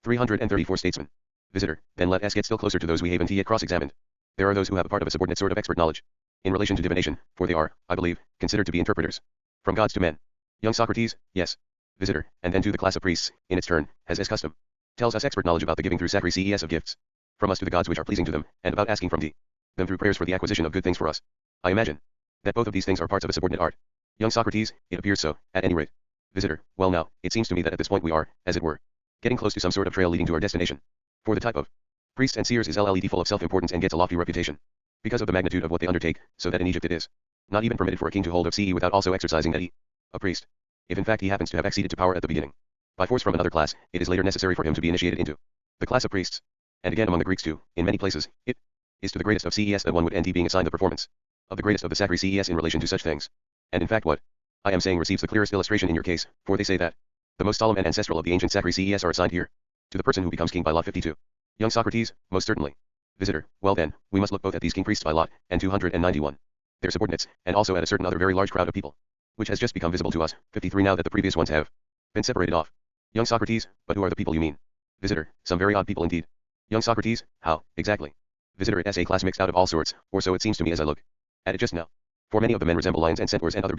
334 Statesman. Visitor, then let us get still closer to those we haven't yet cross-examined. There are those who have a part of a subordinate sort of expert knowledge in relation to divination, for they are, I believe, considered to be interpreters from gods to men. Young Socrates, yes. Visitor, and then to the class of priests, in its turn, has as custom. Tells us expert knowledge about the giving through sacrifice of gifts from us to the gods which are pleasing to them, and about asking from them through prayers for the acquisition of good things for us. I imagine that both of these things are parts of a subordinate art. Young Socrates, it appears so, at any rate. Visitor, well now, it seems to me that at this point we are, as it were, getting close to some sort of trail leading to our destination. For the type of priests and seers is full of self-importance and gets a lofty reputation because of the magnitude of what they undertake, so that in Egypt it is not even permitted for a king to hold of CE without also exercising that he, a priest. If in fact he happens to have acceded to power at the beginning, by force from another class, it is later necessary for him to be initiated into the class of priests. And again among the Greeks too, in many places, it is to the greatest of CES that one would end being assigned the performance of the greatest of the sacri CES in relation to such things. And in fact what I am saying receives the clearest illustration in your case, for they say that the most solemn and ancestral of the ancient sacri CES are assigned here to the person who becomes king by lot 52. Young Socrates, most certainly. Visitor, well then, we must look both at these king priests by lot, and 291. Their subordinates, and also at a certain other very large crowd of people, which has just become visible to us, 53 now that the previous ones have been separated off. Young Socrates, but who are the people you mean? Visitor, some very odd people indeed. Young Socrates, how, exactly? Visitor, it is a class mixed out of all sorts, or so it seems to me as I look at it just now. For many of the men resemble lions and centaurs and other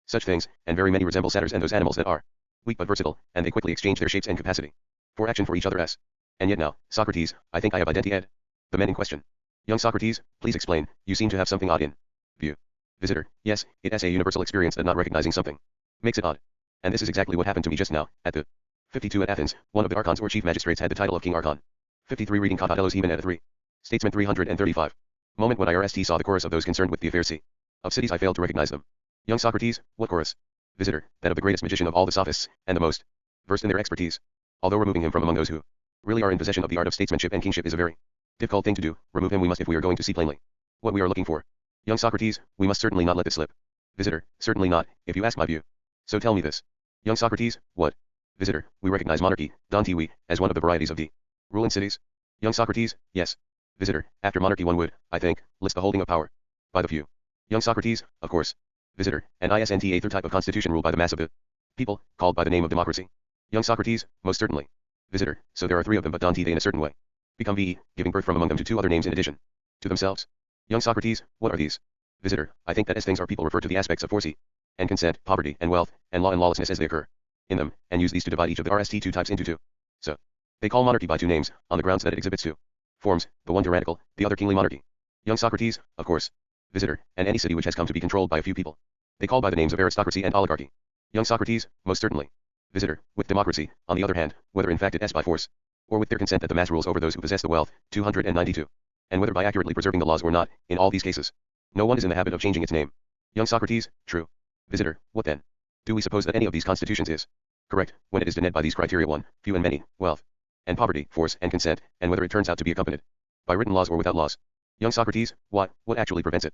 such things, and very many resemble satyrs and those animals that are weak but versatile, and they quickly exchange their shapes and capacity for action for each other as. And yet now, Socrates, I think I have identified the men in question. Young Socrates, please explain, you seem to have something odd in view. Visitor, yes, it is a universal experience that not recognizing something makes it odd. And this is exactly what happened to me just now, at the 52 at Athens, one of the archons or chief magistrates had the title of King Archon. 53 reading Katadelos Heman at 3. Statesman 335. Moment when I saw the chorus of those concerned with the affairs of cities I failed to recognize them. Young Socrates, what chorus? Visitor, that of the greatest magician of all the sophists, and the most versed in their expertise. Although removing him from among those who really are in possession of the art of statesmanship and kingship is a very difficult thing to do, remove him we must if we are going to see plainly what we are looking for. Young Socrates, we must certainly not let this slip. Visitor, certainly not, if you ask my view. So tell me this. Young Socrates, what? Visitor, we recognize monarchy, Dantiwi, as one of the varieties of the rule in cities. Young Socrates, yes. Visitor, after monarchy one would, I think, list the holding of power by the few. Young Socrates, of course. Visitor, and isn't a third type of constitution ruled by the mass of the people, called by the name of democracy. Young Socrates, most certainly. Visitor, so there are three of them but don't they in a certain way become VE, giving birth from among them to two other names in addition to themselves. Young Socrates, what are these? Visitor, I think that as things are people refer to the aspects of force and consent, poverty and wealth, and law and lawlessness as they occur in them, and use these to divide each of the RST2 types into two. So, they call monarchy by two names, on the grounds that it exhibits two forms, the one tyrannical, the other kingly monarchy. Young Socrates, of course. Visitor, and any city which has come to be controlled by a few people, they call by the names of aristocracy and oligarchy. Young Socrates, most certainly. Visitor, with democracy, on the other hand, whether in fact it is by force, or with their consent that the mass rules over those who possess the wealth, 292. And whether by accurately preserving the laws or not, in all these cases, no one is in the habit of changing its name. Young Socrates, true. Visitor, what then? Do we suppose that any of these constitutions is correct, when it is denoted by these criteria 1, few and many, wealth, and poverty, force and consent, and whether it turns out to be accompanied by written laws or without laws? Young Socrates, what actually prevents it?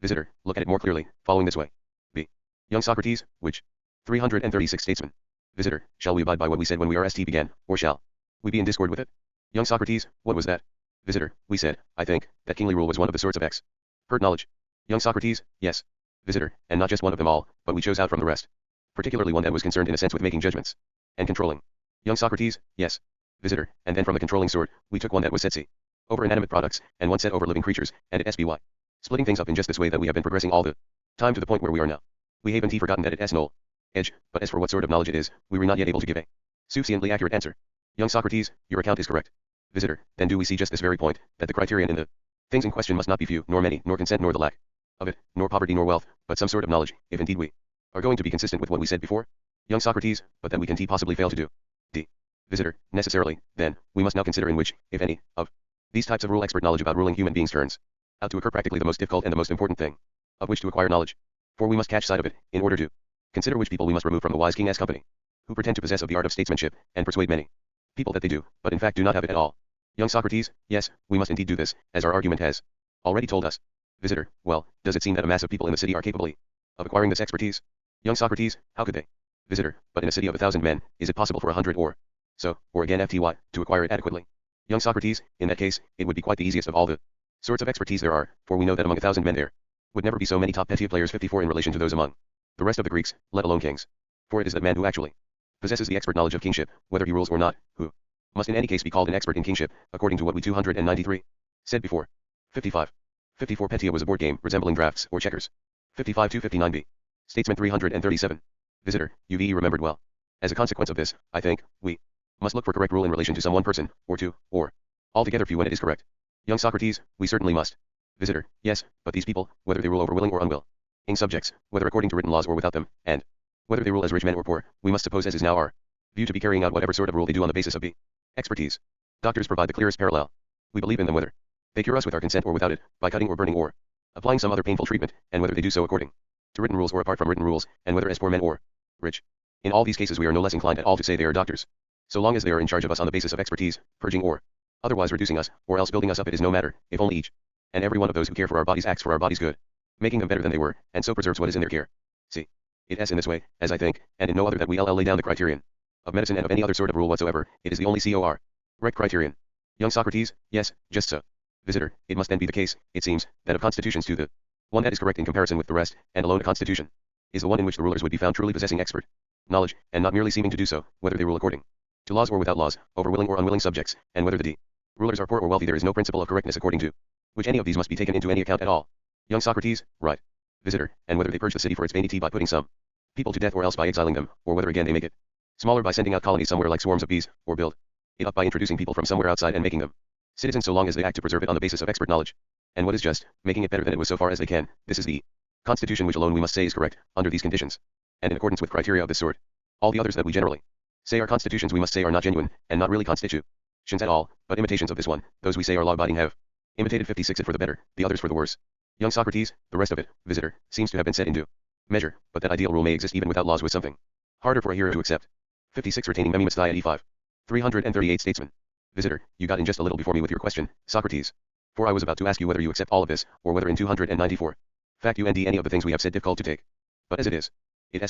Visitor, look at it more clearly, following this way. B. Young Socrates, which? 336 Statesman. Visitor, shall we abide by what we said when we RST began, or shall we be in discord with it? Young Socrates, what was that? Visitor, we said, I think, that kingly rule was one of the sorts of expert knowledge. Young Socrates, yes. Visitor, and not just one of them all, but we chose out from the rest, particularly one that was concerned in a sense with making judgments and controlling. Young Socrates, yes. Visitor, and then from the controlling sort, we took one that was set C over inanimate products, and one set over living creatures, and it SBY. Splitting things up in just this way that we have been progressing all the time to the point where we are now. We haven't forgotten that it has null edge, but as for what sort of knowledge it is, we were not yet able to give a sufficiently accurate answer. Young Socrates, your account is correct. Visitor, then do we see just this very point, that the criterion in the things in question must not be few, nor many, nor consent, nor the lack of it, nor poverty, nor wealth, but some sort of knowledge, if indeed we are going to be consistent with what we said before? Young Socrates, but that we can possibly fail to do. D. Visitor, necessarily, then, we must now consider in which, if any, of these types of rule expert knowledge about ruling human beings turns out to occur practically the most difficult and the most important thing of which to acquire knowledge. For we must catch sight of it, in order to consider which people we must remove from the wise king as company, who pretend to possess of the art of statesmanship, and persuade many people that they do, but in fact do not have it at all. Young Socrates, yes, we must indeed do this, as our argument has already told us. Visitor, well, does it seem that a mass of people in the city are capable of acquiring this expertise? Young Socrates, how could they? Visitor, but in a city of 1,000 men, is it possible for 100 or so, or again FTY, to acquire it adequately? Young Socrates, in that case, it would be quite the easiest of all the sorts of expertise there are, for we know that among 1,000 men there would never be so many top petty players 54 in relation to those among the rest of the Greeks, let alone kings. For it is that man who actually possesses the expert knowledge of kingship, whether he rules or not, who must in any case be called an expert in kingship, according to what we 293 said before. 55. 54 Petia was a board game resembling drafts or checkers. 55 to 59b. Statesman 337. Visitor, you've remembered well. As a consequence of this, I think, we must look for correct rule in relation to some one person, or two, or altogether few when it is correct. Young Socrates, we certainly must. Visitor, yes, but these people, whether they rule over willing or unwilling subjects, whether according to written laws or without them, and whether they rule as rich men or poor, we must suppose as is now our view to be carrying out whatever sort of rule they do on the basis of b. Expertise. Doctors provide the clearest parallel. We believe in them whether they cure us with our consent or without it, by cutting or burning or applying some other painful treatment, and whether they do so according to written rules or apart from written rules, and whether as poor men or rich. In all these cases we are no less inclined at all to say they are doctors. So long as they are in charge of us on the basis of expertise, purging or otherwise reducing us, or else building us up, it is no matter, if only each and every one of those who care for our bodies acts for our bodies good, making them better than they were, and so preserves what is in their care. See. It is in this way, as I think, and in no other that we lay down the criterion of medicine and of any other sort of rule whatsoever. It is the only correct criterion. Young Socrates, yes, just so. Visitor, it must then be the case, it seems, that of constitutions to the one that is correct in comparison with the rest, and alone a constitution is the one in which the rulers would be found truly possessing expert knowledge, and not merely seeming to do so, whether they rule according to laws or without laws, over willing or unwilling subjects, and whether the rulers are poor or wealthy. There is no principle of correctness according to which any of these must be taken into any account at all. Young Socrates, right. Visitor, and whether they purge the city for its vanity by putting some people to death or else by exiling them, or whether again they make it smaller by sending out colonies somewhere like swarms of bees, or build it up by introducing people from somewhere outside and making them citizens so long as they act to preserve it on the basis of expert knowledge. And what is just, making it better than it was so far as they can, this is the constitution which alone we must say is correct, under these conditions, and in accordance with criteria of this sort. All the others that we generally say are constitutions we must say are not genuine, and not really constitutions at all, but imitations of this one. Those we say are law-abiding have imitated 56 it for the better, the others for the worse. Young Socrates, the rest of it, visitor, seems to have been set into measure, but that ideal rule may exist even without laws with something harder for a hero to accept. 56 retaining Memimus at E5. 338 Statesman. Visitor, you got in just a little before me with your question, Socrates. For I was about to ask you whether you accept all of this, or whether in 294 fact you any of the things we have said difficult to take. But as it is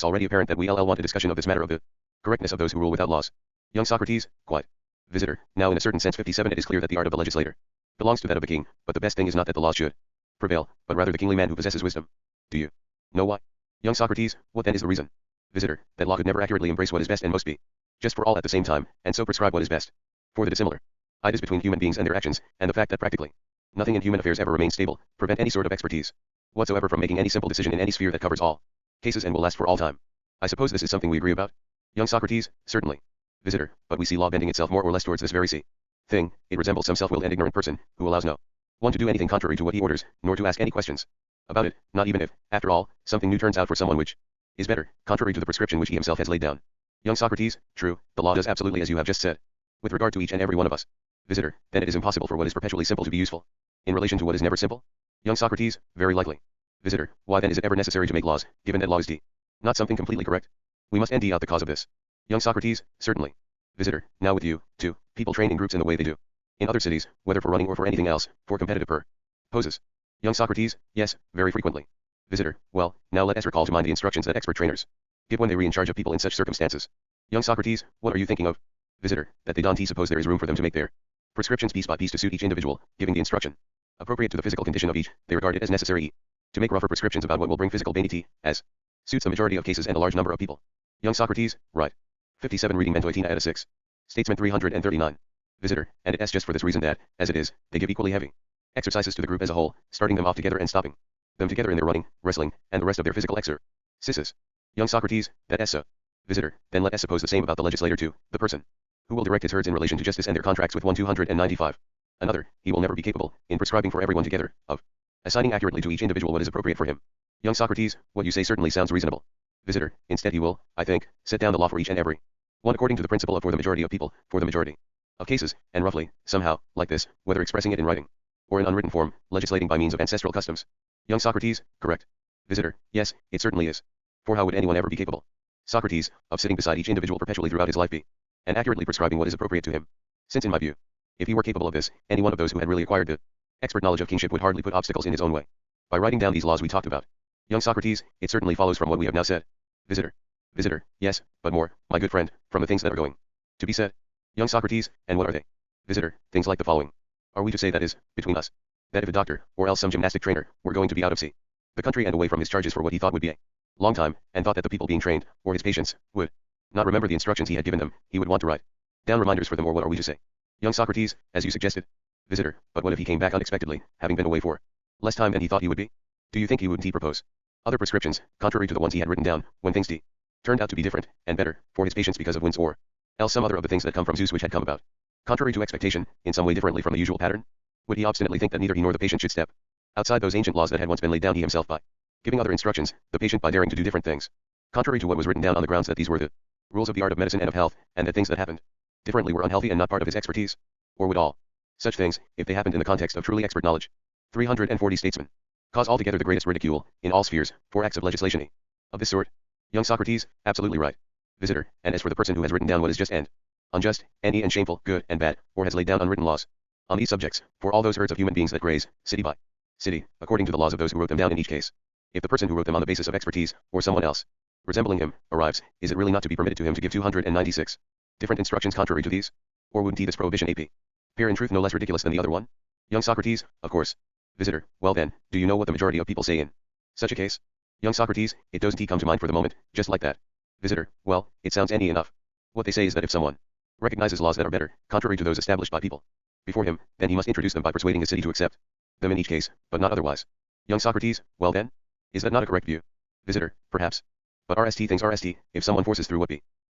already apparent that we want a discussion of this matter of the correctness of those who rule without laws. Young Socrates, quite. Visitor, now in a certain sense 57 it is clear that the art of the legislator belongs to that of a king, but the best thing is not that the laws should prevail, but rather the kingly man who possesses wisdom. Do you know why? Young Socrates, what then is the reason? Visitor, that law could never accurately embrace what is best and most be just for all at the same time, and so prescribe what is best for the dissimilar ideas between human beings and their actions, and the fact that practically nothing in human affairs ever remains stable, prevent any sort of expertise whatsoever from making any simple decision in any sphere that covers all cases and will last for all time. I suppose this is something we agree about? Young Socrates, certainly. Visitor, but we see law bending itself more or less towards this very thing. It resembles some self-willed and ignorant person, who allows no one to do anything contrary to what he orders, nor to ask any questions about it, not even if, after all, something new turns out for someone which is better, contrary to the prescription which he himself has laid down. Young Socrates, true, the law does absolutely as you have just said, with regard to each and every one of us. Visitor, then it is impossible for what is perpetually simple to be useful in relation to what is never simple? Young Socrates, very likely. Visitor, why then is it ever necessary to make laws, given that law is not something completely correct? We must out the cause of this. Young Socrates, certainly. Visitor, now with you, too, people train in groups in the way they do in other cities, whether for running or for anything else, for competitive poses. Young Socrates, yes, very frequently. Visitor, well, now let us recall to mind the instructions that expert trainers give when they re in charge of people in such circumstances. Young Socrates, what are you thinking of? Visitor, that they don't suppose there is room for them to make their prescriptions piece by piece to suit each individual, giving the instruction appropriate to the physical condition of each. They regard it as necessary to make rougher prescriptions about what will bring physical vanity, as suits the majority of cases and a large number of people. Young Socrates, right. 57 reading Mentoitina at a 6. Statesman 339. Visitor, and it is just for this reason that, as it is, they give equally heavy exercises to the group as a whole, starting them off together and stopping them together in their running, wrestling, and the rest of their physical exercises. Young Socrates, that is so. Visitor, then let us suppose the same about the legislator too, the person who will direct his herds in relation to justice and their contracts with 295. Another, he will never be capable, in prescribing for everyone together, of assigning accurately to each individual what is appropriate for him. Young Socrates, what you say certainly sounds reasonable. Visitor, instead he will, I think, set down the law for each and every one according to the principle of for the majority of people, for the majority of cases, and roughly, somehow, like this, whether expressing it in writing or in unwritten form, legislating by means of ancestral customs. Young Socrates, correct. Visitor, yes, it certainly is. For how would anyone ever be capable, Socrates, of sitting beside each individual perpetually throughout his life and accurately prescribing what is appropriate to him? Since in my view, if he were capable of this, any one of those who had really acquired the expert knowledge of kingship would hardly put obstacles in his own way by writing down these laws we talked about. Young Socrates, it certainly follows from what we have now said. Visitor, yes, but more, my good friend, from the things that are going to be said. Young Socrates, and what are they? Visitor, things like the following. Are we to say that is, between us, that if a doctor, or else some gymnastic trainer, were going to be out of the country and away from his charges for what he thought would be a long time, and thought that the people being trained, or his patients, would not remember the instructions he had given them, he would want to write Down reminders for them, or what are we to say? Young Socrates, as you suggested. Visitor, but what if he came back unexpectedly, having been away for less time than he thought he would be? Do you think he wouldn't propose other prescriptions, contrary to the ones he had written down, when things turned out to be different, and better, for his patients because of winds or else some other of the things that come from Zeus which had come about, contrary to expectation, in some way differently from the usual pattern? Would he obstinately think that neither he nor the patient should step outside those ancient laws that had once been laid down, he himself by giving other instructions, the patient by daring to do different things, contrary to what was written down, on the grounds that these were the rules of the art of medicine and of health, and that things that happened differently were unhealthy and not part of his expertise? Or would all such things, if they happened in the context of truly expert knowledge, 340 statesmen, cause altogether the greatest ridicule, in all spheres, for acts of legislation of this sort? Young Socrates, absolutely right. Visitor, and as for the person who has written down what is just and unjust, and shameful, good and bad, or has laid down unwritten laws on these subjects, for all those herds of human beings that graze, city by city, according to the laws of those who wrote them down in each case, if the person who wrote them on the basis of expertise, or someone else, resembling him, arrives, is it really not to be permitted to him to give 296 different instructions contrary to these? Or wouldn't he this prohibition appear in truth no less ridiculous than the other one? Young Socrates, of course. Visitor, well then, do you know what the majority of people say in such a case? Young Socrates, it doesn't come to mind for the moment, just like that. Visitor, well, it sounds enough. What they say is that if someone recognizes laws that are better, contrary to those established by people before him, then he must introduce them by persuading his city to accept them in each case, but not otherwise. Young Socrates, well then? Is that not a correct view? Visitor, perhaps. But RST things RST, if someone forces through what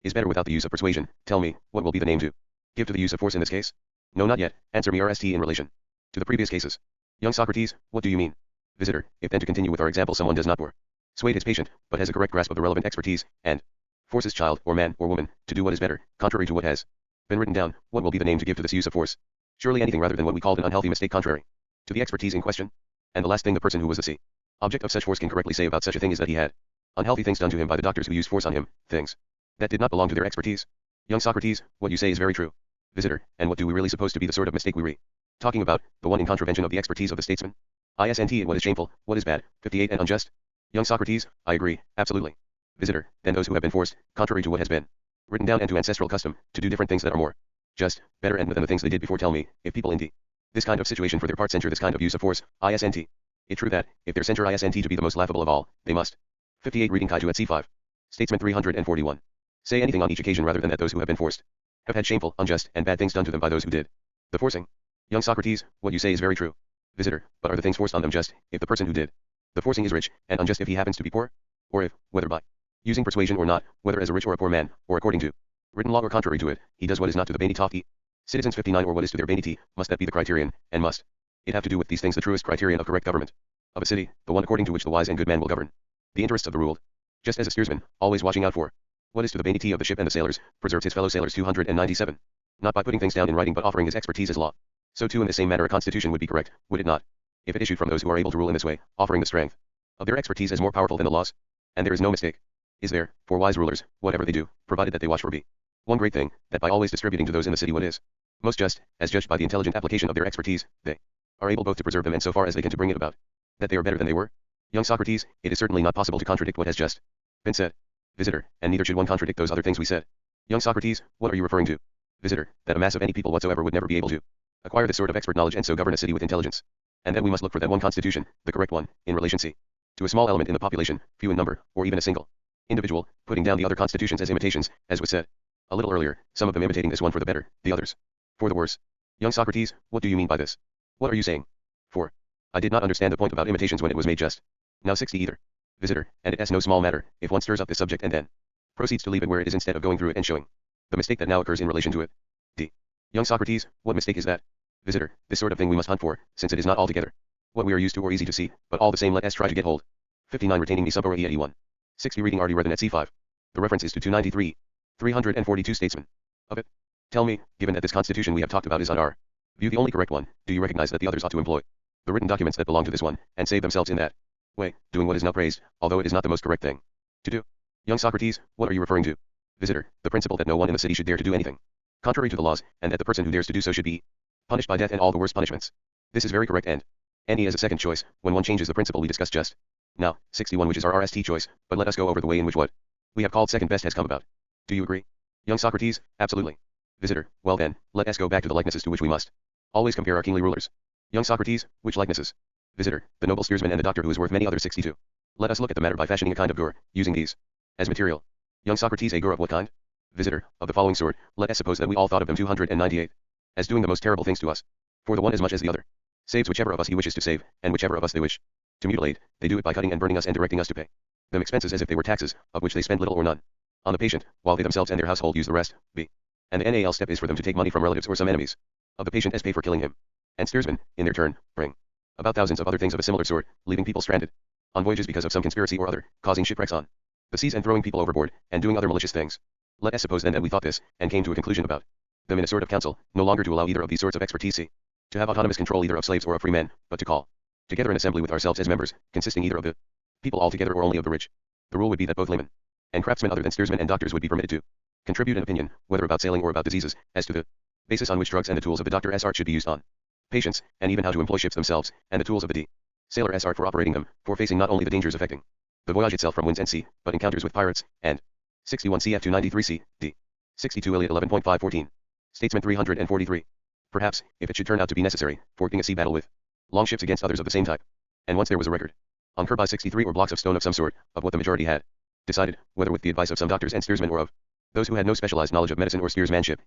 is better without the use of persuasion, tell me, what will be the name to give to the use of force in this case? No, not yet, answer me RST in relation to the previous cases. Young Socrates, what do you mean? Visitor, if then to continue with our example someone does not persuade his patient, but has a correct grasp of the relevant expertise, and forces child, or man, or woman, to do what is better, contrary to what has been written down, what will be the name to give to this use of force? Surely anything rather than what we called an unhealthy mistake contrary to the expertise in question. And the last thing the person who was the object of such force can correctly say about such a thing is that he had unhealthy things done to him by the doctors who used force on him, things that did not belong to their expertise. Young Socrates, what you say is very true. Visitor, and what do we really suppose to be the sort of mistake we talking about, the one in contravention of the expertise of the statesman? ISNT, what is shameful, what is bad, 58 and unjust? Young Socrates, I agree, absolutely. Visitor, then those who have been forced, contrary to what has been written down and to ancestral custom, to do different things that are more just, better and than the things they did before, tell me, if people in this kind of situation for their part censure this kind of use of force, ISNT. It true that, if they censure ISNT to be the most laughable of all, they must. 58 reading Kaiju at C5. Statesman 341. Say anything on each occasion rather than that those who have been forced have had shameful, unjust, and bad things done to them by those who did the forcing. Young Socrates, what you say is very true. Visitor, but are the things forced on them just, if the person who did the forcing is rich, and unjust if he happens to be poor? Or if, whether by using persuasion or not, whether as a rich or a poor man, or according to written law or contrary to it, he does what is not to the vanity of the citizens 59 or what is to their vanity, must that be the criterion, and must it have to do with these things the truest criterion of correct government of a city, the one according to which the wise and good man will govern the interests of the ruled? Just as a steersman, always watching out for what is to the vanity of the ship and the sailors, preserves his fellow sailors 297. Not by putting things down in writing but offering his expertise as law. So too in the same manner a constitution would be correct, would it not? If it issued from those who are able to rule in this way, offering the strength of their expertise as more powerful than the laws. And there is no mistake, is there, for wise rulers, whatever they do, provided that they watch for be one great thing, that by always distributing to those in the city what is most just, as judged by the intelligent application of their expertise, they are able both to preserve them and so far as they can to bring it about that they are better than they were. Young Socrates, it is certainly not possible to contradict what has just been said. Visitor, and neither should one contradict those other things we said. Young Socrates, what are you referring to? Visitor, that a mass of any people whatsoever would never be able to acquire this sort of expert knowledge and so govern a city with intelligence. And that we must look for that one constitution, the correct one, in relation to a small element in the population, few in number, or even a single individual, putting down the other constitutions as imitations, as was said a little earlier, some of them imitating this one for the better, the others for the worse. Young Socrates, what do you mean by this? What are you saying? For I did not understand the point about imitations when it was made just now 60 either. Visitor, and it is no small matter, if one stirs up this subject and then proceeds to leave it where it is instead of going through it and showing the mistake that now occurs in relation to it. D. Young Socrates, what mistake is that? Visitor, this sort of thing we must hunt for, since it is not altogether what we are used to or easy to see, but all the same let us try to get hold. 59 retaining me sub or 81. 60 reading RD rather than at C5. The reference is to 293. 342 statesmen. Of it. Tell me, given that this constitution we have talked about is on our view the only correct one, do you recognize that the others ought to employ the written documents that belong to this one, and save themselves in that way, doing what is now praised, although it is not the most correct thing to do? Young Socrates, what are you referring to? Visitor, the principle that no one in the city should dare to do anything contrary to the laws, and that the person who dares to do so should be punished by death and all the worst punishments. This is very correct and any as a second choice, when one changes the principle we discussed just now, 61 which is our RST choice, but let us go over the way in which what we have called second best has come about. Do you agree? Young Socrates, absolutely. Visitor, well then, let us go back to the likenesses to which we must always compare our kingly rulers. Young Socrates, which likenesses? Visitor, the noble steersman and the doctor who is worth many others 62. Let us look at the matter by fashioning a kind of gur, using these as material. Young Socrates, a gur of what kind? Visitor, of the following sort, let us suppose that we all thought of them 298. As doing the most terrible things to us. For the one as much as the other. Saves whichever of us he wishes to save, and whichever of us they wish to mutilate, they do it by cutting and burning us and directing us to pay them expenses as if they were taxes, of which they spend little or none on the patient, while they themselves and their household use the rest. B. And the NAL step is for them to take money from relatives or some enemies of the patient as pay for killing him. And steersmen, in their turn, bring about thousands of other things of a similar sort, leaving people stranded on voyages because of some conspiracy or other, causing shipwrecks on the seas and throwing people overboard, and doing other malicious things. Let us suppose then that we thought this, and came to a conclusion about them in a sort of council, no longer to allow either of these sorts of expertise to have autonomous control either of slaves or of free men, but to call together an assembly with ourselves as members, consisting either of the people altogether or only of the rich. The rule would be that both laymen and craftsmen other than steersmen and doctors would be permitted to contribute an opinion, whether about sailing or about diseases, as to the basis on which drugs and the tools of the doctor's art should be used on patients, and even how to employ ships themselves, and the tools of the sailor's art for operating them, for facing not only the dangers affecting the voyage itself from winds and sea, but encounters with pirates, and 61 CF 293 C, D. 62 Iliad 11.514. Statesman 343. Perhaps, if it should turn out to be necessary, forking a sea battle with long ships against others of the same type. And once there was a record on Kerbis 63 or blocks of stone of some sort, of what the majority had decided, whether with the advice of some doctors and steersmen or of those who had no specialized knowledge of medicine or steersmanship,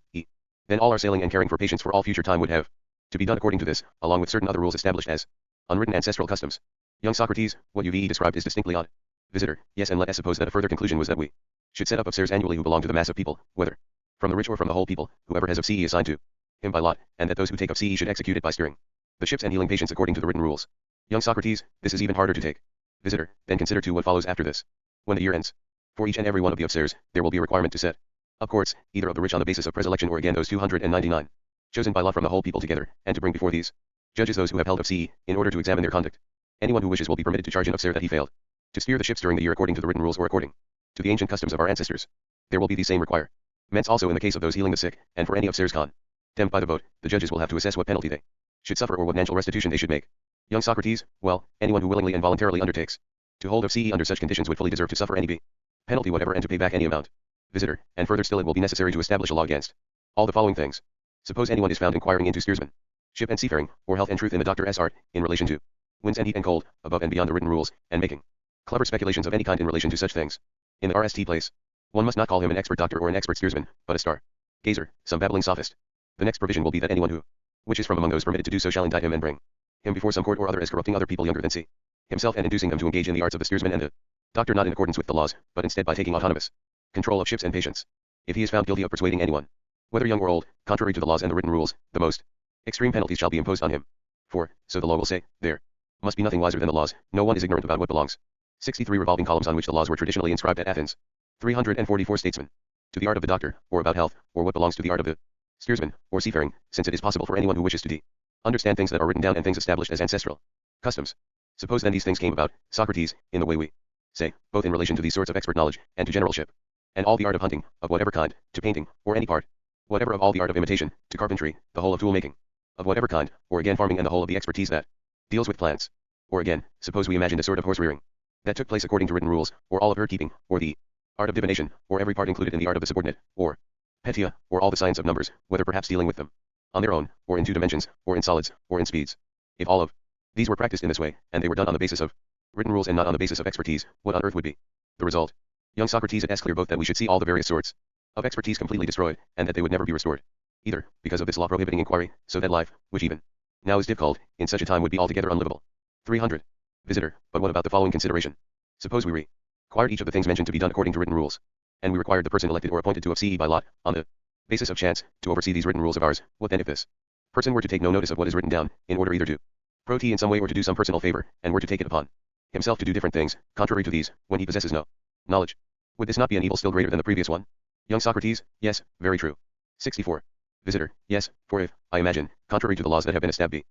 then all our sailing and caring for patients for all future time would have to be done according to this, along with certain other rules established as unwritten ancestral customs. Young Socrates, what you've described is distinctly odd. Visitor, yes, and let us suppose that a further conclusion was that we should set up officers annually who belong to the mass of people, whether from the rich or from the whole people, whoever has of CE assigned to him by lot, and that those who take of CE should execute it by steering the ships and healing patients according to the written rules. Young Socrates, this is even harder to take. Visitor, then consider too what follows after this. When the year ends, for each and every one of the officers, there will be a requirement to set up courts, either of the rich on the basis of preselection or again those 299, chosen by lot from the whole people together, and to bring before these judges those who have held of CE, in order to examine their conduct. Anyone who wishes will be permitted to charge an officer that he failed to steer the ships during the year according to the written rules or according to the ancient customs of our ancestors. There will be the same requirements also in the case of those healing the sick, and for any officers condemned by the vote, the judges will have to assess what penalty they should suffer or what financial restitution they should make. Young Socrates, well, anyone who willingly and voluntarily undertakes to hold of CE under such conditions would fully deserve to suffer any penalty whatever and to pay back any amount. Visitor, and further still it will be necessary to establish a law against all the following things. Suppose anyone is found inquiring into steersman, ship and seafaring, or health and truth in the doctor's art, in relation to winds and heat and cold, above and beyond the written rules, and making clever speculations of any kind in relation to such things. In the RST place, one must not call him an expert doctor or an expert steersman, but a star gazer, some babbling sophist. The next provision will be that anyone who wishes from among those permitted to do so shall indict him and bring him before some court or other as corrupting other people younger than C himself and inducing them to engage in the arts of the steersman and the doctor not in accordance with the laws, but instead by taking autonomous control of ships and patients. If he is found guilty of persuading anyone, whether young or old, contrary to the laws and the written rules, the most extreme penalties shall be imposed on him. For, so the law will say, there must be nothing wiser than the laws, no one is ignorant about what belongs. 63 revolving columns on which the laws were traditionally inscribed at Athens. 344 statesmen. To the art of the doctor, or about health, or what belongs to the art of the steersman, or seafaring, since it is possible for anyone who wishes to understand things that are written down and things established as ancestral customs. Suppose then these things came about, Socrates, in the way we say, both in relation to these sorts of expert knowledge, and to generalship, and all the art of hunting, of whatever kind, to painting, or any part, whatever of all the art of imitation, to carpentry, the whole of tool making, of whatever kind, or again farming and the whole of the expertise that deals with plants. Or again, suppose we imagined a sort of horse rearing that took place according to written rules, or all of herd keeping, or the art of divination, or every part included in the art of the subordinate, or petia, or all the science of numbers, whether perhaps dealing with them on their own, or in two dimensions, or in solids, or in speeds. If all of these were practiced in this way, and they were done on the basis of written rules and not on the basis of expertise, what on earth would be the result? Young Socrates, it is clear both that we should see all the various sorts of expertise completely destroyed, and that they would never be restored, either because of this law prohibiting inquiry, so that life, which even now is difficult, in such a time would be altogether unlivable. 300. Visitor, but what about the following consideration? Suppose we required each of the things mentioned to be done according to written rules, and we required the person elected or appointed to of CE by lot, on the basis of chance, to oversee these written rules of ours. What then if this person were to take no notice of what is written down, in order either to protee in some way or to do some personal favor, and were to take it upon himself to do different things, contrary to these, when he possesses no knowledge? Would this not be an evil still greater than the previous one? Young Socrates, yes, very true. 64. Visitor, yes, for if, I imagine, contrary to the laws that have been established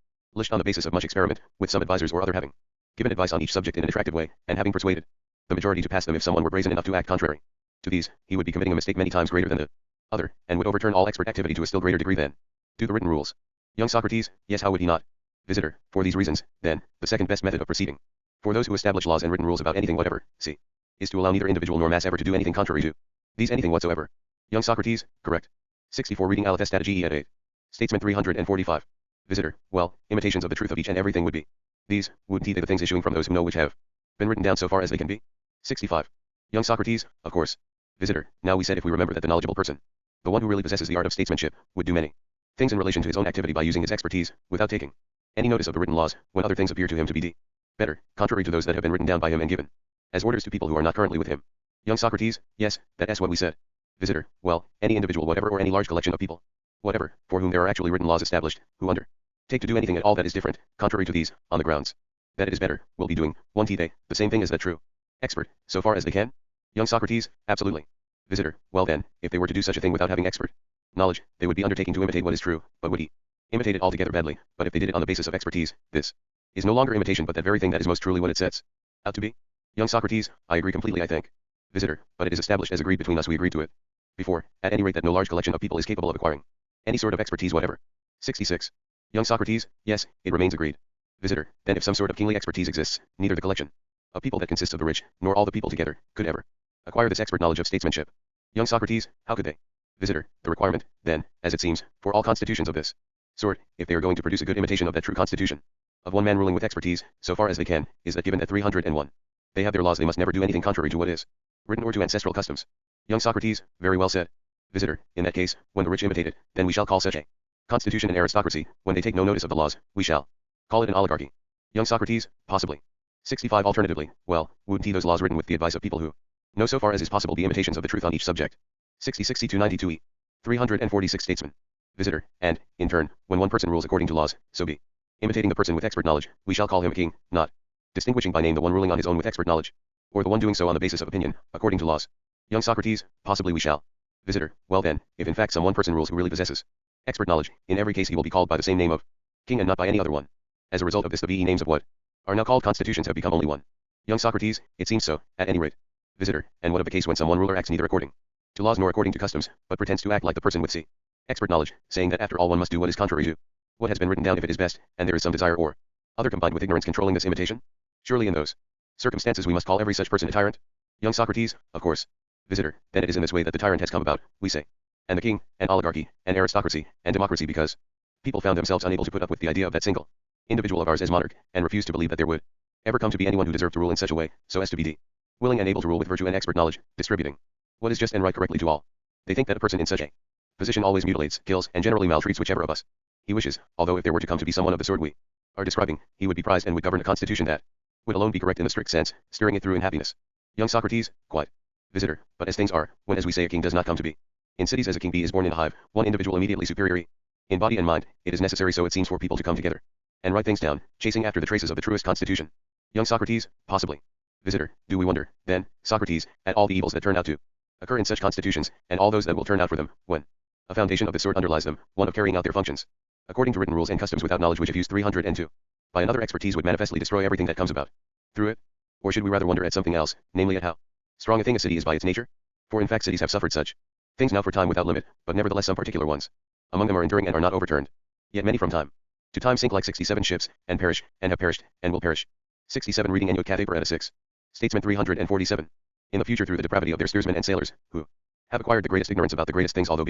on the basis of much experiment, with some advisers or other having given advice on each subject in an attractive way, and having persuaded the majority to pass them, if someone were brazen enough to act contrary to these, he would be committing a mistake many times greater than the other, and would overturn all expert activity to a still greater degree than do the written rules. Young Socrates, yes, how would he not? Visitor, for these reasons, then, the second best method of proceeding, for those who establish laws and written rules about anything whatever, see, is to allow neither individual nor mass ever to do anything contrary to these anything whatsoever. Young Socrates, correct. 64 reading Aleph Strategy at 8. Statesman 345. Visitor, well, imitations of the truth of each and everything would be these, wouldn't they the things issuing from those who know which have been written down so far as they can be? 65. Young Socrates, of course. Visitor, now we said if we remember that the knowledgeable person, the one who really possesses the art of statesmanship, would do many things in relation to his own activity by using his expertise, without taking any notice of the written laws, when other things appear to him to be better, contrary to those that have been written down by him and given as orders to people who are not currently with him. Young Socrates, yes, that's what we said. Visitor, well, any individual whatever or any large collection of people, whatever, for whom there are actually written laws established, who undertake to do anything at all that is different, contrary to these, on the grounds that it is better, will be doing, one they, the same thing as that true expert, so far as they can. Young Socrates, absolutely. Visitor, well then, if they were to do such a thing without having expert knowledge, they would be undertaking to imitate what is true, but would he imitate it altogether badly? But if they did it on the basis of expertise, this is no longer imitation but that very thing that is most truly what it sets out to be. Young Socrates, I agree completely I think. Visitor, but it is established as agreed between us, we agreed to it before, at any rate that no large collection of people is capable of acquiring any sort of expertise whatever. 66. Young Socrates, yes, it remains agreed. Visitor, then if some sort of kingly expertise exists, neither the collection of people that consists of the rich, nor all the people together, could ever acquire this expert knowledge of statesmanship. Young Socrates, how could they? Visitor, the requirement, then, as it seems, for all constitutions of this sort, if they are going to produce a good imitation of that true constitution, of one man ruling with expertise, so far as they can, is that given at 301. They have their laws, they must never do anything contrary to what is written or to ancestral customs. Young Socrates, very well said. Visitor, in that case, when the rich imitate it, then we shall call such a constitution an aristocracy, when they take no notice of the laws, we shall call it an oligarchy. Young Socrates, possibly. 65 Alternatively, well, wouldn't he those laws written with the advice of people who know so far as is possible be imitations of the truth on each subject? 60-62-92e. 346 Statesman. Visitor, and, in turn, when one person rules according to laws, so be imitating the person with expert knowledge, we shall call him a king, not distinguishing by name the one ruling on his own with expert knowledge, or the one doing so on the basis of opinion, according to laws. Young Socrates, possibly we shall. Visitor, well then, if in fact some one person rules who really possesses expert knowledge, in every case he will be called by the same name of king and not by any other one. As a result of this, the VE names of what are now called constitutions have become only one. Young Socrates, it seems so, at any rate. Visitor, and what of the case when some one ruler acts neither according to laws nor according to customs, but pretends to act like the person with expert knowledge, saying that after all one must do what is contrary to what has been written down if it is best, and there is some desire or other combined with ignorance controlling this imitation? Surely in those circumstances we must call every such person a tyrant? Young Socrates, of course. Visitor, then it is in this way that the tyrant has come about, we say. And the king, and oligarchy, and aristocracy, and democracy because people found themselves unable to put up with the idea of that single individual of ours as monarch, and refused to believe that there would ever come to be anyone who deserved to rule in such a way, so as to be willing and able to rule with virtue and expert knowledge, distributing what is just and right correctly to all. They think that a person in such a position always mutilates, kills, and generally maltreats whichever of us he wishes, although if there were to come to be someone of the sort we are describing, he would be prized and would govern a constitution that would alone be correct in the strict sense, steering it through in happiness. Young Socrates, quite. Visitor, but as things are, when as we say a king does not come to be in cities as a king bee is born in a hive, one individual immediately superior in body and mind, it is necessary so it seems for people to come together and write things down, chasing after the traces of the truest constitution. Young Socrates, possibly. Visitor, do we wonder, then, Socrates, at all the evils that turn out to occur in such constitutions, and all those that will turn out for them, when a foundation of this sort underlies them, one of carrying out their functions according to written rules and customs without knowledge which if used 302 by another expertise would manifestly destroy everything that comes about through it? Or should we rather wonder at something else, namely at how strong a thing a city is by its nature? For in fact cities have suffered such things now for time without limit, but nevertheless some particular ones among them are enduring and are not overturned. Yet many from time to time sink like 67 ships, and perish, and have perished, and will perish. 67 Reading Annual Cathay Paretta 6. Statesman 347. In the future through the depravity of their steersmen and sailors, who have acquired the greatest ignorance about the greatest things although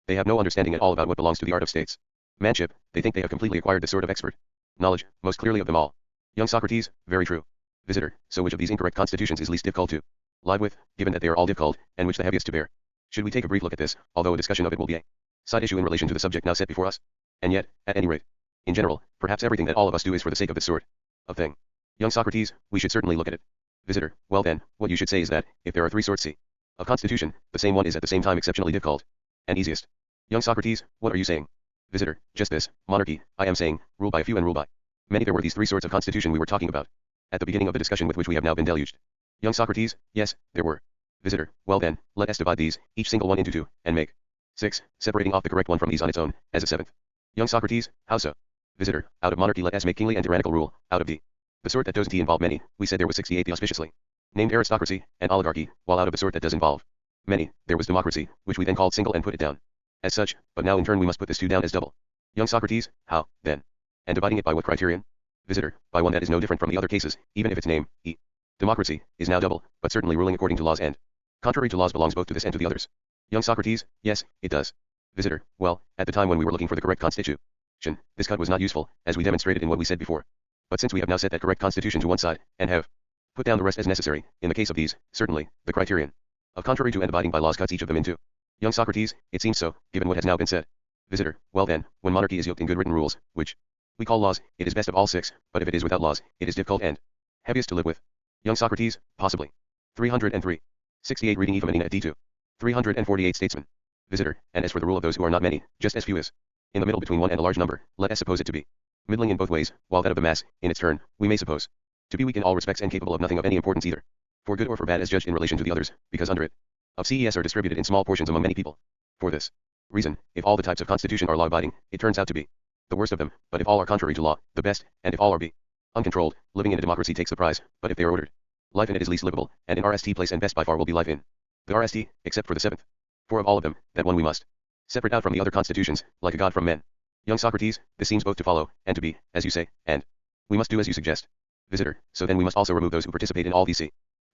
they have no understanding at all about what belongs to the art of states manship, they think they have completely acquired this sort of expert knowledge, most clearly of them all. Young Socrates, very true. Visitor, so which of these incorrect constitutions is least difficult to live with, given that they are all difficult, and which the heaviest to bear? Should we take a brief look at this, although a discussion of it will be a side issue in relation to the subject now set before us? And yet, at any rate, in general, perhaps everything that all of us do is for the sake of this sort of thing. Young Socrates, we should certainly look at it. Visitor, well then, what you should say is that, if there are three sorts of constitution, the same one is at the same time exceptionally difficult and easiest. Young Socrates, what are you saying? Visitor, just this, monarchy, I am saying, rule by a few and rule by many. There were these three sorts of constitution we were talking about at the beginning of the discussion with which we have now been deluged. Young Socrates, yes, there were. Visitor, well then, let us divide these, each single one into two, and make 6, separating off the correct one from these on its own, as a seventh. Young Socrates, how so? Visitor, out of monarchy let us make kingly and tyrannical rule, out of the sort that doesn't involve many, we said there was 68 the auspiciously named aristocracy, and oligarchy, while out of the sort that does involve many, there was democracy, which we then called single and put it down as such, but now in turn we must put this two down as double. Young Socrates, how, then? And dividing it by what criterion? Visitor, by one that is no different from the other cases, even if its name, democracy, is now double, but certainly ruling according to laws and contrary to laws belongs both to this and to the others. Young Socrates, yes, it does. Visitor, well, at the time when we were looking for the correct constitution, this cut was not useful, as we demonstrated in what we said before. But since we have now set that correct constitution to one side, and have put down the rest as necessary, in the case of these, certainly, the criterion Of contrary to and abiding by laws cuts each of them in two. Young Socrates, it seems so, given what has now been said. Visitor, well then, when monarchy is yoked in good written rules, which we call laws, it is best of all six, but if it is without laws, it is difficult and heaviest to live with. Young Socrates, possibly. 303. 68 Reading Eva Menina at D2. 348 Statesman. Visitor, and as for the rule of those who are not many, just as few is in the middle between one and a large number, let us suppose it to be middling in both ways, while that of the mass, in its turn, we may suppose to be weak in all respects and capable of nothing of any importance either, for good or for bad as judged in relation to the others, because under it of CES are distributed in small portions among many people. For this reason, if all the types of constitution are law-abiding, it turns out to be the worst of them, but if all are contrary to law, the best, and if all are be uncontrolled, living in a democracy takes the prize, but if they are ordered, life in it is least livable, and in RST place and best by far will be life in the RST, except for the seventh. For of all of them, that one we must separate out from the other constitutions, like a god from men. Young Socrates, this seems both to follow, and to be, as you say, and we must do as you suggest. Visitor, so then we must also remove those who participate in all these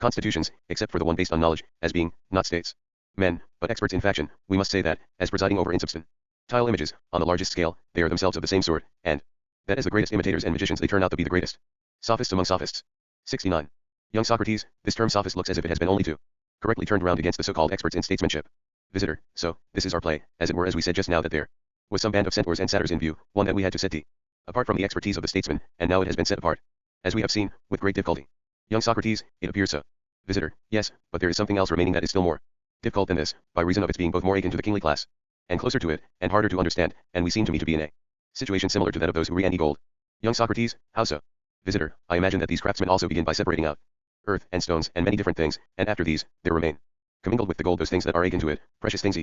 constitutions, except for the one based on knowledge, as being, not states, men, but experts in faction. We must say that, as presiding over insubstantial images, on the largest scale, they are themselves of the same sort, and that as the greatest imitators and magicians they turn out to be the greatest sophists among sophists. 69. Young Socrates, this term sophist looks as if it has been only too correctly turned round against the so-called experts in statesmanship. Visitor, so, this is our play, as it were, as we said just now that there was some band of centaurs and satyrs in view, one that we had to set apart from the expertise of the statesman, and now it has been set apart, as we have seen, with great difficulty. Young Socrates, it appears so. Visitor, yes, but there is something else remaining that is still more difficult than this, by reason of its being both more akin to the kingly class, and closer to it, and harder to understand, and we seem to me to be in a situation similar to that of those who re and gold. Young Socrates, how so? Visitor, I imagine that these craftsmen also begin by separating out earth and stones and many different things, and after these, there remain commingled with the gold those things that are akin to it, precious things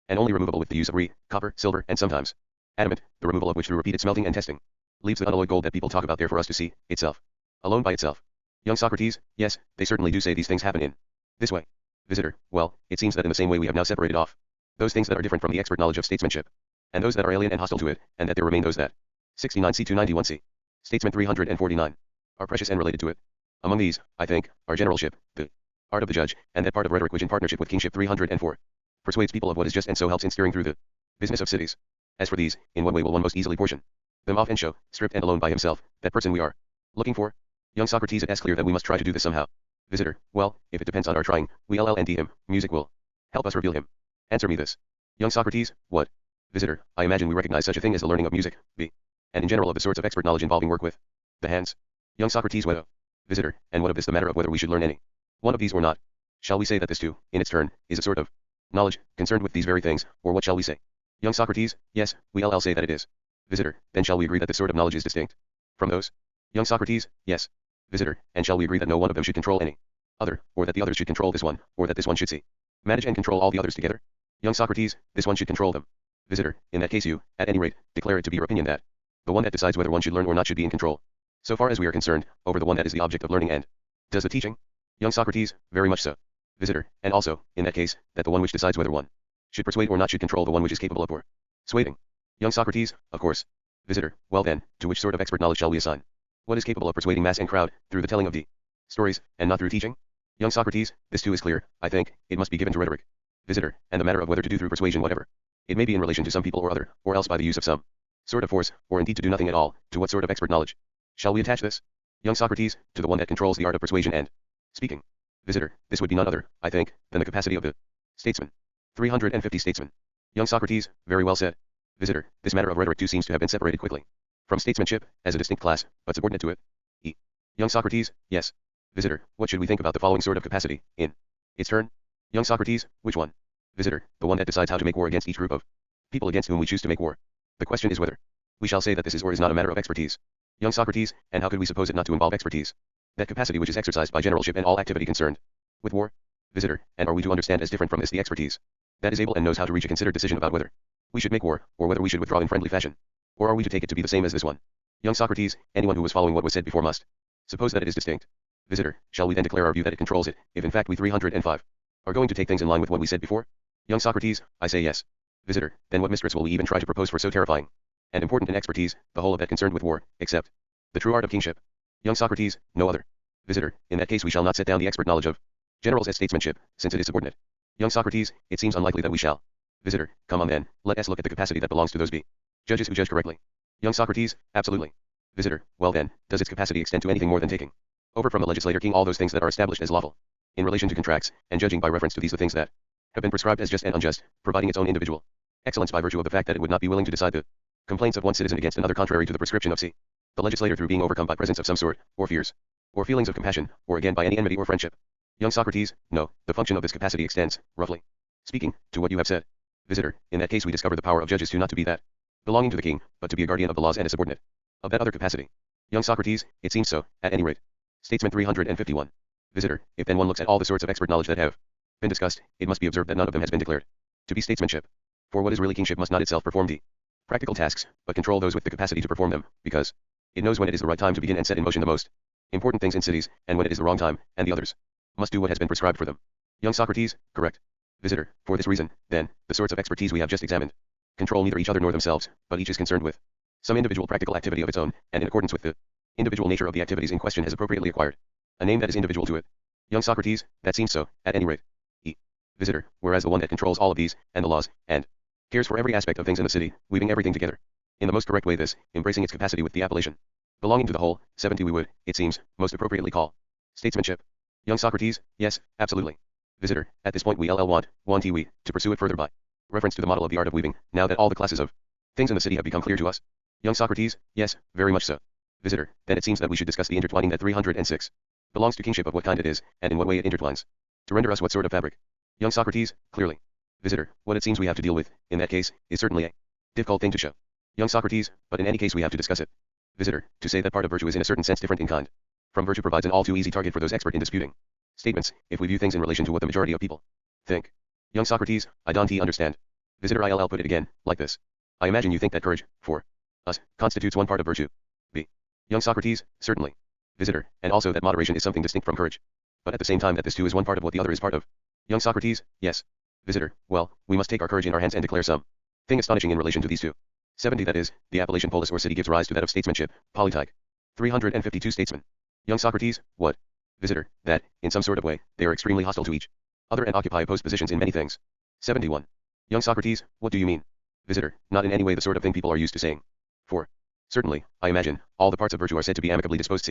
and only removable with the use of copper, silver, and sometimes adamant, the removal of which through repeated smelting and testing leaves the unalloyed gold that people talk about there for us to see, itself, alone by itself. Young Socrates, yes, they certainly do say these things happen in this way. Visitor, well, it seems that in the same way we have now separated off those things that are different from the expert knowledge of statesmanship, and those that are alien and hostile to it, and that there remain those that 69 C291 C. Statesman 349 are precious and related to it. Among these, I think, are generalship, the art of the judge, and that part of rhetoric which in partnership with kingship 304 persuades people of what is just and so helps in steering through the business of cities. As for these, in what way will one most easily portion them off and show, stripped and alone by himself, that person we are looking for? Young Socrates, it is clear that we must try to do this somehow. Visitor, well, if it depends on our trying, we LLND him, music will help us reveal him. Answer me this. Young Socrates, what? Visitor, I imagine we recognize such a thing as the learning of music, b. and in general of the sorts of expert knowledge involving work with the hands. Young Socrates, whether. Visitor, and what of this the matter of whether we should learn any one of these or not? Shall we say that this too, in its turn, is a sort of knowledge, concerned with these very things, or what shall we say? Young Socrates, yes, we LL say that it is. Visitor, then shall we agree that this sort of knowledge is distinct from those? Young Socrates, yes. Visitor, and shall we agree that no one of them should control any other, or that the others should control this one, or that this one should see, manage and control all the others together? Young Socrates, this one should control them. Visitor, in that case you, at any rate, declare it to be your opinion that the one that decides whether one should learn or not should be in control, so far as we are concerned, over the one that is the object of learning and does the teaching? Young Socrates, very much so. Visitor, and also, in that case, that the one which decides whether one should persuade or not should control the one which is capable of persuading. Young Socrates, of course. Visitor, well then, to which sort of expert knowledge shall we assign what is capable of persuading mass and crowd, through the telling of the stories, and not through teaching? Young Socrates, this too is clear, I think, it must be given to rhetoric. Visitor, and the matter of whether to do through persuasion whatever it may be in relation to some people or other, or else by the use of some sort of force, or indeed to do nothing at all, to what sort of expert knowledge shall we attach this? Young Socrates, to the one that controls the art of persuasion and speaking. Visitor, this would be none other, I think, than the capacity of the statesman. 350 Statesman. Young Socrates, very well said. Visitor, this matter of rhetoric too seems to have been separated quickly from statesmanship, as a distinct class, but subordinate to it. Young Socrates, yes. Visitor, what should we think about the following sort of capacity, in its turn? Young Socrates, which one? Visitor, the one that decides how to make war against each group of people against whom we choose to make war. The question is whether we shall say that this is or is not a matter of expertise. Young Socrates, and how could we suppose it not to involve expertise? That capacity which is exercised by generalship and all activity concerned with war. Visitor, and are we to understand as different from this the expertise that is able and knows how to reach a considered decision about whether we should make war, or whether we should withdraw in friendly fashion? Or are we to take it to be the same as this one? Young Socrates, anyone who was following what was said before must suppose that it is distinct. Visitor, shall we then declare our view that it controls it, if in fact we 305 are going to take things in line with what we said before? Young Socrates, I say yes. Visitor, then what mistress will we even try to propose for so terrifying and important an expertise, the whole of that concerned with war, except the true art of kingship? Young Socrates, no other. Visitor, in that case we shall not set down the expert knowledge of generals as statesmanship, since it is subordinate. Young Socrates, it seems unlikely that we shall. Visitor, come on then, let us look at the capacity that belongs to those judges who judge correctly. Young Socrates, absolutely. Visitor, well then, does its capacity extend to anything more than taking over from the legislator king all those things that are established as lawful in relation to contracts, and judging by reference to these the things that have been prescribed as just and unjust, providing its own individual excellence by virtue of the fact that it would not be willing to decide the complaints of one citizen against another contrary to the prescription of c. the legislator through being overcome by presence of some sort, or fears, or feelings of compassion, or again by any enmity or friendship. Young Socrates, no, the function of this capacity extends, roughly speaking, to what you have said. Visitor, in that case we discover the power of judges to not to be that belonging to the king, but to be a guardian of the laws and a subordinate of that other capacity. Young Socrates, it seems so, at any rate. Statesman 351. Visitor, if then one looks at all the sorts of expert knowledge that have been discussed, it must be observed that none of them has been declared to be statesmanship. For what is really kingship must not itself perform the practical tasks, but control those with the capacity to perform them, because it knows when it is the right time to begin and set in motion the most important things in cities, and when it is the wrong time, and the others must do what has been prescribed for them. Young Socrates, correct. Visitor, for this reason, then, the sorts of expertise we have just examined control neither each other nor themselves, but each is concerned with some individual practical activity of its own, and in accordance with the individual nature of the activities in question has appropriately acquired a name that is individual to it. Young Socrates, that seems so, at any rate. Visitor, whereas the one that controls all of these, and the laws, and cares for every aspect of things in the city, weaving everything together in the most correct way, this, embracing its capacity with the appellation belonging to the whole, 70 we would, it seems, most appropriately call statesmanship. Young Socrates, yes, absolutely. Visitor, at this point we want to pursue it further by reference to the model of the art of weaving, now that all the classes of things in the city have become clear to us. Young Socrates, yes, very much so. Visitor, then it seems that we should discuss the intertwining that 306 belongs to kingship, of what kind it is, and in what way it intertwines to render us what sort of fabric. Young Socrates, clearly. Visitor, what it seems we have to deal with, in that case, is certainly a difficult thing to show. Young Socrates, but in any case we have to discuss it. Visitor, to say that part of virtue is in a certain sense different in kind from virtue provides an all too easy target for those expert in disputing statements, if we view things in relation to what the majority of people think. Young Socrates, I don't understand. Visitor, I'll put it again, like this. I imagine you think that courage, for us, constitutes one part of virtue. B. Young Socrates, certainly. Visitor, and also that moderation is something distinct from courage. But at the same time that this too is one part of what the other is part of. Young Socrates, yes. Visitor, well, we must take our courage in our hands and declare some thing astonishing in relation to these two. 70 that is, the appellation polis or city gives rise to that of statesmanship, polityke. 352 statesmen. Young Socrates, what? Visitor, that, in some sort of way, they are extremely hostile to each other and occupy opposed positions in many things. 71. Young Socrates, what do you mean? Visitor, not in any way the sort of thing people are used to saying. 4. Certainly, I imagine, all the parts of virtue are said to be amicably disposed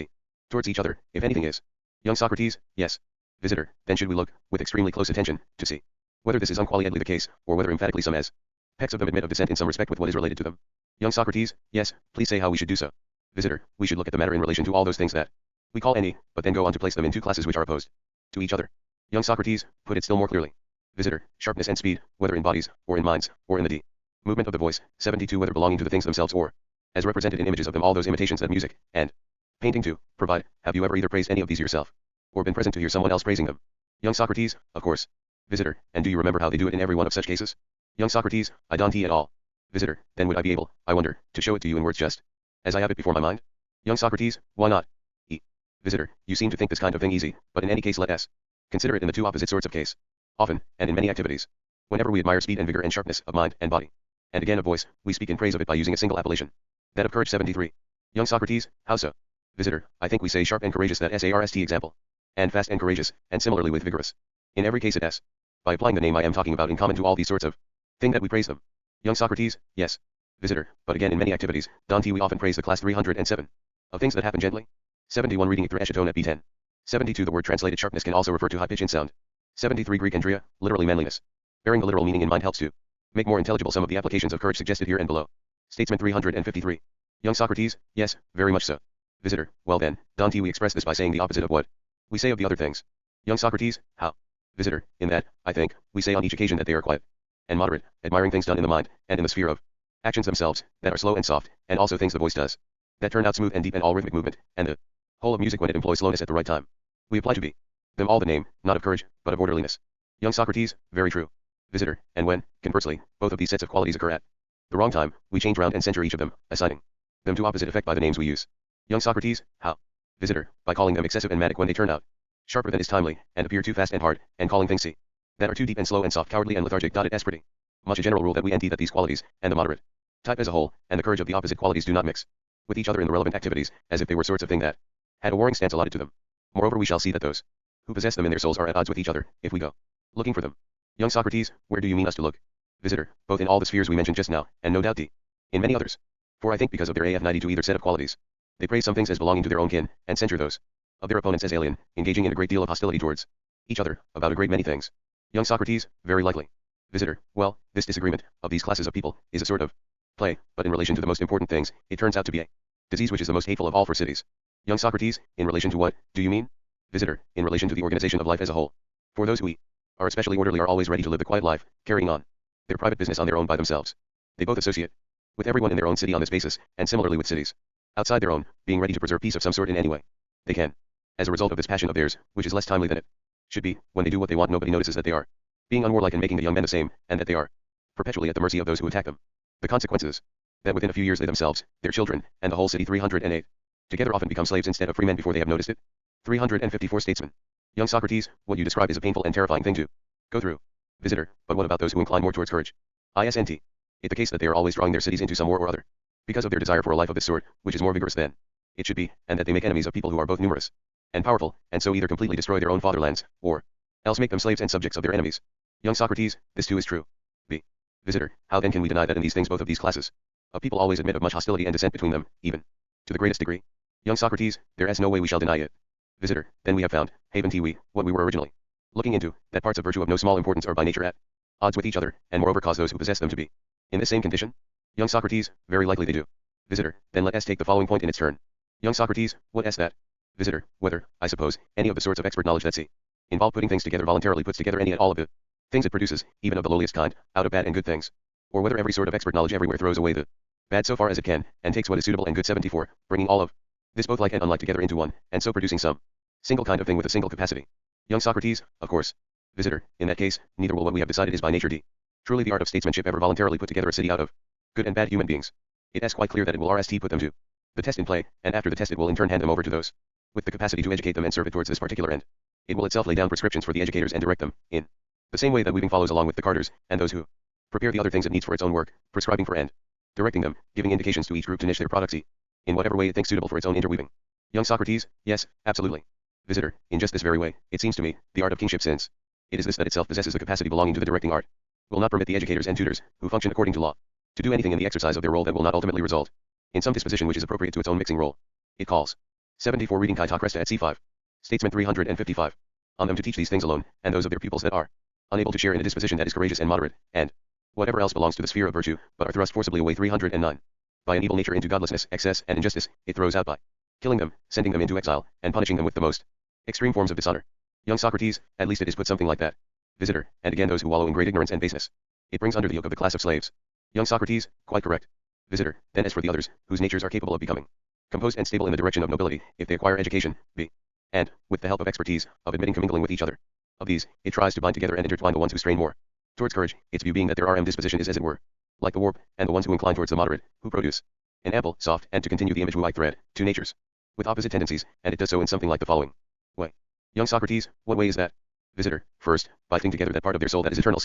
towards each other, if anything is. Young Socrates, yes. Visitor, then should we look, with extremely close attention, to see whether this is unqualifiedly the case, or whether emphatically some aspects of them admit of dissent in some respect with what is related to them. Young Socrates, yes, please say how we should do so. Visitor, we should look at the matter in relation to all those things that we call any, but then go on to place them in two classes which are opposed to each other. Young Socrates, put it still more clearly. Visitor, sharpness and speed, whether in bodies, or in minds, or in the movement of the voice. 72 whether belonging to the things themselves or as represented in images of them, all those imitations that music and painting do provide. Have you ever either praised any of these yourself, or been present to hear someone else praising them? Young Socrates, of course. Visitor, and do you remember how they do it in every one of such cases? Young Socrates, I don't at all. Visitor, then would I be able, I wonder, to show it to you in words just as I have it before my mind? Young Socrates, why not? Visitor, you seem to think this kind of thing easy, but in any case let us consider it in the two opposite sorts of case. Often, and in many activities, whenever we admire speed and vigor and sharpness of mind and body, and again of voice, we speak in praise of it by using a single appellation, that of courage. 73. Young Socrates, how so? Visitor, I think we say sharp and courageous, that SARST example, and fast and courageous, and similarly with vigorous. In every case it s. By applying the name I am talking about in common to all these sorts of thing that we praise them. Young Socrates, yes. Visitor, but again in many activities, Dante we often praise the class 307 of things that happen gently. 71 reading it through echetone at B10. 72 the word translated sharpness can also refer to high pitch in sound. 73 Greek andria, literally manliness. Bearing the literal meaning in mind helps to make more intelligible some of the applications of courage suggested here and below. Statesman 353. Young Socrates, yes, very much so. Visitor, well then, Dante we express this by saying the opposite of what we say of the other things. Young Socrates, how? Visitor, in that, I think, we say on each occasion that they are quiet and moderate, admiring things done in the mind, and in the sphere of actions themselves, that are slow and soft, and also things the voice does, that turn out smooth and deep and all rhythmic movement, and the whole of music when it employs slowness at the right time. We apply to be them all the name, not of courage, but of orderliness. Young Socrates, very true. Visitor, and when, conversely, both of these sets of qualities occur at the wrong time, we change round and center each of them, assigning them to opposite effect by the names we use. Young Socrates, how? Visitor, by calling them excessive and manic when they turn out sharper than is timely, and appear too fast and hard, and calling things that are too deep and slow and soft, cowardly and lethargic. It is pretty much a general rule that we that these qualities, and the moderate type as a whole, and the courage of the opposite qualities do not mix with each other in the relevant activities, as if they were sorts of thing that had a warring stance allotted to them. Moreover, we shall see that those who possess them in their souls are at odds with each other, if we go looking for them. Young Socrates, where do you mean us to look? Visitor, both in all the spheres we mentioned just now, and no doubt in many others. For I think because of their AF90 to either set of qualities, they praise some things as belonging to their own kin, and censure those of their opponents as alien, engaging in a great deal of hostility towards each other, about a great many things. Young Socrates, very likely. Visitor, well, this disagreement, of these classes of people, is a sort of play, but in relation to the most important things, it turns out to be a disease which is the most hateful of all for cities. Young Socrates, in relation to what, do you mean? Visitor, in relation to the organization of life as a whole. For those who are especially orderly are always ready to live the quiet life, carrying on their private business on their own by themselves. They both associate with everyone in their own city on this basis, and similarly with cities outside their own, being ready to preserve peace of some sort in any way they can. As a result of this passion of theirs, which is less timely than it should be, when they do what they want nobody notices that they are being unwarlike and making the young men the same, and that they are perpetually at the mercy of those who attack them. The consequences, that within a few years they themselves, their children, and the whole city 308, together often become slaves instead of free men before they have noticed it. 354 Statesman. Young Socrates, what you describe is a painful and terrifying thing to go through. Visitor, but what about those who incline more towards courage? Isn't it the case that they are always drawing their cities into some war or other, because of their desire for a life of this sort, which is more vigorous than it should be, and that they make enemies of people who are both numerous and powerful, and so either completely destroy their own fatherlands, or else make them slaves and subjects of their enemies? Young Socrates, this too is true. B. Visitor, how then can we deny that in these things both of these classes of people always admit of much hostility and dissent between them, even to the greatest degree? Young Socrates, there is no way we shall deny it. Visitor, then we have found, haven't we, what we were originally looking into, that parts of virtue of no small importance are by nature at odds with each other, and moreover cause those who possess them to be in this same condition? Young Socrates, very likely they do. Visitor, then let us take the following point in its turn. Young Socrates, what is that? Visitor, whether, I suppose, any of the sorts of expert knowledge that see involve putting things together voluntarily puts together any at all of the things it produces, even of the lowliest kind, out of bad and good things. Or whether every sort of expert knowledge everywhere throws away the bad so far as it can, and takes what is suitable and good. 74, bringing all of this both like and unlike together into one, and so producing some single kind of thing with a single capacity. Young Socrates, of course. Visitor, in that case, neither will what we have decided is by nature truly the art of statesmanship ever voluntarily put together a city out of good and bad human beings. It is quite clear that it will put them to the test in play, and after the test it will in turn hand them over to those with the capacity to educate them and serve it towards this particular end. It will itself lay down prescriptions for the educators and direct them, in the same way that weaving follows along with the carters, and those who prepare the other things it needs for its own work, prescribing for and directing them, giving indications to each group to niche their products in whatever way it thinks suitable for its own interweaving. Young Socrates, yes, absolutely. Visitor, in just this very way, it seems to me, the art of kingship, since it is this that itself possesses the capacity belonging to the directing art, will not permit the educators and tutors, who function according to law, to do anything in the exercise of their role that will not ultimately result in some disposition which is appropriate to its own mixing role. It calls 74 reading Kai Ta Cresta at C5. Statesman 355. On them to teach these things alone, and those of their pupils that are unable to share in a disposition that is courageous and moderate, and whatever else belongs to the sphere of virtue, but are thrust forcibly away. 309. By an evil nature into godlessness, excess, and injustice, it throws out by killing them, sending them into exile, and punishing them with the most extreme forms of dishonor. Young Socrates, at least it is put something like that. Visitor, and again those who wallow in great ignorance and baseness, it brings under the yoke of the class of slaves. Young Socrates, quite correct. Visitor, then as for the others, whose natures are capable of becoming composed and stable in the direction of nobility, if they acquire education, and, with the help of expertise, of admitting commingling with each other, of these, it tries to bind together and intertwine the ones who strain more towards courage, its view being that their RM disposition is as it were like the warp, and the ones who incline towards the moderate, who produce an ample, soft, and to continue the image like thread, two natures with opposite tendencies, and it does so in something like the following way. Young Socrates, what way is that? Visitor, first, by fitting together that part of their soul that is eternal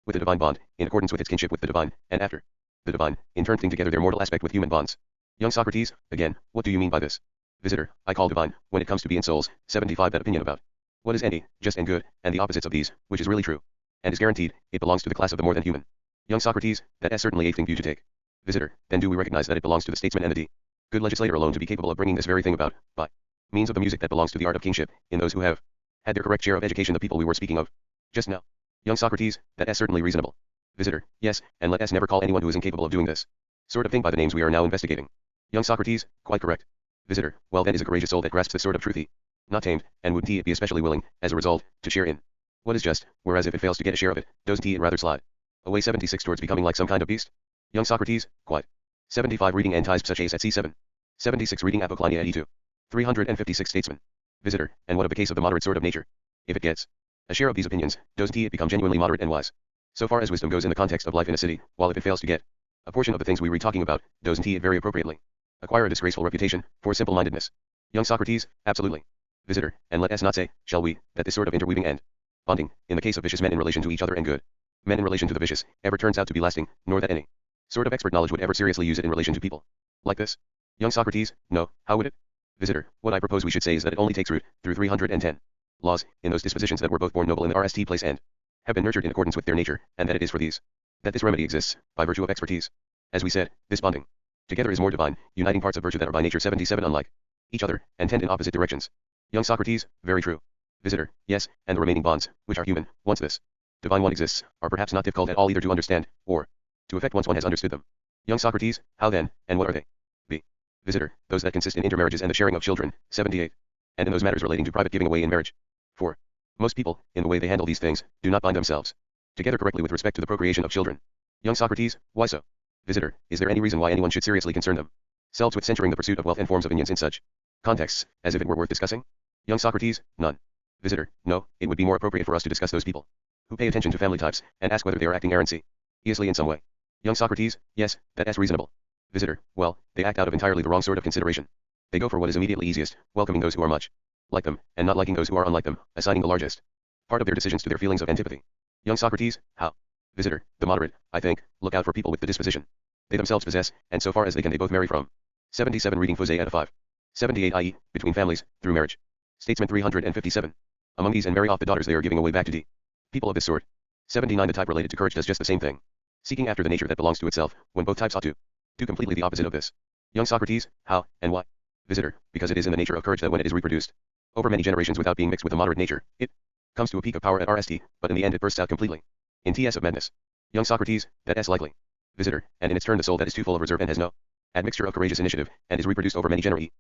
with the divine bond, in accordance with its kinship with the divine, and after the divine, in turn fitting together their mortal aspect with human bonds. Young Socrates, again, what do you mean by this? Visitor, I call divine, when it comes to being souls, 75 that opinion about what is any, just and good, and the opposites of these, which is really true, and is guaranteed, it belongs to the class of the more than human. Young Socrates, that is certainly a thing view to take. Visitor, then do we recognize that it belongs to the statesman and the good legislator alone to be capable of bringing this very thing about, by means of the music that belongs to the art of kingship, in those who have had their correct share of education, the people we were speaking of just now. Young Socrates, that is certainly reasonable. Visitor, yes, and let us never call anyone who is incapable of doing this sort of thing by the names we are now investigating. Young Socrates, quite correct. Visitor, well that is a courageous soul that grasps this sort of truth, not tamed, and would it be especially willing, as a result, to share in what is just, whereas if it fails to get a share of it, doesn't it rather slide away 76 towards becoming like some kind of beast? Young Socrates, quite. 75 reading Antis Psuchas at C7. 76 reading Apoclinia at E2. 356 Statesman. Visitor, and what of the case of the moderate sort of nature? If it gets a share of these opinions, doesn't it become genuinely moderate and wise? So far as wisdom goes in the context of life in a city, while if it fails to get a portion of the things we were talking about, doesn't it very appropriately acquire a disgraceful reputation for simple-mindedness? Young Socrates, absolutely. Visitor, and let us not say, shall we, that this sort of interweaving and bonding, in the case of vicious men in relation to each other and good men in relation to the vicious, ever turns out to be lasting, nor that any sort of expert knowledge would ever seriously use it in relation to people like this? Young Socrates, no, how would it? Visitor, what I propose we should say is that it only takes root, through 310 laws, in those dispositions that were both born noble in the RST place and have been nurtured in accordance with their nature, and that it is for these that this remedy exists, by virtue of expertise. As we said, this bonding together is more divine, uniting parts of virtue that are by nature 77 unlike each other, and tend in opposite directions. Young Socrates, very true. Visitor, yes, and the remaining bonds, which are human, once this divine one exists, are perhaps not difficult at all either to understand, or to effect once one has understood them. Young Socrates, how then, and what are they? B. Visitor, those that consist in intermarriages and the sharing of children, 78. And in those matters relating to private giving away in marriage. 4. Most people, in the way they handle these things, do not bind themselves together correctly with respect to the procreation of children. Young Socrates, why so? Visitor, is there any reason why anyone should seriously concern themselves with censuring the pursuit of wealth and forms of unions in such contexts, as if it were worth discussing? Young Socrates, none. Visitor, no, it would be more appropriate for us to discuss those people who pay attention to family types, and ask whether they are acting erroneously in some way. Young Socrates, yes, that is reasonable. Visitor, well, they act out of entirely the wrong sort of consideration. They go for what is immediately easiest, welcoming those who are much like them, and not liking those who are unlike them, assigning the largest part of their decisions to their feelings of antipathy. Young Socrates, how? Visitor, the moderate, I think, look out for people with the disposition they themselves possess, and so far as they can they both marry from. 77 reading Fose out of 5. 78 i.e., between families, through marriage. Statesman 357. Among these and marry off the daughters they are giving away back to d. People of this sort. 79 The type related to courage does just the same thing. Seeking after the nature that belongs to itself, when both types ought to do completely the opposite of this. Young Socrates, how, and why? Visitor, because it is in the nature of courage that when it is reproduced over many generations without being mixed with a moderate nature, it comes to a peak of power at RST, but in the end it bursts out completely in TS of madness. Young Socrates, that is likely. Visitor, and in its turn the soul that is too full of reserve and has no admixture of courageous initiative, and is reproduced over many generations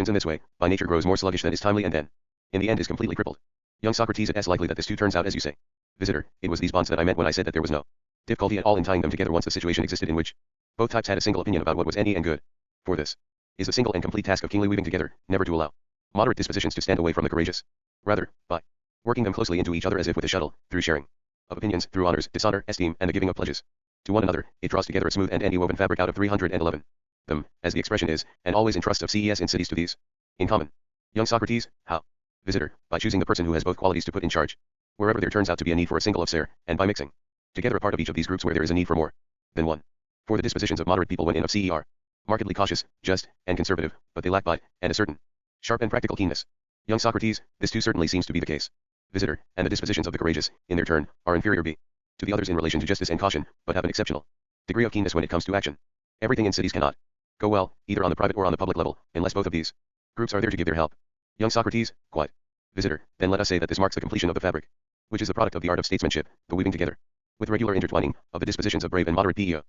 in this way, by nature grows more sluggish than is timely and then, in the end is completely crippled. Young Socrates, it is likely that this too turns out as you say. Visitor, it was these bonds that I meant when I said that there was no difficulty at all in tying them together once the situation existed in which both types had a single opinion about what was any and good. For this is the single and complete task of kingly weaving together, never to allow moderate dispositions to stand away from the courageous. Rather, by working them closely into each other as if with a shuttle, through sharing of opinions, through honors, dishonor, esteem, and the giving of pledges to one another, it draws together a smooth and woven fabric out of 311. Them, as the expression is, and always in trust of CES in cities to these. In common. Young Socrates, how? Visitor, by choosing the person who has both qualities to put in charge, wherever there turns out to be a need for a single of sare, and by mixing together a part of each of these groups where there is a need for more than one. For the dispositions of moderate people when in of CE are markedly cautious, just, and conservative, but they lack bite, and a certain sharp and practical keenness. Young Socrates, this too certainly seems to be the case. Visitor, and the dispositions of the courageous, in their turn, are inferior b. to the others in relation to justice and caution, but have an exceptional degree of keenness when it comes to action. Everything in cities cannot go well, either on the private or on the public level, unless both of these groups are there to give their help. Young Socrates, quite. Visitor, then let us say that this marks the completion of the fabric, which is the product of the art of statesmanship, the weaving together, with regular intertwining, of the dispositions of brave and moderate PEO.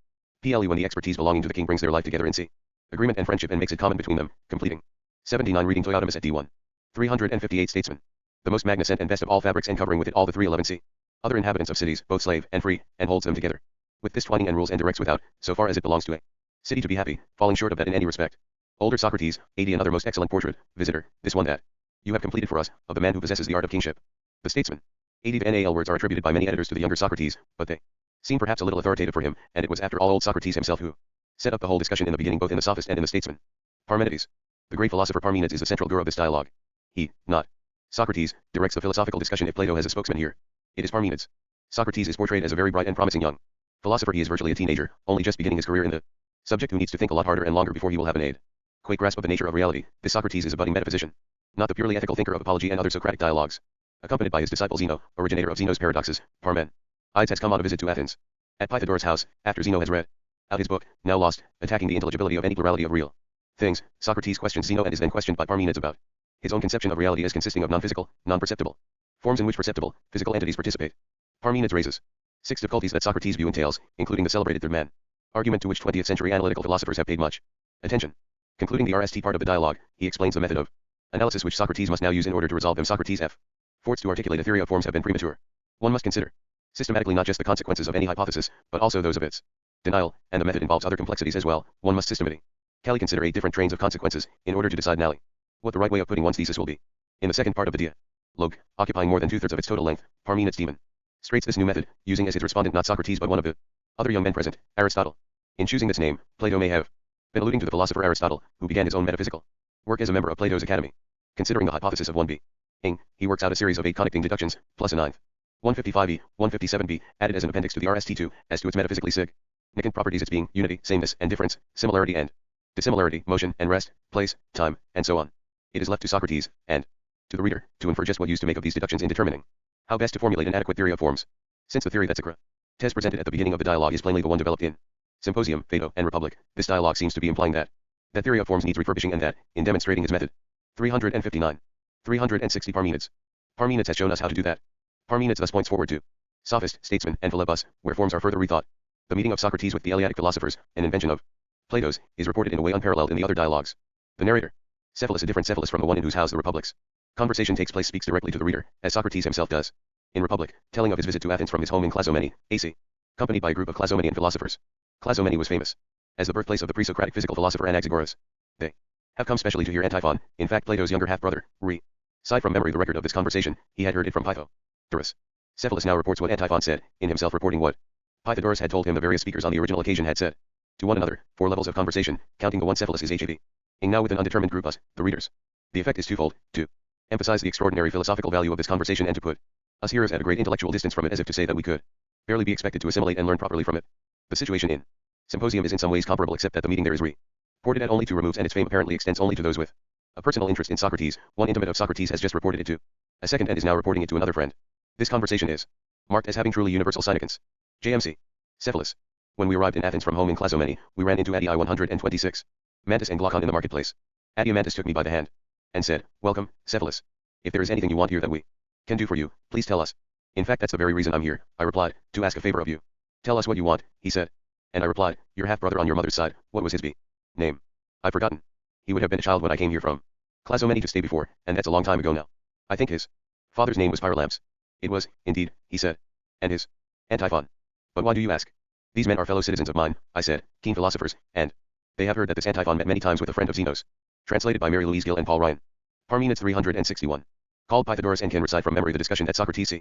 PLE when the expertise belonging to the king brings their life together in agreement and friendship and makes it common between them, completing. 79 reading Toyotamus at D1. 358 Statesman. The most magnificent and best of all fabrics and covering with it all the 311 other inhabitants of cities, both slave and free, and holds them together. With this twining and rules and directs without, so far as it belongs to a city to be happy, falling short of that in any respect. Older Socrates, 80 another most excellent portrait, visitor, this one that you have completed for us, of the man who possesses the art of kingship. The statesman. 80 NAL words are attributed by many editors to the younger Socrates, but they seem perhaps a little authoritative for him, and it was after all old Socrates himself who set up the whole discussion in the beginning both in the sophist and in the statesman. Parmenides. The great philosopher Parmenides is the central guru of this dialogue. He, not Socrates, directs the philosophical discussion if Plato has a spokesman here. It is Parmenides. Socrates is portrayed as a very bright and promising young philosopher. He is virtually a teenager, only just beginning his career in the subject who needs to think a lot harder and longer before he will have an adequate grasp of the nature of reality. This Socrates is a budding metaphysician, not the purely ethical thinker of apology and other Socratic dialogues. Accompanied by his disciple Zeno, originator of Zeno's paradoxes, Parmenides has come on a visit to Athens. At Pythagoras' house, after Zeno has read out his book, now lost, attacking the intelligibility of any plurality of real things, Socrates questions Zeno and is then questioned by Parmenides about his own conception of reality as consisting of non-physical, non-perceptible forms in which perceptible, physical entities participate. Parmenides raises 6 difficulties that Socrates' view entails, including the celebrated third man argument to which 20th century analytical philosophers have paid much attention. Concluding the RST part of the dialogue, he explains the method of analysis which Socrates must now use in order to resolve them. Socrates F. Forts to articulate a theory of forms have been premature. One must consider systematically not just the consequences of any hypothesis, but also those of its denial, and the method involves other complexities as well. One must systematically consider 8 different trains of consequences, in order to decide nally what the right way of putting one's thesis will be. In the second part of the dialogue, occupying more than 2/3 of its total length, Parmenides demonstrates this new method, using as his respondent not Socrates but one of the other young men present, Aristotle. In choosing this name, Plato may have been alluding to the philosopher Aristotle, who began his own metaphysical work as a member of Plato's academy. Considering the hypothesis of 1b, he works out a series of 8 connecting deductions, plus a 9th. 155e, 157b, added as an appendix to the RST2, as to its metaphysically significant properties, its being, unity, sameness, and difference, similarity and dissimilarity, motion and rest, place, time, and so on. It is left to Socrates, and to the reader, to infer just what use to make of these deductions in determining how best to formulate an adequate theory of forms. Since the theory that Socrates presented at the beginning of the dialogue is plainly the one developed in Symposium, Phaedo, and Republic, this dialogue seems to be implying that theory of forms needs refurbishing, and that, in demonstrating his method. 359. 360 Parmenides. Parmenides has shown us how to do that. Parmenides thus points forward to sophist, statesman, and philebus, where forms are further rethought. The meeting of Socrates with the Eleatic philosophers, an invention of Plato's, is reported in a way unparalleled in the other dialogues. The narrator, Cephalus, a different Cephalus from the one in whose house the Republic's conversation takes place, speaks directly to the reader, as Socrates himself does. In Republic, telling of his visit to Athens from his home in Clazomene, AC, accompanied by a group of Clazomenian philosophers. Clazomene was famous as the birthplace of the pre-Socratic physical philosopher Anaxagoras. They have come specially to hear Antiphon, in fact Plato's younger half-brother, recite from memory the record of this conversation. He had heard it from Pythagoras. Cephalus now reports what Antiphon said, in himself reporting what Pythagoras had told him the various speakers on the original occasion had said to one another, 4 levels of conversation, counting the one Cephalus is HAV. Ing now with an undetermined group us, the readers. The effect is twofold, to emphasize the extraordinary philosophical value of this conversation and to put us hearers at a great intellectual distance from it, as if to say that we could barely be expected to assimilate and learn properly from it. The situation in Symposium is in some ways comparable, except that the meeting there is reported at only 2 removes and its fame apparently extends only to those with a personal interest in Socrates. One intimate of Socrates has just reported it to a second and is now reporting it to another friend. This conversation is marked as having truly universal significance. JMC. Cephalus. When we arrived in Athens from home in Clazomene, we ran into Addii 126. Mantis and Glaucon in the marketplace. Adeimantus took me by the hand and said, "Welcome, Cephalus. If there is anything you want here that we can do for you, please tell us." "In fact, that's the very reason I'm here," I replied, "to ask a favor of you." "Tell us what you want," he said. And I replied, "Your half-brother on your mother's side, what was his name? I've forgotten. He would have been a child when I came here from Clazomene to stay before, and that's a long time ago now. I think his father's name was Pyrolamps." "It was, indeed," he said. "And his Antiphon. But why do you ask?" "These men are fellow citizens of mine," I said, "keen philosophers, and they have heard that this Antiphon met many times with a friend of Zeno's." Translated by Mary Louise Gill and Paul Ryan. Parmenides 361. Called Pythagoras and can recite from memory the discussion that Socrates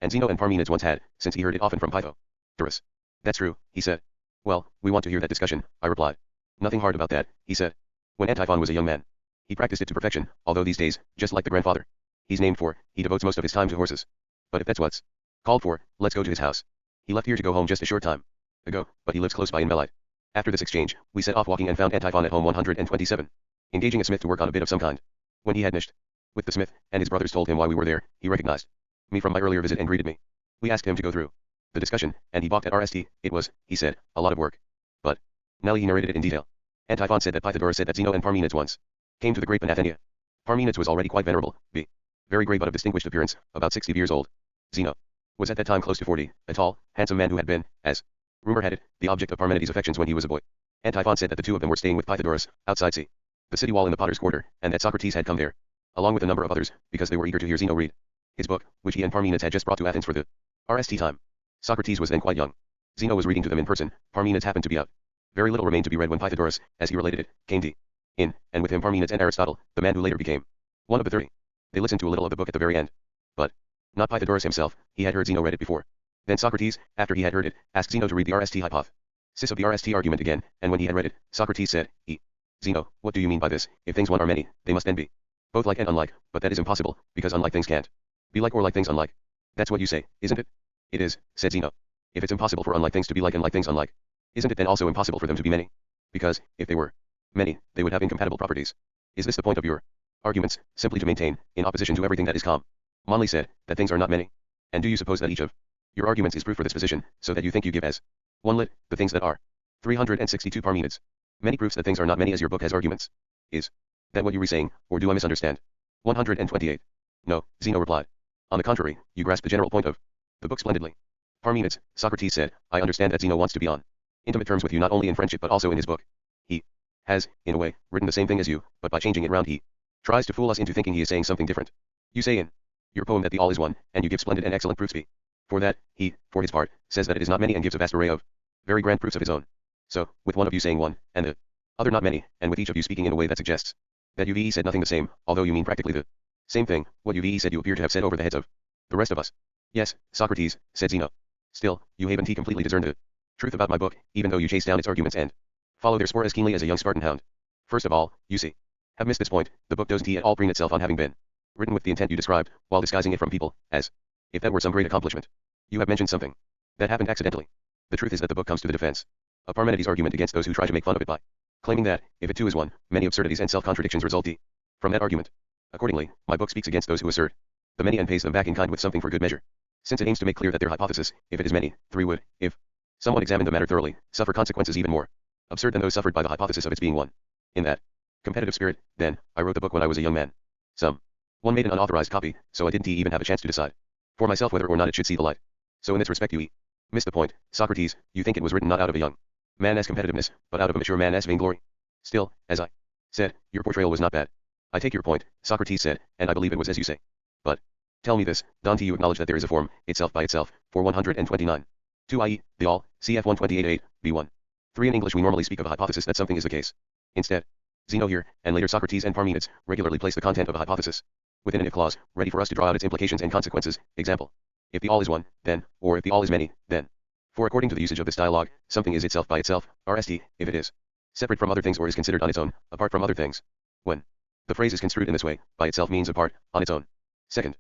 and Zeno and Parmenides once had, since he heard it often from Pythagoras. "That's true," he said. "Well, we want to hear that discussion," I replied. "Nothing hard about that," he said. "When Antiphon was a young man, he practiced it to perfection, although these days, just like the grandfather he's named for, he devotes most of his time to horses. But if that's what's called for, let's go to his house. He left here to go home just a short time ago, but he lives close by in Melite." After this exchange, we set off walking and found Antiphon at home 127, engaging a smith to work on a bit of some kind. When he had finished with the smith, and his brothers told him why we were there, he recognized me from my earlier visit and greeted me. We asked him to go through the discussion, and he balked at RST. It was, he said, a lot of work. But now he narrated it in detail. Antiphon said that Pythagoras said that Zeno and Parmenides once came to the great Panathenaea. Parmenides was already quite venerable, very grey but of distinguished appearance, about 60 years old. Zeno was at that time close to 40, a tall, handsome man who had been, as rumor had it, the object of Parmenides' affections when he was a boy. Antiphon said that the two of them were staying with Pythagoras, outside the city wall in the potter's quarter, and that Socrates had come there, along with a number of others, because they were eager to hear Zeno read his book, which he and Parmenides had just brought to Athens for the RST time. Socrates was then quite young. Zeno was reading to them in person, Parmenides happened to be out. Very little remained to be read when Pythagoras, as he related it, came in, and with him Parmenides and Aristotle, the man who later became one of the 30. They listened to a little of the book at the very end. But not Pythagoras himself, he had heard Zeno read it before. Then Socrates, after he had heard it, asked Zeno to read the RST hypothesis of the RST argument again, and when he had read it, Socrates said, Zeno, what do you mean by this? If things one are many, they must then be both like and unlike, but that is impossible, because unlike things can't be like or like things unlike. That's what you say, isn't it? It is, said Zeno. If it's impossible for unlike things to be like and like things unlike, isn't it then also impossible for them to be many? Because, if they were many, they would have incompatible properties. Is this the point of your arguments, simply to maintain, in opposition to everything that is commonly said, that things are not many? And do you suppose that each of your arguments is proof for this position, so that you think you give as one lit, the things that are 362 Parmenides. Many proofs that things are not many as your book has arguments. Is that what you were saying, or do I misunderstand? 128. No, Zeno replied. On the contrary, you grasp the general point of the book splendidly. Parmenides, Socrates said, I understand that Zeno wants to be on intimate terms with you not only in friendship but also in his book. He has, in a way, written the same thing as you, but by changing it round he tries to fool us into thinking he is saying something different. You say in your poem that the all is one, and you give splendid and excellent proofs. For that, he, for his part, says that it is not many and gives a vast array of very grand proofs of his own. So, with one of you saying one, and the other not many, and with each of you speaking in a way that suggests that you said nothing the same, although you mean practically the same thing, what you said you appear to have said over the heads of the rest of us. Yes, Socrates, said Zeno. Still, you haven't completely discerned the truth about my book, even though you chase down its arguments and follow their spoor as keenly as a young Spartan hound. First of all, you have missed this point. The book doesn't at all preen itself on having been written with the intent you described, while disguising it from people, as if that were some great accomplishment. You have mentioned something that happened accidentally. The truth is that the book comes to the defense of Parmenides' argument against those who try to make fun of it by claiming that, if it too is one, many absurdities and self-contradictions result from that argument. Accordingly, my book speaks against those who assert the many and pays them back in kind with something for good measure. Since it aims to make clear that their hypothesis, if it is many, 3 would, if someone examined the matter thoroughly, suffer consequences even more absurd than those suffered by the hypothesis of its being one. In that competitive spirit, then, I wrote the book when I was a young man. Some One made an unauthorized copy, so I didn't even have a chance to decide for myself whether or not it should see the light. So in this respect you missed the point, Socrates. You think it was written not out of a young man's competitiveness, but out of a mature man's vainglory. Still, as I said, your portrayal was not bad. I take your point, Socrates said, and I believe it was as you say. But tell me this, Dante, you acknowledge that there is a form, itself by itself, for 129. 2 i.e., the all, cf 128.8, b1. 3 in English we normally speak of a hypothesis that something is the case. Instead, Zeno here, and later Socrates and Parmenides, regularly place the content of a hypothesis within an if clause, ready for us to draw out its implications and consequences. Example. If the all is one, then, or if the all is many, then. For according to the usage of this dialogue, something is itself by itself, rst, if it is separate from other things or is considered on its own, apart from other things. When the phrase is construed in this way, by itself means apart, on its own. Second.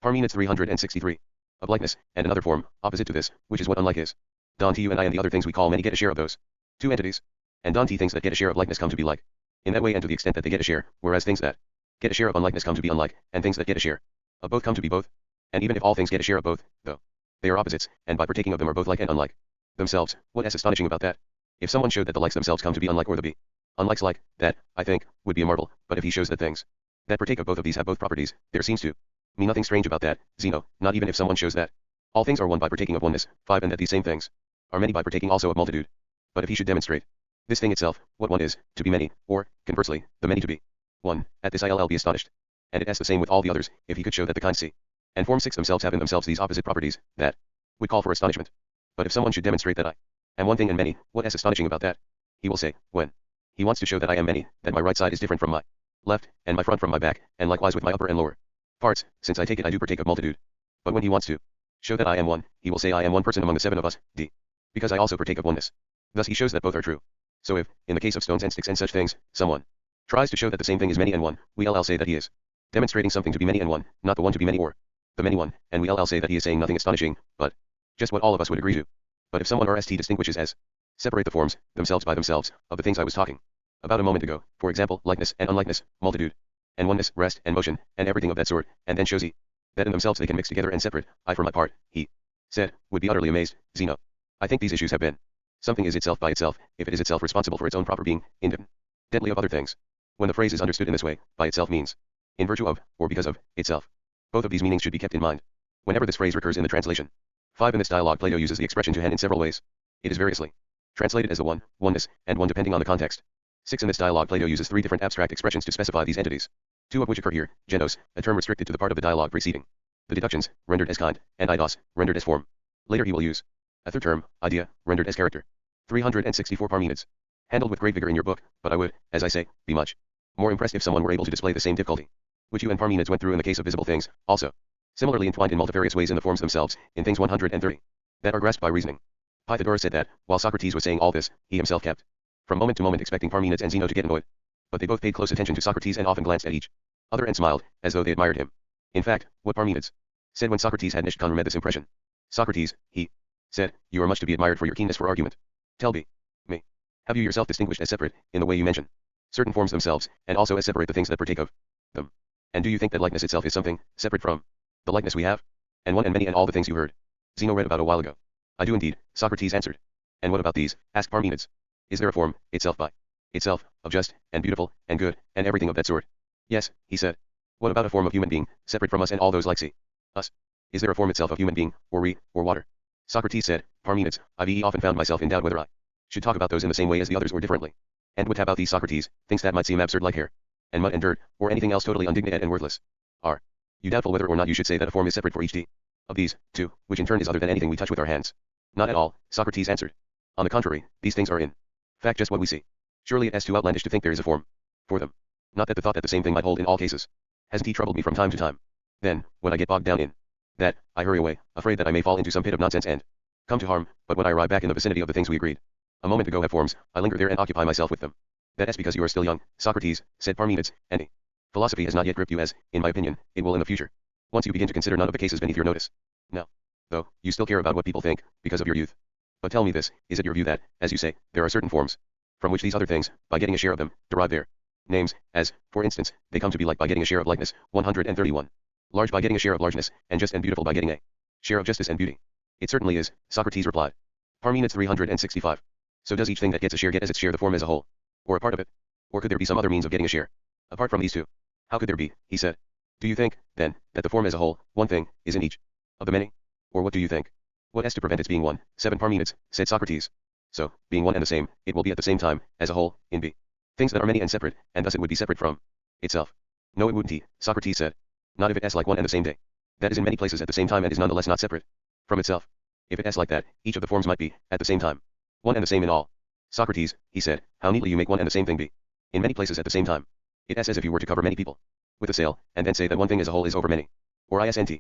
Parmenides 363. Of likeness, and another form, opposite to this, which is what unlike is. Dante, you and I and the other things we call many get a share of those two entities. And Dante thinks that get a share of likeness come to be like. In that way and to the extent that they get a share, whereas things that get a share of unlikeness come to be unlike, and things that get a share of both come to be both. And even if all things get a share of both, though they are opposites, and by partaking of them are both like and unlike themselves, what is astonishing about that? If someone showed that the likes themselves come to be unlike or the be unlikes like, that, I think, would be a marvel, but if he shows that things that partake of both of these have both properties, there seems to me nothing strange about that, Zeno, not even if someone shows that all things are one by partaking of oneness, 5 and that these same things are many by partaking also of multitude. But if he should demonstrate this thing itself, what one is, to be many, or, conversely, the many to be one, at this I'll be astonished. And it asks the same with all the others, if he could show that the kind C and form 6 themselves have in themselves these opposite properties, that would call for astonishment. But if someone should demonstrate that I am one thing and many, what is astonishing about that? He will say, when he wants to show that I am many, that my right side is different from my left, and my front from my back, and likewise with my upper and lower parts, since I take it I do partake of multitude. But when he wants to show that I am one, he will say I am one person among the 7 of us, d. Because I also partake of oneness. Thus he shows that both are true. So if, in the case of stones and sticks and such things, someone tries to show that the same thing is many and one, we'll say that he is demonstrating something to be many and one, not the one to be many or the many one, and we'll say that he is saying nothing astonishing, but just what all of us would agree to. But if someone rst distinguishes as separate the forms, themselves by themselves, of the things I was talking about a moment ago, for example, likeness and unlikeness, multitude, and oneness, rest and motion, and everything of that sort, and then shows he that in themselves they can mix together and separate, I for my part, he said, would be utterly amazed, Zeno. I think these issues have been. Something is itself by itself, if it is itself responsible for its own proper being, independently of other things. When the phrase is understood in this way, by itself means in virtue of, or because of, itself. Both of these meanings should be kept in mind whenever this phrase recurs in the translation. 5 in this dialogue Plato uses the expression to hand in several ways. It is variously translated as the one, oneness, and one depending on the context. 6 in this dialogue Plato uses 3 different abstract expressions to specify these entities. 2 of which occur here, genos, a term restricted to the part of the dialogue preceding the deductions, rendered as kind, and eidos, rendered as form. Later he will use a third term, idea, rendered as character. 364 Parmenides. Handled with great vigor in your book, but I would, as I say, be much more impressed if someone were able to display the same difficulty which you and Parmenides went through in the case of visible things, also similarly entwined in multifarious ways in the forms themselves, in things 130 that are grasped by reasoning. Pythagoras said that, while Socrates was saying all this, he himself kept from moment to moment expecting Parmenides and Zeno to get annoyed. But they both paid close attention to Socrates and often glanced at each other and smiled, as though they admired him. In fact, what Parmenides said when Socrates had nicht met this impression. Socrates, he said, you are much to be admired for your keenness for argument. Tell me, have you yourself distinguished as separate, in the way you mention certain forms themselves, and also as separate the things that partake of them? And do you think that likeness itself is something, separate from the likeness we have? And one and many and all the things you heard Zeno read about a while ago. I do indeed, Socrates answered. And what about these? Asked Parmenides. Is there a form, itself by itself, of just, and beautiful, and good, and everything of that sort? Yes, he said. What about a form of human being, separate from us and all those like us? Is there a form itself of human being, or we, or water? Socrates said, Parmenides, I've often found myself in doubt whether I should talk about those in the same way as the others or differently. And what about these Socrates, things that might seem absurd like hair, and mud and dirt, or anything else totally undignified and worthless? Are you doubtful whether or not you should say that a form is separate for each of these, too, which in turn is other than anything we touch with our hands? Not at all, Socrates answered. On the contrary, these things are in fact just what we see. Surely it is too outlandish to think there is a form for them. Not that the thought that the same thing might hold in all cases hasn't he troubled me from time to time. Then, when I get bogged down in that, I hurry away, afraid that I may fall into some pit of nonsense and come to harm, but when I arrive back in the vicinity of the things we agreed a moment ago have forms, I linger there and occupy myself with them. That is because you are still young, Socrates, said Parmenides, and philosophy has not yet gripped you as, in my opinion, it will in the future. Once you begin to consider none of the cases beneath your notice. Now, though, you still care about what people think, because of your youth. But tell me this, is it your view that, as you say, there are certain forms, from which these other things, by getting a share of them, derive their names, as, for instance, they come to be like by getting a share of likeness, 131. Large by getting a share of largeness, and just and beautiful by getting a share of justice and beauty? It certainly is, Socrates replied. Parmenides 365. So does each thing that gets a share get as its share the form as a whole? Or a part of it? Or could there be some other means of getting a share? Apart from these two? How could there be, he said. Do you think, then, that the form as a whole, one thing, is in each of the many? Or what do you think? What has to prevent its being one? 7 Parmenides, said Socrates. So, being one and the same, it will be at the same time, as a whole, in b. Things that are many and separate, and thus it would be separate from itself. No, it wouldn't he, Socrates said. Not if it s like one and the same day. That is in many places at the same time and is nonetheless not separate from itself. If it s like that, each of the forms might be, at the same time, one and the same in all. Socrates, he said, how neatly you make one and the same thing be. In many places at the same time. It s as if you were to cover many people with a sail, and then say that one thing as a whole is over many. Or isn't.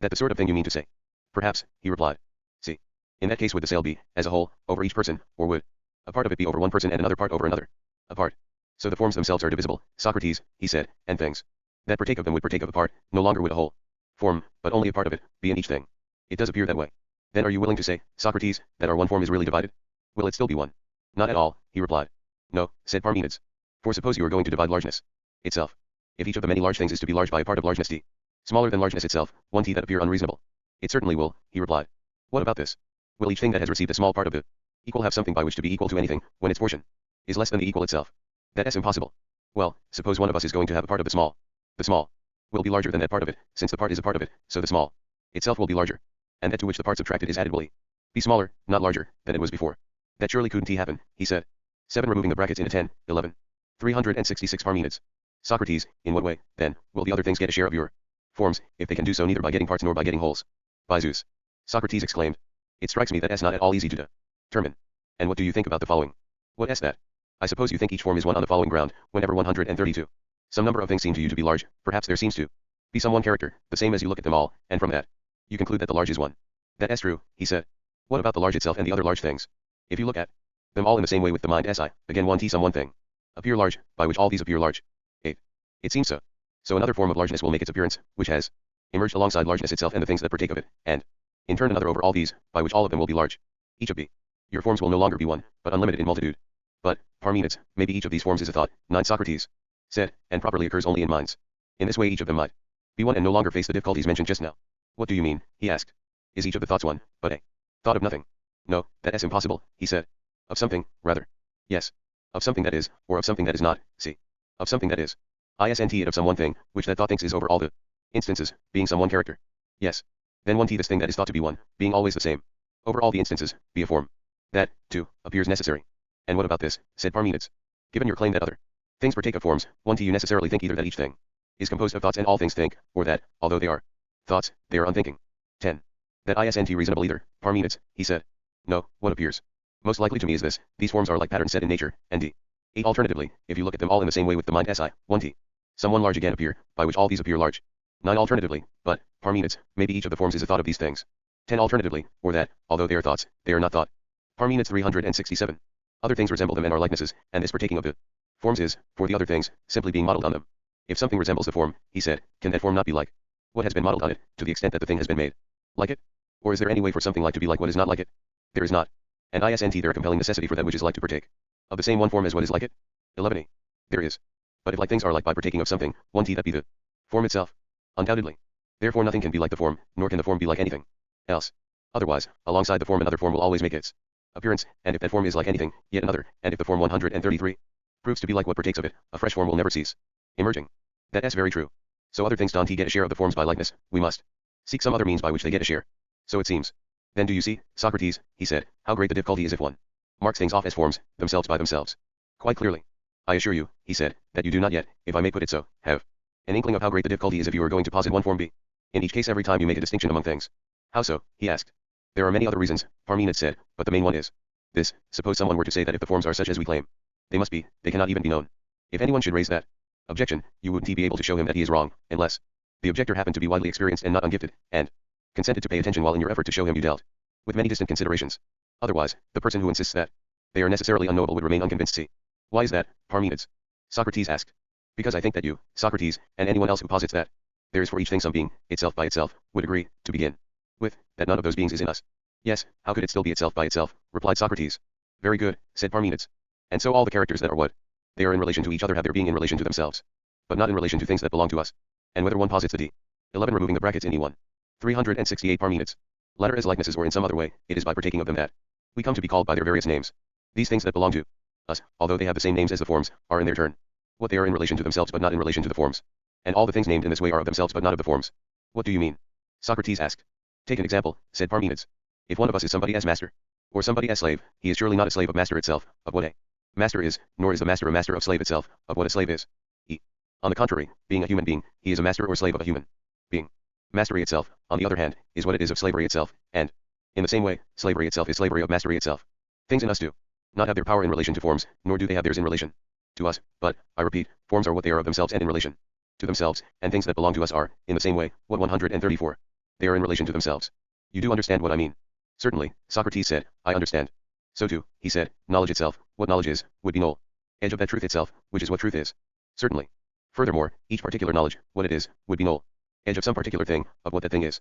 That the sort of thing you mean to say. Perhaps, he replied. See. In that case would the sail be, as a whole, over each person, or would a part of it be over one person and another part over another? A part. So the forms themselves are divisible, Socrates, he said, and things that partake of them would partake of a part, no longer would a whole form, but only a part of it, be in each thing. It does appear that way. Then are you willing to say, Socrates, that our one form is really divided? Will it still be one? Not at all, he replied. No, said Parmenides. For suppose you are going to divide largeness itself. If each of the many large things is to be large by a part of largeness d, smaller than largeness itself, one t that appear unreasonable. It certainly will, he replied. What about this? Will each thing that has received a small part of the equal have something by which to be equal to anything, when its portion is less than the equal itself? That is impossible. Well, suppose one of us is going to have a part of the small. The small will be larger than that part of it, since the part is a part of it, so the small itself will be larger. And that to which the part subtracted is added will be smaller, not larger, than it was before. That surely couldn't happen, he said. 7 Removing the brackets into 10, 11. 366 Parmenides. Socrates, in what way, then, will the other things get a share of your forms, if they can do so neither by getting parts nor by getting wholes? By Zeus. Socrates exclaimed. It strikes me that s not at all easy to determine. And what do you think about the following? What s that? I suppose you think each form is one on the following ground, whenever 132. Some number of things seem to you to be large, perhaps there seems to be some one character, the same as you look at them all, and from that, you conclude that the large is one. That is true, he said. What about the large itself and the other large things? If you look at them all in the same way with the mind si, again one t some one thing appear large, by which all these appear large. 8. It seems so. So another form of largeness will make its appearance, which has emerged alongside largeness itself and the things that partake of it, and, in turn another over all these, by which all of them will be large. Each of b. Your forms will no longer be one, but unlimited in multitude. But, Parmenides, maybe each of these forms is a thought, 9 Socrates said, and properly occurs only in minds. In this way each of them might be one and no longer face the difficulties mentioned just now. What do you mean, he asked. Is each of the thoughts one, but a thought of nothing? No, that is impossible, he said. Of something, rather. Yes. Of something that is, or of something that is not, see. Of something that is. Isn't it of some one thing, which that thought thinks is over all the instances, being some one character? Yes. Then one t this thing that is thought to be one, being always the same. Over all the instances, be a form. That, too, appears necessary. And what about this, said Parmenides? Given your claim that other things partake of forms, one t you necessarily think either that each thing is composed of thoughts and all things think, or that, although they are thoughts, they are unthinking. 10. That isn't reasonable either, Parmenides, he said. No, what appears most likely to me is this, these forms are like patterns set in nature, and d. 8 Alternatively, if you look at them all in the same way with the mind si, 1 t. Some one large again appear, by which all these appear large. 9 Alternatively, but, Parmenides, maybe each of the forms is a thought of these things. 10 Alternatively, or that, although they are thoughts, they are not thought. Parmenides 367. Other things resemble them and are likenesses, and this partaking of the forms is, for the other things, simply being modeled on them. If something resembles the form, he said, can that form not be like what has been modeled on it, to the extent that the thing has been made like it? Or is there any way for something like to be like what is not like it? There is not. And isn't there a compelling necessity for that which is like to partake of the same one form as what is like it? 11a. There is. But if like things are like by partaking of something, one t that be the form itself. Undoubtedly. Therefore nothing can be like the form, nor can the form be like anything else. Otherwise, alongside the form another form will always make its appearance, and if that form is like anything, yet another, and if the form 133 proves to be like what partakes of it, a fresh form will never cease emerging. That is very true. So other things don't get a share of the forms by likeness, we must seek some other means by which they get a share. So it seems. Then do you see, Socrates, he said, how great the difficulty is if one marks things off as forms, themselves by themselves. Quite clearly. I assure you, he said, that you do not yet, if I may put it so, have an inkling of how great the difficulty is if you are going to posit one form b. In each case every time you make a distinction among things. How so, he asked. There are many other reasons, Parmenides said, but the main one is this, suppose someone were to say that if the forms are such as we claim, they must be, they cannot even be known. If anyone should raise that objection, you wouldn't be able to show him that he is wrong, unless the objector happened to be widely experienced and not ungifted, and consented to pay attention while in your effort to show him you dealt with many distant considerations. Otherwise, the person who insists that they are necessarily unknowable would remain unconvinced. See. Why is that, Parmenides? Socrates asked. Because I think that you, Socrates, and anyone else who posits that there is for each thing some being, itself by itself, would agree, to begin with, that none of those beings is in us. Yes, how could it still be itself by itself, replied Socrates. Very good, said Parmenides. And so all the characters that are what they are in relation to each other have their being in relation to themselves, but not in relation to things that belong to us. And whether one posits the d. 11 Removing the brackets in E1. 368 Parmenides. Latter as likenesses or in some other way, it is by partaking of them that we come to be called by their various names. These things that belong to us, although they have the same names as the forms, are in their turn what they are in relation to themselves but not in relation to the forms. and all the things named in this way are of themselves but not of the forms. What do you mean? Socrates asked. Take an example, said Parmenides. If one of us is somebody as master, or somebody as slave, he is surely not a slave of master itself, of what a master is, nor is the master a master of slave itself, of what a slave is. He, on the contrary, being a human being, he is a master or slave of a human being. Mastery itself, on the other hand, is what it is of slavery itself, and, in the same way, slavery itself is slavery of mastery itself. Things in us do not have their power in relation to forms, nor do they have theirs in relation to us, but, I repeat, forms are what they are of themselves and in relation to themselves, and things that belong to us are, in the same way, what 134. They are in relation to themselves. You do understand what I mean? Certainly, Socrates said, I understand. So too, he said, knowledge itself, what knowledge is, would be null. Edge of that truth itself, which is what truth is. Certainly. Furthermore, each particular knowledge, what it is, would be null. Edge of some particular thing, of what that thing is.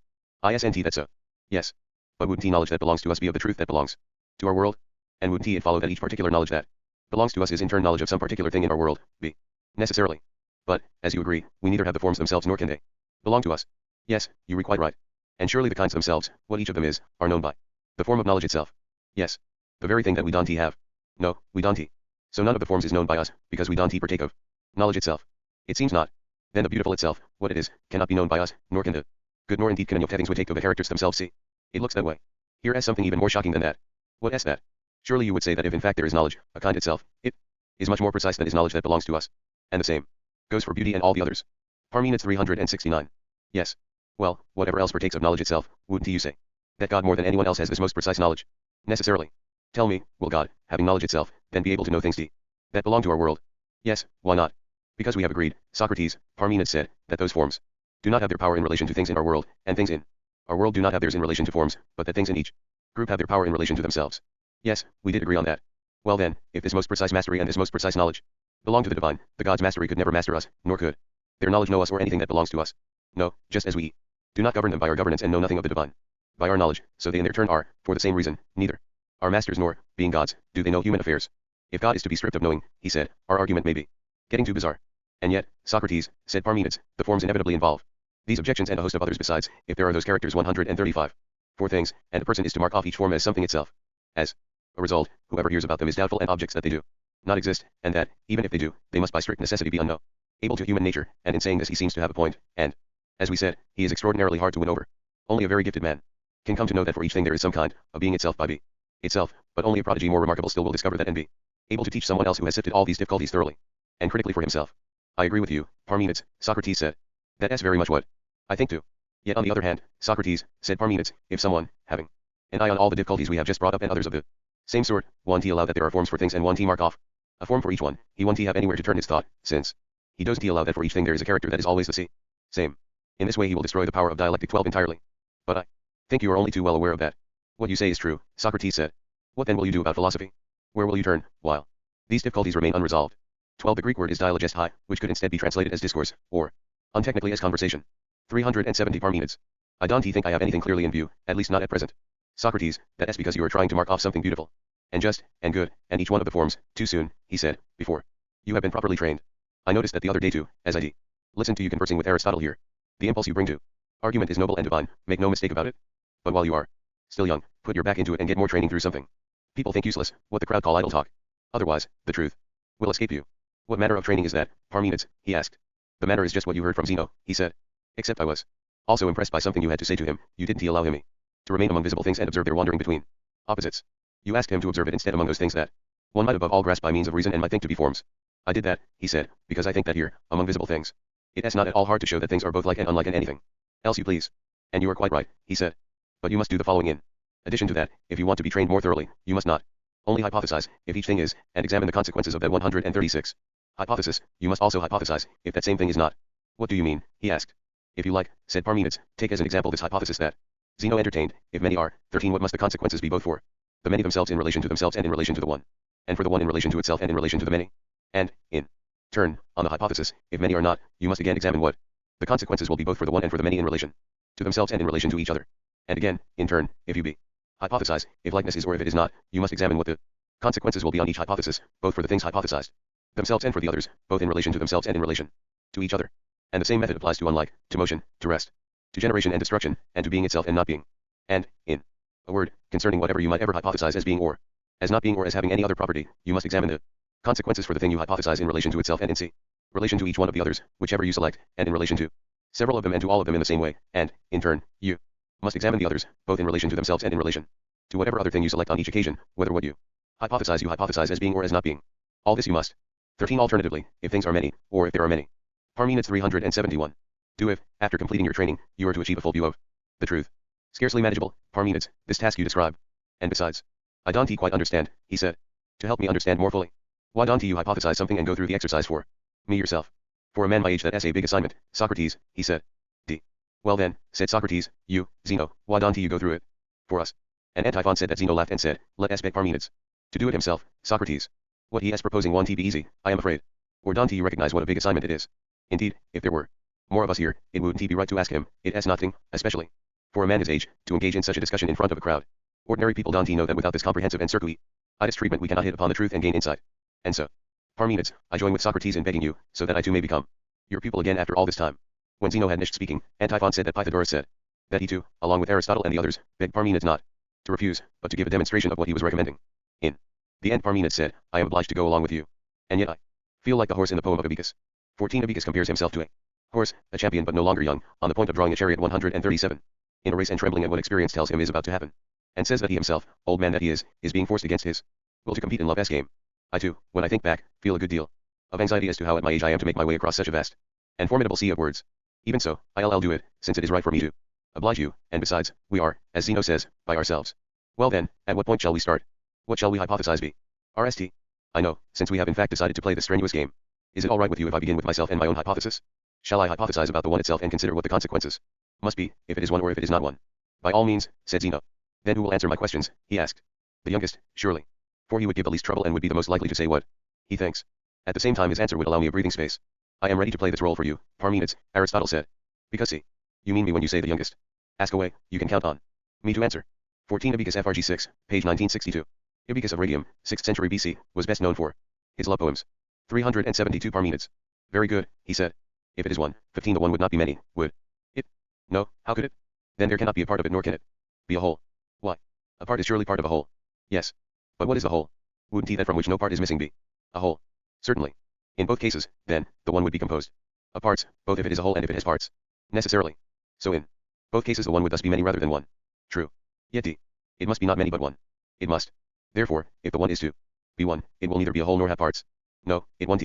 Isn't that so? Yes. But wouldn't knowledge that belongs to us be of the truth that belongs to our world? And wouldn't it follow that each particular knowledge that belongs to us is in turn knowledge of some particular thing in our world, be? Necessarily. But, as you agree, we neither have the forms themselves nor can they belong to us. Yes, you are quite right. And surely the kinds themselves, what each of them is, are known by the form of knowledge itself. Yes. The very thing that we don't have. No, we don't. So none of the forms is known by us, because we don't partake of knowledge itself. It seems not. Then the beautiful itself, what it is, cannot be known by us, nor can the good nor indeed can any of things we take of the characters themselves see. It looks that way. Here as something even more shocking than that. What is that? Surely you would say that if in fact there is knowledge, a kind itself, it is much more precise than is knowledge that belongs to us. And the same goes for beauty and all the others. Parmenides 369. Yes. Well, whatever else partakes of knowledge itself, wouldn't you say that God more than anyone else has this most precise knowledge? Necessarily. Tell me, will God, having knowledge itself, then be able to know things that belong to our world? Yes, why not? Because we have agreed, Socrates, Parmenides said, that those forms do not have their power in relation to things in our world, and things in our world do not have theirs in relation to forms, but that things in each group have their power in relation to themselves. Yes, we did agree on that. Well then, if this most precise mastery and this most precise knowledge belong to the divine, the God's mastery could never master us, nor could their knowledge know us or anything that belongs to us. No, just as we do not govern them by our governance and know nothing of the divine by our knowledge, so they in their turn are, for the same reason, neither our masters nor, being gods, do they know human affairs. If God is to be stripped of knowing, he said, our argument may be getting too bizarre. And yet, Socrates, said Parmenides, the forms inevitably involve these objections and a host of others besides, if there are those characters 135. For things, and a person is to mark off each form as something itself. As a result, whoever hears about them is doubtful and objects that they do not exist, and that, even if they do, they must by strict necessity be unknown able to human nature, and in saying this he seems to have a point, and, as we said, he is extraordinarily hard to win over. Only a very gifted man can come to know that for each thing there is some kind of being itself by be itself, but only a prodigy more remarkable still will discover that and be able to teach someone else who has sifted all these difficulties thoroughly and critically for himself. I agree with you, Parmenides, Socrates said. That's very much what I think too. Yet on the other hand, Socrates, said Parmenides, if someone, having an eye on all the difficulties we have just brought up and others of the same sort, one t allow that there are forms for things and one t mark off a form for each one, he won't have anywhere to turn his thought, since he doesn't allow that for each thing there is a character that is always the same. In this way he will destroy the power of dialectic 12 entirely. But I think you are only too well aware of that. What you say is true, Socrates said. What then will you do about philosophy? Where will you turn, while these difficulties remain unresolved? 12. The Greek word is dialogestai, which could instead be translated as discourse, or, untechnically as conversation. 370 Parmenides. I don't think I have anything clearly in view, at least not at present. Socrates, that's because you are trying to mark off something beautiful, and just, and good, and each one of the forms, too soon, he said, before you have been properly trained. I noticed that the other day too, as I listened to you conversing with Aristotle here. The impulse you bring to argument is noble and divine, make no mistake about it. But while you are still young, put your back into it and get more training through something people think useless, what the crowd call idle talk. Otherwise, the truth will escape you. What manner of training is that, Parmenides? He asked. The manner is just what you heard from Zeno, he said. Except I was also impressed by something you had to say to him. You didn't allow him to remain among visible things and observe their wandering between opposites. You asked him to observe it instead among those things that one might above all grasp by means of reason and might think to be forms. I did that, he said, because I think that here, among visible things, it is not at all hard to show that things are both like and unlike in anything else you please. And you are quite right, he said. But you must do the following in addition to that, if you want to be trained more thoroughly, you must not only hypothesize, if each thing is, and examine the consequences of that 136. Hypothesis, you must also hypothesize, if that same thing is not. What do you mean? He asked. If you like, said Parmenides, take as an example this hypothesis that Zeno entertained, if many are, 13 what must the consequences be both for the many themselves in relation to themselves and in relation to the one, and for the one in relation to itself and in relation to the many? And, in turn, on the hypothesis, if many are not, you must again examine what the consequences will be both for the one and for the many in relation to themselves and in relation to each other. And again, in turn, if you be hypothesize, if likeness is or if it is not, you must examine what the consequences will be on each hypothesis, both for the things hypothesized themselves and for the others, both in relation to themselves and in relation to each other. And the same method applies to unlike, to motion, to rest, to generation and destruction, and to being itself and not being. And, in a word, concerning whatever you might ever hypothesize as being or as not being or as having any other property, you must examine the consequences for the thing you hypothesize in relation to itself and in relation to each one of the others, whichever you select, and in relation to several of them and to all of them in the same way, and, in turn, you must examine the others, both in relation to themselves and in relation to whatever other thing you select on each occasion, whether what you hypothesize as being or as not being. All this you must. 13. Alternatively, if things are many, or if there are many. Parmenides 371. Do if, after completing your training, you are to achieve a full view of the truth. Scarcely manageable, Parmenides, this task you describe. And besides, I don't quite understand, he said. To help me understand more fully, why don't you hypothesize something and go through the exercise for me yourself? For a man my age that's a big assignment, Socrates, he said. D. Well then, said Socrates, you, Zeno, why don't you go through it? For us. And Antiphon said that. Zeno laughed and said, let us beg Parmenides to do it himself, Socrates. What he is proposing won't be easy, I am afraid. Or don't you recognize what a big assignment it is? Indeed, if there were more of us here, it wouldn't be right to ask him, it has nothing, especially for a man his age, to engage in such a discussion in front of a crowd. Ordinary people don't know that without this comprehensive and circuitous treatment we cannot hit upon the truth and gain insight. And so, Parmenides, I join with Socrates in begging you, so that I too may become your pupil again after all this time. When Zeno had finished speaking, Antiphon said that Pythagoras said that he too, along with Aristotle and the others, begged Parmenides not to refuse, but to give a demonstration of what he was recommending. In the end Parmenides said, I am obliged to go along with you. And yet I feel like the horse in the poem of Abicus. 14. Abicus compares himself to a horse, a champion but no longer young, on the point of drawing a chariot. 137. In a race and trembling at what experience tells him is about to happen. And says that he himself, old man that he is being forced against his will to compete in love's game. I too, when I think back, feel a good deal of anxiety as to how at my age I am to make my way across such a vast and formidable sea of words. Even so, I'll do it, since it is right for me to oblige you, and besides, we are, as Zeno says, by ourselves. Well then, at what point shall we start? What shall we hypothesize be? RST. I know, since we have in fact decided to play this strenuous game. Is it all right with you if I begin with myself and my own hypothesis? Shall I hypothesize about the one itself and consider what the consequences must be, if it is one or if it is not one? By all means, said Zeno. Then who will answer my questions? He asked. The youngest, surely. For he would give the least trouble and would be the most likely to say what he thinks. At the same time his answer would allow me a breathing space. I am ready to play this role for you, Parmenides, Aristotle said. Because see. You mean me when you say the youngest. Ask away, you can count on me to answer. 14. Abicus FRG 6, page 1962. Abicus of Radium, 6th century BC, was best known for his love poems. 372. Parmenides. Very good, he said. If it is one, 15. The one would not be many, would it? No, how could it? Then there cannot be a part of it, nor can it be a whole. Why? A part is surely part of a whole. Yes. But what is the whole? Wouldn't he that from which no part is missing be a whole? Certainly. In both cases, then, the one would be composed of parts, both if it is a whole and if it has parts. Necessarily. So in both cases the one would thus be many rather than one. True. Yet d. It must be not many but one. It must. Therefore, if the one is to be one, it will neither be a whole nor have parts. No, it won't.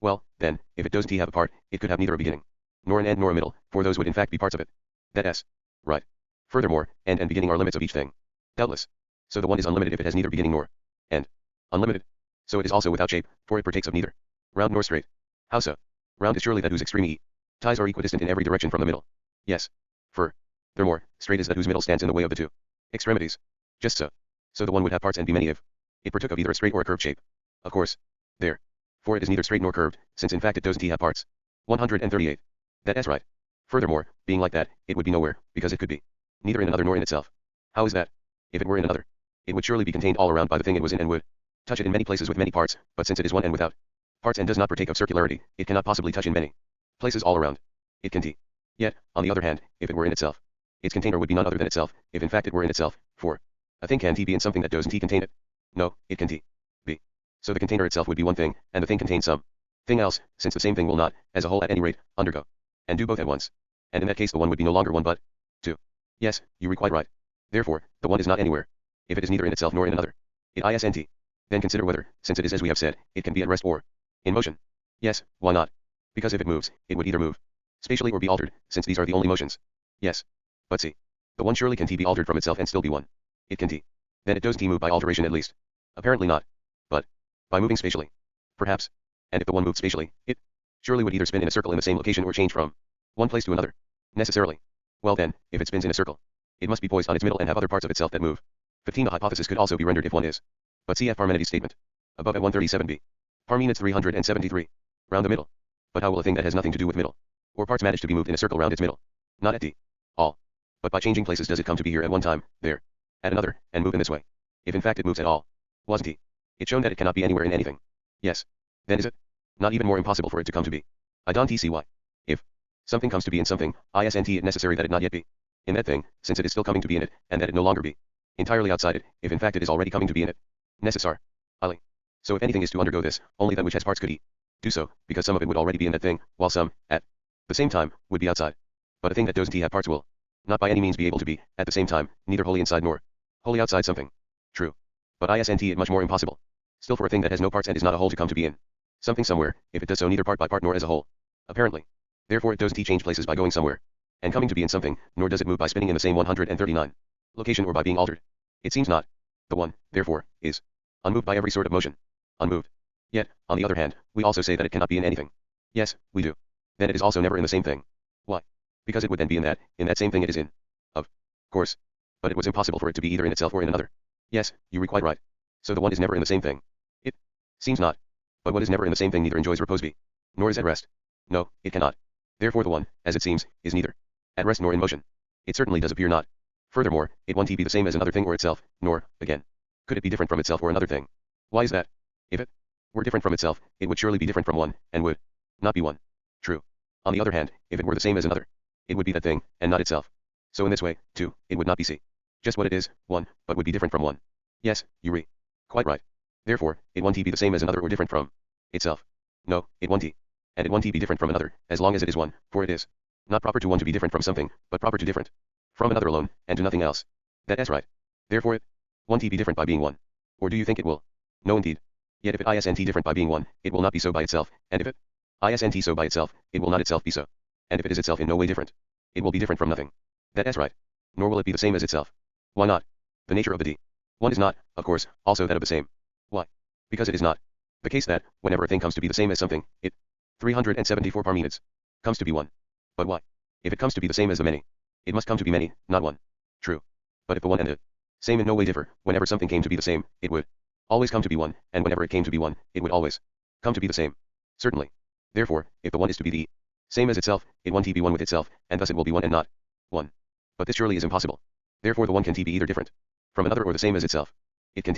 Well, then, if it doesn't have a part, it could have neither a beginning, nor an end nor a middle, for those would in fact be parts of it. That's right. Furthermore, end and beginning are limits of each thing. Doubtless. So the one is unlimited if it has neither beginning nor end. Unlimited. So it is also without shape, for it partakes of neither round nor straight. How so? Round is surely that whose extreme ties are equidistant in every direction from the middle. Yes. Furthermore, straight is that whose middle stands in the way of the two extremities. Just so. So the one would have parts and be many if it partook of either a straight or a curved shape. Of course. There. For it is neither straight nor curved, since in fact it doesn't have parts. 138. That's right. Furthermore, being like that, it would be nowhere, because it could be neither in another nor in itself. How is that? If it were in another, it would surely be contained all around by the thing it was in and would touch it in many places with many parts, but since it is one and without parts and does not partake of circularity, it cannot possibly touch in many places all around. It can Yet, on the other hand, if it were in itself, its container would be none other than itself, if in fact it were in itself, for a thing can be in something that doesn't contain it? No, it can be. So the container itself would be one thing, and the thing contains some thing else, since the same thing will not, as a whole at any rate, undergo and do both at once. And in that case the one would be no longer one but two. Yes, you were quite right. Therefore, the one is not anywhere. If it is neither in itself nor in another, it isn't. Then consider whether, since it is as we have said, it can be at rest or in motion. Yes, why not? Because if it moves, it would either move spatially or be altered, since these are the only motions. Yes. But see. The one surely can be altered from itself and still be one. It can Then it does move by alteration at least. Apparently not. But by moving spatially. Perhaps. And if the one moved spatially, it surely would either spin in a circle in the same location or change from one place to another. Necessarily. Well then, if it spins in a circle, it must be poised on its middle and have other parts of itself that move. 15. The hypothesis could also be rendered if one is. But cf. Parmenides' statement. Above at 137b. Parmenides 373. Round the middle. But how will a thing that has nothing to do with middle or parts manage to be moved in a circle round its middle? Not at all. But by changing places does it come to be here at one time, there, at another, and move in this way. If in fact it moves at all, wasn't it shown that it cannot be anywhere in anything? Yes. Then is it not even more impossible for it to come to be? I don't see why. If something comes to be in something, isn't it necessary that it not yet be in that thing, since it is still coming to be in it, and that it no longer be entirely outside it, if in fact it is already coming to be in it? Necessar. Ali. So if anything is to undergo this, only that which has parts could Do so, because some of it would already be in that thing, while some, at the same time, would be outside. But a thing that doesn't have parts will not by any means be able to be, at the same time, neither wholly inside nor wholly outside something. True. But isn't it much more impossible? Still for a thing that has no parts and is not a whole to come to be in something somewhere, if it does so neither part by part nor as a whole. Apparently. Therefore it doesn't change places by going somewhere and coming to be in something, nor does it move by spinning in the same 139 location or by being altered. It seems not. The one, therefore, is unmoved by every sort of motion. Unmoved. Yet, on the other hand, we also say that it cannot be in anything. Yes, we do. Then it is also never in the same thing. Why? Because it would then be in that same thing it is in. Of course. But it was impossible for it to be either in itself or in another. Yes, you were quite right. So the one is never in the same thing. It seems not. But what is never in the same thing neither enjoys repose be, nor is at rest. No, it cannot. Therefore the one, as it seems, is neither at rest nor in motion. It certainly does appear not. Furthermore, it won't be the same as another thing or itself, nor, again, could it be different from itself or another thing. Why is that? If it were different from itself, it would surely be different from one, and would not be one. True. On the other hand, if it were the same as another, it would be that thing, and not itself. So in this way, too, it would not be just what it is, one, but would be different from one. Yes, you re. Quite right. Therefore, it won't be the same as another or different from itself. No, it won't. And it won't be different from another, as long as it is one, for it is not proper to one to be different from something, but proper to different from another alone, and to nothing else. That's right. Therefore it won't be different by being one. Or do you think it will? No indeed. Yet if it isn't different by being one, it will not be so by itself, and if it isn't so by itself, it will not itself be so. And if it is itself in no way different, it will be different from nothing. That's right. Nor will it be the same as itself. Why not? The nature of the one is not, of course, also that of the same. Why? Because it is not the case that, whenever a thing comes to be the same as something, it 374 Parmenides comes to be one. But why? If it comes to be the same as the many, it must come to be many, not one. True. But if the one and the same in no way differ, whenever something came to be the same, it would always come to be one, and whenever it came to be one, it would always come to be the same. Certainly. Therefore, if the one is to be the same as itself, it won't be one with itself, and thus it will be one and not one. But this surely is impossible. Therefore the one can be either different from another or the same as itself. It can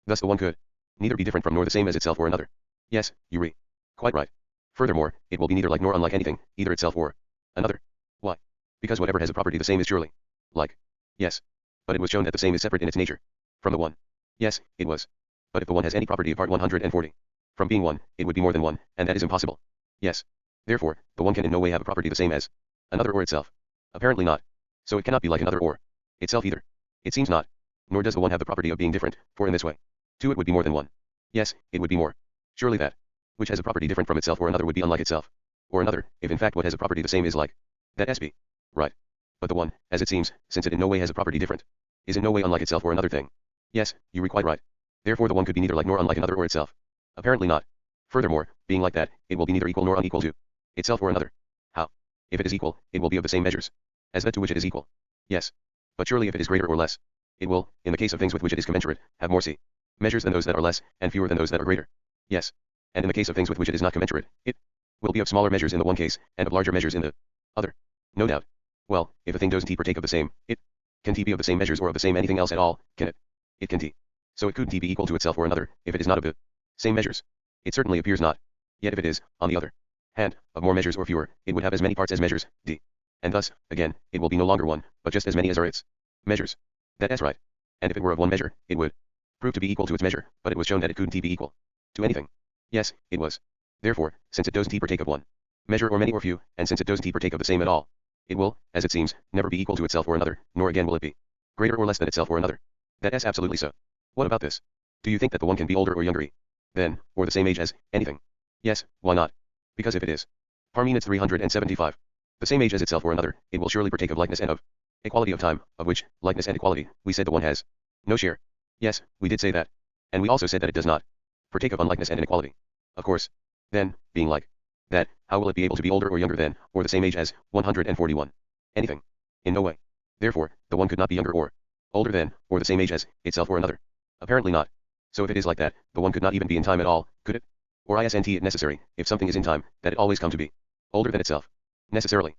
thus the one could neither be different from nor the same as itself or another. Yes, you re. Quite right. Furthermore, it will be neither like nor unlike anything, either itself or another. Why? Because whatever has a property the same is surely like. Yes. But it was shown that the same is separate in its nature from the one. Yes, it was. But if the one has any property apart 140 from being one, it would be more than one, and that is impossible. Yes. Therefore, the one can in no way have a property the same as another or itself. Apparently not. So it cannot be like another or itself either. It seems not. Nor does the one have the property of being different, for in this way, too it would be more than one. Yes, it would be more. Surely that which has a property different from itself or another would be unlike itself. Or another, if in fact what has a property the same is like. That be right. But the one, as it seems, since it in no way has a property different, is in no way unlike itself or another thing. Yes, you are quite right. Therefore the one could be neither like nor unlike another or itself. Apparently not. Furthermore, being like that, it will be neither equal nor unequal to itself or another. How? If it is equal, it will be of the same measures as that to which it is equal. Yes. But surely if it is greater or less, it will, in the case of things with which it is commensurate, have more measures than those that are less, and fewer than those that are greater. Yes. And in the case of things with which it is not commensurate, it will be of smaller measures in the one case, and of larger measures in the other. No doubt. Well, if a thing doesn't partake of the same, it can be of the same measures or of the same anything else at all, can it? It can So it couldn't be equal to itself or another, if it is not of the same measures. It certainly appears not. Yet if it is, on the other hand, of more measures or fewer, it would have as many parts as measures, and thus, again, it will be no longer one, but just as many as are its measures. That's right. And if it were of one measure, it would prove to be equal to its measure, but it was shown that it couldn't be equal to anything. Yes, it was. Therefore, since it doesn't partake of one measure or many or few, and since it doesn't partake of the same at all, it will, as it seems, never be equal to itself or another, nor again will it be greater or less than itself or another. That's absolutely so. What about this? Do you think that the one can be older or younger than, or the same age as, anything? Yes, why not? Because if it is Parmenides 375, the same age as itself or another, it will surely partake of likeness and of equality of time, of which, likeness and equality, we said the one has no share. Yes, we did say that. And we also said that it does not partake of unlikeness and inequality. Of course. Then, being like that, how will it be able to be older or younger than, or the same age as, 141? Anything. In no way. Therefore, the one could not be younger or older than, or the same age as, itself or another. Apparently not. So if it is like that, the one could not even be in time at all, could it? Or isn't it necessary, if something is in time, that it always come to be older than itself? Necessarily.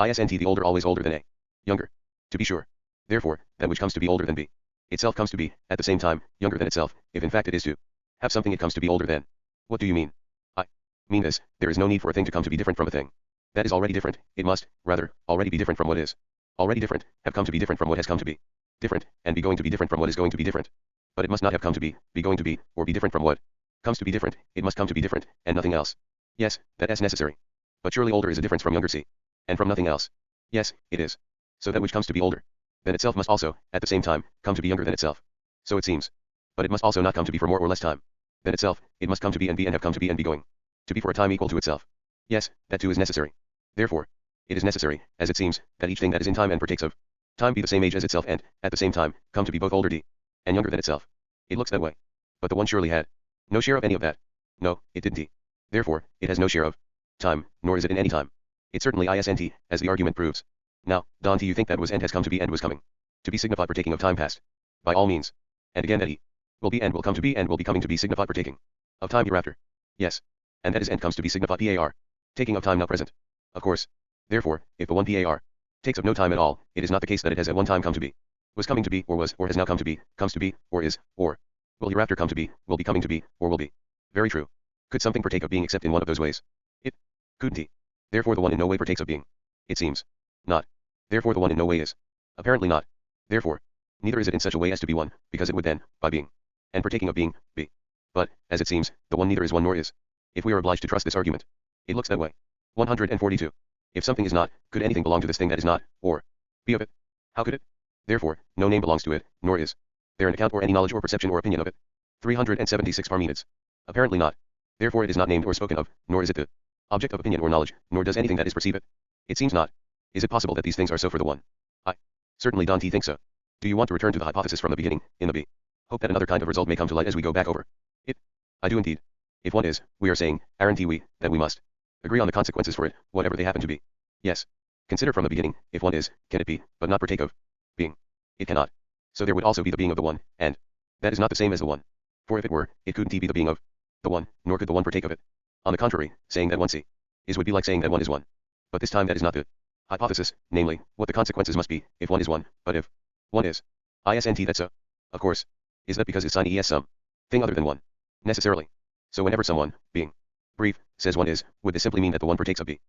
Isn't the older always older than a younger? To be sure. Therefore, that which comes to be older than b itself comes to be, at the same time, younger than itself, if in fact it is to have something it comes to be older than. What do you mean? I mean this, there is no need for a thing to come to be different from a thing that is already different, it must, rather, already be different from what is already different, have come to be different from what has come to be different, and be going to be different from what is going to be different. But it must not have come to be going to be, or be different from what comes to be different, it must come to be different, and nothing else. Yes, that S necessary. But surely older is a difference from younger C. And from nothing else. Yes, it is. So that which comes to be older than itself must also, at the same time, come to be younger than itself. So it seems. But it must also not come to be for more or less time than itself, it must come to be and have come to be and be going. To be for a time equal to itself. Yes, that too is necessary. Therefore, it is necessary, as it seems, that each thing that is in time and partakes of time be the same age as itself and, at the same time, come to be both older d and younger than itself. It looks that way. But the one surely had no share of any of that. No, it didn't d. Therefore, it has no share of time, nor is it in any time. It certainly isn't, as the argument proves. Now, don't you think that was and has come to be and was coming to be signified partaking of time past? By all means. And again that he will be and will come to be and will be coming to be signified partaking of time hereafter. Yes. And that is and comes to be signified par. Taking of time now present. Of course. Therefore, if the one par takes of no time at all, it is not the case that it has at one time come to be, was coming to be, or was, or has now come to be, comes to be, or is, or will hereafter come to be, will be coming to be, or will be. Very true. Could something partake of being except in one of those ways? It couldn't he? Therefore the one in no way partakes of being. It seems. Not. Therefore the one in no way is. Apparently not. Therefore, neither is it in such a way as to be one, because it would then, by being, and partaking of being, be. But, as it seems, the one neither is one nor is. If we are obliged to trust this argument, it looks that way. 142. If something is not, could anything belong to this thing that is not, or be of it? How could it? Therefore, no name belongs to it, nor is there an account or any knowledge or perception or opinion of it. 376 Parmenides. Apparently not. Therefore it is not named or spoken of, nor is it the object of opinion or knowledge, nor does anything that is perceive it. It seems not. Is it possible that these things are so for the one? I certainly don't think so. Do you want to return to the hypothesis from the beginning, in the B? Hope that another kind of result may come to light as we go back over it. I do indeed. If one is, we are saying, aren't we, that we must agree on the consequences for it, whatever they happen to be. Yes. Consider from the beginning, if one is, can it be, but not partake of being? It cannot. So there would also be the being of the one, and that is not the same as the one. For if it were, it couldn't be the being of the one, nor could the one partake of it. On the contrary, saying that one C is would be like saying that one is one. But this time that is not the hypothesis, namely, what the consequences must be, if one is one, but if one is, isn't that so? Of course. Is that because his sign es some thing other than one? Necessarily. So whenever someone, being brief, says one is, would this simply mean that the one partakes of being?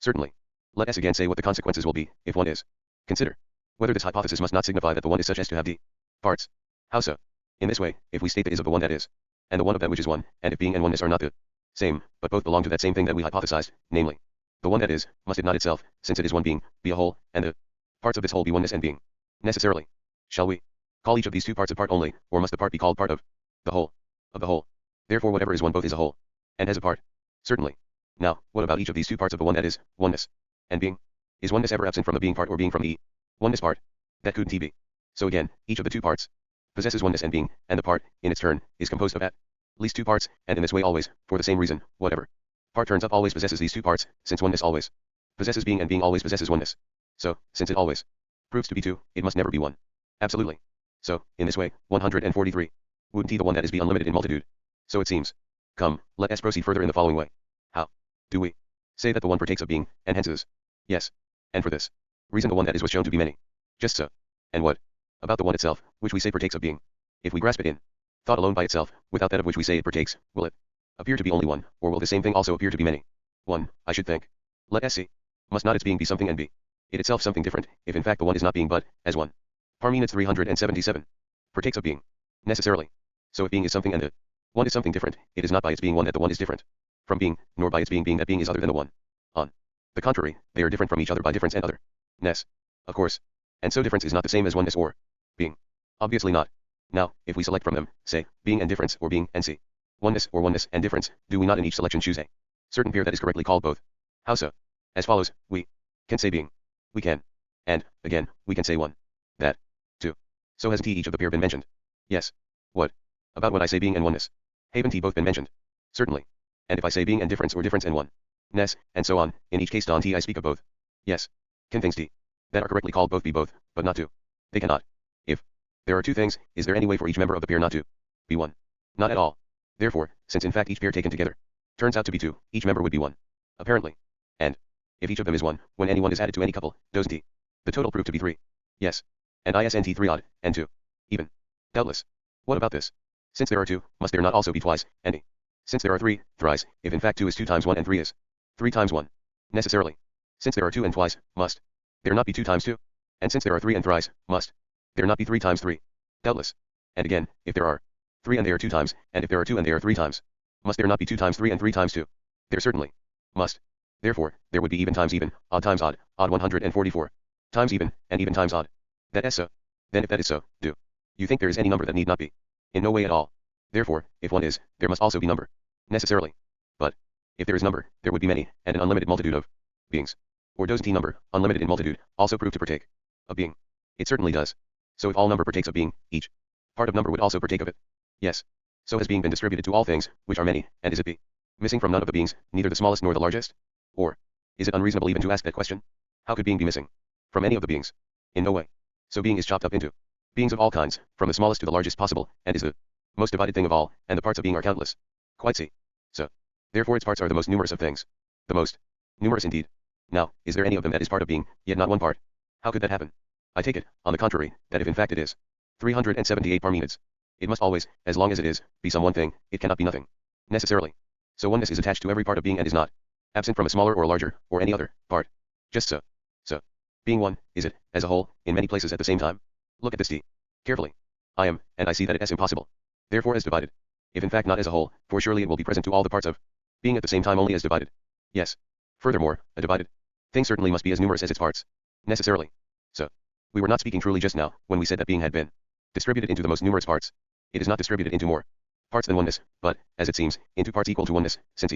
Certainly. Let us again say what the consequences will be, if one is. Consider whether this hypothesis must not signify that the one is such as to have d parts. How so? In this way, if we state the is of the one that is, and the one of that which is one, and if being and oneness are not the same, but both belong to that same thing that we hypothesized, namely, the one that is, must it not itself, since it is one being, be a whole, and the parts of this whole be oneness and being? Necessarily. Shall we call each of these two parts a part only, or must the part be called part of the whole? Of the whole. Therefore whatever is one both is a whole, and has a part. Certainly. Now, what about each of these two parts of the one that is, oneness, and being? Is oneness ever absent from the being part or being from the oneness part? That couldn't be. So again, each of the two parts possesses oneness and being, and the part, in its turn, is composed of at least two parts, and in this way always, for the same reason, whatever part turns up always possesses these two parts, since oneness always possesses being and being always possesses oneness. So, since it always proves to be two, it must never be one. Absolutely. So, in this way, 143 wouldn't he the one that is be unlimited in multitude? So it seems. Come, let us proceed further in the following way. How do we say that the one partakes of being, and hence is? Yes. And for this reason the one that is was shown to be many. Just so. And what about the one itself, which we say partakes of being? If we grasp it in thought alone by itself, without that of which we say it partakes, will it appear to be only one, or will the same thing also appear to be many? One, I should think. Let us see. Must not its being be something and be it itself something different, if in fact the one is not being but, as one? Parmenides 377. Partakes of being. Necessarily. So if being is something and the one is something different, it is not by its being one that the one is different from being, nor by its being that being is other than the one. On the contrary, they are different from each other by difference and otherness. Of course. And so difference is not the same as oneness or being. Obviously not. Now, if we select from them, say, being and difference or being and see oneness or oneness and difference, do we not in each selection choose a certain pair that is correctly called both? How so? As follows, we can say being. We can. And, again, we can say one. That. Two. So has each of the pair been mentioned? Yes. What about when I say being and oneness? Haven't both been mentioned? Certainly. And if I say being and difference or difference and oneness, and so on, in each case don't I speak of both? Yes. Can things that are correctly called both be both, but not two? They cannot. If there are two things, is there any way for each member of the pair not to be one? Not at all. Therefore, since in fact each pair taken together turns out to be two, each member would be one. Apparently. And if each of them is one, when any one is added to any couple, doesn't the total prove to be three? Yes. And isn't three odd, and two even? Doubtless. What about this? Since there are two, must there not also be twice, and since there are three, thrice, if in fact 2 is 2 times 1 and 3 is 3 times 1. Necessarily. Since there are 2 and twice, must there not be 2 times 2? And since there are 3 and thrice, must there not be 3 times 3? Doubtless. And again, if there are 3 and they are 2 times, and if there are 2 and they are 3 times, must there not be 2 times 3 and 3 times 2? There certainly must. Therefore, there would be even times even, odd 144, times even, and even times odd. That is so. Then if that is so, do you think there is any number that need not be? In no way at all. Therefore, if one is, there must also be number. Necessarily. But, if there is number, there would be many, and an unlimited multitude of beings. Or does number, unlimited in multitude, also prove to partake of being? It certainly does. So if all number partakes of being, each part of number would also partake of it. Yes. So has being been distributed to all things, which are many, and is it be missing from none of the beings, neither the smallest nor the largest? Or, is it unreasonable even to ask that question? How could being be missing from any of the beings? In no way. So being is chopped up into beings of all kinds, from the smallest to the largest possible, and is the most divided thing of all, and the parts of being are countless. Quite see. So, therefore its parts are the most numerous of things. The most numerous indeed. Now, is there any of them that is part of being, yet not one part? How could that happen? I take it, on the contrary, that if in fact it is 378 Parmenids, it must always, as long as it is, be some one thing, it cannot be nothing. Necessarily. So oneness is attached to every part of being and is not absent from a smaller or larger, or any other, part. Just so. So, being one, is it, as a whole, in many places at the same time? Look at this D. Carefully. I am, and I see that it is impossible. Therefore as divided. If in fact not as a whole, for surely it will be present to all the parts of being at the same time only as divided. Yes. Furthermore, a divided thing certainly must be as numerous as its parts. Necessarily. So, we were not speaking truly just now, when we said that being had been distributed into the most numerous parts. It is not distributed into more parts than oneness, but, as it seems, into parts equal to oneness, since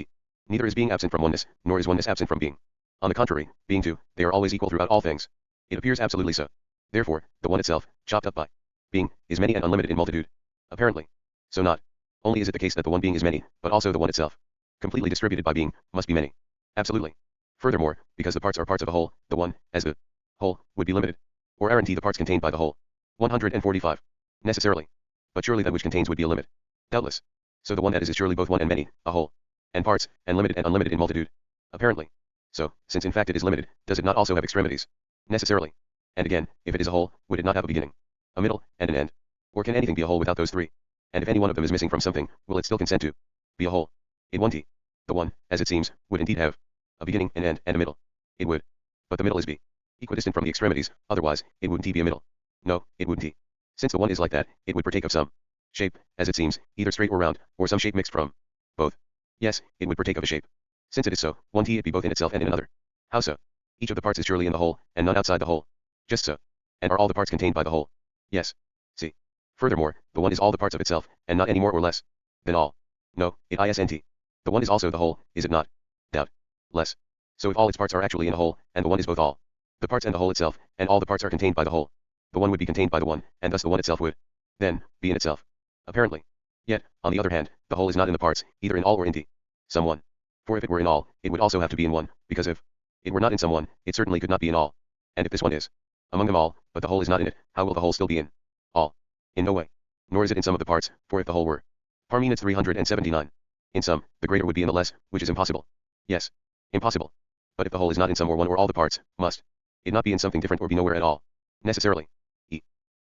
neither is being absent from oneness, nor is oneness absent from being. On the contrary, being two, they are always equal throughout all things. It appears absolutely so. Therefore, the one itself, chopped up by being, is many and unlimited in multitude. Apparently. So not only is it the case that the one being is many, but also the one itself, completely distributed by being, must be many. Absolutely. Furthermore, because the parts are parts of a whole, the one, as the whole, would be limited. Or aren't the parts contained by the whole. 145. Necessarily. But surely that which contains would be a limit. Doubtless. So the one that is surely both one and many, a whole, and parts, and limited and unlimited in multitude. Apparently. So, since in fact it is limited, does it not also have extremities? Necessarily. And again, if it is a whole, would it not have a beginning, a middle, and an end? Or can anything be a whole without those three? And if any one of them is missing from something, will it still consent to be a whole? It one T. The one, as it seems, would indeed have a beginning, an end, and a middle. It would. But the middle is be equidistant from the extremities, otherwise, it wouldn't be a middle. No, it wouldn't. Since the one is like that, it would partake of some shape, as it seems, either straight or round, or some shape mixed from both. Yes, it would partake of a shape. Since it is so, one T it be both in itself and in another. How so? Each of the parts is surely in the whole, and none outside the whole. Just so. And are all the parts contained by the whole? Yes. See. Furthermore, the one is all the parts of itself, and not any more or less than all. No, it isn't. The one is also the whole, is it not? Doubt. Less. So if all its parts are actually in a whole, and the one is both all the parts and the whole itself, and all the parts are contained by the whole, the one would be contained by the one, and thus the one itself would, then, be in itself. Apparently. Yet, on the other hand, the whole is not in the parts, either in all or in some one. For if it were in all, it would also have to be in one, because if it were not in some one, it certainly could not be in all. And if this one is among them all, but the whole is not in it, how will the whole still be in all? In no way. Nor is it in some of the parts, for if the whole were Parmenids 379. In some, the greater would be in the less, which is impossible. Yes. Impossible. But if the whole is not in some or one or all the parts, must it not be in something different or be nowhere at all? Necessarily.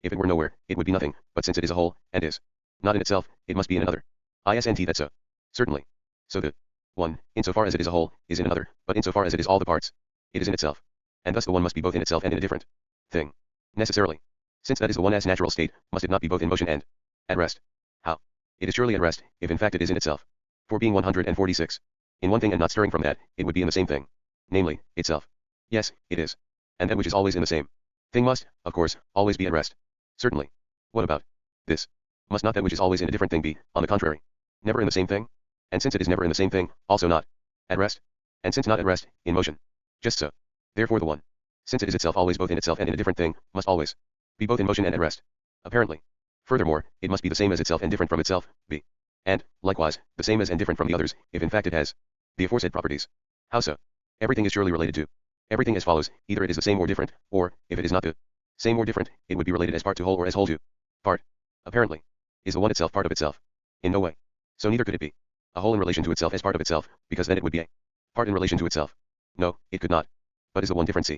If it were nowhere, it would be nothing, but since it is a whole, and is not in itself, it must be in another. Isn't that so? Certainly. So the one, insofar as it is a whole, is in another, but insofar as it is all the parts, it is in itself. And thus the one must be both in itself and in a different thing. Necessarily. Since that is the one's natural state, must it not be both in motion and at rest? How? It is surely at rest, if in fact it is in itself. For being 146. In one thing and not stirring from that, it would be in the same thing. Namely, itself. Yes, it is. And that which is always in the same thing must, of course, always be at rest. Certainly. What about this? Must not that which is always in a different thing be, on the contrary, never in the same thing? And since it is never in the same thing, also not at rest? And since not at rest, in motion. Just so. Therefore the one, since it is itself always both in itself and in a different thing, must always be both in motion and at rest. Apparently. Furthermore, it must be the same as itself and different from itself, be. And, likewise, the same as and different from the others, if in fact it has the aforesaid properties. How so? Everything is surely related to everything as follows, either it is the same or different, or, if it is not the same or different, it would be related as part to whole or as whole to part. Apparently. Is the one itself part of itself? In no way. So neither could it be a whole in relation to itself as part of itself, because then it would be a part in relation to itself. No, it could not. But is the one different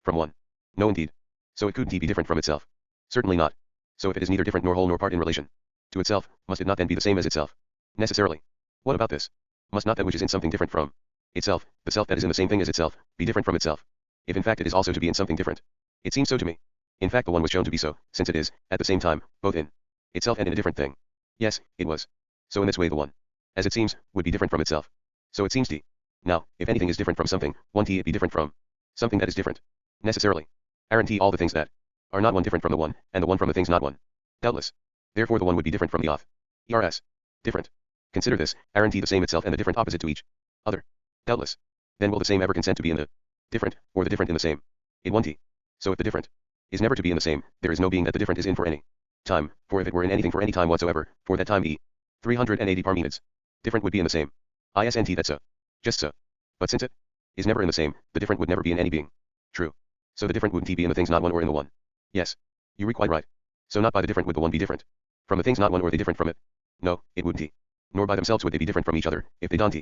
from one? No indeed. So it couldn't be different from itself. Certainly not. So if it is neither different nor whole nor part in relation to itself, must it not then be the same as itself? Necessarily. What about this? Must not that which is in something different from itself, the self that is in the same thing as itself, be different from itself? If in fact it is also to be in something different. It seems so to me. In fact the one was shown to be so, since it is, at the same time, both in itself and in a different thing. Yes, it was. So in this way the one, as it seems, would be different from itself. So it seems Now, if anything is different from something, 1t it be different from something that is different. Necessarily. Aren't all the things that are not one different from the one, and the one from the things not one. Doubtless. Therefore the one would be different from the oth. ERS. Different. Consider this, aren't the same itself and the different opposite to each other. Doubtless. Then will the same ever consent to be in the different, or the different in the same? In 1t. So if the different is never to be in the same, there is no being that the different is in for any time, for if it were in anything for any time whatsoever, for that time e 380 Parmenids, different would be in the same. Isnt that's so. Just so. But since it is never in the same, the different would never be in any being. True. So the different wouldn't be in the things not one or in the one. Yes. You read quite right. So not by the different would the one be different from the things not one or they different from it. No, it wouldn't. Nor by themselves would they be different from each other, if they don't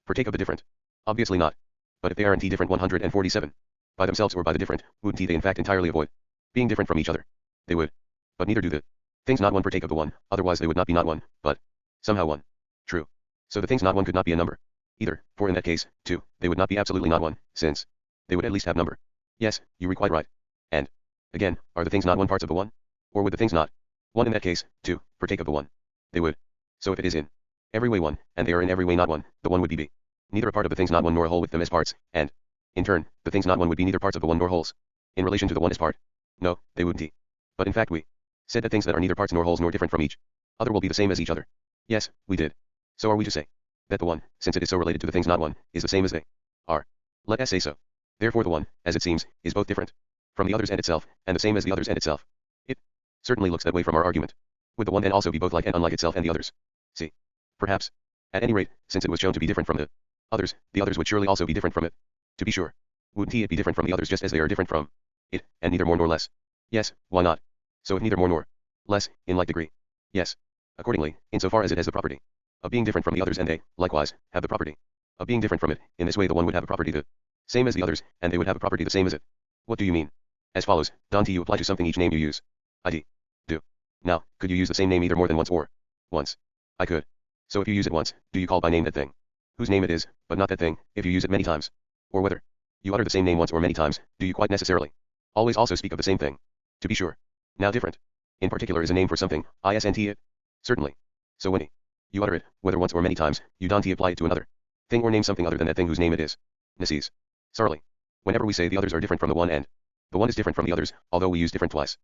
partake of the different. Obviously not. But if they aren't different 147, by themselves or by the different, wouldn't they in fact entirely avoid being different from each other? They would. But neither do the things not one partake of the one, otherwise they would not be not one, but somehow one. True. So the things not one could not be a number either, for in that case, too, they would not be absolutely not one, since they would at least have number. Yes, you read quite right. And, again, are the things not one parts of the one? Or would the things not one in that case, too, partake of the one? They would. So if it is in every way one, and they are in every way not one, the one would be neither a part of the things not one nor a whole with them as parts, and, in turn, the things not one would be neither parts of the one nor wholes. In relation to the one as part. No, they wouldn't. But in fact we said that things that are neither parts nor wholes nor different from each other will be the same as each other. Yes, we did. So are we to say that the one, since it is so related to the things not one, is the same as they are? Let us say so. Therefore the one, as it seems, is both different from the others and itself, and the same as the others and itself. It certainly looks that way from our argument. Would the one then also be both like and unlike itself and the others? See. Perhaps. At any rate, since it was shown to be different from the others would surely also be different from it. To be sure. Wouldn't it be different from the others just as they are different from it, and neither more nor less? Yes, why not? So if neither more nor less, in like degree. Yes. Accordingly, insofar as it has the property of being different from the others and they, likewise, have the property of being different from it, in this way the one would have a property the same as the others, and they would have a property the same as it. What do you mean? As follows, don't you apply to something each name you use. I do. Now, could you use the same name either more than once or once? I could. So if you use it once, do you call by name that thing whose name it is, but not that thing, if you use it many times? Or whether you utter the same name once or many times, do you quite necessarily always also speak of the same thing? To be sure. Now different. In particular is a name for something, isn't it? Certainly. So when you utter it, whether once or many times, you don't apply it to another thing or name something other than that thing whose name it is. Nices. Sarli. Whenever we say the others are different from the one and the one is different from the others, although we use different twice.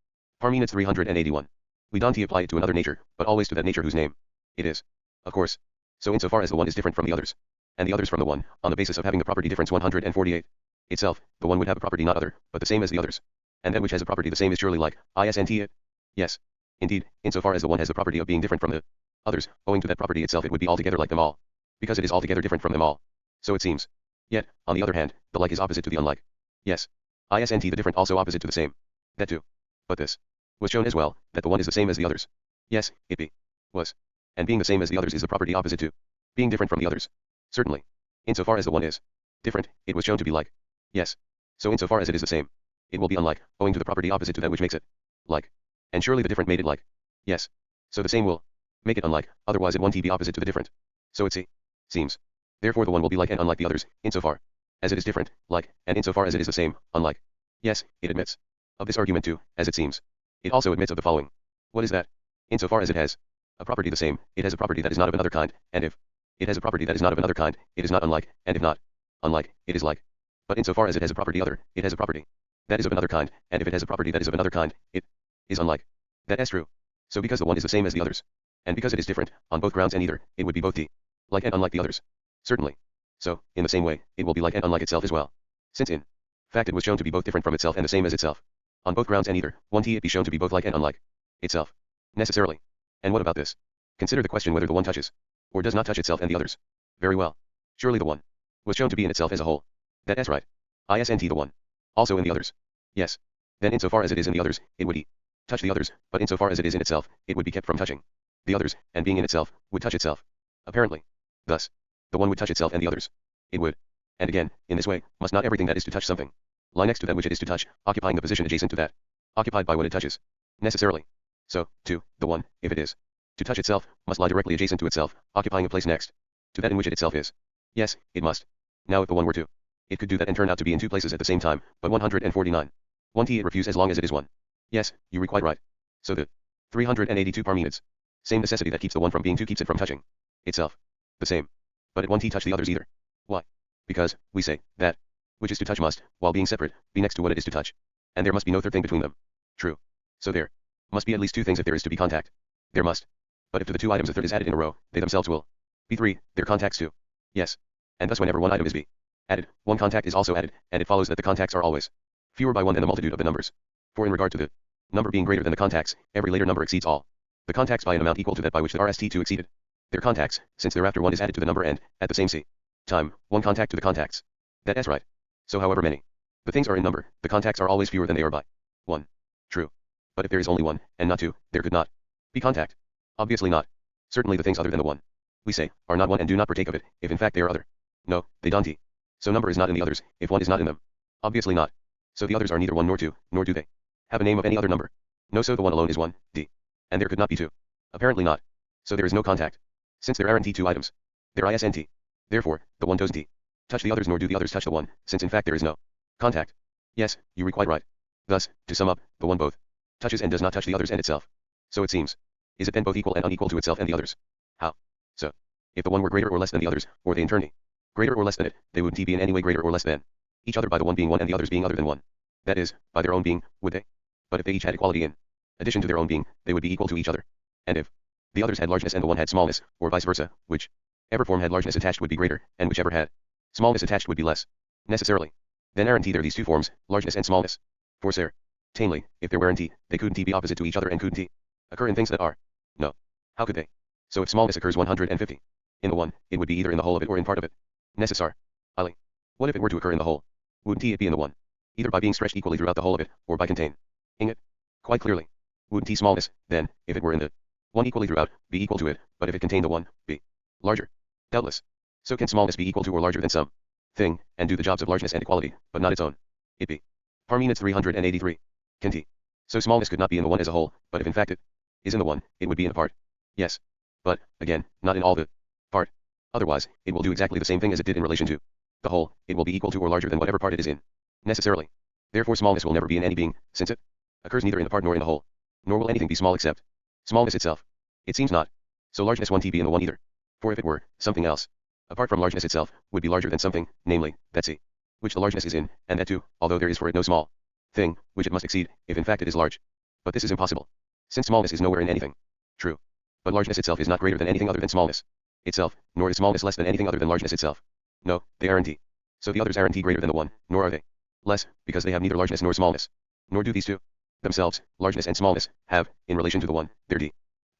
Parmenids 381. We don't apply it to another nature, but always to that nature whose name it is. Of course. So insofar as the one is different from the others, and the others from the one, on the basis of having the property difference 148. Itself, the one would have a property not other, but the same as the others. And that which has a property the same is surely like, isn't it? Yes. Indeed, insofar as the one has the property of being different from the others, owing to that property itself it would be altogether like them all. Because it is altogether different from them all. So it seems. Yet, on the other hand, the like is opposite to the unlike. Yes. Isnt the different also opposite to the same. That too. But this was shown as well, that the one is the same as the others. Yes, it be. Was. And being the same as the others is the property opposite to being different from the others. Certainly. Insofar as the one is different, it was shown to be like. Yes. So insofar as it is the same, it will be unlike, owing to the property opposite to that which makes it like. And surely the different made it like. Yes. So the same will make it unlike, otherwise it won't be opposite to the different. So it seems. Therefore the one will be like and unlike the others, insofar as it is different, like, and insofar as it is the same, unlike. Yes, it admits of this argument too, as it seems. It also admits of the following. What is that? Insofar as it has a property the same, it has a property that is not of another kind, and if it has a property that is not of another kind, it is not unlike, and if not unlike, it is like. But insofar as it has a property other, it has a property that is of another kind, and if it has a property that is of another kind, it is unlike. That is true. So because the one is the same as the others, and because it is different, on both grounds and either, it would be both like and unlike the others. Certainly. So, in the same way, it will be like and unlike itself as well. Since in fact it was shown to be both different from itself and the same as itself. On both grounds and either, won't it be shown to be both like and unlike itself. Necessarily. And what about this? Consider the question whether the one touches or does not touch itself and the others. Very well. Surely the one was shown to be in itself as a whole. That is right. Isnt the one. Also in the others. Yes. Then insofar as it is in the others, it would touch the others, but insofar as it is in itself, it would be kept from touching the others, and being in itself, would touch itself. Apparently. Thus, the one would touch itself and the others. It would. And again, in this way, must not everything that is to touch something lie next to that which it is to touch, occupying the position adjacent to that occupied by what it touches. Necessarily. So, too, the one, if it is to touch itself, must lie directly adjacent to itself, occupying a place next to that in which it itself is. Yes, it must. Now if the one were to, it could do that and turn out to be in two places at the same time, but 149. 1t it refuse as long as it is one. Yes, you read quite right. So the 382 Parmenids. Same necessity that keeps the one from being two keeps it from touching itself. The same. But it 1t touch the others either. Why? Because, we say, that which is to touch must, while being separate, be next to what it is to touch. And there must be no third thing between them. True. So there must be at least two things if there is to be contact. There must. But if to the two items a third is added in a row, they themselves will be three, their contacts too. Yes. And thus whenever one item is be added, one contact is also added, and it follows that the contacts are always fewer by one than the multitude of the numbers. For in regard to the number being greater than the contacts, every later number exceeds all the contacts by an amount equal to that by which the RST2 exceeded their contacts, since thereafter one is added to the number and, at the same time, one contact to the contacts. That is right. So however many the things are in number, the contacts are always fewer than they are by one. True. But if there is only one, and not two, there could not be contact. Obviously not. Certainly the things other than the one, we say, are not one and do not partake of it, if in fact they are other. No, they don't. So number is not in the others, if one is not in them. Obviously not. So the others are neither one nor two, nor do they have a name of any other number. No, so the one alone is one, d. And there could not be two. Apparently not. So there is no contact. Since there aren't two items. There isn't. Therefore, the one does touch the others nor do the others touch the one, since in fact there is no contact. Yes, you are quite right. Thus, to sum up, the one both touches and does not touch the others and itself. So it seems. Is it then both equal and unequal to itself and the others? How? So, if the one were greater or less than the others, or they in turn greater or less than it, they wouldn't be in any way greater or less than each other by the one being one and the others being other than one. That is, by their own being, would they? But if they each had equality in addition to their own being, they would be equal to each other. And if the others had largeness and the one had smallness, or vice versa, which ever form had largeness attached would be greater, and whichever had smallness attached would be less, necessarily. Then aren't there these two forms, largeness and smallness? For certainly, if there weren't, they couldn't be opposite to each other and couldn't occur in things that are. No. How could they? So if smallness occurs 150 in the one, it would be either in the whole of it or in part of it. Necessarily. What if it were to occur in the whole? Wouldn't it be in the one? Either by being stretched equally throughout the whole of it, or by containing it. Quite clearly. Wouldn't smallness, then, if it were in the one equally throughout, be equal to it, but if it contained the one, be larger. Doubtless. So can smallness be equal to or larger than some thing, and do the jobs of largeness and equality, but not its own? It be. Parmenides 383. Can t. So smallness could not be in the one as a whole, but if in fact it is in the one, it would be in a part. Yes. But, again, not in all the part. Otherwise, it will do exactly the same thing as it did in relation to the whole, it will be equal to or larger than whatever part it is in. Necessarily. Therefore smallness will never be in any being, since it occurs neither in the part nor in the whole. Nor will anything be small except smallness itself. It seems not. So largeness won't be in the one either. For if it were, something else, apart from largeness itself, would be larger than something, namely, that c, which the largeness is in, and that too, although there is for it no small thing, which it must exceed, if in fact it is large. But this is impossible. Since smallness is nowhere in anything. True. But largeness itself is not greater than anything other than smallness itself, nor is smallness less than anything other than largeness itself. No, they aren't. So the others aren't greater than the one, nor are they less, because they have neither largeness nor smallness. Nor do these two themselves, largeness and smallness, have, in relation to the one, their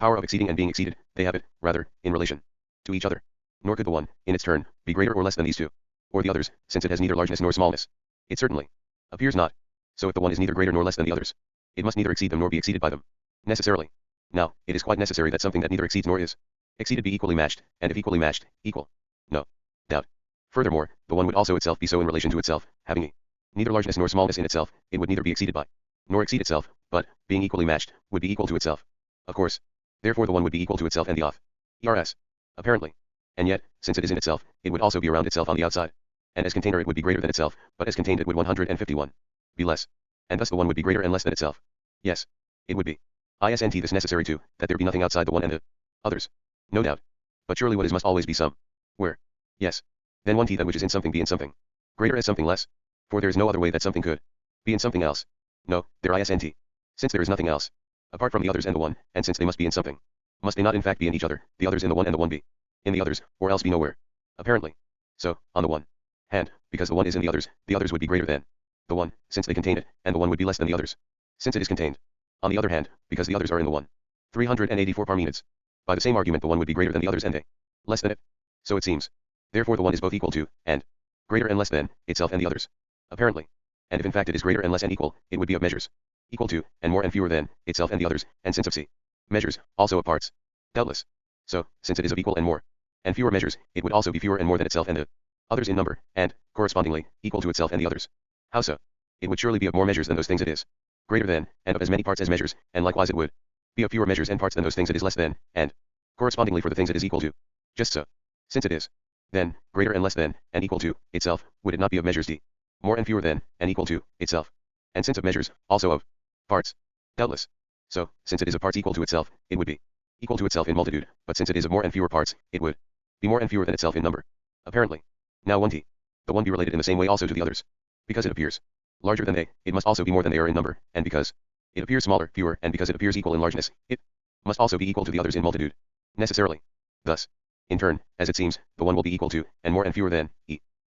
power of exceeding and being exceeded, they have it, rather, in relation to each other. Nor could the one, in its turn, be greater or less than these two, or the others, since it has neither largeness nor smallness. It certainly appears not. So if the one is neither greater nor less than the others, it must neither exceed them nor be exceeded by them. Necessarily. Now, it is quite necessary that something that neither exceeds nor is exceeded be equally matched, and if equally matched, equal. No doubt. Furthermore, the one would also itself be so in relation to itself, having neither largeness nor smallness in itself, it would neither be exceeded by, nor exceed itself, but, being equally matched, would be equal to itself. Of course. Therefore the one would be equal to itself and the off. ERS. Apparently. And yet, since it is in itself, it would also be around itself on the outside. And as container it would be greater than itself, but as contained it would 151 be less. And thus the one would be greater and less than itself. Yes. It would be. Isn't this necessary too, that there be nothing outside the one and the others? No doubt. But surely what is must always be some. Where? Yes. Then one that which is in something be in something greater as something less. For there is no other way that something could be in something else. No, there isn't. Since there is nothing else, apart from the others and the one, and since they must be in something, must they not in fact be in each other, the others in the one and the one be in the others, or else be nowhere? Apparently. So, on the one hand, because the one is in the others would be greater than the one, since they contain it, and the one would be less than the others, since it is contained. On the other hand, because the others are in the one. 384 Parmenides. By the same argument the one would be greater than the others and they less than it. So it seems. Therefore the one is both equal to, and greater and less than, itself and the others. Apparently. And if in fact it is greater and less and equal, it would be of measures equal to, and more and fewer than, itself and the others, and since of c measures, also of parts. Doubtless. So, since it is of equal and more and fewer measures, it would also be fewer and more than itself and the others in number, and, correspondingly, equal to itself and the others. How so? It would surely be of more measures than those things it is greater than, and of as many parts as measures, and likewise it would be of fewer measures and parts than those things it is less than, and, correspondingly for the things it is equal to. Just so. Since it is, then, greater and less than, and equal to, itself, would it not be of measures d, more and fewer than, and equal to, itself? And since of measures, also of parts. Doubtless. So, since it is of parts equal to itself, it would be equal to itself in multitude, but since it is of more and fewer parts, it would be more and fewer than itself in number. Apparently. Now 1t. the one be related in the same way also to the others. Because it appears larger than they, it must also be more than they are in number, and because it appears smaller, fewer, and because it appears equal in largeness, it must also be equal to the others in multitude. Necessarily. Thus, in turn, as it seems, the one will be equal to, and more and fewer than,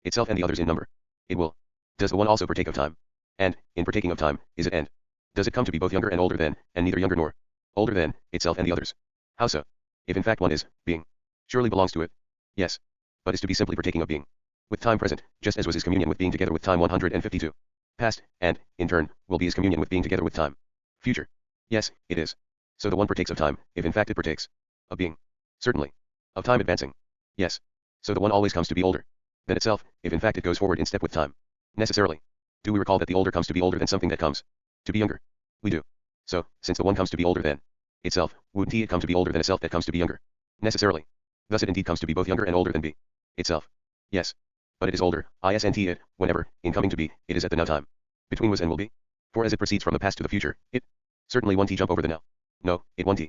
itself and the others in number. It will. Does the one also partake of time? And, in partaking of time, is it and? Does it come to be both younger and older than, and neither younger nor older than, itself and the others? How so? If in fact one is, being, surely belongs to it? Yes. But is to be simply partaking of being. With time present, just as was his communion with being together with time 152. Past, and, in turn, will be his communion with being together with time. Future. Yes, it is. So the one partakes of time, if in fact it partakes of being. Certainly. Of time advancing. Yes. So the one always comes to be older than itself, if in fact it goes forward in step with time. Necessarily. Do we recall that the older comes to be older than something that comes to be younger? We do. So, since the one comes to be older than itself, wouldn't it come to be older than itself that comes to be younger? Necessarily. Thus it indeed comes to be both younger and older than be itself. Yes. But it is older, isn't it, whenever, in coming to be, it is at the now time. Between was and will be. For as it proceeds from the past to the future, it certainly won't jump over the now. No, it won't.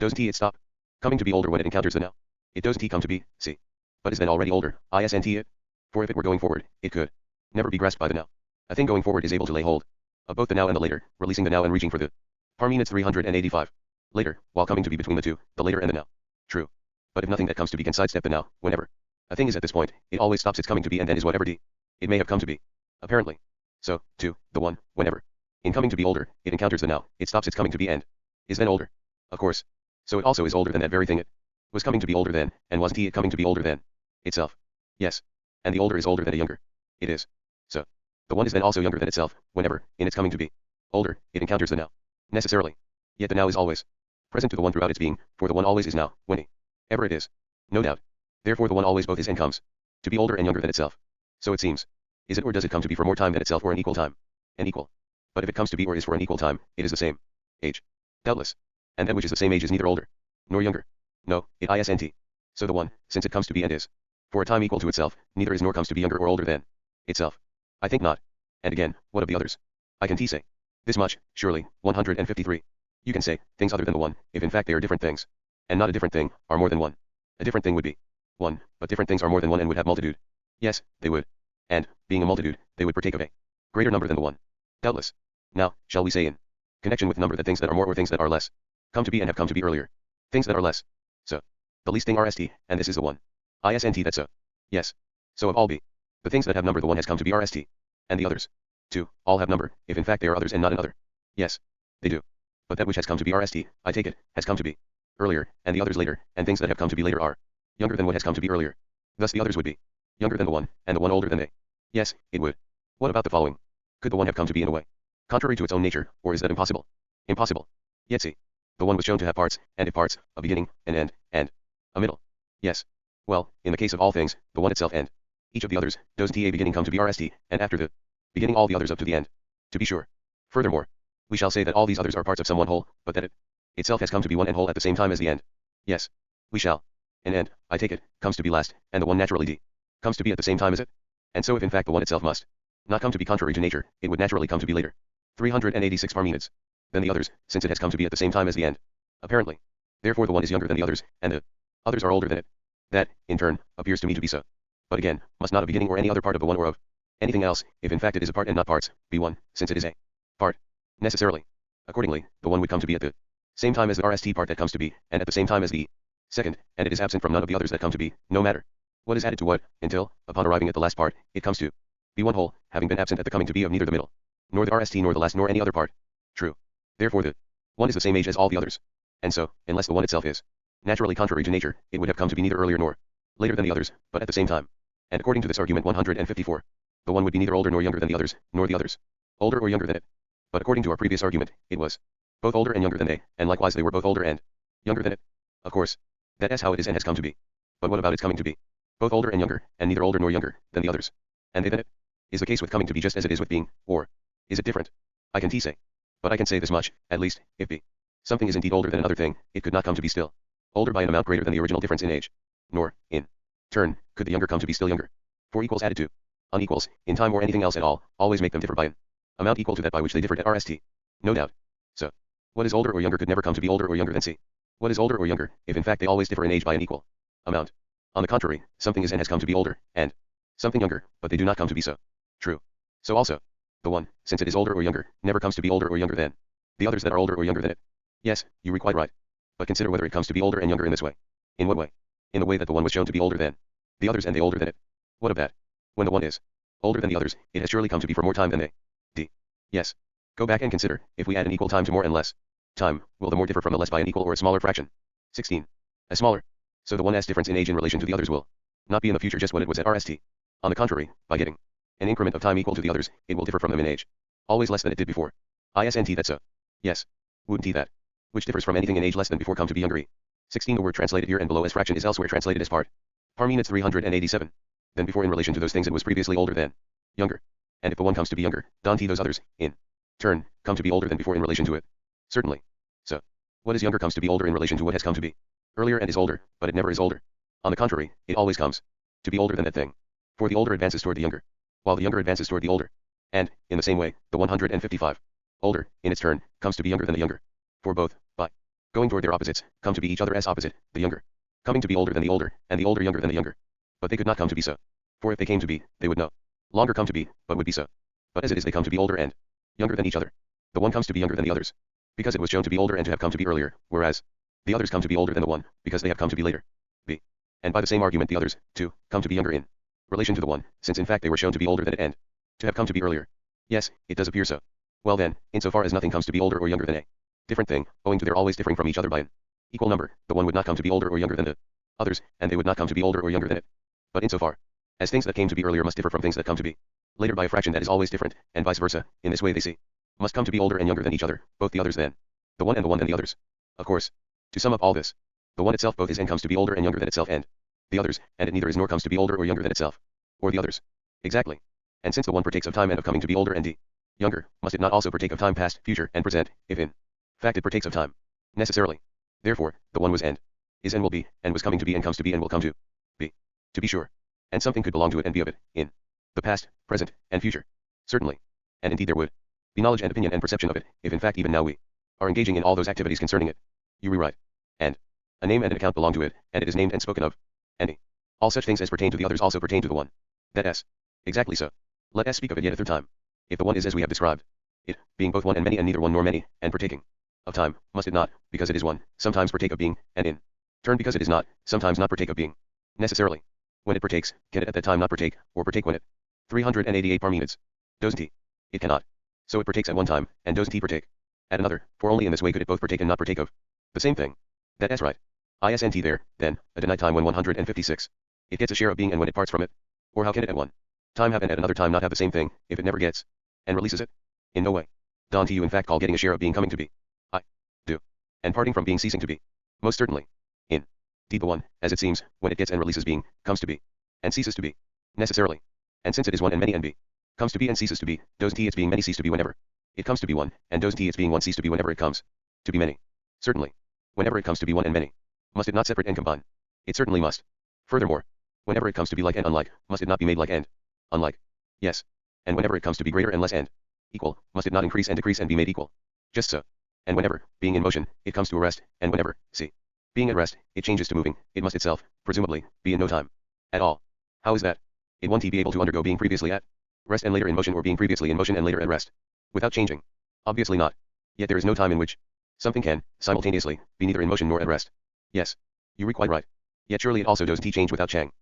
Doesn't it stop coming to be older when it encounters the now? It doesn't come to be, see. But is then already older, isn't it? For if it were going forward, it could never be grasped by the now. A thing going forward is able to lay hold of both the now and the later, releasing the now and reaching for the Parmenides 385. Later, while coming to be between the two, the later and the now. True. But if nothing that comes to be can sidestep the now, whenever a thing is at this point, it always stops its coming to be and then is whatever it may have come to be. Apparently. So, too, the one, whenever, in coming to be older, it encounters the now, it stops its coming to be and is then older. Of course. So it also is older than that very thing it was coming to be older than, and wasn't it coming to be older than itself? Yes. And the older is older than the younger. It is. So, the one is then also younger than itself, whenever, in its coming to be older, it encounters the now. Necessarily. Yet the now is always present to the one throughout its being, for the one always is now, whenever it is. No doubt. Therefore the one always both is and comes to be older and younger than itself. So it seems. Is it or does it come to be for more time than itself or an equal time? An equal. But if it comes to be or is for an equal time, it is the same age. Doubtless. And that which is the same age is neither older nor younger. No, it isn't. So the one, since it comes to be and is for a time equal to itself, neither is nor comes to be younger or older than itself. I think not. And again, what of the others? I can say this much, surely, 153. You can say, things other than the one, if in fact they are different things. And not a different thing, are more than one. A different thing would be one, but different things are more than one and would have multitude. Yes, they would. And, being a multitude, they would partake of a greater number than the one. Doubtless. Now, shall we say in connection with number that things that are more or things that are less come to be and have come to be earlier? Things that are less. So, the least thing rst, and this is the one. Isn't that so? Yes. So of all be. The things that have number the one has come to be rst. And the others, too, all have number, if in fact they are others and not another. Yes. They do. But that which has come to be rst, I take it, has come to be earlier, and the others later, and things that have come to be later are younger than what has come to be earlier. Thus the others would be younger than the one, and the one older than they. Yes, it would. What about the following? Could the one have come to be in a way contrary to its own nature, or is that impossible? Impossible. Yet see. The one was shown to have parts, and if parts, a beginning, an end, and a middle. Yes. Well, in the case of all things, the one itself and each of the others, does a beginning come to be rst, and after the beginning all the others up to the end. To be sure. Furthermore, we shall say that all these others are parts of some one whole, but that it itself has come to be one and whole at the same time as the end. Yes. We shall. An end, I take it, comes to be last, and the one naturally comes to be at the same time as it. And so if in fact the one itself must not come to be contrary to nature, it would naturally come to be later. 386 Parmenides. Than the others, since it has come to be at the same time as the end. Apparently. Therefore the one is younger than the others, and the others are older than it. That, in turn, appears to me to be so. But again, must not a beginning or any other part of the one or of anything else, if in fact it is a part and not parts, be one, since it is a part. Necessarily. Accordingly, the one would come to be at the same time as the rst part that comes to be, and at the same time as the second, and it is absent from none of the others that come to be, no matter what is added to what, until, upon arriving at the last part, it comes to be one whole, having been absent at the coming to be of neither the middle, nor the rst nor the last nor any other part. True. Therefore the one is the same age as all the others. And so, unless the one itself is naturally contrary to nature, it would have come to be neither earlier nor later than the others, but at the same time. And according to this argument 154, the one would be neither older nor younger than the others, nor the others older or younger than it. But according to our previous argument, it was both older and younger than they, and likewise they were both older and younger than it. Of course, that is how it is and has come to be. But what about its coming to be? Both older and younger, and neither older nor younger than the others, and they than it? Is the case with coming to be just as it is with being, or is it different? I can say. But I can say this much, at least, if be something is indeed older than another thing, it could not come to be still older by an amount greater than the original difference in age. Nor, in turn, could the younger come to be still younger. For equals added to unequals, in time or anything else at all, always make them differ by an amount equal to that by which they differed at rst. No doubt. So, what is older or younger could never come to be older or younger than c. What is older or younger, if in fact they always differ in age by an equal amount? On the contrary, something is and has come to be older, and Something younger, but they do not come to be so. True. So also, the one, since it is older or younger, never comes to be older or younger than the others that are older or younger than it. Yes, you are quite right. But consider whether it comes to be older and younger in this way. In what way? In the way that the one was shown to be older than the others and they older than it. What of that? When the one is older than the others, it has surely come to be for more time than they. D. Yes. Go back and consider, if we add an equal time to more and less time, will the more differ from the less by an equal or a smaller fraction? 16. A smaller. So the one s difference in age in relation to the others will not be in the future just what it was at RST. On the contrary, by getting an increment of time equal to the others, it will differ from them in age. Always less than it did before. Isn't that so? Yes. Wouldn't that? Which differs from anything in age less than before come to be younger. 16. The word translated here and below as fraction is elsewhere translated as part. Par minutes 387. Then before in relation to those things it was previously older than younger. And if the one comes to be younger, don't those others, in turn, come to be older than before in relation to it? Certainly. So, what is younger comes to be older in relation to what has come to be earlier and is older, but it never is older. On the contrary, it always comes to be older than that thing. For the older advances toward the younger, while the younger advances toward the older. And, in the same way, the 155, older, in its turn, comes to be younger than the younger. For both, by going toward their opposites, come to be each other as opposite, the younger, coming to be older than the older, and the older younger than the younger. But they could not come to be so. For if they came to be, they would no longer come to be, but would be so. But as it is they come to be older and younger than each other. The one comes to be younger than the others, because it was shown to be older and to have come to be earlier, whereas the others come to be older than the one, because they have come to be later. B. And by the same argument the others, too, come to be younger in relation to the one, since in fact they were shown to be older than it and to have come to be earlier. Yes, it does appear so. Well then, insofar as nothing comes to be older or younger than a different thing, owing to their always differing from each other by an equal number, the one would not come to be older or younger than the others, and they would not come to be older or younger than it. But insofar as things that came to be earlier must differ from things that come to be later by a fraction that is always different, and vice versa, in this way they see must come to be older and younger than each other, both the others than the one and the others. Of course, to sum up all this, the one itself both is and comes to be older and younger than itself and the others, and it neither is nor comes to be older or younger than itself, or the others. Exactly. And since the one partakes of time and of coming to be older and younger, must it not also partake of time past, future, and present, if in fact it partakes of time? Necessarily. Therefore, the one was and is and will be, and was coming to be and comes to be and will come to be. To be sure. And something could belong to it and be of it, in the past, present, and future. Certainly. And indeed there would be knowledge and opinion and perception of it, if in fact even now we are engaging in all those activities concerning it. You rewrite. And a name and an account belong to it, and it is named and spoken of. And all such things as pertain to the others also pertain to the one. That s. Exactly so. Let us speak of it yet a third time. If the one is as we have described, it, being both one and many and neither one nor many, and partaking of time, must it not, because it is one, sometimes partake of being, and in turn because it is not, sometimes not partake of being? Necessarily. When it partakes, can it at that time not partake, or partake when it? 388 Parmenides. Doesn't he? It cannot. So it partakes at one time, and doesn't he partake at another, for only in this way could it both partake and not partake of the same thing. That's right. Isn't there, then, a denied time when 156? It gets a share of being and when it parts from it? Or how can it at one time have and at another time not have the same thing, if it never gets and releases it? In no way. Don't you in fact call getting a share of being coming to be? I do. And parting from being ceasing to be? Most certainly. Indeed the one, as it seems, when it gets and releases being, comes to be, and ceases to be. Necessarily. And since it is one and many and be, comes to be and ceases to be, doesn't its being many cease to be whenever it comes to be one, and doesn't its being one cease to be whenever it comes to be many? Certainly. Whenever it comes to be one and many, must it not separate and combine? It certainly must. Furthermore, whenever it comes to be like and unlike, must it not be made like and unlike? Yes. And whenever it comes to be greater and less and equal, must it not increase and decrease and be made equal? Just so. And whenever, being in motion, it comes to a rest, and whenever, see, being at rest, it changes to moving, it must itself, presumably, be in no time at all. How is that? It won't be able to undergo being previously at rest and later in motion, or being previously in motion and later at rest, without changing? Obviously not. Yet there is no time in which something can, simultaneously, be neither in motion nor at rest. Yes. You are quite right. Yet surely it also doesn't change without changing.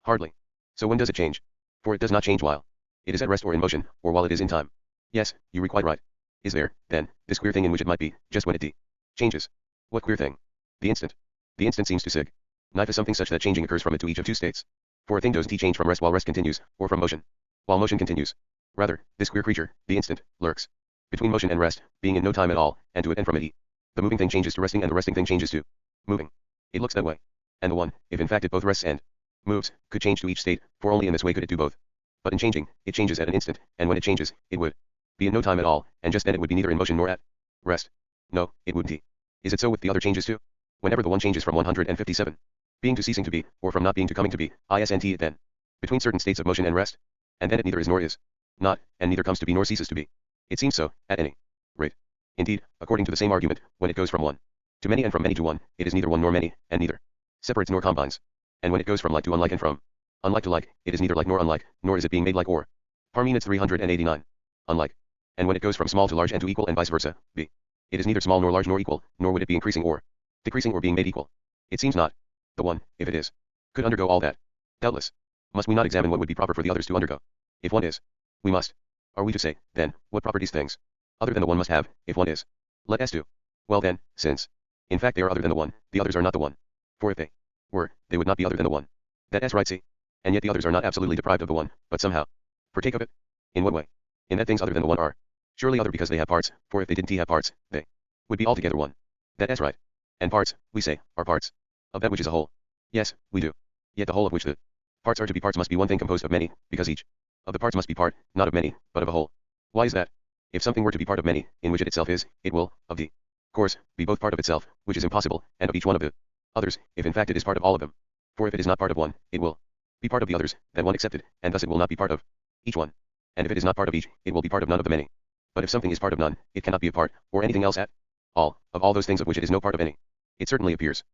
Hardly. So when does it change? For it does not change while it is at rest or in motion, or while it is in time. Yes, you are quite right. Is there, then, this queer thing in which it might be, just when it changes? What queer thing? The instant. The instant seems to signify something such that changing occurs from it to each of two states. For a thing doesn't change from rest while rest continues, or from motion while motion continues. Rather, this queer creature, the instant, lurks between motion and rest, being in no time at all, and to it and from it. The moving thing changes to resting and the resting thing changes to moving. It looks that way. And the one, if in fact it both rests and moves, could change to each state, for only in this way could it do both. But in changing, it changes at an instant, and when it changes, it would be in no time at all, and just then it would be neither in motion nor at rest. No, it wouldn't. Is it so with the other changes too? Whenever the one changes from 157, being to ceasing to be, or from not being to coming to be, isn't it then between certain states of motion and rest? And then it neither is nor is not, and neither comes to be nor ceases to be. It seems so, at any rate. Indeed, according to the same argument, when it goes from one to many and from many to one, it is neither one nor many, and neither separates nor combines. And when it goes from like to unlike and from Unlike to like, it is neither like nor unlike, nor is it being made like or. Parmenides 389. Unlike. And when it goes from small to large and to equal and vice versa, b. It is neither small nor large nor equal, nor would it be increasing or decreasing or being made equal. It seems not. The one, if it is, could undergo all that. Doubtless. Must we not examine what would be proper for the others to undergo? If one is, we must. Are we to say, then, what properties things other than the one must have, if one is? Let us do. Well then, since, in fact they are other than the one, the others are not the one. For if they were, they would not be other than the one. That is right, see. And yet the others are not absolutely deprived of the one, but somehow partake of it. In what way? In that things other than the one are surely other because they have parts, for if they didn't have parts, they would be altogether one. That is right. And parts, we say, are parts of that which is a whole. Yes, we do. Yet the whole of which the parts are to be parts must be one thing composed of many, because each of the parts must be part, not of many, but of a whole. Why is that? If something were to be part of many, in which it itself is, it will, of the course, be both part of itself, which is impossible, and of each one of the others, if in fact it is part of all of them. For if it is not part of one, it will be part of the others, that one excepted, and thus it will not be part of each one. And if it is not part of each, it will be part of none of the many. But if something is part of none, it cannot be a part, or anything else at all, of all those things of which it is no part of any. It certainly appears.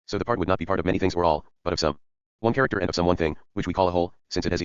So the part would not be part of many things or all, but of some one character and of some one thing, which we call a whole, since it has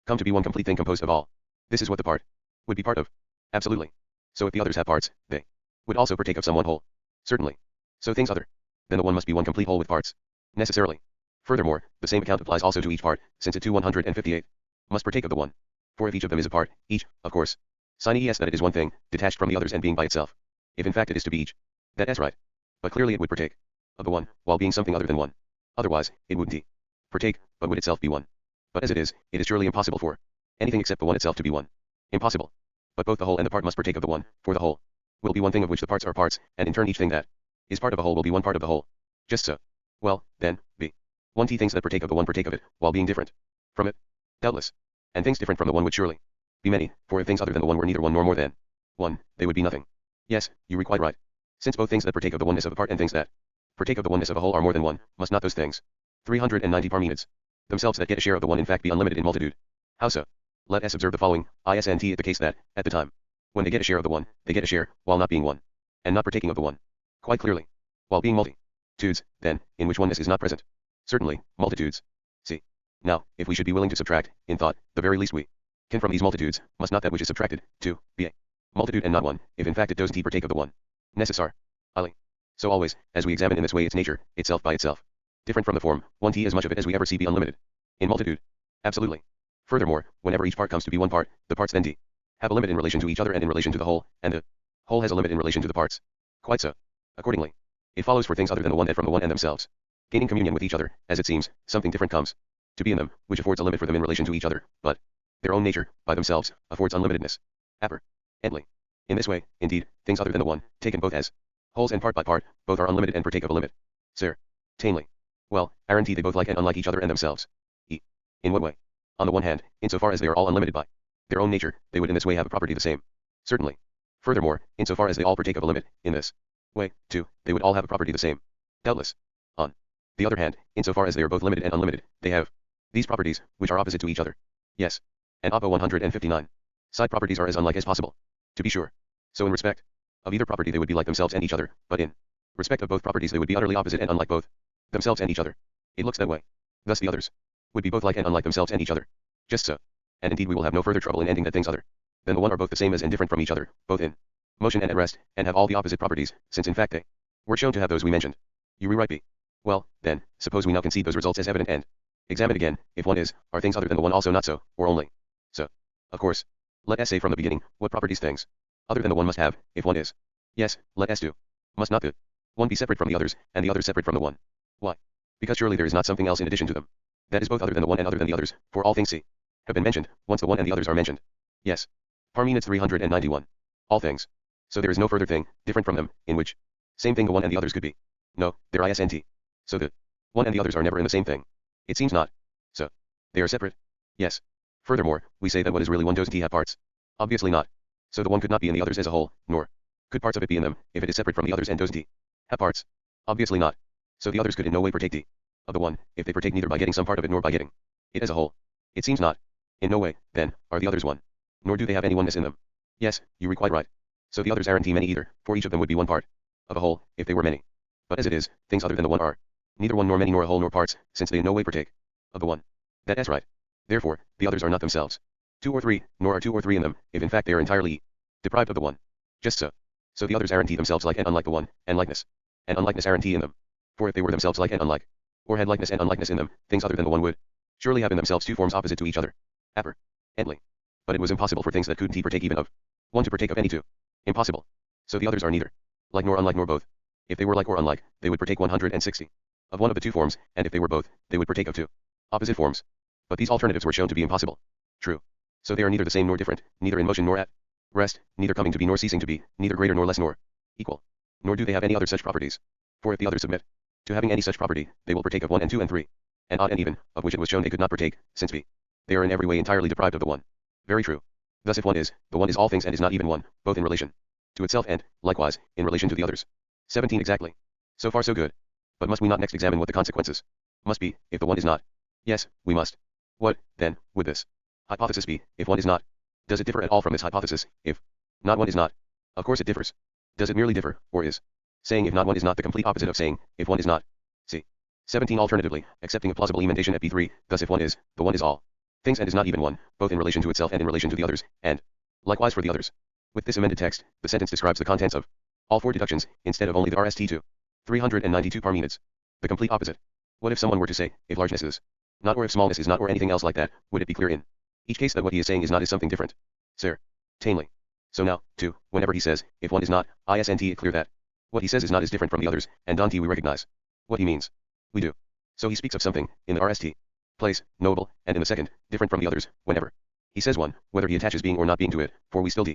come to be one complete thing composed of all. This is what the part would be part of. Absolutely. So if the others have parts, they would also partake of some one whole. Certainly. So things other than the one must be one complete whole with parts. Necessarily. Furthermore, the same account applies also to each part, since it too 158 must partake of the one. For if each of them is a part, each, of course, signs that it is one thing, detached from the others and being by itself. If in fact it is to be each, that is right. But clearly it would partake of the one, while being something other than one. Otherwise, it wouldn't partake, but would itself be one. But as it is surely impossible for anything except the one itself to be one. Impossible. But both the whole and the part must partake of the one, for the whole will be one thing of which the parts are parts, and in turn each thing that is part of a whole will be one part of the whole. Just so. Well, then, b. 1t things that partake of the one partake of it, while being different from it. Doubtless. And things different from the one would surely be many, for if things other than the one were neither one nor more than one, they would be nothing. Yes, you are quite right. Since both things that partake of the oneness of a part and things that partake of the oneness of a whole are more than one, must not those things 390 Parmenides themselves that get a share of the one in fact be unlimited in multitude? How so? Let us observe the following, isn't it the case that, at the time when they get a share of the one, they get a share, while not being one, and not partaking of the one? Quite clearly. While being multitudes, then, in which oneness is not present. Certainly, multitudes. See. Now, if we should be willing to subtract, in thought, the very least we can from these multitudes, must not that which is subtracted, to be a multitude and not one, if in fact it doesn't partake of the one? Necessar. Ali. So always, as we examine in this way its nature, itself by itself, different from the form, 1t as much of it as we ever see be unlimited. In multitude. Absolutely. Furthermore, whenever each part comes to be one part, the parts then d have a limit in relation to each other and in relation to the whole, and the whole has a limit in relation to the parts. Quite so. Accordingly, it follows for things other than the one that from the one and themselves, gaining communion with each other, as it seems, something different comes to be in them, which affords a limit for them in relation to each other, but their own nature, by themselves, affords unlimitedness. Apparently. In this way, indeed, things other than the one, taken both as wholes and part by part, both are unlimited and partake of a limit. Certainly. Well, aren't they both like and unlike each other and themselves? In what way? On the one hand, insofar as they are all unlimited by their own nature, they would in this way have a property the same. Certainly. Furthermore, insofar as they all partake of a limit, in this way, too, they would all have a property the same. Doubtless. On the other hand, insofar as they are both limited and unlimited, they have these properties, which are opposite to each other. Yes. And Oppo 159. Side properties are as unlike as possible. To be sure. So in respect of either property they would be like themselves and each other, but in respect of both properties they would be utterly opposite and unlike both themselves and each other. It looks that way. Thus the others would be both like and unlike themselves and each other. Just so. And indeed we will have no further trouble in ending that things other than the one are both the same as and different from each other, both in motion and at rest, and have all the opposite properties, since in fact they were shown to have those we mentioned. You rewrite B. Well, then, suppose we now concede those results as evident and examine again, if one is, are things other than the one also not so, or only so? Of course. Let us say from the beginning, what properties things other than the one must have, if one is. Yes, let us do. Must not the one be separate from the others, and the others separate from the one? Why? Because surely there is not something else in addition to them. That is both other than the one and other than the others, for all things have been mentioned, once the one and the others are mentioned. Yes. Parmenides 391. All things. So there is no further thing, different from them, in which same thing the one and the others could be. No, there isn't. So the one and the others are never in the same thing. It seems not. So they are separate. Yes. Furthermore, we say that what is really one doesn't have parts. Obviously not. So the one could not be in the others as a whole, nor could parts of it be in them, if it is separate from the others and doesn't have parts. Obviously not. So the others could in no way partake of the one, if they partake neither by getting some part of it nor by getting it as a whole. It seems not. In no way, then, are the others one. Nor do they have any oneness in them. Yes, you are quite right. So the others aren't many either, for each of them would be one part of a whole, if they were many. But as it is, things other than the one are neither one nor many nor a whole nor parts, since they in no way partake of the one. That's right. Therefore, the others are not themselves two or three, nor are two or three in them, if in fact they are entirely deprived of the one. Just so. So the others aren't themselves like and unlike the one, and likeness. And unlikeness aren't in them. For if they were themselves like and unlike, or had likeness and unlikeness in them, things other than the one would surely have in themselves two forms opposite to each other. Apparently. But it was impossible for things that couldn't partake even of one to partake of any two. Impossible. So the others are neither like nor unlike nor both. If they were like or unlike, they would partake 160 of one of the two forms, and if they were both, they would partake of two opposite forms. But these alternatives were shown to be impossible. True. So they are neither the same nor different, neither in motion nor at rest, neither coming to be nor ceasing to be, neither greater nor less nor equal. Nor do they have any other such properties. For if the others submit to having any such property, they will partake of one and two and three, and odd and even, of which it was shown they could not partake, since they are in every way entirely deprived of the one. Very true. Thus if one is, the one is all things and is not even one, both in relation to itself and, likewise, in relation to the others. 17 exactly. So far so good. But must we not next examine what the consequences must be, if the one is not? Yes, we must. What, then, would this hypothesis be, if one is not? Does it differ at all from this hypothesis, if not one is not? Of course it differs. Does it merely differ, or is saying if not one is not the complete opposite of saying, if one is not? See. 17 alternatively, accepting a plausible emendation at B3, thus if one is, the one is all things and is not even one, both in relation to itself and in relation to the others, and likewise for the others. With this amended text, the sentence describes the contents of all four deductions, instead of only the RST2. 392 Parmenides. The complete opposite. What if someone were to say, if largeness is not or if smallness is not or anything else like that, would it be clear in each case that what he is saying is not is something different? Certainly. So now, too, whenever he says, if one is not, isn't it clear that what he says is not is different from the others, and don't we recognize what he means? We do. So he speaks of something, in the RST place, knowable, and in the second, different from the others, whenever he says one, whether he attaches being or not being to it, for we still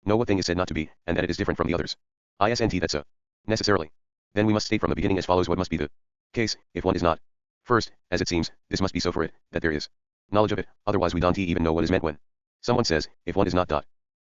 know what thing is said not to be, and that it is different from the others. Isn't that so? Necessarily. Then we must state from the beginning as follows what must be the case, if one is not. First, as it seems, this must be so for it, that there is knowledge of it, otherwise we don't even know what is meant when someone says, if one is not.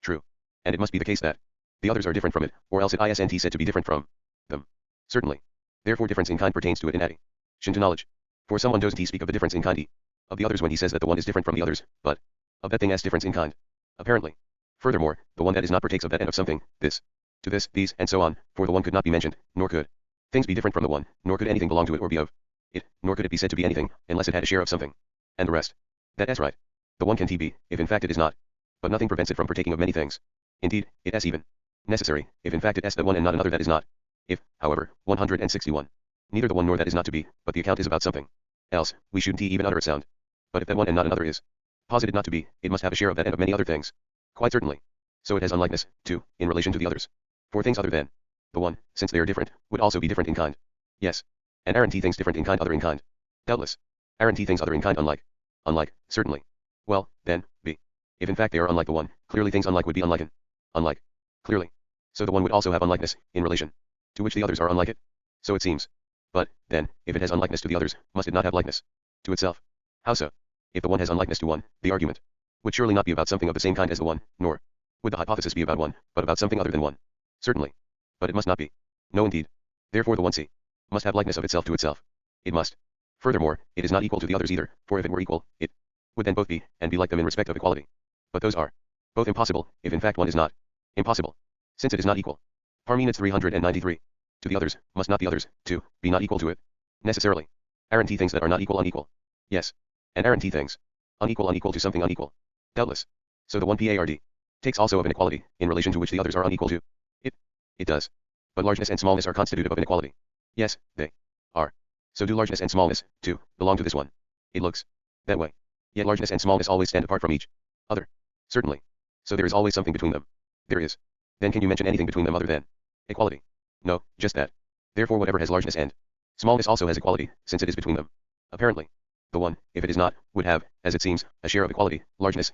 True. And it must be the case that the others are different from it, or else it isn't said to be different from them. Certainly. Therefore difference in kind pertains to it in addition to knowledge. For someone doesn't speak of the difference in kind of the others when he says that the one is different from the others, but of that thing as difference in kind. Apparently. Furthermore, the one that is not partakes of that and of something, this, to this, these, and so on, for the one could not be mentioned, nor could things be different from the one, nor could anything belong to it or be of it, nor could it be said to be anything, unless it had a share of something. And the rest. That's right. The one can be, if in fact it is not. But nothing prevents it from partaking of many things. Indeed, it is even necessary, if in fact it is the one and not another that is not. If, however, 161. Neither the one nor that is not to be, but the account is about something else, we shouldn't even utter a sound. But if that one and not another is posited not to be, it must have a share of that and of many other things. Quite certainly. So it has unlikeness, too, in relation to the others. For things other than the one, since they are different, would also be different in kind. Yes. And aren't things different in kind other in kind? Doubtless. Aren't things other in kind unlike? Unlike, certainly. Well, then, b. If in fact they are unlike the one, clearly things unlike would be unlike. Clearly. So the one would also have unlikeness, in relation to which the others are unlike it. So it seems. But, then, if it has unlikeness to the others, must it not have likeness to itself? How so? If the one has unlikeness to one, the argument would surely not be about something of the same kind as the one, nor would the hypothesis be about one, but about something other than one. Certainly. But it must not be. No indeed. Therefore the one C must have likeness of itself to itself. It must. Furthermore, it is not equal to the others either, for if it were equal, it would then both be, and be like them in respect of equality. But those are both impossible, if in fact one is not impossible, since it is not equal. Parmenides 393. To the others, must not the others, too, be not equal to it? Necessarily. Aren't things that are not equal unequal? Yes. And aren't things unequal to something unequal? Doubtless. So the one PARD takes also of an equality, in relation to which the others are unequal to it. It does. But largeness and smallness are constitutive of inequality. Yes, they are. So do largeness and smallness, too, belong to this one. It looks that way. Yet largeness and smallness always stand apart from each other. Certainly. So there is always something between them. There is. Then can you mention anything between them other than equality? No, just that. Therefore whatever has largeness and smallness also has equality, since it is between them. Apparently. The one, if it is not, would have, as it seems, a share of equality, largeness,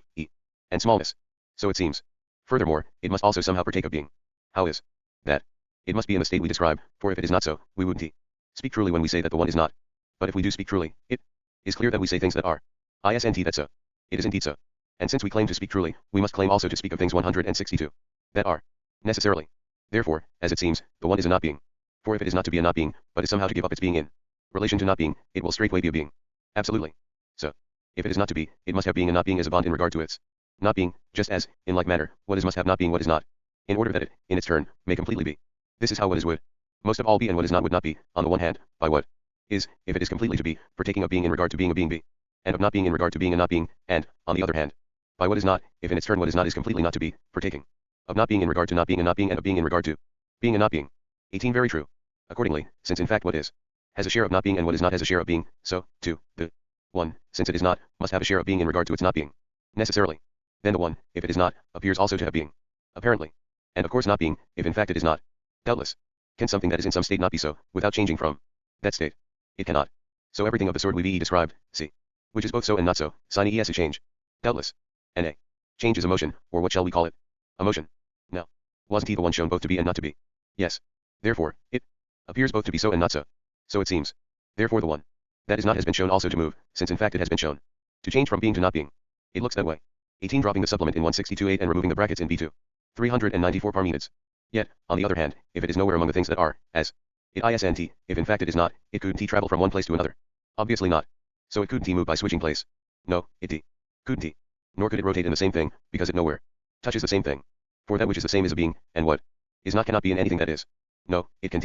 and smallness. So it seems. Furthermore, it must also somehow partake of being. How is that? It must be in the state we describe, for if it is not so, we wouldn't speak truly when we say that the one is not. But if we do speak truly, it is clear that we say things that are. Isn't that so? It is indeed so. And since we claim to speak truly, we must claim also to speak of things 162. That are. Necessarily. Therefore, as it seems, the one is a not being. For if it is not to be a not being, but is somehow to give up its being in relation to not being, it will straightway be a being. Absolutely. So, if it is not to be, it must have being and not being as a bond in regard to its not being, just as, in like manner, what is must have not being what is not, in order that it, in its turn, may completely be. This is how what is would most of all be and what is not would not be, on the one hand, by what is, if it is completely to be, partaking of being in regard to being a being be. and of not being in regard to being and not being, and, on the other hand, by what is not, if in its turn what is not is completely not to be, partaking. Of not being in regard to not being and not being, and of being in regard to being and not being. 18 Very true. Accordingly, since in fact what is has a share of not being and what is not has a share of being, so, too, the one, since it is not, must have a share of being in regard to its not being. Necessarily. Then the one, if it is not, appears also to have being. Apparently. And of course not being, if in fact it is not. Doubtless. Can something that is in some state not be so, without changing from that state? It cannot. So everything of the sort we've described, see, which is both so and not so, sine es a change. Doubtless. And a change is a motion, or what shall we call it? A motion. Now, wasn't he the one shown both to be and not to be? Yes. Therefore, it appears both to be so and not so. So it seems. Therefore the one that is not has been shown also to move, since in fact it has been shown to change from being to not being. It looks that way. 18 Dropping the supplement in 162.8 and removing the brackets in B2. 394 Parmenides. Yet, on the other hand, if it is nowhere among the things that are, as it isnt, if in fact it is not, it couldn't travel from one place to another. Obviously not. So it couldn't move by switching place. No, it couldn't. Nor could it rotate in the same thing, because it nowhere touches the same thing. For that which is the same is a being, and what is not cannot be in anything that is. No, it can.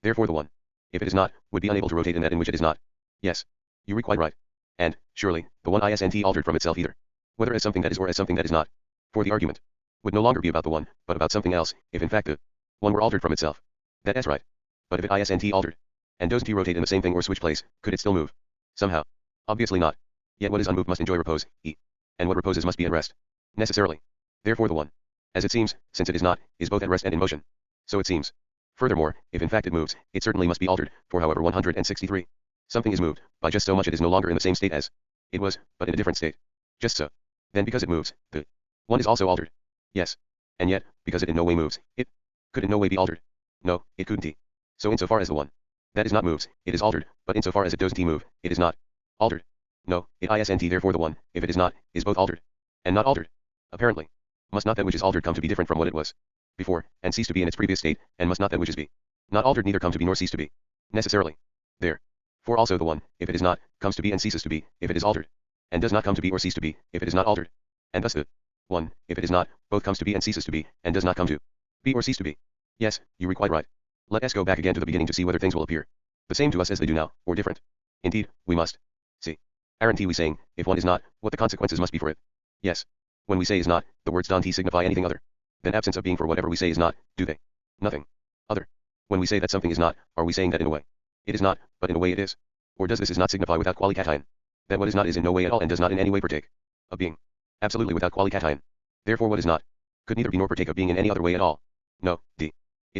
Therefore the one, if it is not, would be unable to rotate in that in which it is not. Yes. You are quite right. And, surely, the one isnt altered from itself either. Whether as something that is or as something that is not. For the argument would no longer be about the one, but about something else, if in fact the one were altered from itself. That is right. But if it isnt altered, and doesn't rotate in the same thing or switch place, could it still move? Somehow. Obviously not. Yet what is unmoved must enjoy repose, and what reposes must be at rest. Necessarily. Therefore the one, as it seems, since it is not, is both at rest and in motion. So it seems. Furthermore, if in fact it moves, it certainly must be altered, for however 163. Something is moved, by just so much it is no longer in the same state as it was, but in a different state. Just so. Then because it moves, the one is also altered. Yes. And yet, because it in no way moves, it could in no way be altered. No, it couldn't. So insofar as the one that is not moves, it is altered, but insofar as it doesn't move, it is not altered. No, it isnt therefore the one, if it is not, is both altered and not altered. Apparently. Must not that which is altered come to be different from what it was before, and cease to be in its previous state, and must not that which is be not altered neither come to be nor cease to be. Necessarily. There. For also the one, if it is not, comes to be and ceases to be, if it is altered. And does not come to be or cease to be, if it is not altered. And thus the one, if it is not, both comes to be and ceases to be, and does not come to be or cease to be. Yes, you are quite right. Let us go back again to the beginning to see whether things will appear the same to us as they do now, or different. Indeed, we must. See. Aren't we saying, if one is not, what the consequences must be for it? Yes. When we say is not, the words don't signify anything other than absence of being for whatever we say is not, do they? Nothing other. When we say that something is not, are we saying that in a way it is not, but in a way it is? Or does this is not signify without qualication that what is not is in no way at all and does not in any way partake of being? Absolutely without qualication. Therefore what is not could neither be nor partake of being in any other way at all. No, it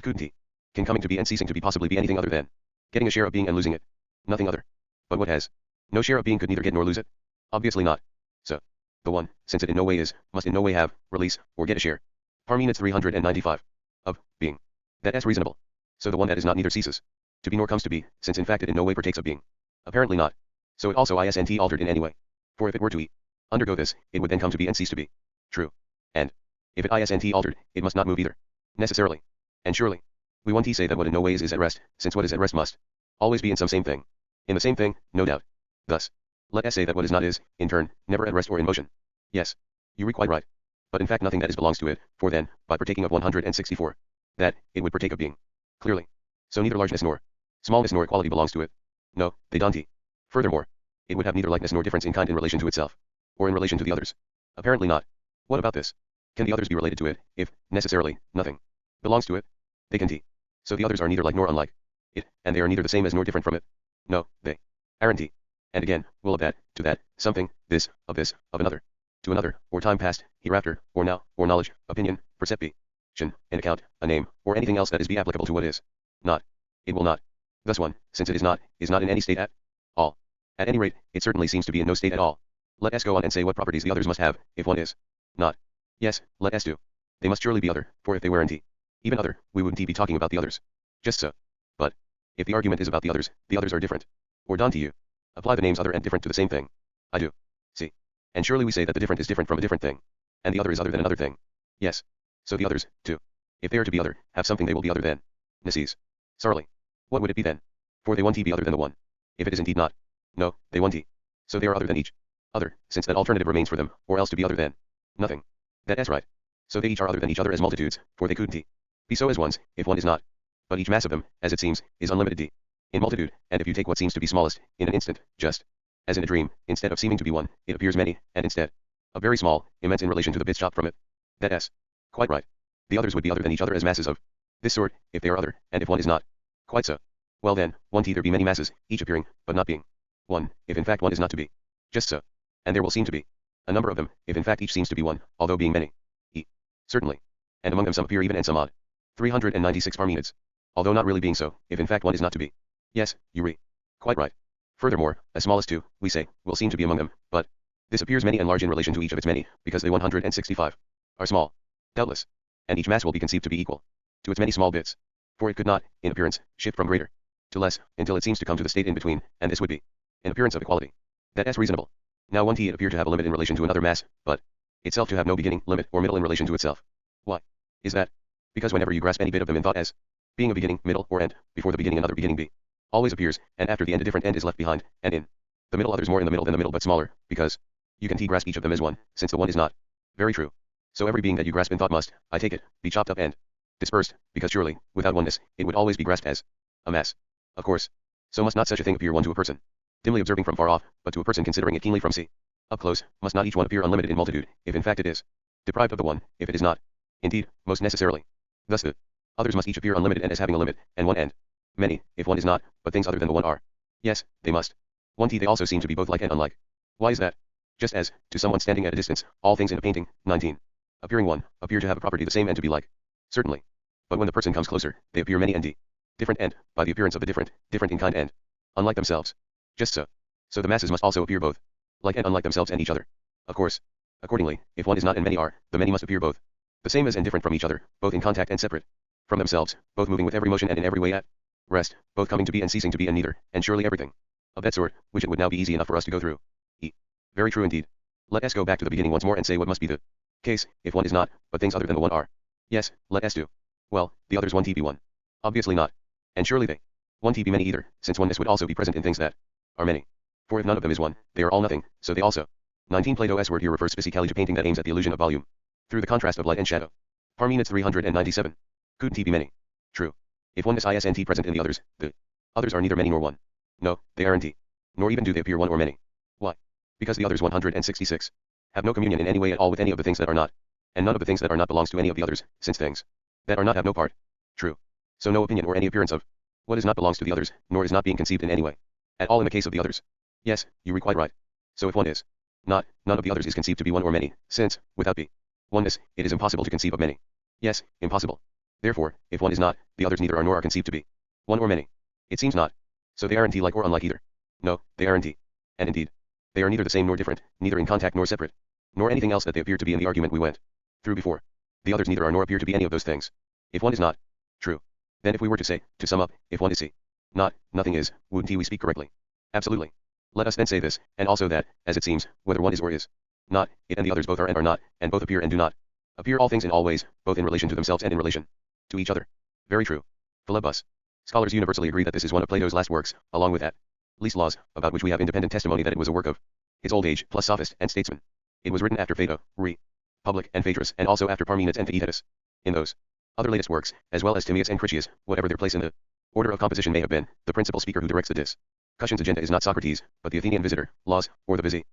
couldn't. Can coming to be and ceasing to be possibly be anything other than getting a share of being and losing it? Nothing other. But what has no share of being could neither get nor lose it? Obviously not. So, the one, since it in no way is, must in no way have, release, or get a share. Parmenides 395. Of being. That is reasonable. So the one that is not neither ceases to be nor comes to be, since in fact it in no way partakes of being. Apparently not. So it also isnt altered in any way. For if it were to undergo this, it would then come to be and cease to be. True. And if it isnt altered, it must not move either. Necessarily. And surely. We want to say that what in no way is at rest, since what is at rest must always be in some same thing. In the same thing, no doubt. Thus, let us say that what is not is, in turn, never at rest or in motion. Yes. You are quite right. But in fact nothing that is belongs to it, for then, by partaking of 164, that, it would partake of being. Clearly. So neither largeness nor smallness nor equality belongs to it. No, they don't. Furthermore, it would have neither likeness nor difference in kind in relation to itself, or in relation to the others. Apparently not. What about this? Can the others be related to it, if, necessarily, nothing belongs to it? They can. So the others are neither like nor unlike it, and they are neither the same as nor different from it. No, they aren't. And again, will of that, to that, something, this, of another, to another, or time past, hereafter, or now, or knowledge, opinion, perception, an account, a name, or anything else that is be applicable to what is not. It will not. Thus one, since it is not in any state at all. At any rate, it certainly seems to be in no state at all. Let us go on and say what properties the others must have, if one is not. Yes, let us do. They must surely be other, for if they weren't even other, we wouldn't be talking about the others. Just so. But, if the argument is about the others are different. Or don't you apply the names other and different to the same thing? I do. See. And surely we say that the different is different from a different thing. And the other is other than another thing. Yes. So the others, too. If they are to be other, have something they will be other than. Nices. Sarly. What would it be then? For they want to be other than the one. If it is indeed not. No, they want to. So they are other than each other, since that alternative remains for them, or else to be other than nothing. That is right. So they each are other than each other as multitudes, for they couldn't be so as ones, if one is not. But each mass of them, as it seems, is unlimited in multitude, and if you take what seems to be smallest, in an instant, just As in a dream, instead of seeming to be one, it appears many, and instead of very small, immense in relation to the bits chopped from it. That's quite right. The others would be other than each other as masses of this sort, if they are other, and if one is not. Quite so. Well then, one t there be many masses, each appearing, but not being one, if in fact one is not to be. Just so. And there will seem to be a number of them, if in fact each seems to be one, although being many. Certainly. And among them some appear even and some odd. 396 Parmenids. Although not really being so, if in fact one is not to be. Yes, you re. Quite right. Furthermore, as small as two, we say, will seem to be among them, but this appears many and large in relation to each of its many, because they 165 are small. Doubtless. And each mass will be conceived to be equal to its many small bits. For it could not, in appearance, shift from greater to less, until it seems to come to the state in between, and this would be an appearance of equality. That's reasonable. Now one t it appear to have a limit in relation to another mass, but itself to have no beginning, limit, or middle in relation to itself. Why is that? Because whenever you grasp any bit of them in thought as being a beginning, middle, or end, before the beginning another beginning be always appears, and after the end a different end is left behind, and in the middle others more in the middle than the middle but smaller, because you can grasp each of them as one, since the one is not very true. So every being that you grasp in thought must, I take it, be chopped up and dispersed, because surely, without oneness, it would always be grasped as a mass. Of course. So must not such a thing appear one to a person, dimly observing from far off, but to a person considering it keenly from see up close, must not each one appear unlimited in multitude, if in fact it is deprived of the one, if it is not, indeed, most necessarily. Thus the others must each appear unlimited and as having a limit, and one end. Many, if one is not, but things other than the one are. Yes, they must. One t they also seem to be both like and unlike. Why is that? Just as, to someone standing at a distance, all things in a painting, 19, appearing one, appear to have a property the same and to be like. Certainly. But when the person comes closer, they appear many and different and, by the appearance of the different, different in kind and unlike themselves. Just so. So the masses must also appear both like and unlike themselves and each other. Of course. Accordingly, if one is not and many are, the many must appear both the same as and different from each other, both in contact and separate from themselves, both moving with every motion and in every way at rest, both coming to be and ceasing to be and neither, and surely everything of that sort, which it would now be easy enough for us to go through. Very true indeed. Let us go back to the beginning once more and say what must be the case, if one is not, but things other than the one are. Yes, let us do. Well, the others 1t be one. Obviously not. And surely they 1t be many either, since oneness would also be present in things that are many. For if none of them is one, they are all nothing, so they also. 19 Plato's word here refers specifically to painting that aims at the illusion of volume, through the contrast of light and shadow. Parmenids 397. Couldn't be many. True. If oneness isn't present in the others are neither many nor one. No, they aren't. Nor even do they appear one or many. Why? Because the others 166 have no communion in any way at all with any of the things that are not, and none of the things that are not belongs to any of the others, since things that are not have no part. True. So no opinion or any appearance of what is not belongs to the others, nor is not being conceived in any way at all in the case of the others. Yes, you are quite right. So if one is not, none of the others is conceived to be one or many, since, without be oneness, it is impossible to conceive of many. Yes, impossible. Therefore, if one is not, the others neither are nor are conceived to be one or many. It seems not. So they aren't like or unlike either. No, they aren't. And indeed, they are neither the same nor different, neither in contact nor separate, nor anything else that they appear to be in the argument we went through before. The others neither are nor appear to be any of those things. If one is not true, then if we were to say, to sum up, if one is not, nothing is, wouldn't we speak correctly? Absolutely. Let us then say this, and also that, as it seems, whether one is or is not, it and the others both are and are not, and both appear and do not appear all things in all ways, both in relation to themselves and in relation to each other. Very true. Philebus. Scholars universally agree that this is one of Plato's last works, along with at least Laws, about which we have independent testimony that it was a work of his old age, plus sophist and statesman. It was written after Phaedo, Republic, and Phaedrus, and also after Parmenides and Theaetetus. In those other latest works, as well as Timaeus and Critias, whatever their place in the order of composition may have been, the principal speaker who directs the discussion's agenda is not Socrates, but the Athenian visitor, Laws, or the visitor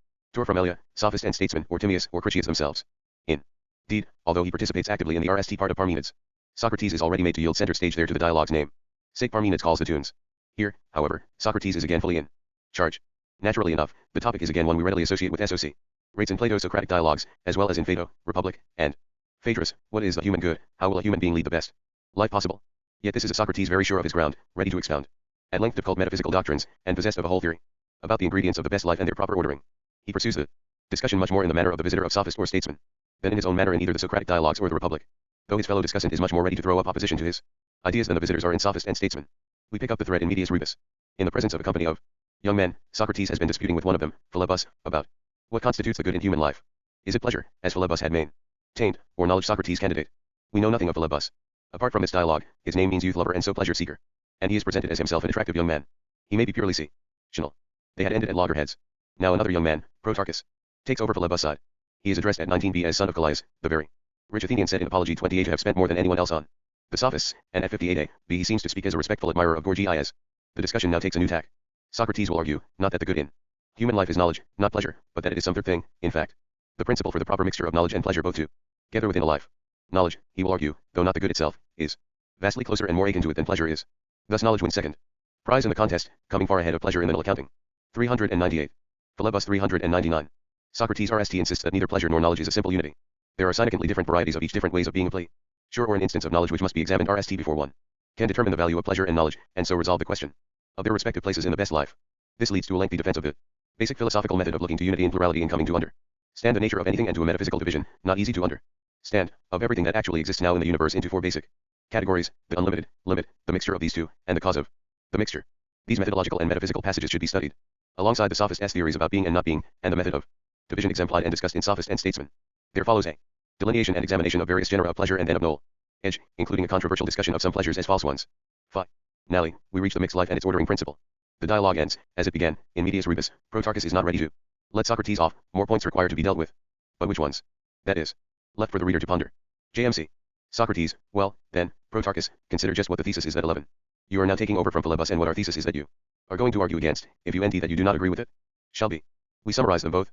from Elia, sophist and statesman, or Timaeus or Critias themselves. Indeed, although he participates actively in the RST part of Parmenides, Socrates is already made to yield center stage there to the dialogue's name. Sake Parmenides calls the tunes. Here, however, Socrates is again fully in charge. Naturally enough, the topic is again one we readily associate with SOC. Rates in Plato's Socratic dialogues, as well as in Phaedo, Republic, and Phaedrus, what is the human good, how will a human being lead the best life possible? Yet this is a Socrates very sure of his ground, ready to expound at length occult metaphysical doctrines, and possessed of a whole theory about the ingredients of the best life and their proper ordering. He pursues the discussion much more in the manner of the visitor of sophist or statesman, than in his own manner in either the Socratic dialogues or the Republic. Though his fellow discussant is much more ready to throw up opposition to his ideas than the visitors are in sophist and statesman. We pick up the thread in medias rebus. In the presence of a company of young men, Socrates has been disputing with one of them, Philebus, about what constitutes the good in human life. Is it pleasure, as Philebus had maintained, or knowledge? Socrates candidate. We know nothing of Philebus. Apart from this dialogue, his name means youth lover and so pleasure seeker. And he is presented as himself an attractive young man. He may be purely sensational. They had ended at loggerheads. Now another young man, Protarchus, takes over Philebus' side. He is addressed at 19b as son of Callias, the very rich Athenian, said in Apology 28 to have spent more than anyone else on the sophists, and at 58a, b he seems to speak as a respectful admirer of Gorgias. The discussion now takes a new tack. Socrates will argue, not that the good in Human life is knowledge, not pleasure, but that it is some third thing, in fact. The principle for the proper mixture of knowledge and pleasure both together within a life. Knowledge, he will argue, though not the good itself, is vastly closer and more akin to it than pleasure is. Thus knowledge wins second prize in the contest, coming far ahead of pleasure in mental accounting. 398. Philebus 399. Socrates RST insists that neither pleasure nor knowledge is a simple unity. There are significantly different varieties of each different ways of being play. Sure, or an instance of knowledge which must be examined RST before one can determine the value of pleasure and knowledge, and so resolve the question of their respective places in the best life. This leads to a lengthy defense of the basic philosophical method of looking to unity and plurality and coming to understand the nature of anything and to a metaphysical division, not easy to understand, of everything that actually exists now in the universe into four basic categories: the unlimited, limit, the mixture of these two, and the cause of the mixture. These methodological and metaphysical passages should be studied alongside the sophist S theories about being and not being, and the method of division exemplified and discussed in Sophist and Statesman. There follows a delineation and examination of various genera of pleasure and then of null edge, including a controversial discussion of some pleasures as false ones. Finally, we reach the mixed life and its ordering principle. The dialogue ends, as it began, in medias rebus. Protarchus is not ready to let Socrates off, more points require to be dealt with. But which ones? That is left for the reader to ponder. JMC. Socrates, well, then, Protarchus, consider just what the thesis is that 11. You are now taking over from Philebus, and what our thesis is that you are going to argue against, if you NT that you do not agree with it, shall be. We summarize them both.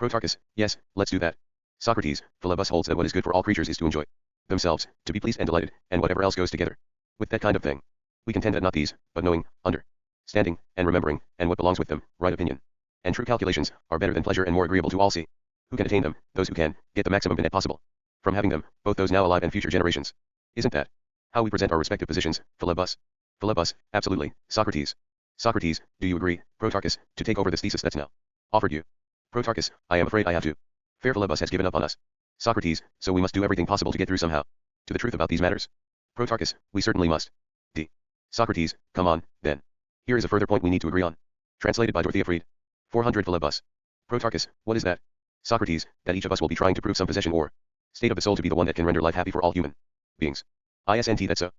Protarchus, yes, let's do that. Socrates, Philebus holds that what is good for all creatures is to enjoy themselves, to be pleased and delighted, and whatever else goes together with that kind of thing. We contend that not these, but knowing, understanding, and remembering, and what belongs with them, right opinion, and true calculations, are better than pleasure and more agreeable to all. See who can attain them, those who can get the maximum benefit possible from having them, both those now alive and future generations. Isn't that how we present our respective positions, Philebus? Philebus, absolutely. Socrates. Socrates, do you agree, Protarchus, to take over this thesis that's now offered you? Protarchus, I am afraid I have to. Fair Philebus has given up on us. Socrates, so we must do everything possible to get through somehow to the truth about these matters. Protarchus, we certainly must. D. Socrates, come on, then. Here is a further point we need to agree on. Translated by Dorothea Fried. 400 Philebus. Protarchus, what is that? Socrates, that each of us will be trying to prove some possession or state of the soul to be the one that can render life happy for all human beings. Isn't that so?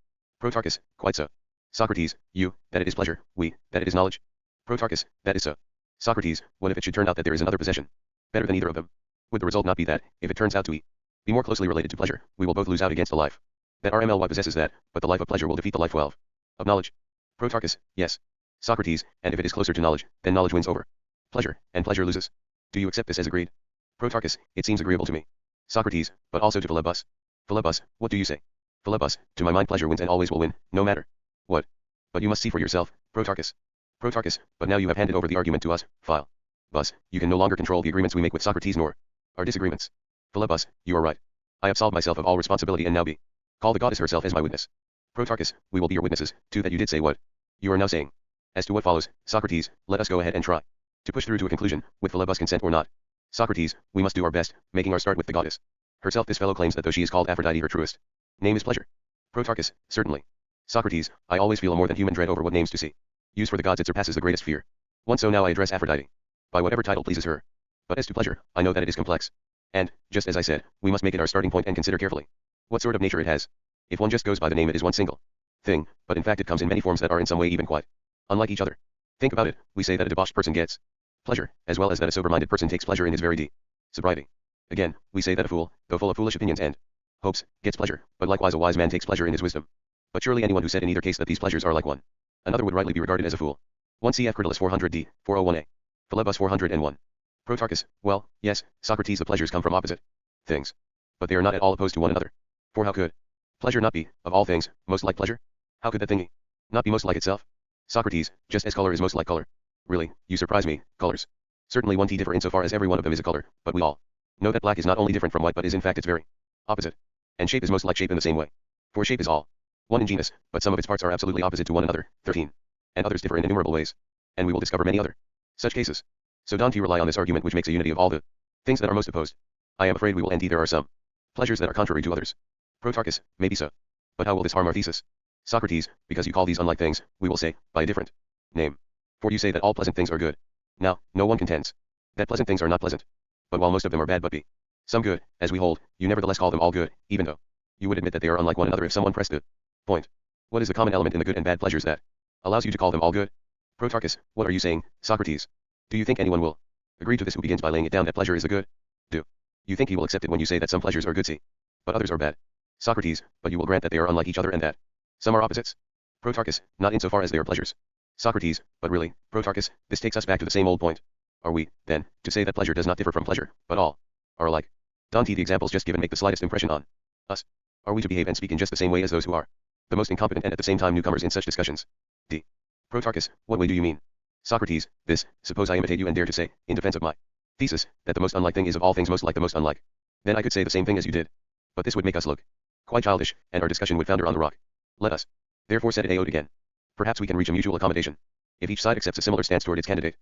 Protarchus, quite so. Socrates, you, that it is pleasure, we, that it is knowledge. Protarchus, that is so. Socrates, what if it should turn out that there is another possession better than either of them? Would the result not be that, if it turns out to be more closely related to pleasure, we will both lose out against the life that RMLY possesses that, but the life of pleasure will defeat the life 12 of knowledge? Protarchus, yes. Socrates, and if it is closer to knowledge, then knowledge wins over pleasure, and pleasure loses. Do you accept this as agreed? Protarchus, it seems agreeable to me. Socrates, but also to Philebus. Philebus, what do you say? Philebus, to my mind pleasure wins and always will win, no matter what. But you must see for yourself, Protarchus. Protarchus, but now you have handed over the argument to us, Philebus, you can no longer control the agreements we make with Socrates nor our disagreements. Philebus, you are right. I absolve myself of all responsibility and now be call the goddess herself as my witness. Protarchus, we will be your witnesses, too, that you did say what you are now saying. As to what follows, Socrates, let us go ahead and try to push through to a conclusion, with Philebus' consent or not. Socrates, we must do our best, making our start with the goddess herself. This fellow claims that though she is called Aphrodite, her truest name is pleasure. Protarchus, certainly. Socrates, I always feel a more than human dread over what names to see use for the gods. It surpasses the greatest fear. One, so now I address Aphrodite by whatever title pleases her. But as to pleasure, I know that it is complex. And, just as I said, we must make it our starting point and consider carefully what sort of nature it has. If one just goes by the name, it is one single thing, but in fact it comes in many forms that are in some way even quite unlike each other. Think about it. We say that a debauched person gets pleasure, as well as that a sober-minded person takes pleasure in his very sobriety. Again, we say that a fool, though full of foolish opinions and hopes, gets pleasure, but likewise a wise man takes pleasure in his wisdom. But surely anyone who said in either case that these pleasures are like one another would rightly be regarded as a fool. 1 cf. Critolus 400d, 401a. Philebus 401. Protarchus, well, yes, Socrates, the pleasures come from opposite things. But they are not at all opposed to one another. For how could pleasure not be, of all things, most like pleasure? How could that thing not be most like itself? Socrates, just as color is most like color. Really, you surprise me. Colors certainly one differ insofar as every one of them is a color, but we all know that black is not only different from white but is in fact its very opposite. And shape is most like shape in the same way. For shape is all one in genus, but some of its parts are absolutely opposite to one another. 13. And others differ in innumerable ways. And we will discover many other such cases. So don't you rely on this argument which makes a unity of all the things that are most opposed. I am afraid we will end there are some pleasures that are contrary to others. Protarchus, maybe so. But how will this harm our thesis? Socrates, because you call these unlike things, we will say, by a different name. For you say that all pleasant things are good. Now, no one contends that pleasant things are not pleasant. But while most of them are bad but be some good, as we hold, you nevertheless call them all good, even though you would admit that they are unlike one another if someone pressed the point. What is the common element in the good and bad pleasures that allows you to call them all good? Protarchus, what are you saying, Socrates? Do you think anyone will agree to this who begins by laying it down that pleasure is a good? Do you think he will accept it when you say that some pleasures are good, see, but others are bad? Socrates, but you will grant that they are unlike each other and that some are opposites? Protarchus, not insofar as they are pleasures. Socrates, but really, Protarchus, this takes us back to the same old point. Are we, then, to say that pleasure does not differ from pleasure, but all are alike? Dante, the examples just given make the slightest impression on us. Are we to behave and speak in just the same way as those who are the most incompetent and at the same time newcomers in such discussions? D. Protarchus, what way do you mean? Socrates, this, suppose I imitate you and dare to say, in defense of my thesis, that the most unlike thing is of all things most like the most unlike. Then I could say the same thing as you did. But this would make us look quite childish, and our discussion would founder on the rock. Let us, therefore, set it out again. Perhaps we can reach a mutual accommodation, if each side accepts a similar stance toward its candidate.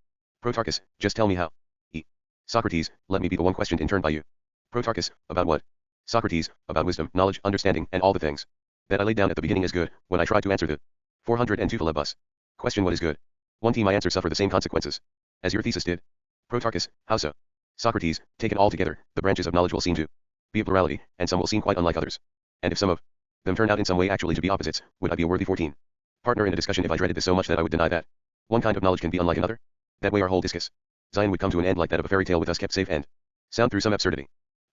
Protarchus, just tell me how. E. Socrates, let me be the one questioned in turn by you. Protarchus, about what? Socrates, about wisdom, knowledge, understanding, and all the things that I laid down at the beginning as good, when I tried to answer the 402 philebus. Question, what is good? One my answer suffer the same consequences as your thesis did. Protarchus, how so? Socrates, taken all together, the branches of knowledge will seem to be a plurality, and some will seem quite unlike others. And if some of them turn out in some way actually to be opposites, would I be a worthy 14 partner in a discussion if I dreaded this so much that I would deny that one kind of knowledge can be unlike another? That way our whole discus Zion would come to an end like that of a fairy tale with us kept safe and sound through some absurdity.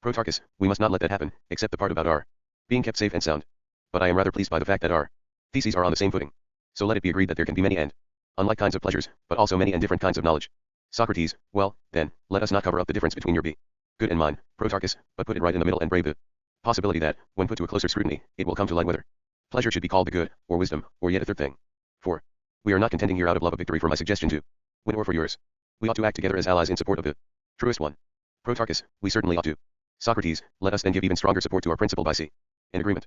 Protarchus, we must not let that happen, except the part about our being kept safe and sound. But I am rather pleased by the fact that our theses are on the same footing. So let it be agreed that there can be many and unlike kinds of pleasures, but also many and different kinds of knowledge. Socrates, well, then, let us not cover up the difference between your be good and mine, Protarchus, but put it right in the middle and brave the possibility that, when put to a closer scrutiny, it will come to light whether pleasure should be called the good, or wisdom, or yet a third thing. For we are not contending here out of love of victory for my suggestion to win or for yours. We ought to act together as allies in support of the truest one. Protarchus, we certainly ought to. Socrates, let us then give even stronger support to our principle by C. In agreement.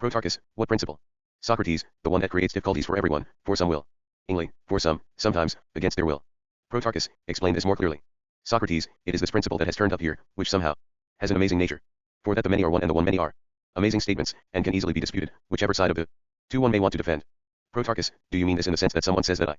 Protarchus, what principle? Socrates, the one that creates difficulties for everyone, for some will. Ingly, for some, sometimes, against their will. Protarchus, explain this more clearly. Socrates, it is this principle that has turned up here, which somehow has an amazing nature. For that the many are one and the one many are amazing statements, and can easily be disputed, whichever side of the two one may want to defend. Protarchus, do you mean this in the sense that someone says that I,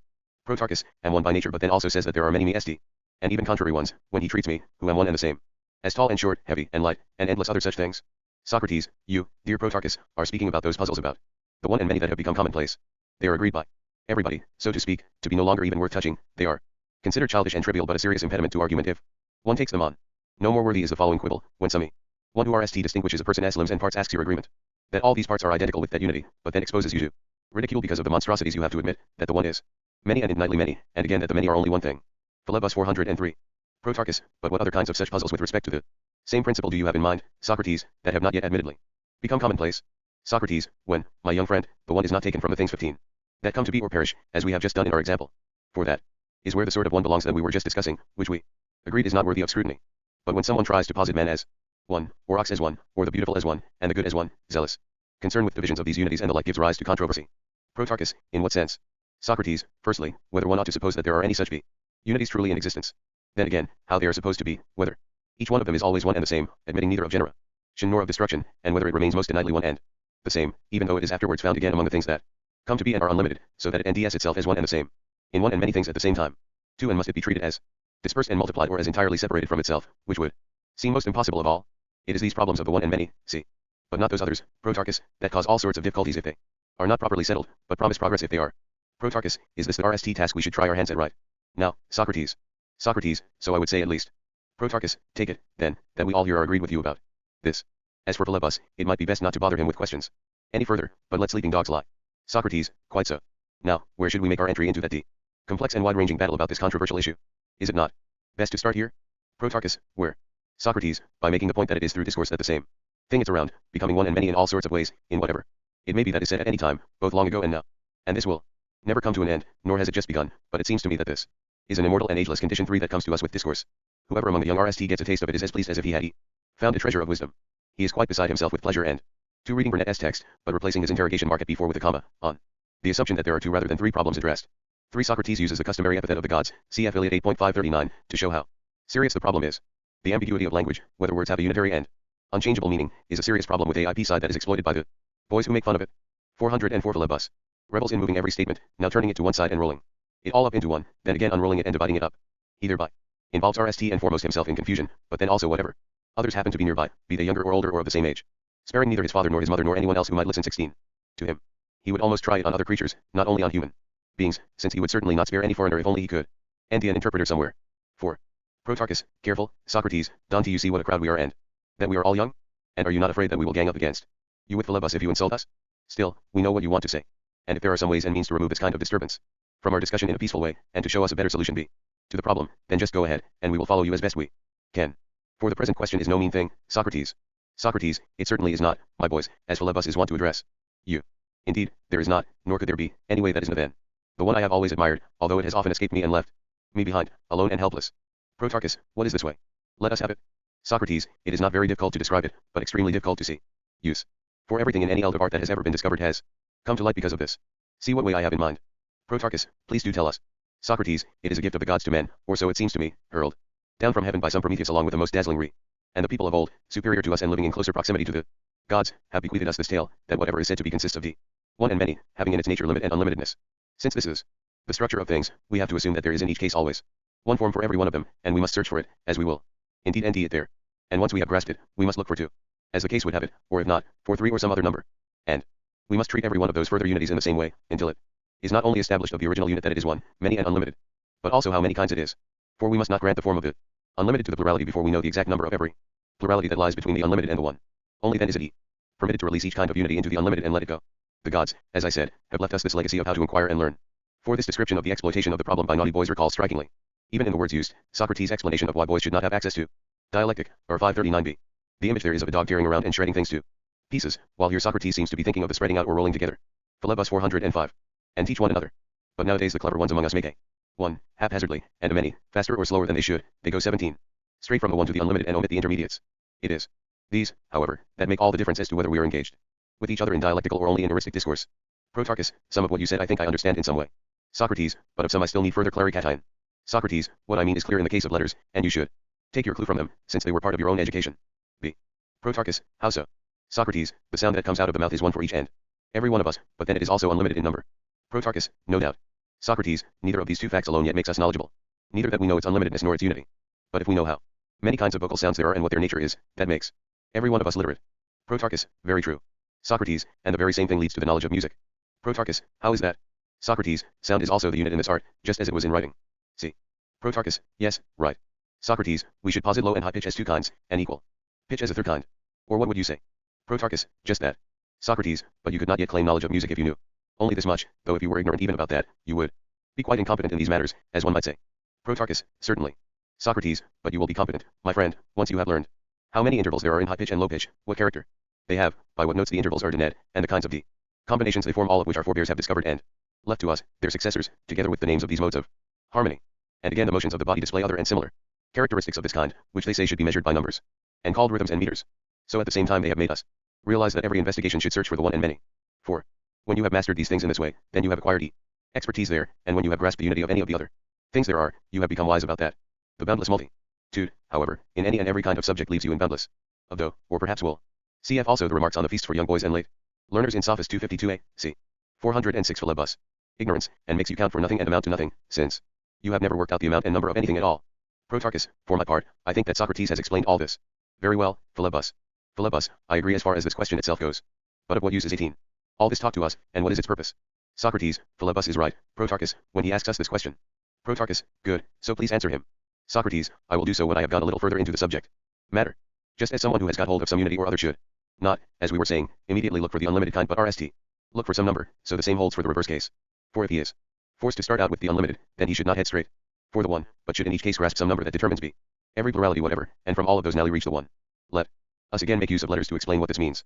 Protarchus, am one by nature but then also says that there are many me st, and even contrary ones, when he treats me, who am one and the same, as tall and short, heavy and light, and endless other such things? Socrates, you, dear Protarchus, are speaking about those puzzles about the one and many that have become commonplace. They are agreed by everybody, so to speak, to be no longer even worth touching. They are considered childish and trivial but a serious impediment to argument if one takes them on. No more worthy is the following quibble, when some one who RST distinguishes a person as limbs and parts asks your agreement that all these parts are identical with that unity, but then exposes you to ridicule because of the monstrosities you have to admit, that the one is many and infinitely many, and again that the many are only one thing. Philebus 403. Protarchus, but what other kinds of such puzzles with respect to the same principle do you have in mind, Socrates, that have not yet admittedly become commonplace? Socrates, when, my young friend, the one is not taken from the things 15 that come to be or perish, as we have just done in our example. For that is where the sort of one belongs that we were just discussing, which we agreed is not worthy of scrutiny. But when someone tries to posit man as one, or ox as one, or the beautiful as one, and the good as one, zealous concern with divisions of these unities and the like gives rise to controversy. Protarchus, in what sense? Socrates, firstly, whether one ought to suppose that there are any such unities truly in existence. Then again, how they are supposed to be, whether each one of them is always one and the same, admitting neither of generation nor of destruction, and whether it remains most innately one and the same, even though it is afterwards found again among the things that come to be and are unlimited, so that it NDS itself as one and the same, in one and many things at the same time. 2. And must it be treated as dispersed and multiplied or as entirely separated from itself, which would seem most impossible of all? It is these problems of the one and many, see, but not those others, Protarchus, that cause all sorts of difficulties if they are not properly settled, but promise progress if they are. Protarchus, is this the RST task we should try our hands at right now, Socrates? Socrates, so I would say at least. Protarchus, take it, then, that we all here are agreed with you about this. As for Philebus, it might be best not to bother him with questions any further, but let sleeping dogs lie. Socrates, quite so. Now, where should we make our entry into that complex and wide-ranging battle about this controversial issue? Is it not best to start here? Protarchus, where? Socrates, by making the point that it is through discourse that the same thing is around, becoming one and many in all sorts of ways, in whatever it may be that is said at any time, both long ago and now. And this will never come to an end, nor has it just begun, but it seems to me that this is an immortal and ageless condition 3 that comes to us with discourse. Whoever among the young RST gets a taste of it is as pleased as if he had found a treasure of wisdom. He is quite beside himself with pleasure and reading Burnet's text, but replacing his interrogation mark at before with a comma, on the assumption that there are 2 rather than 3 problems addressed. 3. Socrates uses the customary epithet of the gods, cf. Iliad 8.539, to show how serious the problem is. The ambiguity of language, whether words have a unitary and unchangeable meaning, is a serious problem with AIP side that is exploited by the boys who make fun of it. 404 Philebus revels in moving every statement, now turning it to one side and rolling it all up into one, then again unrolling it and dividing it up. He thereby involves RST and foremost himself in confusion, but then also whatever others happen to be nearby, be they younger or older or of the same age, sparing neither his father nor his mother nor anyone else who might listen. 16. To him, he would almost try it on other creatures, not only on human beings, since he would certainly not spare any foreigner if only he could. And an interpreter somewhere. 4. Protarchus, careful, Socrates, Dante, you see what a crowd we are and that we are all young? And are you not afraid that we will gang up against you with Philebus if you insult us? Still, we know what you want to say. And if there are some ways and means to remove this kind of disturbance from our discussion in a peaceful way, and to show us a better solution, be to the problem, then just go ahead, and we will follow you as best we can. For the present question is no mean thing, Socrates. Socrates, it certainly is not, my boys, as Philebus is wont to address you. Indeed, there is not, nor could there be, any way that is then. The one I have always admired, although it has often escaped me and left me behind, alone and helpless. Protarchus, what is this way? Let us have it. Socrates, it is not very difficult to describe it, but extremely difficult to see. Use. For everything in any art of art that has ever been discovered has come to light because of this. See what way I have in mind. Protarchus, please do tell us. Socrates, it is a gift of the gods to men, or so it seems to me, hurled down from heaven by some Prometheus along with the most dazzling re. And the people of old, superior to us and living in closer proximity to the gods, have bequeathed us this tale, that whatever is said to be consists of the one and many, having in its nature limit and unlimitedness. Since this is the structure of things, we have to assume that there is in each case always one form for every one of them, and we must search for it, as we will. Indeed it there. And once we have grasped it, we must look for two, as the case would have it, or if not, for three or some other number. And we must treat every one of those further unities in the same way, until it is not only established of the original unit that it is one, many and unlimited, but also how many kinds it is. For we must not grant the form of it unlimited to the plurality before we know the exact number of every plurality that lies between the unlimited and the one. Only then is it permitted to release each kind of unity into the unlimited and let it go. The gods, as I said, have left us this legacy of how to inquire and learn. For this description of the exploitation of the problem by naughty boys recalls strikingly, even in the words used, Socrates' explanation of why boys should not have access to dialectic, or 539b. The image there is of a dog tearing around and shredding things to pieces, while here Socrates seems to be thinking of the spreading out or rolling together. Philebus 405. And teach one another. But nowadays the clever ones among us make a one, haphazardly, and a many, faster or slower than they should, they go 17. Straight from the one to the unlimited and omit the intermediates. It is these, however, that make all the difference as to whether we are engaged with each other in dialectical or only in heuristic discourse. Protarchus, some of what you said I think I understand in some way. Socrates, but of some I still need further clarication. Socrates, what I mean is clear in the case of letters, and you should take your clue from them, since they were part of your own education. B. Protarchus, how so? Socrates, the sound that comes out of the mouth is one for each end. Every one of us, but then it is also unlimited in number. Protarchus, no doubt. Socrates, neither of these two facts alone yet makes us knowledgeable. Neither that we know its unlimitedness nor its unity. But if we know how many kinds of vocal sounds there are and what their nature is, that makes every one of us literate. Protarchus, very true. Socrates, and the very same thing leads to the knowledge of music. Protarchus, how is that? Socrates, sound is also the unit in this art, just as it was in writing. See. Protarchus, yes, right. Socrates, we should posit low and high pitch as two kinds, and equal pitch as a third kind. Or what would you say? Protarchus, just that. Socrates, but you could not yet claim knowledge of music if you knew only this much, though if you were ignorant even about that, you would be quite incompetent in these matters, as one might say. Protarchus, certainly. Socrates, but you will be competent, my friend, once you have learned how many intervals there are in high pitch and low pitch, what character they have, by what notes the intervals are denoted, and the kinds of the combinations they form, all of which our forebears have discovered and left to us, their successors, together with the names of these modes of harmony. And again the motions of the body display other and similar characteristics of this kind, which they say should be measured by numbers, and called rhythms and meters. So at the same time they have made us realize that every investigation should search for the one and many. For when you have mastered these things in this way, then you have acquired expertise there, and when you have grasped the unity of any of the other things there are, you have become wise about that. The boundless multitude, however, in any and every kind of subject leaves you in boundless of though, or perhaps will. Cf. also the remarks on the feasts for young boys and late learners in Sophist 252a, c. 406 Philebus. Ignorance, and makes you count for nothing and amount to nothing, since you have never worked out the amount and number of anything at all. Protarchus, for my part, I think that Socrates has explained all this very well, Philebus. Philebus, I agree as far as this question itself goes. But of what use is 18? All this talk to us, and what is its purpose? Socrates, Philebus is right, Protarchus, when he asks us this question. Protarchus, good, so please answer him. Socrates, I will do so when I have gone a little further into the subject matter. Just as someone who has got hold of some unity or other should not, as we were saying, immediately look for the unlimited kind but rst. Look for some number, so the same holds for the reverse case. For if he is forced to start out with the unlimited, then he should not head straight for the one, but should in each case grasp some number that determines b. Every plurality whatever, and from all of those now reach the one. Let us again make use of letters to explain what this means.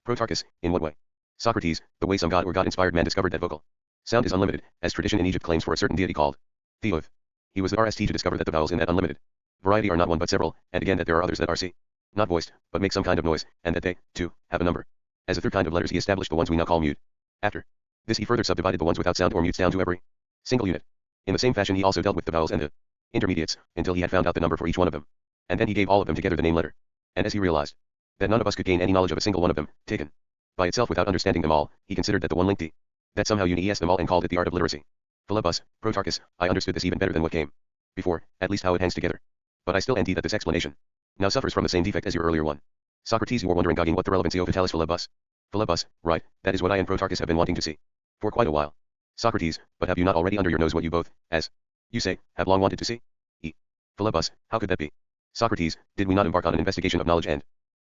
Protarchus, in what way? Socrates, the way some god or god-inspired man discovered that vocal sound is unlimited, as tradition in Egypt claims for a certain deity called Theoth. He was the RST to discover that the vowels in that unlimited variety are not one but several, and again that there are others that are c. not voiced, but make some kind of noise, and that they, too, have a number. As a third kind of letters he established the ones we now call mute. After this he further subdivided the ones without sound or mutes down to every single unit. In the same fashion he also dealt with the vowels and the intermediates, until he had found out the number for each one of them. And then he gave all of them together the name letter. And as he realized that none of us could gain any knowledge of a single one of them, taken by itself without understanding them all, he considered that the one linked the that somehow unies them all and called it the art of literacy. Philebus, Protarchus, I understood this even better than what came before, at least how it hangs together. But I still envy that this explanation now suffers from the same defect as your earlier one. Socrates, you are wondering Gogging what the relevancy of Vitalis Philebus. Philebus, right, that is what I and Protarchus have been wanting to see for quite a while. Socrates, but have you not already under your nose what you both, as you say, have long wanted to see? Philebus, how could that be? Socrates, did we not embark on an investigation of knowledge and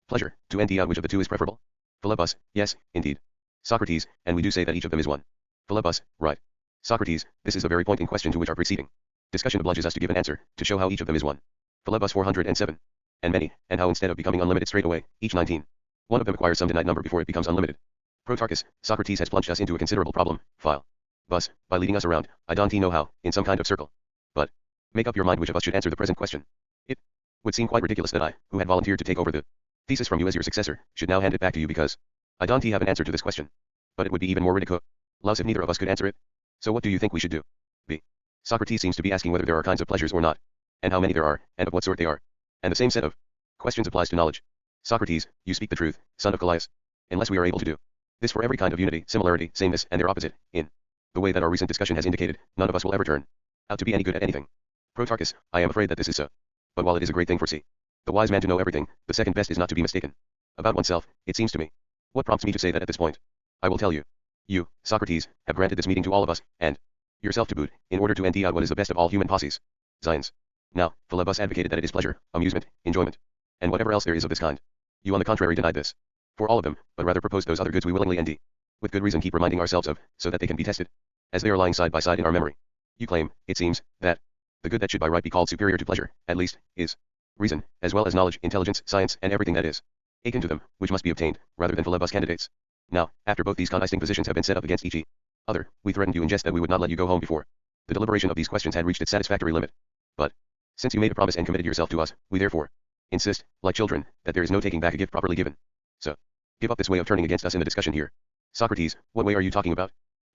pleasure, to end out which of the two is preferable? Philebus, yes, indeed. Socrates, and we do say that each of them is one. Philebus, right. Socrates, this is the very point in question to which our preceding Discussion obliges us to give an answer, to show how each of them is one. Philebus 407. And many, and how instead of becoming unlimited straight away, each 19. One of them acquires some finite number before it becomes unlimited. Protarchus, Socrates has plunged us into a considerable problem, Bus, by leading us around, I don't know how, in some kind of circle. But, make up your mind which of us should answer the present question. It would seem quite ridiculous that I, who had volunteered to take over the thesis from you as your successor, should now hand it back to you because I don't have an answer to this question. But it would be even more ridiculous if neither of us could answer it. So what do you think we should do? B. Socrates seems to be asking whether there are kinds of pleasures or not, and how many there are, and of what sort they are. And the same set of questions applies to knowledge. Socrates, you speak the truth, son of Callias. Unless we are able to do this for every kind of unity, similarity, sameness, and their opposite, in the way that our recent discussion has indicated, none of us will ever turn out to be any good at anything. Protarchus, I am afraid that this is so. But while it is a great thing for the wise man to know everything, the second best is not to be mistaken about oneself, it seems to me. What prompts me to say that at this point? I will tell you. You, Socrates, have granted this meeting to all of us, and yourself to boot, in order to empty out what is the best of all human posses. Zions. Now, Philebus advocated that it is pleasure, amusement, enjoyment, and whatever else there is of this kind. You on the contrary denied this. For all of them, but rather proposed those other goods we willingly and with good reason keep reminding ourselves of, so that they can be tested, as they are lying side by side in our memory. You claim, it seems, that the good that should by right be called superior to pleasure, at least, is reason, as well as knowledge, intelligence, science, and everything that is akin to them, which must be obtained, rather than Philebus candidates. Now, after both these contrasting positions have been set up against each other, we threatened you in jest that we would not let you go home before the deliberation of these questions had reached its satisfactory limit. But, since you made a promise and committed yourself to us, we therefore insist, like children, that there is no taking back a gift properly given. So, give up this way of turning against us in the discussion here. Socrates, what way are you talking about?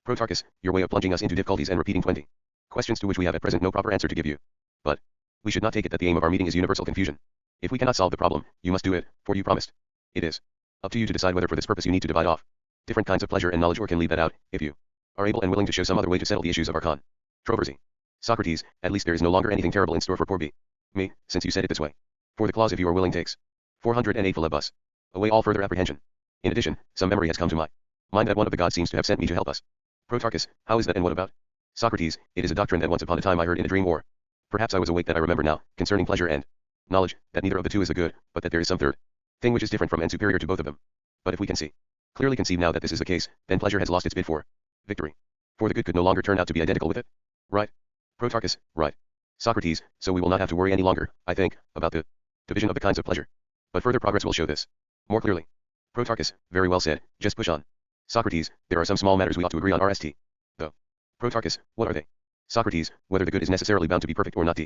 Protarchus, your way of plunging us into difficulties and repeating 20 questions to which we have at present no proper answer to give you. But, we should not take it that the aim of our meeting is universal confusion. If we cannot solve the problem, you must do it, for you promised. It is up to you to decide whether for this purpose you need to divide off different kinds of pleasure and knowledge or can leave that out, if you are able and willing to show some other way to settle the issues of our controversy. Socrates, at least there is no longer anything terrible in store for poor me, since you said it this way. For the clause if you are willing takes 408 Philebus away all further apprehension. In addition, some memory has come to my mind that one of the gods seems to have sent me to help us. Protarchus, how is that and what about? Socrates, it is a doctrine that once upon a time I heard in a dream or perhaps I was awake that I remember now, concerning pleasure and knowledge, that neither of the two is the good, but that there is some third thing which is different from and superior to both of them. But if we can clearly conceive now that this is the case, then pleasure has lost its bid for victory. For the good could no longer turn out to be identical with it. Right? Protarchus, right. Socrates, so we will not have to worry any longer, I think, about the division of the kinds of pleasure. But further progress will show this more clearly. Protarchus, very well said, just push on. Socrates, there are some small matters we ought to agree on RST. Though. Protarchus, what are they? Socrates, whether the good is necessarily bound to be perfect or not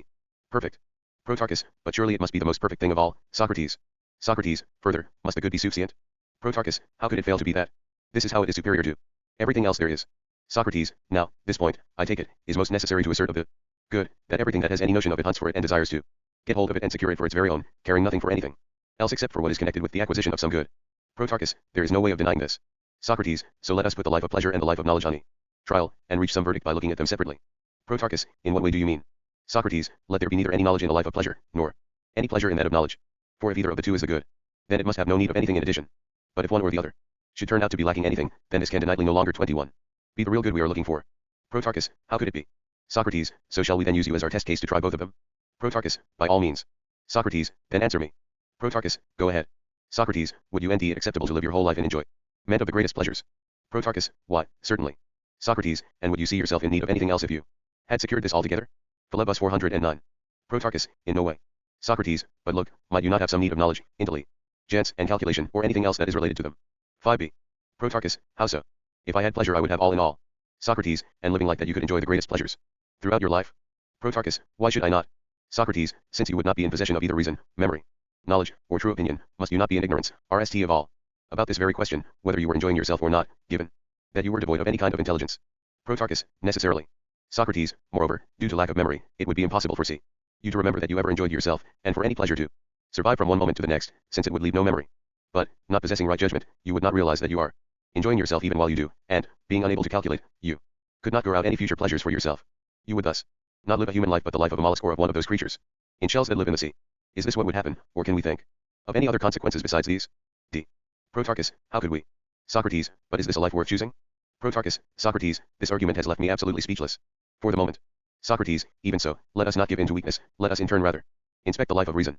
perfect. Protarchus, but surely it must be the most perfect thing of all, Socrates. Socrates, further, must the good be sufficient? Protarchus, how could it fail to be that? This is how it is superior to everything else there is. Socrates, now, this point, I take it, is most necessary to assert of the good, that everything that has any notion of it hunts for it and desires to get hold of it and secure it for its very own, caring nothing for anything else except for what is connected with the acquisition of some good. Protarchus, there is no way of denying this. Socrates, so let us put the life of pleasure and the life of knowledge on trial, and reach some verdict by looking at them separately. Protarchus, in what way do you mean? Socrates, let there be neither any knowledge in the life of pleasure, nor any pleasure in that of knowledge. For if either of the two is the good, then it must have no need of anything in addition. But if one or the other should turn out to be lacking anything, then this can deniably no longer 21 be the real good we are looking for. Protarchus, how could it be? Socrates, so shall we then use you as our test case to try both of them? Protarchus, by all means. Socrates, then answer me. Protarchus, go ahead. Socrates, would you indeed acceptable to live your whole life in enjoyment of the greatest pleasures? Protarchus, why, certainly. Socrates, and would you see yourself in need of anything else if you had secured this altogether? Philebus 409. Protarchus, in no way. Socrates, but look, might you not have some need of knowledge, intelligence, and calculation, or anything else that is related to them? 5b. Protarchus, how so? If I had pleasure I would have all in all. Socrates, and living like that you could enjoy the greatest pleasures throughout your life. Protarchus, why should I not? Socrates, since you would not be in possession of either reason, memory, knowledge, or true opinion, must you not be in ignorance, RST of all, about this very question, whether you were enjoying yourself or not, given that you were devoid of any kind of intelligence? Protarchus, necessarily. Socrates, moreover, due to lack of memory, it would be impossible for you to remember that you ever enjoyed yourself, and for any pleasure to survive from one moment to the next, since it would leave no memory. But, not possessing right judgment, you would not realize that you are enjoying yourself even while you do, and, being unable to calculate, you could not grow out any future pleasures for yourself. You would thus not live a human life but the life of a mollusk or of one of those creatures in shells that live in the sea. Is this what would happen, or can we think of any other consequences besides these? D. Protarchus, how could we? Socrates, but is this a life worth choosing? Protarchus, Socrates, this argument has left me absolutely speechless. For the moment. Socrates, even so, let us not give in to weakness, let us in turn rather inspect the life of reason.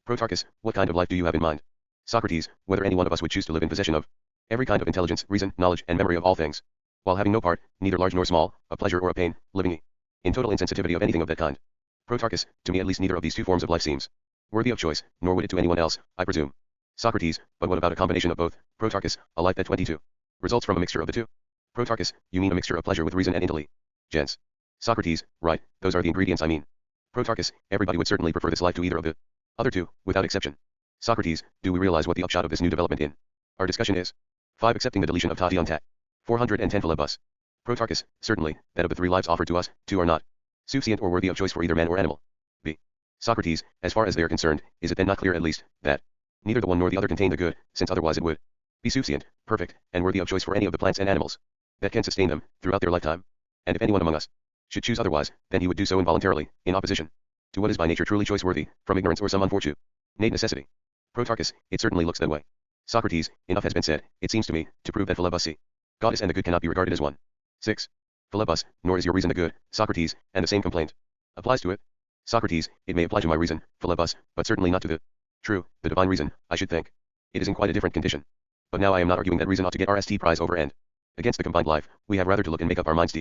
Protarchus, what kind of life do you have in mind? Socrates, whether any one of us would choose to live in possession of every kind of intelligence, reason, knowledge, and memory of all things, while having no part, neither large nor small, of pleasure or of pain, living in total insensitivity of anything of that kind. Protarchus, to me at least neither of these two forms of life seems worthy of choice, nor would it to anyone else, I presume. Socrates, but what about a combination of both? Protarchus, a life that 22 results from a mixture of the two. Protarchus, you mean a mixture of pleasure with reason and intelligence. Socrates, right, those are the ingredients I mean. Protarchus, everybody would certainly prefer this life to either of the other two, without exception. Socrates, do we realize what the upshot of this new development in our discussion is? 5. Accepting the deletion of Tati Tac. 410 Philebus. Protarchus, certainly, that of the three lives offered to us, two are not sufficient or worthy of choice for either man or animal. B. Socrates, as far as they are concerned, is it then not clear at least, that neither the one nor the other contain the good, since otherwise it would be sufficient, perfect, and worthy of choice for any of the plants and animals that can sustain them, throughout their lifetime? And if anyone among us should choose otherwise, then he would do so involuntarily, in opposition to what is by nature truly choice-worthy, from ignorance or some unfortunate necessity. Protarchus, it certainly looks that way. Socrates, enough has been said, it seems to me, to prove that Philebus, goddess and the good cannot be regarded as one. 6. Philebus, nor is your reason the good, Socrates, and the same complaint applies to it. Socrates, it may apply to my reason, Philebus, but certainly not to the the divine reason, I should think. It is in quite a different condition. But now I am not arguing that reason ought to get RST prize over and against the combined life, we have rather to look and make up our minds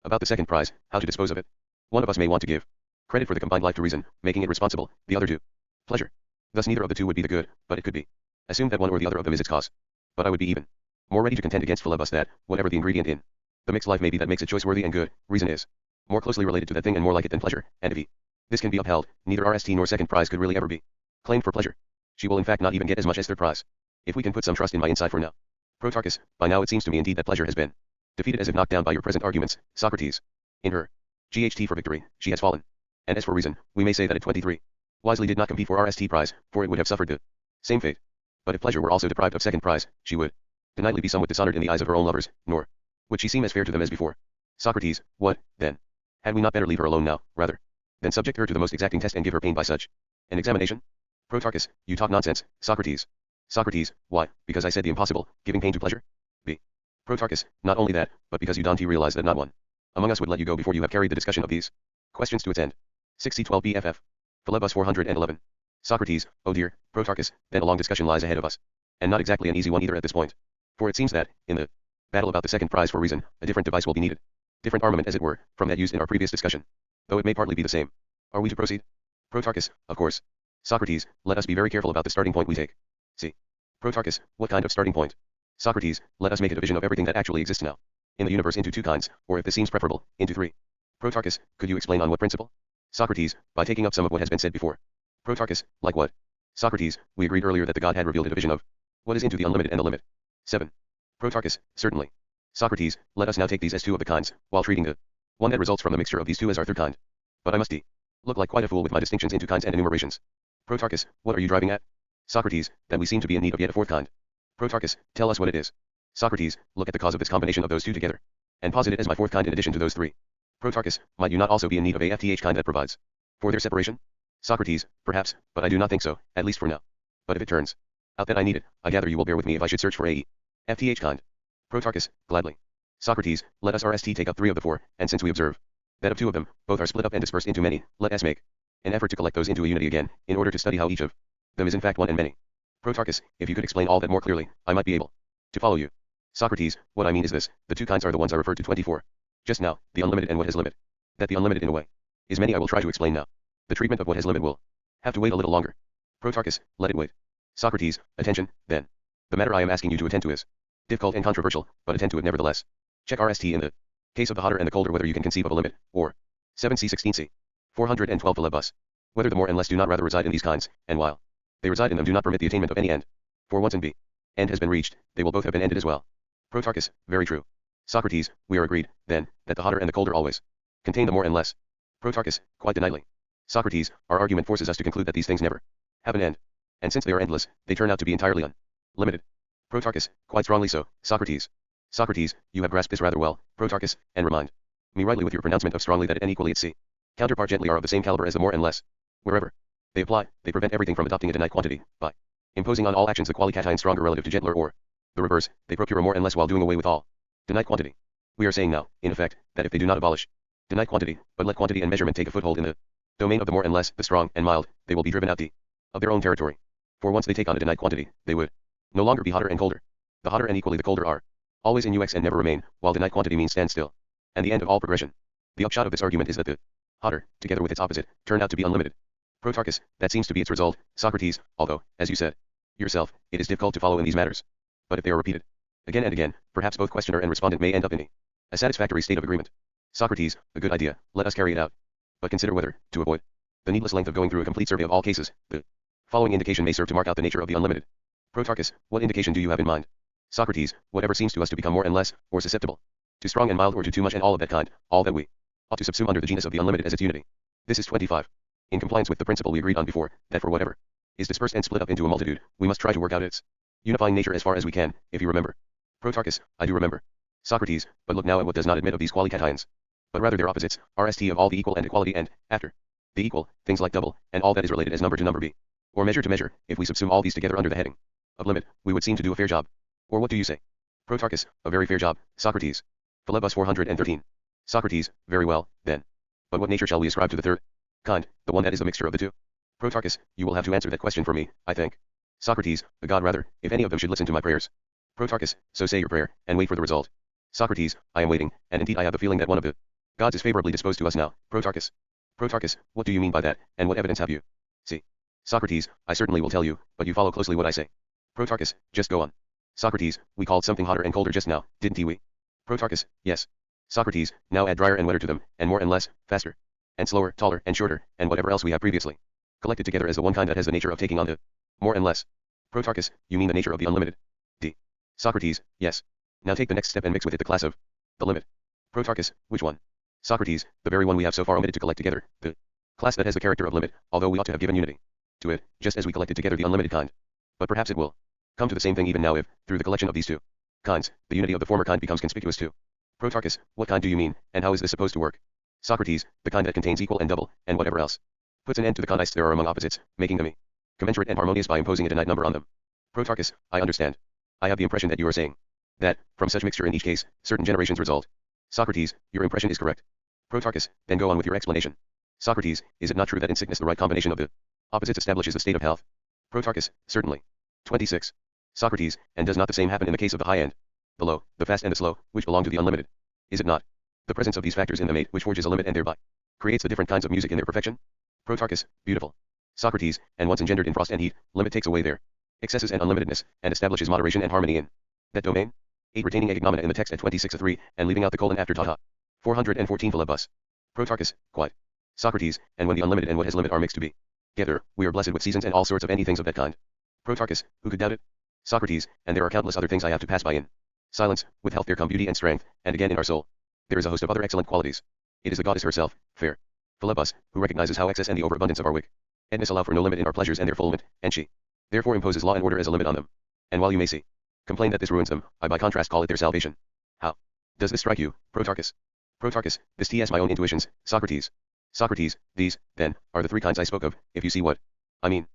about the second prize, how to dispose of it. One of us may want to give credit for the combined life to reason, making it responsible, the other to pleasure. Thus neither of the two would be the good, but it could be assumed that one or the other of them is its cause. But I would be even more ready to contend against Philebus that, whatever the ingredient in the mixed life may be that makes it choice-worthy and good, reason is more closely related to that thing and more like it than pleasure, and if this can be upheld, neither RST nor second prize could really ever be claimed for pleasure. She will in fact not even get as much as third prize, if we can put some trust in my insight for now. Protarchus, by now it seems to me indeed that pleasure has been defeated as if knocked down by your present arguments, Socrates. In her GHT for victory, she has fallen. And as for reason, we may say that it 23 wisely did not compete for RST prize, for it would have suffered the same fate. But if pleasure were also deprived of second prize, she would deniedly be somewhat dishonored in the eyes of her own lovers, nor would she seem as fair to them as before. Socrates, what, then? Had we not better leave her alone now, rather than subject her to the most exacting test and give her pain by such an examination? Protarchus, you talk nonsense, Socrates. Socrates, why, because I said the impossible, giving pain to pleasure? B. Protarchus, not only that, but because you don't realize that not one among us would let you go before you have carried the discussion of these questions to its end. 6C12 BFF. Philebus 411. Socrates, oh dear, Protarchus, then a long discussion lies ahead of us. And not exactly an easy one either at this point. For it seems that, in the battle about the second prize for reason, a different device will be needed. Different armament as it were, from that used in our previous discussion. Though it may partly be the same. Are we to proceed? Protarchus, of course. Socrates, let us be very careful about the starting point we take. See. Protarchus, what kind of starting point? Socrates, let us make a division of everything that actually exists now in the universe into two kinds, or if this seems preferable, into three. Protarchus, could you explain on what principle? Socrates, by taking up some of what has been said before. Protarchus, like what? Socrates, we agreed earlier that the god had revealed a division of what is into the unlimited and the limit. 7. Protarchus, certainly. Socrates, let us now take these as two of the kinds, while treating the one that results from the mixture of these two as our third kind. But I must look like quite a fool with my distinctions into kinds and enumerations. Protarchus, what are you driving at? Socrates, that we seem to be in need of yet a fourth kind. Protarchus, tell us what it is. Socrates, look at the cause of this combination of those two together, and posit it as my fourth kind in addition to those three. Protarchus, might you not also be in need of a FTH kind that provides for their separation? Socrates, perhaps, but I do not think so, at least for now. But if it turns out that I need it, I gather you will bear with me if I should search for a FTH kind. Protarchus, gladly. Socrates, let us RST take up three of the four, and since we observe that of two of them, both are split up and dispersed into many, let us make an effort to collect those into a unity again, in order to study how each of them is in fact one and many. Protarchus, if you could explain all that more clearly, I might be able to follow you. Socrates, what I mean is this, the two kinds are the ones I referred to 24. Just now, the unlimited and what has limit. That the unlimited in a way is many I will try to explain now. The treatment of what has limit will have to wait a little longer. Protarchus, let it wait. Socrates, attention, then. The matter I am asking you to attend to is difficult and controversial, but attend to it nevertheless. Check RST in the case of the hotter and the colder whether you can conceive of a limit, or 7C16C. 412 Philebus. Whether the more and less do not rather reside in these kinds, and while they reside in them do not permit the attainment of any end. For once an end has been reached, they will both have been ended as well. Protarchus, very true. Socrates, we are agreed, then, that the hotter and the colder always contain the more and less. Protarchus, quite deniedly. Socrates, our argument forces us to conclude that these things never have an end. And since they are endless, they turn out to be entirely unlimited. Protarchus, quite strongly so, Socrates. Socrates, you have grasped this rather well, Protarchus, and remind me rightly with your pronouncement of strongly that it and equally its counterpart gently are of the same caliber as the more and less. Wherever they apply, they prevent everything from adopting a denied quantity, by imposing on all actions the qualication stronger relative to gentler, or the reverse, they procure a more and less while doing away with all denied quantity. We are saying now, in effect, that if they do not abolish denied quantity, but let quantity and measurement take a foothold in the domain of the more and less, the strong and mild, they will be driven out of their own territory. For once they take on a denied quantity, they would no longer be hotter and colder. The hotter and equally the colder are always in UX and never remain, while denied quantity means stand still, and the end of all progression. The upshot of this argument is that the hotter, together with its opposite, turned out to be unlimited. Protarchus, that seems to be its result, Socrates, although, as you said yourself, it is difficult to follow in these matters. But if they are repeated again and again, perhaps both questioner and respondent may end up in a satisfactory state of agreement. Socrates, a good idea, let us carry it out. But consider whether, to avoid the needless length of going through a complete survey of all cases, the following indication may serve to mark out the nature of the unlimited. Protarchus, what indication do you have in mind? Socrates, whatever seems to us to become more and less, or susceptible to strong and mild or to too much and all of that kind, all that we ought to subsume under the genus of the unlimited as its unity. This is 25. In compliance with the principle we agreed on before, that for whatever is dispersed and split up into a multitude, we must try to work out its unifying nature as far as we can, if you remember. Protarchus, I do remember. Socrates, but look now at what does not admit of these qualications, but rather their opposites, rst of all the equal and equality and, after the equal, things like double, and all that is related as number to number b, or measure to measure. If we subsume all these together under the heading of limit, we would seem to do a fair job. Or what do you say? Protarchus, a very fair job, Socrates. Philebus 413. Socrates, very well, then. But what nature shall we ascribe to the third kind, the one that is the mixture of the two? Protarchus, you will have to answer that question for me, I think. Socrates, a god rather, if any of them should listen to my prayers. Protarchus, so say your prayer, and wait for the result. Socrates, I am waiting, and indeed I have the feeling that one of the gods is favorably disposed to us now. Protarchus. Protarchus, what do you mean by that, and what evidence have you? See. Socrates, I certainly will tell you, but you follow closely what I say. Protarchus, just go on. Socrates, we called something hotter and colder just now, didn't we? Protarchus, yes. Socrates, now add drier and wetter to them, and more and less, faster, and slower, taller, and shorter, and whatever else we have previously collected together as the one kind that has the nature of taking on the more and less. Protarchus, you mean the nature of the unlimited? D. Socrates, yes. Now take the next step and mix with it the class of the limit. Protarchus, which one? Socrates, the very one we have so far omitted to collect together, the class that has the character of limit, although we ought to have given unity to it, just as we collected together the unlimited kind. But perhaps it will come to the same thing even now if, through the collection of these two kinds, the unity of the former kind becomes conspicuous too. Protarchus, what kind do you mean, and how is this supposed to work? Socrates, the kind that contains equal and double, and whatever else puts an end to the contests there are among opposites, making them commensurate and harmonious by imposing a finite number on them. Protarchus, I understand. I have the impression that you are saying that, from such mixture in each case, certain generations result. Socrates, your impression is correct. Protarchus, then go on with your explanation. Socrates, is it not true that in sickness the right combination of the opposites establishes the state of health? Protarchus, certainly. 26. Socrates, and does not the same happen in the case of the high and the low, the fast and the slow, which belong to the unlimited? Is it not the presence of these factors in the mate which forges a limit and thereby creates the different kinds of music in their perfection? Protarchus, beautiful. Socrates, and once engendered in frost and heat, limit takes away their excesses and unlimitedness, and establishes moderation and harmony in that domain. 8. Retaining agnomina in the text at 26:3, and leaving out the colon after tata. 414 Philebus. Protarchus, quite. Socrates, and when the unlimited and what has limit are mixed to be together, we are blessed with seasons and all sorts of anythings of that kind. Protarchus, who could doubt it? Socrates, and there are countless other things I have to pass by in silence. With health there come beauty and strength, and again in our soul there is a host of other excellent qualities. It is the goddess herself, fair Philebus, who recognizes how excess and the overabundance of our wickedness allow for no limit in our pleasures and their fulfillment, and she therefore imposes law and order as a limit on them. And while you may see complain that this ruins them, I by contrast call it their salvation. How does this strike you, Protarchus? Protarchus, this TS my own intuitions, Socrates. Socrates, these, then, are the three kinds I spoke of, if you see what I mean.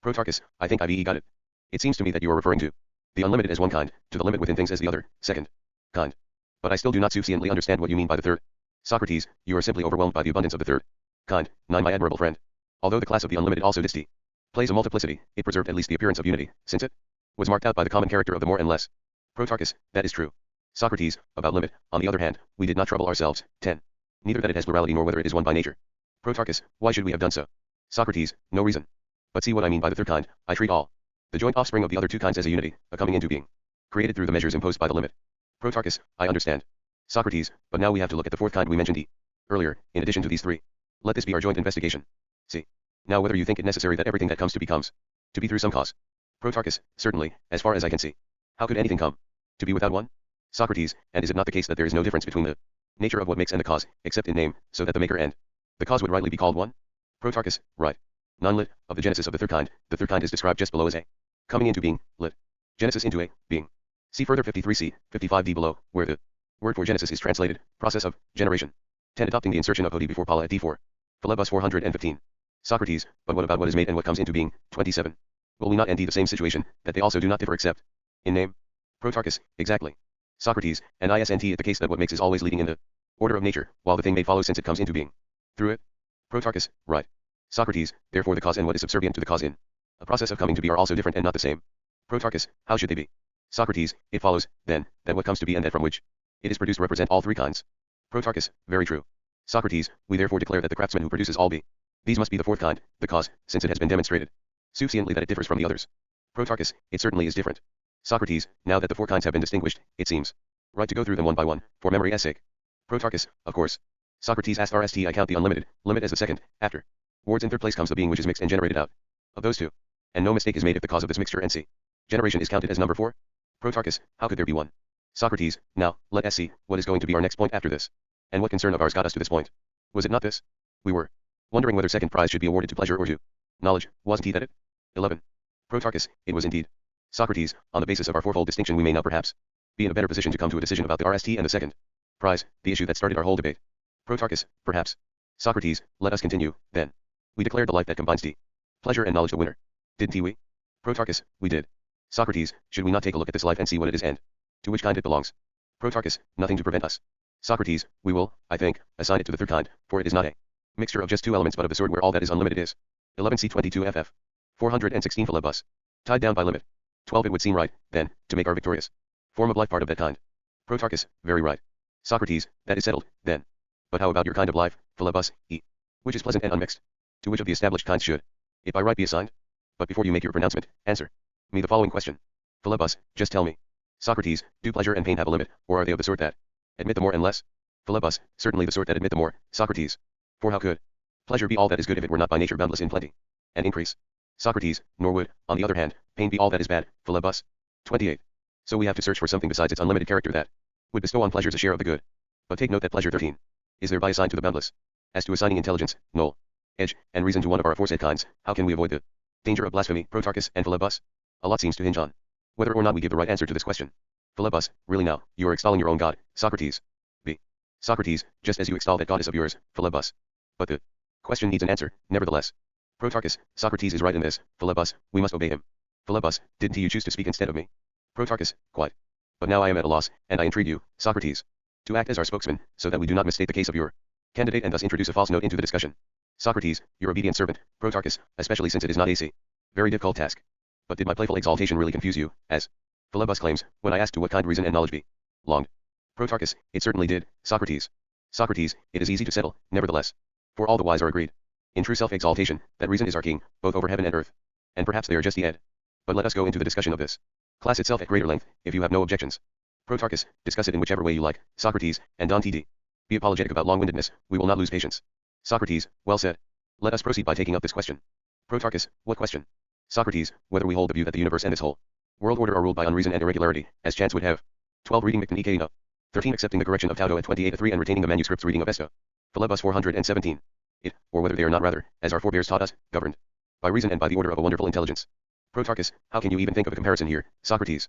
Protarchus, I think I've got it. It seems to me that you are referring to the unlimited as one kind, to the limit within things as the other, second kind. But I still do not sufficiently understand what you mean by the third. Socrates, you are simply overwhelmed by the abundance of the third kind. 9. My admirable friend. Although the class of the unlimited also plays a multiplicity, it preserved at least the appearance of unity, since it was marked out by the common character of the more and less. Protarchus, that is true. Socrates, about limit, on the other hand, we did not trouble ourselves. 10. Neither that it has plurality nor whether it is one by nature. Protarchus, why should we have done so? Socrates, no reason. But see what I mean by the third kind, I treat all the joint offspring of the other two kinds as a unity, a coming into being, created through the measures imposed by the limit. Protarchus, I understand. Socrates, but now we have to look at the fourth kind we mentioned earlier, in addition to these three. Let this be our joint investigation. See. Now whether you think it necessary that everything that comes to be through some cause. Protarchus, certainly, as far as I can see. How could anything come to be without one? Socrates, and is it not the case that there is no difference between the nature of what makes and the cause, except in name, so that the maker and the cause would rightly be called one? Protarchus, right. Non-lit, of the genesis of the third kind is described just below as a coming into being, lit. Genesis into a being. See further 53c, 55d below, where the word for genesis is translated, process of generation. 10. Adopting the insertion of hodi before pala at d4. Philebus 415. Socrates, but what about what is made and what comes into being? 27. Will we not end the same situation, that they also do not differ except in name? Protarchus, exactly. Socrates, and isn't it the case that what makes is always leading in the order of nature, while the thing made follows since it comes into being through it? Protarchus, right. Socrates, therefore the cause and what is subservient to the cause in a process of coming to be are also different and not the same. Protarchus, how should they be? Socrates, it follows, then, that what comes to be and that from which it is produced represent all three kinds. Protarchus, very true. Socrates, we therefore declare that the craftsman who produces all be. These must be the fourth kind, the cause, since it has been demonstrated sufficiently that it differs from the others. Protarchus, it certainly is different. Socrates, now that the four kinds have been distinguished, it seems right to go through them one by one, for memory's sake. Protarchus, of course. Socrates asked RST I count the unlimited, limit as the second, after. Wards in third place comes the being which is mixed and generated out of those two. And no mistake is made if the cause of this mixture and c. Generation is counted as number 4. Protarchus, how could there be one? Socrates, now, let us see, what is going to be our next point after this? And what concern of ours got us to this point? Was it not this? We were wondering whether second prize should be awarded to pleasure or to knowledge, wasn't he that it? 11. Protarchus, it was indeed. Socrates, on the basis of our fourfold distinction we may now perhaps be in a better position to come to a decision about the RST and the second prize, the issue that started our whole debate. Protarchus, perhaps. Socrates, let us continue, then. We declared the life that combines pleasure and knowledge the winner. Didn't we? Protarchus, we did. Socrates, should we not take a look at this life and see what it is and to which kind it belongs? Protarchus, nothing to prevent us. Socrates, we will, I think, assign it to the third kind, for it is not a mixture of just two elements but of the sort where all that is unlimited is. 11c22ff. 416 philebus. Tied down by limit. 12 it would seem right, then, to make our victorious form of life part of that kind. Protarchus, very right. Socrates, that is settled, then. But how about your kind of life, philebus, which is pleasant and unmixed? To which of the established kinds should it by right be assigned? But before you make your pronouncement, answer me the following question. Philebus, just tell me. Socrates, do pleasure and pain have a limit, or are they of the sort that admit the more and less? Philebus, certainly the sort that admit the more, Socrates. For how could pleasure be all that is good if it were not by nature boundless in plenty and increase? Socrates, nor would, on the other hand, pain be all that is bad, Philebus. 28. So we have to search for something besides its unlimited character that would bestow on pleasures a share of the good. But take note that pleasure 13 is thereby assigned to the boundless. As to assigning intelligence, null, edge, and reason to one of our aforesaid kinds, how can we avoid the danger of blasphemy, Protarchus and Philebus? A lot seems to hinge on whether or not we give the right answer to this question. Philebus, really now, you are extolling your own god, Socrates. B. Socrates, just as you extol that goddess of yours, Philebus. But the question needs an answer, nevertheless. Protarchus, Socrates is right in this, Philebus, we must obey him. Philebus, didn't you choose to speak instead of me? Protarchus, quite. But now I am at a loss, and I entreat you, Socrates, to act as our spokesman, so that we do not misstate the case of your candidate and thus introduce a false note into the discussion. Socrates, your obedient servant, Protarchus, especially since it is not a very difficult task. But did my playful exaltation really confuse you, as Philebus claims, when I asked to what kind reason and knowledge belonged? Protarchus, it certainly did, Socrates. Socrates, it is easy to settle, nevertheless. For all the wise are agreed in true self-exaltation, that reason is our king, both over heaven and earth. And perhaps they are just the ed. But let us go into the discussion of this class itself at greater length, if you have no objections. Protarchus, discuss it in whichever way you like, Socrates, and Don TD. Be apologetic about long-windedness, we will not lose patience. Socrates, well said. Let us proceed by taking up this question. Protarchus, what question? Socrates, whether we hold the view that the universe and this whole world order are ruled by unreason and irregularity, as chance would have. 12 reading Micton Ek no. 13 accepting the correction of Tauto at 28 3 and retaining the manuscript's reading of Esto. Philebus 417. It, or whether they are not rather, as our forebears taught us, governed by reason and by the order of a wonderful intelligence. Protarchus, how can you even think of a comparison here, Socrates?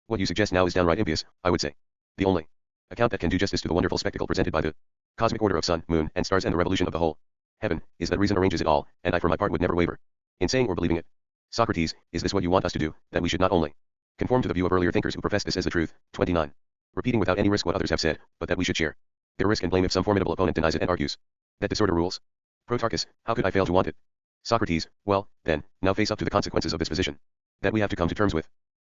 What you suggest now is downright impious, I would say. The only account that can do justice to the wonderful spectacle presented by the cosmic order of sun, moon, and stars and the revolution of the whole heaven, is that reason arranges it all, and I for my part would never waver in saying or believing it. Socrates, is this what you want us to do, that we should not only conform to the view of earlier thinkers who profess this as the truth? 29. Repeating without any risk what others have said, but that we should share their risk and blame if some formidable opponent denies it and argues that disorder rules? Protarchus, how could I fail to want it? Socrates, well, then, now face up to the consequences of this position that we have to come to terms with.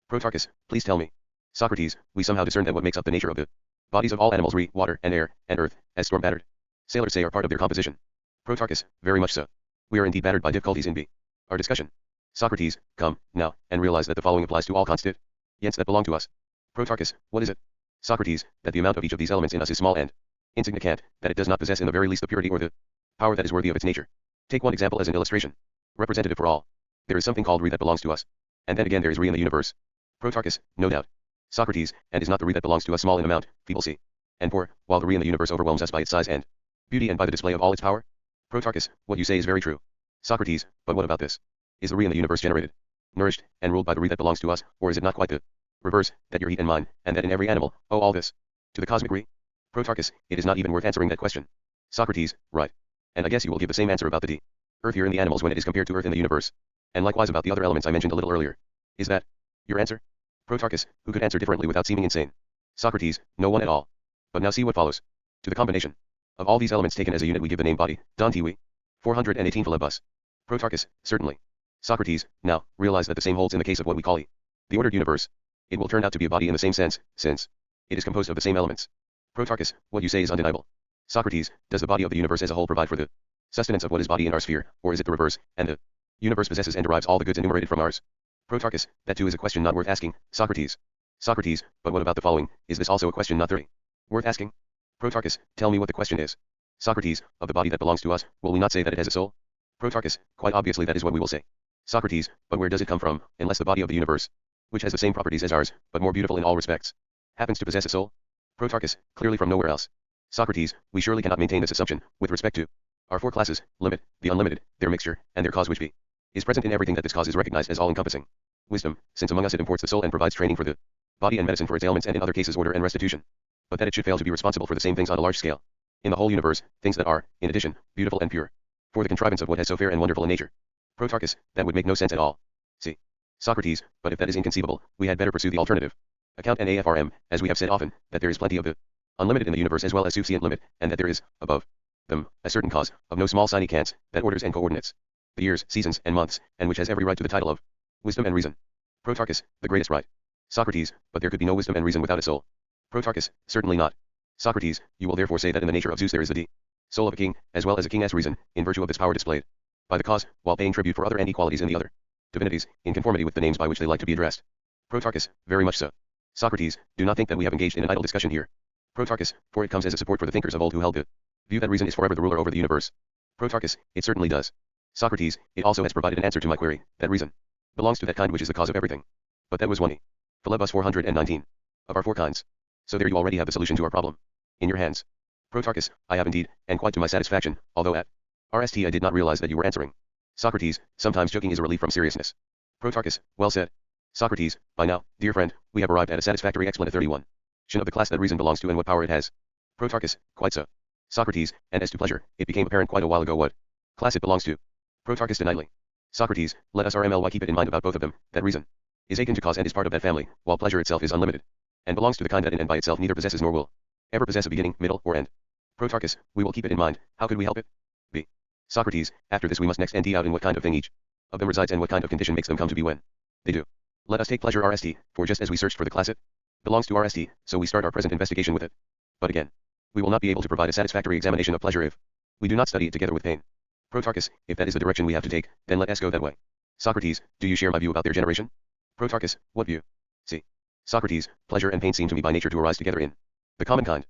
Protarchus, please tell me. Socrates, we somehow discern that what makes up the nature of the bodies of all animals water, and air, and earth, as storm-battered sailors say are part of their composition. Protarchus, very much so. We are indeed battered by difficulties in our discussion. Socrates, come, now, and realize that the following applies to all constituents that belong to us. Protarchus, what is it? Socrates, that the amount of each of these elements in us is small and insignificant, that it does not possess in the very least the purity or the power that is worthy of its nature. Take one example as an illustration. Representative for all. There is something called re that belongs to us. And then again there is re in the universe. Protarchus, no doubt. Socrates, and is not the re that belongs to us small in amount, feeble c, and poor, while the re in the universe overwhelms us by its size and beauty and by the display of all its power? Protarchus, what you say is very true. Socrates, but what about this? Is the re in the universe generated, nourished, and ruled by the re that belongs to us, or is it not quite the reverse, that your heat and mine, and that in every animal, owe all this to the cosmic re? Protarchus, it is not even worth answering that question. Socrates, right. And I guess you will give the same answer about the earth here in the animals when it is compared to earth in the universe. And likewise about the other elements I mentioned a little earlier. Is that your answer? Protarchus, who could answer differently without seeming insane? Socrates, no one at all. But now see what follows. To the combination of all these elements taken as a unit we give the name body, Don Tiwi. 418 Philebus. Protarchus, certainly. Socrates, now, realize that the same holds in the case of what we call the ordered universe. It will turn out to be a body in the same sense, since it is composed of the same elements. Protarchus, what you say is undeniable. Socrates, does the body of the universe as a whole provide for the sustenance of what is body in our sphere, or is it the reverse, and the universe possesses and derives all the goods enumerated from ours? Protarchus, that too is a question not worth asking. Socrates. Socrates, but what about the following, is this also a question not worth asking? Protarchus, tell me what the question is. Socrates, of the body that belongs to us, will we not say that it has a soul? Protarchus, quite obviously that is what we will say. Socrates, but where does it come from, unless the body of the universe, which has the same properties as ours, but more beautiful in all respects, happens to possess a soul? Protarchus, clearly from nowhere else. Socrates, we surely cannot maintain this assumption, with respect to our four classes, limit, the unlimited, their mixture, and their cause which be is present in everything that this cause is recognized as all-encompassing. Wisdom, since among us it imports the soul and provides training for the body and medicine for its ailments and in other cases order and restitution. But that it should fail to be responsible for the same things on a large scale. In the whole universe, things that are, in addition, beautiful and pure. For the contrivance of what has so fair and wonderful a nature. Protarchus, that would make no sense at all. See. Socrates, but if that is inconceivable, we had better pursue the alternative. Account and AFRM, as we have said often, that there is plenty of the unlimited in the universe as well as sufficient limit, and that there is, above them, a certain cause, of no small significance, that orders and coordinates the years, seasons, and months, and which has every right to the title of wisdom and reason. Protarchus, the greatest right. Socrates, but there could be no wisdom and reason without a soul. Protarchus, certainly not. Socrates, you will therefore say that in the nature of Zeus there is the soul of a king, as well as a king as reason, in virtue of this power displayed by the cause, while paying tribute for other anti-qualities in the other divinities, in conformity with the names by which they like to be addressed. Protarchus, very much so. Socrates, do not think that we have engaged in an idle discussion here. Protarchus, for it comes as a support for the thinkers of old who held the view that reason is forever the ruler over the universe. Protarchus, it certainly does. Socrates, it also has provided an answer to my query, that reason belongs to that kind which is the cause of everything. But that was 1e. Philebus 419. Of our four kinds. So there you already have the solution to our problem. In your hands. Protarchus, I have indeed, and quite to my satisfaction, although at RST I did not realize that you were answering. Socrates, sometimes joking is a relief from seriousness. Protarchus, well said. Socrates, by now, dear friend, we have arrived at a satisfactory explanation 31. Of the class that reason belongs to and what power it has. Protarchus, quite so. Socrates, and as to pleasure, it became apparent quite a while ago what class it belongs to. Protarchus deniedly. Socrates, let us RMLY keep it in mind about both of them, that reason is akin to cause and is part of that family, while pleasure itself is unlimited, and belongs to the kind that in and by itself neither possesses nor will ever possess a beginning, middle, or end. Protarchus, we will keep it in mind, how could we help it? B. Socrates, after this we must next end out in what kind of thing each of them resides and what kind of condition makes them come to be when they do. Let us take pleasure RST, for just as we searched for the class it belongs to RST, so we start our present investigation with it. But again, we will not be able to provide a satisfactory examination of pleasure if we do not study it together with pain. Protarchus, if that is the direction we have to take, then let us go that way. Socrates, do you share my view about their generation? Protarchus, what view? See. Socrates, pleasure and pain seem to me by nature to arise together in the common kind.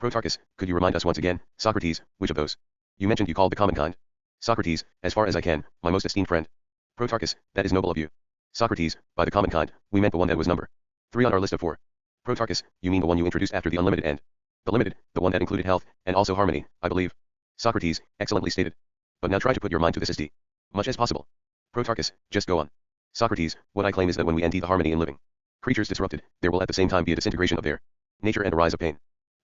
Protarchus, could you remind us once again, Socrates, which of those you mentioned you called the common kind? Socrates, as far as I can, my most esteemed friend. Protarchus, that is noble of you. Socrates, by the common kind, we meant the one that was number 3 on our list of 4. Protarchus, you mean the one you introduced after the unlimited and the limited, the one that included health, and also harmony, I believe. Socrates, excellently stated. But now try to put your mind to this as much as possible. Protarchus, just go on. Socrates, what I claim is that when we end the harmony in living creatures disrupted, there will at the same time be a disintegration of their nature and a rise of pain.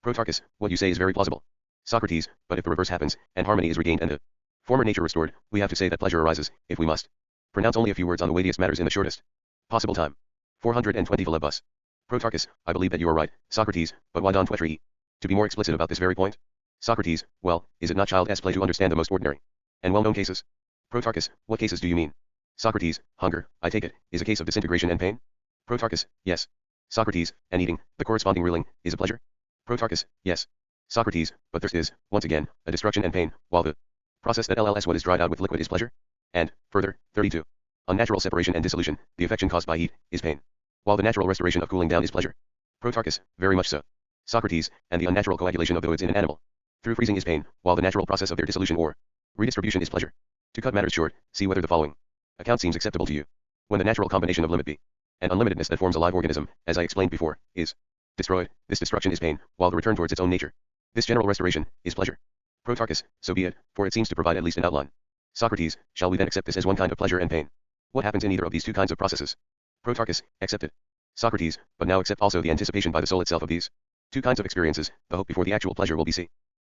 Protarchus, what you say is very plausible. Socrates, but if the reverse happens, and harmony is regained and the former nature restored, we have to say that pleasure arises, if we must pronounce only a few words on the weightiest matters in the shortest possible time. 420 Philebus. Protarchus, I believe that you are right, Socrates, but why don't we to be more explicit about this very point? Socrates, well, is it not child's play to understand the most ordinary and well-known cases? Protarchus, what cases do you mean? Socrates, hunger, I take it, is a case of disintegration and pain? Protarchus, yes. Socrates, and eating, the corresponding reeling, is a pleasure? Protarchus, yes. Socrates, but thirst is, once again, a destruction and pain, while the process that LLS what is dried out with liquid is pleasure? And, further, 32. Unnatural separation and dissolution, the affection caused by heat, is pain, while the natural restoration of cooling down is pleasure. Protarchus, very much so. Socrates, and the unnatural coagulation of the fluids in an animal through freezing is pain, while the natural process of their dissolution or redistribution is pleasure. To cut matters short, see whether the following account seems acceptable to you. When the natural combination of limit B and unlimitedness that forms a live organism, as I explained before, is destroyed, this destruction is pain, while the return towards its own nature, this general restoration, is pleasure. Protarchus, so be it, for it seems to provide at least an outline. Socrates, shall we then accept this as one kind of pleasure and pain? What happens in either of these two kinds of processes? Protarchus, accept it. Socrates, but now accept also the anticipation by the soul itself of these two kinds of experiences, the hope before the actual pleasure will be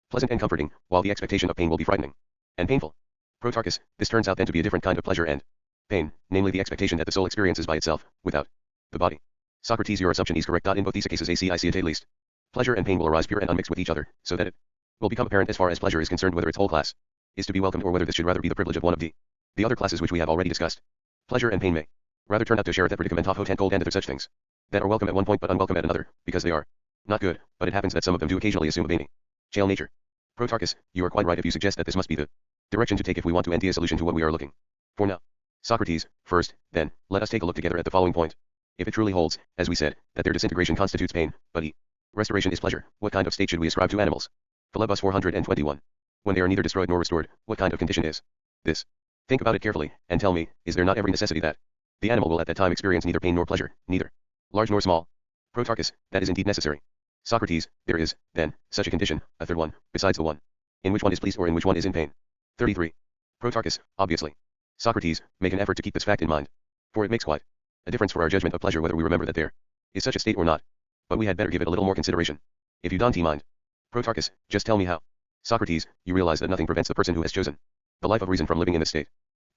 pleasant and comforting, while the expectation of pain will be frightening and painful. Protarchus, this turns out then to be a different kind of pleasure and pain, namely the expectation that the soul experiences by itself, without the body. Socrates, your assumption is correct. In both these cases I see it at least. Pleasure and pain will arise pure and unmixed with each other, so that it will become apparent as far as pleasure is concerned whether its whole class is to be welcomed or whether this should rather be the privilege of one of the other classes which we have already discussed. Pleasure and pain may rather turn out to share at that predicament of hot and cold and other such things that are welcome at one point but unwelcome at another, because they are not good, but it happens that some of them do occasionally assume a veiny, shale nature. Protarchus, you are quite right if you suggest that this must be the direction to take if we want to end a solution to what we are looking for now. Socrates, first, then, let us take a look together at the following point. If it truly holds, as we said, that their disintegration constitutes pain, but restoration is pleasure, what kind of state should we ascribe to animals? Philebus 421. When they are neither destroyed nor restored, what kind of condition is this? Think about it carefully, and tell me, is there not every necessity that the animal will at that time experience neither pain nor pleasure, neither large nor small? Protarchus, that is indeed necessary. Socrates, there is, then, such a condition, a third one, besides the one in which one is pleased or in which one is in pain. 33. Protarchus, obviously. Socrates, make an effort to keep this fact in mind. For it makes quite a difference for our judgment of pleasure whether we remember that there is such a state or not. But we had better give it a little more consideration. If you don't mind. Protarchus, just tell me how. Socrates, you realize that nothing prevents the person who has chosen the life of reason from living in this state.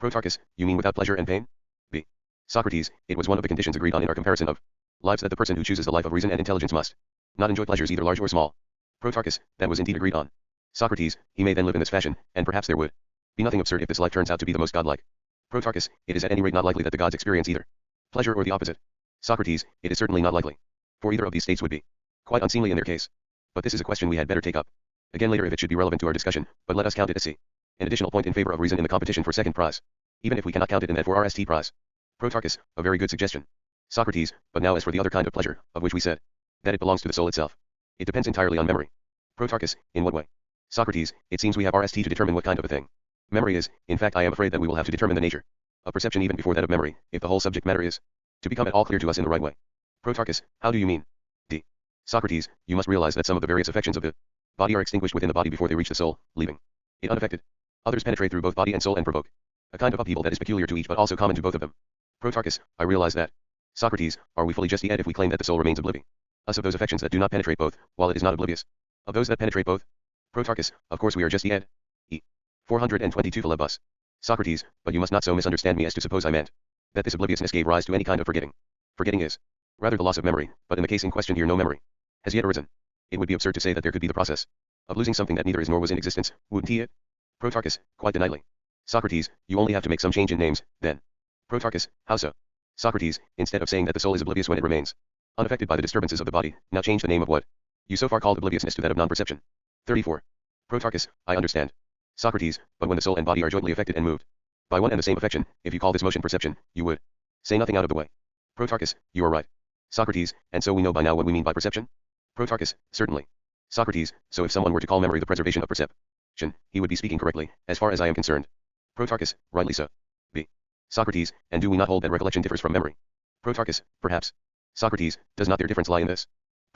Protarchus, you mean without pleasure and pain? B. Socrates, it was one of the conditions agreed on in our comparison of lives that the person who chooses the life of reason and intelligence must not enjoy pleasures either large or small. Protarchus, that was indeed agreed on. Socrates, he may then live in this fashion, and perhaps there would be nothing absurd if this life turns out to be the most godlike. Protarchus, it is at any rate not likely that the gods experience either pleasure or the opposite. Socrates, it is certainly not likely. For either of these states would be quite unseemly in their case. But this is a question we had better take up again later if it should be relevant to our discussion, but let us count it as an additional point in favor of reason in the competition for second prize, even if we cannot count it in that for our ST prize. Protarchus, a very good suggestion. Socrates, but now as for the other kind of pleasure, of which we said that it belongs to the soul itself. It depends entirely on memory. Protarchus, in what way? Socrates, it seems we have RST to determine what kind of a thing memory is. In fact, I am afraid that we will have to determine the nature of perception even before that of memory, if the whole subject matter is to become at all clear to us in the right way. Protarchus, how do you mean? D. Socrates, you must realize that some of the various affections of the body are extinguished within the body before they reach the soul, leaving it unaffected. Others penetrate through both body and soul and provoke a kind of upheaval that is peculiar to each but also common to both of them. Protarchus, I realize that. Socrates, are we fully just if we claim that the soul remains oblivious us of those affections that do not penetrate both, while it is not oblivious of those that penetrate both? Protarchus, of course we are just E. 422 Philebus. Socrates, but you must not so misunderstand me as to suppose I meant that this obliviousness gave rise to any kind of forgetting. Forgetting is rather the loss of memory, but in the case in question here no memory has yet arisen. It would be absurd to say that there could be the process of losing something that neither is nor was in existence, wouldn't it? Protarchus, quite deniedly. Socrates, you only have to make some change in names, then. Protarchus, how so? Socrates, instead of saying that the soul is oblivious when it remains unaffected by the disturbances of the body, now change the name of what you so far called obliviousness to that of non-perception. 34. Protarchus, I understand. Socrates, but when the soul and body are jointly affected and moved by one and the same affection, if you call this motion perception, you would say nothing out of the way. Protarchus, you are right. Socrates, and so we know by now what we mean by perception? Protarchus, certainly. Socrates, so if someone were to call memory the preservation of perception, he would be speaking correctly, as far as I am concerned. Protarchus, rightly so. B. Socrates, and do we not hold that recollection differs from memory? Protarchus, perhaps. Socrates, does not their difference lie in this?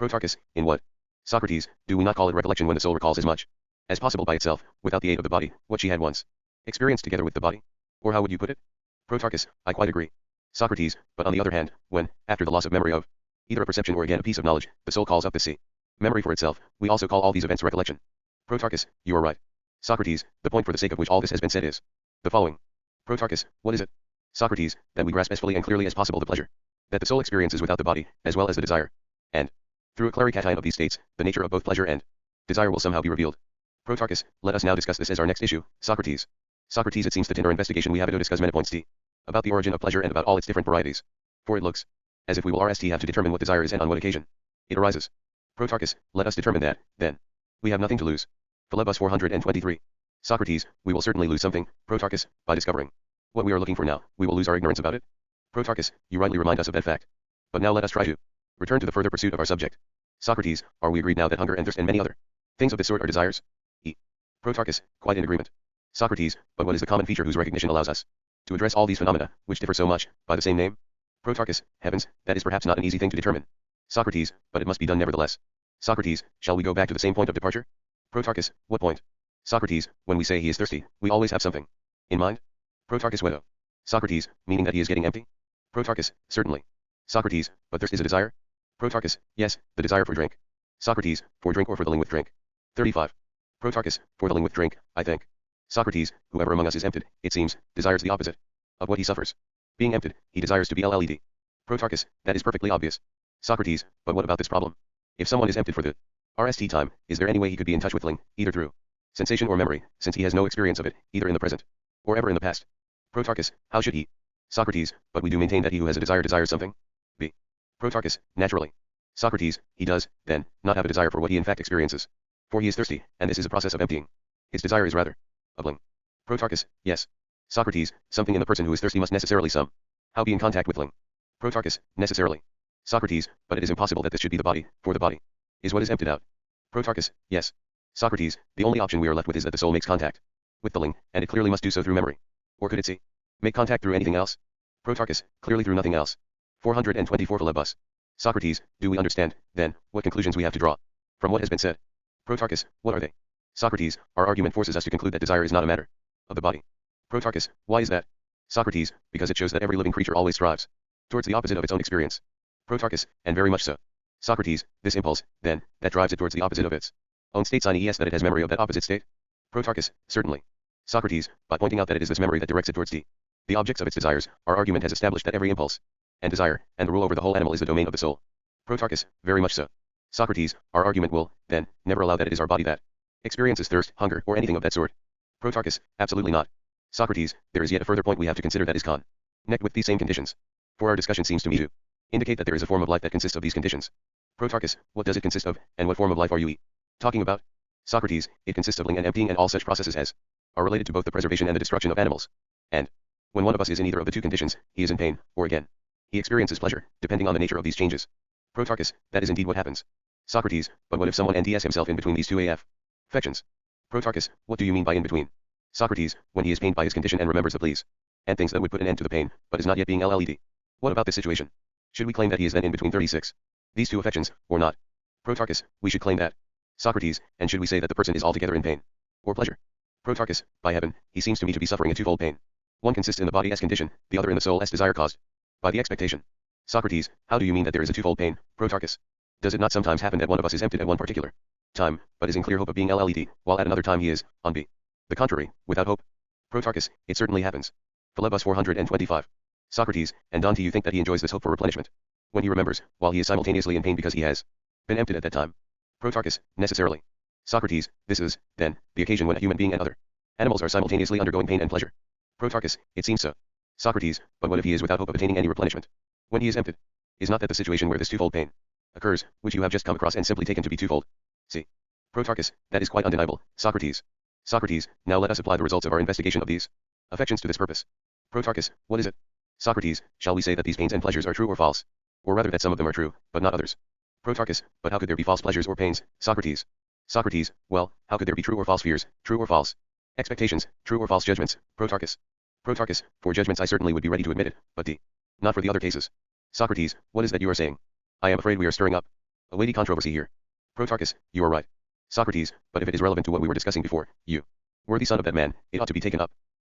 Protarchus, in what? Socrates, do we not call it recollection when the soul recalls as much as possible by itself, without the aid of the body, what she had once experienced together with the body? Or how would you put it? Protarchus, I quite agree. Socrates, but on the other hand, when, after the loss of memory of either a perception or again a piece of knowledge, the soul calls up the memory for itself, we also call all these events recollection. Protarchus, you are right. Socrates, the point for the sake of which all this has been said is the following. Protarchus, what is it? Socrates, that we grasp as fully and clearly as possible the pleasure that the soul experiences without the body, as well as the desire. And, through a claricatine of these states, the nature of both pleasure and desire will somehow be revealed. Protarchus, let us now discuss this as our next issue. Socrates. Socrates, it seems that in our investigation we have to discuss many points about the origin of pleasure and about all its different varieties. For it looks as if we will RST have to determine what desire is and on what occasion it arises. Protarchus, let us determine that, then. We have nothing to lose. Philebus 423. Socrates, we will certainly lose something, Protarchus, by discovering what we are looking for now, we will lose our ignorance about it. Protarchus, you rightly remind us of that fact. But now let us try to return to the further pursuit of our subject. Socrates, are we agreed now that hunger and thirst and many other things of this sort are desires? Protarchus, quite in agreement. Socrates, but what is the common feature whose recognition allows us to address all these phenomena, which differ so much, by the same name? Protarchus, heavens, that is perhaps not an easy thing to determine. Socrates, but it must be done nevertheless. Socrates, shall we go back to the same point of departure? Protarchus, what point? Socrates, when we say he is thirsty, we always have something in mind. Protarchus, wedo. Socrates, meaning that he is getting empty? Protarchus, certainly. Socrates, but thirst is a desire? Protarchus, yes, the desire for drink. Socrates, for drink or for the ling with drink. 35. Protarchus, for the ling with drink, I think. Socrates, whoever among us is emptied, it seems, desires the opposite of what he suffers. Being emptied, he desires to be LLED. Protarchus, that is perfectly obvious. Socrates, but what about this problem? If someone is emptied for the RST time, is there any way he could be in touch with ling, either through sensation or memory, since he has no experience of it, either in the present or ever in the past? Protarchus, how should he? Socrates, but we do maintain that he who has a desire desires something. B. Protarchus, naturally. Socrates, he does, then, not have a desire for what he in fact experiences. For he is thirsty, and this is a process of emptying. His desire is rather bubbling. Protarchus, yes. Socrates, something in the person who is thirsty must necessarily somehow be in contact with ling. Protarchus, necessarily. Socrates, but it is impossible that this should be the body, for the body is what is emptied out. Protarchus, yes. Socrates, the only option we are left with is that the soul makes contact with the ling, and it clearly must do so through memory. Or could it see? Make contact through anything else? Protarchus, clearly through nothing else. 424 Philebus. Socrates, do we understand, then, what conclusions we have to draw from what has been said? Protarchus, what are they? Socrates, our argument forces us to conclude that desire is not a matter of the body. Protarchus, why is that? Socrates, because it shows that every living creature always strives towards the opposite of its own experience. Protarchus, and very much so. Socrates, this impulse, then, that drives it towards the opposite of its own state signs that it has memory of that opposite state? Protarchus, certainly. Socrates, by pointing out that it is this memory that directs it towards the objects of its desires, our argument has established that every impulse and desire, and the rule over the whole animal is the domain of the soul. Protarchus, very much so. Socrates, our argument will, then, never allow that it is our body that experiences thirst, hunger, or anything of that sort. Protarchus, absolutely not. Socrates, there is yet a further point we have to consider that is connected with these same conditions. For our discussion seems to me to indicate that there is a form of life that consists of these conditions. Protarchus, what does it consist of, and what form of life are you talking about? Socrates, it consists of ling and emptying and all such processes as are related to both the preservation and the destruction of animals. And when one of us is in either of the two conditions, he is in pain, or again, he experiences pleasure, depending on the nature of these changes. Protarchus, that is indeed what happens. Socrates, but what if someone NTS himself in between these two affections? Protarchus, what do you mean by in between? Socrates, when he is pained by his condition and remembers the pleas and things that would put an end to the pain, but is not yet being LLED. What about this situation? Should we claim that he is then in between 36? These two affections, or not? Protarchus, we should claim that. Socrates, and should we say that the person is altogether in pain? Or pleasure? Protarchus, by heaven, he seems to me to be suffering a twofold pain. One consists in the body's condition, the other in the soul's desire caused by the expectation. Socrates, how do you mean that there is a twofold pain, Protarchus? Does it not sometimes happen that one of us is emptied at one particular time, but is in clear hope of being LLED, while at another time he is, on the contrary, without hope? Protarchus, it certainly happens. Philebus 425. Socrates, and do you think that he enjoys this hope for replenishment when he remembers, while he is simultaneously in pain because he has been emptied at that time? Protarchus, necessarily. Socrates, this is, then, the occasion when a human being and other animals are simultaneously undergoing pain and pleasure. Protarchus, it seems so. Socrates, but what if he is without hope of attaining any replenishment when he is emptied? Is not that the situation where this twofold pain occurs, which you have just come across and simply taken to be twofold? See. Protarchus, that is quite undeniable, Socrates. Socrates, now let us apply the results of our investigation of these affections to this purpose. Protarchus, what is it? Socrates, shall we say that these pains and pleasures are true or false? Or rather that some of them are true, but not others? Protarchus, but how could there be false pleasures or pains, Socrates? Socrates, well, how could there be true or false fears, true or false expectations, true or false judgments, Protarchus? Protarchus, for judgments I certainly would be ready to admit it, but not for the other cases. Socrates, what is that you are saying? I am afraid we are stirring up a weighty controversy here. Protarchus, you are right. Socrates, but if it is relevant to what we were discussing before, you worthy son of that man, it ought to be taken up.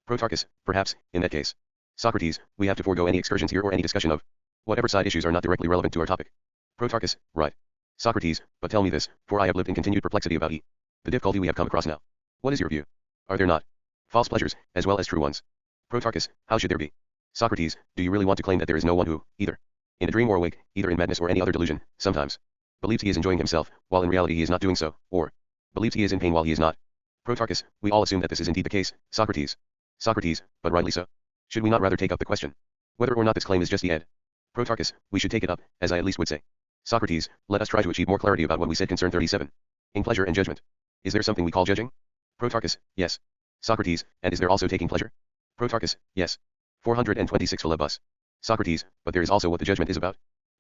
Protarchus, perhaps, in that case. Socrates, we have to forego any excursions here or any discussion of whatever side issues are not directly relevant to our topic. Protarchus, right. Socrates, but tell me this, for I have lived in continued perplexity about the difficulty we have come across now. What is your view? Are there not false pleasures, as well as true ones? Protarchus, how should there be? Socrates, do you really want to claim that there is no one who, either in a dream or awake, either in madness or any other delusion, sometimes believes he is enjoying himself, while in reality he is not doing so, or believes he is in pain while he is not? Protarchus, we all assume that this is indeed the case, Socrates. Socrates, but rightly so. Should we not rather take up the question whether or not this claim is just ed? Protarchus, we should take it up, as I at least would say. Socrates, let us try to achieve more clarity about what we said concern 37. In pleasure and judgment. Is there something we call judging? Protarchus, yes. Socrates, and is there also taking pleasure? Protarchus, yes. 426 Philebus. Socrates, but there is also what the judgment is about?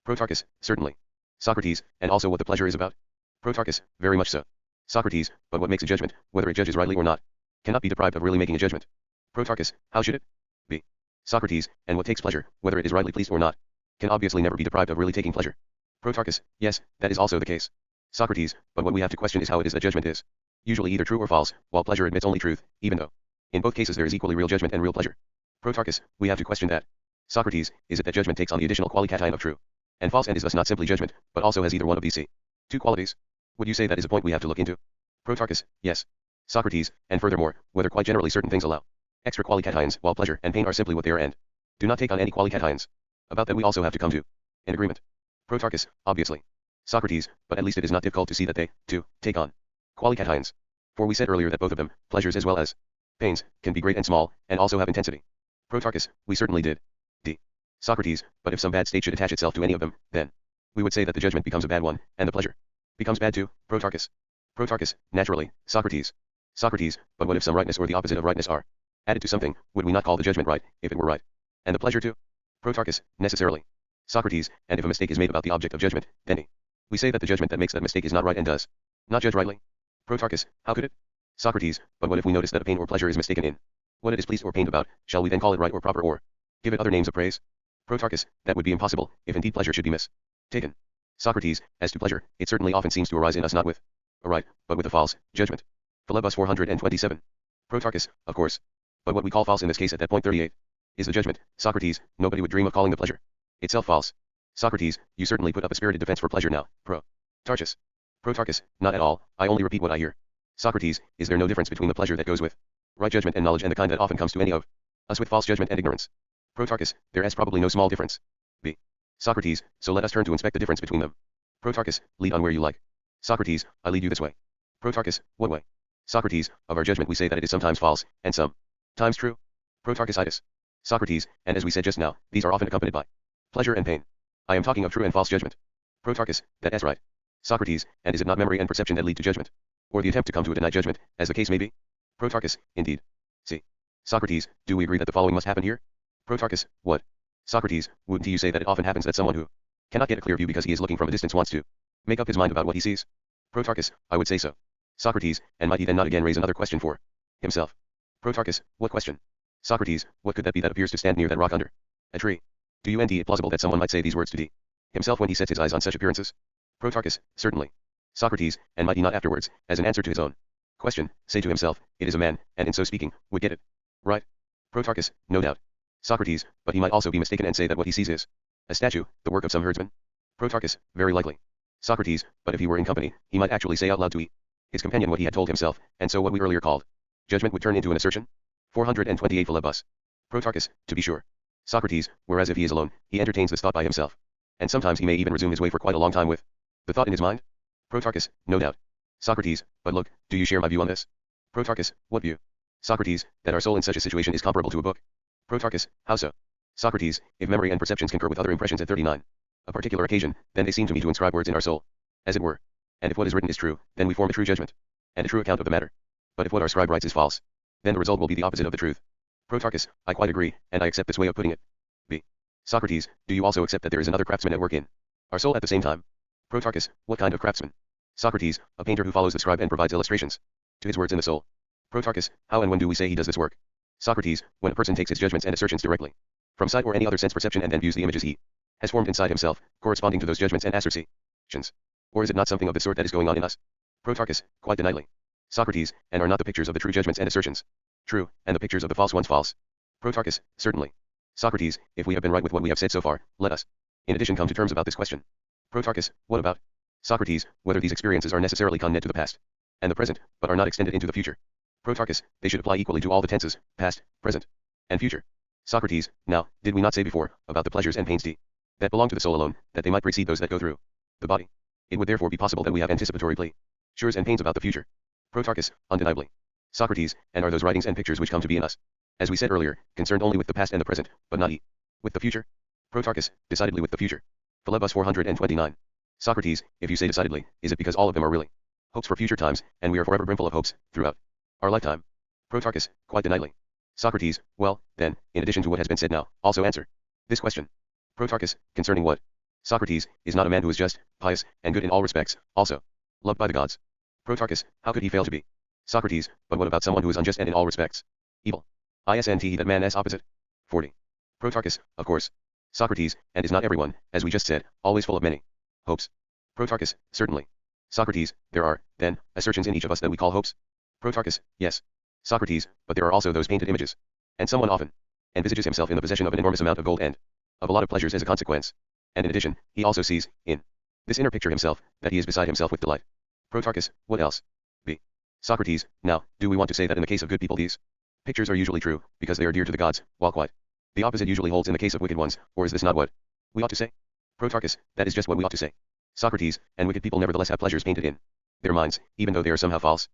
Protarchus, certainly. Socrates, and also what the pleasure is about? Protarchus, very much so. Socrates, but what makes a judgment, whether it judges rightly or not, cannot be deprived of really making a judgment. Protarchus, how should it be? Socrates, and what takes pleasure, whether it is rightly pleased or not, can obviously never be deprived of really taking pleasure. Protarchus, yes, that is also the case. Socrates, but what we have to question is how it is that judgment is usually either true or false, while pleasure admits only truth, even though in both cases there is equally real judgment and real pleasure. Protarchus, we have to question that. Socrates, is it that judgment takes on the additional qualication of true and false and is thus not simply judgment, but also has either one of these two qualities? Would you say that is a point we have to look into? Protarchus, yes. Socrates, and furthermore, whether quite generally certain things allow extra qualications, while pleasure and pain are simply what they are and do not take on any qualications. About that we also have to come to an agreement. Protarchus, obviously. Socrates, but at least it is not difficult to see that they, too, take on qualications. For we said earlier that both of them, pleasures as well as pains, can be great and small, and also have intensity. Protarchus, we certainly did. Socrates, but if some bad state should attach itself to any of them, then we would say that the judgment becomes a bad one, and the pleasure becomes bad too, Protarchus. Protarchus, naturally, Socrates. Socrates, but what if some rightness or the opposite of rightness are added to something, would we not call the judgment right, if it were right? And the pleasure too? Protarchus, necessarily. Socrates, and if a mistake is made about the object of judgment, then we say that the judgment that makes that mistake is not right and does not judge rightly. Protarchus, how could it? Socrates, but what if we notice that a pain or pleasure is mistaken in what it is pleased or pained about, shall we then call it right or proper or give it other names of praise? Protarchus, that would be impossible, if indeed pleasure should be mistaken. Socrates, as to pleasure, it certainly often seems to arise in us not with a right, but with a false judgment. Philebus 427. Protarchus, of course. But what we call false in this case at that point 38 is the judgment. Socrates, nobody would dream of calling the pleasure itself false. Socrates, you certainly put up a spirited defense for pleasure now. Protarchus. Protarchus, not at all, I only repeat what I hear. Socrates, is there no difference between the pleasure that goes with right judgment and knowledge and the kind that often comes to any of us with false judgment and ignorance? Protarchus, there is probably no small difference. B. Socrates, so let us turn to inspect the difference between them. Protarchus, lead on where you like. Socrates, I lead you this way. Protarchus, what way? Socrates, of our judgment we say that it is sometimes false, and sometimes true. Protarchusitis. Socrates, and as we said just now, these are often accompanied by pleasure and pain. I am talking of true and false judgment. Protarchus, that is right. Socrates, and is it not memory and perception that lead to judgment? Or the attempt to come to a denied judgment, as the case may be? Protarchus, indeed. See. Socrates, do we agree that the following must happen here? Protarchus, what? Socrates, wouldn't you say that it often happens that someone who cannot get a clear view because he is looking from a distance wants to make up his mind about what he sees? Protarchus, I would say so. Socrates, and might he then not again raise another question for himself? Protarchus, what question? Socrates, what could that be that appears to stand near that rock under a tree? Do you indeed it plausible that someone might say these words to himself when he sets his eyes on such appearances? Protarchus, certainly. Socrates, and might he not afterwards, as an answer to his own question, say to himself, it is a man, and in so speaking, would get it right? Protarchus, no doubt. Socrates, but he might also be mistaken and say that what he sees is a statue, the work of some herdsman? Protarchus, very likely. Socrates, but if he were in company, he might actually say out loud to his companion what he had told himself, and so what we earlier called judgment would turn into an assertion? 428 Philebus. Protarchus, to be sure. Socrates, whereas if he is alone, he entertains this thought by himself. And sometimes he may even resume his way for quite a long time with the thought in his mind? Protarchus, no doubt. Socrates, but look, do you share my view on this? Protarchus, what view? Socrates, that our soul in such a situation is comparable to a book. Protarchus, how so? Socrates, if memory and perceptions concur with other impressions at 39, a particular occasion, then they seem to me to inscribe words in our soul, as it were. And if what is written is true, then we form a true judgment, and a true account of the matter. But if what our scribe writes is false, then the result will be the opposite of the truth. Protarchus, I quite agree, and I accept this way of putting it. B. Socrates, do you also accept that there is another craftsman at work in our soul at the same time? Protarchus, what kind of craftsman? Socrates, a painter who follows the scribe and provides illustrations to his words in the soul. Protarchus, how and when do we say he does this work? Socrates, when a person takes his judgments and assertions directly from sight or any other sense perception and then views the images he has formed inside himself, corresponding to those judgments and assertions. Or is it not something of this sort that is going on in us? Protarchus, quite denightly. Socrates, and are not the pictures of the true judgments and assertions true, and the pictures of the false ones false? Protarchus, certainly. Socrates, if we have been right with what we have said so far, let us, in addition, come to terms about this question. Protarchus, what about? Socrates, whether these experiences are necessarily connected to the past and the present, but are not extended into the future. Protarchus, they should apply equally to all the tenses, past, present, and future. Socrates, now, did we not say before, about the pleasures and pains that belong to the soul alone, that they might precede those that go through the body? It would therefore be possible that we have anticipatory pleasures and pains about the future. Protarchus, undeniably. Socrates, and are those writings and pictures which come to be in us, as we said earlier, concerned only with the past and the present, but not with the future? Protarchus, decidedly with the future. Philebus 429. Socrates, if you say decidedly, is it because all of them are really hopes for future times, and we are forever brimful of hopes, throughout our lifetime? Protarchus, quite denightly. Socrates, well, then, in addition to what has been said now, also answer this question. Protarchus, concerning what? Socrates, is not a man who is just, pious, and good in all respects, also loved by the gods? Protarchus, how could he fail to be? Socrates, but what about someone who is unjust and in all respects evil? Isn't he that man as opposite? 40. Protarchus, of course. Socrates, and is not everyone, as we just said, always full of many hopes? Protarchus, certainly. Socrates, there are, then, assertions in each of us that we call hopes? Protarchus, yes. Socrates, but there are also those painted images. And someone often envisages himself in the possession of an enormous amount of gold and of a lot of pleasures as a consequence. And in addition, he also sees, in this inner picture himself, that he is beside himself with delight. Protarchus, what else? B. Socrates, now, do we want to say that in the case of good people these pictures are usually true, because they are dear to the gods, while quite the opposite usually holds in the case of wicked ones, or is this not what we ought to say? Protarchus, that is just what we ought to say. Socrates, and wicked people nevertheless have pleasures painted in their minds, even though they are somehow false.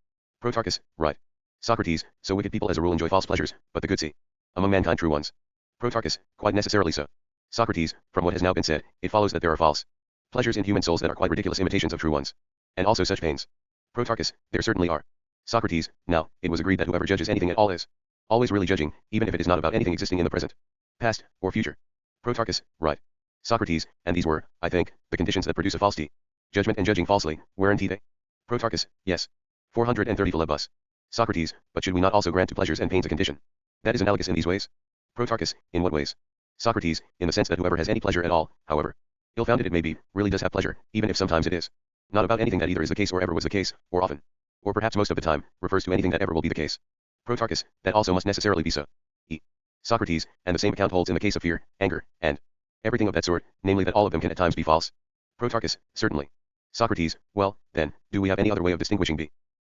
Protarchus, right. Socrates, so wicked people as a rule enjoy false pleasures, but the good see among mankind true ones. Protarchus, quite necessarily so. Socrates, from what has now been said, it follows that there are false pleasures in human souls that are quite ridiculous imitations of true ones, and also such pains. Protarchus, there certainly are. Socrates, now, it was agreed that whoever judges anything at all is always really judging, even if it is not about anything existing in the present, past, or future. Protarchus, right. Socrates, and these were, I think, the conditions that produce a falsity. Judgment and judging falsely, weren't they? Protarchus, yes. 430 Philebus. Socrates, but should we not also grant to pleasures and pains a condition that is analogous in these ways? Protarchus, in what ways? Socrates, in the sense that whoever has any pleasure at all, however ill-founded it may be, really does have pleasure, even if sometimes it is not about anything that either is the case or ever was the case, or often, or perhaps most of the time, refers to anything that ever will be the case. Protarchus, that also must necessarily be so. Socrates, and the same account holds in the case of fear, anger, and everything of that sort, namely that all of them can at times be false. Protarchus, certainly. Socrates, well, then, do we have any other way of distinguishing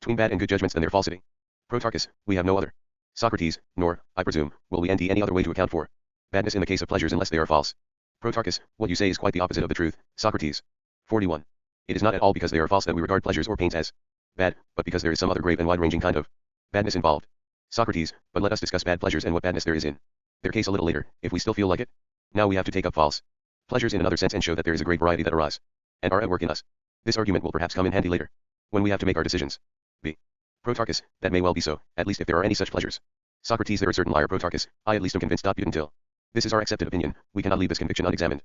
between bad and good judgments than their falsity? Protarchus, we have no other. Socrates, nor, I presume, will we any other way to account for badness in the case of pleasures unless they are false. Protarchus, what you say is quite the opposite of the truth, Socrates. 41. It is not at all because they are false that we regard pleasures or pains as bad, but because there is some other grave and wide-ranging kind of badness involved. Socrates, but let us discuss bad pleasures and what badness there is in their case a little later, if we still feel like it. Now we have to take up false pleasures in another sense and show that there is a great variety that arise and are at work in us. This argument will perhaps come in handy later, when we have to make our decisions. B. Protarchus, that may well be so, at least if there are any such pleasures. Socrates, there are certain liar. Protarchus, I at least am convinced. But until this is our accepted opinion, we cannot leave this conviction unexamined.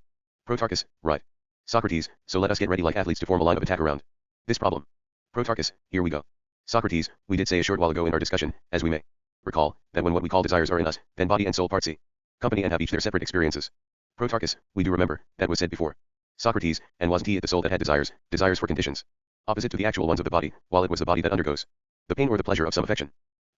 Protarchus, right. Socrates, so let us get ready like athletes to form a line of attack around this problem. Protarchus, here we go. Socrates, we did say a short while ago in our discussion, as we may recall, that when what we call desires are in us, then body and soul part company and have each their separate experiences. Protarchus, we do remember, that was said before. Socrates, and wasn't it the soul that had desires for conditions opposite to the actual ones of the body, while it was the body that undergoes the pain or the pleasure of some affection?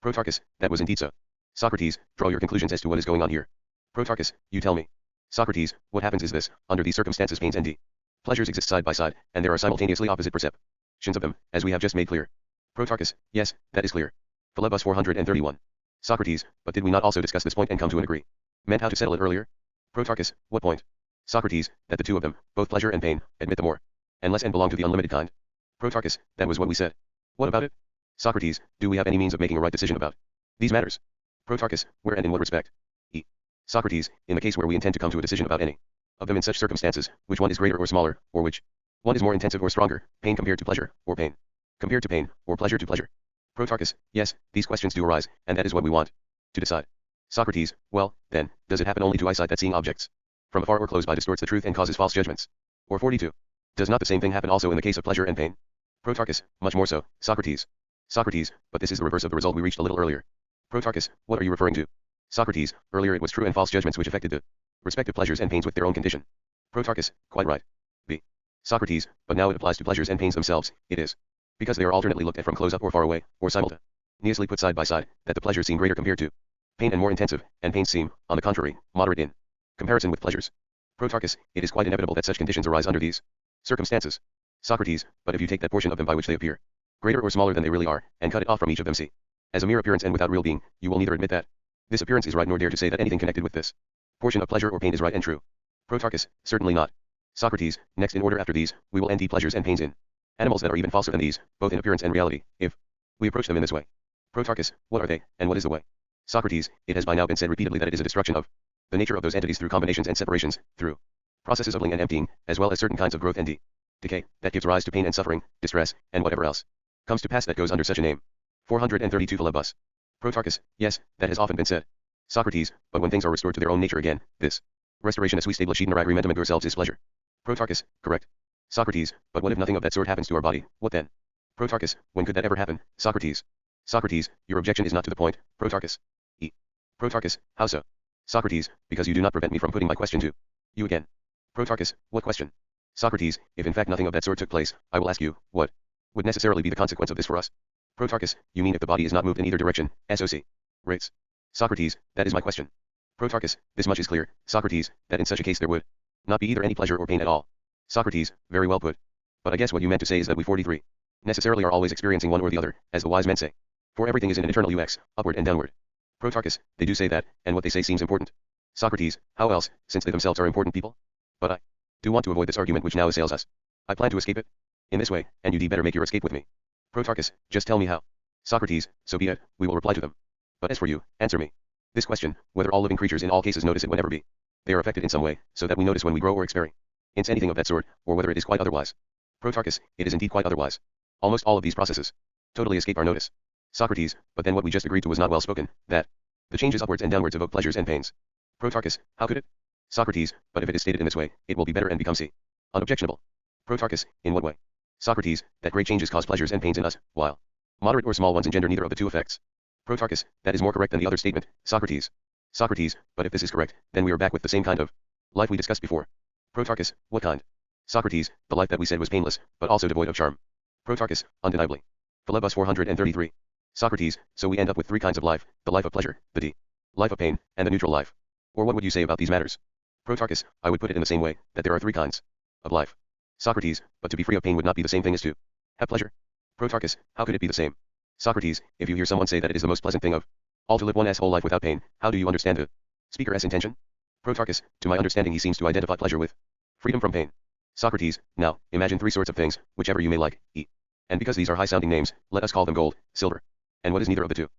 Protarchus, that was indeed so. Socrates, draw your conclusions as to what is going on here. Protarchus, you tell me. Socrates, what happens is this, under these circumstances pains and pleasures exist side by side, and there are simultaneously opposite perceptions of them, as we have just made clear. Protarchus, yes, that is clear. Philebus 431. Socrates, but did we not also discuss this point and come to an agree meant how to settle it earlier? Protarchus, what point? Socrates, that the two of them, both pleasure and pain, admit the more and less and belong to the unlimited kind. Protarchus, that was what we said. What about it? Socrates, do we have any means of making a right decision about these matters? Protarchus, where and in what respect? Socrates, in the case where we intend to come to a decision about any of them in such circumstances, which one is greater or smaller, or which one is more intensive or stronger, pain compared to pleasure, or pain compared to pain, or pleasure to pleasure. Protarchus, yes, these questions do arise, and that is what we want to decide. Socrates, well, then, does it happen only to eyesight that seeing objects from afar or close by distorts the truth and causes false judgments? Or 42. Does not the same thing happen also in the case of pleasure and pain? Protarchus, much more so, Socrates. Socrates, but this is the reverse of the result we reached a little earlier. Protarchus, what are you referring to? Socrates, earlier it was true and false judgments which affected the respective pleasures and pains with their own condition. Protarchus, quite right. B. Socrates, but now it applies to pleasures and pains themselves, it is because they are alternately looked at from close up or far away, or simultaneously put side by side, that the pleasures seem greater compared to pain and more intensive, and pains seem, on the contrary, moderate in comparison with pleasures. Protarchus, it is quite inevitable that such conditions arise under these circumstances. Socrates, but if you take that portion of them by which they appear greater or smaller than they really are, and cut it off from each of them as a mere appearance and without real being, you will neither admit that this appearance is right nor dare to say that anything connected with this portion of pleasure or pain is right and true. Protarchus, certainly not. Socrates, next in order after these, we will end pleasures and pains in animals that are even falser than these, both in appearance and reality, if we approach them in this way. Protarchus, what are they, and what is the way? Socrates, it has by now been said repeatedly that it is a destruction of the nature of those entities through combinations and separations, through processes of ling and emptying, as well as certain kinds of growth and decay, that gives rise to pain and suffering, distress, and whatever else comes to pass that goes under such a name. 432 Philebus. Protarchus, yes, that has often been said. Socrates, but when things are restored to their own nature again, this restoration as we establish in our agreementum yourselves is pleasure. Protarchus, correct. Socrates, but what if nothing of that sort happens to our body, what then? Protarchus, when could that ever happen, Socrates? Socrates, your objection is not to the point, Protarchus. Protarchus, how so? Socrates, because you do not prevent me from putting my question to you again. Protarchus, what question? Socrates, if in fact nothing of that sort took place, I will ask you, what would necessarily be the consequence of this for us? Protarchus, you mean if the body is not moved in either direction, SOC. Rates. Socrates, that is my question. Protarchus, this much is clear, Socrates, that in such a case there would not be either any pleasure or pain at all. Socrates, very well put. But I guess what you meant to say is that we 43 necessarily are always experiencing one or the other, as the wise men say. For everything is in an eternal UX, upward and downward. Protarchus, they do say that, and what they say seems important. Socrates, how else, since they themselves are important people? But I do want to avoid this argument which now assails us. I plan to escape it in this way, and you'd better make your escape with me. Protarchus, just tell me how. Socrates, so be it, we will reply to them. But as for you, answer me this question, whether all living creatures in all cases notice it whenever they are affected in some way, so that we notice when we grow or experience anything of that sort, or whether it is quite otherwise. Protarchus, it is indeed quite otherwise. Almost all of these processes totally escape our notice. Socrates, but then what we just agreed to was not well spoken, that the changes upwards and downwards evoke pleasures and pains. Protarchus, how could it? Socrates, but if it is stated in this way, it will be better and become unobjectionable. Protarchus, in what way? Socrates, that great changes cause pleasures and pains in us, while moderate or small ones engender neither of the two effects. Protarchus, that is more correct than the other statement, Socrates. Socrates, but if this is correct, then we are back with the same kind of life we discussed before. Protarchus, what kind? Socrates, the life that we said was painless, but also devoid of charm. Protarchus, undeniably. Philebus 433. Socrates, so we end up with three kinds of life, the life of pleasure, the life of pain, and the neutral life. Or what would you say about these matters? Protarchus, I would put it in the same way, that there are three kinds of life. Socrates, but to be free of pain would not be the same thing as to have pleasure. Protarchus, how could it be the same? Socrates, if you hear someone say that it is the most pleasant thing of all to live one's whole life without pain, how do you understand the speaker's intention? Protarchus, to my understanding he seems to identify pleasure with freedom from pain. Socrates, now, imagine three sorts of things, whichever you may like, eat. And because these are high-sounding names, let us call them gold, silver. And what is neither of the two?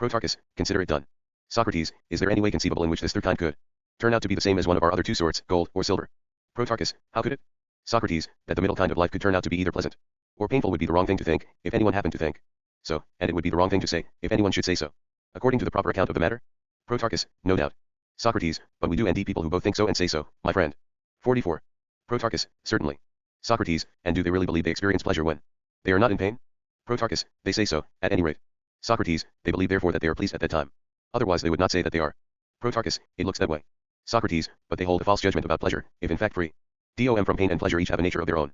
Protarchus, consider it done. Socrates, is there any way conceivable in which this third kind could turn out to be the same as one of our other two sorts, gold or silver? Protarchus, how could it? Socrates, that the middle kind of life could turn out to be either pleasant or painful would be the wrong thing to think, if anyone happened to think so, and it would be the wrong thing to say, if anyone should say so. According to the proper account of the matter? Protarchus, no doubt. Socrates, but we do indeed people who both think so and say so, my friend. 44. Protarchus, certainly. Socrates, and do they really believe they experience pleasure when they are not in pain? Protarchus, they say so, at any rate. Socrates, they believe therefore that they are pleased at that time. Otherwise they would not say that they are. Protarchus, it looks that way. Socrates, but they hold a false judgment about pleasure, if in fact free. Dom from pain and pleasure each have a nature of their own.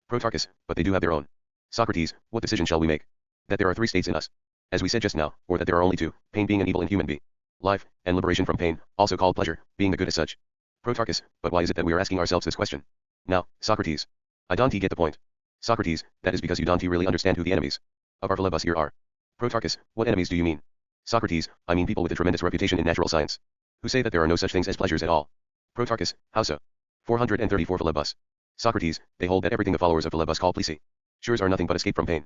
Protarchus, but they do have their own. Socrates, what decision shall we make? That there are three states in us, as we said just now, or that there are only two, pain being an evil in human being, life, and liberation from pain, also called pleasure, being the good as such. Protarchus, but why is it that we are asking ourselves this question? Now, Socrates. I don't get the point. Socrates, that is because you don't really understand who the enemies of our Philebus here are. Protarchus, what enemies do you mean? Socrates, I mean people with a tremendous reputation in natural science, who say that there are no such things as pleasures at all. Protarchus, how so? 434 Philebus. Socrates, they hold that everything the followers of Philebus call pleasures are nothing but escape from pain.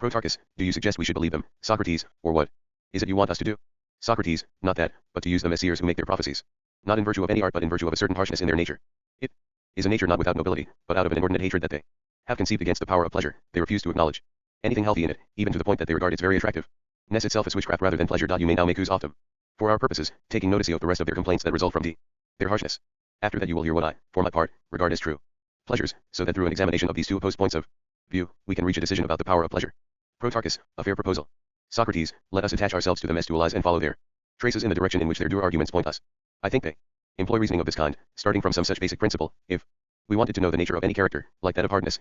Protarchus, do you suggest we should believe them, Socrates, or what is it you want us to do? Socrates, not that, but to use them as seers who make their prophecies, not in virtue of any art but in virtue of a certain harshness in their nature. It is a nature not without nobility, but out of an inordinate hatred that they have conceived against the power of pleasure, they refuse to acknowledge anything healthy in it, even to the point that they regard its very attractiveness itself as witchcraft rather than pleasure. You may now make use of them for our purposes, taking notice of the rest of their complaints that result from their harshness. After that you will hear what I, for my part, regard as true pleasures, so that through an examination of these two opposed points of view, we can reach a decision about the power of pleasure. Protarchus, a fair proposal. Socrates, let us attach ourselves to them as to allies and follow their traces in the direction in which their due arguments point us. I think they employ reasoning of this kind, starting from some such basic principle. If we wanted to know the nature of any character, like that of hardness,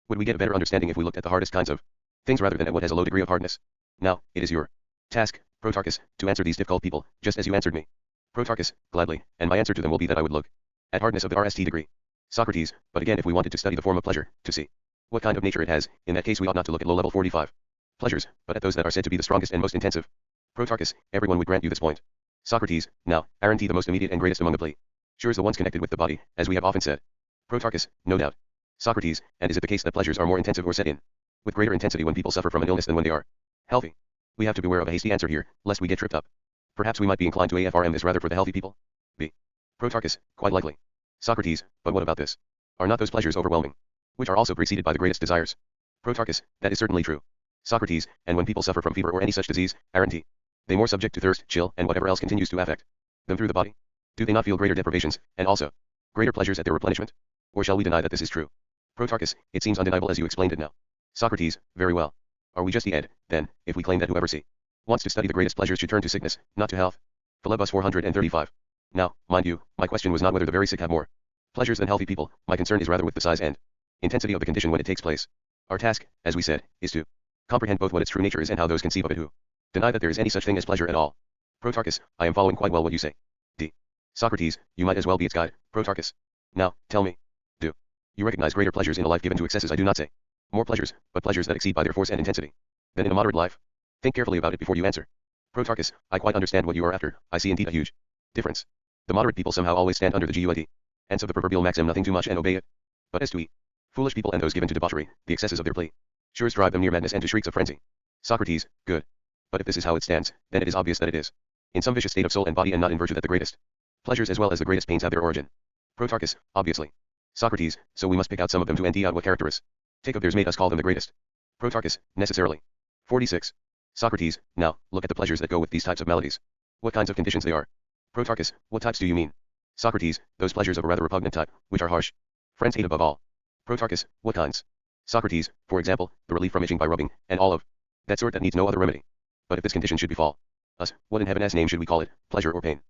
would we get a better understanding if we looked at the hardest kinds of things rather than at what has a low degree of hardness? Now, it is your task, Protarchus, to answer these difficult people, just as you answered me. Protarchus, gladly, and my answer to them will be that I would look at hardness of the RST degree. Socrates, but again if we wanted to study the form of pleasure, to see what kind of nature it has, in that case we ought not to look at low level 45 pleasures, but at those that are said to be the strongest and most intensive. Protarchus, everyone would grant you this point. Socrates, now, aren't the most immediate and greatest among the pleasures the ones connected with the body, as we have often said? Protarchus, no doubt. Socrates, and is it the case that pleasures are more intensive or set in with greater intensity when people suffer from an illness than when they are healthy? We have to beware of a hasty answer here, lest we get tripped up. Perhaps we might be inclined to affirm this rather for the healthy people. B. Protarchus, quite likely. Socrates, but what about this? Are not those pleasures overwhelming, which are also preceded by the greatest desires? Protarchus, that is certainly true. Socrates, and when people suffer from fever or any such disease, aren't they more subject to thirst, chill, and whatever else continues to affect them through the body? Do they not feel greater deprivations, and also greater pleasures at their replenishment? Or shall we deny that this is true? Protarchus, it seems undeniable as you explained it now. Socrates, very well. Are we just then, if we claim that whoever wants to study the greatest pleasures should turn to sickness, not to health? Philebus 435. Now, mind you, my question was not whether the very sick have more pleasures than healthy people, my concern is rather with the size and intensity of the condition when it takes place. Our task, as we said, is to comprehend both what its true nature is and how those conceive of it who deny that there is any such thing as pleasure at all. Protarchus, I am following quite well what you say. D. Socrates, you might as well be its guide, Protarchus. Now, tell me, do you recognize greater pleasures in a life given to excesses? I do not say more pleasures, but pleasures that exceed by their force and intensity than in a moderate life. Think carefully about it before you answer. Protarchus, I quite understand what you are after. I see indeed a huge difference. The moderate people somehow always stand under the GUID, and so the proverbial maxim nothing too much and obey it. But as to foolish people and those given to debauchery, the excesses of their pleasures drive them near madness and to shrieks of frenzy. Socrates, good. But if this is how it stands, then it is obvious that it is in some vicious state of soul and body and not in virtue that the greatest pleasures as well as the greatest pains have their origin. Protarchus, obviously. Socrates, so we must pick out some of them to end out what characteristics of theirs made us call them the greatest. Protarchus, necessarily. 46. Socrates, now, look at the pleasures that go with these types of maladies. What kinds of conditions they are. Protarchus, what types do you mean? Socrates, those pleasures of a rather repugnant type, which are harsh. Friends hate above all. Protarchus, what kinds? Socrates, for example, the relief from itching by rubbing, and all of that sort that needs no other remedy. But if this condition should befall us, what in heaven's name should we call it, pleasure or pain?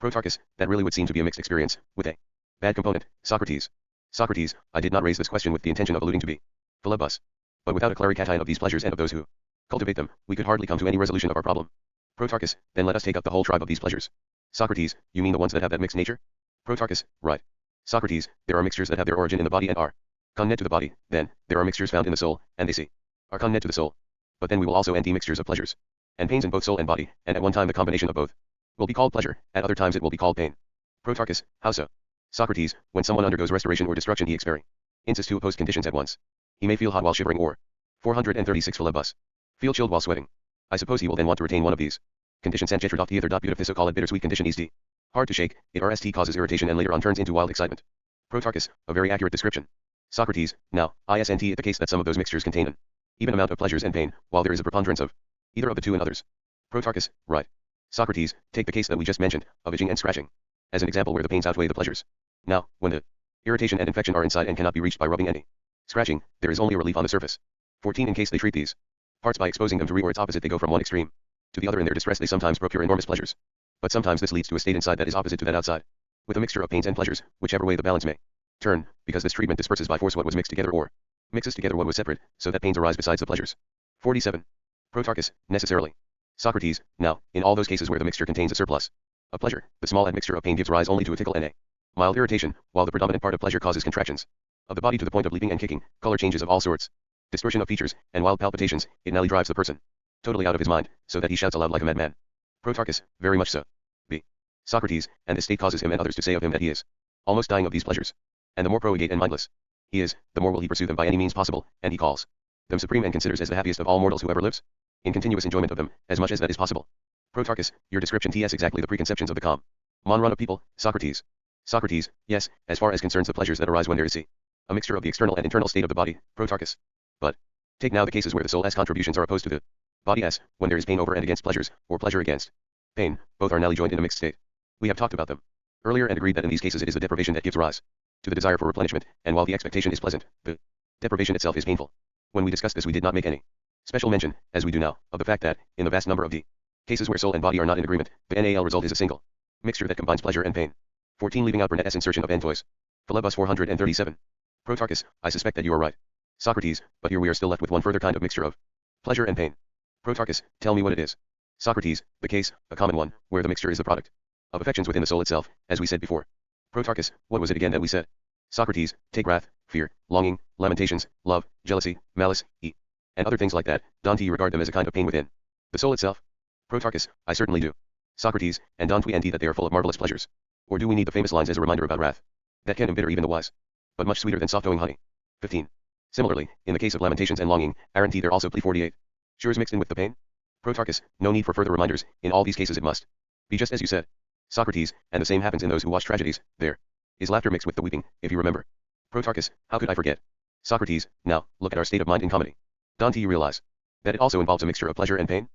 Protarchus, that really would seem to be a mixed experience, with a bad component. Socrates. Socrates, I did not raise this question with the intention of alluding to be Philebus. But without a clarication of these pleasures and of those who cultivate them, we could hardly come to any resolution of our problem. Protarchus, then let us take up the whole tribe of these pleasures. Socrates, you mean the ones that have that mixed nature? Protarchus, right. Socrates, there are mixtures that have their origin in the body and are connected to the body, then, there are mixtures found in the soul, and they are connected to the soul. But then we will also end mixtures of pleasures and pains in both soul and body, and at one time the combination of both will be called pleasure, at other times it will be called pain. Protarchus, how so? Socrates, when someone undergoes restoration or destruction he experiences two opposed conditions at once. He may feel hot while shivering or 436 Philebus. Feel chilled while sweating. I suppose he will then want to retain one of these conditions and the so-called bittersweet condition is hard to shake, it rst causes irritation and later on turns into wild excitement. Protarchus, a very accurate description. Socrates, now, isn't it the case that some of those mixtures contain an even amount of pleasures and pain, while there is a preponderance of either of the two in others? Protarchus, right. Socrates, take the case that we just mentioned, of itching and scratching, as an example where the pains outweigh the pleasures. Now, when the irritation and infection are inside and cannot be reached by rubbing any scratching, there is only a relief on the surface. 14. In case they treat these parts by exposing them to or its opposite, they go from one extreme to the other. In their distress they sometimes procure enormous pleasures. But sometimes this leads to a state inside that is opposite to that outside, with a mixture of pains and pleasures, whichever way the balance may turn, because this treatment disperses by force what was mixed together or mixes together what was separate, so that pains arise besides the pleasures. 47. Protarchus, necessarily. Socrates, now, in all those cases where the mixture contains a surplus of pleasure, the small admixture of pain gives rise only to a tickle and a mild irritation, while the predominant part of pleasure causes contractions of the body to the point of leaping and kicking, color changes of all sorts, distortion of features, and wild palpitations. It nearly drives the person totally out of his mind, so that he shouts aloud like a madman. Protarchus, very much so. B. Socrates, and this state causes him and others to say of him that he is almost dying of these pleasures. And the more profligate and mindless he is, the more will he pursue them by any means possible, and he calls them supreme and considers as the happiest of all mortals who ever lives, in continuous enjoyment of them, as much as that is possible. Protarchus, your description ts exactly the preconceptions of the common run of people. Socrates. Socrates, yes, as far as concerns the pleasures that arise when there is a mixture of the external and internal state of the body. Protarchus. But take now the cases where the soul's contributions are opposed to the body s, when there is pain over and against pleasures, or pleasure against pain, both are nally joined in a mixed state. We have talked about them earlier and agreed that in these cases it is the deprivation that gives rise to the desire for replenishment, and while the expectation is pleasant, the deprivation itself is painful. When we discussed this we did not make any special mention, as we do now, of the fact that, in the vast number of the cases where soul and body are not in agreement, the NAL result is a single mixture that combines pleasure and pain. 14. Leaving out Burnett S. insertion of entois. Philebus 437. Protarchus, I suspect that you are right. Socrates, but here we are still left with one further kind of mixture of pleasure and pain. Protarchus, tell me what it is. Socrates, the case, a common one, where the mixture is the product of affections within the soul itself, as we said before. Protarchus, what was it again that we said? Socrates, take wrath, fear, longing, lamentations, love, jealousy, malice, and other things like that. Don't you regard them as a kind of pain within the soul itself? Protarchus, I certainly do. Socrates, and don't we that they are full of marvelous pleasures? Or do we need the famous lines as a reminder about wrath? That can embitter even the wise, but much sweeter than soft-owing honey. 15. Similarly, in the case of lamentations and longing, aren't there also plea 48? Sures mixed in with the pain? Protarchus, no need for further reminders, in all these cases it must be just as you said. Socrates, and the same happens in those who watch tragedies. There is laughter mixed with the weeping, if you remember. Protarchus, how could I forget? Socrates, now, look at our state of mind in comedy. Don't you realize that it also involves a mixture of pleasure and pain?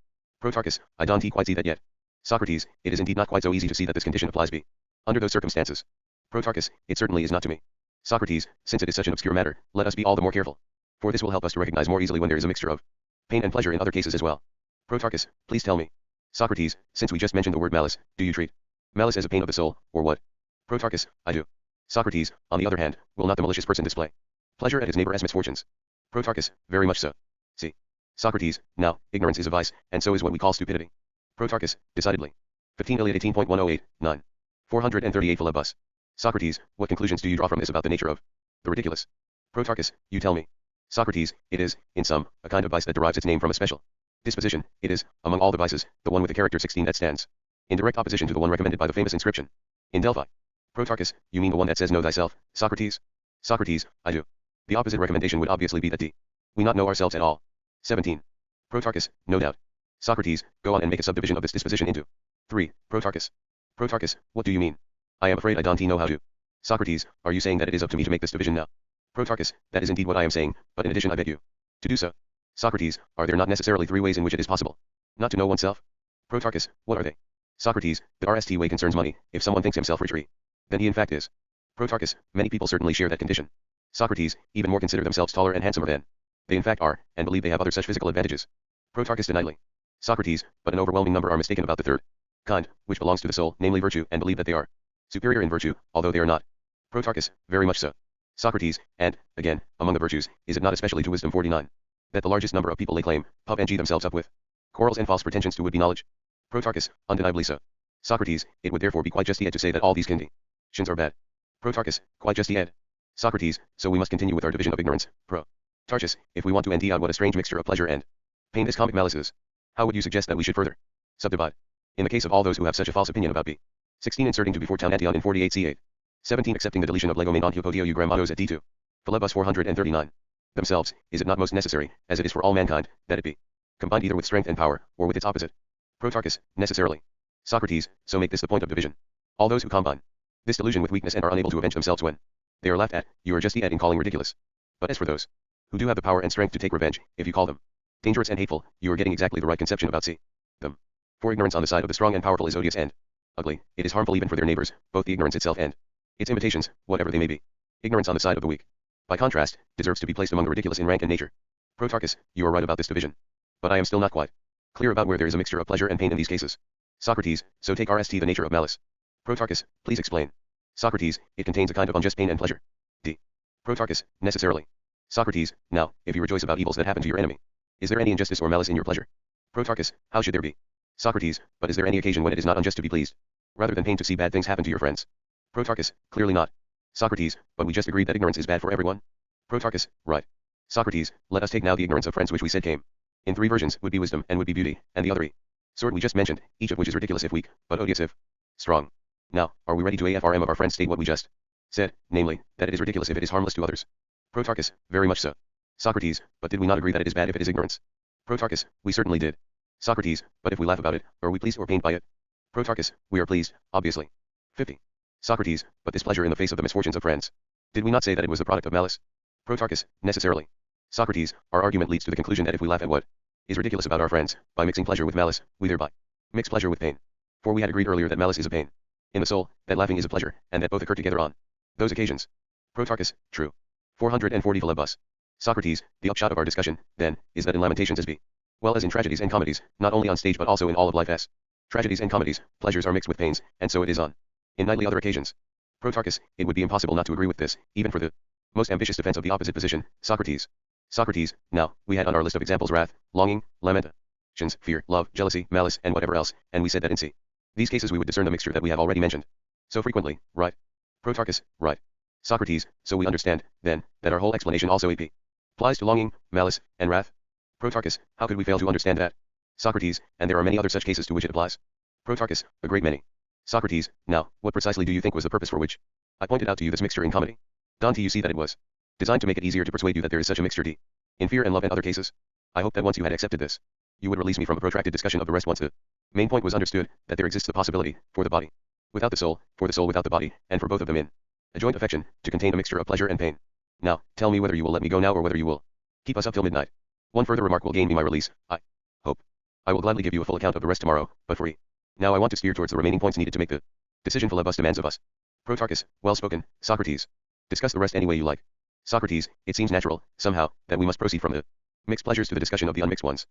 Protarchus, I don't quite see that yet. Socrates, it is indeed not quite so easy to see that this condition applies be under those circumstances. Protarchus, it certainly is not to me. Socrates, since it is such an obscure matter, let us be all the more careful. For this will help us to recognize more easily when there is a mixture of pain and pleasure in other cases as well. Protarchus, please tell me. Socrates, since we just mentioned the word malice, do you treat malice as a pain of the soul, or what? Protarchus, I do. Socrates, on the other hand, will not the malicious person display pleasure at his neighbor's misfortunes? Protarchus, very much so. See. Socrates, now, ignorance is a vice, and so is what we call stupidity. Protarchus, decidedly. 15 Iliad 18.108, 9. 438 Philebus. Socrates, what conclusions do you draw from this about the nature of the ridiculous? Protarchus, you tell me. Socrates, it is, in sum, a kind of vice that derives its name from a special disposition. It is, among all the vices, the one with the character 16 that stands in direct opposition to the one recommended by the famous inscription in Delphi. Protarchus, you mean the one that says know thyself, Socrates? Socrates, I do. The opposite recommendation would obviously be that we not know ourselves at all. 17. Protarchus, no doubt. Socrates, go on and make a subdivision of this disposition into 3. Protarchus. Protarchus, what do you mean? I am afraid I don't know how to. Socrates, are you saying that it is up to me to make this division now? Protarchus, that is indeed what I am saying, but in addition I beg you to do so. Socrates, are there not necessarily three ways in which it is possible not to know oneself? Protarchus, what are they? Socrates, the RST way concerns money. If someone thinks himself rich, then he in fact is. Protarchus, many people certainly share that condition. Socrates, even more consider themselves taller and handsomer than they in fact are, and believe they have other such physical advantages. Protarchus deniedly. Socrates, but an overwhelming number are mistaken about the third kind, which belongs to the soul, namely virtue, and believe that they are superior in virtue, although they are not. Protarchus, very much so. Socrates, and, again, among the virtues, is it not especially to wisdom 49, that the largest number of people lay claim, puff and gee themselves up with quarrels and false pretensions to would-be knowledge? Protarchus, undeniably so. Socrates, it would therefore be quite just to say that all these conditions are bad. Protarchus, quite just ed. Socrates, so we must continue with our division of ignorance. Protarchus, if we want to end out what a strange mixture of pleasure and pain this comic malice is, how would you suggest that we should further subdivide? In the case of all those who have such a false opinion about b. 16 inserting to before town Antion in 48 c8. 17 accepting the deletion of legomen on hypodio grammatos at d2. Philebus 439. Themselves, is it not most necessary, as it is for all mankind, that it be combined either with strength and power, or with its opposite? Protarchus, necessarily. Socrates, so make this the point of division. All those who combine this delusion with weakness and are unable to avenge themselves when they are laughed at, you are just in calling ridiculous. But as for those who do have the power and strength to take revenge, if you call them dangerous and hateful, you are getting exactly the right conception about them. For ignorance on the side of the strong and powerful is odious and ugly, it is harmful even for their neighbors, both the ignorance itself and its imitations, whatever they may be. Ignorance on the side of the weak, by contrast, deserves to be placed among the ridiculous in rank and nature. Protarchus, you are right about this division. But I am still not quite clear about where there is a mixture of pleasure and pain in these cases. Socrates, so take RST the nature of malice. Protarchus, please explain. Socrates, it contains a kind of unjust pain and pleasure. D. Protarchus, necessarily. Socrates, now, if you rejoice about evils that happen to your enemy, is there any injustice or malice in your pleasure? Protarchus, how should there be? Socrates, but is there any occasion when it is not unjust to be pleased, rather than pain to see bad things happen to your friends? Protarchus, clearly not. Socrates, but we just agreed that ignorance is bad for everyone? Protarchus, right. Socrates, let us take now the ignorance of friends which we said came in three versions, would be wisdom, and would be beauty, and the other sort we just mentioned, each of which is ridiculous if weak, but odious if strong. Now, are we ready to AFRM of our friends state what we just said, namely, that it is ridiculous if it is harmless to others? Protarchus, very much so. Socrates, but did we not agree that it is bad if it is ignorance? Protarchus, we certainly did. Socrates, but if we laugh about it, are we pleased or pained by it? Protarchus, we are pleased, obviously. 50. Socrates, but this pleasure in the face of the misfortunes of friends. Did we not say that it was the product of malice? Protarchus, necessarily. Socrates, our argument leads to the conclusion that if we laugh at what is ridiculous about our friends, by mixing pleasure with malice, we thereby mix pleasure with pain. For we had agreed earlier that malice is a pain in the soul, that laughing is a pleasure, and that both occur together on those occasions. Protarchus, true. 440 Philebus. Socrates, the upshot of our discussion, then, is that in lamentations as well as in tragedies and comedies, not only on stage but also in all of life as tragedies and comedies, pleasures are mixed with pains, and so it is on in nightly other occasions. Protarchus, it would be impossible not to agree with this, even for the most ambitious defense of the opposite position, Socrates. Socrates, now, we had on our list of examples wrath, longing, lamentations, fear, love, jealousy, malice, and whatever else, and we said that in these cases we would discern the mixture that we have already mentioned so frequently, right? Protarchus, right. Socrates, so we understand, then, that our whole explanation also applies to longing, malice, and wrath. Protarchus, how could we fail to understand that? Socrates, and there are many other such cases to which it applies. Protarchus, a great many. Socrates, now, what precisely do you think was the purpose for which I pointed out to you this mixture in comedy? Don't you see that it was designed to make it easier to persuade you that there is such a mixture in fear and love and other cases? I hope that once you had accepted this, you would release me from a protracted discussion of the rest once the main point was understood, that there exists the possibility, for the body without the soul, for the soul without the body, and for both of them in a joint affection, to contain a mixture of pleasure and pain. Now, tell me whether you will let me go now or whether you will keep us up till midnight. One further remark will gain me my release, I hope. I will gladly give you a full account of the rest tomorrow, but for now I want to steer towards the remaining points needed to make the decision Philebus demands of us. Protarchus, well spoken, Socrates. Discuss the rest any way you like. Socrates, it seems natural, somehow, that we must proceed from the mixed pleasures to the discussion of the unmixed ones.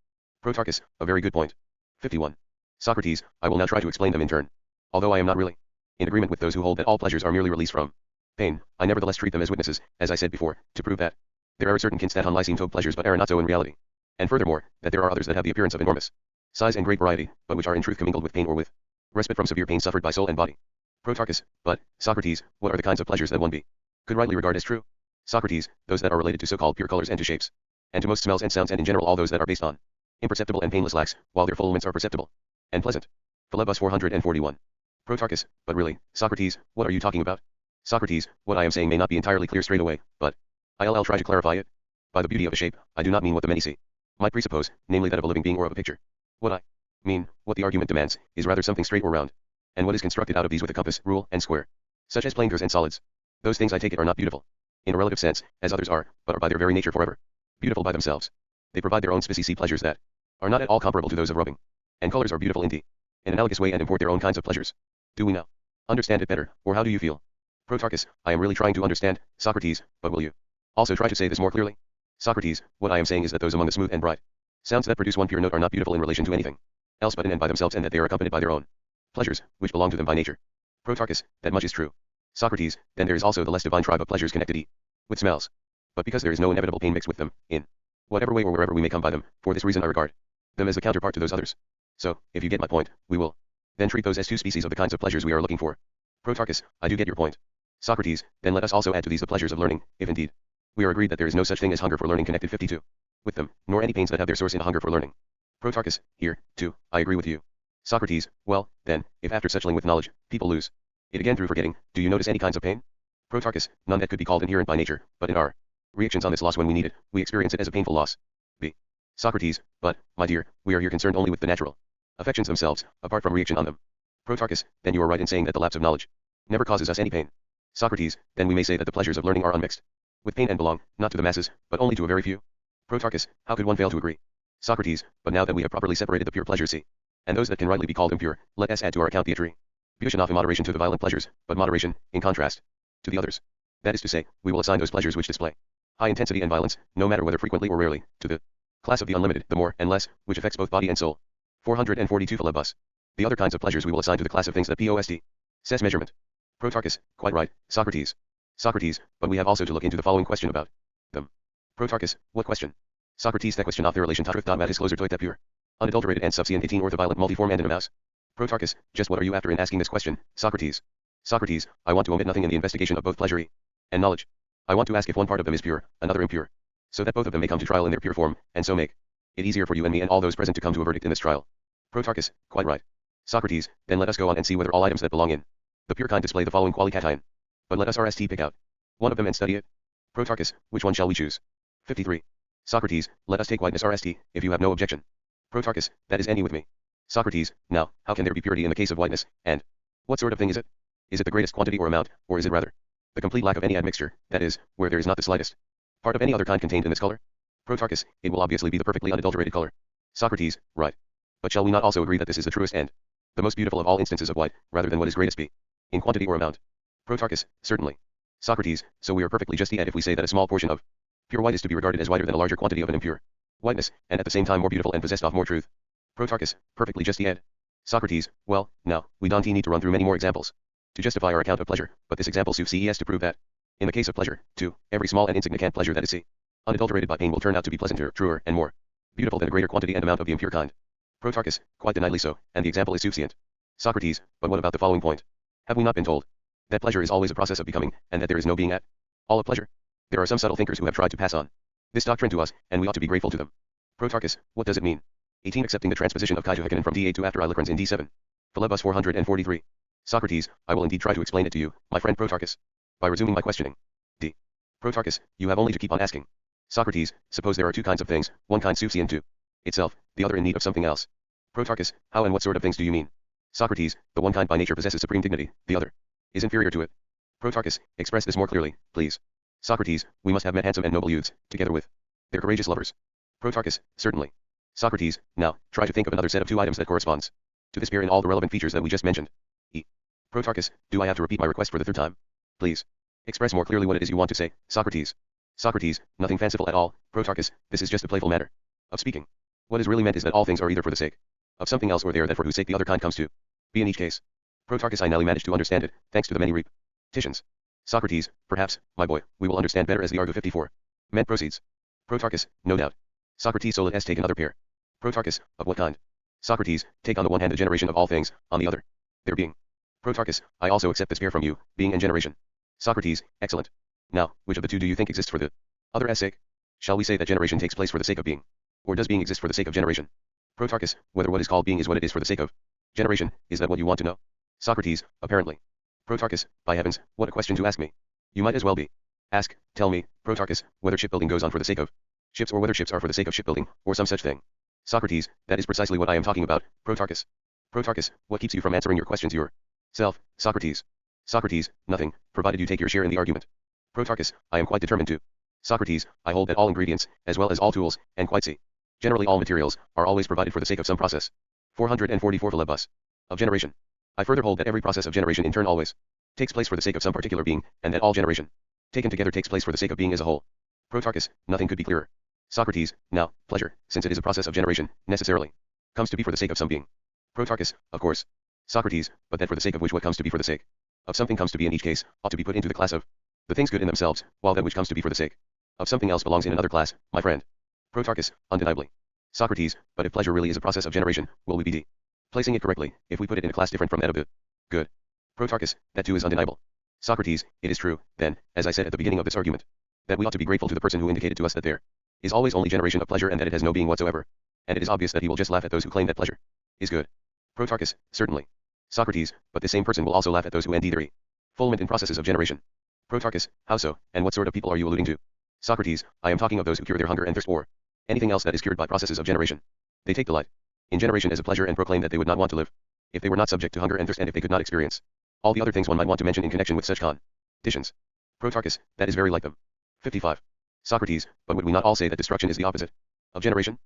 Protarchus, a very good point. 51. Socrates, I will now try to explain them in turn. Although I am not really in agreement with those who hold that all pleasures are merely release from pain, I nevertheless treat them as witnesses, as I said before, to prove that there are certain kinds that on lyceum tobe pleasures but are not so in reality. And furthermore, that there are others that have the appearance of enormous size and great variety, but which are in truth commingled with pain or with respite from severe pain suffered by soul and body. Protarchus, but, Socrates, what are the kinds of pleasures that one could rightly regard as true? Socrates, those that are related to so-called pure colors and to shapes, and to most smells and sounds, and in general all those that are based on imperceptible and painless lacks, while their fulfillments are perceptible and pleasant. Philebus 441. Protarchus, but really, Socrates, what are you talking about? Socrates, what I am saying may not be entirely clear straight away, but I'll try to clarify it. By the beauty of a shape, I do not mean what the many see might presuppose, namely that of a living being or of a picture. What I mean, what the argument demands, is rather something straight or round, and what is constructed out of these with a compass, rule, and square, such as planars and solids. Those things I take it are not beautiful, in a relative sense, as others are, but are by their very nature forever beautiful by themselves. They provide their own species pleasures that are not at all comparable to those of rubbing. And colors are beautiful in an analogous way and import their own kinds of pleasures. Do we now understand it better, or how do you feel? Protarchus, I am really trying to understand, Socrates, but will you also try to say this more clearly? Socrates, what I am saying is that those among the smooth and bright sounds that produce one pure note are not beautiful in relation to anything else but in and by themselves, and that they are accompanied by their own pleasures, which belong to them by nature. Protarchus, that much is true. Socrates, then there is also the less divine tribe of pleasures connected with smells. But because there is no inevitable pain mixed with them, in whatever way or wherever we may come by them, for this reason I regard them as the counterpart to those others. So, if you get my point, we will then treat those as two species of the kinds of pleasures we are looking for. Protarchus, I do get your point. Socrates, then let us also add to these the pleasures of learning, if indeed we are agreed that there is no such thing as hunger for learning connected 52 with them, nor any pains that have their source in a hunger for learning. Protarchus, here, too, I agree with you. Socrates, well, then, if after such with knowledge, people lose it again through forgetting, do you notice any kinds of pain? Protarchus, none that could be called inherent by nature, but in our reactions on this loss when we need it, we experience it as a painful loss. B. Socrates, but, my dear, we are here concerned only with the natural affections themselves, apart from reaction on them. Protarchus, then you are right in saying that the lapse of knowledge never causes us any pain. Socrates, then we may say that the pleasures of learning are unmixed with pain and belong, not to the masses, but only to a very few. Protarchus, how could one fail to agree? Socrates, but now that we have properly separated the pure pleasures and those that can rightly be called impure, let us add to our account the attribution of immoderation to the violent pleasures, but moderation, in contrast, to the others. That is to say, we will assign those pleasures which display high intensity and violence, no matter whether frequently or rarely, to the class of the unlimited, the more and less, which affects both body and soul. 442 Philebus. The other kinds of pleasures we will assign to the class of things that says measurement. Protarchus, quite right, Socrates. Socrates, but we have also to look into the following question about them. Protarchus, what question? Socrates, that question of their relation to truth. Mat is closer to it that pure, unadulterated and subscient 18 orthoviolent multiform and in a mouse. Protarchus, just what are you after in asking this question, Socrates? Socrates, I want to omit nothing in the investigation of both pleasure and knowledge. I want to ask if one part of them is pure, another impure, so that both of them may come to trial in their pure form, and so make it easier for you and me and all those present to come to a verdict in this trial. Protarchus, quite right. Socrates, then let us go on and see whether all items that belong in the pure kind display the following qualication. But let us RST pick out one of them and study it. Protarchus, which one shall we choose? 53. Socrates, let us take whiteness RST, if you have no objection. Protarchus, that is any with me. Socrates, now, how can there be purity in the case of whiteness, and what sort of thing is it? Is it the greatest quantity or amount, or is it rather the complete lack of any admixture, that is, where there is not the slightest part of any other kind contained in this color? Protarchus, it will obviously be the perfectly unadulterated color. Socrates, right. But shall we not also agree that this is the truest and the most beautiful of all instances of white, rather than what is greatest be, in quantity or amount? Protarchus, certainly. Socrates, so we are perfectly just if we say that a small portion of pure white is to be regarded as whiter than a larger quantity of an impure whiteness, and at the same time more beautiful and possessed of more truth. Protarchus, perfectly just Socrates, well, now, we don't need to run through many more examples to justify our account of pleasure, but this example suffices to prove that, in the case of pleasure, too, every small and insignificant pleasure that is unadulterated by pain will turn out to be pleasanter, truer, and more beautiful than a greater quantity and amount of the impure kind. Protarchus, quite deniedly so, and the example is sufficient. Socrates, but what about the following point? Have we not been told that pleasure is always a process of becoming, and that there is no being at all of pleasure? There are some subtle thinkers who have tried to pass on this doctrine to us, and we ought to be grateful to them. Protarchus, what does it mean? 18. Accepting the transposition of Kai to Hekanen from D8 to after Ilicrans in D7. Philebus 443. Socrates, I will indeed try to explain it to you, my friend Protarchus, by resuming my questioning. D. Protarchus, you have only to keep on asking. Socrates, suppose there are two kinds of things, one kind sufficient to itself, the other in need of something else. Protarchus, how and what sort of things do you mean? Socrates, the one kind by nature possesses supreme dignity, the other is inferior to it. Protarchus, express this more clearly, please. Socrates, we must have met handsome and noble youths, together with their courageous lovers. Protarchus, certainly. Socrates, now, try to think of another set of two items that corresponds to this pair in all the relevant features that we just mentioned. Protarchus, do I have to repeat my request for the third time? Please. Express more clearly what it is you want to say, Socrates. Socrates, nothing fanciful at all, Protarchus, this is just a playful manner of speaking. What is really meant is that all things are either for the sake of something else or they are that for whose sake the other kind comes to be in each case. Protarchus, I now managed to understand it, thanks to the many repetitions. Socrates, perhaps, my boy, we will understand better as the Argo 54 meant proceeds. Protarchus, no doubt. Socrates, so let us take another pair. Protarchus, of what kind? Socrates, take on the one hand the generation of all things, on the other, their being. Protarchus, I also accept this pair from you, being and generation. Socrates, excellent. Now, which of the two do you think exists for the other's sake? Shall we say that generation takes place for the sake of being? Or does being exist for the sake of generation? Protarchus, whether what is called being is what it is for the sake of generation, is that what you want to know? Socrates, apparently. Protarchus, by heavens, what a question to ask me. You might as well be. Ask, tell me, Protarchus, whether shipbuilding goes on for the sake of ships or whether ships are for the sake of shipbuilding, or some such thing. Socrates, that is precisely what I am talking about, Protarchus. Protarchus, what keeps you from answering your questions yourself, Socrates? Socrates, nothing, provided you take your share in the argument. Protarchus, I am quite determined to Socrates, I hold that all ingredients, as well as all tools, and quite see, generally all materials, are always provided for the sake of some process. 444 Philebus. Of generation. I further hold that every process of generation in turn always takes place for the sake of some particular being, and that all generation, taken together, takes place for the sake of being as a whole. Protarchus, nothing could be clearer. Socrates, now, pleasure, since it is a process of generation, necessarily comes to be for the sake of some being. Protarchus, of course. Socrates, but that for the sake of which what comes to be for the sake of something comes to be in each case, ought to be put into the class of the things good in themselves, while that which comes to be for the sake of something else belongs in another class, my friend. Protarchus, undeniably. Socrates, but if pleasure really is a process of generation, will we be placing it correctly, if we put it in a class different from that of the good? Protarchus, that too is undeniable. Socrates, it is true, then, as I said at the beginning of this argument, that we ought to be grateful to the person who indicated to us that there is always only generation of pleasure and that it has no being whatsoever. And it is obvious that he will just laugh at those who claim that pleasure is good. Protarchus, certainly. Socrates, but the same person will also laugh at those who end either fulfillment in processes of generation. Protarchus, how so, and what sort of people are you alluding to? Socrates, I am talking of those who cure their hunger and thirst, or anything else that is cured by processes of generation. They take delight in generation as a pleasure and proclaim that they would not want to live if they were not subject to hunger and thirst, and if they could not experience all the other things one might want to mention in connection with such conditions. Protarchus, that is very like them. 55. Socrates, but would we not all say that destruction is the opposite of generation?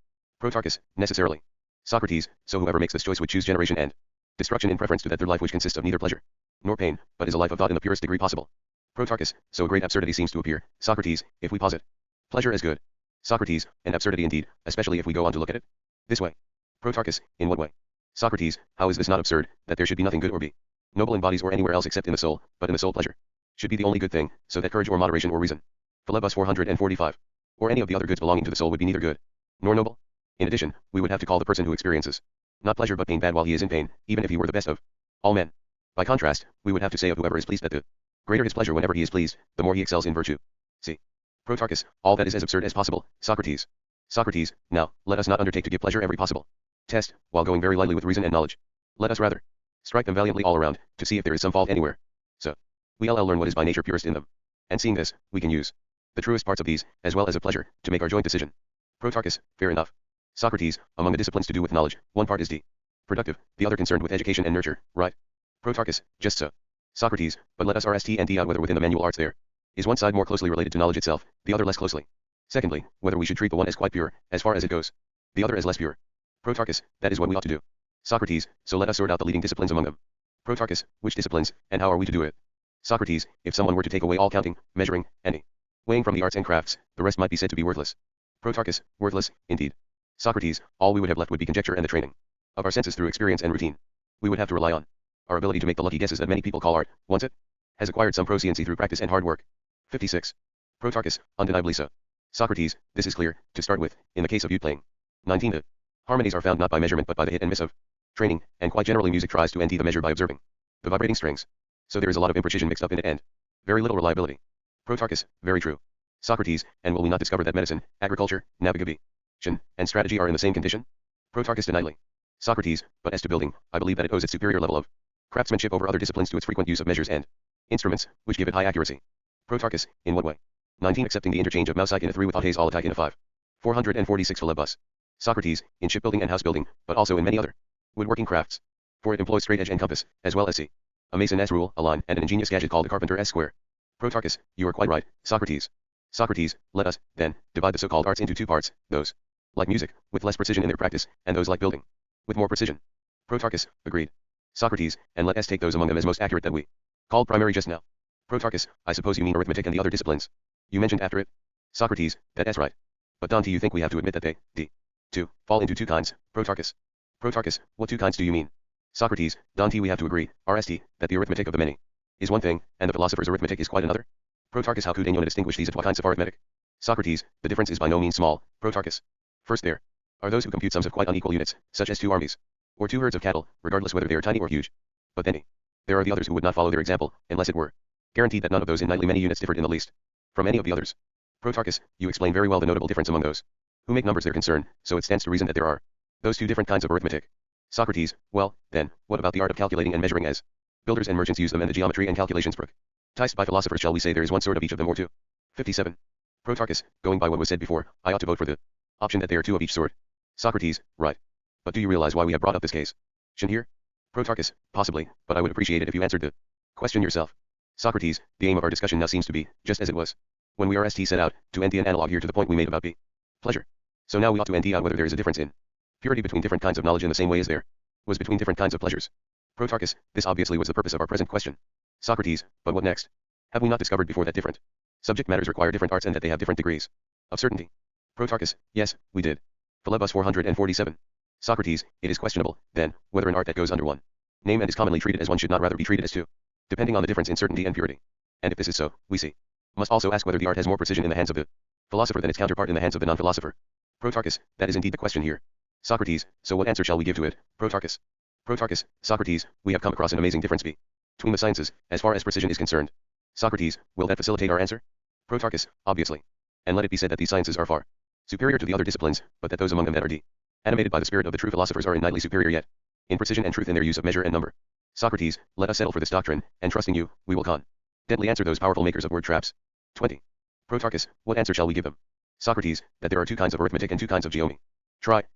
Protarchus, necessarily. Socrates, so whoever makes this choice would choose generation and destruction in preference to that their life which consists of neither pleasure nor pain, but is a life of thought in the purest degree possible. Protarchus, so a great absurdity seems to appear, Socrates, if we posit pleasure as good. Socrates, an absurdity indeed, especially if we go on to look at it this way. Protarchus, in what way? Socrates, how is this not absurd, that there should be nothing good or be noble in bodies or anywhere else except in the soul, but in the soul pleasure should be the only good thing, so that courage or moderation or reason, Philebus 445, or any of the other goods belonging to the soul would be neither good nor noble? In addition, we would have to call the person who experiences not pleasure but pain bad while he is in pain, even if he were the best of all men. By contrast, we would have to say of whoever is pleased that the greater his pleasure whenever he is pleased, the more he excels in virtue. See. Protarchus, all that is as absurd as possible, Socrates. Socrates, now, let us not undertake to give pleasure every possible test, while going very lightly with reason and knowledge. Let us rather strike them valiantly all around, to see if there is some fault anywhere. So, we'll learn what is by nature purest in them. And seeing this, we can use the truest parts of these, as well as of pleasure, to make our joint decision. Protarchus, fair enough. Socrates, among the disciplines to do with knowledge, one part is productive, the other concerned with education and nurture, right? Protarchus, just so. Socrates, but let us rst out whether within the manual arts there is one side more closely related to knowledge itself, the other less closely. Secondly, whether we should treat the one as quite pure, as far as it goes, the other as less pure. Protarchus, that is what we ought to do. Socrates, so let us sort out the leading disciplines among them. Protarchus, which disciplines, and how are we to do it? Socrates, if someone were to take away all counting, measuring, and weighing from the arts and crafts, the rest might be said to be worthless. Protarchus, worthless, indeed. Socrates, all we would have left would be conjecture and the training of our senses through experience and routine. We would have to rely on our ability to make the lucky guesses that many people call art, once it has acquired some proficiency through practice and hard work. 56. Protarchus, undeniably so. Socrates, this is clear, to start with, in the case of uke playing. 19. The harmonies are found not by measurement but by the hit and miss of training, and quite generally music tries to empty the measure by observing the vibrating strings. So there is a lot of imprecision mixed up in it and very little reliability. Protarchus, very true. Socrates, and will we not discover that medicine, agriculture, navigation, and strategy are in the same condition? Protarchus, deniably. Socrates, but as to building, I believe that it owes its superior level of craftsmanship over other disciplines to its frequent use of measures and instruments, which give it high accuracy. Protarchus, in what way? 19. Accepting the interchange of mousike in a 3 with autes olatik in a 5. 446 Philebus. Socrates, in shipbuilding and house building, but also in many other woodworking crafts. For it employs straight edge and compass, as well as a mason's rule, a line, and an ingenious gadget called a carpenter's square. Protarchus, you are quite right, Socrates. Socrates, let us, then, divide the so-called arts into two parts, those like music, with less precision in their practice, and those like building, with more precision. Protarchus, agreed. Socrates, and let us take those among them as most accurate that we called primary just now. Protarchus, I suppose you mean arithmetic and the other disciplines you mentioned after it? Socrates, that's right. But Dante, you think we have to admit that they, too, fall into two kinds, Protarchus. Protarchus, what two kinds do you mean? Socrates, Dante, we have to agree, RST, that the arithmetic of the many is one thing, and the philosopher's arithmetic is quite another. Protarchus, how could anyone distinguish these kinds of arithmetic? Socrates, the difference is by no means small, Protarchus. First there are those who compute sums of quite unequal units, such as 2 armies, or 2 herds of cattle, regardless whether they are tiny or huge. But then there are the others who would not follow their example, unless it were guaranteed that none of those in nightly many units differed in the least from any of the others. Protarchus, you explain very well the notable difference among those who make numbers their concern, so it stands to reason that there are those 2 different kinds of arithmetic. Socrates, well, then, what about the art of calculating and measuring as builders and merchants use them, and the geometry and calculations practiced by philosophers? Shall we say there is one sort of each of them or 2? 57. Protarchus, going by what was said before, I ought to vote for the option that there are 2 of each sort. Socrates, right. But do you realize why we have brought up this case? Here? Protarchus, possibly, but I would appreciate it if you answered the question yourself. Socrates, the aim of our discussion now seems to be, just as it was when we are set out to end the analog here to the point we made about b. Pleasure. So now we ought to end out whether there is a difference in purity between different kinds of knowledge in the same way as there was between different kinds of pleasures. Protarchus, this obviously was the purpose of our present question. Socrates, but what next? Have we not discovered before that different subject matters require different arts and that they have different degrees of certainty? Protarchus, yes, we did. Philebus 447. Socrates, it is questionable, then, whether an art that goes under one name and is commonly treated as one should not rather be treated as two, depending on the difference in certainty and purity. And if this is so, we see. Must also ask whether the art has more precision in the hands of the philosopher than its counterpart in the hands of the non-philosopher. Protarchus, that is indeed the question here. Socrates, so what answer shall we give to it, Protarchus? Protarchus, Socrates, we have come across an amazing difference between the sciences, as far as precision is concerned. Socrates, will that facilitate our answer? Protarchus, obviously. And let it be said that these sciences are far superior to the other disciplines, but that those among them that are animated by the spirit of the true philosophers are innately superior yet, in precision and truth in their use of measure and number. Socrates, let us settle for this doctrine, and trusting you, we will confidently answer those powerful makers of word traps. 20. Protarchus, what answer shall we give them? Socrates, that there are two kinds of arithmetic and two kinds of geometry,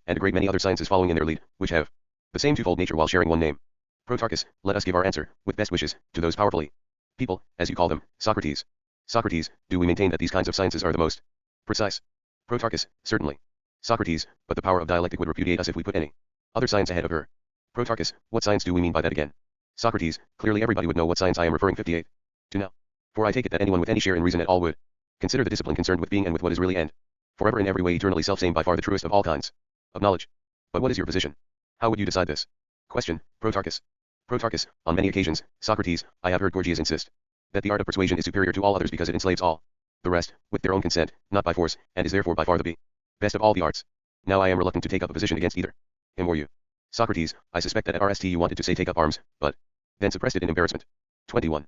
and a great many other sciences following in their lead, which have the same twofold nature while sharing one name. Protarchus, let us give our answer, with best wishes, to those powerfully people, as you call them, Socrates. Socrates, do we maintain that these kinds of sciences are the most precise? Protarchus, certainly. Socrates, but the power of dialectic would repudiate us if we put any other science ahead of her. Protarchus, what science do we mean by that again? Socrates, clearly everybody would know what science I am referring 58 to now. For I take it that anyone with any share in reason at all would consider the discipline concerned with being and with what is really and forever in every way eternally self-same by far the truest of all kinds of knowledge. But what is your position? How would you decide this question, Protarchus? Protarchus, on many occasions, Socrates, I have heard Gorgias insist that the art of persuasion is superior to all others because it enslaves all the rest, with their own consent, not by force, and is therefore by far the best of all the arts. Now I am reluctant to take up a position against either him or you. Socrates, I suspect that at RST you wanted to say take up arms, but then suppressed it in embarrassment. 21.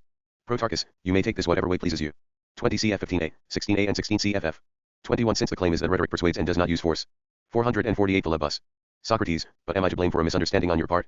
Protarchus, you may take this whatever way pleases you. 20 CF 15a, 16a and 16 CFF. 21 Since the claim is that rhetoric persuades and does not use force. 448 Philebus. Socrates, but am I to blame for a misunderstanding on your part?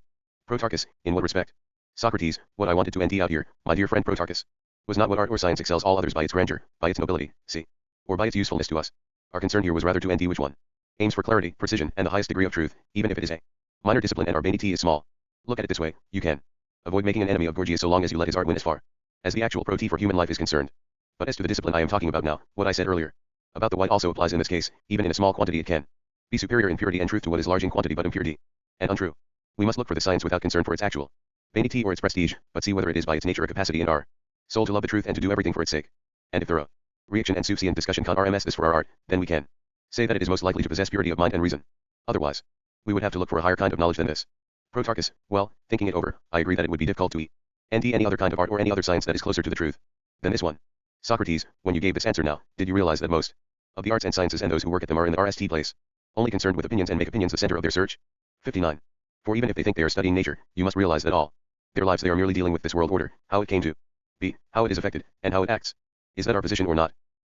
Protarchus, in what respect? Socrates, what I wanted to end out here, my dear friend Protarchus, was not what art or science excels all others by its grandeur, by its nobility, see, or by its usefulness to us. Our concern here was rather to end which one aims for clarity, precision, and the highest degree of truth, even if it is a minor discipline and our vanity is small. Look at it this way, you can avoid making an enemy of Gorgias so long as you let his art win as far as the actual pro-T for human life is concerned. But as to the discipline I am talking about now, what I said earlier about the white also applies in this case. Even in a small quantity it can be superior in purity and truth to what is large in quantity but impurity and untrue. We must look for the science without concern for its actual vanity or its prestige, but see whether it is by its nature a capacity in our soul to love the truth and to do everything for its sake. And if thorough reaction and sufficient discussion can RMS this for our art, then we can say that it is most likely to possess purity of mind and reason. Otherwise, we would have to look for a higher kind of knowledge than this. Protarchus, well, thinking it over, I agree that it would be difficult to any other kind of art or any other science that is closer to the truth than this one. Socrates, when you gave this answer now, did you realize that most of the arts and sciences and those who work at them are in the RST place, only concerned with opinions and make opinions the center of their search? 59. For even if they think they are studying nature, you must realize that all their lives they are merely dealing with this world order, how it came to be, how it is affected, and how it acts. Is that our position or not?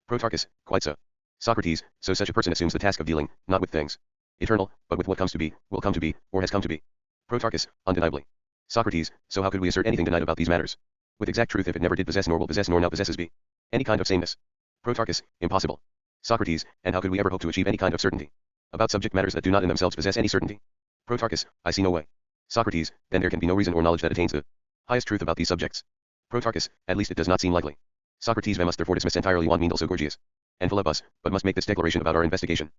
Protarchus, quite so. Socrates, so such a person assumes the task of dealing, not with things eternal, but with what comes to be, will come to be, or has come to be. Protarchus, undeniably. Socrates, so how could we assert anything denied about these matters with exact truth if it never did possess nor will possess nor now possesses be any kind of sameness? Protarchus, impossible. Socrates, and how could we ever hope to achieve any kind of certainty about subject matters that do not in themselves possess any certainty? Protarchus, I see no way. Socrates, then there can be no reason or knowledge that attains the highest truth about these subjects. Protarchus, at least it does not seem likely. Socrates, we must therefore dismiss entirely one mean also Gorgias and Philebus, but must make this declaration about our investigation.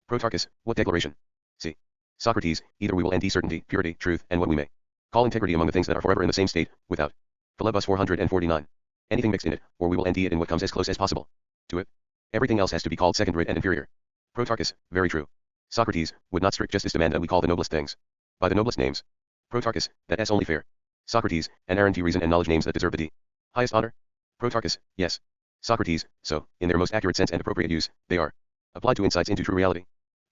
Protarchus, what declaration? See. Socrates, either we will end certainty, purity, truth, and what we may call integrity among the things that are forever in the same state, without Philebus 449. Anything mixed in it, or we will end it in what comes as close as possible to it. Everything else has to be called second-rate and inferior. Protarchus, very true. Socrates, would not strict justice demand that we call the noblest things by the noblest names? Protarchus, that is only fair. Socrates, and arrant reason and knowledge names that deserve the highest honor? Protarchus, yes. Socrates, so, in their most accurate sense and appropriate use, they are applied to insights into true reality.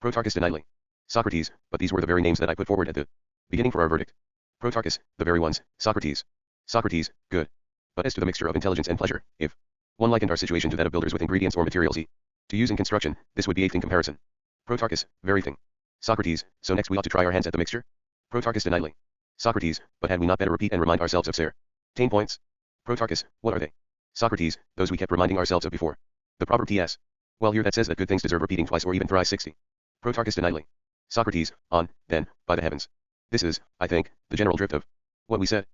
Protarchus deniedly. Socrates, but these were the very names that I put forward at the beginning for our verdict. Protarchus, the very ones, Socrates. Socrates, good. But as to the mixture of intelligence and pleasure, if one likened our situation to that of builders with ingredients or materials to use in construction, this would be a thing comparison. Protarchus, very thing. Socrates, so next we ought to try our hands at the mixture? Protarchus deniedly. Socrates, but had we not better repeat and remind ourselves of certain points? Protarchus, what are they? Socrates, those we kept reminding ourselves of before. The proverb TS. Well, here that says that good things deserve repeating twice or even thrice 60. Protarchus deniedly. Socrates, on, then, by the heavens. This is, I think, the general drift of what we said.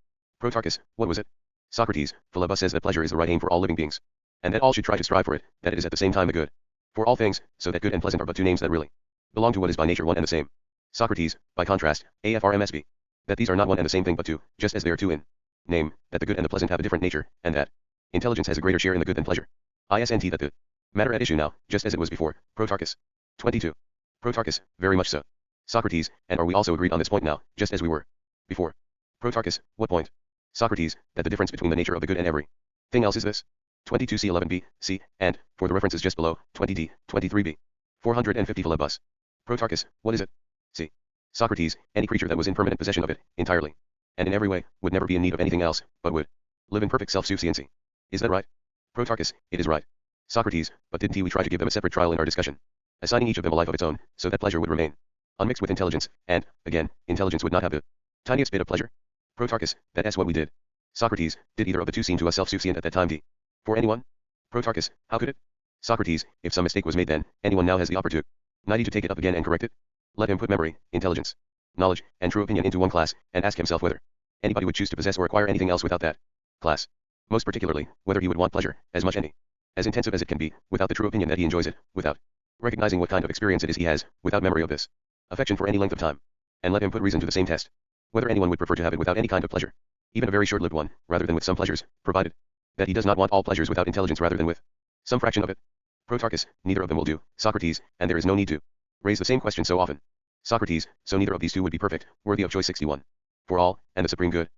Protarchus, what was it? Socrates, Philebus says that pleasure is the right aim for all living beings. and that all should try to strive for it, that it is at the same time a good. For all things, so that good and pleasant are but two names that really belong to what is by nature one and the same. Socrates, by contrast, AFRMSB. That these are not one and the same thing but two, just as they are two in name, that the good and the pleasant have a different nature, and that intelligence has a greater share in the good than pleasure. ISNT that the matter at issue now, just as it was before, Protarchus. 22. Protarchus, very much so. Socrates, and are we also agreed on this point now, just as we were before? Protarchus, what point? Socrates, that the difference between the nature of the good and every thing else is this. 22c11b, c, and, for the references just below, 20d, 23b. 450 philebus. Protarchus, what is it? C. Socrates, any creature that was in permanent possession of it, entirely, and in every way, would never be in need of anything else, but would live in perfect self-sufficiency. Is that right? Protarchus, it is right. Socrates, but didn't we try to give them a separate trial in our discussion, assigning each of them a life of its own, so that pleasure would remain unmixed with intelligence, and, again, intelligence would not have the tiniest bit of pleasure? Protarchus, that's what we did. Socrates, did either of the two seem to us self-sufficient at that time? D. For anyone? Protarchus, how could it? Socrates, if some mistake was made then, anyone now has the opportunity to take it up again and correct it. Let him put memory, intelligence, knowledge, and true opinion into one class, and ask himself whether anybody would choose to possess or acquire anything else without that class. Most particularly, whether he would want pleasure, as much and as intensive as it can be, without the true opinion that he enjoys it, without recognizing what kind of experience it is he has, without memory of this affection for any length of time. And let him put reason to the same test. Whether anyone would prefer to have it without any kind of pleasure, even a very short-lived one, rather than with some pleasures, provided that he does not want all pleasures without intelligence rather than with some fraction of it. Protarchus, neither of them will do, Socrates, and there is no need to raise the same question so often. Socrates, so neither of these two would be perfect, worthy of choice 61. For all, and the supreme good.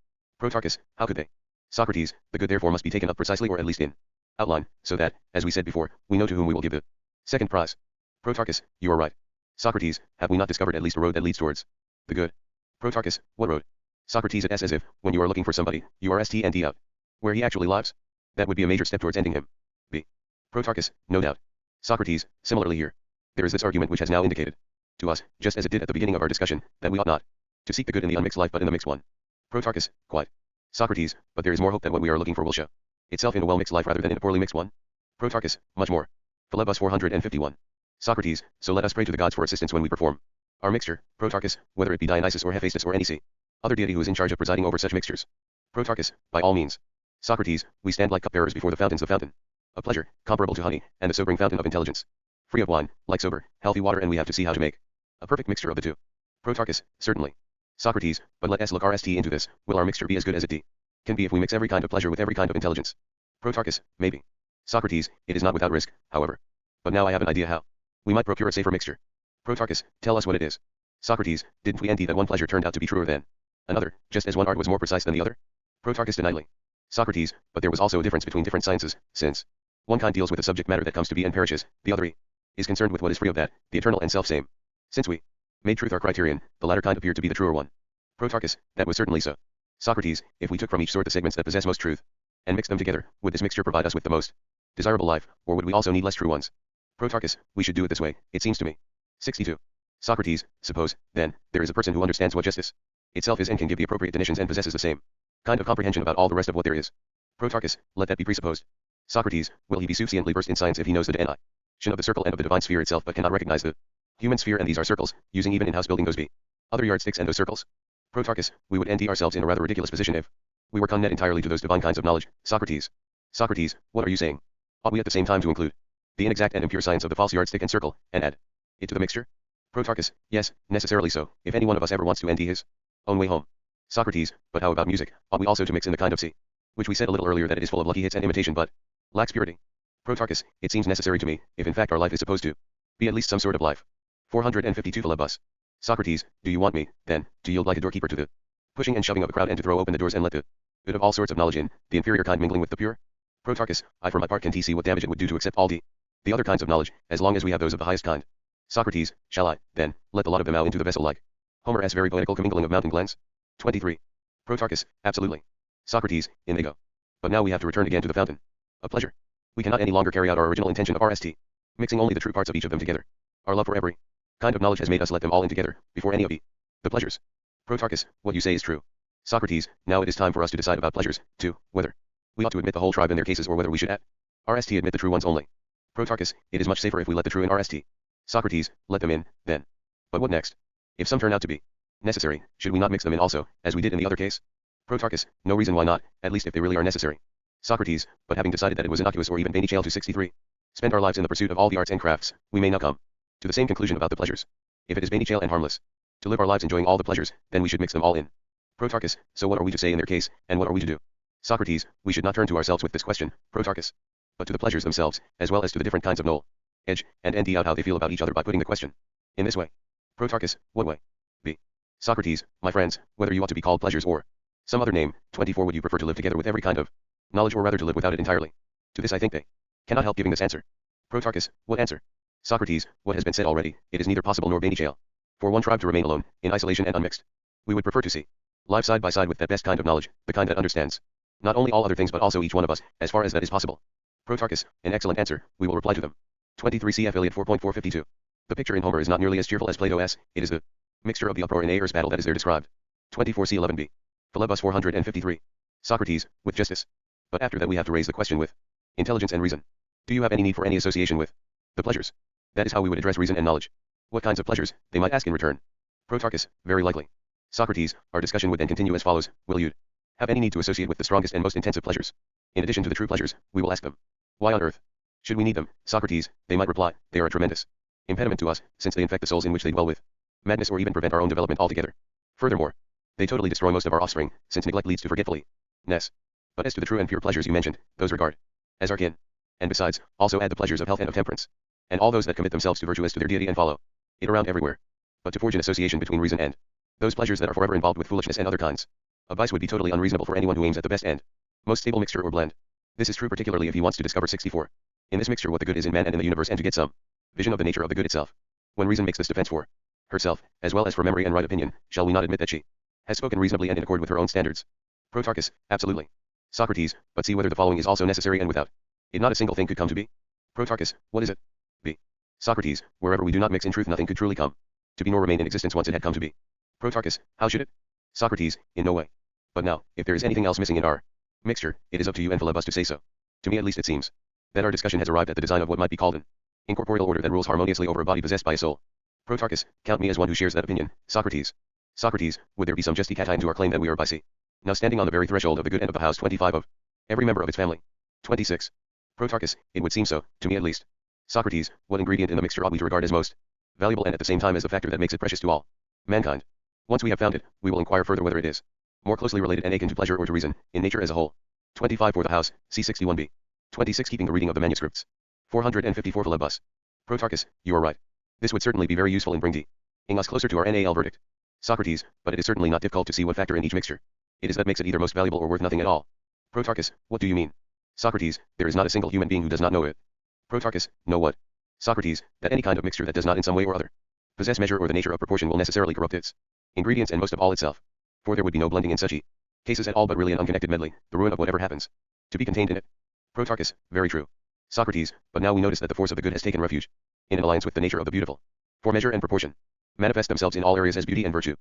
Protarchus, how could they? Socrates, the good therefore must be taken up precisely or at least in outline, so that, as we said before, we know to whom we will give the second prize. Protarchus, you are right. Socrates, have we not discovered at least a road that leads towards the good? Protarchus, what road? Socrates, it is as if, when you are looking for somebody, you are st and d out where he actually lives. That would be a major step towards ending him. B. Protarchus, no doubt. Socrates, similarly here. There is this argument which has now indicated to us, just as it did at the beginning of our discussion, that we ought not to seek the good in the unmixed life but in the mixed one. Protarchus, quite. Socrates, but there is more hope that what we are looking for will show itself in a well-mixed life rather than in a poorly mixed one. Protarchus, much more. Philebus 451. Socrates, so let us pray to the gods for assistance when we perform our mixture, Protarchus, whether it be Dionysus or Hephaestus or any other deity who is in charge of presiding over such mixtures. Protarchus, by all means. Socrates, we stand like cupbearers before the fountains, the fountain of pleasure, comparable to honey, and the sobering fountain of intelligence, free of wine, like sober, healthy water, and we have to see how to make a perfect mixture of the two. Protarchus, certainly. Socrates, but let us look RST into this, will our mixture be as good as it can be if we mix every kind of pleasure with every kind of intelligence? Protarchus, maybe. Socrates, it is not without risk, however. But now I have an idea how we might procure a safer mixture. Protarchus, tell us what it is. Socrates, didn't we envy that one pleasure turned out to be truer than another, just as one art was more precise than the other? Protarchus, deniedly. Socrates, but there was also a difference between different sciences, since one kind deals with the subject matter that comes to be and perishes, the other is concerned with what is free of that, the eternal and self-same. Since we made truth our criterion, the latter kind appeared to be the truer one. Protarchus, that was certainly so. Socrates, if we took from each sort the segments that possess most truth, and mixed them together, would this mixture provide us with the most desirable life, or would we also need less true ones? Protarchus, we should do it this way, it seems to me. 62. Socrates, suppose, then, there is a person who understands what justice itself is and can give the appropriate definitions and possesses the same kind of comprehension about all the rest of what there is. Protarchus, let that be presupposed. Socrates, will he be sufficiently versed in science if he knows the definition of the circle and of the divine sphere itself but cannot recognize the human sphere and these are circles, using even in house building those be other yardsticks and those circles? Protarchus, we would end ourselves in a rather ridiculous position if we were connet entirely to those divine kinds of knowledge. Socrates. Socrates, what are you saying? Ought we at the same time to include the inexact and impure science of the false yardstick and circle, and add it to the mixture? Protarchus, yes, necessarily so, if any one of us ever wants to end his own way home. Socrates, but how about music? Ought we also to mix in the kind of C, which we said a little earlier that it is full of lucky hits and imitation but lacks purity? Protarchus, it seems necessary to me, if in fact our life is supposed to be at least some sort of life. 452 Philebus. Socrates, do you want me, then, to yield like a doorkeeper to the pushing and shoving of a crowd and to throw open the doors and let the good of all sorts of knowledge in, the inferior kind mingling with the pure? Protarchus, I for my part can see what damage it would do to accept all the other kinds of knowledge, as long as we have those of the highest kind. Socrates, shall I, then, let the lot of them out into the vessel like Homer's very poetical commingling of mountain glens? 23. Protarchus, absolutely. Socrates, in they go. But now we have to return again to the fountain of pleasure. We cannot any longer carry out our original intention of RST, mixing only the true parts of each of them together. Our love for every kind of knowledge has made us let them all in together, before any of the pleasures. Protarchus, what you say is true. Socrates, now it is time for us to decide about pleasures, too, whether we ought to admit the whole tribe in their cases or whether we should at RST admit the true ones only. Protarchus, it is much safer if we let the true in RST. Socrates, let them in, then. But what next? If some turn out to be necessary, should we not mix them in also, as we did in the other case? Protarchus, no reason why not, at least if they really are necessary. Socrates, but having decided that it was innocuous or even vain. 63. Spend our lives in the pursuit of all the arts and crafts, we may now come to the same conclusion about the pleasures. If it is vain and harmless to live our lives enjoying all the pleasures, then we should mix them all in. Protarchus, so what are we to say in their case, and what are we to do? Socrates, we should not turn to ourselves with this question, Protarchus, but to the pleasures themselves, as well as to the different kinds of knoll, edge, and end out how they feel about each other by putting the question in this way. Protarchus, what way? B. Socrates, my friends, whether you ought to be called pleasures or some other name, 24 would you prefer to live together with every kind of knowledge or rather to live without it entirely? To this I think they cannot help giving this answer. Protarchus, what answer? Socrates, what has been said already, it is neither possible nor vain for one tribe to remain alone, in isolation and unmixed. We would prefer to see live side by side with that best kind of knowledge, the kind that understands not only all other things but also each one of us, as far as that is possible. Protarchus, an excellent answer, we will reply to them. 23 cf. Iliad 4.452. The picture in Homer is not nearly as cheerful as Plato's, it is the mixture of the uproar in Aer's battle that is there described. 24 c11b. Philebus 453. Socrates, with justice. But after that we have to raise the question with intelligence and reason. Do you have any need for any association with the pleasures? That is how we would address reason and knowledge. What kinds of pleasures, they might ask in return. Protarchus, very likely. Socrates, our discussion would then continue as follows, will you have any need to associate with the strongest and most intensive pleasures? In addition to the true pleasures, we will ask them, why on earth should we need them? Socrates, they might reply, they are a tremendous impediment to us, since they infect the souls in which they dwell with madness or even prevent our own development altogether. Furthermore, they totally destroy most of our offspring, since neglect leads to forgetfulness. But as to the true and pure pleasures you mentioned, those regard as our kin. And besides, also add the pleasures of health and of temperance, and all those that commit themselves to virtue as to their deity and follow it around everywhere. But to forge an association between reason and those pleasures that are forever involved with foolishness and other kinds of vice would be totally unreasonable for anyone who aims at the best and most stable mixture or blend. This is true particularly if he wants to discover 64. In this mixture what the good is in man and in the universe and to get some vision of the nature of the good itself. When reason makes this defense for herself, as well as for memory and right opinion, shall we not admit that she has spoken reasonably and in accord with her own standards? Protarchus, absolutely. Socrates, but see whether the following is also necessary and without it not a single thing could come to be. Protarchus, what is it? B. Socrates, wherever we do not mix in truth nothing could truly come to be nor remain in existence once it had come to be. Protarchus, how should it? Socrates, in no way. But now, if there is anything else missing in our mixture, it is up to you and Philebus to say so. To me at least it seems that our discussion has arrived at the design of what might be called an incorporeal order that rules harmoniously over a body possessed by a soul. Protarchus, count me as one who shares that opinion. Socrates. Socrates, would there be some justicata to our claim that we are by sea now standing on the very threshold of the good end of the house 25 of every member of its family? 26. Protarchus, it would seem so, to me at least. Socrates, what ingredient in the mixture ought we to regard as most valuable and at the same time as the factor that makes it precious to all mankind? Once we have found it, we will inquire further whether it is more closely related and akin to pleasure or to reason, in nature as a whole. 25 for the house, C61b. 26 keeping the reading of the manuscripts. 454 Philebus. Protarchus, you are right. This would certainly be very useful in bringing us closer to our NAL verdict. Socrates, but it is certainly not difficult to see what factor in each mixture it is that makes it either most valuable or worth nothing at all. Protarchus, what do you mean? Socrates, there is not a single human being who does not know it. Protarchus, know what? Socrates, that any kind of mixture that does not in some way or other possess measure or the nature of proportion will necessarily corrupt its ingredients and most of all itself. For there would be no blending in such cases at all but really an unconnected medley, the ruin of whatever happens to be contained in it. Protarchus, very true. Socrates, but now we notice that the force of the good has taken refuge in an alliance with the nature of the beautiful. For measure and proportion manifest themselves in all areas as beauty and virtue.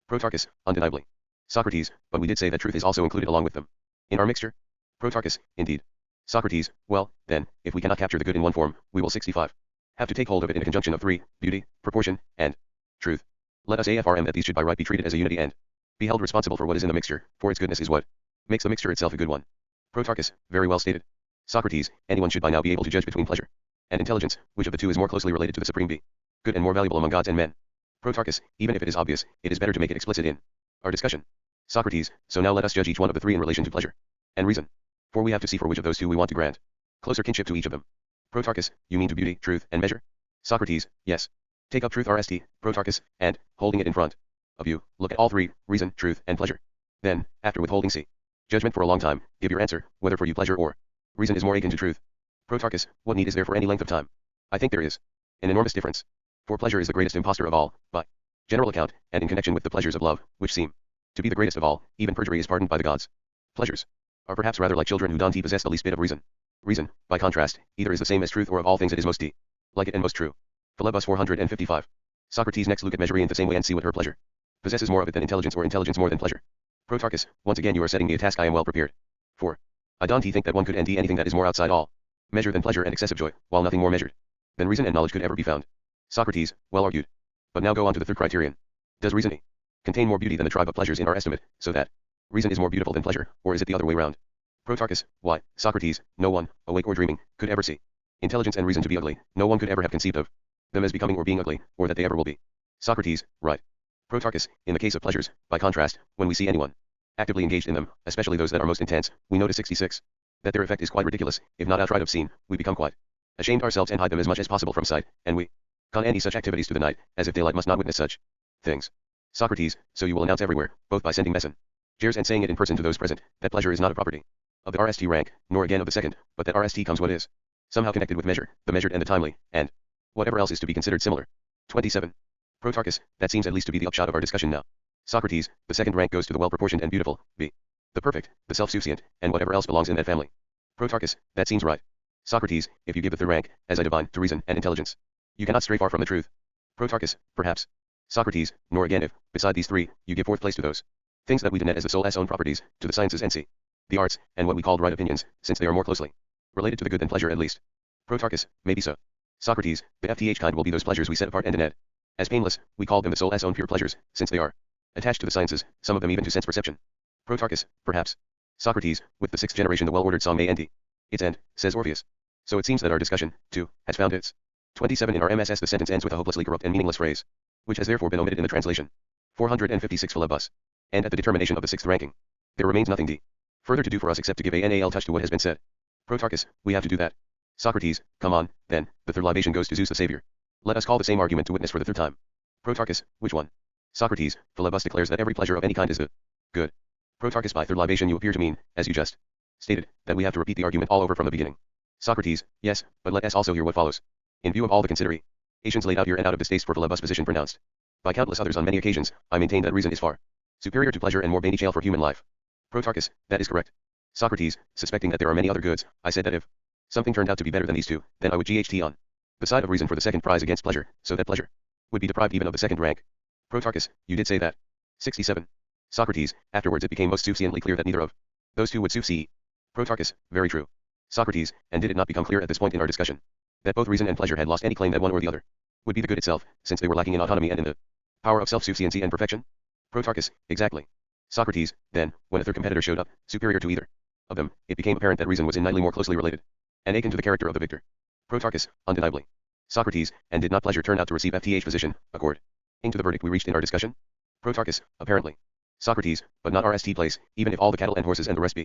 Protarchus, undeniably. Socrates, but we did say that truth is also included along with them in our mixture. Protarchus, indeed. Socrates, well, then, if we cannot capture the good in one form, we will 65 have to take hold of it in a conjunction of 3, beauty, proportion, and truth. Let us affirm that these should by right be treated as a unity and be held responsible for what is in the mixture, for its goodness is what makes the mixture itself a good one. Protarchus, very well stated. Socrates, anyone should by now be able to judge between pleasure and intelligence, which of the two is more closely related to the supreme be good and more valuable among gods and men. Protarchus, even if it is obvious, it is better to make it explicit in our discussion. Socrates, so now let us judge each one of the three in relation to pleasure and reason. For we have to see for which of those two we want to grant closer kinship to each of them. Protarchus, you mean to beauty, truth, and measure? Socrates, yes. Take up truth RST, Protarchus, and, holding it in front of you, look at all three, reason, truth, and pleasure. Then, after withholding judgment for a long time, give your answer, whether for you pleasure or reason is more akin to truth. Protarchus, what need is there for any length of time? I think there is an enormous difference. For pleasure is the greatest impostor of all, by general account, and in connection with the pleasures of love, which seem to be the greatest of all, even perjury is pardoned by the gods. Pleasures are perhaps rather like children who don't possess the least bit of reason. Reason, by contrast, either is the same as truth or of all things it is most like it and most true. Philebus 455. Socrates next look at measure in the same way and see what her pleasure possesses more of it than intelligence or intelligence more than pleasure. Protarchus, once again you are setting me a task I am well prepared for. I don't think that one could envy anything that is more outside all measure than pleasure and excessive joy, while nothing more measured than reason and knowledge could ever be found. Socrates, well argued. But now go on to the third criterion. Does reason contain more beauty than the tribe of pleasures in our estimate, so that reason is more beautiful than pleasure, or is it the other way round? Protarchus, why, Socrates, no one, awake or dreaming, could ever see intelligence and reason to be ugly, no one could ever have conceived of them as becoming or being ugly, or that they ever will be. Socrates, right. Protarchus, in the case of pleasures, by contrast, when we see anyone actively engaged in them, especially those that are most intense, we notice 66. That their effect is quite ridiculous, if not outright obscene, we become quite ashamed ourselves and hide them as much as possible from sight, and we con any such activities to the night, as if daylight must not witness such things. Socrates, so you will announce everywhere, both by sending messengers and saying it in person to those present, that pleasure is not a property of the RST rank, nor again of the second, but that RST comes what is somehow connected with measure, the measured and the timely, and whatever else is to be considered similar. 27. Protarchus, that seems at least to be the upshot of our discussion now. Socrates, the second rank goes to the well-proportioned and beautiful, the perfect, the self-sufficient, and whatever else belongs in that family. Protarchus, that seems right. Socrates, if you give the third rank, as I divine, to reason and intelligence, you cannot stray far from the truth. Protarchus, perhaps. Socrates, nor again if, beside these three, you give fourth place to those things that we denote as the soul's own properties, to the sciences and see the arts, and what we called right opinions, since they are more closely related to the good than pleasure at least. Protarchus, maybe so. Socrates, the FTH kind will be those pleasures we set apart and denote as painless, we call them the soul's own pure pleasures, since they are attached to the sciences, some of them even to sense perception. Protarchus, perhaps. Socrates, with the sixth generation the well-ordered song may end its end, says Orpheus. So it seems that our discussion, too, has found its 27 in our MSS. The sentence ends with a hopelessly corrupt and meaningless phrase, which has therefore been omitted in the translation. 456 Philebus. And at the determination of the sixth ranking, there remains nothing further to do for us except to give a NAL touch to what has been said. Protarchus, we have to do that. Socrates, come on, then, the third libation goes to Zeus the Savior. Let us call the same argument to witness for the third time. Protarchus, which one? Socrates, Philebus declares that every pleasure of any kind is good. Protarchus, by third libation you appear to mean, as you just stated, that we have to repeat the argument all over from the beginning. Socrates, yes, but let us also hear what follows. In view of all the considerations laid out here and out of distaste for Philebus' position pronounced by countless others on many occasions, I maintain that reason is far superior to pleasure and more beneficial for human life. Protarchus, that is correct. Socrates, suspecting that there are many other goods, I said that if something turned out to be better than these two, then I would GHT on the side of reason for the second prize against pleasure, so that pleasure would be deprived even of the second rank. Protarchus, you did say that. 67. Socrates, afterwards it became most sufficiently clear that neither of those two would succeed. Protarchus, very true. Socrates, and did it not become clear at this point in our discussion that both reason and pleasure had lost any claim that one or the other would be the good itself, since they were lacking in autonomy and in the power of self-sufficiency and perfection? Protarchus, exactly. Socrates, then, when a third competitor showed up, superior to either of them, it became apparent that reason was innately more closely related and akin to the character of the victor. Protarchus, undeniably. Socrates, and did not pleasure turn out to receive FTH position, according to the verdict we reached in our discussion? Protarchus, apparently. Socrates, but not RST place, even if all the cattle and horses and the rest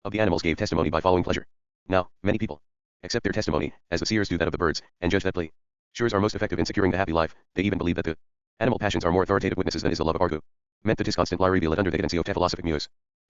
of the animals gave testimony by following pleasure. Now, many people accept their testimony, as the seers do that of the birds, and judge that pleasures are most effective in securing the happy life. They even believe that the animal passions are more authoritative witnesses than is the love of argument meant the disconstant lie reveal it under the agency of philosophic muse.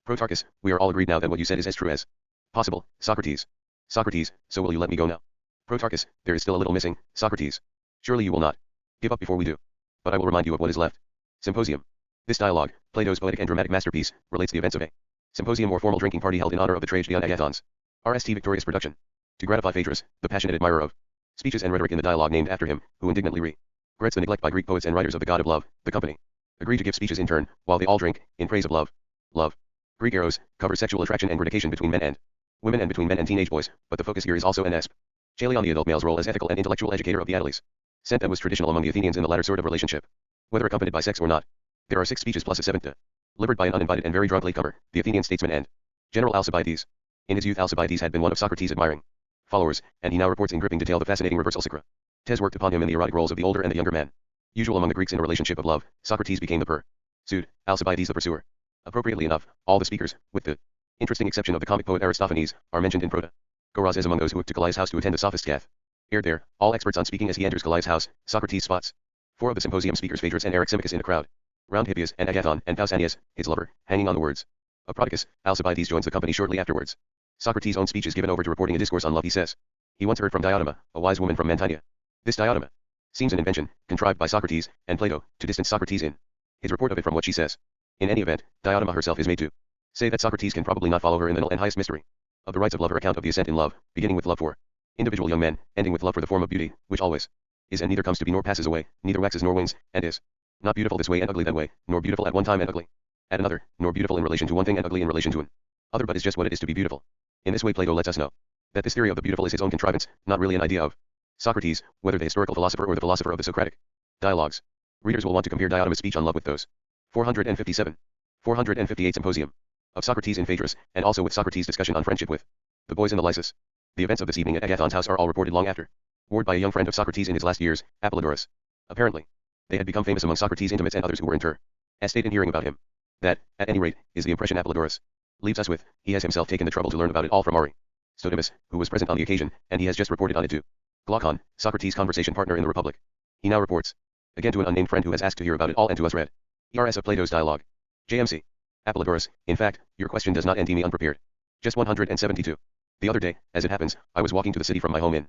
Protarchus, we are all agreed now that what you said is as true as possible. Socrates. Socrates, so will you let me go now? Protarchus, there is still a little missing. Socrates. Surely you will not give up before we do. But I will remind you of what is left. Symposium. This dialogue, Plato's poetic and dramatic masterpiece, relates the events of a symposium or formal drinking party held in honor of the tragedian Agathon's RST victorious production. To gratify Phaedrus, the passionate admirer of speeches and rhetoric in the dialogue named after him, who indignantly regrets the neglect by Greek poets and writers of the god of love, the company agreed to give speeches in turn, while they all drink, in praise of love. Love. Greek eros, covers sexual attraction and gratification between men and women and between men and teenage boys, but the focus here is also an especially on the adult male's role as ethical and intellectual educator of the Adules. Scent that was traditional among the Athenians in the latter sort of relationship, whether accompanied by sex or not. There are 6 speeches plus a 7th, delivered by an uninvited and very drunk latecomer, the Athenian statesman and general Alcibiades. In his youth Alcibiades had been one of Socrates' admiring followers, and he now reports in gripping detail the fascinating reversal Socrates worked upon him in the erotic roles of the older and the younger man. Usual among the Greeks in a relationship of love, Socrates became the pursued, Alcibiades the pursuer. Appropriately enough, all the speakers, with the interesting exception of the comic poet Aristophanes, are mentioned in Protagoras as among those who went to Callias' house to attend the sophist Gath. Aired there, all experts on speaking as he enters Callias' house, Socrates spots 4 of the symposium speakers Phaedrus and Eryximachus in the crowd. Round Hippias and Agathon and Pausanias, his lover, hanging on the words of Prodicus. Alcibiades joins the company shortly afterwards. Socrates' own speech is given over to reporting a discourse on love. He says he once heard from Diotima, a wise woman from Mantinea. This Diotima seems an invention, contrived by Socrates and Plato, to distance Socrates in his report of it from what she says. In any event, Diotima herself is made to say that Socrates can probably not follow her in the null and highest mystery of the rights of love, her account of the ascent in love, beginning with love for individual young men, ending with love for the form of beauty, which always is and neither comes to be nor passes away, neither waxes nor wanes, and is not beautiful this way and ugly that way, nor beautiful at one time and ugly at another, nor beautiful in relation to one thing and ugly in relation to another, but is just what it is to be beautiful. In this way Plato lets us know that this theory of the beautiful is his own contrivance, not really an idea of Socrates, whether the historical philosopher or the philosopher of the Socratic dialogues. Readers will want to compare Diotima's speech on love with those. 457. 458 Symposium. of Socrates in Phaedrus, and also with Socrates' discussion on friendship with the boys in the Lysis. The events of this evening at Agathon's house are all reported long after. Ward by a young friend of Socrates in his last years, Apollodorus. Apparently, they had become famous among Socrates' intimates and others who were in turn as state in hearing about him. That, at any rate, is the impression Apollodorus leaves us with. He has himself taken the trouble to learn about it all from Aristodemus, who was present on the occasion, and he has just reported on it to Glaucon, Socrates' conversation partner in the Republic. He now reports again to an unnamed friend who has asked to hear about it all and to us read ERS of Plato's dialogue. JMC. Apollodorus, in fact, your question does not end me unprepared. Just 172. The other day, as it happens, I was walking to the city from my home in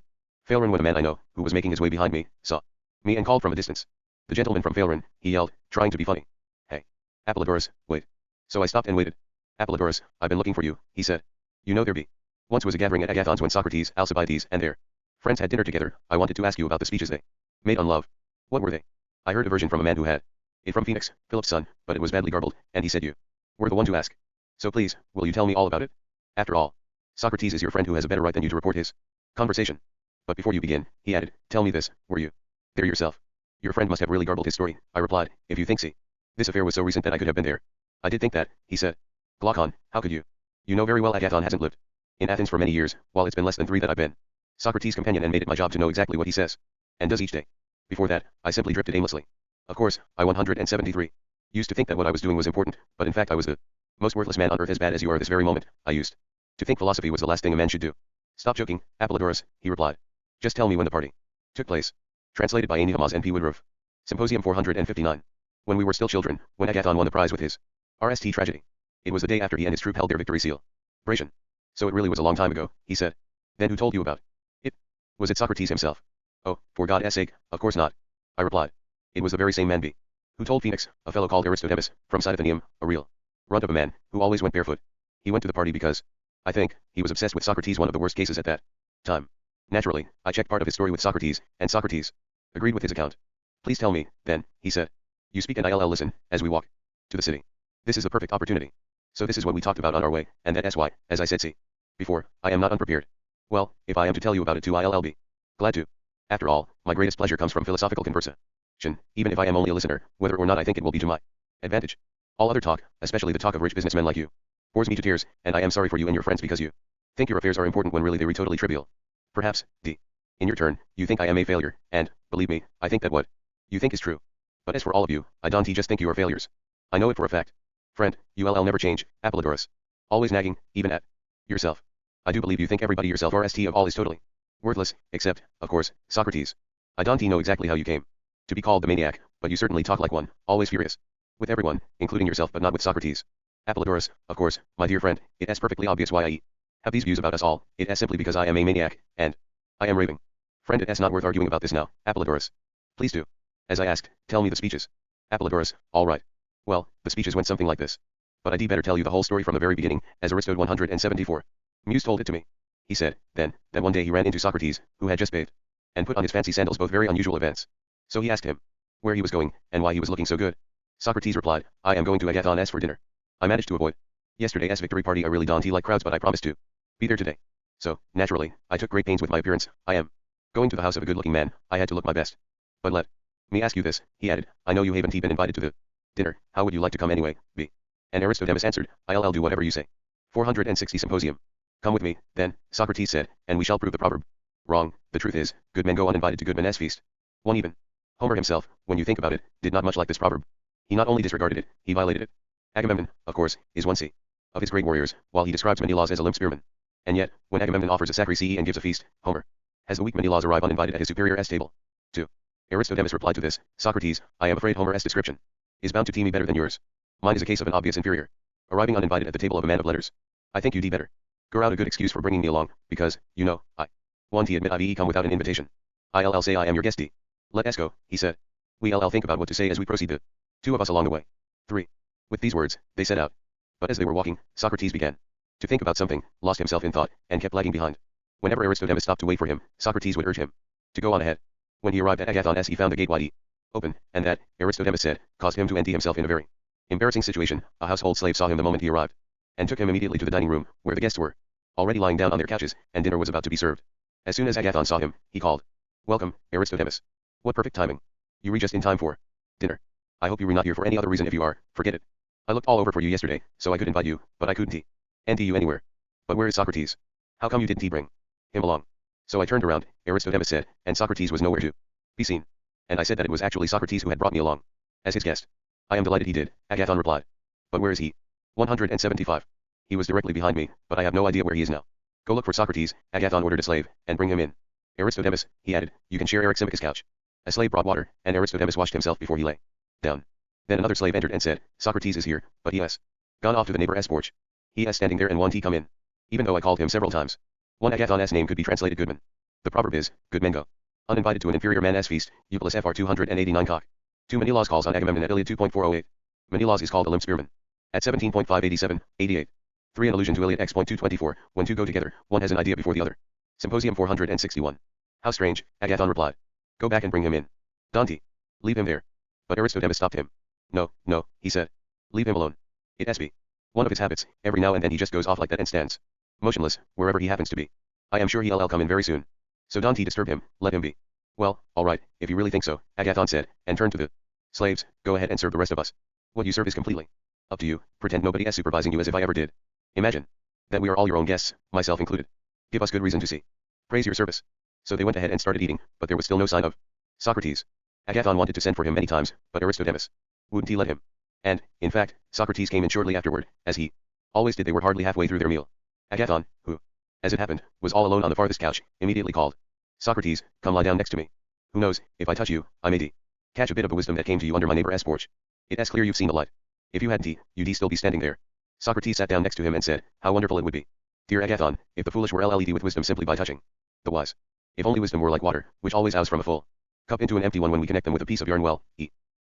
Phaelron when a man I know, who was making his way behind me, saw me and called from a distance. The gentleman from Phaelron, he yelled, trying to be funny. Hey. Apollodorus, wait. So I stopped and waited. Apollodorus, I've been looking for you, he said. You know there be. Once was a gathering at Agathon's when Socrates, Alcibiades, and their friends had dinner together. I wanted to ask you about the speeches they made on love. What were they? I heard a version from a man who had it from Phoenix, Philip's son, but it was badly garbled, and he said you were the one to ask. So please, will you tell me all about it? After all, Socrates is your friend who has a better right than you to report his conversation. But before you begin, he added, tell me this, were you there yourself? Your friend must have really garbled his story, I replied, if you think see. This affair was so recent that I could have been there. I did think that, he said. Glaucon, how could you? You know very well Agathon hasn't lived in Athens for many years, while it's been less than 3 that I've been Socrates' companion and made it my job to know exactly what he says and does each day. Before that, I simply drifted aimlessly. Of course, I 173. Used to think that what I was doing was important, but in fact I was the most worthless man on earth, as bad as you are this very moment. I used to think philosophy was the last thing a man should do. Stop joking, Apollodorus, he replied. Just tell me when the party took place. Translated by Anihamas and P. Woodruff. Symposium 459. When we were still children, when Agathon won the prize with his RST tragedy. It was the day after he and his troop held their victory celebration. So it really was a long time ago, he said. Then who told you about it? Was it Socrates himself? Oh, for God's sake, of course not. I replied. It was the very same man B. who told Phoenix, a fellow called Aristodemus, from Cythenium, a real runt of a man, who always went barefoot. He went to the party because, I think, he was obsessed with Socrates, one of the worst cases at that time. Naturally, I checked part of his story with Socrates, and Socrates agreed with his account. Please tell me, then, he said. You speak and I'll listen, as we walk to the city. This is the perfect opportunity. So this is what we talked about on our way, and that is why, as I said before, I am not unprepared. Well, if I am to tell you about it too, I'll be glad to. After all, my greatest pleasure comes from philosophical conversation, even if I am only a listener, whether or not I think it will be to my advantage. All other talk, especially the talk of rich businessmen like you, bores me to tears, and I am sorry for you and your friends because you think your affairs are important when really they are totally trivial. Perhaps, in your turn, you think I am a failure, and, believe me, I think that what you think is true. But as for all of you, I don't just think you are failures. I know it for a fact. Friend, you'll never change, Apollodorus. Always nagging, even at yourself. I do believe you think everybody yourself RST of all is totally worthless, except, of course, Socrates. I don't know exactly how you came to be called the maniac, but you certainly talk like one, always furious with everyone, including yourself, but not with Socrates. Apollodorus, of course, my dear friend, it is perfectly obvious why I have these views about us all. It is simply because I am a maniac, and I am raving. Friend, it is not worth arguing about this now, Apollodorus. Please do. As I asked, tell me the speeches. Apollodorus, all right. Well, the speeches went something like this. But I'd better tell you the whole story from the very beginning, as Aristotle 174. Muse told it to me. He said, then, that one day he ran into Socrates, who had just bathed, and put on his fancy sandals, both very unusual events. So he asked him where he was going, and why he was looking so good. Socrates replied, I am going to Agathon's for dinner. I managed to avoid yesterday's victory party. I really don't like crowds, but I promised to be there today. So, naturally, I took great pains with my appearance. I am going to the house of a good-looking man. I had to look my best. But let me ask you this, he added, I know you haven't been invited to the dinner. How would you like to come anyway, B? And Aristodemus answered, I'll do whatever you say. 460 Symposium. Come with me, then, Socrates said, and we shall prove the proverb wrong. The truth is, good men go uninvited to good men's feast. 1 even. Homer himself, when you think about it, did not much like this proverb. He not only disregarded it, he violated it. Agamemnon, of course, is one of his great warriors, while he describes Menelaus as a limp spearman. And yet, when Agamemnon offers a sacrifice and gives a feast, Homer has the weak Menelaus arrive uninvited at his superior's table. 2. Aristodemus replied to this, Socrates, I am afraid Homer's description is bound to team me better than yours. Mine is a case of an obvious inferior arriving uninvited at the table of a man of letters. I think you'd better grow out a good excuse for bringing me along, because, you know, I want to admit I've come without an invitation. I'll say I am your guest. Let us go, he said. We'll think about what to say as we proceed, the 2 of us along the way. 3. With these words, they set out. But as they were walking, Socrates began to think about something, lost himself in thought, and kept lagging behind. Whenever Aristodemus stopped to wait for him, Socrates would urge him to go on ahead. When he arrived at Agathon's, he found the gate wide open, and that, Aristodemus said, caused him to empty himself in a very embarrassing situation. A household slave saw him the moment he arrived, and took him immediately to the dining room, where the guests were already lying down on their couches, and dinner was about to be served. As soon as Agathon saw him, he called, Welcome, Aristodemus. What perfect timing. You reach just in time for dinner. I hope you were not here for any other reason. If you are, forget it. I looked all over for you yesterday, so I could invite you, but I couldn't enter you anywhere. But where is Socrates? How come you didn't bring him along? So I turned around, Aristodemus said, and Socrates was nowhere to be seen. And I said that it was actually Socrates who had brought me along as his guest. I am delighted he did, Agathon replied. But where is he? 175. He was directly behind me, but I have no idea where he is now. Go look for Socrates, Agathon ordered a slave, and bring him in. Aristodemus, he added, you can share Eryximachus' couch. A slave brought water, and Aristodemus washed himself before he lay down. Then another slave entered and said, Socrates is here, but he has gone off to the neighbor's porch. He is standing there and won't he come in? Even though I called him several times. One Agathon's name could be translated Goodman. The proverb is, good men go uninvited to an inferior man's feast, Eupolis Fr 289 cock. 2 Menelaus calls on Agamemnon at Iliad 2.408. Menelaus is called a limp spearman. At 17.587, 88. 3 An allusion to Iliad X.224, when two go together, one has an idea before the other. Symposium 461. How strange, Agathon replied. Go back and bring him in. Dante. Leave him there. But Aristodemus stopped him. No, no, he said. Leave him alone. It has be one of his habits, every now and then he just goes off like that and stands motionless, wherever he happens to be. I am sure he'll come in very soon. So don't disturb him, let him be. Well, all right, if you really think so, Agathon said, and turned to the slaves, go ahead and serve the rest of us. What you serve is completely up to you, pretend nobody is supervising you as if I ever did. Imagine that we are all your own guests, myself included. Give us good reason to see. Praise your service. So they went ahead and started eating, but there was still no sign of Socrates. Agathon wanted to send for him many times, but Aristodemus wouldn't he let him. And, in fact, Socrates came in shortly afterward, as he always did. They were hardly halfway through their meal. Agathon, who, as it happened, was all alone on the farthest couch, immediately called, Socrates, come lie down next to me. Who knows, if I touch you, I may catch a bit of a wisdom that came to you under my neighbor's porch. It's clear you've seen the light. If you hadn't, you'd still be standing there. Socrates sat down next to him and said, how wonderful it would be, dear Agathon, if the foolish were led with wisdom simply by touching the wise. If only wisdom were like water, which always ows from a full cup into an empty one when we connect them with a piece of yarn. Well,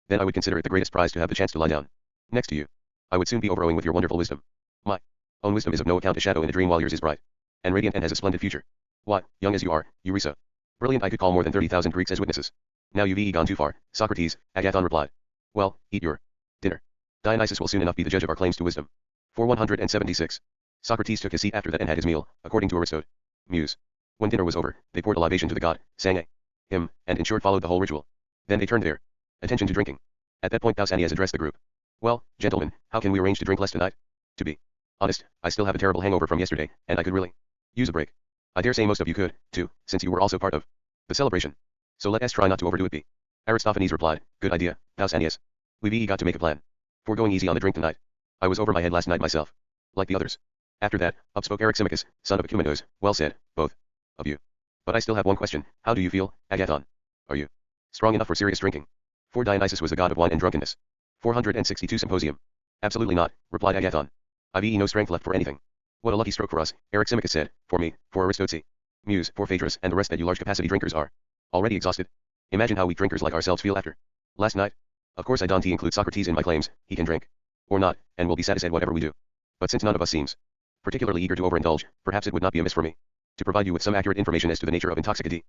then I would consider it the greatest prize to have the chance to lie down next to you. I would soon be overflowing with your wonderful wisdom. My own wisdom is of no account, a shadow in a dream, while yours is bright and radiant and has a splendid future. Why, young as you are, Eureka. Brilliant, I could call more than 30,000 Greeks as witnesses. Now you've gone too far, Socrates, Agathon replied. Well, eat your dinner. Dionysus will soon enough be the judge of our claims to wisdom. 4176. Socrates took his seat after that and had his meal, according to Aristotle. Muse. When dinner was over, they poured a libation to the god, sang a hymn, and in short followed the whole ritual. Then they turned their attention to drinking. At that point Pausanias addressed the group. Well, gentlemen, how can we arrange to drink less tonight? To be honest, I still have a terrible hangover from yesterday, and I could really use a break. I dare say most of you could, too, since you were also part of the celebration. So let us try not to overdo it. Aristophanes replied, good idea, Pausanias. We've got to make a plan for going easy on the drink tonight. I was over my head last night myself, like the others. After that, up spoke Eryximachus, son of Ecumenides. Well said, both of you. But I still have one question. How do you feel, Agathon? Are you strong enough for serious drinking? For Dionysus was the god of wine and drunkenness. 462 Symposium. Absolutely not, replied Agathon. I've no strength left for anything. What a lucky stroke for us, Eryximachus said. For me, for Aristotle, Muse, for Phaedrus, and the rest that you large capacity drinkers are already exhausted. Imagine how weak drinkers like ourselves feel after last night. Of course I don't include Socrates in my claims. He can drink or not, and will be satisfied whatever we do. But since none of us seems particularly eager to overindulge, perhaps it would not be amiss for me to provide you with some accurate information as to the nature of intoxication.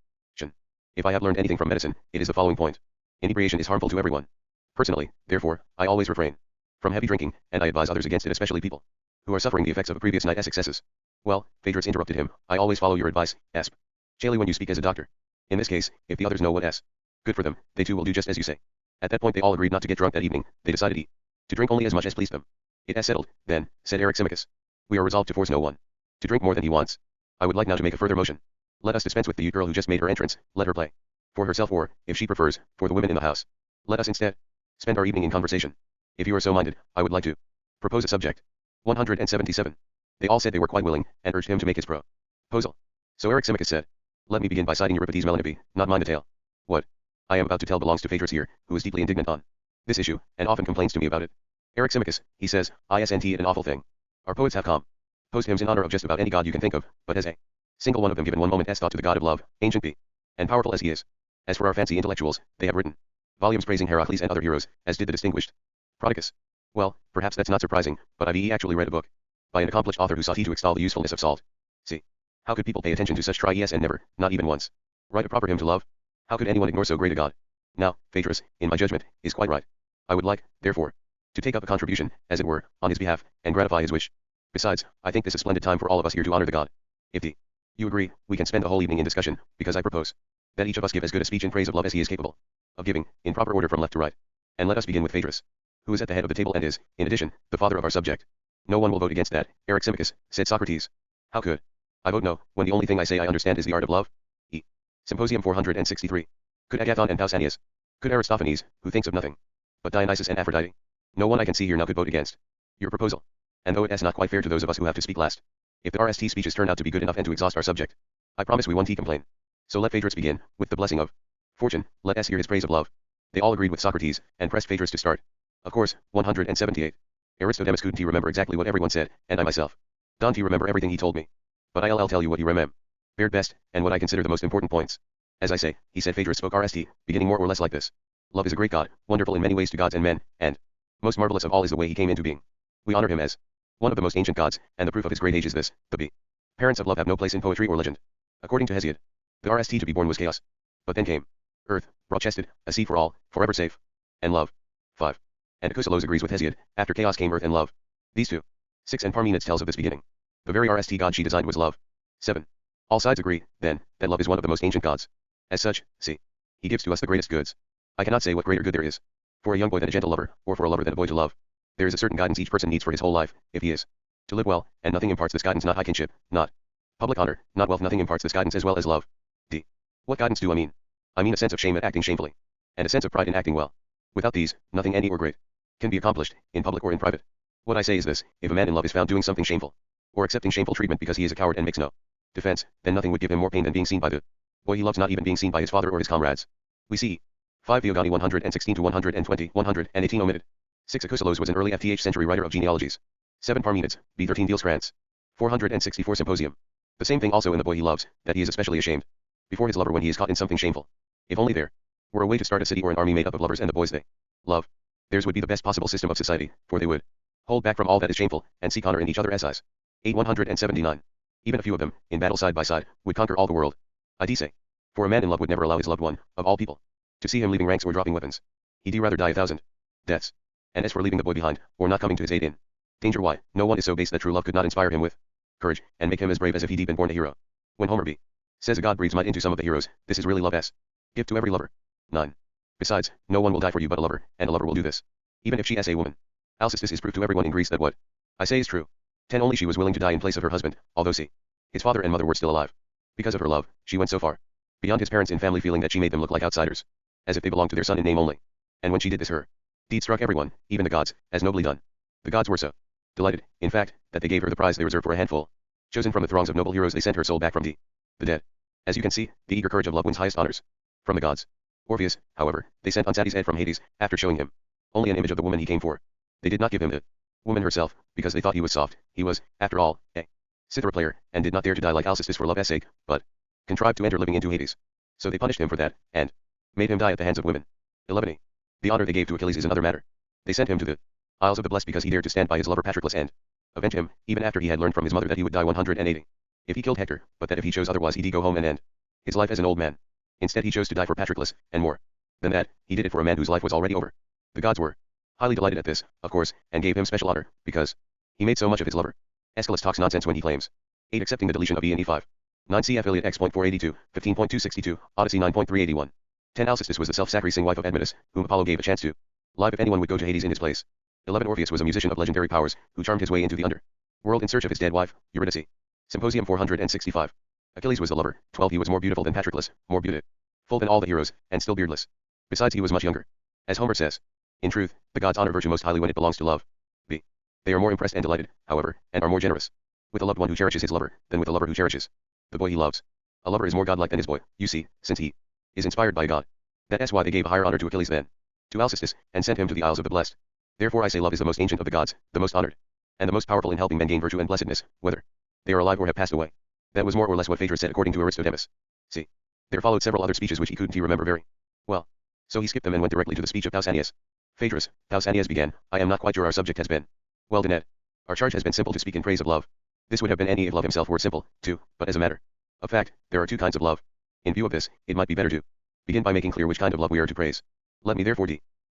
If I have learned anything from medicine, it is the following point. Inebriation is harmful to everyone. Personally, therefore, I always refrain from heavy drinking, and I advise others against it, especially people who are suffering the effects of a previous night's excesses. Well, Phaedrus interrupted him, I always follow your advice, Asp. Chaly, when you speak as a doctor. In this case, if the others know what's good for them, they too will do just as you say. At that point they all agreed not to get drunk that evening. They decided to drink only as much as pleased them. It has settled, then, said Eryximachus. We are resolved to force no one to drink more than he wants. I would like now to make a further motion. Let us dispense with the girl who just made her entrance. Let her play for herself, or, if she prefers, for the women in the house. Let us instead spend our evening in conversation. If you are so minded, I would like to propose a subject. 177. They all said they were quite willing, and urged him to make his proposal. So Eryximachus said, let me begin by citing Euripides' Melanippe, not mine the tale. What I am about to tell belongs to Phaedrus here, who is deeply indignant on this issue, and often complains to me about it. Eryximachus, he says, isn't it an awful thing? Our poets have composed hymns in honor of just about any god you can think of, but has a single one of them given one moment's thought to the god of love, ancient be, and powerful as he is? As for our fancy intellectuals, they have written volumes praising Heracles and other heroes, as did the distinguished Prodicus. Well, perhaps that's not surprising, but I've actually read a book by an accomplished author who sought to extol the usefulness of salt. See, how could people pay attention to such tries and never, not even once, write a proper hymn to love? How could anyone ignore so great a god? Now, Phaedrus, in my judgment, is quite right. I would like, therefore, to take up a contribution, as it were, on his behalf, and gratify his wish. Besides, I think this a splendid time for all of us here to honor the god. If you agree, we can spend the whole evening in discussion, because I propose that each of us give as good a speech in praise of love as he is capable of giving, in proper order from left to right. And let us begin with Phaedrus, who is at the head of the table and is, in addition, the father of our subject. No one will vote against that, Eryximachus, said Socrates. How could I vote no, when the only thing I say I understand is the art of love? E. Symposium 463. Could Agathon and Pausanias? Could Aristophanes, who thinks of nothing but Dionysus and Aphrodite? No one I can see here now could vote against your proposal. And though it is not quite fair to those of us who have to speak last, if the RST speeches turn out to be good enough and to exhaust our subject, I promise we won't complain. So let Phaedrus begin, with the blessing of fortune. Let us hear his praise of love. They all agreed with Socrates, and pressed Phaedrus to start. Of course, 178. Aristodemus couldn't he remember exactly what everyone said, and I myself don't remember everything he told me. But I'll tell you what he remembered best, and what I consider the most important points. As I say, he said Phaedrus spoke RST, beginning more or less like this. Love is a great god, wonderful in many ways to gods and men, and most marvelous of all is the way he came into being. We honor him as one of the most ancient gods, and the proof of his great age is this, the parents of love have no place in poetry or legend. According to Hesiod, the RST to be born was chaos. But then came earth, broad-chested, a sea for all, forever safe, and love. 5. And Chrysalos agrees with Hesiod, after chaos came earth and love. These two. 6. And Parmenides tells of this beginning. The very RST god she designed was love. 7. All sides agree, then, that love is one of the most ancient gods. As such, see, he gives to us the greatest goods. I cannot say what greater good there is for a young boy than a gentle lover, or for a lover than a boy to love. There is a certain guidance each person needs for his whole life, if he is to live well, and nothing imparts this guidance, not high kinship, not public honor, not wealth, nothing imparts this guidance as well as love. D. What guidance do I mean? I mean a sense of shame at acting shamefully, and a sense of pride in acting well. Without these, nothing any or great can be accomplished, in public or in private. What I say is this, if a man in love is found doing something shameful, or accepting shameful treatment because he is a coward and makes no defense, then nothing would give him more pain than being seen by the boy he loves, not even being seen by his father or his comrades. We see 5 Theogony 116 to 120, 118 omitted. 6 Acusilos was an early FTH century writer of genealogies. 7 Parmenides, B13 Deals Krantz. 464 Symposium. The same thing also in the boy he loves, that he is especially ashamed before his lover when he is caught in something shameful. If only there were a way to start a city or an army made up of lovers and the boys they love, theirs would be the best possible system of society, for they would hold back from all that is shameful, and seek honor in each other as eyes. 8 179. Even a few of them, in battle side by side, would conquer all the world. I say. For a man in love would never allow his loved one, of all people, to see him leaving ranks or dropping weapons. He'd rather die 1,000 deaths. And as for leaving the boy behind, or not coming to his aid in danger, why, no one is so base that true love could not inspire him with courage, and make him as brave as if he'd been born a hero. When Homer says a god breathes might into some of the heroes, this is really love s. Give to every lover. 9. Besides, no one will die for you but a lover, and a lover will do this, even if she is a woman. Alcestis is proof to everyone in Greece that what I say is true. 10 Only she was willing to die in place of her husband, although his father and mother were still alive. Because of her love, she went so far beyond his parents in family, feeling that she made them look like outsiders, as if they belonged to their son in name only. And when she did this, her deed struck everyone, even the gods, as nobly done. The gods were so delighted, in fact, that they gave her the prize they reserved for a handful chosen from the throngs of noble heroes. They sent her soul back from the dead. As you can see, the eager courage of love wins highest honors from the gods. Orpheus, however, they sent on Satis' head from Hades, after showing him only an image of the woman he came for. They did not give him the woman herself, because they thought he was soft. He was, after all, a cithara player, and did not dare to die like Alcestis for love's sake, but contrived to enter living into Hades. So they punished him for that, and made him die at the hands of women. 11. The honor they gave to Achilles is another matter. They sent him to the Isles of the Blessed because he dared to stand by his lover Patroclus and avenge him, even after he had learned from his mother that he would die 180 if he killed Hector, but that if he chose otherwise he'd go home and end his life as an old man. Instead he chose to die for Patroclus, and more than that, he did it for a man whose life was already over. The gods were highly delighted at this, of course, and gave him special honor, because he made so much of his lover. Aeschylus talks nonsense when he claims 8 accepting the deletion of E and E5. 9 cf. Iliad x.482, 15.262, Odyssey 9.381. 10 Alcestis was the self-sacrificing wife of Admetus, whom Apollo gave a chance to live if anyone would go to Hades in his place. 11 Orpheus was a musician of legendary powers, who charmed his way into the underworld in search of his dead wife, Eurydice. Symposium 465. Achilles was the lover. 12 He was more beautiful than Patroclus, more beautiful than all the heroes, and still beardless. Besides he was much younger. As Homer says. In truth, the gods honor virtue most highly when it belongs to love. B. They are more impressed and delighted, however, and are more generous with a loved one who cherishes his lover, than with a lover who cherishes the boy he loves. A lover is more godlike than his boy, you see, since he is inspired by God. That's why they gave a higher honor to Achilles than to Alcestis, and sent him to the Isles of the Blessed. Therefore I say love is the most ancient of the gods, the most honored, and the most powerful in helping men gain virtue and blessedness, whether they are alive or have passed away. That was more or less what Phaedrus said according to Aristodemus. See. There followed several other speeches which he couldn't remember very well. So he skipped them and went directly to the speech of Pausanias. Phaedrus, Pausanias began, I am not quite sure our subject has been well done. Our charge has been simple to speak in praise of love. This would have been any if love himself were simple, too, but as a matter of fact, there are two kinds of love. In view of this, it might be better to begin by making clear which kind of love we are to praise. Let me therefore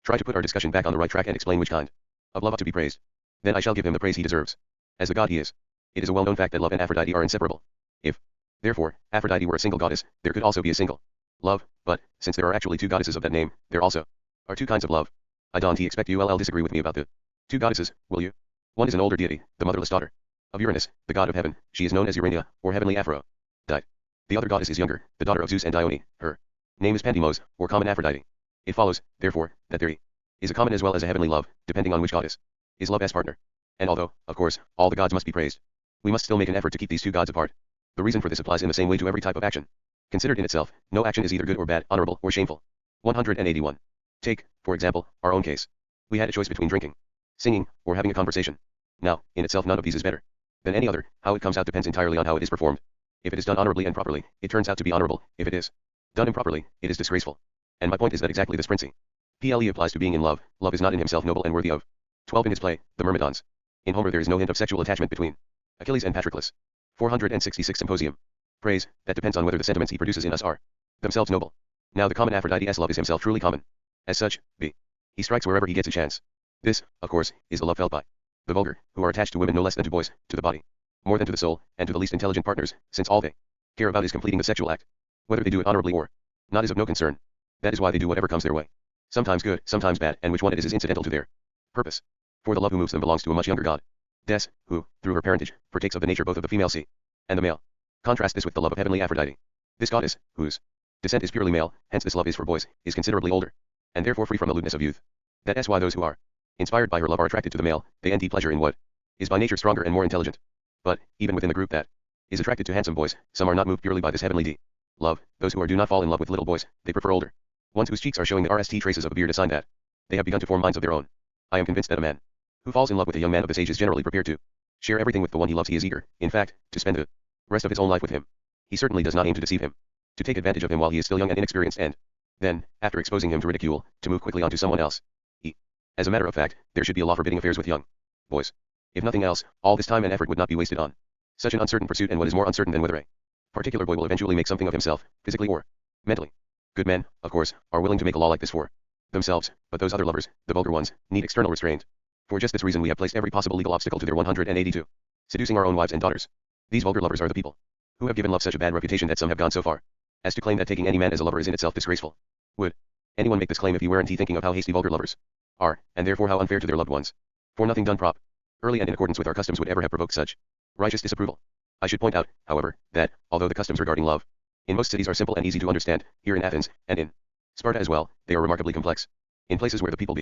try to put our discussion back on the right track and explain which kind of love ought to be praised. Then I shall give him the praise he deserves. As the god he is. It is a well-known fact that love and Aphrodite are inseparable. If, therefore, Aphrodite were a single goddess, there could also be a single love, but, since there are actually two goddesses of that name, there also are two kinds of love. I don't expect you'll disagree with me about the two goddesses, will you? One is an older deity, the motherless daughter of Uranus, the god of heaven. She is known as Urania, or heavenly Aphrodite. The other goddess is younger, the daughter of Zeus and Dione. Her name is Pandemos, or common Aphrodite. It follows, therefore, that there is a common as well as a heavenly love, depending on which goddess is love as partner. And although, of course, all the gods must be praised, we must still make an effort to keep these two gods apart. The reason for this applies in the same way to every type of action. Considered in itself, no action is either good or bad, honorable or shameful. 181. Take, for example, our own case. We had a choice between drinking, singing, or having a conversation. Now, in itself none of these is better than any other. How it comes out depends entirely on how it is performed. If it is done honorably and properly, it turns out to be honorable. If it is done improperly, it is disgraceful. And my point is that exactly this principle applies to being in love. Love is not in himself noble and worthy of. 12. In his play, The Myrmidons. In Homer there is no hint of sexual attachment between Achilles and Patroclus. 466. Symposium. Praise, that depends on whether the sentiments he produces in us are themselves noble. Now the common Aphrodite's love is himself truly common. As such, he strikes wherever he gets a chance. This, of course, is the love felt by the vulgar, who are attached to women no less than to boys, to the body, more than to the soul, and to the least intelligent partners, since all they care about is completing the sexual act. Whether they do it honorably or not is of no concern. That is why they do whatever comes their way. Sometimes good, sometimes bad, and which one it is incidental to their purpose. For the love who moves them belongs to a much younger god, Des, who, through her parentage, partakes of the nature both of the female sea and the male. Contrast this with the love of heavenly Aphrodite. This goddess, whose descent is purely male, hence this love is for boys, is considerably older, and therefore free from the lewdness of youth. That is why those who are inspired by her love are attracted to the male, they indeed pleasure in what is by nature stronger and more intelligent. But, even within the group that is attracted to handsome boys, some are not moved purely by this heavenly love. Those who do not fall in love with little boys, they prefer older ones whose cheeks are showing the RST traces of a beard, a sign that they have begun to form minds of their own. I am convinced that a man who falls in love with a young man of this age is generally prepared to share everything with the one he loves. He is eager, in fact, to spend the rest of his own life with him. He certainly does not aim to deceive him, to take advantage of him while he is still young and inexperienced, and then, after exposing him to ridicule, to move quickly on to someone else. As a matter of fact, there should be a law forbidding affairs with young boys. If nothing else, all this time and effort would not be wasted on such an uncertain pursuit, and what is more uncertain than whether a particular boy will eventually make something of himself, physically or mentally. Good men, of course, are willing to make a law like this for themselves, but those other lovers, the vulgar ones, need external restraint. For just this reason we have placed every possible legal obstacle to their 182. Seducing our own wives and daughters. These vulgar lovers are the people who have given love such a bad reputation that some have gone so far as to claim that taking any man as a lover is in itself disgraceful. Would anyone make this claim if he weren't thinking of how hasty vulgar lovers are, and therefore how unfair to their loved ones? For nothing done early and in accordance with our customs would ever have provoked such righteous disapproval. I should point out, however, that, although the customs regarding love in most cities are simple and easy to understand, here in Athens, and in Sparta as well, they are remarkably complex. In places where the people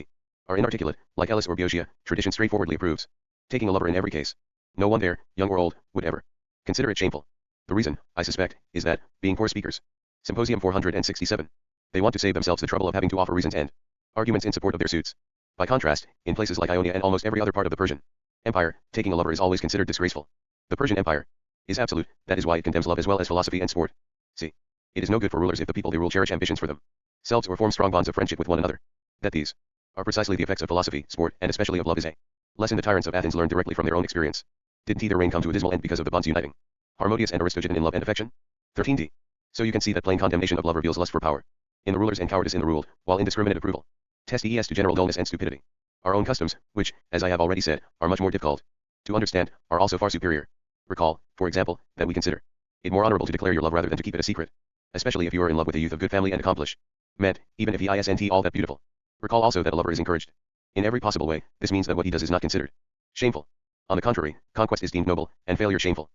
are inarticulate, like Elis or Boeotia, tradition straightforwardly approves taking a lover in every case. No one there, young or old, would ever consider it shameful. The reason, I suspect, is that, being poor speakers. Symposium 467. They want to save themselves the trouble of having to offer reasons and arguments in support of their suits. By contrast, in places like Ionia and almost every other part of the Persian Empire, taking a lover is always considered disgraceful. The Persian Empire is absolute, that is why it condemns love as well as philosophy and sport. See, it is no good for rulers if the people they rule cherish ambitions for themselves or form strong bonds of friendship with one another. That these are precisely the effects of philosophy, sport, and especially of love is a lesson the tyrants of Athens learned directly from their own experience. Didn't their reign come to a dismal end because of the bonds uniting Harmodius and Aristogiton in love and affection? 13d. So you can see that plain condemnation of love reveals lust for power in the rulers and cowardice in the ruled, while indiscriminate approval tends to general dullness and stupidity. Our own customs, which, as I have already said, are much more difficult to understand, are also far superior. Recall, for example, that we consider it more honorable to declare your love rather than to keep it a secret, especially if you are in love with a youth of good family and accomplished meant, even if he isn't all that beautiful. Recall also that a lover is encouraged in every possible way. This means that what he does is not considered shameful. On the contrary, conquest is deemed noble, and failure shameful.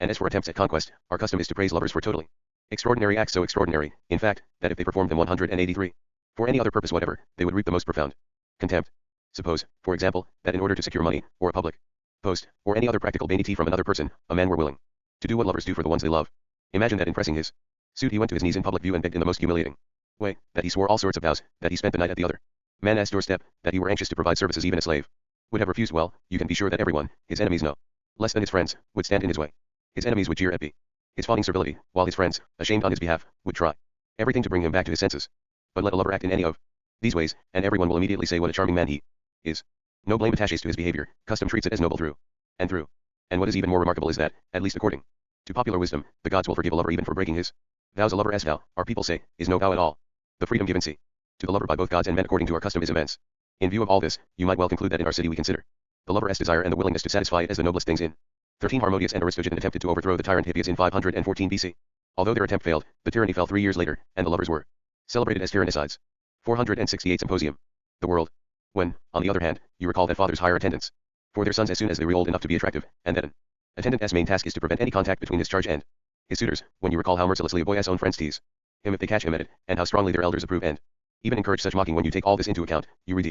And as for attempts at conquest, our custom is to praise lovers for totally extraordinary acts, so extraordinary, in fact, that if they performed them 183 for any other purpose whatever, they would reap the most profound contempt. Suppose, for example, that in order to secure money, or a public post, or any other practical vanity from another person, a man were willing to do what lovers do for the ones they love. Imagine that in pressing his suit he went to his knees in public view and begged in the most humiliating way, that he swore all sorts of vows, that he spent the night at the other man's doorstep, that he were anxious to provide services even a slave would have refused. Well, you can be sure that everyone, his enemies no less than his friends, would stand in his way. His enemies would jeer at his fawning servility, while his friends, ashamed on his behalf, would try everything to bring him back to his senses. But let a lover act in any of these ways, and everyone will immediately say what a charming man he is. No blame attaches to his behavior, custom treats it as noble through and through. And what is even more remarkable is that, at least according to popular wisdom, the gods will forgive a lover even for breaking his vows. A lover's vow, our people say, is no vow at all. The freedom given to the lover by both gods and men according to our custom is immense. In view of all this, you might well conclude that in our city we consider the lover's desire and the willingness to satisfy it as the noblest things in 13. Harmodius and Aristogiton attempted to overthrow the tyrant Hippias in 514 BC. Although their attempt failed, the tyranny fell 3 years later, and the lovers were celebrated as tyrannicides. 468 Symposium. the world. When, on the other hand, you recall that fathers hire attendants for their sons as soon as they are old enough to be attractive, and that an attendant's main task is to prevent any contact between his charge and his suitors, when you recall how mercilessly a boy's own friends tease him if they catch him at it, and how strongly their elders approve and even encourage such mocking, when you take all this into account, you are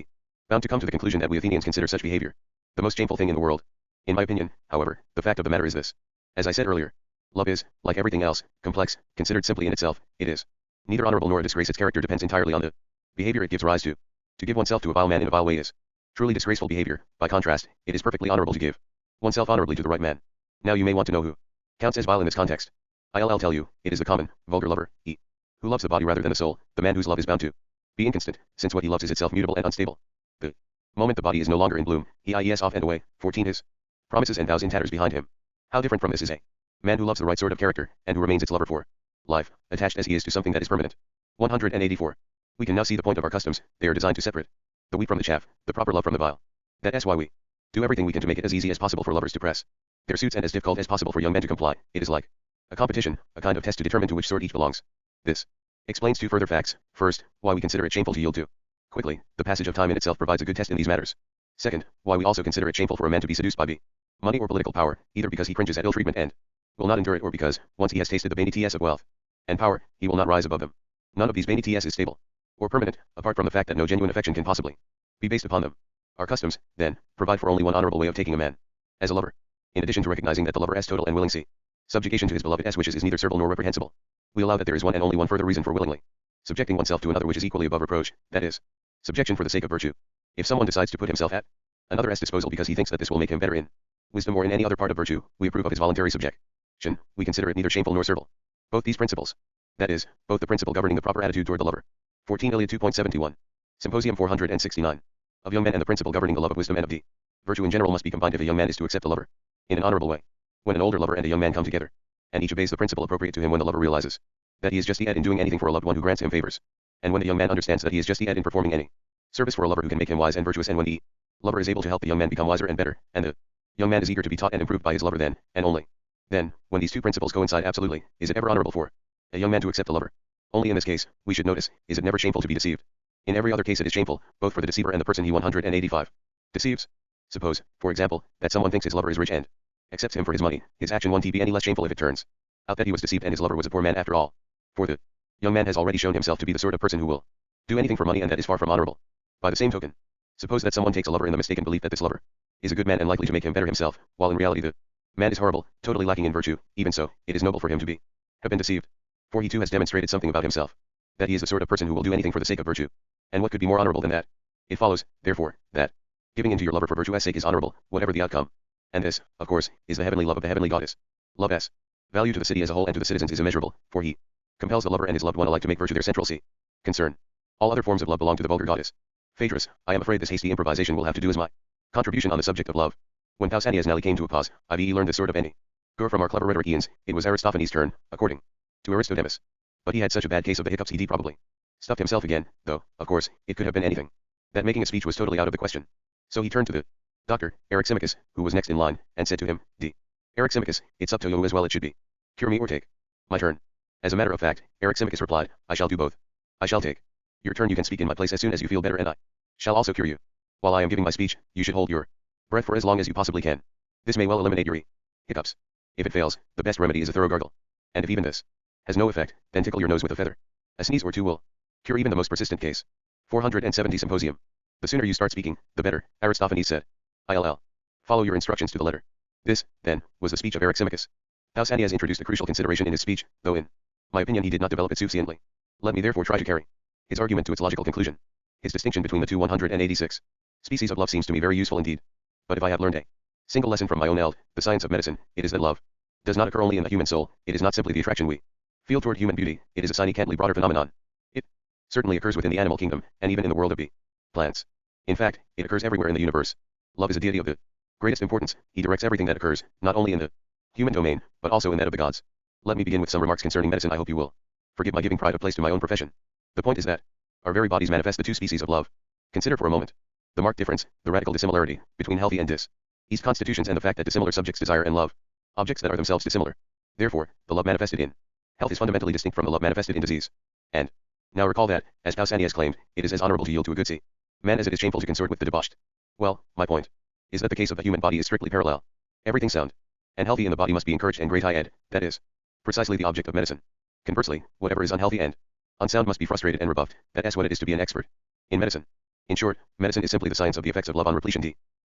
bound to come to the conclusion that we Athenians consider such behavior the most shameful thing in the world. In my opinion, however, the fact of the matter is this. As I said earlier, love is, like everything else, complex. Considered simply in itself, it is neither honorable nor a disgrace. Its character depends entirely on the behavior it gives rise to. To give oneself to a vile man in a vile way is truly disgraceful behavior. By contrast, it is perfectly honorable to give oneself honorably to the right man. Now you may want to know who counts as vile in this context. I'll tell you, it is the common, vulgar lover, he who loves the body rather than the soul, the man whose love is bound to be inconstant, since what he loves is itself mutable and unstable. The moment the body is no longer in bloom, he is off and away. 14 His promises and vows in tatters behind him. How different from this is a man who loves the right sort of character, and who remains its lover for life, attached as he is to something that is permanent. 184. We can now see the point of our customs. They are designed to separate the wheat from the chaff, the proper love from the vile. That is why we do everything we can to make it as easy as possible for lovers to press their suits, and as difficult as possible for young men to comply. It is like a competition, a kind of test to determine to which sort each belongs. This explains two further facts. First, why we consider it shameful to yield too quickly. The passage of time in itself provides a good test in these matters. Second, why we also consider it shameful for a man to be seduced by money or political power, either because he cringes at ill treatment and will not endure it, or because, once he has tasted the vanities of wealth and power, he will not rise above them. None of these vanities is stable or permanent, apart from the fact that no genuine affection can possibly be based upon them. Our customs, then, provide for only one honorable way of taking a man as a lover. In addition to recognizing that the lover as total and willing subjugation to his beloved as wishes is neither servile nor reprehensible, we allow that there is one and only one further reason for willingly subjecting oneself to another which is equally above reproach, that is, subjection for the sake of virtue. If someone decides to put himself at another's disposal because he thinks that this will make him better in wisdom or in any other part of virtue, we approve of his voluntary subjection. We consider it neither shameful nor servile. Both these principles, that is, both the principle governing the proper attitude toward the lover, 14 Iliad 2.71, Symposium 469, of young men, and the principle governing the love of wisdom and of the virtue in general, must be combined if a young man is to accept the lover in an honorable way. When an older lover and a young man come together, and each obeys the principle appropriate to him, when the lover realizes that he is justly in doing anything for a loved one who grants him favors, and when the young man understands that he is justly in performing any service for a lover who can make him wise and virtuous, and when the lover is able to help the young man become wiser and better, and the young man is eager to be taught and improved by his lover, then, and only then, when these two principles coincide absolutely, is it ever honorable for a young man to accept the lover. Only in this case, we should notice, is it never shameful to be deceived. In every other case it is shameful, both for the deceiver and the person he 185 deceives. Suppose, for example, that someone thinks his lover is rich and accepts him for his money. His action won't be any less shameful if it turns out that he was deceived and his lover was a poor man after all. For the young man has already shown himself to be the sort of person who will do anything for money, and that is far from honorable. By the same token, suppose that someone takes a lover in the mistaken belief that this lover is a good man and likely to make him better himself, while in reality the man is horrible, totally lacking in virtue. Even so, it is noble for him to have been deceived, for he too has demonstrated something about himself, that he is the sort of person who will do anything for the sake of virtue. And what could be more honorable than that? It follows, therefore, that giving in to your lover for virtue's sake is honorable, whatever the outcome. And this, of course, is the heavenly love of the heavenly goddess. Love s value to the city as a whole and to the citizens is immeasurable, for he compels the lover and his loved one alike to make virtue their central concern. All other forms of love belong to the vulgar goddess. Phaedrus, I am afraid this hasty improvisation will have to do as my contribution on the subject of love. When Pausanias nearly came to a pause, I.e. learned this sort of enigma from our clever rhetoricians, it was Aristophanes' turn, according to Aristodemus. But he had such a bad case of the hiccups he probably stuffed himself again, though, of course, it could have been anything. That making a speech was totally out of the question. So he turned to the doctor, Eryximachus, who was next in line, and said to him, Eryximachus, it's up to you as well it should be. Cure me or take my turn. As a matter of fact, Eryximachus replied, I shall do both. I shall take your turn. You can speak in my place as soon as you feel better, and I shall also cure you. While I am giving my speech, you should hold your breath for as long as you possibly can. This may well eliminate your hiccups. If it fails, the best remedy is a thorough gargle. And if even this has no effect, then tickle your nose with a feather. A sneeze or two will cure even the most persistent case. 470 Symposium. The sooner you start speaking, the better, Aristophanes said. ILL. Follow your instructions to the letter. This, then, was the speech of Eryximachus. Pausanias introduced a crucial consideration in his speech, though in my opinion he did not develop it sufficiently. Let me therefore try to carry his argument to its logical conclusion. His distinction between the two 186 species of love seems to me very useful indeed. But if I have learned a single lesson from my own eld, the science of medicine, it is that love does not occur only in the human soul. It is not simply the attraction we feel toward human beauty, it is a significantly broader phenomenon. It certainly occurs within the animal kingdom, and even in the world of plants. In fact, it occurs everywhere in the universe. Love is a deity of the greatest importance. He directs everything that occurs, not only in the human domain, but also in that of the gods. Let me begin with some remarks concerning medicine. I hope you will forgive my giving pride of place to my own profession. The point is that our very bodies manifest the two species of love. Consider for a moment the marked difference, the radical dissimilarity, between healthy and diseased constitutions, and the fact that dissimilar subjects desire and love objects that are themselves dissimilar. Therefore, the love manifested in health is fundamentally distinct from the love manifested in disease. And now recall that, as Pausanias claimed, it is as honorable to yield to a good Man as it is shameful to consort with the debauched. Well, my point is that the case of the human body is strictly parallel. Everything sound and healthy in the body must be encouraged and great high ed, that is precisely the object of medicine. Conversely, whatever is unhealthy and unsound must be frustrated and rebuffed, that is what it is to be an expert in medicine. In short, medicine is simply the science of the effects of love on repletion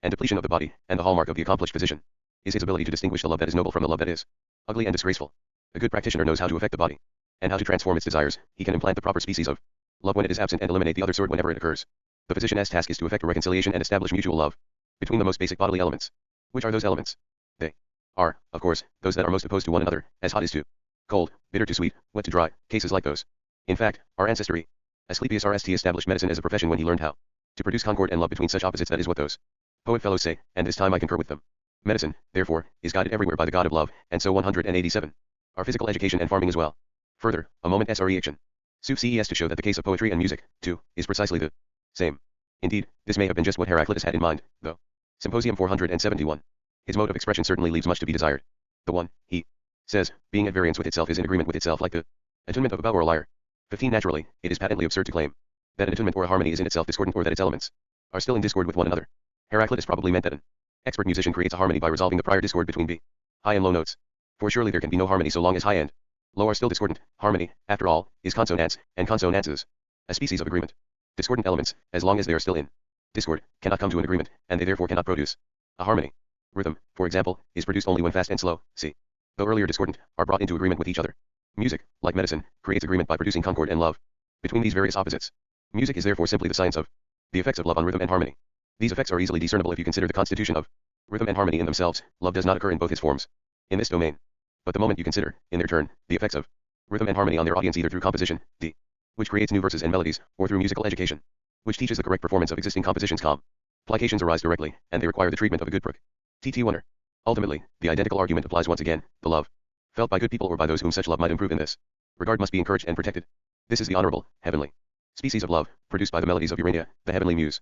and depletion of the body, and the hallmark of the accomplished physician is his ability to distinguish the love that is noble from the love that is ugly and disgraceful. A good practitioner knows how to affect the body and how to transform its desires. He can implant the proper species of love when it is absent and eliminate the other sort whenever it occurs. The physician's task is to effect a reconciliation and establish mutual love between the most basic bodily elements. Which are those elements? They are, of course, those that are most opposed to one another, as hot is to cold, bitter to sweet, wet to dry, cases like those. In fact, our ancestor Asclepius RST established medicine as a profession when he learned how to produce concord and love between such opposites. That is what those poet fellows say, and this time I concur with them. Medicine, therefore, is guided everywhere by the God of love, and so 187. Our physical education and farming as well. Further, a moment reaction. Sup ces to show that the case of poetry and music, too, is precisely the same. Indeed, this may have been just what Heraclitus had in mind, though. Symposium 471. His mode of expression certainly leaves much to be desired. The one, he says, being at variance with itself is in agreement with itself like the attunement of a bow or a lyre. 15. Naturally, it is patently absurd to claim that an attunement or a harmony is in itself discordant or that its elements are still in discord with one another. Heraclitus probably meant that an expert musician creates a harmony by resolving the prior discord between B, high and low notes. For surely there can be no harmony so long as high and low are still discordant. Harmony, after all, is consonance, and consonances a species of agreement. Discordant elements, as long as they are still in discord, cannot come to an agreement, and they therefore cannot produce a harmony. Rhythm, for example, is produced only when fast and slow, see, though earlier discordant, are brought into agreement with each other. Music, like medicine, creates agreement by producing concord and love between these various opposites. Music is therefore simply the science of the effects of love on rhythm and harmony. These effects are easily discernible if you consider the constitution of rhythm and harmony in themselves. Love does not occur in both its forms in this domain. But the moment you consider, in their turn, the effects of rhythm and harmony on their audience either through composition, d, which creates new verses and melodies, or through musical education, which teaches the correct performance of existing compositions, complications arise directly, and they require the treatment of a good brook. T.T. Wunner. Ultimately, the identical argument applies once again. The love felt by good people or by those whom such love might improve in this regard must be encouraged and protected. This is the honorable, heavenly species of love, produced by the melodies of Urania, the heavenly muse.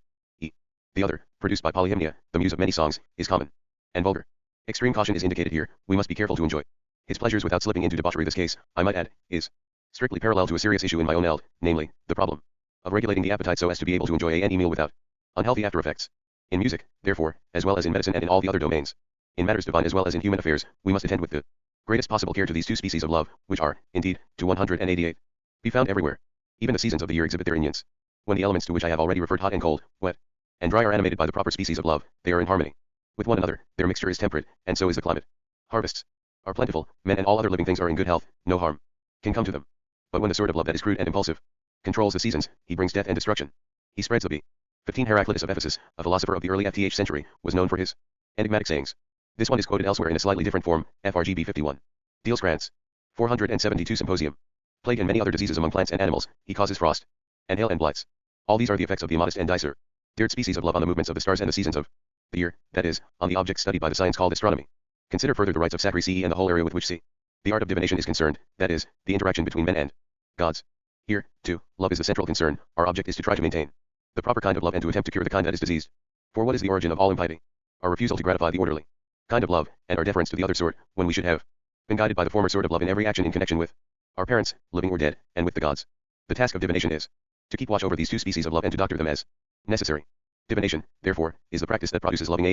The other, produced by Polyhymnia, the muse of many songs, is common and vulgar. Extreme caution is indicated here. We must be careful to enjoy his pleasures without slipping into debauchery. This case, I might add, is strictly parallel to a serious issue in my own eld, namely, the problem of regulating the appetite so as to be able to enjoy any meal without unhealthy after effects. In music, therefore, as well as in medicine and in all the other domains, in matters divine as well as in human affairs, we must attend with the greatest possible care to these two species of love, which are, indeed, to 188, be found everywhere. Even the seasons of the year exhibit their unions. When the elements to which I have already referred, hot and cold, wet and dry, are animated by the proper species of love, they are in harmony with one another, their mixture is temperate, and so is the climate. Harvests are plentiful, men and all other living things are in good health, no harm can come to them. But when the sort of love that is crude and impulsive controls the seasons, he brings death and destruction. He spreads the bee. 15. Heraclitus of Ephesus, a philosopher of the early FTH century, was known for his enigmatic sayings. This one is quoted elsewhere in a slightly different form, FRGB 51. Dielskrantz. 472. Symposium. Plague and many other diseases among plants and animals, he causes frost and hail and blights. All these are the effects of the immodest and dicer dared species of love on the movements of the stars and the seasons of the year, that is, on the objects studied by the science called astronomy. Consider further the rites of Sacri Ce and the whole area with which the art of divination is concerned, that is, the interaction between men and gods. Here, too, love is the central concern. Our object is to try to maintain the proper kind of love and to attempt to cure the kind that is diseased. For what is the origin of all impiety? Our refusal to gratify the orderly kind of love, and our deference to the other sort, when we should have been guided by the former sort of love in every action in connection with our parents, living or dead, and with the gods. The task of divination is to keep watch over these two species of love and to doctor them as necessary. Divination, therefore, is the practice that produces loving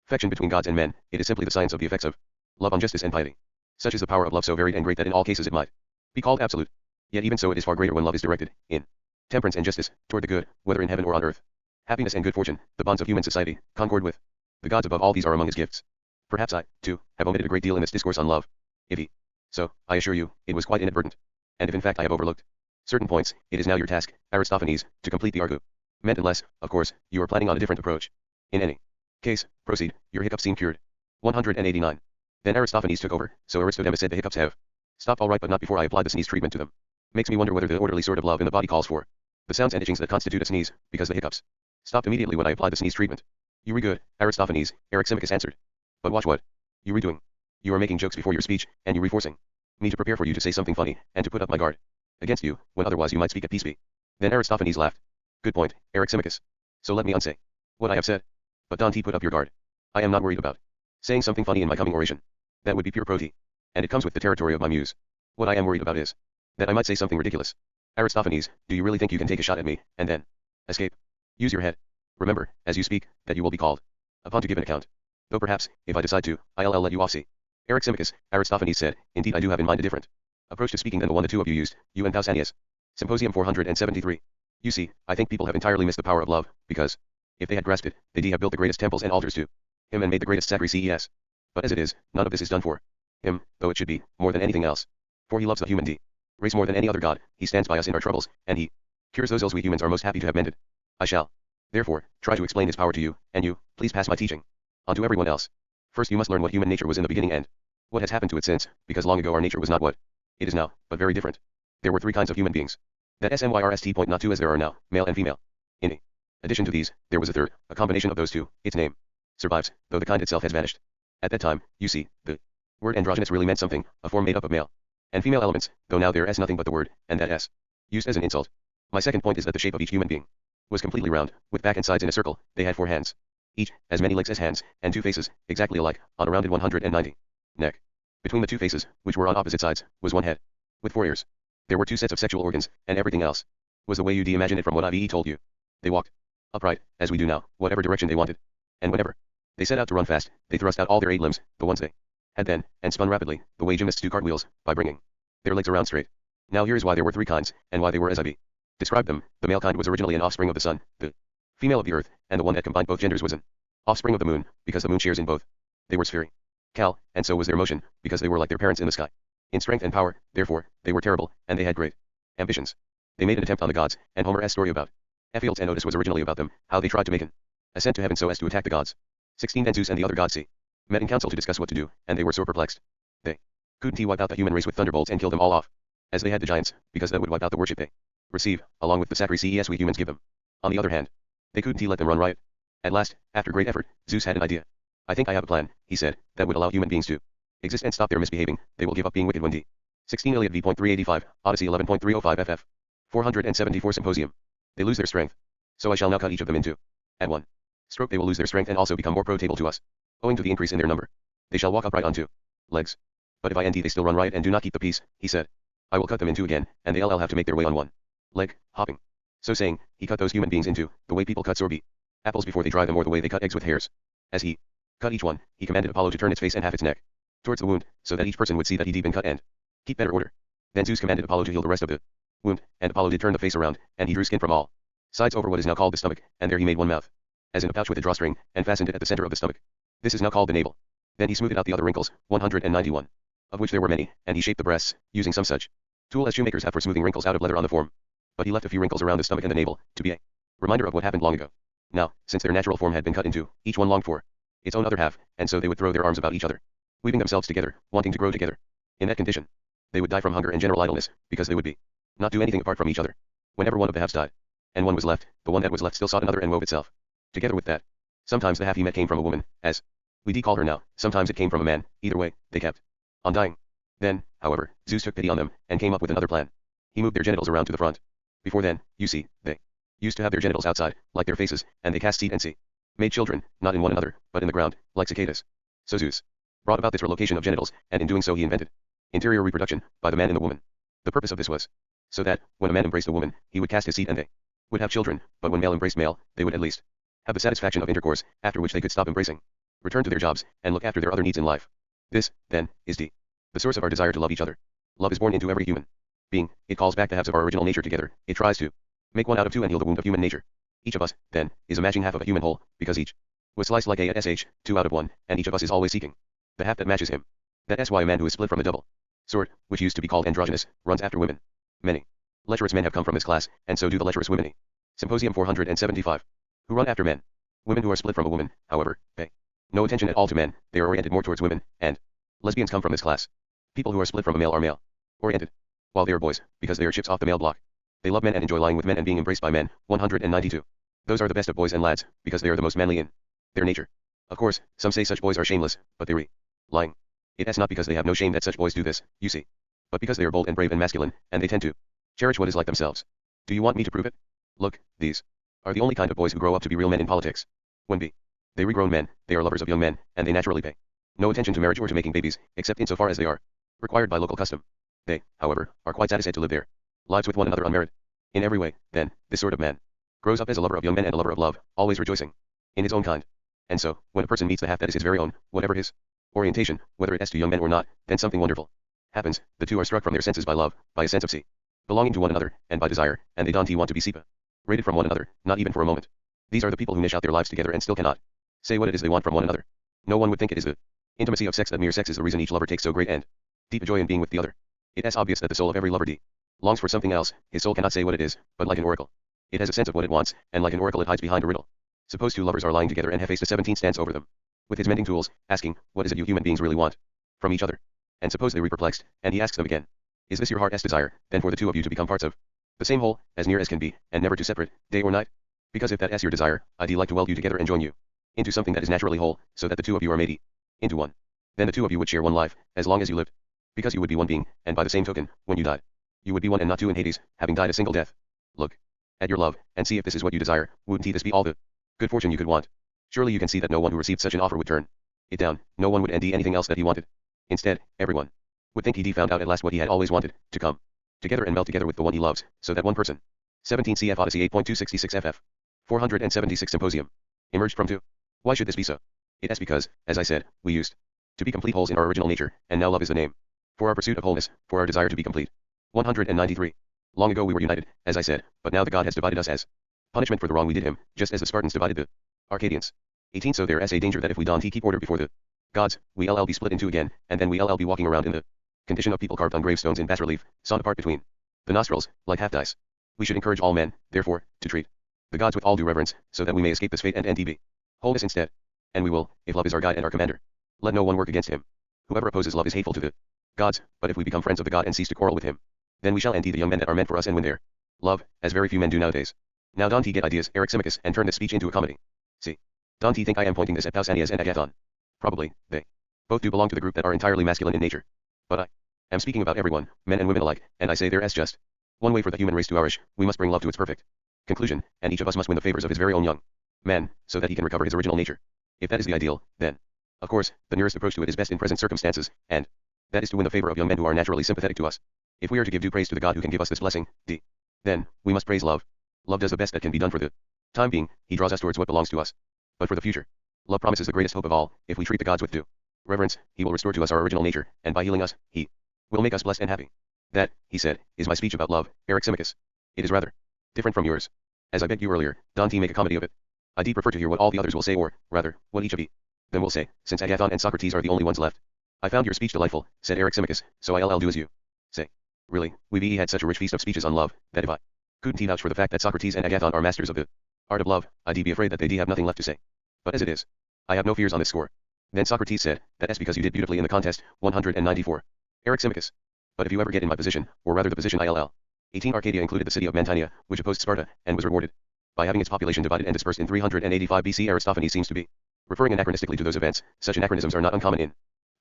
affection between gods and men. It is simply the science of the effects of love on justice and piety. Such is the power of love, so varied and great that in all cases it might be called absolute. Yet even so it is far greater when love is directed, in temperance and justice, toward the good, whether in heaven or on earth. Happiness and good fortune, the bonds of human society, concord with the gods above all these are among his gifts. Perhaps I, too, have omitted a great deal in this discourse on love. If so, I assure you, it was quite inadvertent. And if in fact I have overlooked certain points, it is now your task, Aristophanes, to complete the argument. Unless, of course, you are planning on a different approach. In any case, proceed, your hiccups seem cured. 189. Then Aristophanes took over, so Aristodemus said the hiccups have stopped all right, but not before I applied the sneeze treatment to them. Makes me wonder whether the orderly sort of love in the body calls for the sounds and itchings that constitute a sneeze, because the hiccups stopped immediately when I applied the sneeze treatment. You re good, Aristophanes, Eryximachus answered. But watch what you redoing. You are making jokes before your speech, and you reforcing me to prepare for you to say something funny, and to put up my guard against you, when otherwise you might speak at peace. Then Aristophanes laughed. Good point, Eryximachus. So let me unsay what I have said. But don't put up your guard. I am not worried about saying something funny in my coming oration. That would be pure proti. And it comes with the territory of my muse. What I am worried about is that I might say something ridiculous. Aristophanes, do you really think you can take a shot at me, and then escape? Use your head. Remember, as you speak, that you will be called upon to give an account. Though perhaps, if I decide to, I'll let you off. See. Eryximachus, Aristophanes said, indeed I do have in mind a different approach to speaking than the one the two of you used, you and Pausanias. Symposium 473. You see, I think people have entirely missed the power of love, because, if they had grasped it, they'd have built the greatest temples and altars to him and made the greatest sacrifices. But as it is, none of this is done for him, though it should be, more than anything else. For he loves the human race more than any other god, he stands by us in our troubles, and he cures those ills we humans are most happy to have mended. I shall, therefore, try to explain his power to you, and you, please pass my teaching on to everyone else. First you must learn what human nature was in the beginning and what has happened to it since, because long ago our nature was not what it is now, but very different. There were three kinds of human beings. That SMYRST point not two as there are now, male and female. In addition to these, there was a third, a combination of those two, its name survives, though the kind itself has vanished. At that time, you see, the word androgynous really meant something, a form made up of male and female elements, though now there is nothing but the word, and that s used as an insult. My second point is that the shape of each human being was completely round, with back and sides in a circle. They had 4 hands, each, as many legs as hands, and 2 faces, exactly alike, on a rounded 190 neck. Between the 2 faces, which were on opposite sides, was 1 head, with 4 ears. There were 2 sets of sexual organs, and everything else was the way you'd imagine it from what I've told you. They walked upright, as we do now, whatever direction they wanted, and whenever they set out to run fast, they thrust out all their 8 limbs, the ones they had then, and spun rapidly, the way gymnasts do cartwheels, by bringing their legs around straight. Now here is why there were 3 kinds, and why they were as I've described them. The male kind was originally an offspring of the sun, the female of the earth, and the one that combined both genders was an offspring of the moon, because the moon shares in both. They were spherical, and so was their motion, because they were like their parents in the sky. In strength and power, therefore, they were terrible, and they had great ambitions. They made an attempt on the gods, and Homer's story about Ephialtes and Otis was originally about them, how they tried to make an ascent to heaven so as to attack the gods. 16 Then Zeus and the other gods met in council to discuss what to do, and they were so perplexed. They couldn't wipe out the human race with thunderbolts and kill them all off, as they had the giants, because that would wipe out the worship they receive, along with the sacrifices we humans give them. On the other hand, they couldn't let them run riot. At last, after great effort, Zeus had an idea. I think I have a plan, he said, that would allow human beings to exist and stop their misbehaving. They will give up being wicked when 16 Iliad v.385, Odyssey 11.305 ff. 474 Symposium. They lose their strength. So I shall now cut each of them into. At one stroke they will lose their strength and also become more pro-table to us, owing to the increase in their number. They shall walk upright on 2 legs. But if they still run riot and do not keep the peace, he said, I will cut them in 2 again, and they'll have to make their way on 1 leg, hopping. So saying, he cut those human beings into, the way people cut sorby apples before they dry them or the way they cut eggs with hairs. As he cut each one, he commanded Apollo to turn its face and half its neck towards the wound, so that each person would see that he'd been cut and keep better order. Then Zeus commanded Apollo to heal the rest of the wound, and Apollo did turn the face around, and he drew skin from all sides over what is now called the stomach, and there he made 1 mouth, as in a pouch with a drawstring, and fastened it at the center of the stomach. This is now called the navel. Then he smoothed out the other wrinkles, 191, of which there were many, and he shaped the breasts, using some such tool as shoemakers have for smoothing wrinkles out of leather on the form. But he left a few wrinkles around the stomach and the navel, to be a reminder of what happened long ago. Now, since their natural form had been cut into, each one longed for its own other half, and so they would throw their arms about each other, weaving themselves together, wanting to grow together. In that condition, they would die from hunger and general idleness, because they would be not do anything apart from each other. Whenever one of the halves died, and one was left, the one that was left still sought another and wove itself together with that. Sometimes the half he met came from a woman, as we call her now, sometimes it came from a man, either way, they kept on dying. Then, however, Zeus took pity on them, and came up with another plan. He moved their genitals around to the front. Before then, you see, they used to have their genitals outside, like their faces, and they cast seed and made children, not in one another, but in the ground, like cicadas. So Zeus brought about this relocation of genitals, and in doing so he invented interior reproduction, by the man and the woman. The purpose of this was so that, when a man embraced a woman, he would cast his seed and they would have children, but when male embraced male, they would at least have the satisfaction of intercourse, after which they could stop embracing, return to their jobs, and look after their other needs in life. This, then, is the source of our desire to love each other. Love is born into every human being. It calls back the halves of our original nature together. It tries to make one out of 2 and heal the wound of human nature. Each of us, then, is a matching half of a human whole, because each was sliced like a at sh, 2 out of 1, and each of us is always seeking the half that matches him. That's why a man who is split from a double sort, which used to be called androgynous, runs after women. Many lecherous men have come from this class, and so do the lecherous women. Symposium 475. Who run after men. Women who are split from a woman, however, pay no attention at all to men, they are oriented more towards women, and lesbians come from this class. People who are split from a male are male oriented, while they are boys, because they are chips off the male block. They love men and enjoy lying with men and being embraced by men. 192. Those are the best of boys and lads, because they are the most manly in their nature. Of course, some say such boys are shameless, but they lying. It's not because they have no shame that such boys do this, you see, but because they are bold and brave and masculine, and they tend to cherish what is like themselves. Do you want me to prove it? Look, these are the only kind of boys who grow up to be real men in politics. When they regrown men, they are lovers of young men, and they naturally pay no attention to marriage or to making babies, except insofar as they are required by local custom. They, however, are quite satisfied to live their lives with one another unmarried. In every way, then, this sort of man grows up as a lover of young men and a lover of love, always rejoicing in his own kind. And so, when a person meets the half that is his very own, whatever his orientation, whether it is to young men or not, then something wonderful happens. The two are struck from their senses by love, by a sense of belonging to one another, and by desire, and they don't want to be separated from one another, not even for a moment. These are the people who niche out their lives together and still cannot say what it is they want from one another. No one would think it is the intimacy of sex that mere sex is the reason each lover takes so great and deep joy in being with the other. It is obvious that the soul of every lover longs for something else. His soul cannot say what it is, but like an oracle, it has a sense of what it wants, and like an oracle it hides behind a riddle. Suppose two lovers are lying together and Hephaestus 17 stands over them with his mending tools, asking, what is it you human beings really want from each other? And suppose they are perplexed, and he asks them again, is this your heart's desire, then for the two of you to become parts of the same whole, as near as can be, and never to separate, day or night? Because if that is your desire, I'd like to weld you together and join you into something that is naturally whole, so that the two of you are made into one. Then the two of you would share one life, as long as you lived. Because you would be one being, and by the same token, when you died, you would be one and not two in Hades, having died a single death. Look at your love, and see if this is what you desire. Wouldn't this be all the good fortune you could want? Surely you can see that no one who received such an offer would turn it down. No one would envy anything else that he wanted. Instead, everyone would think he'd found out at last what he had always wanted, to come together and melt together with the one he loves, so that one person. 17 cf Odyssey 8.266 ff. 476 Symposium. Emerged from two. Why should this be so? It is because, as I said, we used to be complete wholes in our original nature, and now love is the name for our pursuit of wholeness, for our desire to be complete. 193. Long ago we were united, as I said, but now the god has divided us as punishment for the wrong we did him, just as the Spartans divided the Arcadians. 18 So there is a danger that if we don't keep order before the gods, we'll be split into again, and then we'll be walking around in the condition of people carved on gravestones in bas relief, sawn apart between the nostrils, like half dice. We should encourage all men, therefore, to treat the gods with all due reverence, so that we may escape this fate and NTB. Wholeness instead. And we will, if love is our guide and our commander. Let no one work against him. Whoever opposes love is hateful to the gods, but if we become friends of the god and cease to quarrel with him, then we shall NT the young men that are meant for us and win their love, as very few men do nowadays. Now don't he get ideas, Eryximachus, and turn this speech into a comedy. See. Don't he think I am pointing this at Pausanias and Agathon? Probably, they both do belong to the group that are entirely masculine in nature. But I am speaking about everyone, men and women alike, and I say there is just one way for the human race to flourish. We must bring love to its perfect conclusion, and each of us must win the favors of his very own young man, so that he can recover his original nature. If that is the ideal, then, of course, the nearest approach to it is best in present circumstances, and that is to win the favor of young men who are naturally sympathetic to us. If we are to give due praise to the God who can give us this blessing, then we must praise love. Love does the best that can be done for the time being. He draws us towards what belongs to us. But for the future, love promises the greatest hope of all. If we treat the gods with due reverence, he will restore to us our original nature, and by healing us, he will make us blessed and happy. That, he said, is my speech about love, Eryximachus. It is rather different from yours. As I begged you earlier, don't make a comedy of it. I do prefer to hear what all the others will say, or, rather, what each of them will say, since Agathon and Socrates are the only ones left. I found your speech delightful, said Eryximachus, so I'll do as you say. Really, we had such a rich feast of speeches on love, that if I couldn't vouch for the fact that Socrates and Agathon are masters of the art of love, I'd be afraid that they have nothing left to say. But as it is, I have no fears on this score. Then Socrates said, that is because you did beautifully in the contest. 194. Eryximachus. But if you ever get in my position, or rather the position ILL. 18 Arcadia included the city of Mantinea, which opposed Sparta, and was rewarded by having its population divided and dispersed in 385 BC. Aristophanes seems to be referring anachronistically to those events. Such anachronisms are not uncommon in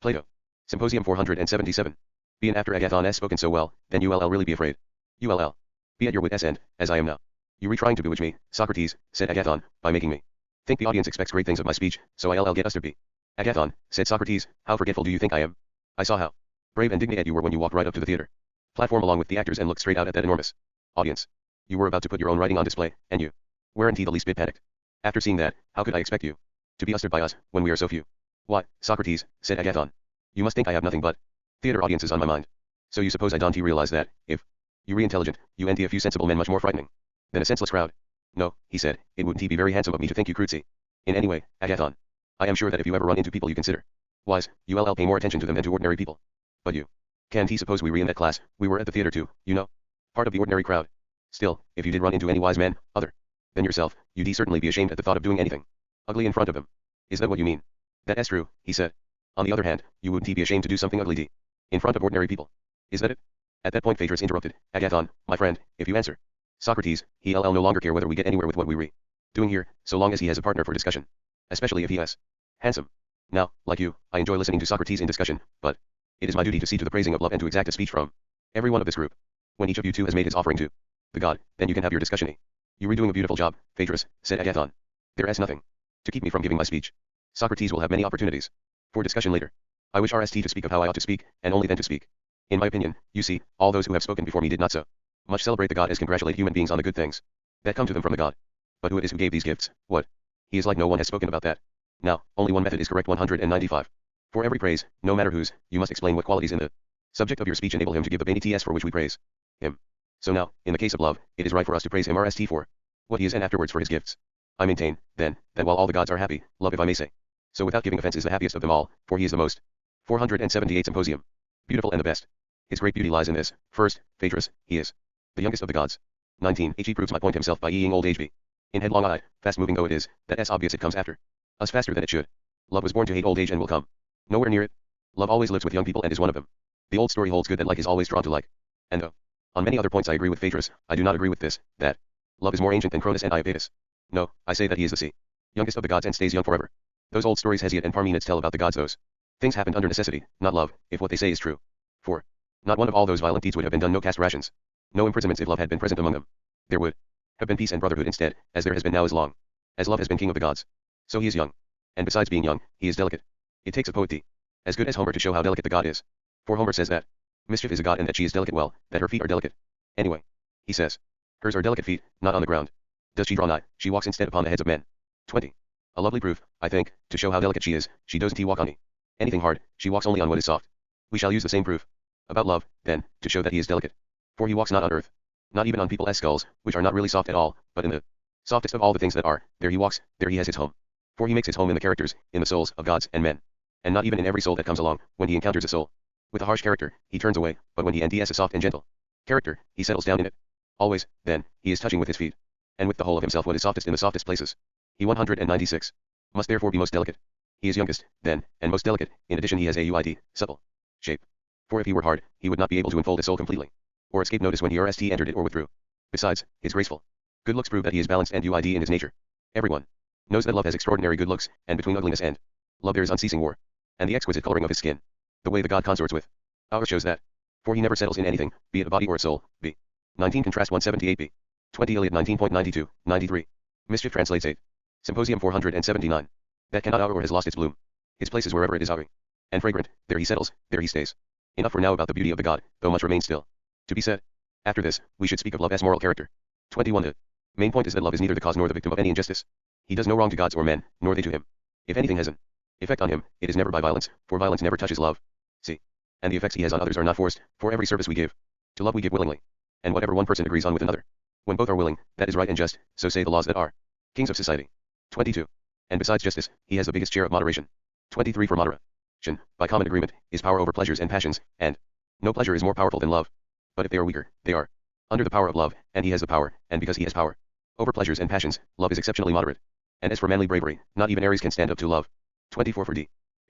Plato. Symposium 477. Be and after Agathon has spoken so well, then you'll really be afraid. You'll be at your wit's end, as I am now. You trying to bewitch me, Socrates, said Agathon, by making me think the audience expects great things of my speech, so I'll get us to be. Agathon, said Socrates, how forgetful do you think I am? I saw how brave and dignified you were when you walked right up to the theater platform along with the actors and looked straight out at that enormous audience. You were about to put your own writing on display, and you weren't the least bit panicked. After seeing that, how could I expect you to be ushered by us, when we are so few? Why, Socrates, said Agathon, you must think I have nothing but theater audiences on my mind. So you suppose I don't realize that, if you intelligent, you a few sensible men much more frightening than a senseless crowd? No, he said, it wouldn't be very handsome of me to think you crude in any way, Agathon. I am sure that if you ever run into people you consider wise, you'll pay more attention to them than to ordinary people. But you can't suppose we were in that class, we were at the theater too, you know? Part of the ordinary crowd. Still, if you did run into any wise men, other than yourself, you'd certainly be ashamed at the thought of doing anything ugly in front of them. Is that what you mean? That is true, he said. On the other hand, you wouldn't be ashamed to do something ugly in front of ordinary people. Is that it? At that point Phaedrus interrupted, Agathon, my friend, if you answer Socrates, he'll no longer care whether we get anywhere with what we doing here, so long as he has a partner for discussion. Especially if he is handsome. Now, like you, I enjoy listening to Socrates in discussion, but it is my duty to see to the praising of love and to exact a speech from every one of this group. When each of you two has made his offering to the god, then you can have your discussion. You are doing a beautiful job, Phaedrus, said Agathon. There is nothing to keep me from giving my speech. Socrates will have many opportunities for discussion later. I wish RST to speak of how I ought to speak, and only then to speak. In my opinion, you see, all those who have spoken before me did not so much celebrate the god as congratulate human beings on the good things that come to them from the god. But who it is who gave these gifts, what? He is like no one has spoken about that. Now, only one method is correct. 195. For every praise, no matter whose, you must explain what qualities in the subject of your speech enable him to give the TTS for which we praise him. So now, in the case of love, it is right for us to praise him for what he is and afterwards for his gifts. I maintain, then, that while all the gods are happy, love, if I may say so without giving offense, is the happiest of them all, for he is the most. 478 Symposium. Beautiful and the best. His great beauty lies in this. First, Phaedrus, he is the youngest of the gods. 19. He proves my point himself by yeing old age be. In headlong-eyed, fast-moving though it is, that s obvious it comes after us faster than it should. Love was born to hate old age and will come nowhere near it. Love always lives with young people and is one of them. The old story holds good that like is always drawn to like. And though on many other points I agree with Phaedrus, I do not agree with this, that love is more ancient than Cronus and Iapetus. No, I say that he is the youngest of the gods and stays young forever. Those old stories Hesiod and Parmenides tell about the gods, those things happened under necessity, not love, if what they say is true. For not one of all those violent deeds would have been done, no cast rations, no imprisonments, if love had been present among them. There would have been peace and brotherhood instead, as there has been now, as long as love has been king of the gods. So he is young. And besides being young, he is delicate. It takes a poet as good as Homer to show how delicate the god is. For Homer says that mischief is a god and that she is delicate, well, that her feet are delicate. Anyway, he says, hers are delicate feet, not on the ground. Does she draw nigh, she walks instead upon the heads of men. 20. A lovely proof, I think, to show how delicate she is, she doesn't walk on anything hard, she walks only on what is soft. We shall use the same proof about love, then, to show that he is delicate. For he walks not on earth, not even on people's skulls, which are not really soft at all, but in the softest of all the things that are, there he walks, there he has his home. For he makes his home in the characters, in the souls of gods and men. And not even in every soul that comes along. When he encounters a soul with a harsh character, he turns away, but when he enters a soft and gentle character, he settles down in it. Always, then, he is touching with his feet, and with the whole of himself what is softest in the softest places. He 196. Must therefore be most delicate. He is youngest, then, and most delicate. In addition he has a supple shape. For if he were hard, he would not be able to enfold a soul completely, or escape notice when he entered it or withdrew. Besides, his graceful good looks prove that he is balanced and in his nature. Everyone knows that love has extraordinary good looks, and between ugliness and love there is unceasing war. And the exquisite coloring of his skin, the way the god consorts with ours shows that. For he never settles in anything, be it a body or a soul. B. 19 Contrast 178b. 20 Iliad 19.92, 93. Mischief translates 8. Symposium 479. That cannot out or has lost its bloom. His place is wherever it is outing and fragrant, there he settles, there he stays. Enough for now about the beauty of the god, though much remains still to be said. After this, we should speak of love's moral character. 21 The main point is that love is neither the cause nor the victim of any injustice. He does no wrong to gods or men, nor they to him. If anything has an effect on him, it is never by violence, for violence never touches love. See. And the effects he has on others are not forced, for every service we give to love we give willingly. And whatever one person agrees on with another, when both are willing, that is right and just, so say the laws that are kings of society. 22. And besides justice, he has the biggest share of moderation. 23 For moderation, by common agreement, is power over pleasures and passions, and no pleasure is more powerful than love. But if they are weaker, they are under the power of love, and he has the power, and because he has power over pleasures and passions, love is exceptionally moderate. And as for manly bravery, not even Ares can stand up to love. 24 For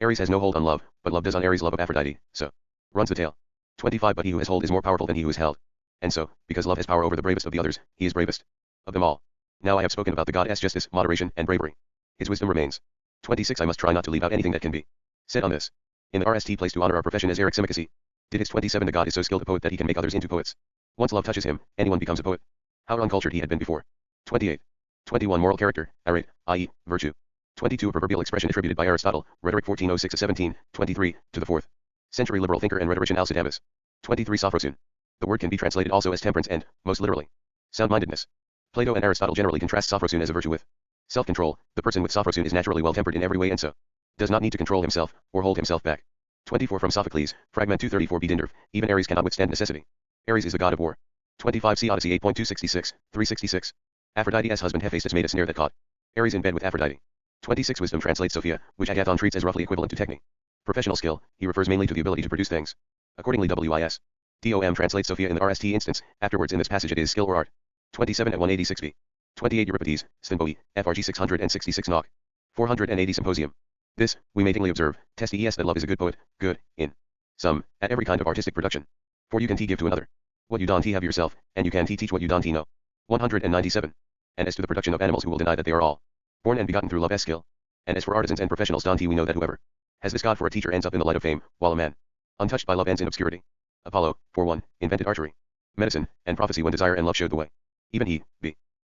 Ares has no hold on love, but love does on Ares' love of Aphrodite, so runs the tale. 25 But he who has hold is more powerful than he who is held. And so, because love has power over the bravest of the others, he is bravest of them all. Now I have spoken about the god's justice, moderation, and bravery. His wisdom remains. 26 I must try not to leave out anything that can be said on this. In the RST place to honor our profession as Eryximachus did his 27 The god is so skilled a poet that he can make others into poets. Once love touches him, anyone becomes a poet. How uncultured he had been before. 28. 21 Moral character, arete, i.e., virtue. 22 A proverbial expression attributed by Aristotle, Rhetoric 1406-17, 23, to the 4th century liberal thinker and rhetorician Alcidamas. 23 Sophrosyne. The word can be translated also as temperance and, most literally, sound-mindedness. Plato and Aristotle generally contrast Sophrosyne as a virtue with self-control. The person with Sophrosyne is naturally well-tempered in every way and so does not need to control himself, or hold himself back. 24 From Sophocles, Fragment 234 Bdindorf, even Ares cannot withstand necessity. Ares is the god of war. 25 See Odyssey 8.266, 366. Aphrodite's husband Hephaestus made a snare that caught Ares in bed with Aphrodite. 26 Wisdom translates Sophia, which Agathon treats as roughly equivalent to technique. Professional skill, he refers mainly to the ability to produce things. Accordingly WIS. DOM translates Sophia in the RST instance, afterwards in this passage it is skill or art. 27 at 186b. 28 Euripides, Sthenboi, FRG 666 Knock. 480 Symposium. This, we matingly observe, test that love is a good poet, good, in some, at every kind of artistic production. For you can give to another what you don't have yourself, and you can teach what you don't know. 197. And as to the production of animals, who will deny that they are all born and begotten through love's skill? And as for artisans and professionals, don't we know that whoever has this god for a teacher ends up in the light of fame, while a man, untouched by love, ends in obscurity. Apollo, 4:1, invented archery, medicine, and prophecy when desire and love showed the way. Even he,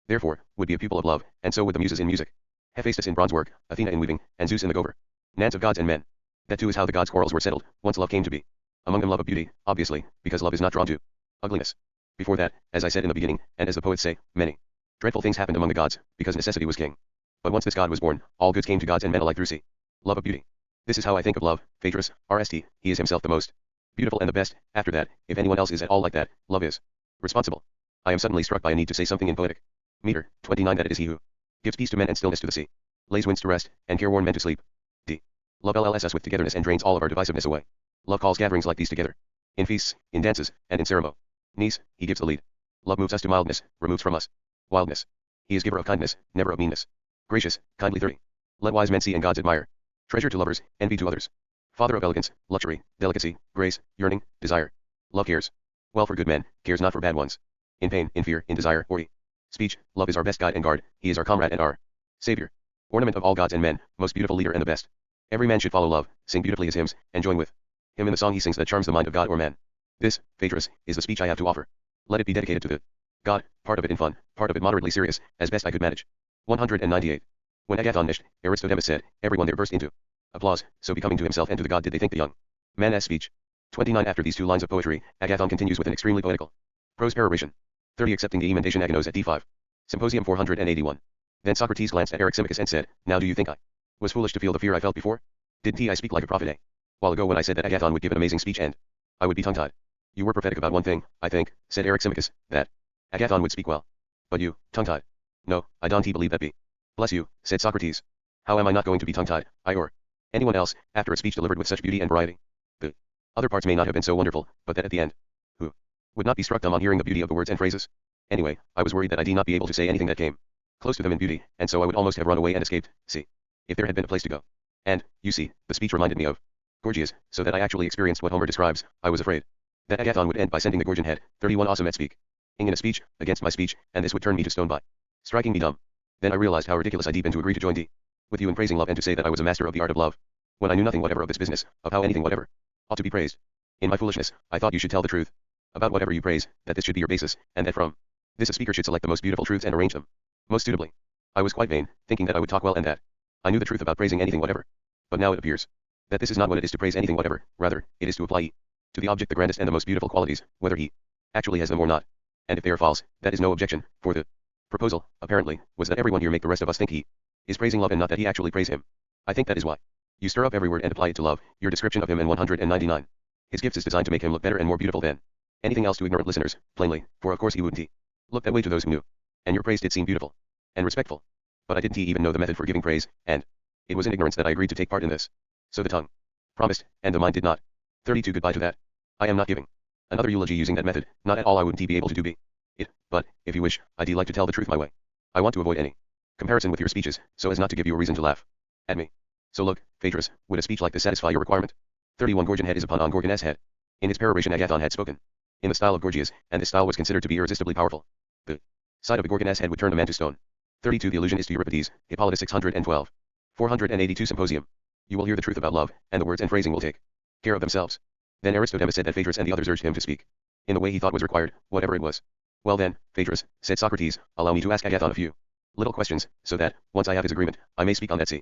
therefore, would be a pupil of love, and so would the muses in music. Hephaestus in bronze work, Athena in weaving, and Zeus in the Gover. Nans of gods and men. That too is how the gods' quarrels were settled, once love came to be. Among them love of beauty, obviously, because love is not drawn to ugliness. Before that, as I said in the beginning, and as the poets say, many Dreadful things happened among the gods, because necessity was king. But once this god was born, all goods came to gods and men alike through C. Love of beauty. This is how I think of love, Phaedrus, RST, he is himself the most beautiful and the best. After that, if anyone else is at all like that, love is responsible. I am suddenly struck by a need to say something in poetic meter. 29 That it is he who gives peace to men and stillness to the sea, lays winds to rest, and careworn men to sleep. D. Love LLS us with togetherness and drains all of our divisiveness away. Love calls gatherings like these together. In feasts, in dances, and in ceremonies, he gives the lead. Love moves us to mildness, removes from us wildness. He is giver of kindness, never of meanness. Gracious, kindly 30. Let wise men see and gods admire. Treasure to lovers, envy to others. Father of elegance, luxury, delicacy, grace, yearning, desire. Love cares well for good men, cares not for bad ones. In pain, in fear, in desire, or speech, love is our best guide and guard, he is our comrade and our savior. Ornament of all gods and men, most beautiful leader and the best. Every man should follow love, sing beautifully his hymns, and join with him in the song he sings that charms the mind of God or man. This, Phaedrus, is the speech I have to offer. Let it be dedicated to the God, part of it in fun, part of it moderately serious, as best I could manage. 198. When Agathon finished, Aristodemus said, everyone there burst into applause, so becoming to himself and to the god did they think the young man's speech. 29 After these two lines of poetry, Agathon continues with an extremely poetical prose peroration. 30 Accepting the emendation Aganos at D5. Symposium 481. Then Socrates glanced at Eryximachus and said, now do you think I was foolish to feel the fear I felt before? Didn't I speak like a prophet a while ago when I said that Agathon would give an amazing speech and I would be tongue-tied? You were prophetic about one thing, I think, said Eryximachus, that Agathon would speak well. But you, tongue-tied? No, I don't believe that be. Bless you, said Socrates. How am I not going to be tongue-tied, I or anyone else, after a speech delivered with such beauty and variety? The other parts may not have been so wonderful, but that at the end, who would not be struck dumb on hearing the beauty of the words and phrases? Anyway, I was worried that I'd not be able to say anything that came close to them in beauty, and so I would almost have run away and escaped, see, if there had been a place to go. And, you see, the speech reminded me of Gorgias, so that I actually experienced what Homer describes. I was afraid that Agathon would end by sending the Gorgian head, 31 awesome at speak in a speech, against my speech, and this would turn me to stone by striking me dumb. Then I realized how ridiculous I'd been to agree to join with you in praising love and to say that I was a master of the art of love, when I knew nothing whatever of this business, of how anything whatever ought to be praised. In my foolishness, I thought you should tell the truth about whatever you praise, that this should be your basis, and that from this a speaker should select the most beautiful truths and arrange them most suitably. I was quite vain, thinking that I would talk well and that I knew the truth about praising anything whatever. But now it appears that this is not what it is to praise anything whatever, rather, it is to apply to the object the grandest and the most beautiful qualities, whether he actually has them or not. And if they are false, that is no objection, for the proposal, apparently, was that everyone here make the rest of us think he is praising love and not that he actually praise him. I think that is why you stir up every word and apply it to love, your description of him in 199. His gifts is designed to make him look better and more beautiful than anything else to ignorant listeners, plainly, for of course he wouldn't look that way to those who knew. And your praise did seem beautiful and respectful. But I didn't even know the method for giving praise, and it was in ignorance that I agreed to take part in this. So the tongue promised, and the mind did not. 32 Goodbye to that. I am not giving another eulogy using that method, not at all. I wouldn't be able to do it, but, if you wish, I'd like to tell the truth my way. I want to avoid any comparison with your speeches, so as not to give you a reason to laugh at me. So look, Phaedrus, would a speech like this satisfy your requirement? 31 Gorgon head is upon on Gorgon's head. In his peroration Agathon had spoken in the style of Gorgias, and this style was considered to be irresistibly powerful. The sight of a Gorgon's head would turn a man to stone. 32 The allusion is to Euripides, Hippolytus 612. 482 Symposium. You will hear the truth about love, and the words and phrasing will take care of themselves. Then Aristodemus said that Phaedrus and the others urged him to speak in the way he thought was required, whatever it was. Well then, Phaedrus, said Socrates, allow me to ask Agathon a few little questions, so that, once I have his agreement, I may speak on that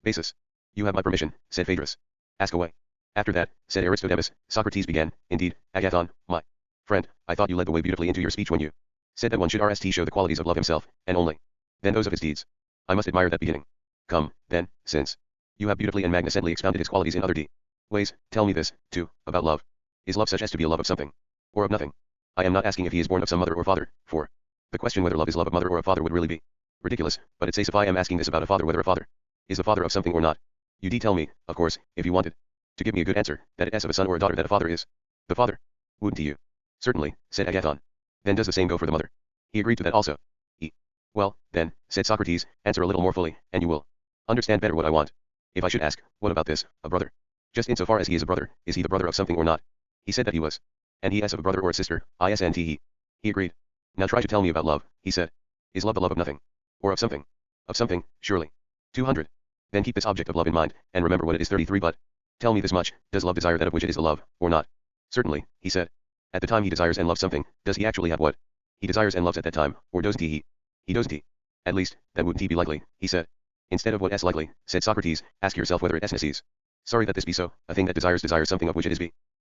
basis. You have my permission, said Phaedrus. Ask away. After that, said Aristodemus, Socrates began, indeed, Agathon, my friend, I thought you led the way beautifully into your speech when you said that one should show the qualities of love himself, and only then those of his deeds. I must admire that beginning. Come, then, since you have beautifully and magnificently expounded his qualities in other ways, tell me this, too, about love. Is love such as to be a love of something, or of nothing? I am not asking if he is born of some mother or father, for the question whether love is love of mother or of father would really be ridiculous, but it's safe if I am asking this about a father whether a father is the father of something or not. You tell me, of course, if you wanted to give me a good answer, that it is of a son or a daughter that a father is the father. Wouldn't you? Certainly, said Agathon. Then does the same go for the mother? He agreed to that also. Well, then, said Socrates, answer a little more fully, and you will understand better what I want. If I should ask, what about this, a brother? Just insofar as he is a brother, is he the brother of something or not? He said that he was. And he has of a brother or a sister, isn't he? He agreed. Now try to tell me about love, he said. Is love the love of nothing? Or of something? Of something, surely. 200. Then keep this object of love in mind, and remember what it is. 33 But tell me this much, does love desire that of which it is the love, or not? Certainly, he said. At the time he desires and loves something, does he actually have what he desires and loves at that time, or doesn't he? He doesn't. At least, that wouldn't be likely, he said. Instead of what's likely, said Socrates, ask yourself whether it's necessary. Sorry that this be so, a thing that desires something of which it is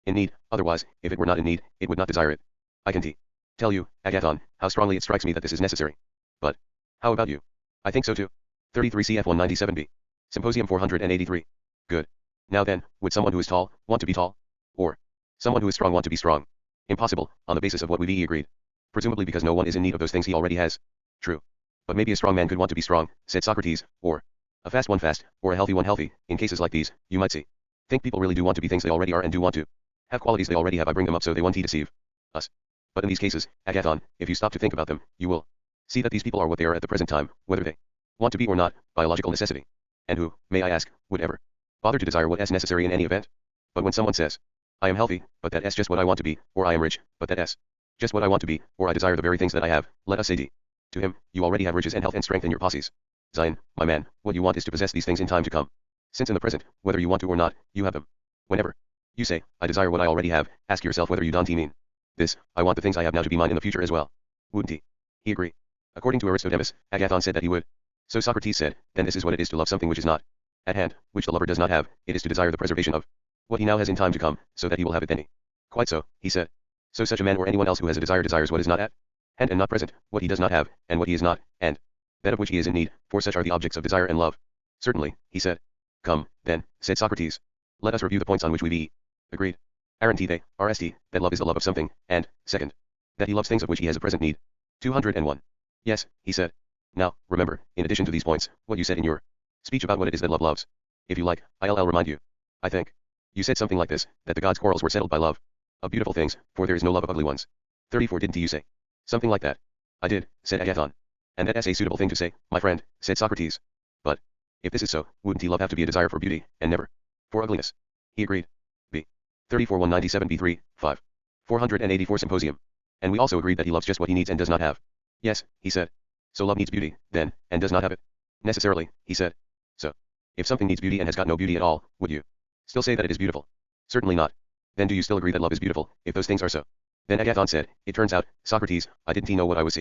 in need, otherwise, if it were not in need, it would not desire it. I can tell you, Agathon, how strongly it strikes me that this is necessary. But, how about you? I think so too. 33 CF 197b. Symposium 483. Good. Now then, would someone who is tall, want to be tall? Or, someone who is strong want to be strong? Impossible, on the basis of what we agreed. Presumably because no one is in need of those things he already has. True. But maybe a strong man could want to be strong, said Socrates, or a fast one fast, or a healthy one healthy. In cases like these, you might see. Think people really do want to be things they already are and do want to have qualities they already have. I bring them up so they want to deceive us. But in these cases, Agathon, if you stop to think about them, you will see that these people are what they are at the present time, whether they want to be or not, biological necessity. And who, may I ask, would ever bother to desire what is necessary in any event? But when someone says, I am healthy, but that is just what I want to be, or I am rich, but that is just what I want to be, or I desire the very things that I have, let us say D. To him, you already have riches and health and strength in your posses. Zion, my man, what you want is to possess these things in time to come. Since in the present, whether you want to or not, you have them. Whenever you say, I desire what I already have, ask yourself whether you don't mean this, I want the things I have now to be mine in the future as well. Wouldn't he? He agree. According to Aristodemus, Agathon said that he would. So Socrates said, then this is what it is to love something which is not at hand, which the lover does not have, it is to desire the preservation of what he now has in time to come, so that he will have it then. Quite so, he said. So such a man or anyone else who has a desire desires what is not at hand and not present, what he does not have, and what he is not, and that of which he is in need, for such are the objects of desire and love. Certainly, he said. Come, then, said Socrates. Let us review the points on which we be agreed. Aranthe, RST, that love is the love of something, and, second, that he loves things of which he has a present need. 201. Yes, he said. Now, remember, in addition to these points, what you said in your speech about what it is that love loves. If you like, I'll remind you. I think. You said something like this, that the gods' quarrels were settled by love of beautiful things, for there is no love of ugly ones. 34 Didn't you say something like that? I did, said Agathon. And that is a suitable thing to say, my friend, said Socrates. But, if this is so, wouldn't he love have to be a desire for beauty, and never for ugliness? He agreed. B. 34 197 B3, 5. 484 Symposium. And we also agreed that he loves just what he needs and does not have. Yes, he said. So love needs beauty, then, and does not have it. Necessarily, he said. So, if something needs beauty and has got no beauty at all, would you still say that it is beautiful? Certainly not. Then do you still agree that love is beautiful, if those things are so? Then Agathon said, it turns out, Socrates, I didn't know what I was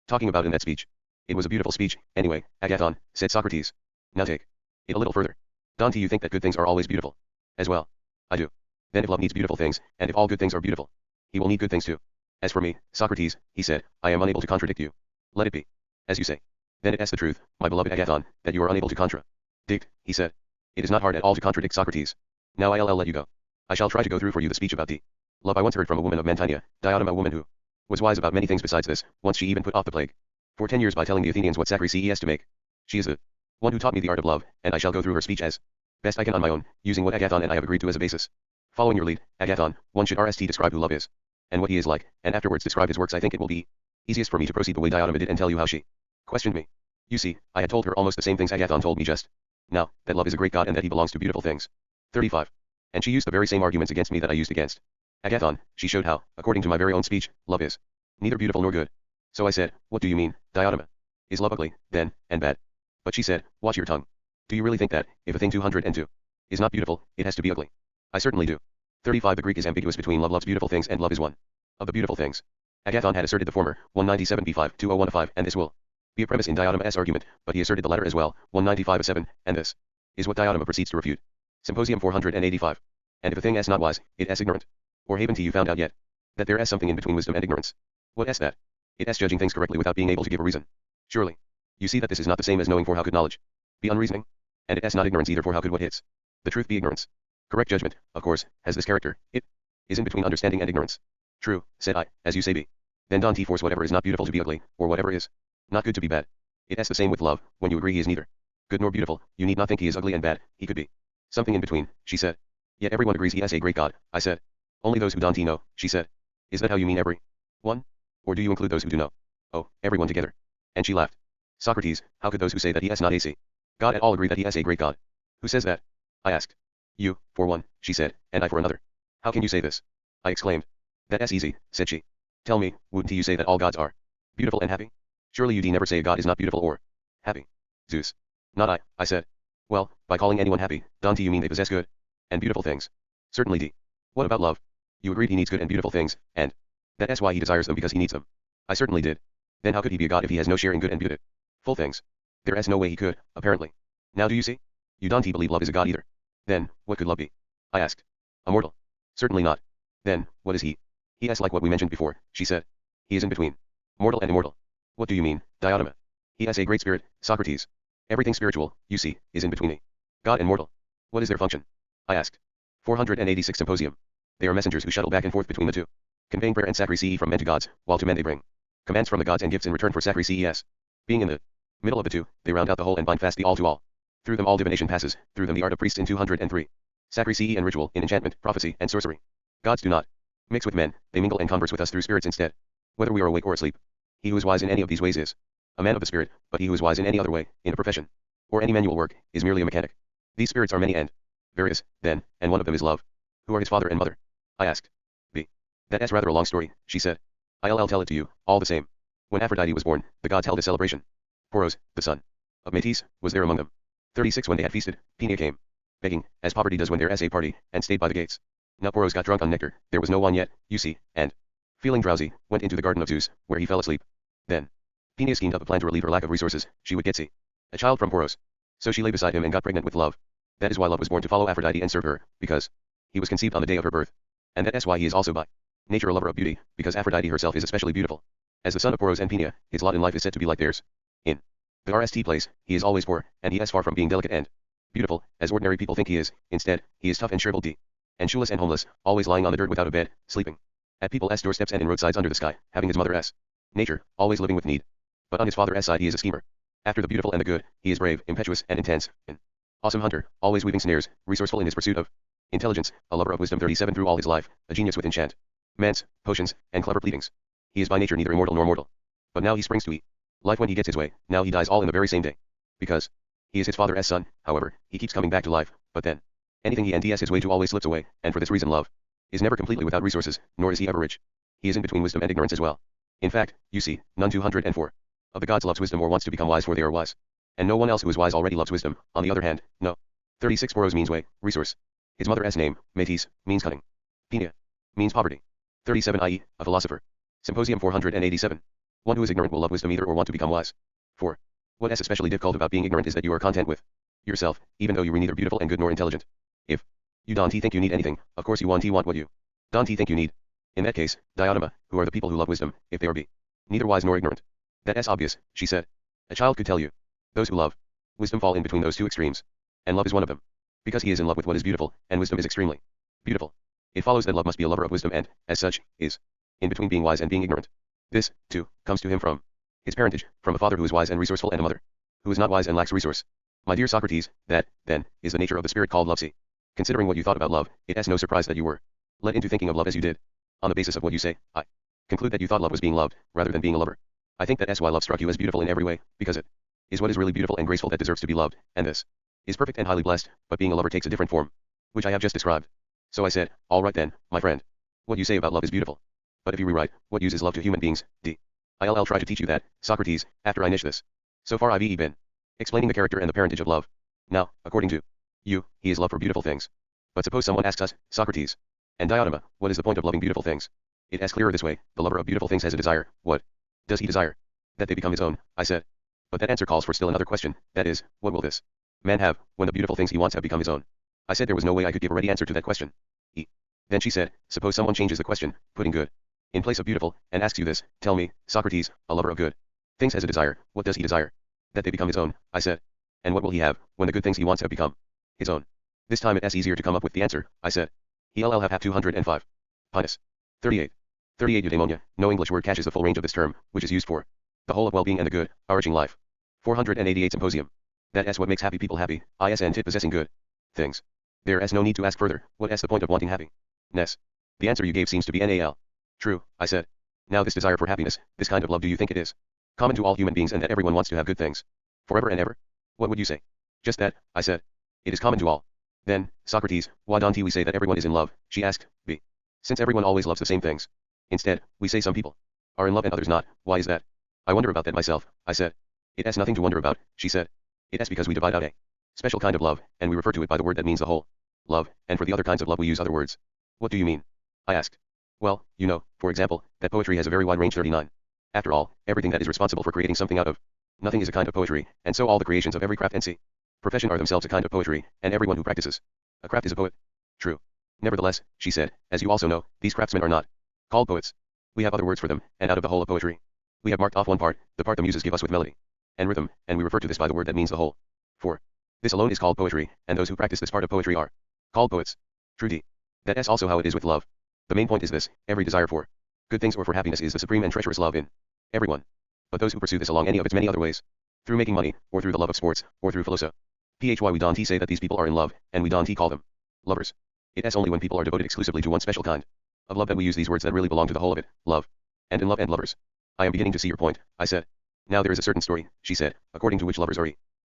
talking about in that speech. It was a beautiful speech, anyway, Agathon, said Socrates. Now take it a little further. Don't you think that good things are always beautiful? As well. I do. Then if love needs beautiful things, and if all good things are beautiful, he will need good things too. As for me, Socrates, he said, I am unable to contradict you. Let it be. As you say. Then it is the truth, my beloved Agathon, that you are unable to contradict, he said. It is not hard at all to contradict Socrates. Now I'll let you go. I shall try to go through for you the speech about the love I once heard from a woman of Mantinea, Diotima, a woman who was wise about many things besides this. Once she even put off the plague for 10 years by telling the Athenians what sacrifice to make. She is the one who taught me the art of love, and I shall go through her speech as best I can on my own, using what Agathon and I have agreed to as a basis. Following your lead, Agathon, one should RST describe who love is, and what he is like, and afterwards describe his works. I think it will be easiest for me to proceed the way Diotima did and tell you how she questioned me. You see, I had told her almost the same things Agathon told me just now, that love is a great god and that he belongs to beautiful things. 35. And she used the very same arguments against me that I used against Agathon. She showed how, according to my very own speech, love is neither beautiful nor good. So I said, what do you mean, Diotima? Is love ugly, then, and bad? But she said, watch your tongue. Do you really think that, if a thing 202 is not beautiful, it has to be ugly? I certainly do. 35 The Greek is ambiguous between love loves beautiful things and love is one of the beautiful things. Agathon had asserted the former, 197 B5, 2015, and this will be a premise in Diotima's argument, but he asserted the latter as well, 195 A7, and this is what Diotima proceeds to refute. Symposium 485. And if a thing is not wise, it is ignorant. Or haven't you found out yet that there is something in between wisdom and ignorance? What is that? It is judging things correctly without being able to give a reason. Surely. You see that this is not the same as knowing, for how could knowledge be unreasoning? And it is not ignorance either, for how could what hits the truth be ignorance? Correct judgment, of course, has this character. It is in between understanding and ignorance. True, said I, as you say be. Then don't force whatever is not beautiful to be ugly, or whatever is not good to be bad. It is the same with love. When you agree he is neither good nor beautiful, you need not think he is ugly and bad. He could be something in between, she said. Yet everyone agrees he is a great god, I said. Only those who don't know, she said. Is that how you mean every one? Or do you include those who do know? Oh, everyone together. And she laughed. Socrates, how could those who say that he is not a god at all agree that he is a great god? Who says that? I asked. You, for one, she said, and I for another. How can you say this? I exclaimed. That is easy, said she. Tell me, wouldn't you say that all gods are beautiful and happy? Surely you'd never say a god is not beautiful or happy. Zeus. Not I said. Well, by calling anyone happy, don't you mean they possess good and beautiful things? Certainly D. What about love? You agreed he needs good and beautiful things, and that is why he desires them, because he needs them. I certainly did. Then how could he be a god if he has no share in good and beautiful things? There is no way he could, apparently. Now do you see? You don't believe love is a god either. Then, what could love be? I asked. A mortal. Certainly not. Then, what is he? He is like what we mentioned before, she said. He is in between mortal and immortal. What do you mean, Diotima? He has a great spirit, Socrates. Everything spiritual, you see, is in between a god and mortal. What is their function? I asked. 486 Symposium. They are messengers who shuttle back and forth between the two, conveying prayer and sacrifice from men to gods, while to men they bring commands from the gods and gifts in return for sacrifice. Being in the middle of the two, they round out the whole and bind fast the all to all. Through them all divination passes, through them the art of priests in 203. Sacrifice and ritual in enchantment, prophecy, and sorcery. Gods do not mix with men, they mingle and converse with us through spirits instead. Whether we are awake or asleep. He who is wise in any of these ways is a man of the spirit, but he who is wise in any other way, in a profession, or any manual work, is merely a mechanic. These spirits are many and various, then, and one of them is love. Who are his father and mother? I asked. B. That's rather a long story, she said. I'll tell it to you, all the same. When Aphrodite was born, the gods held a celebration. Poros, the son of Metis, was there among them. 36 When they had feasted, Penelope came, begging, as poverty does when there is a party, and stayed by the gates. Now Poros got drunk on nectar, there was no wine yet, you see, and, feeling drowsy, went into the garden of Zeus, where he fell asleep. Then, Penelope schemed up a plan to relieve her lack of resources, she would get a child from Poros. So she lay beside him and got pregnant with love. That is why love was born to follow Aphrodite and serve her, because he was conceived on the day of her birth. And that is why he is also by nature a lover of beauty, because Aphrodite herself is especially beautiful. As the son of Poros and Penelope, his lot in life is said to be like theirs. In the RST place, he is always poor, and he is far from being delicate and beautiful, as ordinary people think he is. Instead, he is tough and shriveled and shoeless and homeless, always lying on the dirt without a bed, sleeping at people's doorsteps and in roadsides under the sky, having his mother's nature, always living with need. But on his father's side he is a schemer. After the beautiful and the good, he is brave, impetuous, and intense, an awesome hunter, always weaving snares, resourceful in his pursuit of intelligence, a lover of wisdom 37 through all his life, a genius with enchantments, potions, and clever pleadings. He is by nature neither immortal nor mortal. But now he springs to life when he gets his way, now he dies all in the very same day. Because he is his father's son, however, he keeps coming back to life, but then anything he ents his way to always slips away, and for this reason love is never completely without resources, nor is he ever rich. He is in between wisdom and ignorance as well. In fact, you see, none 204 of the gods loves wisdom or wants to become wise for they are wise. And no one else who is wise already loves wisdom, on the other hand, no. 36 Poros means way, resource. His mother's name, Metis, means cunning. Penelope means poverty. 37 i.e., a philosopher. Symposium 487. One who is ignorant will love wisdom either or want to become wise. 4. What is especially difficult about being ignorant is that you are content with yourself, even though you are neither beautiful and good nor intelligent. If you don't think you need anything, of course you want what you don't think you need. In that case, Diotima, who are the people who love wisdom, if they are neither wise nor ignorant. That is obvious, she said. A child could tell you. Those who love wisdom fall in between those two extremes. And love is one of them. Because he is in love with what is beautiful, and wisdom is extremely beautiful. It follows that love must be a lover of wisdom and, as such, is in between being wise and being ignorant. This, too, comes to him from his parentage, from a father who is wise and resourceful and a mother who is not wise and lacks resource. My dear Socrates, that, then, is the nature of the spirit called love. See, considering what you thought about love, it is no surprise that you were led into thinking of love as you did. On the basis of what you say, I conclude that you thought love was being loved, rather than being a lover. I think that is why love struck you as beautiful in every way, because it is what is really beautiful and graceful that deserves to be loved, and this is perfect and highly blessed, but being a lover takes a different form, which I have just described. So I said, all right then, my friend. What you say about love is beautiful. But if you rewrite, what use is love to human beings, I'll try to teach you that, Socrates, after I niche this. So far I've been explaining the character and the parentage of love. Now, according to you, he is love for beautiful things. But suppose someone asks us, Socrates and Diotima, what is the point of loving beautiful things? It is clearer this way, the lover of beautiful things has a desire. What does he desire? That they become his own, I said. But that answer calls for still another question, that is, what will this man have, when the beautiful things he wants have become his own? I said there was no way I could give a ready answer to that question. Then she said, suppose someone changes the question, putting good in place of beautiful, and asks you this, tell me, Socrates, a lover of good things has a desire, what does he desire? That they become his own, I said. And what will he have, when the good things he wants have become his own? This time it is easier to come up with the answer, I said. He'll have 205. Pinus. 38. 38 Eudaimonia, no English word catches the full range of this term, which is used for the whole of well-being and the good, enriching life. 488 Symposium. That is what makes happy people happy, isn't it possessing good things? There is no need to ask further, what is the point of wanting happiness? The answer you gave seems to be NAL. True, I said. Now this desire for happiness, this kind of love, do you think it is common to all human beings and that everyone wants to have good things? Forever and ever? What would you say? Just that, I said. It is common to all. Then, Socrates, why don't we say that everyone is in love? She asked. Since everyone always loves the same things. Instead, we say some people are in love and others not, why is that? I wonder about that myself, I said. It has nothing to wonder about, she said. It is because we divide out a special kind of love, and we refer to it by the word that means the whole love, and for the other kinds of love we use other words. What do you mean? I asked. Well, you know, for example, that poetry has a very wide range 39. After all, everything that is responsible for creating something out of nothing is a kind of poetry, and so all the creations of every craft and profession are themselves a kind of poetry, and everyone who practices a craft is a poet. True. Nevertheless, she said, as you also know, these craftsmen are not called poets. We have other words for them, and out of the whole of poetry, we have marked off one part, the part the muses give us with melody. and rhythm, and we refer to this by the word that means the whole. 4. This alone is called poetry, and those who practice this part of poetry are called poets. True D. That's also how it is with love. The main point is this: every desire for good things or for happiness is the supreme and treacherous love in everyone. But those who pursue this along any of its many other ways, through making money, or through the love of sports, or through philoso, we don't say that these people are in love, and we don't call them lovers. It is only when people are devoted exclusively to one special kind of love that we use these words that really belong to the whole of it, love, and in love and lovers. I am beginning to see your point, I said. Now there is a certain story, she said, according to which lovers are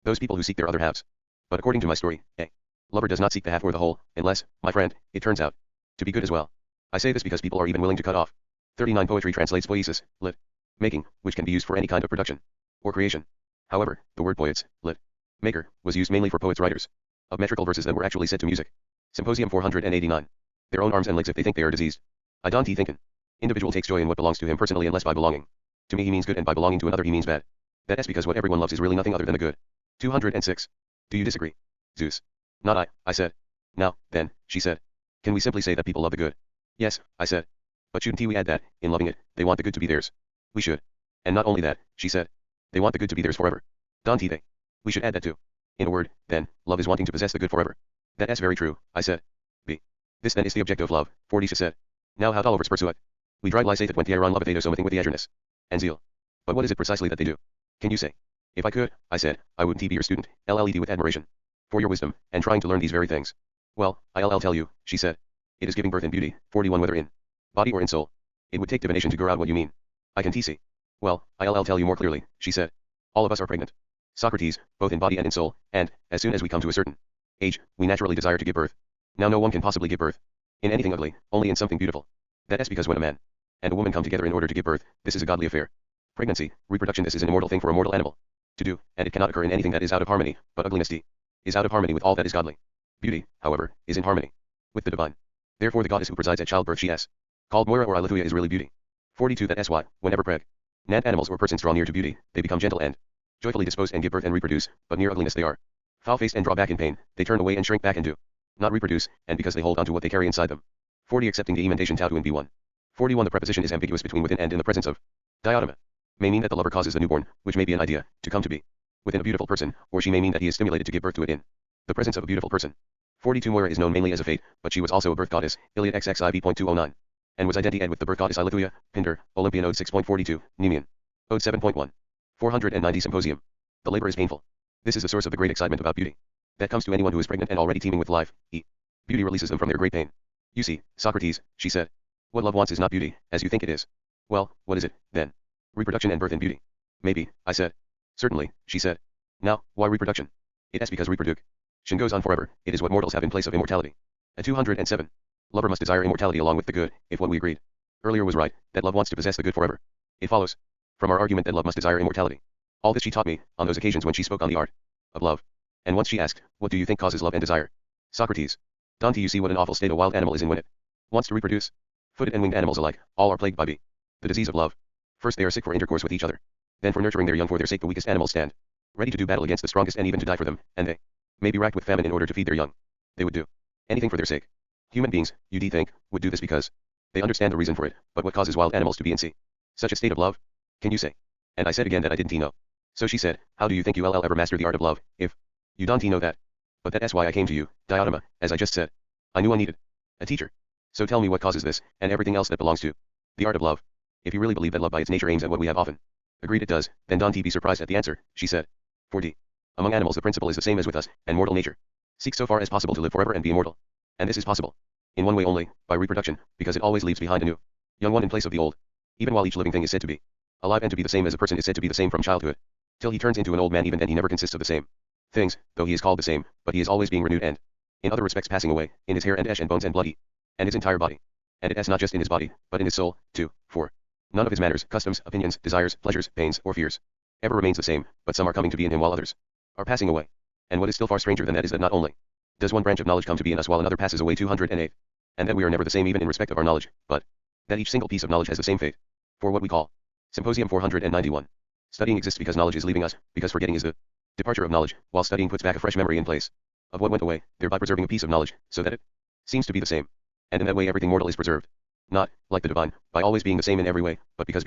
those people who seek their other halves. But according to my story, a lover does not seek the half or the whole, unless, my friend, it turns out to be good as well. I say this because people are even willing to cut off. 39 Poetry translates poiesis, lit. Making, which can be used for any kind of production or creation. However, the word poets, lit. Maker, was used mainly for poets writers of metrical verses that were actually set to music. Symposium 489. Their own arms and legs if they think they are diseased. I don't think an individual takes joy in what belongs to him personally unless by belonging to me he means good and by belonging to another he means bad. That is because what everyone loves is really nothing other than the good. 206. Do you disagree? Zeus. Not I said. Now, then, she said. Can we simply say that people love the good? Yes, I said. But shouldn't we add that, in loving it, they want the good to be theirs? We should. And not only that, she said. They want the good to be theirs forever. Don't they? We should add that too. In a word, then, love is wanting to possess the good forever. That is very true, I said. B. This then is the object of love, Fordica said. Now how tolovers pursue it? We drive lysated when Tieron loveth something with the eagerness and zeal. But what is it precisely that they do? Can you say? If I could, I said, I wouldn't be your student, LLED with admiration for your wisdom, and trying to learn these very things. Well, I'll tell you, she said. It is giving birth in beauty, 41 whether in body or in soul. It would take divination to grow out what you mean. I can see. Well, I'll tell you more clearly, she said. All of us are pregnant. Socrates, both in body and in soul, and, as soon as we come to a certain age, we naturally desire to give birth. Now no one can possibly give birth in anything ugly, only in something beautiful. That is because when a man and a woman come together in order to give birth, this is a godly affair. Pregnancy, reproduction, this is an immortal thing for a mortal animal to do, and it cannot occur in anything that is out of harmony, but ugliness is out of harmony with all that is godly. Beauty, however, is in harmony with the divine. Therefore the goddess who presides at childbirth, she is called Moira or Ilithuia, is really beauty. 42 That is why, whenever pregnant animals or persons draw near to beauty, they become gentle and joyfully disposed and give birth and reproduce, but near ugliness they are foul-faced and draw back in pain, they turn away and shrink back and do not reproduce, and because they hold on to what they carry inside them. 40 Accepting the emendation tau to in B1. 41 The preposition is ambiguous between within and in the presence of diatoma. May mean that the lover causes the newborn, which may be an idea, to come to be within a beautiful person, or she may mean that he is stimulated to give birth to it in the presence of a beautiful person. 42 Moira is known mainly as a fate, but she was also a birth goddess, Iliad XXIV.209, and was identified with the birth goddess Ilithuia, Pindar, Olympian Ode 6.42, Nemean. Ode 7.1. 490 Symposium. The labor is painful. This is the source of the great excitement about beauty that comes to anyone who is pregnant and already teeming with life. Beauty releases them from their great pain. You see, Socrates, she said. What love wants is not beauty, as you think it is. Well, what is it, then? Reproduction and birth and beauty. Maybe, I said. Certainly, she said. Now, why reproduction? It is because reproduction goes on forever, it is what mortals have in place of immortality. At 207. Lover must desire immortality along with the good, if what we agreed earlier was right, that love wants to possess the good forever. It follows from our argument that love must desire immortality. All this she taught me, on those occasions when she spoke on the art of love. And once she asked, what do you think causes love and desire? Socrates. Don't you see what an awful state a wild animal is in when it wants to reproduce? Footed and winged animals alike, all are plagued by the disease of love. First they are sick for intercourse with each other. Then for nurturing their young, for their sake the weakest animals stand ready to do battle against the strongest and even to die for them, and they may be racked with famine in order to feed their young. They would do anything for their sake. Human beings, you think, would do this because they understand the reason for it, but what causes wild animals to be in such a state of love? Can you say? And I said again that I didn't know. So she said, how do you think you'll ever master the art of love, if you don't know that? But that's why I came to you, Diotoma, as I just said. I knew I needed a teacher. So tell me what causes this, and everything else that belongs to the art of love. If you really believe that love by its nature aims at what we have often agreed it does, then don't be surprised at the answer, she said. 4D. Among animals the principle is the same as with us, and mortal nature seeks so far as possible to live forever and be immortal. And this is possible in one way only, by reproduction, because it always leaves behind a new young one in place of the old. Even while each living thing is said to be alive and to be the same as a person is said to be the same from childhood till he turns into an old man, even then he never consists of the same things, though he is called the same, but he is always being renewed and, in other respects, passing away, in his hair and ash and bones and bloody, and his entire body. And it is not just in his body, but in his soul, too, for none of his manners, customs, opinions, desires, pleasures, pains, or fears ever remains the same, but some are coming to be in him while others are passing away. And what is still far stranger than that is that not only does one branch of knowledge come to be in us while another passes away. 208, and that we are never the same even in respect of our knowledge, but that each single piece of knowledge has the same fate. For what we call Symposium 491. Studying exists because knowledge is leaving us, because forgetting is the departure of knowledge, while studying puts back a fresh memory in place of what went away, thereby preserving a piece of knowledge, so that it seems to be the same. And in that way everything mortal is preserved. Not, like the divine, by always being the same in every way, but because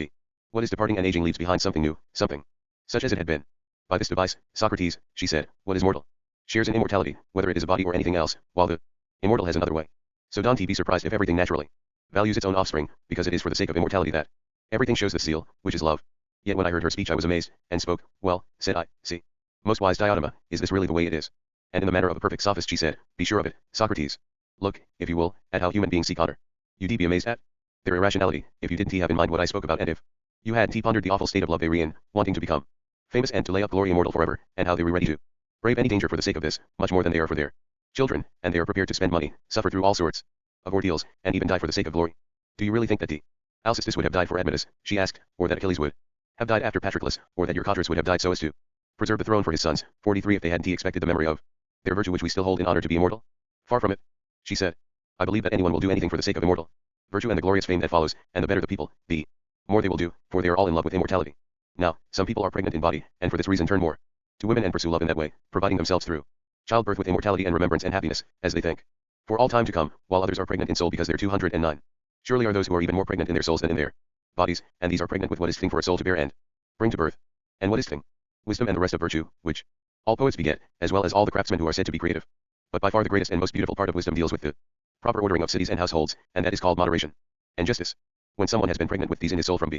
what is departing and aging leaves behind something new, something such as it had been. By this device, Socrates, she said, what is mortal? Shares in immortality, whether it is a body or anything else, while the immortal has another way. So don't be surprised if everything naturally values its own offspring, because it is for the sake of immortality that everything shows this zeal, which is love. Yet when I heard her speech I was amazed, and spoke, well, said I, see. Most wise Diotima, is this really the way it is? And in the manner of a perfect sophist she said, be sure of it, Socrates. Look, if you will, at how human beings seek honor. You'd be amazed at their irrationality, if you didn't have in mind what I spoke about, and if you had pondered the awful state of love they were in, wanting to become famous and to lay up glory immortal forever, and how they were ready to brave any danger for the sake of this, much more than they are for their children, and they are prepared to spend money, suffer through all sorts of ordeals, and even die for the sake of glory. Do you really think that Alcestis would have died for Admetus, she asked, or that Achilles would have died after Patroclus, or that your Codrus would have died so as to preserve the throne for his sons, 43 if they hadn't expected the memory of their virtue which we still hold in honor to be immortal? Far from it, she said. I believe that anyone will do anything for the sake of immortal virtue and the glorious fame that follows, and the better the people, the more they will do, for they are all in love with immortality. Now, some people are pregnant in body, and for this reason turn more to women and pursue love in that way, providing themselves through childbirth with immortality and remembrance and happiness, as they think, for all time to come, while others are pregnant in soul because they're 209. Surely are those who are even more pregnant in their souls than in their bodies, and these are pregnant with what is thing for a soul to bear and bring to birth. And what is thing? Wisdom and the rest of virtue, which all poets beget, as well as all the craftsmen who are said to be creative. But by far the greatest and most beautiful part of wisdom deals with the proper ordering of cities and households, and that is called moderation and justice. When someone has been pregnant with these in his soul from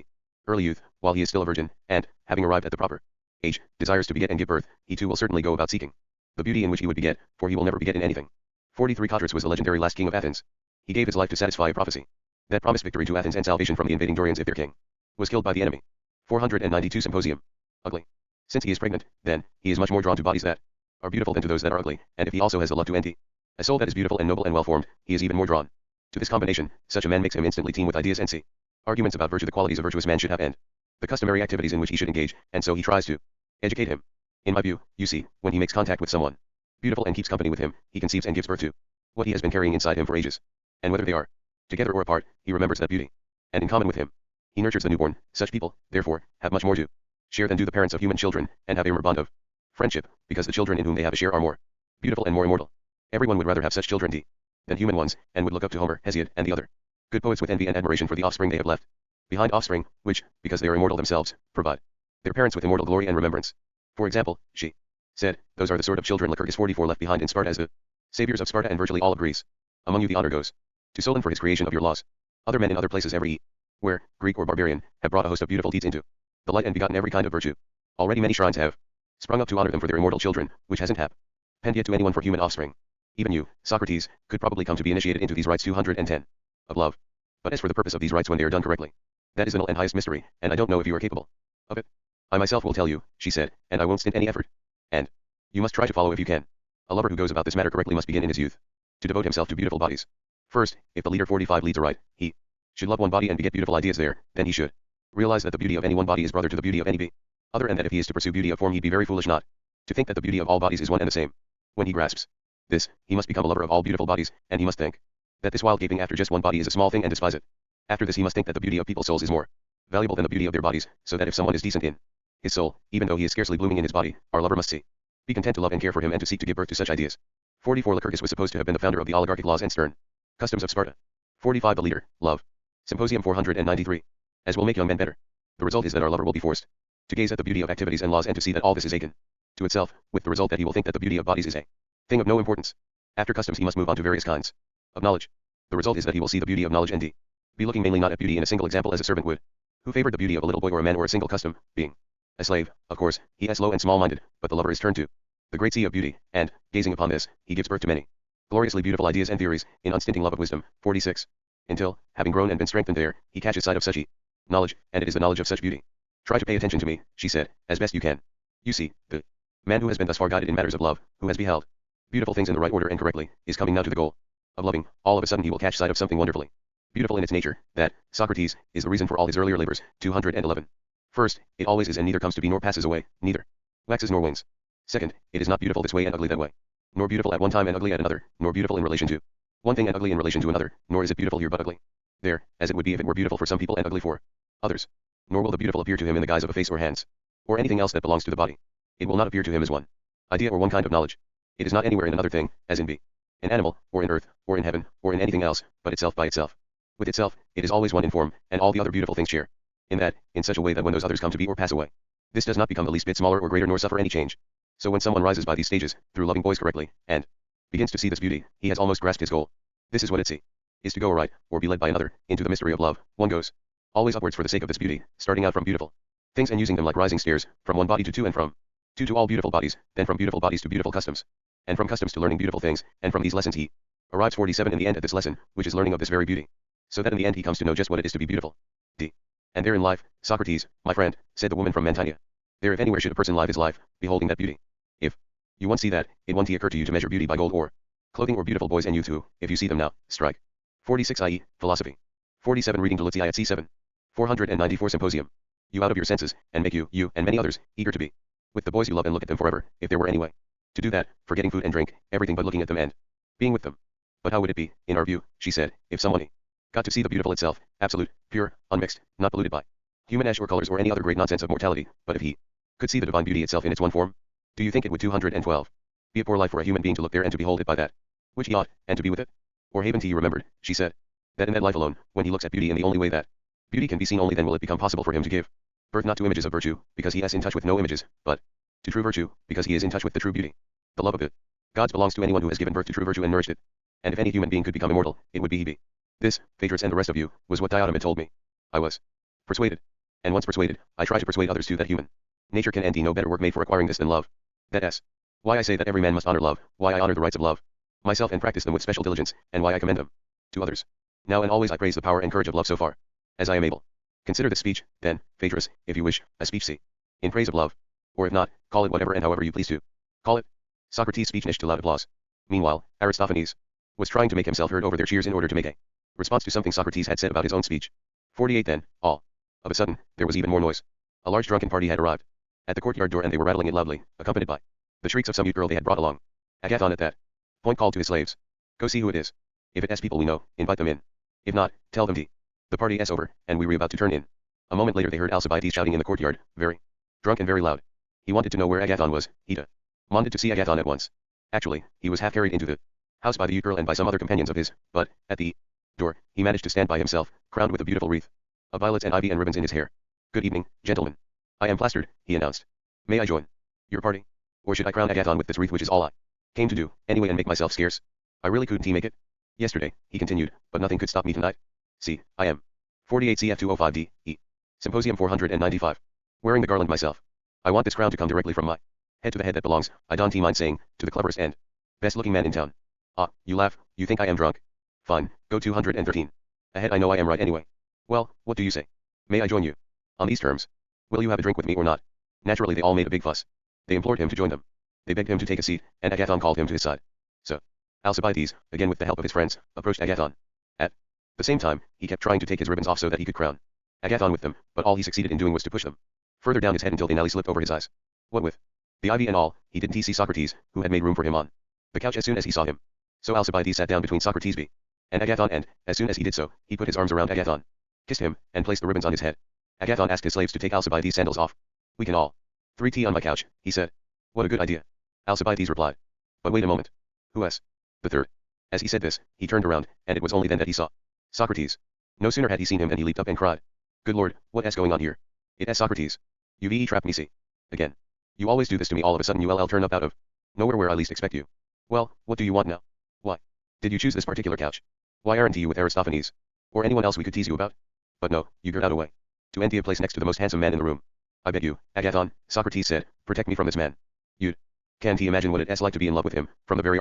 early youth, while he is still a virgin, and, having arrived at the proper age, desires to beget and give birth, he too will certainly go about seeking the beauty in which he would beget, for he will never beget in anything. 43 Codrus was the legendary last king of Athens. He gave his life to satisfy a prophecy that promised victory to Athens and salvation from the invading Dorians if their king was killed by the enemy. 492 Symposium. Ugly. Since he is pregnant, then, he is much more drawn to bodies that are beautiful than to those that are ugly, and if he also has a love to envy a soul that is beautiful and noble and well-formed, he is even more drawn to this combination. Such a man makes him instantly teem with ideas and see arguments about virtue, the qualities a virtuous man should have, and the customary activities in which he should engage, and so he tries to educate him. In my view, you see, when he makes contact with someone beautiful and keeps company with him, he conceives and gives birth to what he has been carrying inside him for ages. And whether they are together or apart, he remembers that beauty, and in common with him, he nurtures the newborn. Such people, therefore, have much more to share than do the parents of human children, and have a more bond of friendship, because the children in whom they have a share are more beautiful and more immortal. Everyone would rather have such children than human ones, and would look up to Homer, Hesiod, and the other good poets with envy and admiration for the offspring they have left behind, offspring, which, because they are immortal themselves, provide their parents with immortal glory and remembrance. For example, she said, those are the sort of children Lycurgus 44 left behind in Sparta as the saviors of Sparta and virtually all of Greece. Among you the honor goes to Solon for his creation of your laws. Other men in other places where, Greek or barbarian, have brought a host of beautiful deeds into the light and begotten every kind of virtue. Already many shrines have sprung up to honor them for their immortal children, which hasn't happened yet to anyone for human offspring. Even you, Socrates, could probably come to be initiated into these rites 210 of love. But as for the purpose of these rites when they are done correctly, that is the null and highest mystery, and I don't know if you are capable of it. I myself will tell you, she said, and I won't stint any effort. And you must try to follow if you can. A lover who goes about this matter correctly must begin in his youth to devote himself to beautiful bodies. First, if the leader 45 leads aright, he should love one body and beget beautiful ideas there. Then he should realize that the beauty of any one body is brother to the beauty of any other, and that if he is to pursue beauty of form he'd be very foolish not to think that the beauty of all bodies is one and the same. When he grasps this, he must become a lover of all beautiful bodies, and he must think that this while gaping after just one body is a small thing and despise it. After this he must think that the beauty of people's souls is more valuable than the beauty of their bodies, so that if someone is decent in his soul, even though he is scarcely blooming in his body, our lover must be content to love and care for him and to seek to give birth to such ideas. 44 Lycurgus was supposed to have been the founder of the oligarchic laws and stern customs of Sparta. 45 The leader, love. Symposium 493. As will make young men better. The result is that our lover will be forced to gaze at the beauty of activities and laws and to see that all this is akin to itself, with the result that he will think that the beauty of bodies is a thing of no importance. After customs he must move on to various kinds of knowledge. The result is that he will see the beauty of knowledge and be looking mainly not at beauty in a single example as a servant would, who favored the beauty of a little boy or a man or a single custom, being a slave. Of course, he is slow and small-minded, but the lover is turned to the great sea of beauty, and, gazing upon this, he gives birth to many gloriously beautiful ideas and theories, in unstinting love of wisdom. 46. Until, having grown and been strengthened there, he catches sight of such knowledge, and it is the knowledge of such beauty. Try to pay attention to me, she said, as best you can. You see, the man who has been thus far guided in matters of love, who has beheld beautiful things in the right order and correctly, is coming now to the goal of loving. All of a sudden he will catch sight of something wonderfully beautiful in its nature, that, Socrates, is the reason for all his earlier labors. 211. First, it always is and neither comes to be nor passes away, neither waxes nor wanes. Second, it is not beautiful this way and ugly that way, nor beautiful at one time and ugly at another, nor beautiful in relation to one thing and ugly in relation to another, nor is it beautiful here but ugly there, as it would be if it were beautiful for some people and ugly for others. Nor will the beautiful appear to him in the guise of a face or hands, or anything else that belongs to the body. It will not appear to him as one idea or one kind of knowledge. It is not anywhere in another thing, as in an animal, or in earth, or in heaven, or in anything else, but itself by itself. With itself, it is always one in form, and all the other beautiful things share in that, in such a way that when those others come to be or pass away, This does not become the least bit smaller or greater nor suffer any change. So when someone rises by these stages, through loving boys correctly, and begins to see this beauty, he has almost grasped his goal. This is what it is to go aright, or be led by another, into the mystery of love. One goes always upwards for the sake of this beauty, starting out from beautiful things and using them like rising stairs, from one body to two and from two to all beautiful bodies, then from beautiful bodies to beautiful customs, and from customs to learning beautiful things, and from these lessons he arrives 47 in the end at this lesson, which is learning of this very beauty. So that in the end he comes to know just what it is to be beautiful. D. And there in life, Socrates, my friend, said the woman from Mantinea. There if anywhere should a person live his life, beholding that beauty. If you once see that, it won't occur to you to measure beauty by gold or clothing or beautiful boys and youth who, if you see them now, strike. 46 i.e., philosophy. 47 reading to Lutzi at C7. 494 symposium. You out of your senses, and make you, and many others, eager to be with the boys you love and look at them forever, if there were any way to do that, forgetting food and drink, everything but looking at them and being with them. But how would it be, in our view, she said, if someone got to see the beautiful itself, absolute, pure, unmixed, not polluted by human ash or colors or any other great nonsense of mortality, but if he could see the divine beauty itself in its one form, do you think it would 212 be a poor life for a human being to look there and to behold it by that which he ought, and to be with it? Or haven't he remembered, she said, that in that life alone, when he looks at beauty in the only way that beauty can be seen, only then will it become possible for him to give birth not to images of virtue, because he is in touch with no images, but to true virtue, because he is in touch with the true beauty. The love of the gods belongs to anyone who has given birth to true virtue and nourished it. And if any human being could become immortal, it would be he. This, Phaedrus and the rest of you, was what Diotima told me. I was persuaded. And once persuaded, I try to persuade others too that human nature can and no better work made for acquiring this than love. That's why I say that every man must honor love, why I honor the rights of love myself and practice them with special diligence, and why I commend them to others. Now and always I praise the power and courage of love so far as I am able. Consider this speech, then, Phaedrus, if you wish, a speech in praise of love. Or if not, call it whatever and however you please to call it. Socrates' speech nished to loud applause. Meanwhile, Aristophanes was trying to make himself heard over their cheers in order to make a response to something Socrates had said about his own speech. 48 Then, all of a sudden, there was even more noise. A large drunken party had arrived at the courtyard door and they were rattling it loudly, accompanied by the shrieks of some mute girl they had brought along. Agathon at that point called to his slaves. Go see who it is. If it is people we know, invite them in. If not, tell them the party is over, and we were about to turn in. A moment later they heard Alcibiades shouting in the courtyard, very drunk and very loud. He wanted to know where Agathon was. He demanded to see Agathon at once. Actually, he was half carried into the house by the youth girl and by some other companions of his, but, at the door, he managed to stand by himself, crowned with a beautiful wreath of violets and ivy and ribbons in his hair. Good evening, gentlemen. I am plastered, he announced. May I join your party? Or should I crown Agathon with this wreath, which is all I came to do, anyway, and make myself scarce? I really couldn't make it yesterday, he continued, but nothing could stop me tonight. See, I am 48 CF 205D, E. Symposium 495. Wearing the garland myself. I want this crown to come directly from my head to the head that belongs, I don't mind saying, to the cleverest and best looking man in town. Ah, you laugh, you think I am drunk. Fine, go 213. Ahead, I know I am right anyway. Well, what do you say? May I join you? On these terms. Will you have a drink with me or not? Naturally they all made a big fuss. They implored him to join them. They begged him to take a seat, and Agathon called him to his side. So, Alcibiades, again with the help of his friends, approached Agathon. At the same time, he kept trying to take his ribbons off so that he could crown Agathon with them, but all he succeeded in doing was to push them further down his head until they nearly slipped over his eyes. What with the ivy and all, he didn't see Socrates, who had made room for him on the couch as soon as he saw him. So Alcibiades sat down between Socrates and Agathon, and, as soon as he did so, he put his arms around Agathon, kissed him, and placed the ribbons on his head. Agathon asked his slaves to take Alcibiades' sandals off. We can all 3T on my couch, he said. What a good idea. Alcibiades replied. But wait a moment. Who is the third? As he said this, he turned around, and it was only then that he saw Socrates. No sooner had he seen him than he leaped up and cried. Good Lord, what is going on here? It is Socrates. You've trapped me, see. Again. You always do this to me, all of a sudden you'll turn up out of nowhere where I least expect you. Well, what do you want now? Why did you choose this particular couch? Why aren't you with Aristophanes? Or anyone else we could tease you about? But no, you got out away to empty a place next to the most handsome man in the room. I beg you, Agathon, Socrates said, protect me from this man. Can't he imagine what it is like to be in love with him, from the very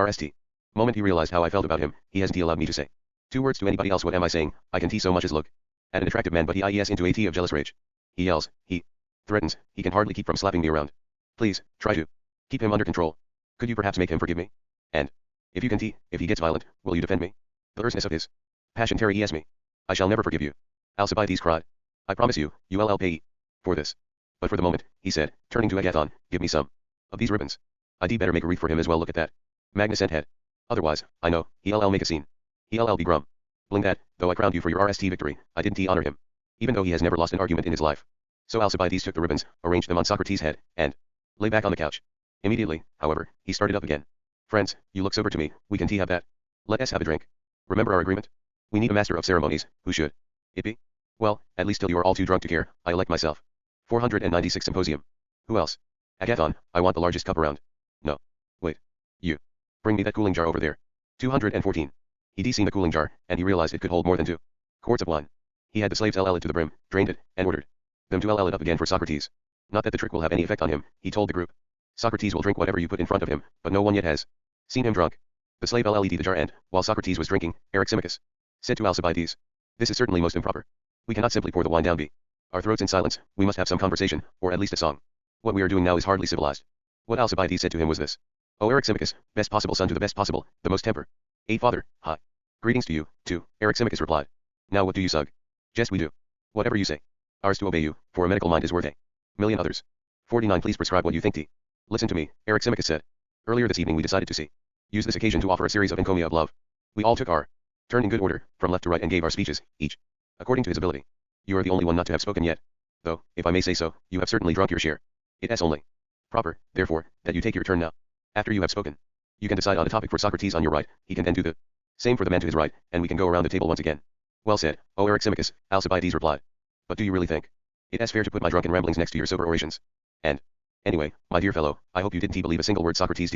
moment he realized how I felt about him, he hasn't allowed me to say 2 words to anybody else. What am I saying? I can so much as look at an attractive man, but he is into a of jealous rage. He yells, he threatens, he can hardly keep from slapping me around. Please, try to keep him under control. Could you perhaps make him forgive me? And if you can if he gets violent, will you defend me? The earnestness of his passion terrorizes me. I shall never forgive you. Alcibiades cried. I promise you, you'll pay for this. But for the moment, he said, turning to Agathon, give me some of these ribbons. I'd better make a wreath for him as well. Look at that magnificent head. Otherwise, I know, he'll make a scene. He'll be grumbling that, though I crowned you for your RST victory, I didn't honor him. Even though he has never lost an argument in his life. So Alcibiades took the ribbons, arranged them on Socrates' head, and lay back on the couch. Immediately, however, he started up again. Friends, you look sober to me, we can have that. Let us have a drink. Remember our agreement? We need a master of ceremonies, who should it be? Well, at least till you are all too drunk to care, I elect myself. 496 Symposium. Who else? Agathon, I want the largest cup around. No. Wait. You. Bring me that cooling jar over there. 214. He'd seen the cooling jar, and he realized it could hold more than 2 quarts of wine. He had the slaves LL it to the brim, drained it, and ordered them to LL it up again for Socrates. Not that the trick will have any effect on him, he told the group. Socrates will drink whatever you put in front of him, but no one yet has seen him drunk. The slave LLed the jar and, while Socrates was drinking, Eryximachus said to Alcibiades, "This is certainly most improper. We cannot simply pour the wine down our throats in silence, we must have some conversation, or at least a song. What we are doing now is hardly civilized." What Alcibiades said to him was this: "O Eryximachus, best possible son to the best possible, the most temper. A father, hi. Greetings to you, too," Eryximachus replied. "Now what do you sug?" "Jest we do. Whatever you say. Ours to obey you, for a medical mind is worth a million others." 49 Please prescribe what you think. Listen to me, Eryximachus said. Earlier this evening we decided to use this occasion to offer a series of encomia of love. We all took our turn in good order, from left to right, and gave our speeches, each according to his ability. You are the only one not to have spoken yet. Though, if I may say so, you have certainly drunk your share. It is only proper, therefore, that you take your turn now. After you have spoken, you can decide on a topic for Socrates on your right, he can then do the same for the man to his right, and we can go around the table once again. Well said, O Eryximachus, Alcibiades replied. But do you really think it is fair to put my drunken ramblings next to your sober orations? And, anyway, my dear fellow, I hope you didn't believe a single word Socrates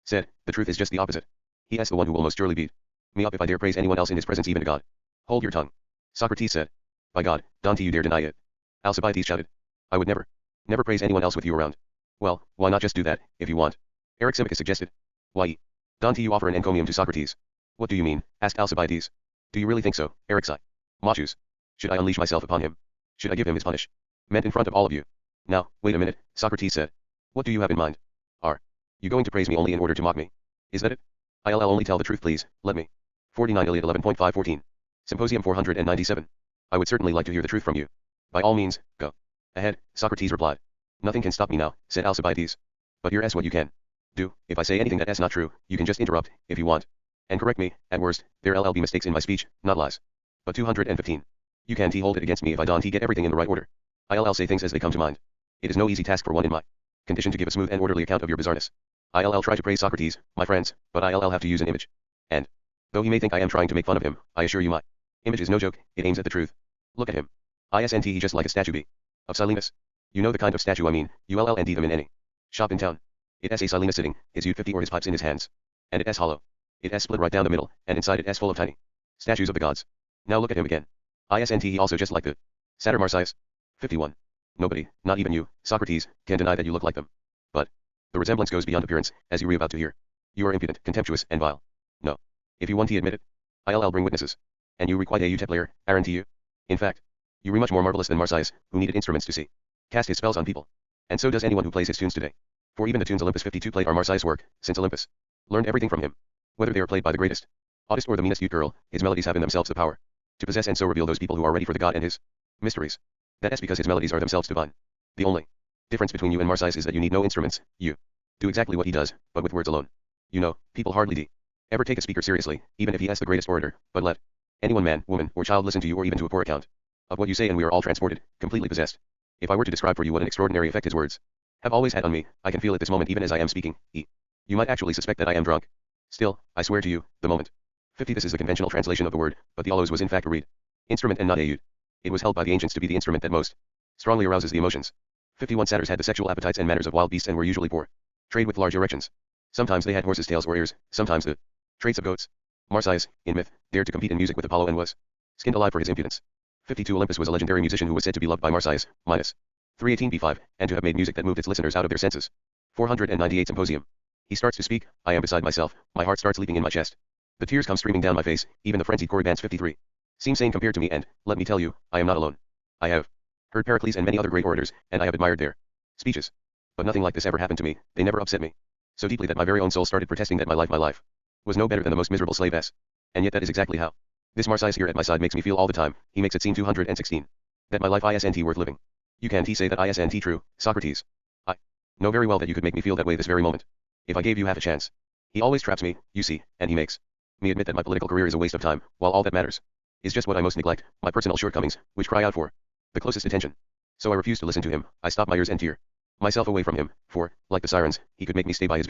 said. The truth is just the opposite. He is the one who will most surely beat me up if I dare praise anyone else in his presence, even to God. Hold your tongue. Socrates said. By God, Dante, you dare deny it? Alcibiades shouted. I would never praise anyone else with you around. Well, why not just do that, if you want? Eryximachus suggested. Why, Dante, you offer an encomium to Socrates. What do you mean? Asked Alcibiades. Do you really think so, Eryximachus? Should I unleash myself upon him? Should I give him his punishment in front of all of you? Now, wait a minute, Socrates said. What do you have in mind? Are you going to praise me only in order to mock me? Is that it? I'll only tell the truth, please, let me. 49 Iliad 11.514. Symposium 497. I would certainly like to hear the truth from you. By all means, go ahead, Socrates replied. Nothing can stop me now, said Alcibiades. But here is what you can do. If I say anything that is not true, you can just interrupt, if you want. And correct me, at worst, there'll be mistakes in my speech, not lies. But 215. You can't hold it against me if I don't get everything in the right order. I'll say things as they come to mind. It is no easy task for one in my condition to give a smooth and orderly account of your bizarreness. I'll try to praise Socrates, my friends, but I'll have to use an image. And, though he may think I am trying to make fun of him, I assure you my image is no joke, it aims at the truth. Look at him. Isn't he just like a statue of Silenus? You know the kind of statue I mean, you'll them in any shop in town. It is a Silenus sitting, his U50 or his pipes in his hands. And it is hollow. It is split right down the middle, and inside it is full of tiny statues of the gods. Now look at him again. Isn't he also just like the satyr Marsyas? 51. Nobody, not even you, Socrates, can deny that you look like them. But the resemblance goes beyond appearance, as you were about to hear. You are impudent, contemptuous, and vile. No. If you want to admit it, I'll bring witnesses. And you requite a utep aren't you? In fact, you are much more marvelous than Marsyas, who needed instruments to cast his spells on people. And so does anyone who plays his tunes today. For even the tunes Olympus 52 played are Marsyas' work, since Olympus learned everything from him. Whether they are played by the greatest, oddest, or the meanest youth girl, his melodies have in themselves the power to possess and so reveal those people who are ready for the God and his mysteries. That is because his melodies are themselves divine. The only difference between you and Marsyas is that you need no instruments. You do exactly what he does, but with words alone. You know, people hardly ever take a speaker seriously, even if he is the greatest orator, but let anyone, man, woman, or child listen to you or even to a poor account of what you say and we are all transported, completely possessed. If I were to describe for you what an extraordinary effect his words have always had on me, I can feel it this moment even as I am speaking. You might actually suspect that I am drunk. Still, I swear to you, the moment. 50 This is the conventional translation of the word, but the allos was in fact a reed instrument and not a ut. It was held by the ancients to be the instrument that most strongly arouses the emotions. 51 Satyrs had the sexual appetites and manners of wild beasts and were usually poor. Trade with large erections. Sometimes they had horses' tails or ears, sometimes the traits of goats. Marsyas, in myth, dared to compete in music with Apollo and was skinned alive for his impudence. 52 Olympus was a legendary musician who was said to be loved by Marsyas, minus 318b5, and to have made music that moved its listeners out of their senses. 498 Symposium. He starts to speak, I am beside myself, my heart starts leaping in my chest. The tears come streaming down my face, even the frenzied choribans 53 seem sane compared to me and, let me tell you, I am not alone. I have heard Pericles and many other great orators, and I have admired their speeches. But nothing like this ever happened to me, they never upset me so deeply that my very own soul started protesting that my life, was no better than the most miserable slave s. And yet that is exactly how this Marsyas here at my side makes me feel all the time. He makes it seem 216 that my life isn't worth living. You can't say that isn't true, Socrates. I know very well that you could make me feel that way this very moment, if I gave you half a chance. He always traps me, you see, and he makes me admit that my political career is a waste of time, while all that matters is just what I most neglect, my personal shortcomings, which cry out for the closest attention. So I refuse to listen to him, I stop my ears and tear myself away from him, for, like the sirens, he could make me stay by his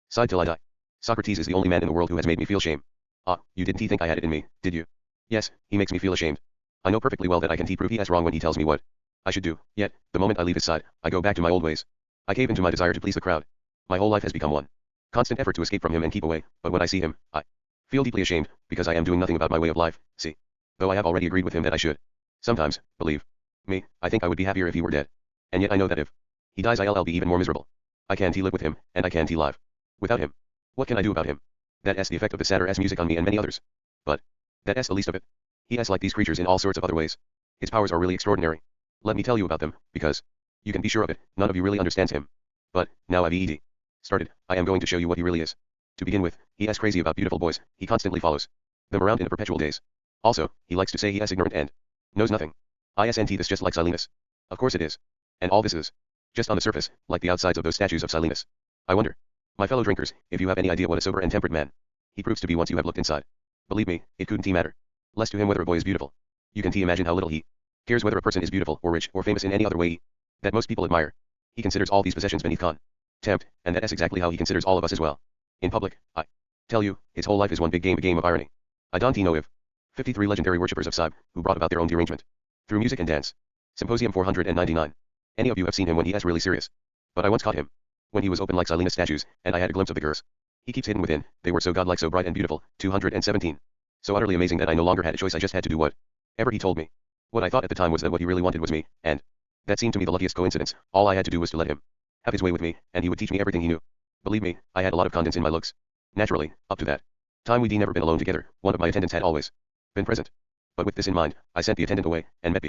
side till I die. Socrates is the only man in the world who has made me feel shame. Ah, you didn't think I had it in me, did you? Yes, he makes me feel ashamed. I know perfectly well that I can prove he is wrong when he tells me what I should do, yet, the moment I leave his side, I go back to my old ways. I cave into my desire to please the crowd. My whole life has become one constant effort to escape from him and keep away, but when I see him, I feel deeply ashamed, because I am doing nothing about my way of life, see. Though I have already agreed with him that I should. Sometimes, believe me, I think I would be happier if he were dead. And yet I know that if he dies I'll be even more miserable. I can't live with him, and I can't live without him. What can I do about him? That's the effect of the sadder music on me and many others. But that's the least of it. He is like these creatures in all sorts of other ways. His powers are really extraordinary. Let me tell you about them, because you can be sure of it, none of you really understands him. But now I've started, I am going to show you what he really is. To begin with, he is crazy about beautiful boys. He constantly follows them around in a perpetual daze. Also, he likes to say he is ignorant and knows nothing. Isn't this just like Silenus? Of course it is. And all this is just on the surface, like the outsides of those statues of Silenus. I wonder, my fellow drinkers, if you have any idea what a sober and temperate man he proves to be once you have looked inside. Believe me, it couldn't matter less to him whether a boy is beautiful. You can imagine how little he cares whether a person is beautiful or rich or famous in any other way that most people admire. He considers all these possessions beneath contempt, and that is exactly how he considers all of us as well. In public, I tell you, his whole life is one big game, a game of irony. I don't know if 53 legendary worshippers of Sib, who brought about their own derangement through music and dance. Symposium 499. Any of you have seen him when he is really serious. But I once caught him when he was open like Silenus statues, and I had a glimpse of the girls he keeps hidden within. They were so godlike, so bright and beautiful. 217. So utterly amazing that I no longer had a choice. I just had to do whatever he told me. What I thought at the time was that what he really wanted was me, and that seemed to me the luckiest coincidence. All I had to do was to let him have his way with me, and he would teach me everything he knew. Believe me, I had a lot of confidence in my looks. Naturally, up to that time we'd never been alone together. One of my attendants had always been present. But with this in mind, I sent the attendant away, and met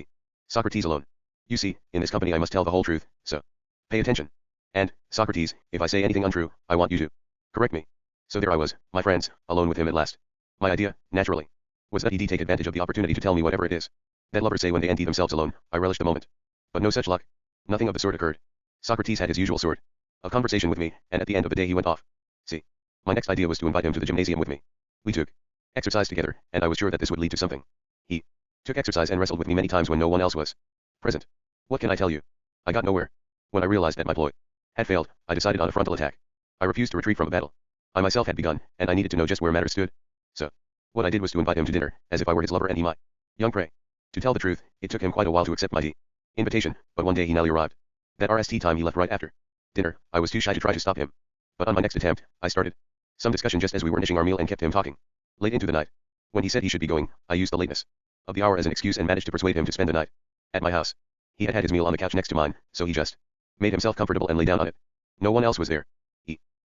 Socrates alone. You see, in this company I must tell the whole truth, so pay attention. And, Socrates, if I say anything untrue, I want you to correct me. So there I was, my friends, alone with him at last. My idea, naturally, was that he'd take advantage of the opportunity to tell me whatever it is that lovers say when they empty themselves alone. I relished the moment. But no such luck. Nothing of the sort occurred. Socrates had his usual sort of conversation with me, and at the end of the day he went off. See, my next idea was to invite him to the gymnasium with me. We took exercise together, and I was sure that this would lead to something. He took exercise and wrestled with me many times when no one else was present. What can I tell you? I got nowhere. When I realized that my ploy had failed, I decided on a frontal attack. I refused to retreat from a battle I myself had begun, and I needed to know just where matters stood. So, what I did was to invite him to dinner, as if I were his lover and he my young prey. To tell the truth, it took him quite a while to accept my invitation, but one day he nearly arrived. That RST time he left right after dinner. I was too shy to try to stop him. But on my next attempt, I started some discussion just as we were finishing our meal and kept him talking late into the night. When he said he should be going, I used the lateness of the hour as an excuse and managed to persuade him to spend the night at my house. He had his meal on the couch next to mine, so he just made himself comfortable and lay down on it. No one else was there.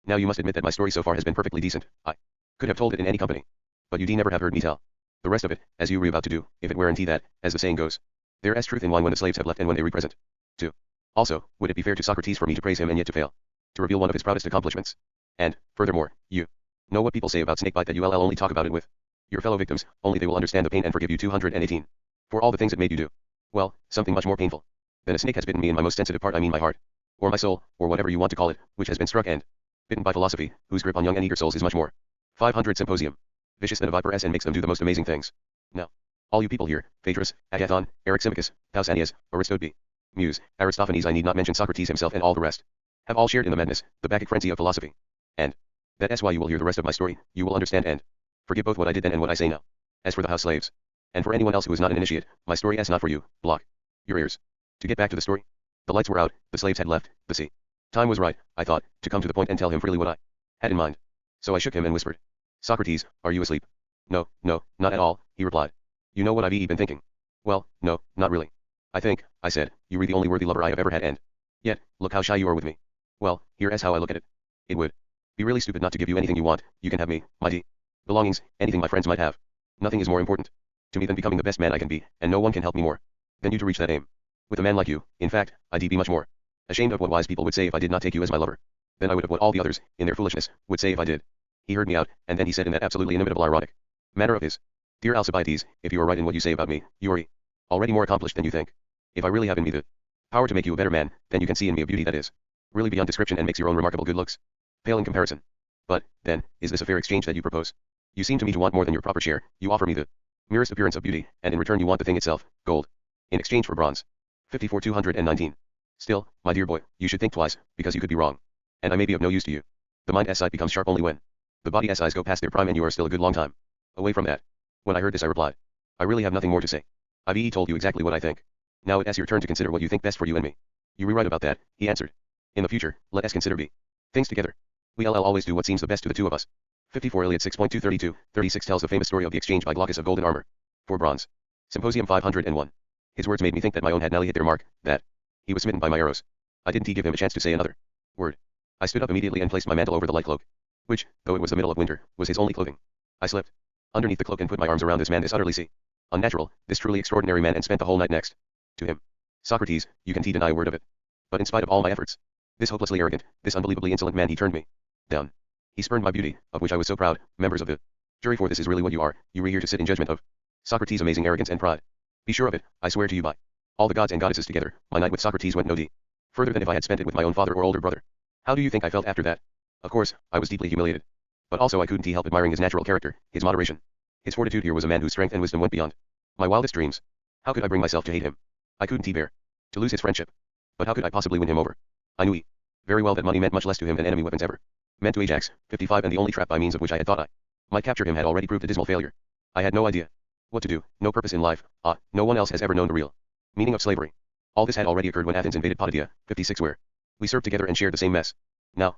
Now you must admit that my story so far has been perfectly decent. I could have told it in any company. But you never have heard me tell the rest of it, as you were about to do, if it weren't that, as the saying goes, there is truth in wine when the slaves have left and when they represent. 2. Also, would it be fair to Socrates for me to praise him and yet to fail to reveal one of his proudest accomplishments? And, furthermore, you know what people say about snakebite, that you'll only talk about it with your fellow victims, only they will understand the pain and forgive you. 218. For all the things it made you do. Well, something much more painful than a snake has bitten me in my most sensitive part, I mean my heart. Or my soul, or whatever you want to call it, which has been struck and bitten by philosophy, whose grip on young and eager souls is much more 500 Symposium vicious than a viper, and makes them do the most amazing things. Now, all you people here, Phaedrus, Agathon, Eryximachus, Pausanias, Aristotle, Muse, Aristophanes, I need not mention Socrates himself and all the rest, have all shared in the madness, the Bacchic frenzy of philosophy. And that's why you will hear the rest of my story, you will understand and forgive both what I did then and what I say now. As for the house slaves, and for anyone else who is not an initiate, my story is not for you. Block your ears. To get back to the story, the lights were out, the slaves had left, the sea time was right, I thought, to come to the point and tell him freely what I had in mind. So I shook him and whispered, Socrates, are you asleep? No, not at all, he replied. You know what I've been thinking? Well, no, not really. I think, I said, you were the only worthy lover I have ever had, and yet, look how shy you are with me. Well, here is how I look at it. It would be really stupid not to give you anything you want. You can have me, my belongings, anything my friends might have. Nothing is more important to me than becoming the best man I can be, and no one can help me more than you to reach that aim. With a man like you, in fact, I'd be much more ashamed of what wise people would say if I did not take you as my lover than I would of what all the others, in their foolishness, would say if I did. He heard me out, and then he said in that absolutely inimitable ironic manner of his, Dear Alcibiades, if you are right in what you say about me, you are already more accomplished than you think. If I really have in me the power to make you a better man, then you can see in me a beauty that is really beyond description and makes your own remarkable good looks pale in comparison. But, then, is this a fair exchange that you propose? You seem to me to want more than your proper share. You offer me the merest appearance of beauty, and in return you want the thing itself, gold, in exchange for bronze. 54 219. Still, my dear boy, you should think twice, because you could be wrong. And I may be of no use to you. The mind's sight becomes sharp only when the body's eyes go past their prime, and you are still a good long time away from that. When I heard this I replied, I really have nothing more to say. I've told you exactly what I think. Now it is your turn to consider what you think best for you and me. You were right about that, he answered. In the future, let us consider b. Things together. We'll always do what seems the best to the two of us. 54 Iliad 6.232, 36 tells the famous story of the exchange by Glaucus of golden armor for bronze. Symposium 501. His words made me think that my own had nearly hit their mark, that he was smitten by my arrows. I didn't give him a chance to say another word. I stood up immediately and placed my mantle over the light cloak, which, though it was the middle of winter, was his only clothing. I slipped underneath the cloak and put my arms around this man, this utterly unnatural, this truly extraordinary man, and spent the whole night next to him. Socrates, you can't deny a word of it. But in spite of all my efforts, this hopelessly arrogant, this unbelievably insolent man, he turned me down. He spurned my beauty, of which I was so proud. Members of the jury, for this is really what you are here to sit in judgment of Socrates' amazing arrogance and pride. Be sure of it, I swear to you by all the gods and goddesses together, my night with Socrates went no further than if I had spent it with my own father or older brother. How do you think I felt after that? Of course, I was deeply humiliated. But also I couldn't help admiring his natural character, his moderation. His fortitude. Here was a man whose strength and wisdom went beyond my wildest dreams. How could I bring myself to hate him? I couldn't bear to lose his friendship. But how could I possibly win him over? I knew very well that money meant much less to him than enemy weapons ever meant to Ajax. 55 And the only trap by means of which I had thought I might capture him had already proved a dismal failure. I had no idea what to do, no purpose in life. No one else has ever known the real meaning of slavery. All this had already occurred when Athens invaded Potidaea. 56 Where we served together and shared the same mess. Now,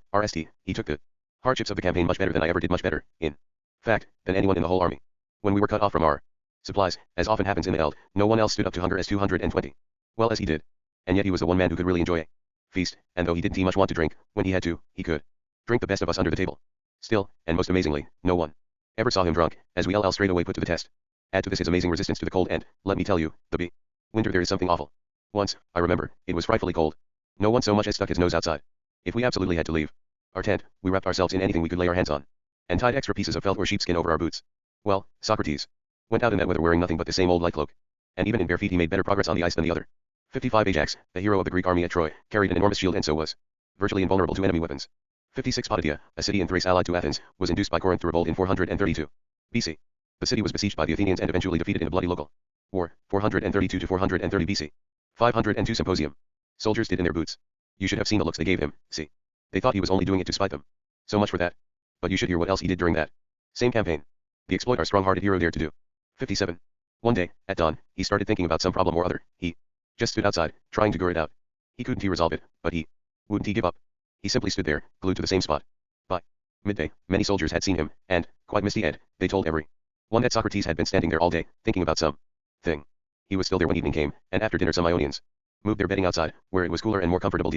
he took the hardships of the campaign much better than I ever did, much better, in fact, than anyone in the whole army. When we were cut off from our supplies, as often happens in the Eld, no one else stood up to hunger as 220 well as he did. And yet he was the one man who could really enjoy a feast, and though he didn't much want to drink, when he had to, he could drink the best of us under the table. Still, and most amazingly, no one ever saw him drunk, as we straight away put to the test. Add to this his amazing resistance to the cold, and, let me tell you, the winter there is something awful. Once, I remember, it was frightfully cold. No one so much as stuck his nose outside. If we absolutely had to leave our tent, we wrapped ourselves in anything we could lay our hands on, and tied extra pieces of felt or sheepskin over our boots. Well, Socrates went out in that weather wearing nothing but the same old light cloak, and even in bare feet he made better progress on the ice than the other. 55 Ajax, the hero of the Greek army at Troy, carried an enormous shield and so was virtually invulnerable to enemy weapons. 56 Potidaea, a city in Thrace allied to Athens, was induced by Corinth to revolt in 432 BC. The city was besieged by the Athenians and eventually defeated in a bloody local war, 432 to 430 BC. 502 Symposium. Soldiers did in their boots. You should have seen the looks they gave him. See, they thought he was only doing it to spite them. So much for that. But you should hear what else he did during that same campaign. The exploit our strong-hearted hero dared to do. 57. One day, at dawn, he started thinking about some problem or other. He just stood outside, trying to figure it out. He couldn't resolve it, but he wouldn't give up. He simply stood there, glued to the same spot. By midday, many soldiers had seen him, and, quite misty-eyed, they told every one that Socrates had been standing there all day, thinking about some thing. He was still there when evening came, and after dinner some Ionians moved their bedding outside, where it was cooler and more comfortable.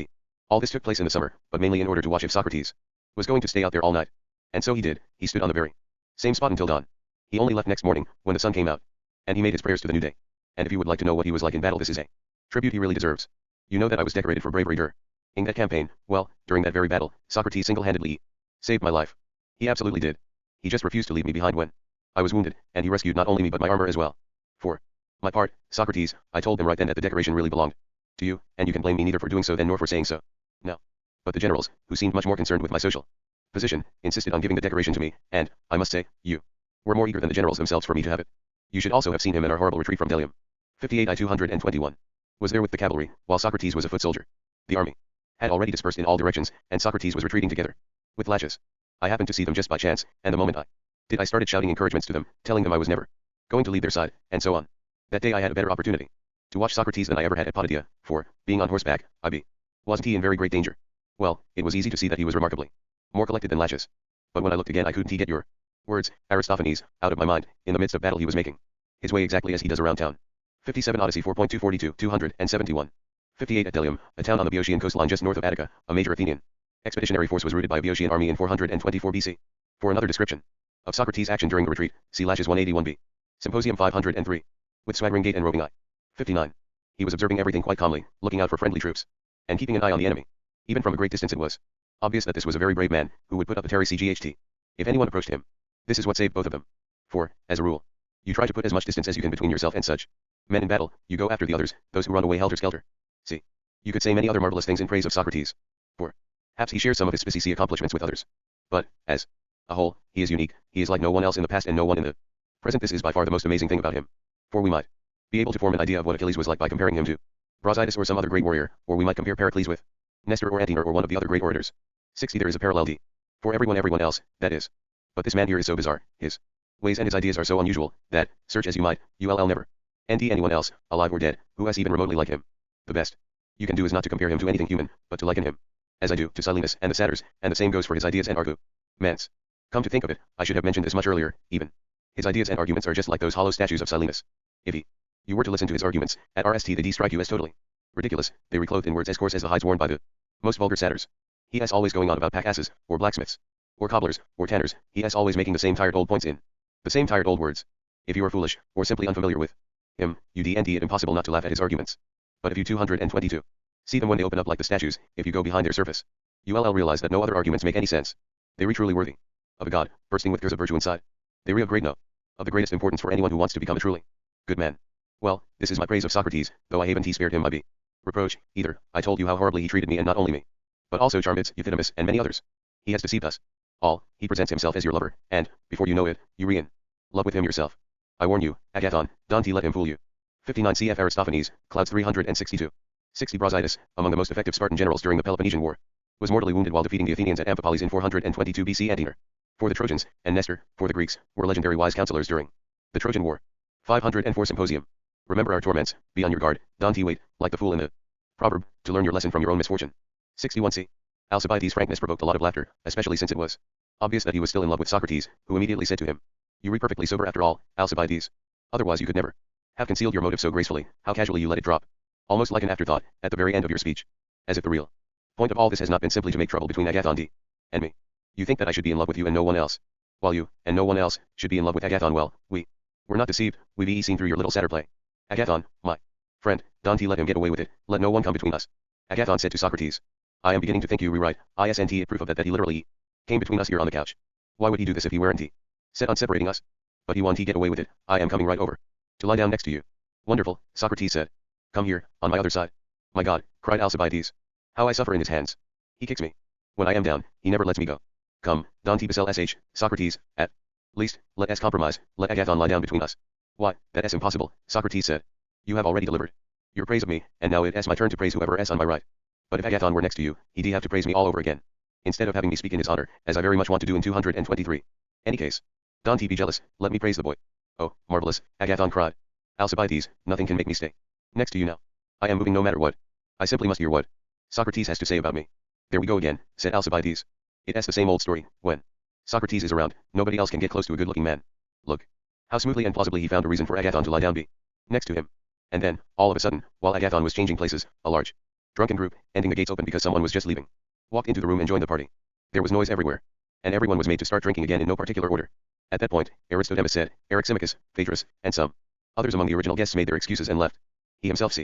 All this took place in the summer, but mainly in order to watch if Socrates was going to stay out there all night. And so he did. He stood on the very same spot until dawn. He only left next morning, when the sun came out, and he made his prayers to the new day. And if you would like to know what he was like in battle, this is a tribute he really deserves. You know that I was decorated for bravery during that campaign. Well, during that very battle, Socrates single-handedly saved my life. He absolutely did. He just refused to leave me behind when I was wounded, and he rescued not only me but my armor as well. For my part, Socrates, I told him right then that the decoration really belonged to you, and you can blame me neither for doing so then nor for saying so. No. But the generals, who seemed much more concerned with my social position, insisted on giving the decoration to me, and, I must say, you were more eager than the generals themselves for me to have it. You should also have seen him in our horrible retreat from Delium. 58 I 221. Was there with the cavalry, while Socrates was a foot soldier. The army had already dispersed in all directions, and Socrates was retreating together with Laches. I happened to see them just by chance, and the moment I started shouting encouragements to them, telling them I was never going to leave their side, and so on. That day I had a better opportunity to watch Socrates than I ever had at Potidaea, for, being on horseback, wasn't he in very great danger? Well, it was easy to see that he was remarkably more collected than Laches. But when I looked again I couldn't get your words, Aristophanes, out of my mind. In the midst of battle he was making his way exactly as he does around town. 57 Odyssey 4.242 271. 58 At Delium, a town on the Boeotian coastline just north of Attica, a major Athenian expeditionary force was routed by a Boeotian army in 424 BC. For another description of Socrates' action during the retreat, see Laches 181b. Symposium 503. With swaggering gait and roving eye. 59. He was observing everything quite calmly, looking out for friendly troops, and keeping an eye on the enemy. Even from a great distance it was obvious that this was a very brave man, who would put up a tarry CGHT if anyone approached him. This is what saved both of them. For, as a rule, you try to put as much distance as you can between yourself and such men in battle. You go after the others, those who run away helter-skelter. See, you could say many other marvelous things in praise of Socrates. For, perhaps he shares some of his species accomplishments with others. But, as a whole, he is unique. He is like no one else in the past and no one in the present. This is by far the most amazing thing about him. For we might be able to form an idea of what Achilles was like by comparing him to Brasidas or some other great warrior, or we might compare Pericles with Nestor or Antenor or one of the other great orators. 60 There is a parallel for everyone else, that is. But this man here is so bizarre, his ways and his ideas are so unusual, that, search as you might, you'll never anyone else, alive or dead, who is even remotely like him. The best you can do is not to compare him to anything human, but to liken him as I do to Silenus and the satyrs, and the same goes for his ideas and arguments. Come to think of it, I should have mentioned this much earlier, even. His ideas and arguments are just like those hollow statues of Silenus. If you were to listen to his arguments, at RST they strike you as totally ridiculous. They were clothed in words as coarse as the hides worn by the most vulgar satyrs. He is always going on about pack asses, or blacksmiths, or cobblers, or tanners. He is always making the same tired old points in the same tired old words. If you are foolish, or simply unfamiliar with him, you d it impossible not to laugh at his arguments. But if you 222 see them when they open up like the statues, if you go behind their surface, you'll realize that no other arguments make any sense. They re truly worthy of a god, bursting with gears of virtue inside. They re of great of the greatest importance for anyone who wants to become a truly good man. Well, this is my praise of Socrates, though I haven't spared him my reproach, either. I told you how horribly he treated me, and not only me, but also Charmides, Euthydemus, and many others. He has deceived us all. He presents himself as your lover, and, before you know it, you re in love with him yourself. I warn you, Agathon, don't let him fool you. 59 cf. Aristophanes, Clouds 362. 60 Brasidas, among the most effective Spartan generals during the Peloponnesian War, was mortally wounded while defeating the Athenians at Amphipolis in 422 BC. Antenor, for the Trojans, and Nestor, for the Greeks, were legendary wise counselors during the Trojan War. 504 Symposium. Remember our torments, be on your guard, don't wait, like the fool in the proverb, to learn your lesson from your own misfortune. 61c. Alcibiades' frankness provoked a lot of laughter, especially since it was obvious that he was still in love with Socrates, who immediately said to him, "You re perfectly sober after all, Alcibiades. Otherwise you could never have concealed your motive so gracefully. How casually you let it drop. Almost like an afterthought, at the very end of your speech. As if the real point of all this has not been simply to make trouble between Agathon and me. You think that I should be in love with you and no one else, while you, and no one else, should be in love with Agathon. Well, we were not deceived, we've seen through your little satyr play. Agathon, my friend, don't let him get away with it, let no one come between us." Agathon said to Socrates, "I am beginning to think you rewrite, isn't it proof of that he literally came between us here on the couch. Why would he do this if he weren't set on separating us? But he won't get away with it, I am coming right over to lie down next to you." "Wonderful," Socrates said. "Come here, on my other side." "My God," cried Alcibiades. "How I suffer in his hands. He kicks me. When I am down, he never lets me go. Come, don't sh, Socrates, at least, let us compromise, let Agathon lie down between us." "Why, that is impossible," Socrates said. "You have already delivered your praise of me, and now it is my turn to praise whoever is on my right. But if Agathon were next to you, he'd have to praise me all over again, instead of having me speak in his honor, as I very much want to do in 223. Any case, don't be jealous, let me praise the boy." "Oh, marvelous," Agathon cried. "Alcibiades, nothing can make me stay next to you now. I am moving no matter what. I simply must hear what Socrates has to say about me." "There we go again," said Alcibiades. "It is the same old story. When Socrates is around, nobody else can get close to a good-looking man. Look how smoothly and plausibly he found a reason for Agathon to lie down next to him. And then, all of a sudden, while Agathon was changing places, a large drunken group, ending the gates open because someone was just leaving, walked into the room and joined the party. There was noise everywhere, and everyone was made to start drinking again in no particular order. At that point, Aristodemus said, Eryximachus, Phaedrus, and some others among the original guests made their excuses and left. He himself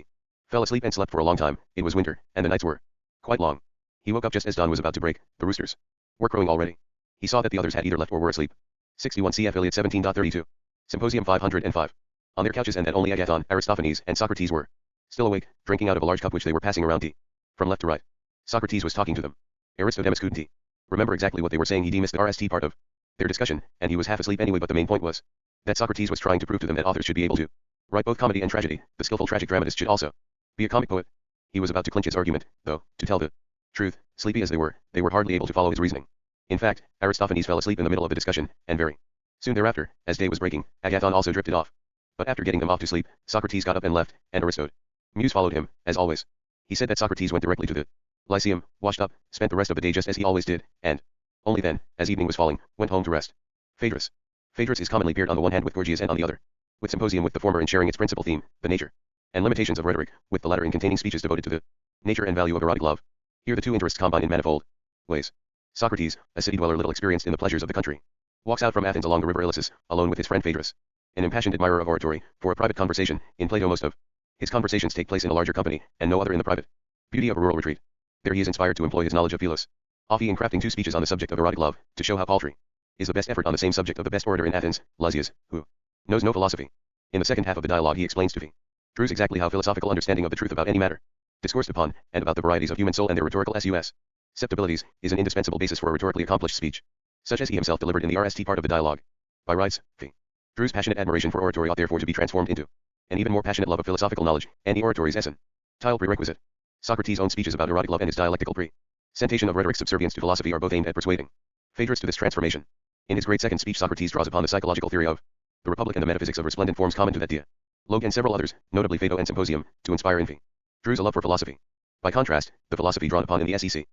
fell asleep and slept for a long time. It was winter, and the nights were quite long. He woke up just as dawn was about to break. The roosters were crowing already. He saw that the others had either left or were asleep. 61 cf. Iliad 17.32. Symposium 505. On their couches, and that only Agathon, Aristophanes, and Socrates were still awake, drinking out of a large cup which they were passing around from left to right. Socrates was talking to them. Aristodemus couldn't remember exactly what they were saying. He missed the RST part of their discussion, and he was half asleep anyway, but the main point was that Socrates was trying to prove to them that authors should be able to write both comedy and tragedy. The skillful tragic dramatist should also be a comic poet. He was about to clinch his argument, though, to tell the truth, sleepy as they were hardly able to follow his reasoning. In fact, Aristophanes fell asleep in the middle of the discussion, and very soon thereafter, as day was breaking, Agathon also drifted off. But after getting them off to sleep, Socrates got up and left, and Aristodemus followed him, as always. He said that Socrates went directly to the Lyceum, washed up, spent the rest of the day just as he always did, and only then, as evening was falling, went home to rest. Phaedrus. Phaedrus is commonly paired on the one hand with Gorgias and on the other with Symposium, with the former in sharing its principal theme, the nature and limitations of rhetoric, with the latter in containing speeches devoted to the nature and value of erotic love. Here the two interests combine in manifold ways. Socrates, a city dweller little experienced in the pleasures of the country, walks out from Athens along the river Ilissus, alone with his friend Phaedrus. An impassioned admirer of oratory, for a private conversation, in Plato most of his conversations take place in a larger company, and no other in the private beauty of a rural retreat. There he is inspired to employ his knowledge of Philos Ophi in crafting two speeches on the subject of erotic love, to show how paltry is the best effort on the same subject of the best orator in Athens, Lysias, who knows no philosophy. In the second half of the dialogue he explains to Phaedrus exactly how philosophical understanding of the truth about any matter, discoursed upon, and about the varieties of human soul and their rhetorical susceptibilities, is an indispensable basis for a rhetorically accomplished speech, such as he himself delivered in the RST part of the dialogue. By rights, Phaedrus' passionate admiration for oratory ought therefore to be transformed into an even more passionate love of philosophical knowledge, and the oratory's essential prerequisite. Socrates' own speeches about erotic love and his dialectical presentation of rhetoric's subservience to philosophy are both aimed at persuading Phaedrus to this transformation. In his great second speech, Socrates draws upon the psychological theory of the Republic and the metaphysics of resplendent forms common to that dialogue and several others, notably Phaedo and Symposium, to inspire in Phaedrus a love for philosophy. By contrast, the philosophy drawn upon in the SEC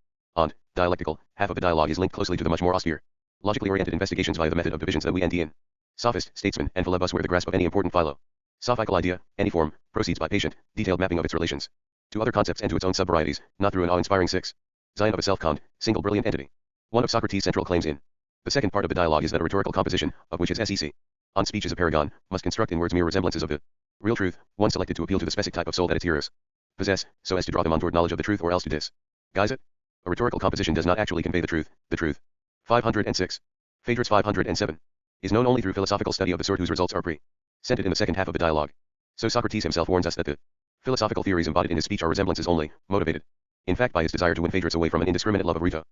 Dialectical, half of the dialogue is linked closely to the much more austere, logically oriented investigations via the method of divisions that we end in. Sophist, statesman, and philebus where the grasp of any important philosophical idea, any form, proceeds by patient, detailed mapping of its relations to other concepts and to its own sub-varieties, not through an awe-inspiring Zion of a self-conned, single brilliant entity. One of Socrates' central claims in the second part of the dialogue is that a rhetorical composition, of which his sec. On speech is a paragon, must construct in words mere resemblances of the real truth, one selected to appeal to the specific type of soul that its hearers possess, so as to draw them on toward knowledge of the truth or else to disguise it. A rhetorical composition does not actually convey the truth. 506. Phaedrus 507. Is known only through philosophical study of the sort whose results are presented in the second half of the dialogue. So Socrates himself warns us that the philosophical theories embodied in his speech are resemblances only, motivated, in fact, by his desire to win Phaedrus away from an indiscriminate love of rhetoric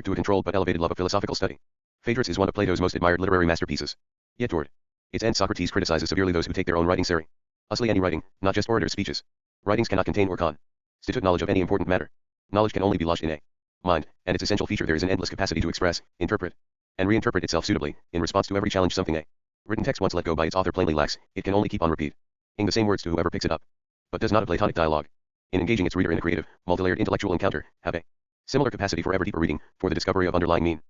to a controlled but elevated love of philosophical study. Phaedrus is one of Plato's most admired literary masterpieces. Yet toward its end Socrates criticizes severely those who take their own writing seriously. Any writing, not just orators' speeches. Writings cannot contain or constitute knowledge of any important matter. Knowledge can only be lodged in a mind, and its essential feature there is an endless capacity to express, interpret, and reinterpret itself suitably, in response to every challenge something a written text once let go by its author plainly lacks. It can only keep on repeating the same words to whoever picks it up, but does not a Platonic dialogue, in engaging its reader in a creative, multilayered intellectual encounter, have a similar capacity for ever deeper reading, for the discovery of underlying meaning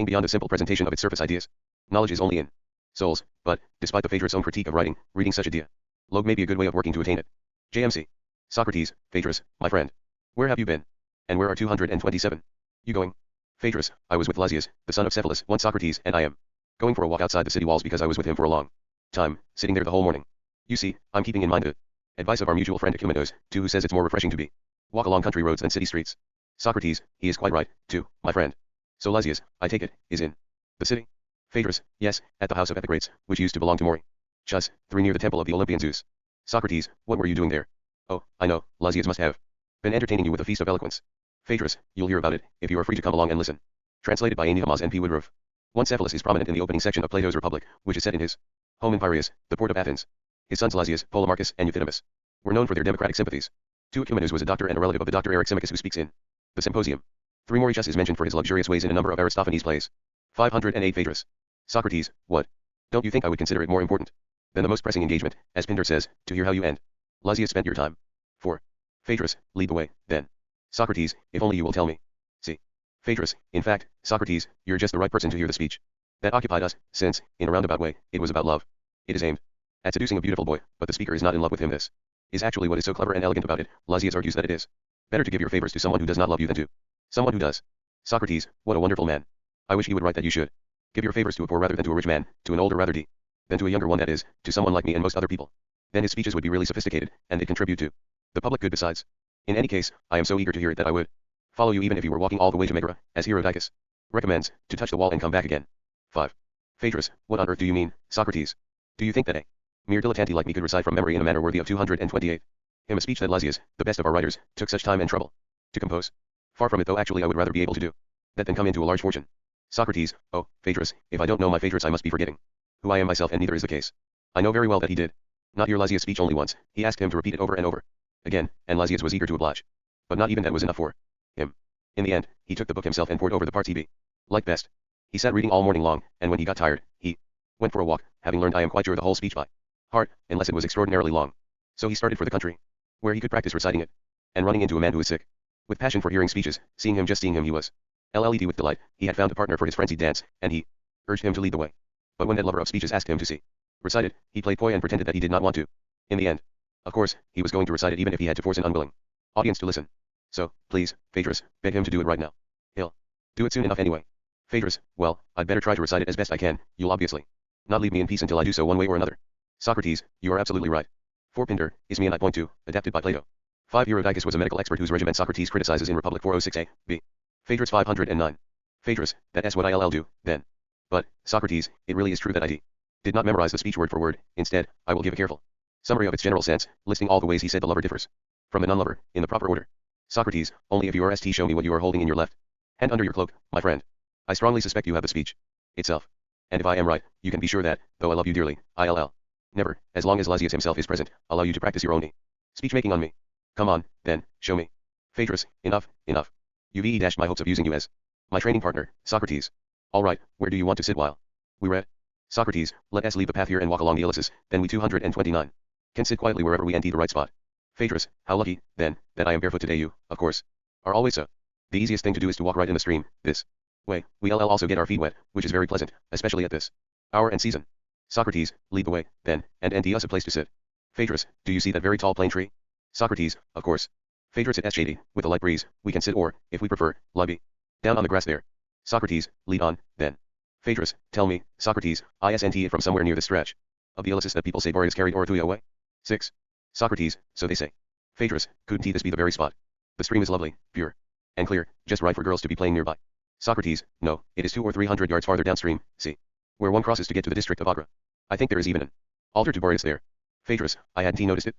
beyond the simple presentation of its surface ideas. Knowledge is only in souls, but, despite the Phaedrus' own critique of writing, reading such a dialogue may be a good way of working to attain it. JMC. Socrates, Phaedrus, my friend. Where have you been? And where are 227? You going? Phaedrus, I was with Lysias, the son of Cephalus, once Socrates, and I am going for a walk outside the city walls because I was with him for a long time, sitting there the whole morning. You see, I'm keeping in mind the advice of our mutual friend Ecumenos, too, who says it's more refreshing to walk along country roads than city streets. Socrates, he is quite right, too, my friend. So Lysias, I take it, is in the city? Phaedrus, yes, at the house of Epicrates, which used to belong to Chus, 3 near the temple of the Olympian Zeus. Socrates, what were you doing there? Oh, I know, Lysias must have been entertaining you with a feast of eloquence. Phaedrus, you'll hear about it, if you are free to come along and listen. Translated by Enihamas and P. Woodruff. One Cephalus is prominent in the opening section of Plato's Republic, which is set in his home in Piraeus, the port of Athens. His sons Lysias, Polemarchus, and Euthydemus were known for their democratic sympathies. 2 Ecumenes was a doctor and a relative of the doctor Eryximachus who speaks in the Symposium. 3 Mauritius is mentioned for his luxurious ways in a number of Aristophanes' plays. 508 Phaedrus. Socrates, what? Don't you think I would consider it more important than the most pressing engagement, as Pindar says, to hear how you end? Lysias spent your time. 4. Phaedrus, lead the way, then. Socrates, if only you will tell me. See. Phaedrus, in fact, Socrates, you're just the right person to hear the speech that occupied us, since, in a roundabout way, it was about love. It is aimed at seducing a beautiful boy, but the speaker is not in love with him. This is actually what is so clever and elegant about it. Lysias argues that it is better to give your favors to someone who does not love you than to someone who does. Socrates, what a wonderful man. I wish he would write that you should give your favors to a poor rather than to a rich man, to an older rather than to a younger one, that is, to someone like me and most other people. Then his speeches would be really sophisticated, and they'd contribute to the public good besides. In any case, I am so eager to hear it that I would follow you even if you were walking all the way to Megara, as Herodicus recommends, to touch the wall and come back again. 5. Phaedrus, what on earth do you mean, Socrates? Do you think that a mere dilettante like me could recite from memory in a manner worthy of 228? Him a speech that Lysias, the best of our writers, took such time and trouble to compose? Far from it, though actually I would rather be able to do that than come into a large fortune. Socrates, oh, Phaedrus, if I don't know my Phaedrus I must be forgetting who I am myself, and neither is the case. I know very well that he did not hear Lysias' speech only once. He asked him to repeat it over and over again, and Lysias was eager to oblige. But not even that was enough for him. In the end, he took the book himself and pored over the parts he liked best. He sat reading all morning long, and when he got tired, he went for a walk, having learned I am quite sure the whole speech by heart, unless it was extraordinarily long. So he started for the country, where he could practice reciting it, and running into a man who was sick with passion for hearing speeches, seeing him he was LLET with delight. He had found a partner for his frenzied dance, and he urged him to lead the way. But when that lover of speeches asked him to see recited, he played coy and pretended that he did not want to. In the end, of course, he was going to recite it even if he had to force an unwilling audience to listen. So, please, Phaedrus, beg him to do it right now. He'll do it soon enough anyway. Phaedrus, well, I'd better try to recite it as best I can. You'll obviously not leave me in peace until I do so one way or another. Socrates, you are absolutely right. 4 Pindar, Ismian I point to, adapted by Plato. 5 Herodicus was a medical expert whose regimen Socrates criticizes in Republic 406a, b. Phaedrus 509. Phaedrus, that's what I'll do, then. But, Socrates, it really is true that I did not memorize the speech word for word. Instead, I will give a careful summary of its general sense, listing all the ways he said the lover differs from the non-lover, in the proper order. Socrates, only if you are show me what you are holding in your left hand under your cloak, my friend. I strongly suspect you have the speech itself. And if I am right, you can be sure that, though I love you dearly, I'll never, as long as Lysias himself is present, allow you to practice your own speech-making on me. Come on, then, show me. Phaedrus, enough. You've dashed my hopes of using you as my training partner, Socrates. All right, where do you want to sit while we read? Socrates, let us leave the path here and walk along the ilices, then we 229 can sit quietly wherever we enter the right spot. Phaedrus, how lucky, then, that I am barefoot today. You, of course, are always so. The easiest thing to do is to walk right in the stream. This way, we'll also get our feet wet, which is very pleasant, especially at this hour and season. Socrates, lead the way, then, and us a place to sit. Phaedrus, do you see that very tall plane tree? Socrates, of course. Phaedrus, it is shady, with a light breeze, we can sit or, if we prefer, lie down on the grass there. Socrates, lead on, then. Phaedrus, tell me, Socrates, isn't it from somewhere near the stretch of the Ilicis that people say Boreas carried Orthuia away? 6. Socrates, so they say. Phaedrus, couldn't this be the very spot? The stream is lovely, pure, and clear, just right for girls to be playing nearby. Socrates, no, it is 200 or 300 yards farther downstream, see, where one crosses to get to the district of Agra. I think there is even an altar to Boreas there. Phaedrus, I hadn't noticed it.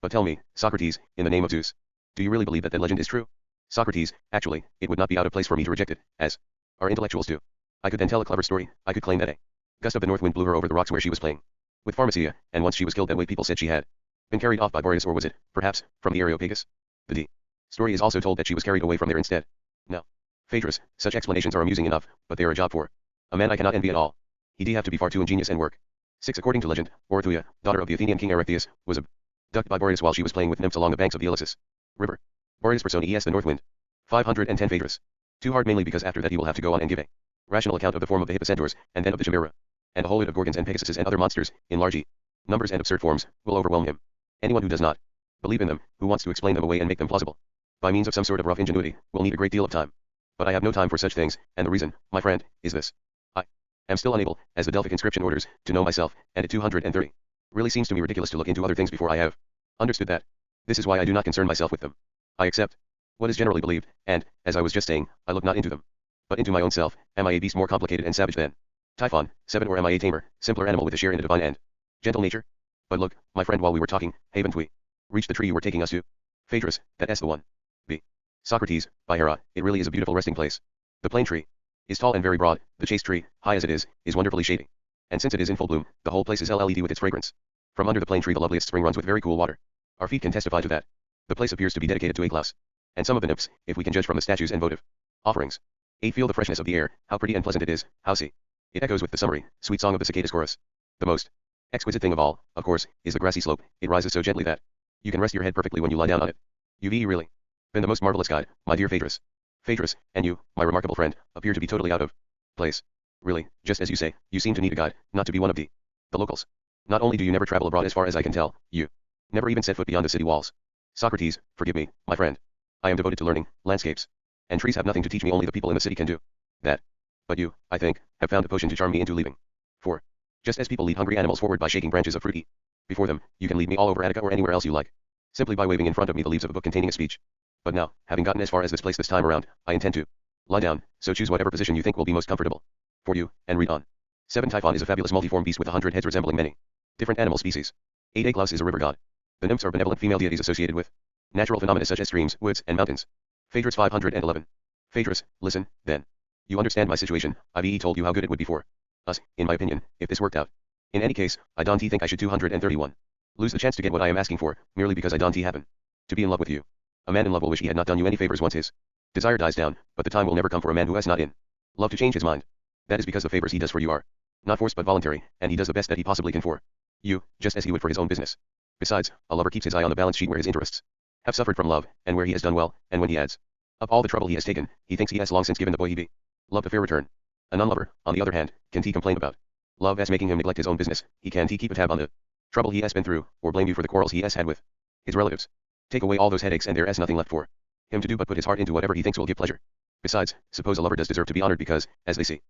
But tell me, Socrates, in the name of Zeus, do you really believe that legend is true? Socrates, actually, it would not be out of place for me to reject it, as our intellectuals do. I could then tell a clever story. I could claim that a gust of the north wind blew her over the rocks where she was playing with Pharmacia, and once she was killed that way people said she had been carried off by Boreas, or was it, perhaps, from the Areopagus? The story is also told that she was carried away from there instead. Now, Phaedrus, such explanations are amusing enough, but they are a job for a man I cannot envy at all. He'd have to be far too ingenious and work. 6. According to legend, Orthuia, daughter of the Athenian king Erechtheus, was abducted by Boreas while she was playing with nymphs along the banks of the Ilicis river. Boreas persona es the north wind. 510 Phaedrus. Too hard, mainly because after that he will have to go on and give a rational account of the form of the Hippocentaurs, and then of the Chimera, and a whole lot of Gorgons and Pegasuses and other monsters, in large numbers and absurd forms, will overwhelm him. Anyone who does not believe in them, who wants to explain them away and make them plausible, by means of some sort of rough ingenuity, will need a great deal of time. But I have no time for such things, and the reason, my friend, is this. I am still unable, as the Delphic inscription orders, to know myself, and at 230. Really seems to me ridiculous to look into other things before I have understood that. This is why I do not concern myself with them. I accept what is generally believed, and, as I was just saying, I look not into them, but into my own self. Am I a beast more complicated and savage than Typhon, 7, or am I a tamer, simpler animal with a share in a divine and gentle nature? But look, my friend, while we were talking, haven't we reached the tree you were taking us to? Phaedrus, that's the one. B. Socrates, by Hera, it really is a beautiful resting place. The plane tree is tall and very broad. The chaste tree, high as it is wonderfully shady. And since it is in full bloom, the whole place is LED with its fragrance. From under the plane tree the loveliest spring runs with very cool water. Our feet can testify to that. The place appears to be dedicated to Aclaus, and some of the nymphs, if we can judge from the statues and votive offerings. 8. Feel the freshness of the air, how pretty and pleasant it is, how see. It echoes with the summery, sweet song of the cicadas chorus. The most exquisite thing of all, of course, is the grassy slope. It rises so gently that you can rest your head perfectly when you lie down on it. You've really been the most marvelous guide, my dear Phaedrus. Phaedrus, and you, my remarkable friend, appear to be totally out of place. Really, just as you say, you seem to need a guide, not to be one of the locals. Not only do you never travel abroad as far as I can tell, you never even set foot beyond the city walls. Socrates, forgive me, my friend. I am devoted to learning. Landscapes and trees have nothing to teach me, only the people in the city can do that. But you, I think, have found a potion to charm me into leaving. For, just as people lead hungry animals forward by shaking branches of fruit before them, you can lead me all over Attica or anywhere else you like, simply by waving in front of me the leaves of a book containing a speech. But now, having gotten as far as this place this time around, I intend to lie down, so choose whatever position you think will be most comfortable for you, and read on. 7. Typhon is a fabulous multiform beast with 100 heads resembling many different animal species. 8. Aclaus is a river god. The nymphs are benevolent female deities associated with natural phenomena such as streams, woods, and mountains. Phaedrus 511. Phaedrus, listen, then. You understand my situation. I've told you how good it would be for us, in my opinion, if this worked out. In any case, I don't think I should 231. Lose the chance to get what I am asking for, merely because I don't happen to be in love with you. A man in love will wish he had not done you any favors once his desire dies down, but the time will never come for a man who has not in love to change his mind. That is because the favors he does for you are not forced but voluntary, and he does the best that he possibly can for you, just as he would for his own business. Besides, a lover keeps his eye on the balance sheet where his interests have suffered from love, and where he has done well, and when he adds up all the trouble he has taken, he thinks he has long since given the boy he loved a fair return. A non-lover, on the other hand, can he complain about love as making him neglect his own business? He can't keep a tab on the trouble he has been through, or blame you for the quarrels he has had with his relatives. Take away all those headaches and there is nothing left for him to do but put his heart into whatever he thinks will give pleasure. Besides, suppose a lover does deserve to be honored because, as they say,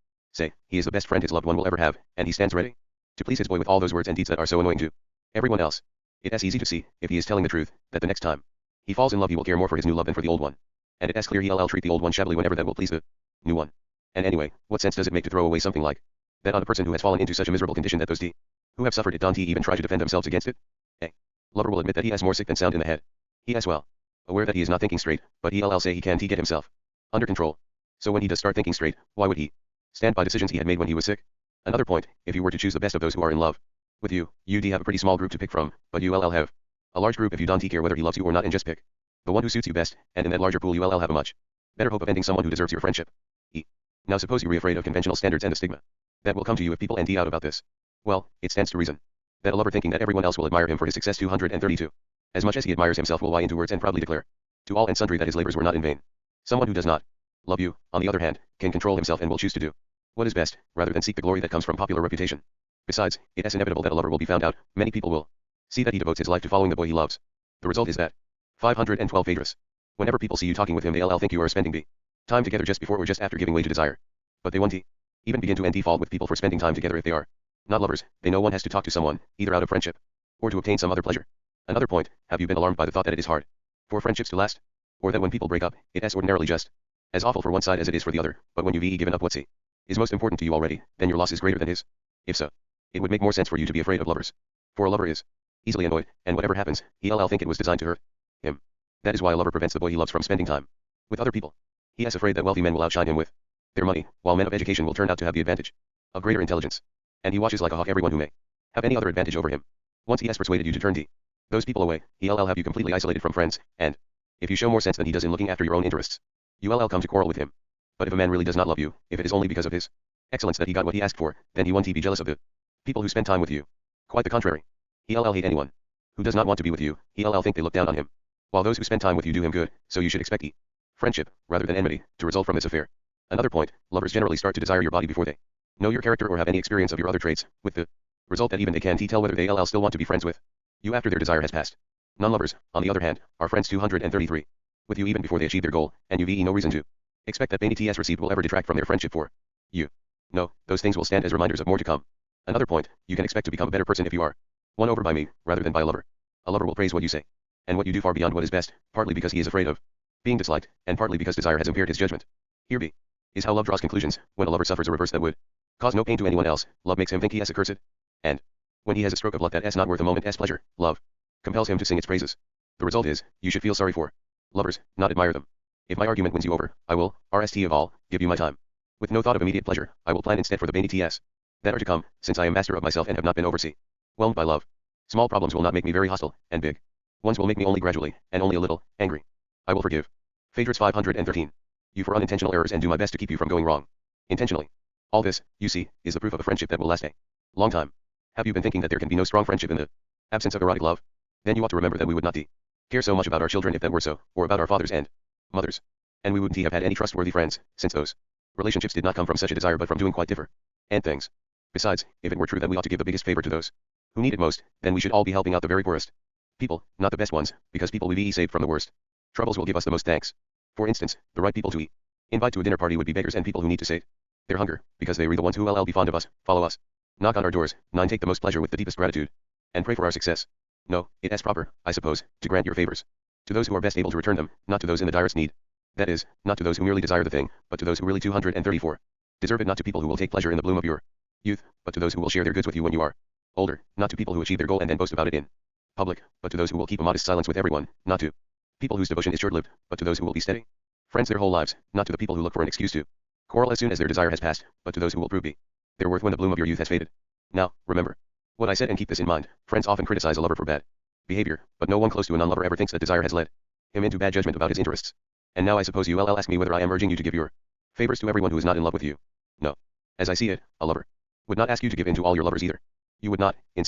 he is the best friend his loved one will ever have, and he stands ready to please his boy with all those words and deeds that are so annoying to everyone else. It is easy to see, if he is telling the truth, that the next time he falls in love he will care more for his new love than for the old one. And it is clear he'll treat the old one shabbily whenever that will please the new one. And anyway, what sense does it make to throw away something like that on a person who has fallen into such a miserable condition that those who have suffered it don't even try to defend themselves against it? A lover will admit that he is more sick than sound in the head. He is well aware that he is not thinking straight, but he'll say he can't get himself under control. So when he does start thinking straight, why would he stand by decisions he had made when he was sick? Another point, if you were to choose the best of those who are in love with you, you'd have a pretty small group to pick from, but you'll have a large group if you don't care whether he loves you or not and just pick the one who suits you best, and in that larger pool you'll have a much better hope of ending someone who deserves your friendship. Now suppose you're afraid of conventional standards and the stigma that will come to you if people end out about this. Well, it stands to reason that a lover thinking that everyone else will admire him for his success 232, as much as he admires himself will lie into words and proudly declare to all and sundry that his labors were not in vain. Someone who does not love you, on the other hand, can control himself and will choose to do what is best, rather than seek the glory that comes from popular reputation. Besides, it is inevitable that a lover will be found out. Many people will see that he devotes his life to following the boy he loves. The result is that 512 Phaedrus. Whenever people see you talking with him, they'll think you are spending time together just before or just after giving way to desire. But they won't even begin to end default with people for spending time together if they are not lovers. They know one has to talk to someone, either out of friendship or to obtain some other pleasure. Another point, have you been alarmed by the thought that it is hard for friendships to last? Or that when people break up, it is ordinarily just as awful for one side as it is for the other, but when you've given up what is most important to you already, then your loss is greater than his. If so, it would make more sense for you to be afraid of lovers. For a lover is easily annoyed, and whatever happens, he'll think it was designed to hurt him. That is why a lover prevents the boy he loves from spending time with other people. He is afraid that wealthy men will outshine him with their money, while men of education will turn out to have the advantage of greater intelligence. And he watches like a hawk everyone who may have any other advantage over him. Once he has persuaded you to turn those people away, he'll have you completely isolated from friends, and if you show more sense than he does in looking after your own interests, you'll come to quarrel with him. But if a man really does not love you, if it is only because of his excellence that he got what he asked for, then he won't be jealous of the people who spend time with you. Quite the contrary. He'll hate anyone who does not want to be with you. He'll think they look down on him, while those who spend time with you do him good. So you should expect friendship, rather than enmity, to result from this affair. Another point, lovers generally start to desire your body before they know your character or have any experience of your other traits, with the result that even they can't tell whether they'll still want to be friends with you after their desire has passed. Non-lovers, on the other hand, are friends 233 with you even before they achieve their goal, and you've no reason to expect that TTS received will ever detract from their friendship for you. No, those things will stand as reminders of more to come. Another point, you can expect to become a better person if you are won over by me, rather than by a lover. A lover will praise what you say and what you do far beyond what is best, partly because he is afraid of being disliked, and partly because desire has impaired his judgment. Here B is how love draws conclusions. When a lover suffers a reverse that would cause no pain to anyone else, love makes him think he is accursed. And when he has a stroke of luck that is not worth a moment's pleasure, love compels him to sing its praises. The result is, you should feel sorry for lovers, not admire them. If my argument wins you over, I will, rst of all, give you my time. With no thought of immediate pleasure, I will plan instead for the TTS that are to come, since I am master of myself and have not been overwhelmed by love. Small problems will not make me very hostile, and big ones will make me only gradually, and only a little, angry. I will forgive. Phaedrus 513. You for unintentional errors and do my best to keep you from going wrong intentionally. All this, you see, is the proof of a friendship that will last a long time. Have you been thinking that there can be no strong friendship in the absence of erotic love? Then you ought to remember that we would not care so much about our children if that were so, or about our fathers and mothers. And we wouldn't have had any trustworthy friends, since those relationships did not come from such a desire but from doing quite different things. Besides, if it were true that we ought to give the biggest favor to those who need it most, then we should all be helping out the very poorest people, not the best ones, because people we saved from the worst troubles will give us the most thanks. For instance, the right people to invite to a dinner party would be beggars and people who need to sate their hunger, because they are the ones who will be fond of us, follow us, knock on our doors, 9 take the most pleasure with the deepest gratitude, and pray for our success. No, it is proper, I suppose, to grant your favors to those who are best able to return them, not to those in the direst need. That is, not to those who merely desire the thing, but to those who really 234 deserve it, not to people who will take pleasure in the bloom of your youth, but to those who will share their goods with you when you are older, not to people who achieve their goal and then boast about it in public, but to those who will keep a modest silence with everyone, not to people whose devotion is short-lived, but to those who will be steady friends their whole lives, not to the people who look for an excuse to quarrel as soon as their desire has passed, but to those who will prove their worth when the bloom of your youth has faded. Now, remember what I said and keep this in mind. Friends often criticize a lover for bad behavior, but no one close to a non-lover ever thinks that desire has led him into bad judgment about his interests. And now I suppose you will ask me whether I am urging you to give your favors to everyone who is not in love with you. No. As I see it, a lover would not ask you to give in to all your lovers either. You would not, in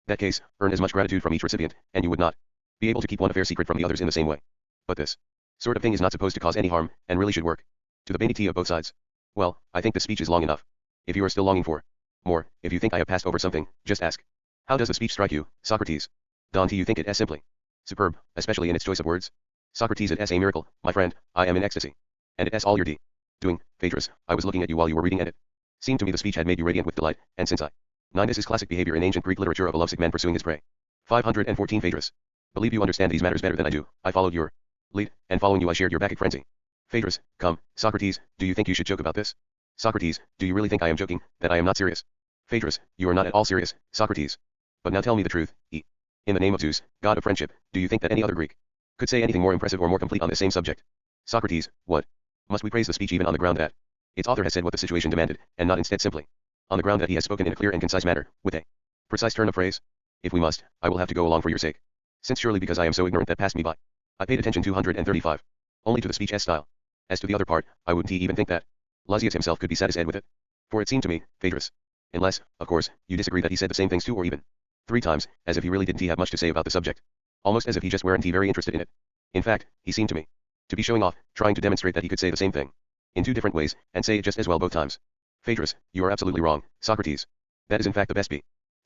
that case, earn as much gratitude from each recipient, and you would not be able to keep one affair secret from the others in the same way. But this sort of thing is not supposed to cause any harm, and really should work to the benefit of both sides. Well, I think this speech is long enough. If you are still longing for more, if you think I have passed over something, just ask. How does the speech strike you, Socrates? Don't you think it is simply superb, especially in its choice of words? Socrates, it is a miracle, my friend, I am in ecstasy. And it is all your doing, Phaedrus. I was looking at you while you were reading, and it seemed to me the speech had made you radiant with delight, and since 9 this is classic behavior in ancient Greek literature of a lovesick man pursuing his prey. 514 Phaedrus. Believe you understand these matters better than I do. I followed your lead, and following you I shared your Bacchic frenzy. Phaedrus, come, Socrates, do you think you should joke about this? Socrates, do you really think I am joking, that I am not serious? Phaedrus, you are not at all serious, Socrates. But now tell me the truth, in the name of Zeus, god of friendship, do you think that any other Greek could say anything more impressive or more complete on this same subject? Socrates, what? Must we praise the speech even on the ground that its author has said what the situation demanded, and not instead simply on the ground that he has spoken in a clear and concise manner, with a precise turn of phrase? If we must, I will have to go along for your sake. Since surely because I am so ignorant that passed me by. I paid attention 235. Only to the speech as style. As to the other part, I wouldn't even think that Lysias himself could be satisfied with it. For it seemed to me, Phaedrus, unless, of course, you disagree that he said the same things 2 or even 3 times, as if he really didn't have much to say about the subject. Almost as if he just weren't very interested in it. In fact, he seemed to me To be showing off, trying to demonstrate that he could say the same thing in two different ways, and say it just as well both times. Phaedrus, you are absolutely wrong, Socrates. That is in fact the best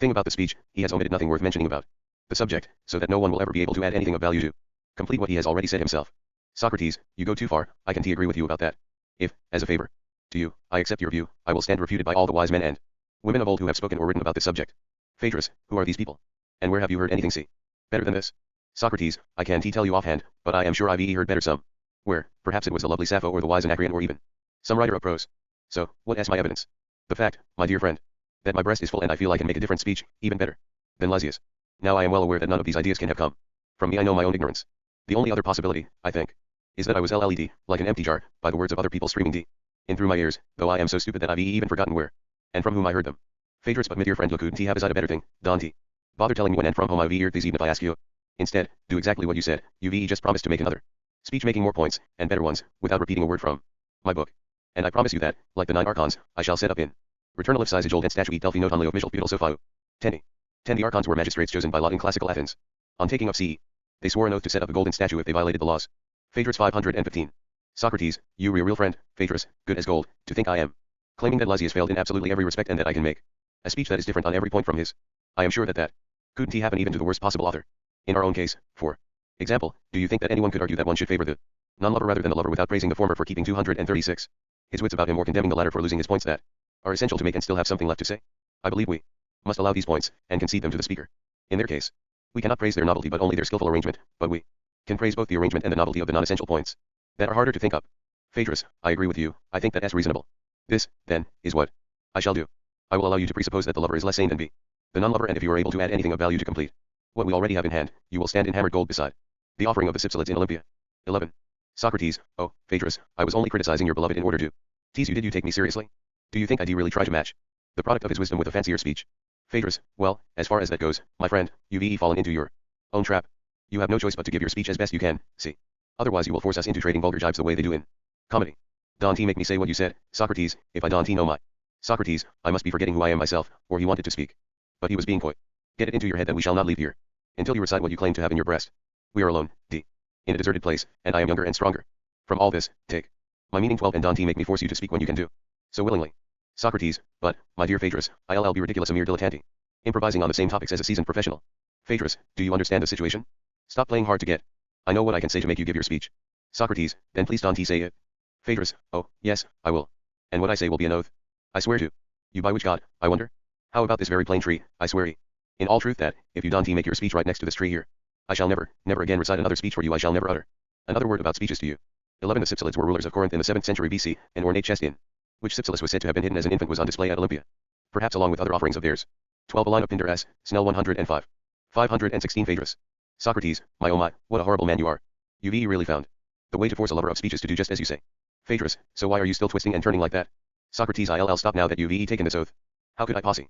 thing about the speech, he has omitted nothing worth mentioning about the subject, so that no one will ever be able to add anything of value to complete what he has already said himself. Socrates, you go too far, I can agree with you about that. If, as a favor to you, I accept your view, I will stand refuted by all the wise men and women of old who have spoken or written about this subject. Phaedrus, who are these people? And where have you heard anything better than this? Socrates, I can't tell you offhand, but I am sure I've heard better some. Where, perhaps it was the lovely Sappho or the wise Anacreon or even some writer of prose. So, what is my evidence? The fact, my dear friend, that my breast is full and I feel I can make a different speech, even better than Lysias. Now I am well aware that none of these ideas can have come from me. I know my own ignorance. The only other possibility, I think, is that I was led, like an empty jar, by the words of other people streaming in through my ears, though I am so stupid that I've even forgotten where and from whom I heard them. Phaedrus, but my dear friend, look, couldn't he have a better thing, Dante? Bother telling me when and from whom I've heard these even if I ask you. Instead, do exactly what you said. You've just promised to make another speech making more points, and better ones, without repeating a word from my book. And I promise you that, like the 9 archons, I shall set up in return a life-size old and statue Delphi not only of Michel feudal Sophia. 10. The archons were magistrates chosen by lot in classical Athens. On taking of CE, they swore an oath to set up a golden statue if they violated the laws. Phaedrus 515. Socrates, you real friend, Phaedrus, good as gold, to think I am claiming that Lysias failed in absolutely every respect and that I can make a speech that is different on every point from his. I am sure that couldn't he happen even to the worst possible author. In our own case, for example, do you think that anyone could argue that one should favor the non-lover rather than the lover without praising the former for keeping 236 his wits about him or condemning the latter for losing his points that are essential to make and still have something left to say? I believe we must allow these points, and concede them to the speaker. In their case, we cannot praise their novelty but only their skillful arrangement, but we can praise both the arrangement and the novelty of the non-essential points that are harder to think up. Phaedrus, I agree with you, I think that is reasonable. This, then, is what I shall do. I will allow you to presuppose that the lover is less sane than the non-lover, and if you are able to add anything of value to complete what we already have in hand, you will stand in hammered gold beside the offering of the Cypselids in Olympia. 11. Socrates, oh, Phaedrus, I was only criticizing your beloved in order to tease you. Did you take me seriously? Do you think I do really try to match the product of his wisdom with a fancier speech? Phaedrus, well, as far as that goes, my friend, you've fallen into your own trap. You have no choice but to give your speech as best you can, see. Otherwise you will force us into trading vulgar jibes the way they do in comedy. Dante, make me say what you said, Socrates, if I Dante know my Socrates, I must be forgetting who I am myself, or he wanted to speak. But he was being coy. Get it into your head that we shall not leave here until you recite what you claim to have in your breast. We are alone, in a deserted place, and I am younger and stronger. From all this, take my meaning 12 and Dante make me force you to speak when you can do so willingly. Socrates, but, my dear Phaedrus, I'll be ridiculous, a mere dilettante, improvising on the same topics as a seasoned professional. Phaedrus, do you understand the situation? Stop playing hard to get. I know what I can say to make you give your speech. Socrates, then please Dante say it. Phaedrus, oh, yes, I will. And what I say will be an oath. I swear to you by which god, I wonder? How about this very plain tree, I swear in all truth that, if you Dante make your speech right next to this tree here, I shall never again recite another speech for you. I shall never utter another word about speeches to you. 11. The Cypselids were rulers of Corinth in the 7th century BC, an ornate chest in which Cypselus was said to have been hidden as an infant was on display at Olympia. Perhaps along with other offerings of theirs. 12. A line of Pindar S. Snell 105. 516. Phaedrus. Socrates, my oh my, what a horrible man you are. You've really found the way to force a lover of speeches to do just as you say. Phaedrus, so why are you still twisting and turning like that? Socrates, I'll stop now that you've taken this oath. How could I possibly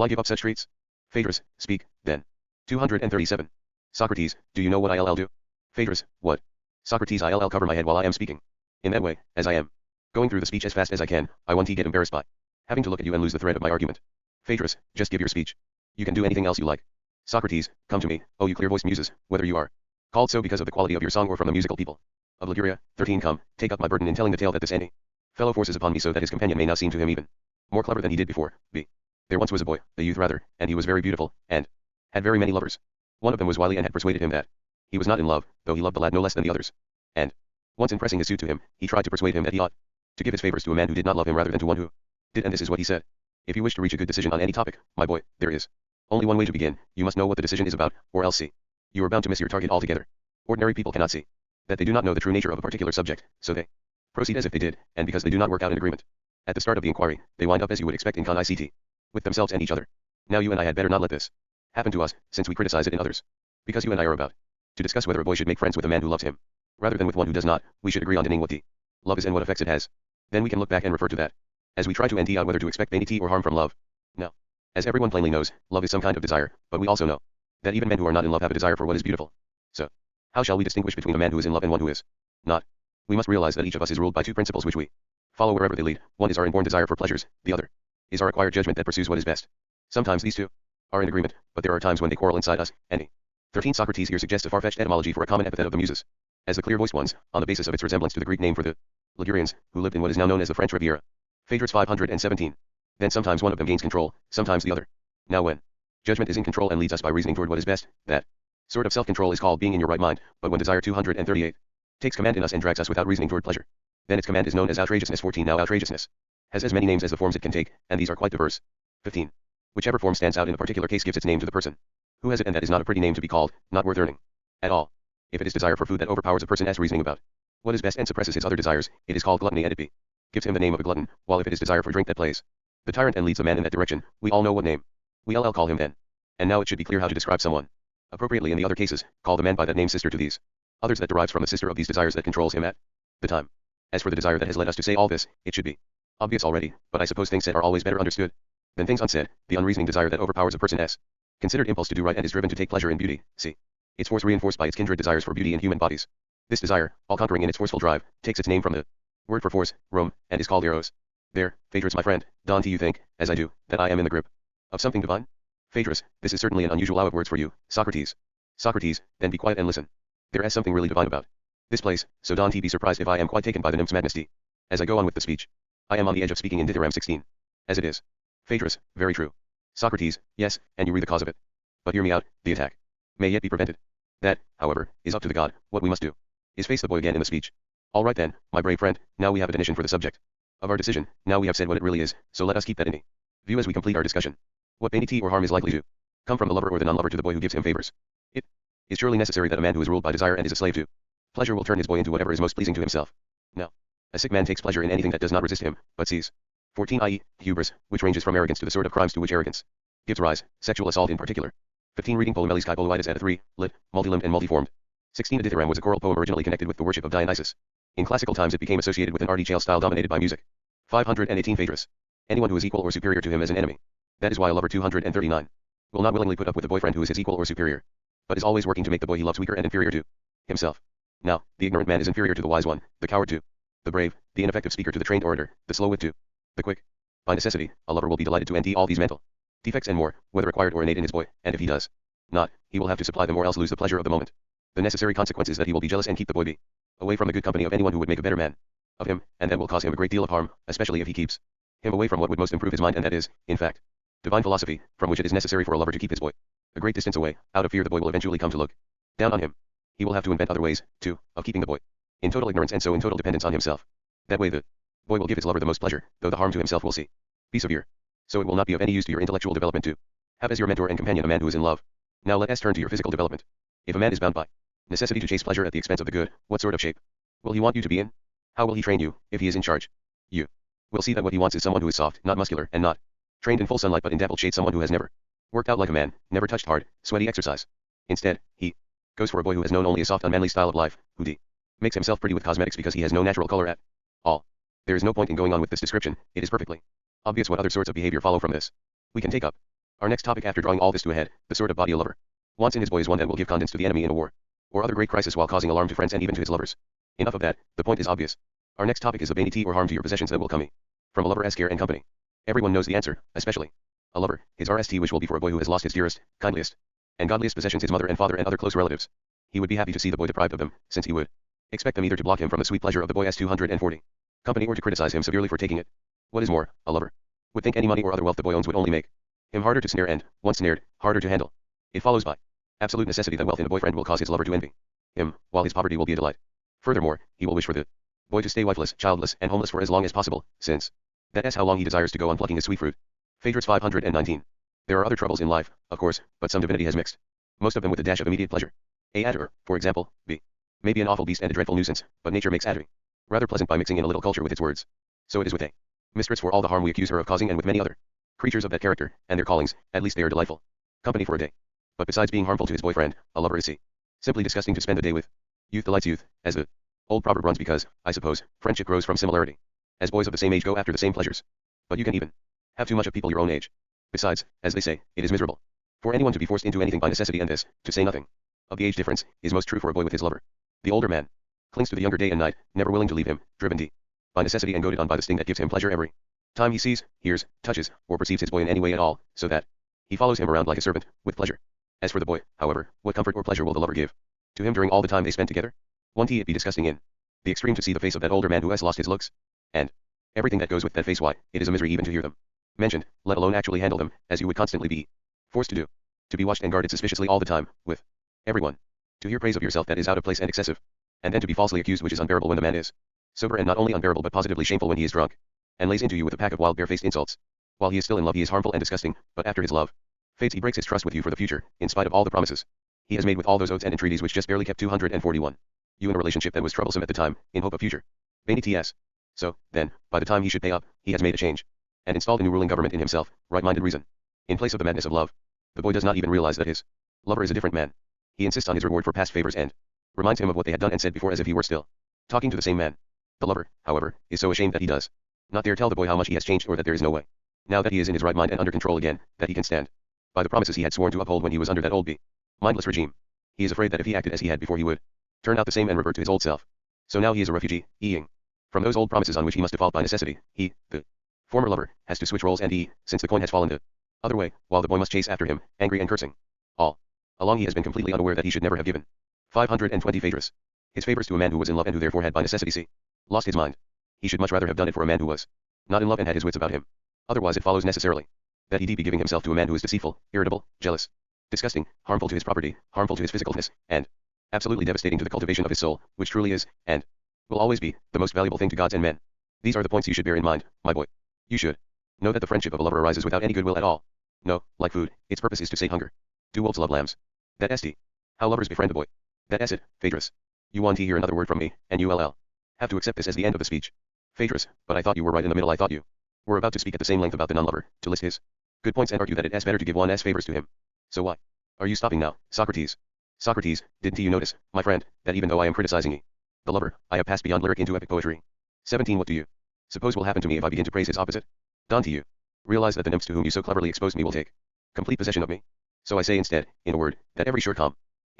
give up such treats? Phaedrus, speak, then. 237. Socrates, do you know what I'll do? Phaedrus, what? Socrates, I'll cover my head while I am speaking. In that way, as I am going through the speech as fast as I can, I won't get embarrassed by having to look at you and lose the thread of my argument. Phaedrus, just give your speech. You can do anything else you like. Socrates, come to me, oh you clear-voiced muses, whether you are called so because of the quality of your song or from the musical people of Liguria. 13. Come, take up my burden in telling the tale that this any fellow forces upon me so that his companion may now seem to him even more clever than he did before. B. There once was a boy, a youth rather, and he was very beautiful, and had very many lovers. One of them was wily and had persuaded him that he was not in love, though he loved the lad no less than the others. And, once in pressing his suit to him, he tried to persuade him that he ought to give his favors to a man who did not love him rather than to one who did, and this is what he said. If you wish to reach a good decision on any topic, my boy, there is only one way to begin. You must know what the decision is about, or else see. You are bound to miss your target altogether. Ordinary people cannot see that they do not know the true nature of a particular subject, so they proceed as if they did, and because they do not work out an agreement at the start of the inquiry, they wind up as you would expect in con-ict with themselves and each other. Now you and I had better not let this happen to us, since we criticize it in others. Because you and I are about to discuss whether a boy should make friends with a man who loves him, rather than with one who does not, we should agree on defining what the love is and what effects it has. Then we can look back and refer to that, as we try to out whether to expect vanity or harm from love. Now, as everyone plainly knows, love is some kind of desire, but we also know that even men who are not in love have a desire for what is beautiful. So, how shall we distinguish between a man who is in love and one who is not? We must realize that each of us is ruled by two principles which we follow wherever they lead. One is our inborn desire for pleasures, the other is our acquired judgment that pursues what is best. Sometimes these two are in agreement, but there are times when they quarrel inside us. 13. Socrates here suggests a far-fetched etymology for a common epithet of the Muses. as the clear-voiced ones, on the basis of its resemblance to the Greek name for the Ligurians, who lived in what is now known as the French Riviera. Phaedrus 517. Then sometimes one of them gains control, sometimes the other. Now when judgment is in control and leads us by reasoning toward what is best, that sort of self-control is called being in your right mind, but when desire 238 takes command in us and drags us without reasoning toward pleasure, then its command is known as outrageousness. 14. Now outrageousness has as many names as the forms it can take, and these are quite diverse. 15. Whichever form stands out in a particular case gives its name to the person who has it, and that is not a pretty name to be called, not worth earning at all. If it is desire for food that overpowers a person as reasoning about what is best and suppresses his other desires, it is called gluttony, and it gives him the name of a glutton, while if it is desire for drink that plays the tyrant and leads a man in that direction, we all know what name we'll call him then. And now it should be clear how to describe someone appropriately in the other cases. Call the man by that name sister to these others that derives from the sister of these desires that controls him at the time. As for the desire that has led us to say all this, it should be obvious already, but I suppose things said are always better understood than things unsaid. The unreasoning desire that overpowers a person as considered impulse to do right and is driven to take pleasure in beauty. See. Its force reinforced by its kindred desires for beauty in human bodies. This desire, all-conquering in its forceful drive, takes its name from the word for force, Rome, and is called eros. There, Phaedrus my friend, do you think, as I do, that I am in the grip of something divine? Phaedrus, this is certainly an unusual out of words for you, Socrates. Socrates, then be quiet and listen. There is something really divine about this place, so don't be surprised if I am quite taken by the nymph's madness. As I go on with the speech, I am on the edge of speaking in Dithyram 16. As it is. Phaedrus, very true. Socrates, yes, and you read the cause of it. But hear me out, the attack may yet be prevented. That, however, is up to the god. What we must do is face the boy again in the speech. All right then, my brave friend, now we have a definition for the subject of our decision, now we have said what it really is, so let us keep that in view as we complete our discussion. What vanity or harm is likely to come from the lover or the non-lover to the boy who gives him favors? It is surely necessary that a man who is ruled by desire and is a slave to pleasure will turn his boy into whatever is most pleasing to himself. Now, a sick man takes pleasure in anything that does not resist him, but sees. 14. I.e., hubris, which ranges from arrogance to the sort of crimes to which arrogance gives rise, sexual assault in particular. 15. Reading Polymelis kai Poloides at 3, lit, multilimbed and multiformed. 16. A dithyram was a choral poem originally connected with the worship of Dionysus. In classical times it became associated with an artificial style dominated by music. 518. Phaedrus. Anyone who is equal or superior to him is an enemy. That is why a lover 239 will not willingly put up with a boyfriend who is his equal or superior, but is always working to make the boy he loves weaker and inferior to himself. Now, the ignorant man is inferior to the wise one, the coward to the brave, the ineffective speaker to the trained orator, the slow wit to the quick. By necessity, a lover will be delighted to empty all these mental defects and more, whether acquired or innate in his boy, and if he does not, he will have to supply them or else lose the pleasure of the moment. The necessary consequence is that he will be jealous and keep the boy away from the good company of anyone who would make a better man of him, and that will cause him a great deal of harm, especially if he keeps him away from what would most improve his mind, and that is, in fact, divine philosophy, from which it is necessary for a lover to keep his boy a great distance away. Out of fear the boy will eventually come to look down on him. He will have to invent other ways, too, of keeping the boy in total ignorance and so in total dependence on himself. That way the boy will give his lover the most pleasure, though the harm to himself will be severe. So it will not be of any use to your intellectual development to have as your mentor and companion a man who is in love. Now let us turn to your physical development. If a man is bound by necessity to chase pleasure at the expense of the good, what sort of shape will he want you to be in? How will he train you, if he is in charge? You will see that what he wants is someone who is soft, not muscular, and not trained in full sunlight but in dappled shade, someone who has never worked out like a man, never touched hard, sweaty exercise. Instead, he goes for a boy who has known only a soft, unmanly style of life, who makes himself pretty with cosmetics because he has no natural color at all. There is no point in going on with this description, it is perfectly obvious what other sorts of behavior follow from this. We can take up our next topic after drawing all this to a head. The sort of body a lover wants in his boy is one that will give contents to the enemy in a war or other great crisis while causing alarm to friends and even to his lovers. Enough of that, the point is obvious. Our next topic is the vanity or harm to your possessions that will come from a lover's care and company. Everyone knows the answer, especially a lover. His RST wish will be for a boy who has lost his dearest, kindliest, and godliest possessions, his mother and father and other close relatives. He would be happy to see the boy deprived of them, since he would expect them either to block him from the sweet pleasure of the boy S240 company or to criticize him severely for taking it. What is more, a lover would think any money or other wealth the boy owns would only make him harder to snare and, once snared, harder to handle. It follows by absolute necessity that wealth in a boyfriend will cause his lover to envy him, while his poverty will be a delight. Furthermore, he will wish for the boy to stay wifeless, childless, and homeless for as long as possible, since that is how long he desires to go on plucking his sweet fruit. Phaedrus 519. There are other troubles in life, of course, but some divinity has mixed most of them with a dash of immediate pleasure. A adder, for example, may be an awful beast and a dreadful nuisance, but nature makes addering rather pleasant by mixing in a little culture with its words. So it is with a mistress. For all the harm we accuse her of causing, and with many other creatures of that character, and their callings, at least they are delightful company for a day. But besides being harmful to his boyfriend, a lover is simply disgusting to spend a day with. Youth delights youth, as the old proverb runs, because, I suppose, friendship grows from similarity, as boys of the same age go after the same pleasures. But you can even have too much of people your own age. Besides, as they say, it is miserable for anyone to be forced into anything by necessity, and this, to say nothing of the age difference, is most true for a boy with his lover. The older man clings to the younger day and night, never willing to leave him, driven by necessity and goaded on by the sting that gives him pleasure every time he sees, hears, touches, or perceives his boy in any way at all, so that he follows him around like a servant, with pleasure. As for the boy, however, what comfort or pleasure will the lover give to him during all the time they spend together? 1T it be disgusting in the extreme to see the face of that older man who has lost his looks, and everything that goes with that face. Why, it is a misery even to hear them mentioned, let alone actually handle them, as you would constantly be forced to do. To be watched and guarded suspiciously all the time, with everyone. To hear praise of yourself that is out of place and excessive. And then to be falsely accused, which is unbearable when the man is sober, and not only unbearable but positively shameful when he is drunk, and lays into you with a pack of wild barefaced insults. While he is still in love he is harmful and disgusting, but after his love fades he breaks his trust with you for the future, in spite of all the promises he has made with all those oaths and entreaties which just barely kept 241. You in a relationship that was troublesome at the time, in hope of future vanities. So, then, by the time he should pay up, he has made a change, and installed a new ruling government in himself, right-minded reason, in place of the madness of love. The boy does not even realize that his lover is a different man. He insists on his reward for past favors and reminds him of what they had done and said before as if he were still talking to the same man. The lover, however, is so ashamed that he does not dare tell the boy how much he has changed, or that there is no way, now that he is in his right mind and under control again, that he can stand by the promises he had sworn to uphold when he was under that old mindless regime. He is afraid that if he acted as he had before he would turn out the same and revert to his old self. So now he is a refugee, eeing from those old promises on which he must default by necessity. He, the former lover, has to switch roles and since the coin has fallen the other way, while the boy must chase after him, angry and cursing. All along he has been completely unaware that he should never have given 520 Phaedrus his favors to a man who was in love and who therefore had by necessity lost his mind. He should much rather have done it for a man who was not in love and had his wits about him. Otherwise it follows necessarily that he be giving himself to a man who is deceitful, irritable, jealous, disgusting, harmful to his property, harmful to his physicalness, and absolutely devastating to the cultivation of his soul, which truly is, and will always be, the most valuable thing to gods and men. These are the points you should bear in mind, my boy. You should know that the friendship of a lover arises without any goodwill at all. No, like food, its purpose is to sate hunger. Do wolves love lambs? That st. How lovers befriend a boy. That is it, Phaedrus. You want to hear another word from me, and you'll have to accept this as the end of the speech. Phaedrus, but I thought you were right in the middle. I thought you were about to speak at the same length about the non-lover, to list his good points and argue that it is better to give one's favors to him. So why are you stopping now, Socrates? Socrates, didn't you notice, my friend, that even though I am criticizing the lover, I have passed beyond lyric into epic poetry? 17 What do you suppose will happen to me if I begin to praise his opposite? Dante, you realize that the nymphs to whom you so cleverly exposed me will take complete possession of me. So I say instead, in a word, that every shortcoming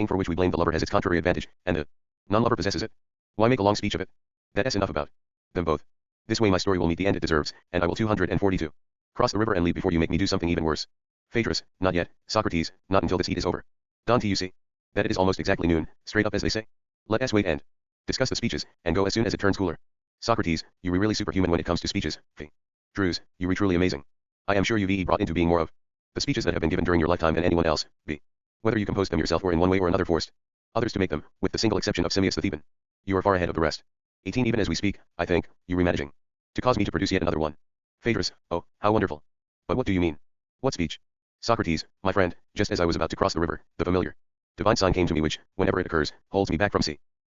for which we blame the lover has its contrary advantage, and the non-lover possesses it. Why make a long speech of it? That's enough about them both. This way my story will meet the end it deserves, and I will 242 cross the river and leave before you make me do something even worse. Phaedrus, not yet, Socrates, not until this heat is over. Dante, you see that it is almost exactly noon, straight up as they say. Let us wait and discuss the speeches, and go as soon as it turns cooler. Socrates, you really superhuman when it comes to speeches. Drews, you truly amazing. I am sure you've brought into being more of the speeches that have been given during your lifetime than anyone else. Whether you composed them yourself or in one way or another forced others to make them, with the single exception of Simmias the Theban. You are far ahead of the rest. 18 Even as we speak, I think, you are managing to cause me to produce yet another one. Phaedrus, oh, how wonderful. But what do you mean? What speech? Socrates, my friend, just as I was about to cross the river, the familiar divine sign came to me which, whenever it occurs, holds me back from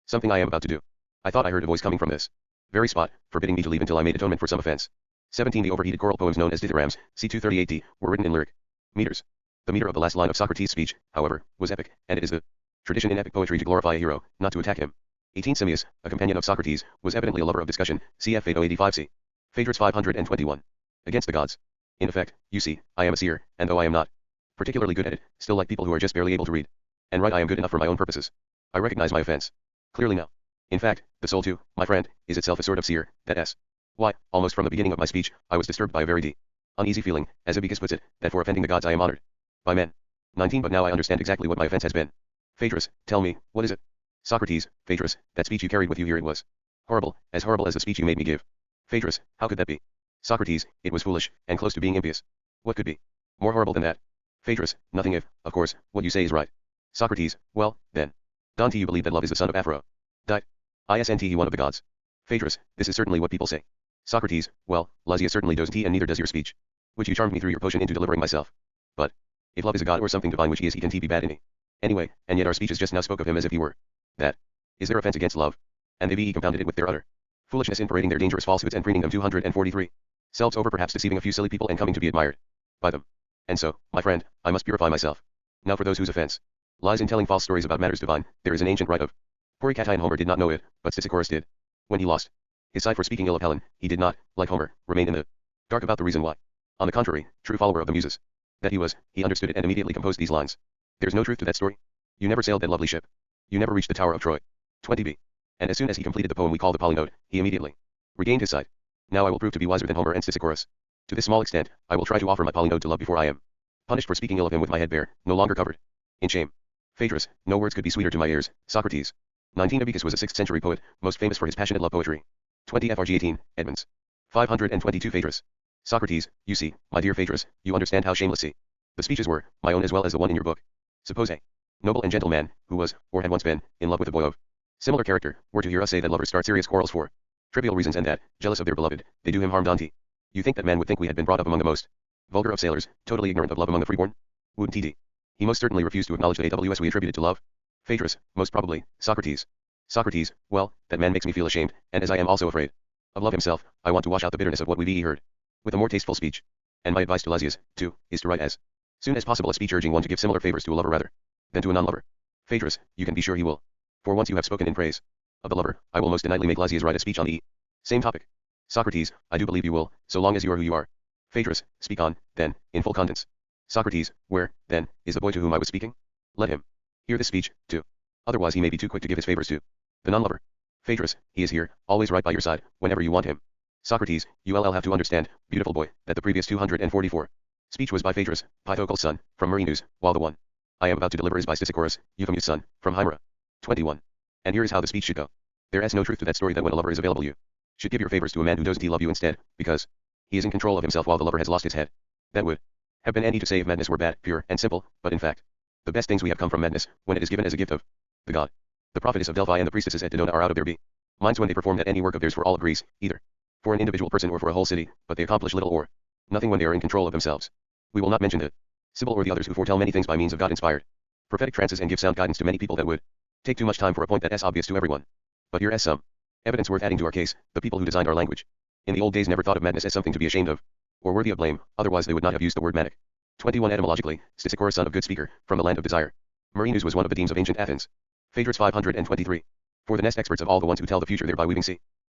something I am about to do. I thought I heard a voice coming from this very spot, forbidding me to leave until I made atonement for some offense. 17 The overheated choral poems known as dithyrambs, c. 238d, were written in lyric meters. The meter of the last line of Socrates' speech, however, was epic, and it is the tradition in epic poetry to glorify a hero, not to attack him. 18 Simmias, a companion of Socrates, was evidently a lover of discussion, cf. Phaedo 85c. Phaedrus 521. Against the gods. In effect, you see, I am a seer, and though I am not particularly good at it, still like people who are just barely able to read and write I am good enough for my own purposes. I recognize my offense clearly now. In fact, the soul too, my friend, is itself a sort of seer, that is. Why, almost from the beginning of my speech, I was disturbed by a very uneasy feeling, as Abicus puts it, that for offending the gods I am honored by men. 19 But now I understand exactly what my offense has been. Phaedrus, tell me, what is it? Socrates, Phaedrus, that speech you carried with you here, it was horrible as the speech you made me give. Phaedrus, how could that be? Socrates, it was foolish, and close to being impious. What could be more horrible than that? Phaedrus, nothing if, of course, what you say is right. Socrates, well, then. Dante, you believe that love is the son of Aphrodite. Isn't he one of the gods? Phaedrus, this is certainly what people say. Socrates, well, Lysia certainly doesn't, and neither does your speech, which you charmed me through your potion into delivering myself. But if love is a god or something divine, which he is, he can't be bad any. Anyway, and yet our speeches just now spoke of him as if he were that. Is there offense against love? And they compounded it with their utter foolishness in parading their dangerous falsehoods and preening them 243 selves over, perhaps deceiving a few silly people and coming to be admired by them. And so, my friend, I must purify myself. Now for those whose offense lies in telling false stories about matters divine, there is an ancient right of Poricati, and Homer did not know it, but Stesichorus did. When he lost his sight for speaking ill of Helen, he did not, like Homer, remain in the dark about the reason why. On the contrary, true follower of the Muses that he was, he understood it and immediately composed these lines. There's no truth to that story. You never sailed that lovely ship. You never reached the Tower of Troy. 20b. And as soon as he completed the poem we call the Polynode, he immediately regained his sight. Now I will prove to be wiser than Homer and Stesichorus. To this small extent, I will try to offer my Polynode to love before I am punished for speaking ill of him with my head bare, no longer covered in shame. Phaedrus, no words could be sweeter to my ears, Socrates. 19. Abacus was a 6th century poet, most famous for his passionate love poetry. 20. FRG 18. Edmonds. 522. Phaedrus. Socrates, you see, my dear Phaedrus, you understand how shamelessly the speeches were, my own as well as the one in your book. Suppose a noble and gentle man, who was, or had once been, in love with a boy of similar character, were to hear us say that lovers start serious quarrels for trivial reasons and that, jealous of their beloved, they do him harm. Dante. You think that man would think we had been brought up among the most vulgar of sailors, totally ignorant of love among the freeborn? Wouldn't he? He most certainly refused to acknowledge the AWS we attributed to love. Phaedrus, most probably, Socrates. Socrates, well, that man makes me feel ashamed, and as I am also afraid of love himself, I want to wash out the bitterness of what we heard with a more tasteful speech. And my advice to Lysias, too, is to write as soon as possible a speech urging one to give similar favors to a lover rather than to a non-lover. Phaedrus, you can be sure he will. For once you have spoken in praise of the lover, I will most innightly make Lysias write a speech on the same topic. Socrates, I do believe you will, so long as you are who you are. Phaedrus, speak on, then, in full confidence. Socrates, where, then, is the boy to whom I was speaking? Let him hear this speech, too. Otherwise he may be too quick to give his favors to the non-lover. Phaedrus, he is here, always right by your side, whenever you want him. Socrates, you'll have to understand, beautiful boy, that the previous 244 speech was by Phaedrus, Pythocles' son, from Marinus, while the one I am about to deliver is by Stesichorus, Euphemus' son, from Himera. 21. And here is how the speech should go. There is no truth to that story that when a lover is available you should give your favors to a man who doesn't love you instead, because he is in control of himself while the lover has lost his head. That would have been any to say if madness were bad, pure, and simple, but in fact, the best things we have come from madness, when it is given as a gift of the god. The prophetess of Delphi and the priestesses at Dodona are out of their minds when they perform that any work of theirs for all of Greece, either for an individual person or for a whole city, but they accomplish little or nothing when they are in control of themselves. We will not mention the Sibyl or the others who foretell many things by means of God-inspired prophetic trances and give sound guidance to many people that would take too much time for a point that is obvious to everyone. But here is some evidence worth adding to our case. The people who designed our language in the old days never thought of madness as something to be ashamed of, or worthy of blame, otherwise they would not have used the word manic. 21. Etymologically, Stesichorus, son of good speaker, from the land of desire. Marinus was one of the deans of ancient Athens. Phaedrus 523. For the nest experts of all the ones who tell the future thereby weaving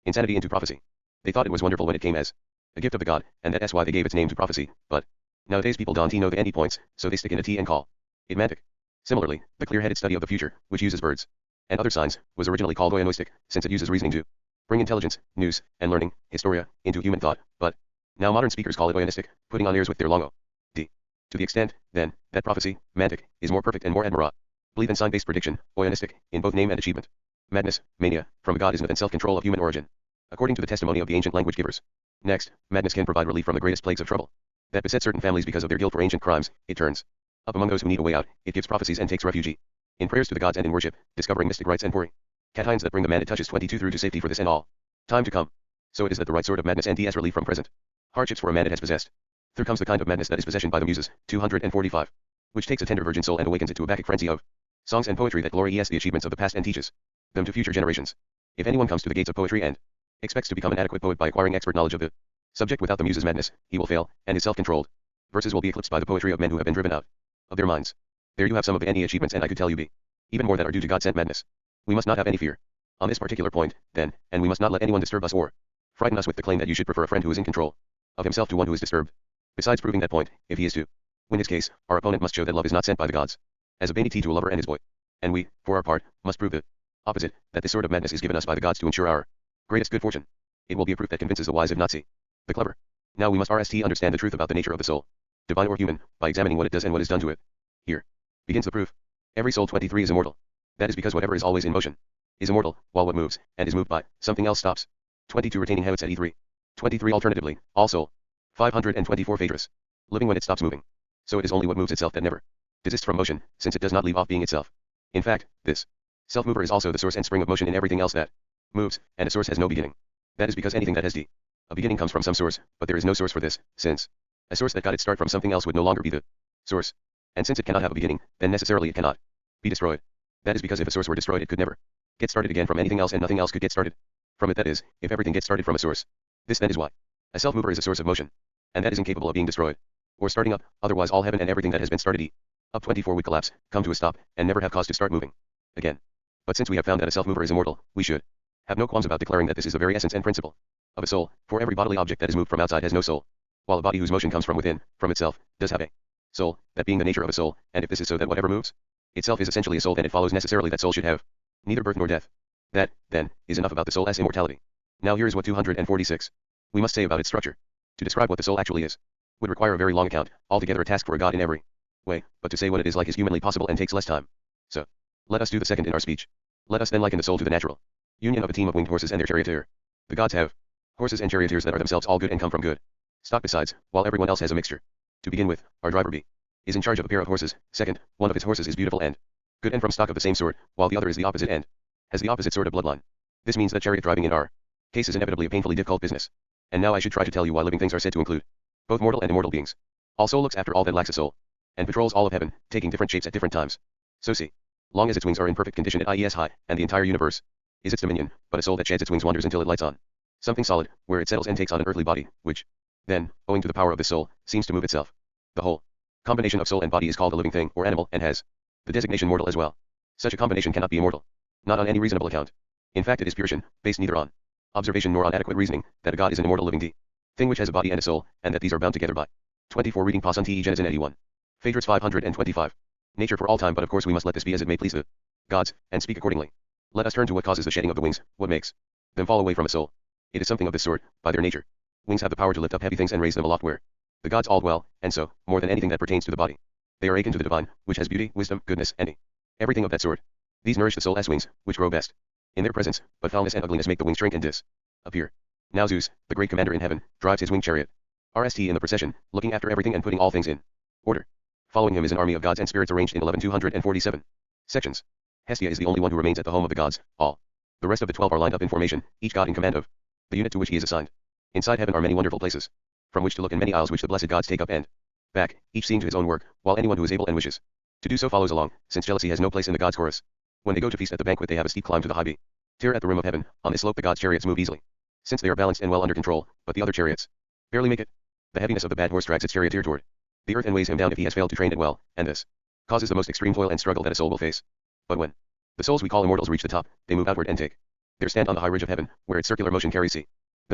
insanity into prophecy. They thought it was wonderful when it came as a gift of the god, and that's why they gave its name to prophecy, but nowadays people don't know the end points, so they stick in a T and call it mantic. Similarly, the clear-headed study of the future, which uses birds and other signs, was originally called oionistic, since it uses reasoning to bring intelligence, news, and learning, historia, into human thought, but now modern speakers call it oionistic, putting on airs with their long O. D. To the extent, then, that prophecy, mantic, is more perfect and more admirable than sign-based prediction, oionistic, in both name and achievement. Madness, mania, from a god is myth and self-control of human origin, according to the testimony of the ancient language givers. Next, madness can provide relief from the greatest plagues of trouble that beset certain families because of their guilt for ancient crimes. It turns up among those who need a way out. It gives prophecies and takes refuge in prayers to the gods and in worship, discovering mystic rites and pouring cations that bring the man it touches 22 through to safety for this and all time to come. So it is that the right sort of madness and ts relief from present hardships for a man it has possessed. There comes the kind of madness that is possession by the muses, 245, which takes a tender virgin soul and awakens it to a Bacchic frenzy of songs and poetry that glory the achievements of the past and teaches them to future generations. If anyone comes to the gates of poetry and expects to become an adequate poet by acquiring expert knowledge of the subject without the muses' madness, he will fail, and his self-controlled verses will be eclipsed by the poetry of men who have been driven out of their minds. There you have some of the achievements, and I could tell you even more that are due to God-sent madness. We must not have any fear on this particular point, then, and we must not let anyone disturb us or frighten us with the claim that you should prefer a friend who is in control of himself to one who is disturbed. Besides proving that point, if he is to win his case, our opponent must show that love is not sent by the gods as a vanity to a lover and his boy. And we, for our part, must prove the opposite, that this sort of madness is given us by the gods to ensure our greatest good fortune. It will be a proof that convinces the wise if not the clever. Now we must understand the truth about the nature of the soul, divine or human, by examining what it does and what is done to it. Here begins the proof. Every soul 23 is immortal. That is because whatever is always in motion is immortal, while what moves, and is moved by something else stops. 22 retaining habits at E3. 23 alternatively, all soul. 524 Phaedrus. Living when it stops moving. So it is only what moves itself that never desists from motion, since it does not leave off being itself. In fact, this self-mover is also the source and spring of motion in everything else that moves, and a source has no beginning. That is because anything that has a beginning comes from some source, but there is no source for this, since a source that got its start from something else would no longer be the source. And since it cannot have a beginning, then necessarily it cannot be destroyed. That is because if a source were destroyed it could never get started again from anything else, and nothing else could get started from it. That is, if everything gets started from a source. This then is why a self-mover is a source of motion, and that is incapable of being destroyed or starting up, otherwise all heaven and everything that has been started up 24 would collapse, come to a stop, and never have cause to start moving again. But since we have found that a self-mover is immortal, we should have no qualms about declaring that this is the very essence and principle of a soul, for every bodily object that is moved from outside has no soul, while a body whose motion comes from within, from itself, does have a soul, that being the nature of a soul, and if this is so that whatever moves itself is essentially a soul, then it follows necessarily that soul should have neither birth nor death. That, then, is enough about the soul's immortality. Now here is what 246 we must say about its structure. To describe what the soul actually is would require a very long account, altogether a task for a god in every way, but to say what it is like is humanly possible and takes less time. So, let us do the second in our speech. Let us then liken the soul to the natural union of a team of winged horses and their charioteer. The gods have horses and charioteers that are themselves all good and come from good stock besides, while everyone else has a mixture. To begin with, our driver B is in charge of a pair of horses. Second, one of his horses is beautiful and good and from stock of the same sort, while the other is the opposite and has the opposite sort of bloodline. This means that chariot driving in our case is inevitably a painfully difficult business. And now I should try to tell you why living things are said to include both mortal and immortal beings. All soul looks after all that lacks a soul, and patrols all of heaven, taking different shapes at different times. So see, long as its wings are in perfect condition it is high, and the entire universe is its dominion, but a soul that sheds its wings wanders until it lights on something solid, where it settles and takes on an earthly body, which, then, owing to the power of the soul, seems to move itself. The whole combination of soul and body is called a living thing or animal and has the designation mortal as well. Such a combination cannot be immortal, not on any reasonable account. In fact it is pure based neither on observation nor on adequate reasoning, that a god is an immortal living thing which has a body and a soul, and that these are bound together by 24 reading Pas te Genesis 81. Phaedrus 525. Nature for all time, but of course we must let this be as it may please the gods, and speak accordingly. Let us turn to what causes the shedding of the wings, what makes them fall away from a soul. It is something of this sort, by their nature. Wings have the power to lift up heavy things and raise them aloft where the gods all dwell, and so, more than anything that pertains to the body, they are akin to the divine, which has beauty, wisdom, goodness, and everything of that sort. These nourish the soul's wings, which grow best in their presence, but foulness and ugliness make the wings shrink and disappear. Now Zeus, the great commander in heaven, drives his winged chariot, RST in the procession, looking after everything and putting all things in order. Following him is an army of gods and spirits arranged in 11,247 sections. Hestia is the only one who remains at the home of the gods, all the rest of the 12 are lined up in formation, each god in command of the unit to which he is assigned. Inside heaven are many wonderful places, from which to look, and many aisles which the blessed gods take up and back, each seeing to his own work, while anyone who is able and wishes to do so follows along, since jealousy has no place in the gods' chorus. When they go to feast at the banquet they have a steep climb to the high tier at the rim of heaven. On this slope the gods' chariots move easily, since they are balanced and well under control, but the other chariots barely make it. The heaviness of the bad horse drags its charioteer toward the earth and weighs him down if he has failed to train it well, and this causes the most extreme toil and struggle that a soul will face. But when the souls we call immortals reach the top, they move outward and take their stand on the high ridge of heaven, where its circular motion carries them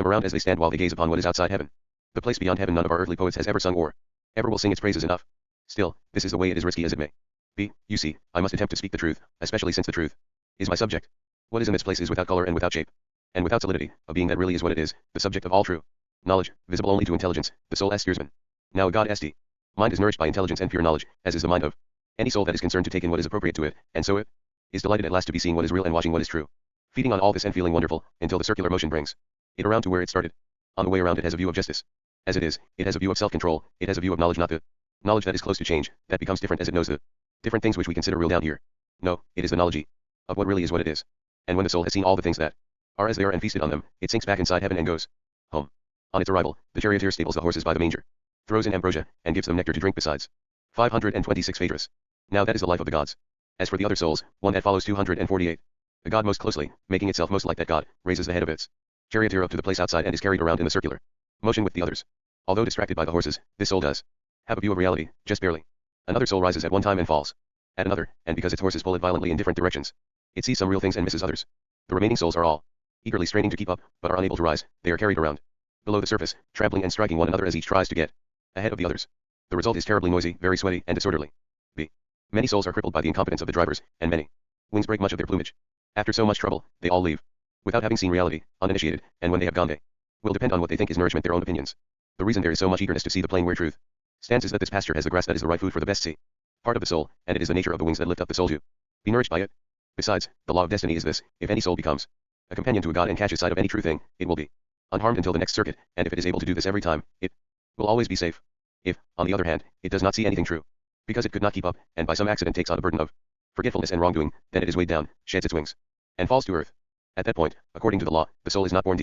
around as they stand while they gaze upon what is outside heaven. The place beyond heaven none of our earthly poets has ever sung or ever will sing its praises enough. Still, this is the way it is risky as it may be. You see, I must attempt to speak the truth, especially since the truth is my subject. What is in this place is without color and without shape, and without solidity, a being that really is what it is, the subject of all true knowledge, visible only to intelligence, the soul as steersman. Now a god st. Mind is nourished by intelligence and pure knowledge, as is the mind of any soul that is concerned to take in what is appropriate to it, and so it is delighted at last to be seeing what is real and watching what is true. Feeding on all this and feeling wonderful, until the circular motion brings it around to where it started. On the way around it has a view of justice. As it has a view of self-control, it has a view of knowledge, not the knowledge that is close to change, that becomes different as it knows the different things which we consider real down here. No, it is the knowledge of what really is what it is. And when the soul has seen all the things that are as they are and feasted on them, it sinks back inside heaven and goes home. On its arrival, the charioteer stables the horses by the manger, throws in ambrosia, and gives them nectar to drink besides. 526 Phaedrus. Now that is the life of the gods. As for the other souls, one that follows 248. The god most closely, making itself most like that god, raises the head of its charioteer up to the place outside and is carried around in the circular motion with the others. Although distracted by the horses, this soul does have a view of reality, just barely. Another soul rises at one time and falls at another, and because its horses pull it violently in different directions, it sees some real things and misses others. The remaining souls are all eagerly straining to keep up, but are unable to rise. They are carried around below the surface, trampling and striking one another as each tries to get ahead of the others. The result is terribly noisy, very sweaty, and disorderly. B. Many souls are crippled by the incompetence of the drivers, and many wings break much of their plumage. After so much trouble, they all leave without having seen reality, uninitiated, and when they have gone they will depend on what they think is nourishment, their own opinions. The reason there is so much eagerness to see the plain where truth stands is that this pasture has the grass that is the right food for the best part of the soul, and it is the nature of the wings that lift up the soul to be nourished by it. Besides, the law of destiny is this: if any soul becomes a companion to a god and catches sight of any true thing, it will be unharmed until the next circuit, and if it is able to do this every time, it will always be safe. If, on the other hand, it does not see anything true, because it could not keep up, and by some accident takes on a burden of forgetfulness and wrongdoing, then it is weighed down, sheds its wings, and falls to earth. At that point, according to the law, the soul is not born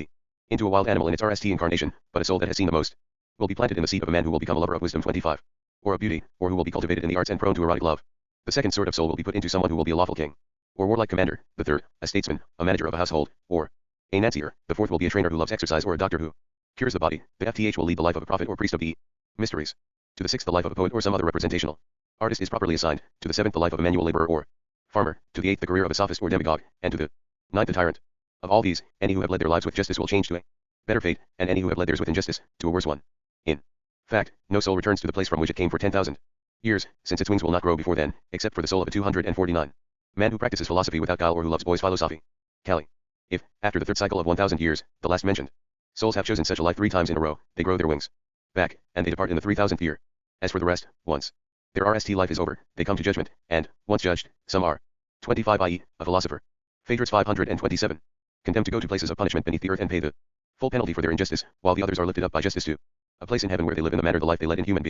into a wild animal in its RST incarnation, but a soul that has seen the most will be planted in the seed of a man who will become a lover of wisdom 25, or of beauty, or who will be cultivated in the arts and prone to erotic love. The second sort of soul will be put into someone who will be a lawful king, or warlike commander. The third, a statesman, a manager of a household, or a nancier. The fourth will be a trainer who loves exercise, or a doctor who cures the body. The FTH will lead the life of a prophet or priest of the mysteries. To the sixth, the life of a poet or some other representational artist is properly assigned. To the seventh, the life of a manual laborer or farmer. To the eighth, the career of a sophist or demagogue, and to the ninth, the tyrant. Of all these, any who have led their lives with justice will change to a better fate, and any who have led theirs with injustice, to a worse one. In fact, no soul returns to the place from which it came for 10,000 years, since its wings will not grow before then, except for the soul of a 249 man who practices philosophy without guile or who loves boys' philosophy. Cali. If, after the third cycle of 1,000 years, the last mentioned souls have chosen such a life 3 times in a row, they grow their wings back, and they depart in the 3,000th year. As for the rest, once their RST life is over, they come to judgment, and, once judged, some are 25, i.e., a philosopher, Phaedrus 527. Condemned to go to places of punishment beneath the earth and pay the full penalty for their injustice, while the others are lifted up by justice to a place in heaven where they live in the manner the life they led in human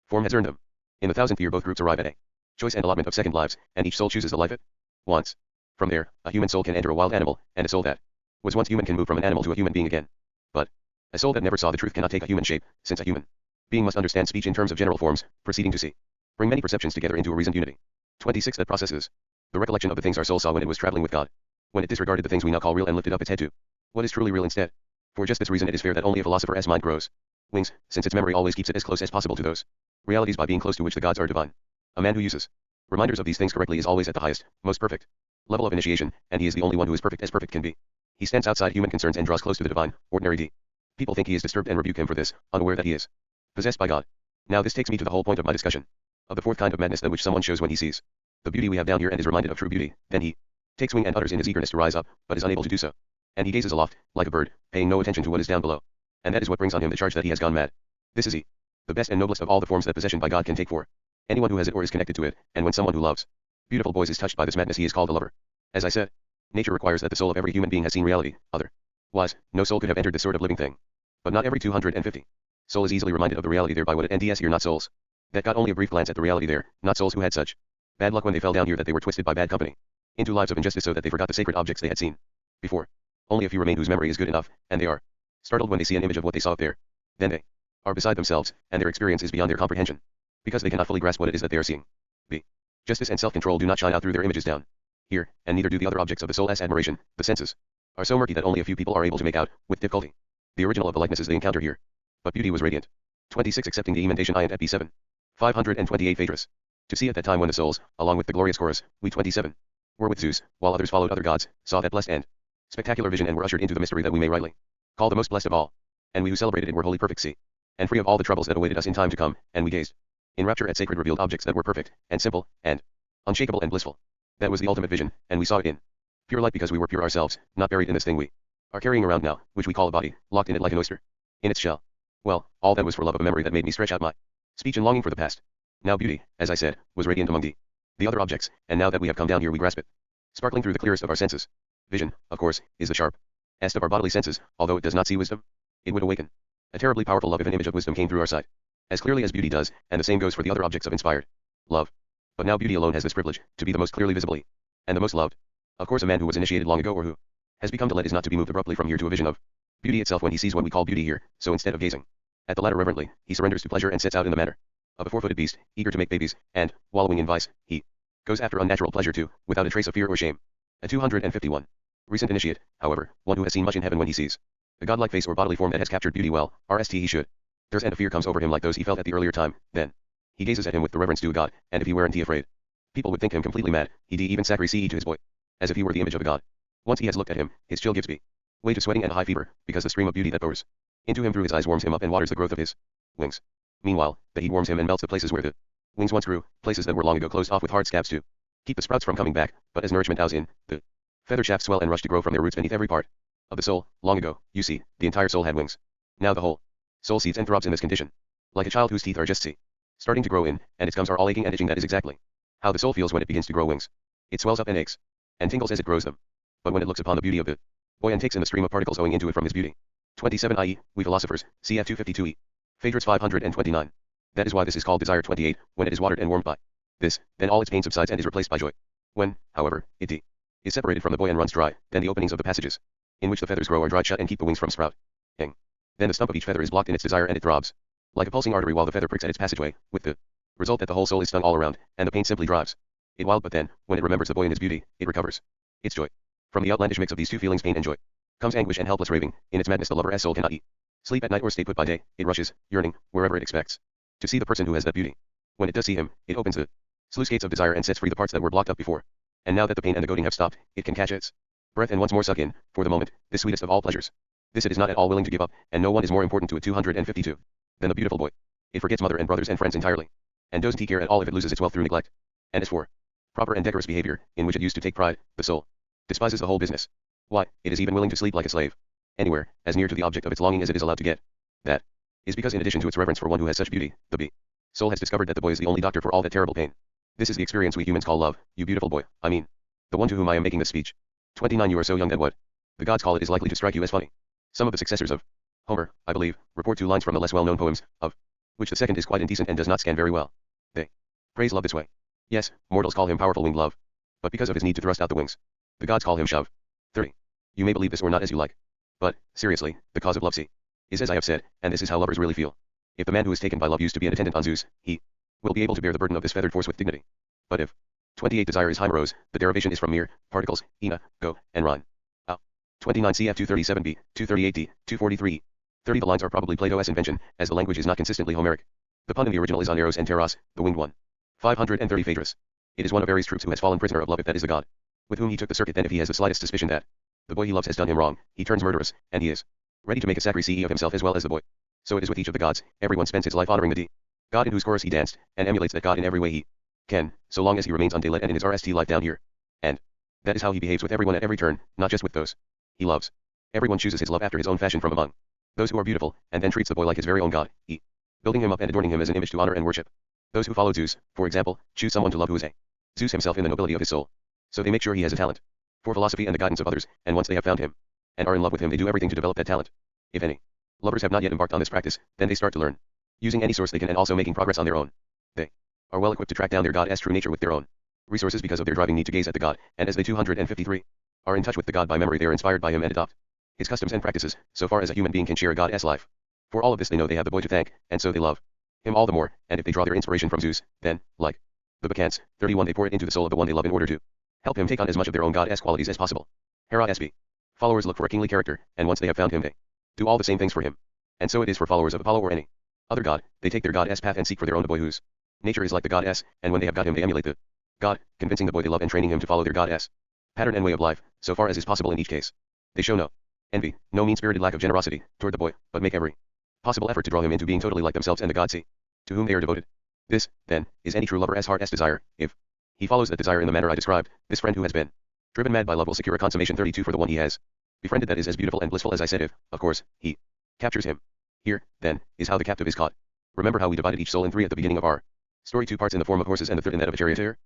form has earned them. In the 1000th year both groups arrive at a choice and allotment of second lives, and each soul chooses the life it wants. From there, a human soul can enter a wild animal, and a soul that was once human can move from an animal to a human being again. But a soul that never saw the truth cannot take a human shape, since a human being must understand speech in terms of general forms, proceeding to see. Bring many perceptions together into a reasoned unity. 26. That processes the recollection of the things our soul saw when it was traveling with God. When it disregarded the things we now call real and lifted up its head to what is truly real instead. For just this reason it is fair that only a philosopher's mind grows wings, since its memory always keeps it as close as possible to those realities by being close to which the gods are divine. A man who uses reminders of these things correctly is always at the highest, most perfect level of initiation, and he is the only one who is perfect as perfect can be. He stands outside human concerns and draws close to the divine, ordinary D. People think he is disturbed and rebuke him for this, unaware that he is possessed by God. Now this takes me to the whole point of my discussion. Of the fourth kind of madness that which someone shows when he sees the beauty we have down here and is reminded of true beauty, then he takes wing and utters in his eagerness to rise up, but is unable to do so. And he gazes aloft, like a bird, paying no attention to what is down below. And that is what brings on him the charge that he has gone mad. This is the best and noblest of all the forms that possession by God can take for anyone who has it or is connected to it, and when someone who loves beautiful boys is touched by this madness he is called a lover. As I said, nature requires that the soul of every human being has seen reality, otherwise, no soul could have entered this sort of living thing. But not every 250 soul is easily reminded of the reality there by what it NDS here not souls that got only a brief glance at the reality there, not souls who had such bad luck when they fell down here that they were twisted by bad company into lives of injustice so that they forgot the sacred objects they had seen before. Only a few remain whose memory is good enough, and they are startled when they see an image of what they saw up there. Then they are beside themselves, and their experience is beyond their comprehension, because they cannot fully grasp what it is that they are seeing. B. Justice and self-control do not shine out through their images down here, and neither do the other objects of the soul as admiration. The senses are so murky that only a few people are able to make out, with difficulty, the original of the likenesses they encounter here. But beauty was radiant. 26. Accepting the ementation I and Epi 7. 528 Phaedrus. To see at that time when the souls, along with the glorious chorus, we 27, were with Zeus, while others followed other gods, saw that blessed and spectacular vision and were ushered into the mystery that we may rightly call the most blessed of all. And we who celebrated it were wholly perfect, see, and free of all the troubles that awaited us in time to come, and we gazed in rapture at sacred revealed objects that were perfect, and simple, and unshakable and blissful. That was the ultimate vision, and we saw it in pure light because we were pure ourselves, not buried in this thing we are carrying around now, which we call a body, locked in it like an oyster in its shell. Well, all that was for love of a memory that made me stretch out my speech in longing for the past. Now beauty, as I said, was radiant among the other objects, and now that we have come down here we grasp it, sparkling through the clearest of our senses. Vision, of course, is the sharpest of our bodily senses, although it does not see wisdom. It would awaken a terribly powerful love if an image of wisdom came through our sight, as clearly as beauty does, and the same goes for the other objects of inspired love. But now beauty alone has this privilege, to be the most clearly visible, and the most loved. Of course a man who was initiated long ago or who has become delayed is not to be moved abruptly from here to a vision of beauty itself when he sees what we call beauty here, so instead of gazing at the latter reverently, he surrenders to pleasure and sets out in the manner of a four-footed beast, eager to make babies, and, wallowing in vice, he goes after unnatural pleasure too, without a trace of fear or shame. A 251. Recent initiate, however, one who has seen much in heaven when he sees the godlike face or bodily form that has captured beauty well, RST he should. Thirst and a fear comes over him like those he felt at the earlier time, then he gazes at him with the reverence due a god, and if he weren't afraid, people would think him completely mad. He'd even sacrifice to his boy, as if he were the image of a god. Once he has looked at him, his chill gives way to sweating and a high fever, because the stream of beauty that pours into him through his eyes warms him up and waters the growth of his wings. Meanwhile, the heat warms him and melts the places where the wings once grew, places that were long ago closed off with hard scabs to keep the sprouts from coming back, but as nourishment ows in, the feather shafts swell and rush to grow from their roots beneath every part of the soul. Long ago, you see, the entire soul had wings. Now the whole soul seethes and throbs in this condition, like a child whose teeth are just starting to grow in, and its gums are all aching and itching. That is exactly how the soul feels when it begins to grow wings. It swells up and aches, and tingles as it grows them. But when it looks upon the beauty of the boy and takes in the stream of particles owing into it from his beauty. 27 i.e., we philosophers, cf 252e. Phaedrus 529. That is why this is called desire. 28, when it is watered and warmed by this, then all its pain subsides and is replaced by joy. When, however, it is separated from the boy and runs dry, then the openings of the passages in which the feathers grow are dried shut and keep the wings from sprouting. Then the stump of each feather is blocked in its desire and it throbs like a pulsing artery while the feather pricks at its passageway, with the result that the whole soul is stung all around, and the pain simply drives it wild. But then, when it remembers the boy and his beauty, it recovers its joy. From the outlandish mix of these two feelings, pain and joy, comes anguish and helpless raving. In its madness the lover's soul cannot eat, sleep at night or stay put by day. It rushes, yearning, wherever it expects to see the person who has that beauty. When it does see him, it opens the sluice gates of desire and sets free the parts that were blocked up before. And now that the pain and the goading have stopped, it can catch its breath and once more suck in, for the moment, this sweetest of all pleasures. This it is not at all willing to give up, and no one is more important to it. 252 than the beautiful boy. It forgets mother and brothers and friends entirely, and doesn't take care at all if it loses its wealth through neglect. And as for proper and decorous behavior, in which it used to take pride, the soul despises the whole business. Why, it is even willing to sleep like a slave, anywhere, as near to the object of its longing as it is allowed to get. That is because in addition to its reverence for one who has such beauty, the soul has discovered that the boy is the only doctor for all that terrible pain. This is the experience we humans call love, you beautiful boy, I mean, the one to whom I am making this speech. 29 You are so young that what the gods call it is likely to strike you as funny. Some of the successors of Homer, I believe, report 2 lines from the less well-known poems, of which the second is quite indecent and does not scan very well. They praise love this way. Yes, mortals call him powerful winged love. But because of his need to thrust out the wings, the gods call him shove. 30. You may believe this or not as you like. But, seriously, the cause of love is as I have said, and this is how lovers really feel. If the man who is taken by love used to be an attendant on Zeus, he will be able to bear the burden of this feathered force with dignity. But if 28 Desire is Hymeros, the derivation is from mere particles, ina, go, and rhyme. 29 cf 237b, 238d, 243. 30 The lines are probably Plato's invention, as the language is not consistently Homeric. The pun in the original is on Eros and Teros, the winged one. 530 Phaedrus. It is one of Ares' troops who has fallen prisoner of love if that is the god with whom he took the circuit. Then if he has the slightest suspicion that the boy he loves has done him wrong, he turns murderous, and he is ready to make a sacrifice of himself as well as the boy. So it is with each of the gods, everyone spends his life honoring the god in whose chorus he danced, and emulates that god in every way he can, so long as he remains undaylit and in his RST life down here. And that is how he behaves with everyone at every turn, not just with those he loves. Everyone chooses his love after his own fashion from among those who are beautiful, and then treats the boy like his very own god, building him up and adorning him as an image to honor and worship. Those who follow Zeus, for example, choose someone to love who is a Zeus himself in the nobility of his soul. So they make sure he has a talent for philosophy and the guidance of others, and once they have found him and are in love with him, they do everything to develop that talent. If any lovers have not yet embarked on this practice, then they start to learn using any source they can and also making progress on their own. They are well equipped to track down their god's true nature with their own resources because of their driving need to gaze at the god, and as they 253 are in touch with the god by memory, they are inspired by him and adopt his customs and practices, so far as a human being can share a god's life. For all of this they know they have the boy to thank, and so they love him all the more, and if they draw their inspiration from Zeus, then, like the Bacchantes, 31 they pour it into the soul of the one they love in order to help him take on as much of their own god's qualities as possible. Hera SB. Followers look for a kingly character, and once they have found him they do all the same things for him. And so it is for followers of Apollo or any other god, they take their god's path and seek for their own boy whose nature is like the god's, and when they have got him they emulate the god, convincing the boy they love and training him to follow their god's pattern and way of life, so far as is possible in each case. They show no envy, no mean-spirited lack of generosity toward the boy, but make every possible effort to draw him into being totally like themselves and the god to whom they are devoted. This, then, is any true lover's heart's desire. If he follows that desire in the manner I described, this friend who has been driven mad by love will secure a consummation 32 for the one he has befriended that is as beautiful and blissful as I said if, of course, he captures him. Here, then, is how the captive is caught. Remember how we divided each soul in 3 at the beginning of our story, 2 parts in the form of horses and the third in that of a charioteer?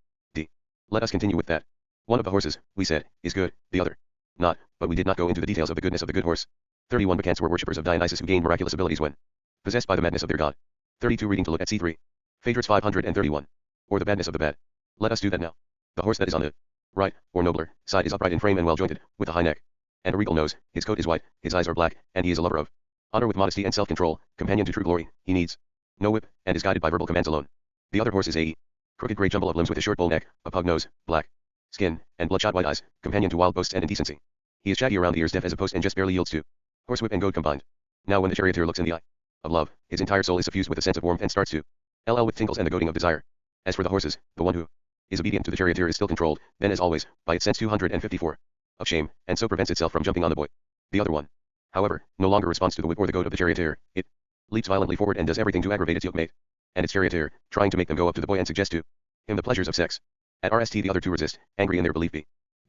Let us continue with that. One of the horses, we said, is good, the other not, but we did not go into the details of the goodness of the good horse. 31 Bacchantes were worshippers of Dionysus who gained miraculous abilities when possessed by the madness of their god. 32 Reading to look at C3. Phaedrus 531. Or the badness of the bad. Let us do that now. The horse that is on the right, or nobler, side is upright in frame and well jointed, with a high neck and a regal nose, his coat is white, his eyes are black, and he is a lover of honor with modesty and self-control, companion to true glory, he needs no whip, and is guided by verbal commands alone. The other horse is a crooked grey jumble of limbs with a short bull neck, a pug nose, black skin, and bloodshot white eyes, companion to wild boasts and indecency. He is shaggy around the ears, deaf as a post, and just barely yields to horsewhip and goad combined. Now when the charioteer looks in the eye of love, his entire soul is suffused with a sense of warmth and starts to LL with tingles and the goading of desire. As for the horses, the one who is obedient to the charioteer is still controlled, then as always, by its sense 254 of shame, and so prevents itself from jumping on the boy. The other one, however, no longer responds to the whip or the goad of the charioteer. It leaps violently forward and does everything to aggravate its yoke-mate and its charioteer, trying to make them go up to the boy and suggest to him the pleasures of sex. At RST the other two resist, angry in their belief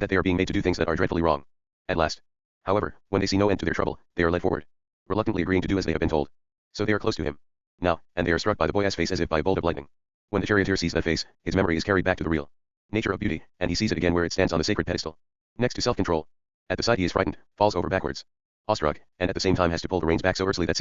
that they are being made to do things that are dreadfully wrong. At last, however, when they see no end to their trouble, they are led forward, reluctantly agreeing to do as they have been told. So they are close to him now, and they are struck by the boy's face as if by a bolt of lightning. When the charioteer sees that face, his memory is carried back to the real nature of beauty, and he sees it again where it stands on the sacred pedestal, next to self-control. At the sight he is frightened, falls over backwards, awestruck, and at the same time has to pull the reins back so earnestly that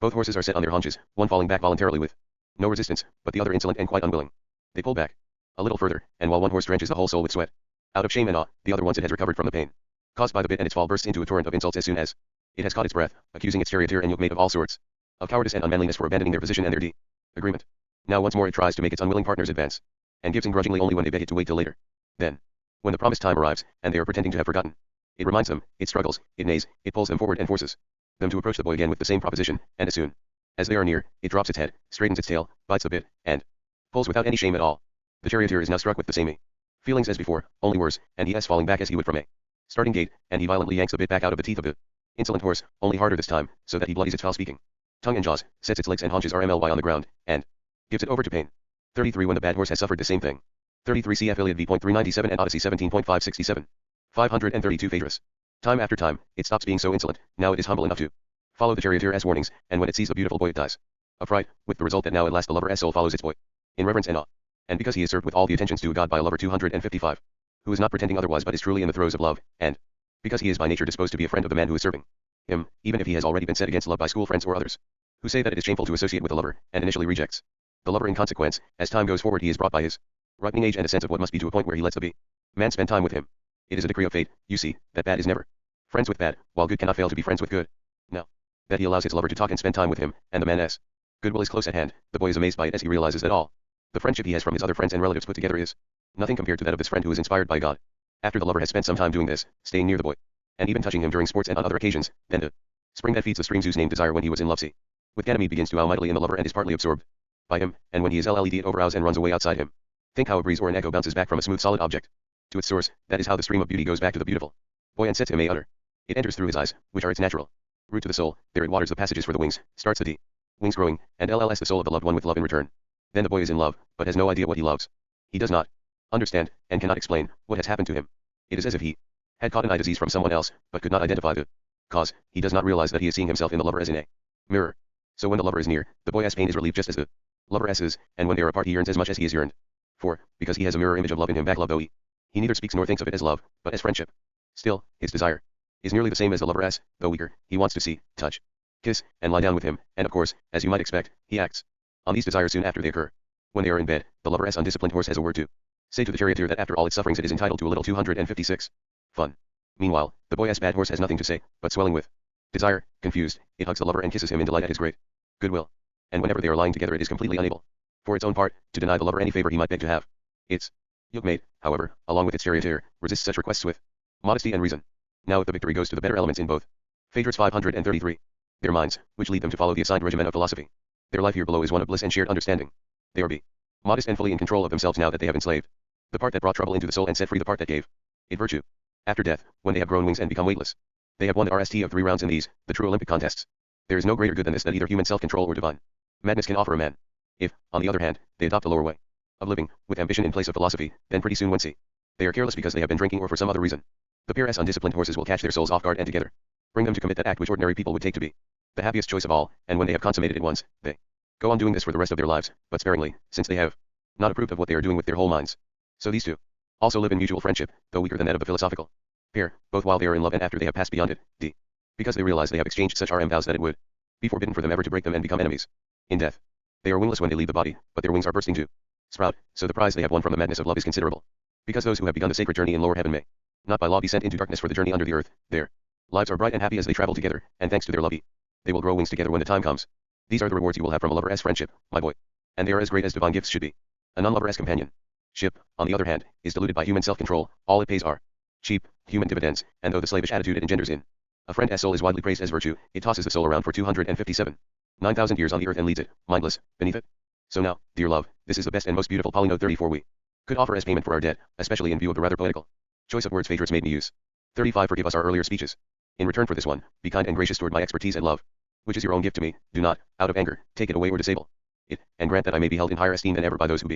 both horses are set on their haunches, one falling back voluntarily with no resistance, but the other insolent and quite unwilling. They pull back a little further, and while one horse drenches the whole soul with sweat, out of shame and awe, the other once it has recovered from the pain caused by the bit and its fall bursts into a torrent of insults as soon as it has caught its breath, accusing its charioteer and yoke-mate of all sorts of cowardice and unmanliness for abandoning their position and their agreement. Now once more it tries to make its unwilling partners advance, and gives in grudgingly only when they beg it to wait till later. Then, when the promised time arrives, and they are pretending to have forgotten, it reminds them, it struggles, it neighs, it pulls them forward and forces them to approach the boy again with the same proposition, and as soon as they are near, it drops its head, straightens its tail, bites the bit, and pulls without any shame at all. The charioteer is now struck with the same feelings as before, only worse, and he is falling back as he would from a starting gait, and he violently yanks the bit back out of the teeth of the insolent horse, only harder this time, so that he bloodies its foul-speaking tongue and jaws, sets its legs and haunches RMLY on the ground, and gives it over to pain. 33 When the bad horse has suffered the same thing. 33 Cf. Iliad v.397 and Odyssey 17.567. 532 Phaedrus. Time after time, it stops being so insolent, now it is humble enough to follow the charioteer's warnings, and when it sees the beautiful boy it dies of fright, with the result that now at last the lover's soul follows its boy in reverence and awe. And because he is served with all the attentions due a god by a lover 255. who is not pretending otherwise but is truly in the throes of love, and, because he is by nature disposed to be a friend of the man who is serving him, even if he has already been set against love by school friends or others, who say that it is shameful to associate with a lover, and initially rejects the lover in consequence. As time goes forward he is brought by his ripening age and a sense of what must be to a point where he lets the man spend time with him. It is a decree of fate, you see, that bad is never friends with bad, while good cannot fail to be friends with good. Now, that he allows his lover to talk and spend time with him, and the man's goodwill is close at hand, the boy is amazed by it as he realizes that all the friendship he has from his other friends and relatives put together is nothing compared to that of this friend who is inspired by God. After the lover has spent some time doing this, staying near the boy, and even touching him during sports and on other occasions, then the spring that feeds the streams whose name desire when he was in love see. With Ganymede begins to owl mightily in the lover and is partly absorbed by him, and when he is led it overowls and runs away outside him. Think how a breeze or an echo bounces back from a smooth solid object to its source, that is how the stream of beauty goes back to the beautiful boy and sets him a udder. It enters through his eyes, which are its natural route to the soul, there it waters the passages for the wings, starts the wings growing, and LLS the soul of the loved one with love in return. Then the boy is in love, but has no idea what he loves. He does not understand, and cannot explain, what has happened to him. It is as if he had caught an eye disease from someone else, but could not identify the cause. He does not realize that he is seeing himself in the lover as in a mirror. So when the lover is near, the boy's pain is relieved just as the lover is, and when they are apart he yearns as much as he is yearned for, because he has a mirror image of love in him back love though he neither speaks nor thinks of it as love, but as friendship. Still, his desire is nearly the same as the lover's, though weaker. He wants to see, touch, kiss, and lie down with him, and of course, as you might expect, he acts on these desires soon after they occur. When they are in bed, the lover's undisciplined horse has a word to say to the charioteer that after all its sufferings it is entitled to a little 256 fun. Meanwhile, the boy's bad horse has nothing to say, but swelling with desire, confused, it hugs the lover and kisses him in delight at his great goodwill. And whenever they are lying together it is completely unable, for its own part, to deny the lover any favor he might beg to have. Its yoke-mate, however, along with its charioteer, resists such requests with modesty and reason. Now if the victory goes to the better elements in both. Phaedrus 533. Their minds, which lead them to follow the assigned regimen of philosophy. Their life here below is one of bliss and shared understanding. They are modest and fully in control of themselves now that they have enslaved the part that brought trouble into the soul and set free the part that gave it virtue. After death, when they have grown wings and become weightless, they have won the RST of 3 rounds in these, the true Olympic contests. There is no greater good than this that either human self-control or divine madness can offer a man. If, on the other hand, they adopt a lower way of living, with ambition in place of philosophy, then pretty soon when they are careless because they have been drinking or for some other reason, the pair's undisciplined horses will catch their souls off guard and together bring them to commit that act which ordinary people would take to be the happiest choice of all, and when they have consummated it once, they go on doing this for the rest of their lives, but sparingly, since they have not approved of what they are doing with their whole minds. So these two also live in mutual friendship, though weaker than that of the philosophical pair, both while they are in love and after they have passed beyond it, because they realize they have exchanged such RM vows that it would be forbidden for them ever to break them and become enemies. In death, they are wingless when they leave the body, but their wings are bursting to sprout, so the prize they have won from the madness of love is considerable. Because those who have begun the sacred journey in lower heaven may not by law be sent into darkness for the journey under the earth, their lives are bright and happy as they travel together, and thanks to their love they will grow wings together when the time comes. These are the rewards you will have from a lover's friendship, my boy. And they are as great as divine gifts should be. A non-lover's companion ship, on the other hand, is deluded by human self-control. All it pays are cheap, human dividends, and though the slavish attitude it engenders in a friend's soul is widely praised as virtue, it tosses the soul around for 9,000 years on the earth and leads it, mindless, beneath it. So now, dear love, this is the best and most beautiful polynote 34 we could offer as payment for our debt, especially in view of the rather poetical choice of words Phaedrus made me use. 35 Forgive us our earlier speeches. In return for this one, be kind and gracious toward my expertise and love, which is your own gift to me. Do not, out of anger, take it away or disable it, and grant that I may be held in higher esteem than ever by those who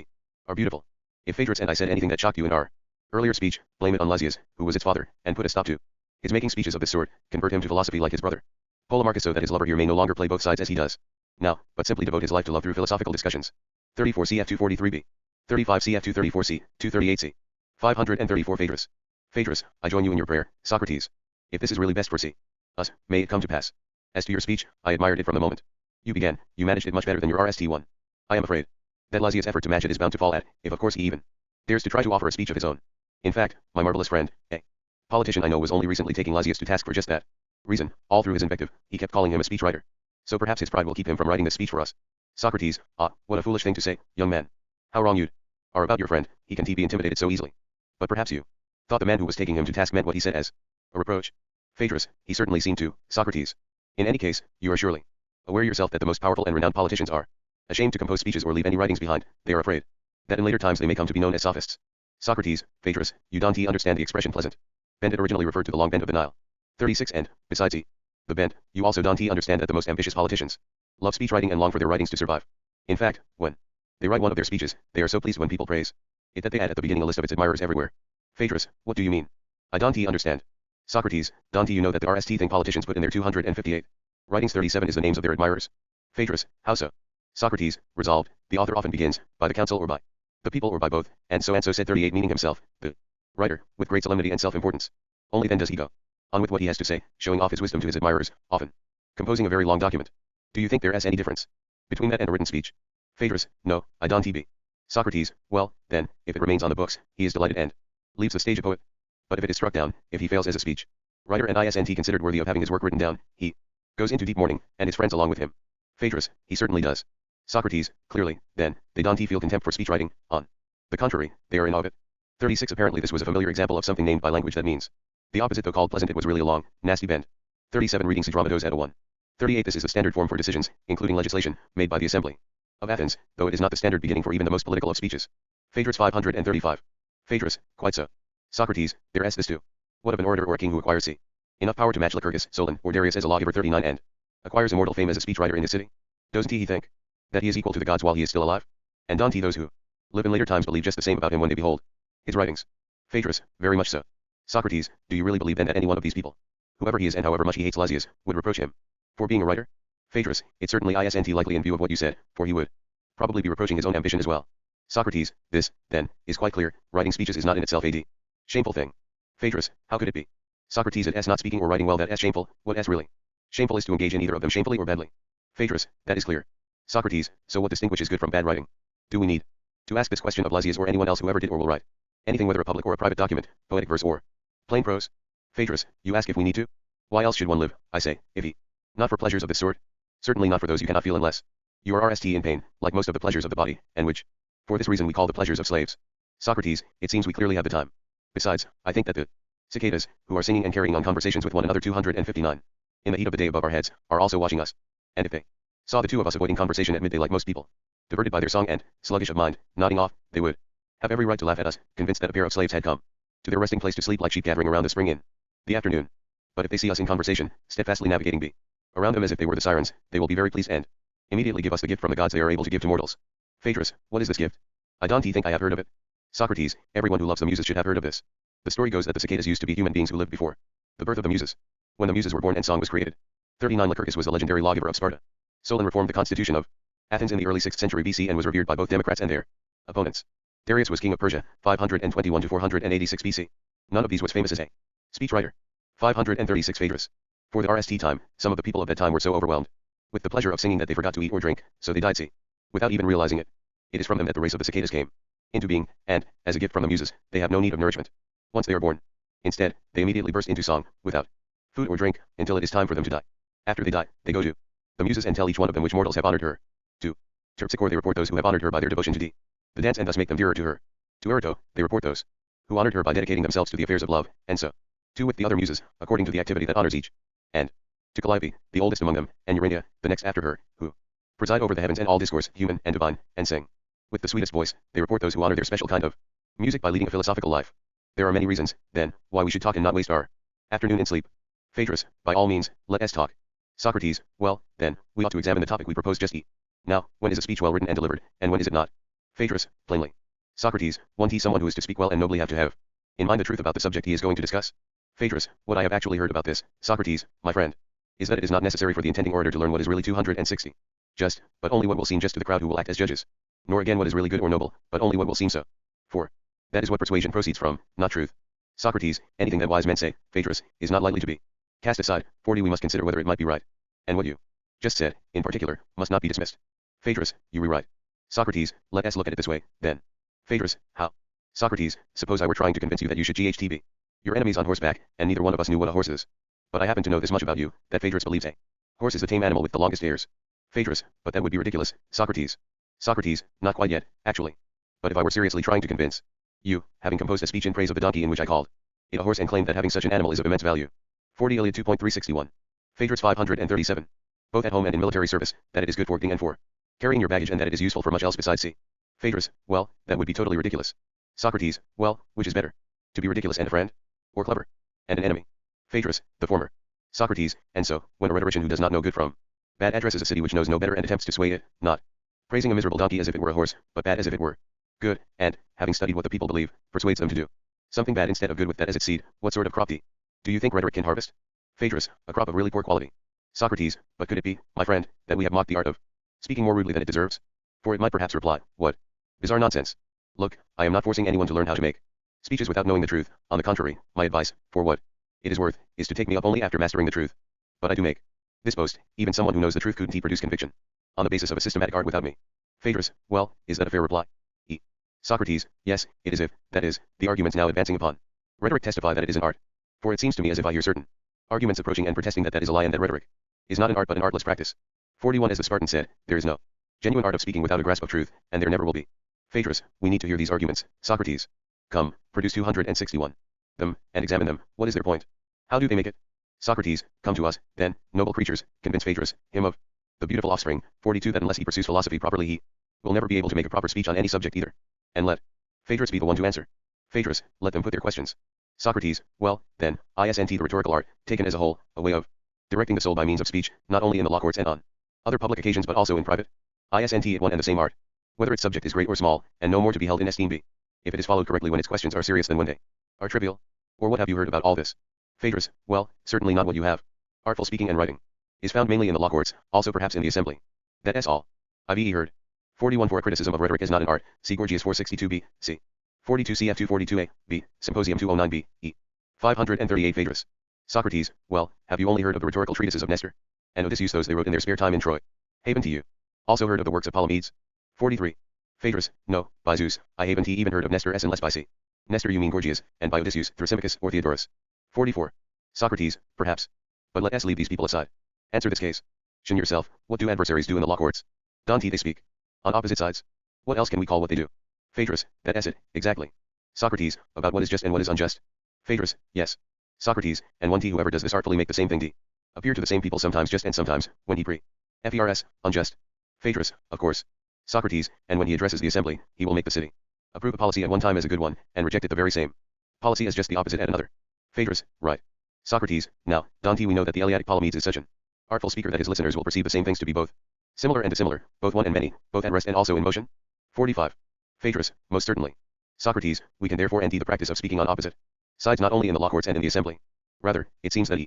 are beautiful. If Phaedrus and I said anything that shocked you in our earlier speech, blame it on Lysias, who was its father, and put a stop to his making speeches of this sort. Convert him to philosophy like his brother Polemarchus, so that his lover here may no longer play both sides as he does now, but simply devote his life to love through philosophical discussions. 34 CF 243b. 35 CF 234c, 238c. 534 Phaedrus. Phaedrus, I join you in your prayer, Socrates. If this is really best for us, may it come to pass. As to your speech, I admired it from the moment you began. You managed it much better than your RST1. I am afraid that Lysias' effort to match it is bound to fall at, if of course he even dares to try to offer a speech of his own. In fact, my marvelous friend, a politician I know, was only recently taking Lysias to task for just that reason. All through his invective, he kept calling him a speechwriter. So perhaps his pride will keep him from writing this speech for us. Socrates, what a foolish thing to say, young man. How wrong you are about your friend. He can be intimidated so easily. But perhaps you thought the man who was taking him to task meant what he said as a reproach. Phaedrus, he certainly seemed to, Socrates. In any case, you are surely aware yourself that the most powerful and renowned politicians are ashamed to compose speeches or leave any writings behind. They are afraid that in later times they may come to be known as sophists. Socrates, Phaedrus, you don't understand the expression pleasant bend. It originally referred to the long bend of the Nile. 36 And, besides the bend, you also don't understand that the most ambitious politicians love speech writing and long for their writings to survive. In fact, when they write one of their speeches, they are so pleased when people praise it that they add at the beginning a list of its admirers everywhere. Phaedrus, what do you mean? I don't understand. Socrates, don't you know that the RST thing politicians put in their 258 writings 37 is the names of their admirers? Phaedrus, how so? Socrates, resolved, the author often begins, by the council or by the people or by both, and so said 38 meaning himself, the Writer, with great solemnity and self-importance. Only then does he go on with what he has to say, showing off his wisdom to his admirers, often composing a very long document. Do you think there is any difference between that and a written speech? Phaedrus, no, I don't be. Socrates, well, then, if it remains on the books, he is delighted and leaves the stage a poet. But if it is struck down, if he fails as a speech writer and isn't considered worthy of having his work written down, he goes into deep mourning, and his friends along with him. Phaedrus, he certainly does. Socrates, clearly, then, they don't feel contempt for speech writing, on the contrary, they are in awe of it. 36 Apparently this was a familiar example of something named by language that means the opposite though called pleasant it was really a long, nasty bend. 37 Reading Dramatos at 1. 38 This is the standard form for decisions, including legislation, made by the Assembly of Athens, though it is not the standard beginning for even the most political of speeches. Phaedrus 535. Phaedrus, quite so. Socrates, there is this too. What of an orator or a king who acquires enough power to match Lycurgus, Solon, or Darius as a lawgiver 39 and acquires immortal fame as a speechwriter in his city? Doesn't he think that he is equal to the gods while he is still alive? And don't those who live in later times believe just the same about him when they behold his writings? Phaedrus, very much so. Socrates, do you really believe then that any one of these people, whoever he is and however much he hates Lysias, would reproach him for being a writer? Phaedrus, it certainly isn't likely in view of what you said, for he would probably be reproaching his own ambition as well. Socrates, this, then, is quite clear, writing speeches is not in itself a shameful thing. Phaedrus, how could it be? Socrates, it is not speaking or writing well that is shameful, what is really shameful is to engage in either of them shamefully or badly. Phaedrus, that is clear. Socrates, so what distinguishes good from bad writing? Do we need to ask this question of Lysias or anyone else who ever did or will write anything, whether a public or a private document, poetic verse or plain prose? Phaedrus, you ask if we need to? Why else should one live, I say, if he not for pleasures of this sort? Certainly not for those you cannot feel unless you are in pain, like most of the pleasures of the body, and which, for this reason we call the pleasures of slaves. Socrates, it seems we clearly have the time. Besides, I think that the cicadas, who are singing and carrying on conversations with one another 259, in the heat of the day above our heads, are also watching us. And if they saw the two of us avoiding conversation at midday like most people, diverted by their song and, sluggish of mind, nodding off, they would have every right to laugh at us, convinced that a pair of slaves had come to their resting place to sleep like sheep gathering around the spring in the afternoon. But if they see us in conversation, steadfastly navigating around them as if they were the sirens, they will be very pleased and immediately give us the gift from the gods they are able to give to mortals. Phaedrus, what is this gift? I don't think I have heard of it. Socrates, everyone who loves the muses should have heard of this. The story goes that the cicadas used to be human beings who lived before the birth of the muses, when the muses were born and song was created. 39 Lycurgus was the legendary lawgiver of Sparta. Solon reformed the constitution of Athens in the early 6th century BC and was revered by both Democrats and their opponents. Darius was king of Persia, 521 to 486 BC. None of these was famous as a speechwriter. 536 Phaedrus. For the RST time, some of the people of that time were so overwhelmed with the pleasure of singing that they forgot to eat or drink, so they died without even realizing it. It is from them that the race of the cicadas came into being, and, as a gift from the muses, they have no need of nourishment once they are born. Instead, they immediately burst into song, without food or drink, until it is time for them to die. After they die, they go to the muses and tell each one of them which mortals have honored her. To Terpsichore they report those who have honored her by their devotion to the dance and thus make them dearer to her. To Erato, they report those who honored her by dedicating themselves to the affairs of love, and so, too with the other muses, according to the activity that honors each. And to Calliope, the oldest among them, and Urania, the next after her, who preside over the heavens and all discourse, human and divine, and sing with the sweetest voice, they report those who honor their special kind of music by leading a philosophical life. There are many reasons, then, why we should talk and not waste our afternoon in sleep. Phaedrus, by all means, let us talk. Socrates, well, then, we ought to examine the topic we propose just now. When is a speech well written and delivered, and when is it not? Phaedrus, plainly. Socrates, one someone who is to speak well and nobly have to have in mind the truth about the subject he is going to discuss. Phaedrus, what I have actually heard about this, Socrates, my friend, is that it is not necessary for the intending orator to learn what is really 260 just, but only what will seem just to the crowd who will act as judges. Nor again what is really good or noble, but only what will seem so. For that is what persuasion proceeds from, not truth. Socrates, anything that wise men say, Phaedrus, is not lightly to be cast aside. 40 We must consider whether it might be right. And what you just said, in particular, must not be dismissed. Phaedrus, you rewrite. Socrates, let us look at it this way, then. Phaedrus, how? Socrates, suppose I were trying to convince you that you should GHTB your enemies on horseback, and neither one of us knew what a horse is. But I happen to know this much about you, that Phaedrus believes a horse is a tame animal with the longest ears. Phaedrus, but that would be ridiculous, Socrates. Socrates, not quite yet, actually. But if I were seriously trying to convince you, having composed a speech in praise of the donkey in which I called it a horse and claimed that having such an animal is of immense value. 40 Iliad 2.361. Phaedrus 537. Both at home and in military service, that it is good for eating and for carrying your baggage and that it is useful for much else besides sea. Phaedrus, well, that would be totally ridiculous. Socrates, well, which is better? To be ridiculous and a friend? Or clever and an enemy? Phaedrus, the former. Socrates, and so, when a rhetorician who does not know good from bad addresses a city which knows no better and attempts to sway it, not praising a miserable donkey as if it were a horse, but bad as if it were good, and, having studied what the people believe, persuades them to do something bad instead of good with that as its seed, what sort of crop do you think rhetoric can harvest? Phaedrus, a crop of really poor quality. Socrates, but could it be, my friend, that we have mocked the art of speaking more rudely than it deserves? For it might perhaps reply, what bizarre nonsense. Look, I am not forcing anyone to learn how to make Speech is without knowing the truth. On the contrary, my advice, for what it is worth, is to take me up only after mastering the truth. But I do make this boast, even someone who knows the truth couldn't produce conviction on the basis of a systematic art without me. Phaedrus, well, is that a fair reply? E. Socrates, yes, it is if, that is, the arguments now advancing upon rhetoric testify that it is an art. For it seems to me as if I hear certain arguments approaching and protesting that that is a lie and that rhetoric is not an art but an artless practice. 41 As the Spartan said, there is no genuine art of speaking without a grasp of truth, and there never will be. Phaedrus, we need to hear these arguments. Socrates. Come, produce 261 them, and examine them. What is their point? How do they make it? Socrates, come to us, then, noble creatures, convince Phaedrus, him of the beautiful offspring, 42 that unless he pursues philosophy properly he will never be able to make a proper speech on any subject either. And let Phaedrus be the one to answer. Phaedrus, let them put their questions. Socrates, well, then, isn't the rhetorical art, taken as a whole, a way of directing the soul by means of speech, not only in the law courts and on other public occasions but also in private? Isn't it one and the same art? Whether its subject is great or small, and no more to be held in esteem be, if it is followed correctly when its questions are serious than when they are trivial? Or what have you heard about all this? Phaedrus, well, certainly not what you have. Artful speaking and writing is found mainly in the law courts, also perhaps in the assembly. That's all. I've heard. 41 For a criticism of rhetoric is not an art, see Gorgias 462b, c. 42 cf 242a, b, Symposium 209b, e. 538 Phaedrus. Socrates, well, have you only heard of the rhetorical treatises of Nestor and Odysseus, those they wrote in their spare time in Troy? Haven't you also heard of the works of Palamedes? 43. Phaedrus, no, by Zeus, I haven't even heard of Nestor unless by C. Nestor you mean Gorgias, and by Odysseus, Thrasymachus or Theodorus. 44. Socrates, perhaps. But let us leave these people aside. Answer this case. Shin yourself, what do adversaries do in the law courts? Don't they speak on opposite sides? What else can we call what they do? Phaedrus, that's it, exactly. Socrates, about what is just and what is unjust. Phaedrus, yes. Socrates, and one whoever does this artfully make the same thing appear to the same people sometimes just and sometimes, when he fers, unjust. Phaedrus, of course. Socrates, and when he addresses the assembly, he will make the city approve a policy at one time as a good one, and reject it the very same policy as just the opposite at another. Phaedrus, right. Socrates, now, don't we know that the Eleatic Palamedes is such an artful speaker that his listeners will perceive the same things to be both similar and dissimilar, both one and many, both at rest and also in motion? 45. Phaedrus, most certainly. Socrates, we can therefore end the practice of speaking on opposite sides not only in the law courts and in the assembly. Rather, it seems that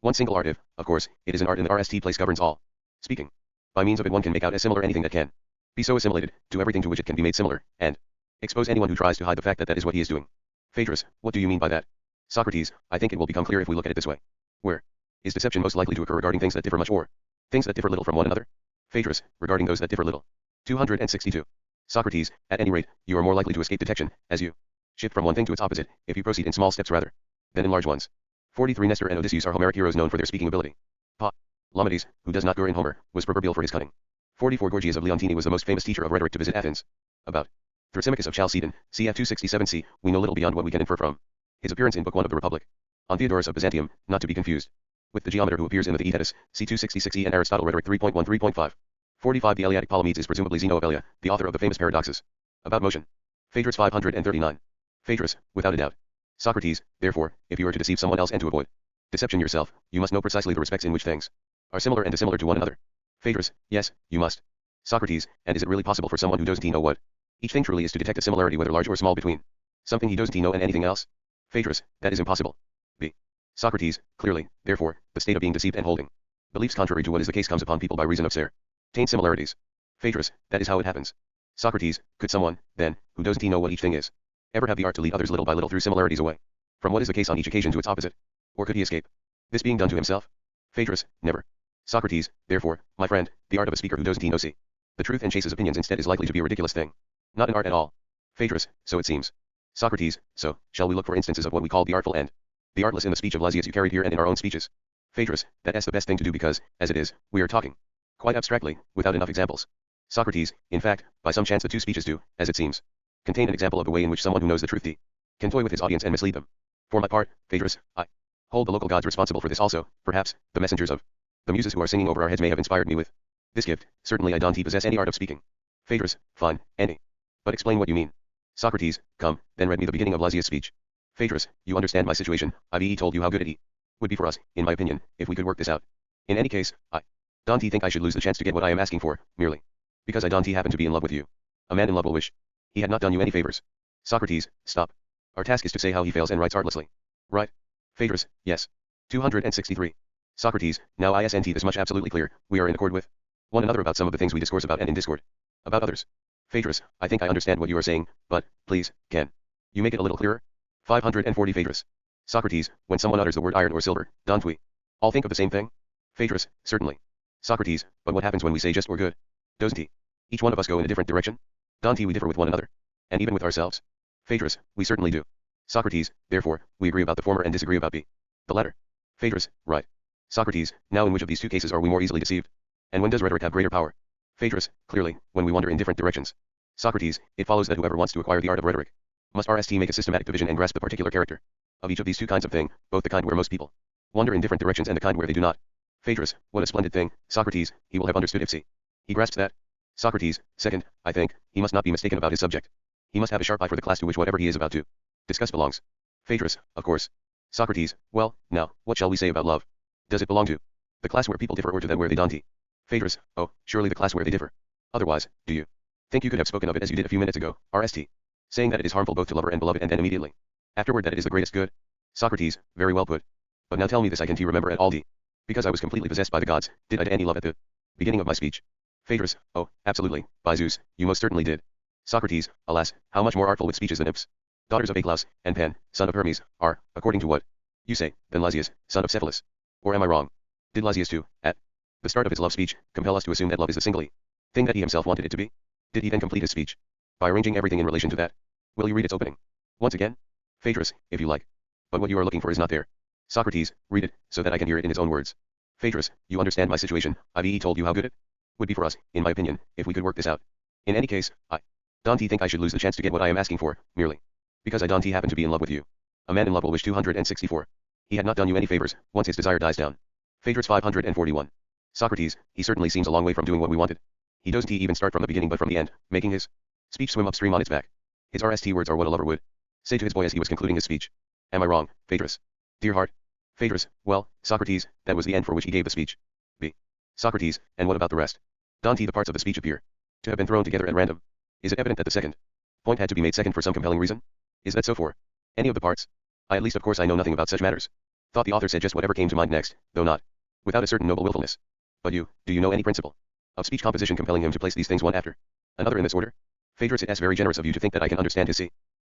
one single art if, of course, it is an art in the RST place governs all speaking. By means of it one can make out as similar anything that can be so assimilated to everything to which it can be made similar, and expose anyone who tries to hide the fact that that is what he is doing. Phaedrus, what do you mean by that? Socrates, I think it will become clear if we look at it this way. Where is deception most likely to occur regarding things that differ much or things that differ little from one another? Phaedrus, regarding those that differ little. 262. Socrates, at any rate, you are more likely to escape detection, as you shift from one thing to its opposite, if you proceed in small steps rather than in large ones. 43 Nestor and Odysseus are Homeric heroes known for their speaking ability. Palamedes, who does not glory in Homer, was proverbial for his cunning. 44 Gorgias of Leontini was the most famous teacher of rhetoric to visit Athens. About Thrasymachus of Chalcedon, cf 267c, we know little beyond what we can infer from his appearance in Book 1 of the Republic. On Theodorus of Byzantium, not to be confused with the geometer who appears in the Theaetetus, c 266e, and Aristotle Rhetoric 3.1 3.5. 45 The Eleatic Palamedes is presumably Zeno of Elea, the author of the famous paradoxes about motion. Phaedrus 539. Phaedrus, without a doubt. Socrates, therefore, if you are to deceive someone else and to avoid deception yourself, you must know precisely the respects in which things are similar and dissimilar to one another. Phaedrus, yes, you must. Socrates, and is it really possible for someone who doesn't know what each thing truly is to detect a similarity whether large or small between something he doesn't know and anything else? Phaedrus, that is impossible. B. Socrates, clearly, therefore, the state of being deceived and holding beliefs contrary to what is the case comes upon people by reason of certain similarities. Phaedrus, that is how it happens. Socrates, could someone, then, who doesn't know what each thing is, ever have the art to lead others little by little through similarities away from what is the case on each occasion to its opposite? Or could he escape this being done to himself? Phaedrus, never. Socrates, therefore, my friend, the art of a speaker who doesn't know see the truth and chases opinions instead is likely to be a ridiculous thing. Not an art at all. Phaedrus, so it seems. Socrates, so, shall we look for instances of what we call the artful and the artless in the speech of Lysias you carried here and in our own speeches? Phaedrus, that's the best thing to do because, as it is, we are talking quite abstractly, without enough examples. Socrates, in fact, by some chance the two speeches do, as it seems, contain an example of the way in which someone who knows the truth can toy with his audience and mislead them. For my part, Phaedrus, I hold the local gods responsible for this also. Perhaps the messengers of the muses who are singing over our heads may have inspired me with this gift. Certainly I don't possess any art of speaking. Phaedrus, fine, any. But explain what you mean. Socrates, come, then read me the beginning of Lysias' speech. Phaedrus, you understand my situation. I've told you how good it would be for us, in my opinion, if we could work this out. In any case, I don't think I should lose the chance to get what I am asking for, merely because I don't happen to be in love with you. A man in love will wish he had not done you any favors. Socrates, stop. Our task is to say how he fails and writes artlessly. Right? Phaedrus, yes. 263. Socrates, now isn't this much absolutely clear? We are in accord with one another about some of the things we discourse about and in discord about others. Phaedrus, I think I understand what you are saying, but, please, can you make it a little clearer? 540 Phaedrus. Socrates, when someone utters the word iron or silver, don't we all think of the same thing? Phaedrus, certainly. Socrates, but what happens when we say just or good? Doesn't he? Each one of us go in a different direction? Don't we differ with one another? And even with ourselves? Phaedrus, we certainly do. Socrates, therefore, we agree about the former and disagree about the latter. Phaedrus, right. Socrates, now in which of these two cases are we more easily deceived? And when does rhetoric have greater power? Phaedrus, clearly, when we wander in different directions. Socrates, it follows that whoever wants to acquire the art of rhetoric must make a systematic division and grasp the particular character of each of these two kinds of thing, both the kind where most people wander in different directions and the kind where they do not. Phaedrus, what a splendid thing, Socrates, he will have understood if he grasps that. Socrates, second, I think, he must not be mistaken about his subject. He must have a sharp eye for the class to which whatever he is about to discuss belongs. Phaedrus, of course. Socrates, well, now, what shall we say about love? Does it belong to the class where people differ or to that where they don't? Phaedrus, oh, surely the class where they differ. Otherwise, do you think you could have spoken of it as you did a few minutes ago, RST? Saying that it is harmful both to lover and beloved and then immediately afterward that it is the greatest good? Socrates, very well put. But now tell me this, I can't remember at all because I was completely possessed by the gods, did I to any love at the beginning of my speech? Phaedrus, oh, absolutely, by Zeus, you most certainly did. Socrates, alas, how much more artful with speech is the nymphs, daughters of Aclaus, and Pan, son of Hermes, are, according to what you say, than Lysias, son of Cephalus. Or am I wrong? Did Lysias too, at the start of his love speech, compel us to assume that love is the singly thing that he himself wanted it to be? Did he then complete his speech by arranging everything in relation to that? Will you read its opening once again? Phaedrus, if you like. But what you are looking for is not there. Socrates, read it, so that I can hear it in his own words. Phaedrus, you understand my situation, I've told you how good it would be for us, in my opinion, if we could work this out. In any case, I don't think I should lose the chance to get what I am asking for, merely because I don't happen to be in love with you. A man in love will wish 264. He had not done you any favors, once his desire dies down. Phaedrus 541. Socrates, he certainly seems a long way from doing what we wanted. He doesn't even start from the beginning but from the end, making his speech swim upstream on its back. His RST words are what a lover would say to his boy as he was concluding his speech. Am I wrong, Phaedrus? Dear heart. Phaedrus, well, Socrates, that was the end for which he gave the speech. B. Socrates, and what about the rest? Don't the parts of the speech appear to have been thrown together at random? Is it evident that the second point had to be made second for some compelling reason? Is that so for any of the parts? I at least of course I know nothing about such matters. Thought the author said just whatever came to mind next, though not without a certain noble willfulness. But do you know any principle of speech composition compelling him to place these things one after another in this order? Phaedrus, it is very generous of you to think that I can understand his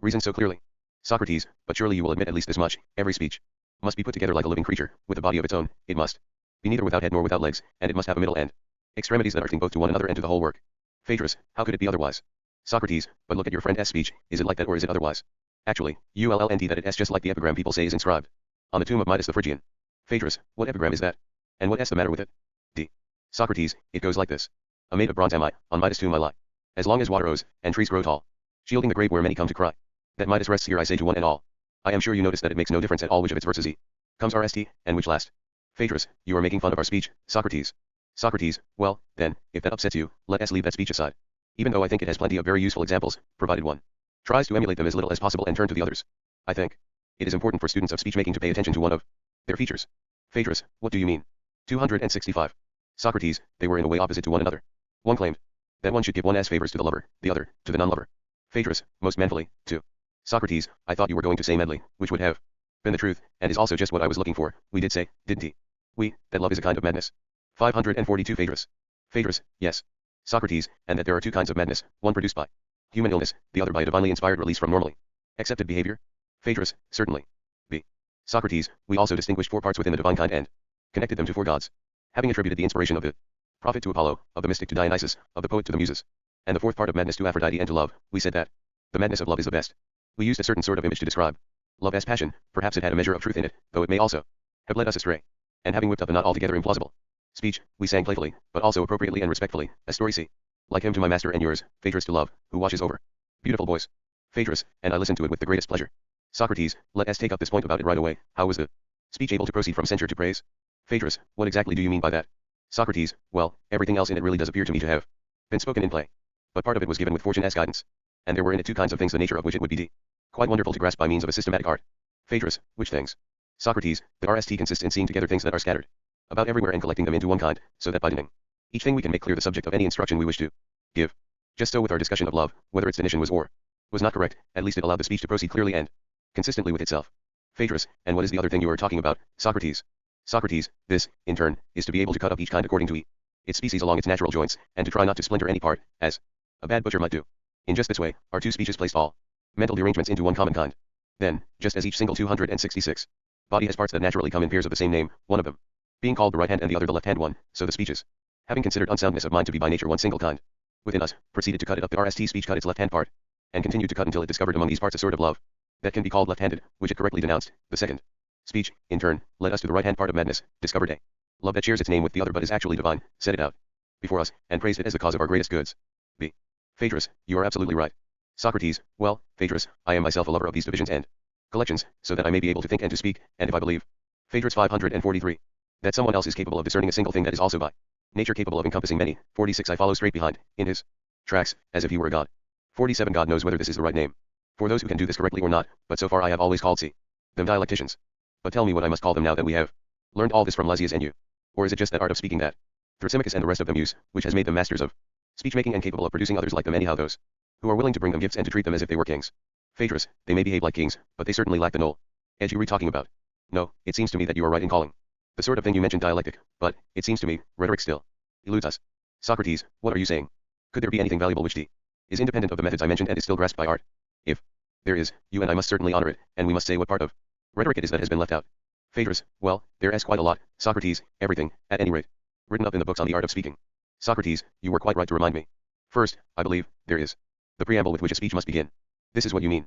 reason so clearly. Socrates, but surely you will admit at least this much, every speech must be put together like a living creature, with a body of its own, it must be neither without head nor without legs, and it must have a middle and extremities that are both to one another and to the whole work. Phaedrus, how could it be otherwise? Socrates, but look at your friend's speech, is it like that or is it otherwise? Actually, ULLNT that it is just like the epigram people say is inscribed on the tomb of Midas the Phrygian. Phaedrus, what epigram is that? And what is the matter with it? D. Socrates, it goes like this. A maid of bronze am I, on Midas' tomb I lie. As long as water rose, and trees grow tall, shielding the grave where many come to cry, that Midas rests here I say to one and all. I am sure you notice that it makes no difference at all which of its verses he comes RST, and which last. Phaedrus, you are making fun of our speech, Socrates. Socrates, well, then, if that upsets you, let us leave that speech aside. Even though I think it has plenty of very useful examples, provided one tries to emulate them as little as possible and turn to the others. I think it is important for students of speech making to pay attention to one of their features. Phaedrus, what do you mean? 265. Socrates, they were in a way opposite to one another. One claimed that one should give one as favors to the lover, the other, to the non-lover. Phaedrus, most manfully, too. Socrates, I thought you were going to say medley, which would have been the truth, and is also just what I was looking for. We did say, didn't he? That love is a kind of madness. 542 Phaedrus. Phaedrus, yes. Socrates, and that there are two kinds of madness, one produced by human illness, the other by a divinely inspired release from normally accepted behavior. Phaedrus, certainly. B. Socrates, we also distinguished four parts within the divine kind and connected them to four gods. Having attributed the inspiration of the prophet to Apollo, of the mystic to Dionysus, of the poet to the muses, and the fourth part of madness to Aphrodite and to love, we said that the madness of love is the best. We used a certain sort of image to describe love as passion, perhaps it had a measure of truth in it, though it may also have led us astray. And having whipped up a not altogether implausible speech, we sang playfully, but also appropriately and respectfully, a story C. Like him to my master and yours, Phaedrus to love, who watches over beautiful boys. Phaedrus, and I listened to it with the greatest pleasure. Socrates, let us take up this point about it right away. How was the speech able to proceed from censure to praise? Phaedrus, what exactly do you mean by that? Socrates, well, everything else in it really does appear to me to have been spoken in play. But part of it was given with fortune as guidance. And there were in it two kinds of things the nature of which it would be quite wonderful to grasp by means of a systematic art. Phaedrus, which things? Socrates, the RST consists in seeing together things that are scattered about everywhere and collecting them into one kind, so that by doing each thing we can make clear the subject of any instruction we wish to give. Just so with our discussion of love, whether its definition was or was not correct, at least it allowed the speech to proceed clearly and consistently with itself. Phaedrus, and what is the other thing you are talking about, Socrates? Socrates, this, in turn, is to be able to cut up each kind according to its species along its natural joints, and to try not to splinter any part, as a bad butcher might do. In just this way, are two speeches placed all mental derangements into one common kind. Then, just as each single 266 body has parts that naturally come in pairs of the same name, one of them being called the right hand and the other the left hand one, so the speeches, having considered unsoundness of mind to be by nature one single kind, within us, proceeded to cut it up. The RST speech cut its left hand part, and continued to cut until it discovered among these parts a sort of love that can be called left-handed, which it correctly denounced. The second speech, in turn, led us to the right-hand part of madness, discovered a love that shares its name with the other but is actually divine, set it out before us, and praised it as the cause of our greatest goods. B. Phaedrus, you are absolutely right. Socrates, well, Phaedrus, I am myself a lover of these divisions and collections, so that I may be able to think and to speak, and if I believe, Phaedrus 543, that someone else is capable of discerning a single thing that is also by nature capable of encompassing many. 46 I follow straight behind, in his tracks, as if he were a god. 47 God knows whether this is the right name for those who can do this correctly or not, but so far I have always called them dialecticians. But tell me what I must call them now that we have learned all this from Lysias and you. Or is it just that art of speaking that Thrasymachus and the rest of them use, which has made them masters of speech-making and capable of producing others like them? Anyhow, those who are willing to bring them gifts and to treat them as if they were kings. Phaedrus, they may behave like kings, but they certainly lack the knoll edge you were talking about. No, it seems to me that you are right in calling the sort of thing you mentioned dialectic, but, it seems to me, rhetoric still eludes us. Socrates, what are you saying? Could there be anything valuable which is independent of the methods I mentioned and is still grasped by art? If there is, you and I must certainly honor it, and we must say what part of rhetoric it is that has been left out. Phaedrus, well, there is quite a lot. Socrates, everything, at any rate, written up in the books on the art of speaking. Socrates, you were quite right to remind me. First, I believe, there is the preamble with which a speech must begin. This is what you mean.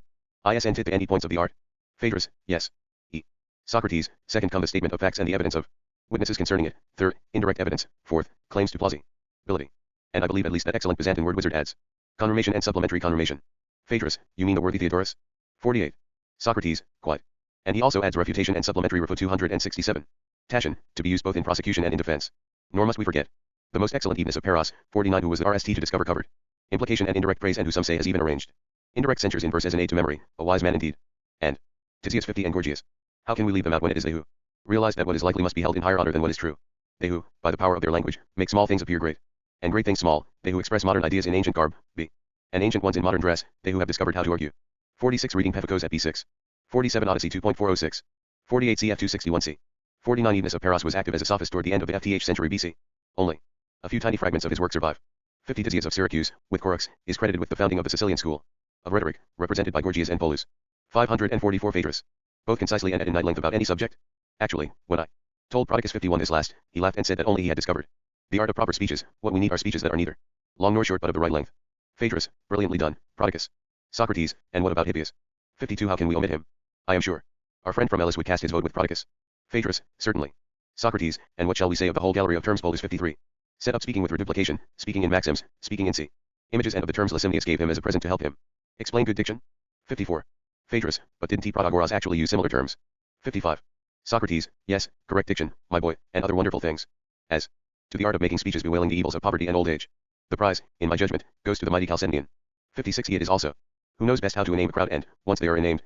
Is and the endpoints of the art. Phaedrus, yes. E. Socrates, second come the statement of facts and the evidence of witnesses concerning it. Third, indirect evidence. Fourth, claims to plausibility. And I believe at least that excellent Byzantine word wizard adds confirmation and supplementary confirmation. Phaedrus, you mean the worthy Theodorus? 48. Socrates, quite. And he also adds refutation and supplementary refute 267. Tatian, to be used both in prosecution and in defense. Nor must we forget the most excellent Evenus of Paros, 49, who was the RST to discover covered implication and indirect praise, and who some say has even arranged indirect censures in verse as an aid to memory, a wise man indeed. And Tisias 50 and Gorgias. How can we leave them out when it is they who realize that what is likely must be held in higher honor than what is true? They who, by the power of their language, make small things appear great, and great things small, they who express modern ideas in ancient garb, b. and ancient ones in modern dress, they who have discovered how to argue. 46 Reading Pefficos at B6. 47 Odyssey 2.406. 48 CF 261c. 49 Evenus of Paros was active as a sophist toward the end of the FTH century BC. Only a few tiny fragments of his work survive. 50 Tisias of Syracuse, with Corax, is credited with the founding of the Sicilian school of rhetoric, represented by Gorgias and Polus. 544 Phaedrus. Both concisely and at night length about any subject. Actually, when I told Prodicus 51 this last, he laughed and said that only he had discovered the art of proper speeches. What we need are speeches that are neither long nor short but of the right length. Phaedrus, brilliantly done. Prodicus. Socrates, and what about Hippias? 52 How can we omit him? I am sure our friend from Elis would cast his vote with Prodicus. Phaedrus, certainly. Socrates, and what shall we say of the whole gallery of terms? Polus 53. Set up speaking with reduplication, speaking in maxims, speaking in images, and of the terms Lysimnius gave him as a present to help him explain good diction. 54. Phaedrus, but didn't Protagoras actually use similar terms? 55. Socrates, yes, correct diction, my boy, and other wonderful things. As to the art of making speeches bewailing the evils of poverty and old age, the prize, in my judgment, goes to the mighty Chalcedonian. 56 He it is also who knows best how to iname a crowd and, once they are innamed,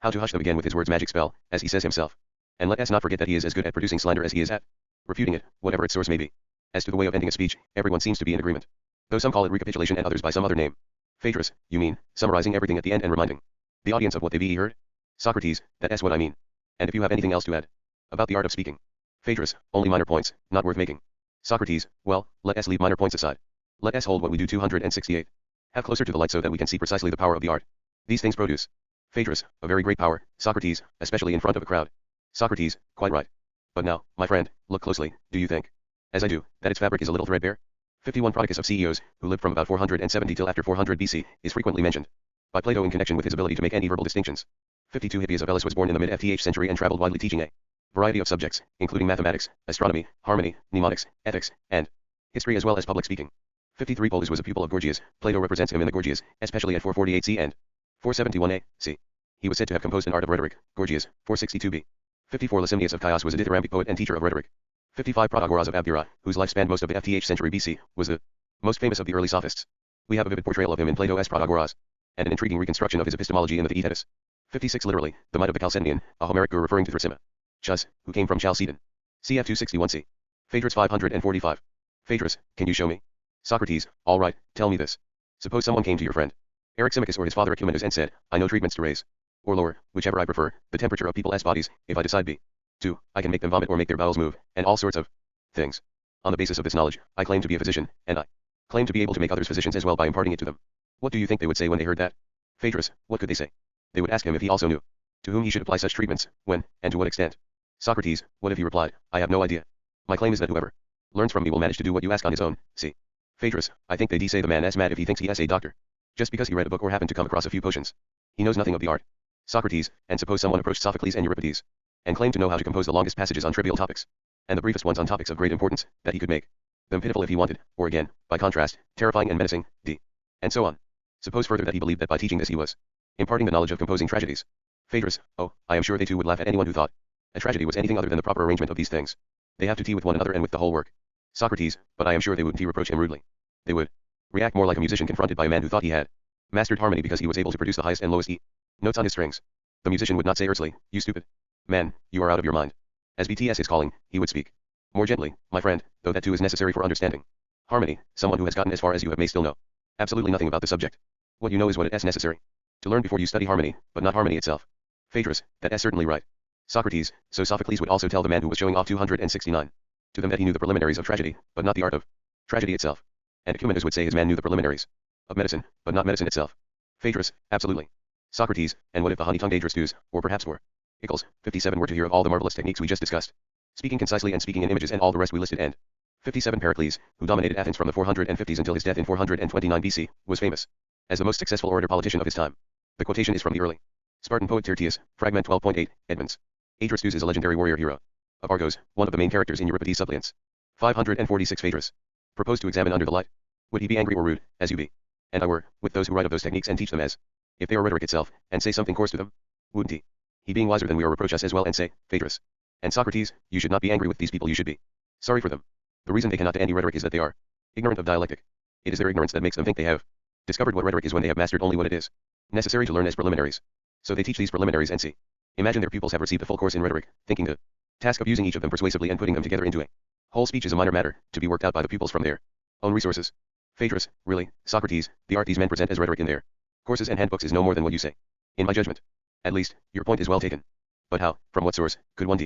how to hush them again with his words magic spell, as he says himself. And let us not forget that he is as good at producing slander as he is at refuting it, whatever its source may be. As to the way of ending a speech, everyone seems to be in agreement, though some call it recapitulation and others by some other name. Phaedrus, you mean, summarizing everything at the end and reminding the audience of what they've heard? Socrates, that's what I mean. And if you have anything else to add about the art of speaking. Phaedrus, only minor points, not worth making. Socrates, well, let us leave minor points aside. Let us hold what we do. 268. Have closer to the light so that we can see precisely the power of the art these things produce. Phaedrus, a very great power. Socrates, especially in front of a crowd. Socrates, quite right. But now, my friend, look closely. Do you think, as I do, that its fabric is a little threadbare? 51 Prodicus of Ceos, who lived from about 470 till after 400 BC, is frequently mentioned by Plato in connection with his ability to make any verbal distinctions. 52 Hippias of Elis was born in the mid-FTH century and traveled widely teaching a variety of subjects, including mathematics, astronomy, harmony, mnemonics, ethics, and history, as well as public speaking. 53 Polus was a pupil of Gorgias. Plato represents him in the Gorgias, especially at 448 C and 471 A, C. He was said to have composed an art of rhetoric. Gorgias, 462 B. 54 Lysimnius of Chios was a dithyrambic poet and teacher of rhetoric. 55 Protagoras of Abdera, whose life spanned most of the FTH century BC, was the most famous of the early sophists. We have a vivid portrayal of him in Plato's Protagoras, and an intriguing reconstruction of his epistemology in the Theaetetus. 56 Literally, the might of the Chalcedonian, a Homeric gur referring to Thrasymachus, who came from Chalcedon. Cf 261c. Phaedrus 545. Phaedrus, can you show me? Socrates, all right, tell me this. Suppose someone came to your friend Eryximachus or his father Ecumenides and said, I know treatments to raise, or lower, whichever I prefer, the temperature of people's bodies, if I decide to, I can make them vomit or make their bowels move, and all sorts of things. On the basis of this knowledge, I claim to be a physician, and I claim to be able to make others physicians as well by imparting it to them. What do you think they would say when they heard that? Phaedrus, what could they say? They would ask him if he also knew to whom he should apply such treatments, when, and to what extent. Socrates, what if he replied, I have no idea. My claim is that whoever learns from me will manage to do what you ask on his own. See. Phaedrus, I think they say the man is mad if he thinks he is a doctor. Just because he read a book or happened to come across a few potions. He knows nothing of the art. Socrates, and suppose someone approached Sophocles and Euripides, and claimed to know how to compose the longest passages on trivial topics, and the briefest ones on topics of great importance, that he could make them pitiful if he wanted, or again, by contrast, terrifying and menacing, and so on. Suppose further that he believed that by teaching this he was imparting the knowledge of composing tragedies. Phaedrus, oh, I am sure they too would laugh at anyone who thought a tragedy was anything other than the proper arrangement of these things. They have to tea with one another and with the whole work. Socrates, but I am sure they wouldn't reproach him rudely. They would react more like a musician confronted by a man who thought he had mastered harmony because he was able to produce the highest and lowest notes on his strings. The musician would not say earnestly, you stupid man, you are out of your mind. As BTS is calling, he would speak more gently, my friend, though that too is necessary for understanding harmony. Someone who has gotten as far as you have may still know absolutely nothing about the subject. What you know is what it is necessary to learn before you study harmony, but not harmony itself. Phaedrus, that is certainly right. Socrates, so Sophocles would also tell the man who was showing off 269 to them that he knew the preliminaries of tragedy, but not the art of tragedy itself. And Ecumenides would say his man knew the preliminaries of medicine, but not medicine itself. Phaedrus, absolutely. Socrates, and what if the honey-tongued Adrastus, or perhaps were Iccles, 57 were to hear of all the marvelous techniques we just discussed, speaking concisely and speaking in images and all the rest we listed, and 57 Pericles, who dominated Athens from the 450s until his death in 429 BC, was famous as the most successful orator-politician of his time. The quotation is from the early Spartan poet Tyrtaeus, fragment 12.8, Edmonds. Adrastus is a legendary warrior hero of Argos, one of the main characters in Euripides' Suppliants. 546 Phaedrus. Propose to examine under the light. Would he be angry or rude, as you be, and I were, with those who write of those techniques and teach them as if they are rhetoric itself, and say something coarse to them? Wouldn't he? He being wiser than we are reproach us as well and say, Phaedrus and Socrates, you should not be angry with these people, you should be sorry for them. The reason they cannot do any rhetoric is that they are ignorant of dialectic. It is their ignorance that makes them think they have discovered what rhetoric is when they have mastered only what it is necessary to learn as preliminaries. So they teach these preliminaries and see. Imagine their pupils have received a full course in rhetoric, thinking the task of using each of them persuasively and putting them together into a whole speech is a minor matter, to be worked out by the pupils from their own resources. Phaedrus, really, Socrates, the art these men present as rhetoric in their courses and handbooks is no more than what you say. In my judgment. At least, your point is well taken. But how, from what source, could one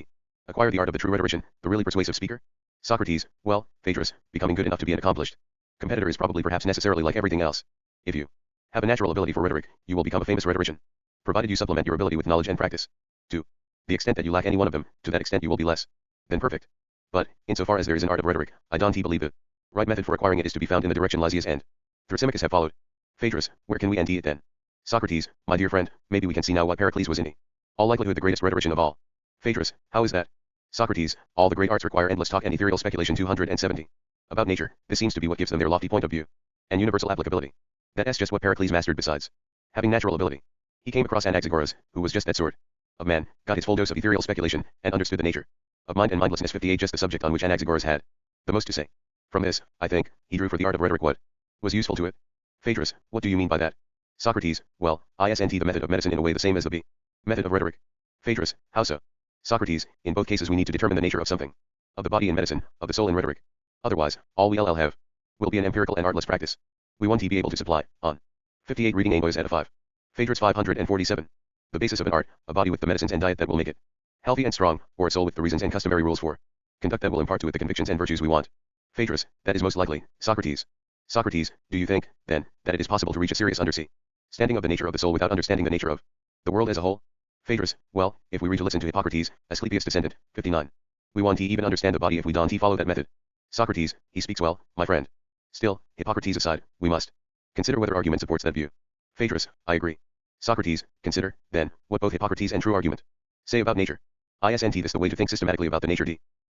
acquire the art of the true rhetorician, the really persuasive speaker? Socrates, well, Phaedrus, becoming good enough to be an accomplished competitor is probably perhaps necessarily like everything else. If you have a natural ability for rhetoric, you will become a famous rhetorician, provided you supplement your ability with knowledge and practice. To the extent that you lack any one of them, to that extent you will be less than perfect. But, insofar as there is an art of rhetoric, I don't believe the right method for acquiring it is to be found in the direction Lysias and Thrasymachus have followed. Phaedrus, where can we end it then? Socrates, my dear friend, maybe we can see now what Pericles was in all likelihood the greatest rhetorician of all. Phaedrus, how is that? Socrates, all the great arts require endless talk and ethereal speculation. 270. About nature, this seems to be what gives them their lofty point of view and universal applicability. That is just what Pericles mastered besides having natural ability. He came across Anaxagoras, who was just that sort of man, got his full dose of ethereal speculation, and understood the nature of mind and mindlessness. 58 Just the subject on which Anaxagoras had the most to say. From this, I think, he drew for the art of rhetoric what was useful to it. Phaedrus, what do you mean by that? Socrates, well, isn't the method of medicine in a way the same as the method of rhetoric? Phaedrus, how so? Socrates, in both cases we need to determine the nature of something. Of the body in medicine, of the soul in rhetoric. Otherwise, all we'll have will be an empirical and artless practice. We want to be able to supply, on 58 reading Amos at a 5. Phaedrus 547. The basis of an art, a body with the medicines and diet that will make it healthy and strong, or a soul with the reasons and customary rules for conduct that will impart to it the convictions and virtues we want. Phaedrus, that is most likely, Socrates. Socrates, do you think, then, that it is possible to reach a serious understanding of the nature of the soul without understanding the nature of the world as a whole? Phaedrus, well, if we read to listen to Hippocrates, Asclepius' descendant, 59. We want to even understand the body if we don't follow that method. Socrates, he speaks well, my friend. Still, Hippocrates aside, we must consider whether argument supports that view. Phaedrus, I agree. Socrates, consider, then, what both Hippocrates and true argument say about nature. Isn't this the way to think systematically about the nature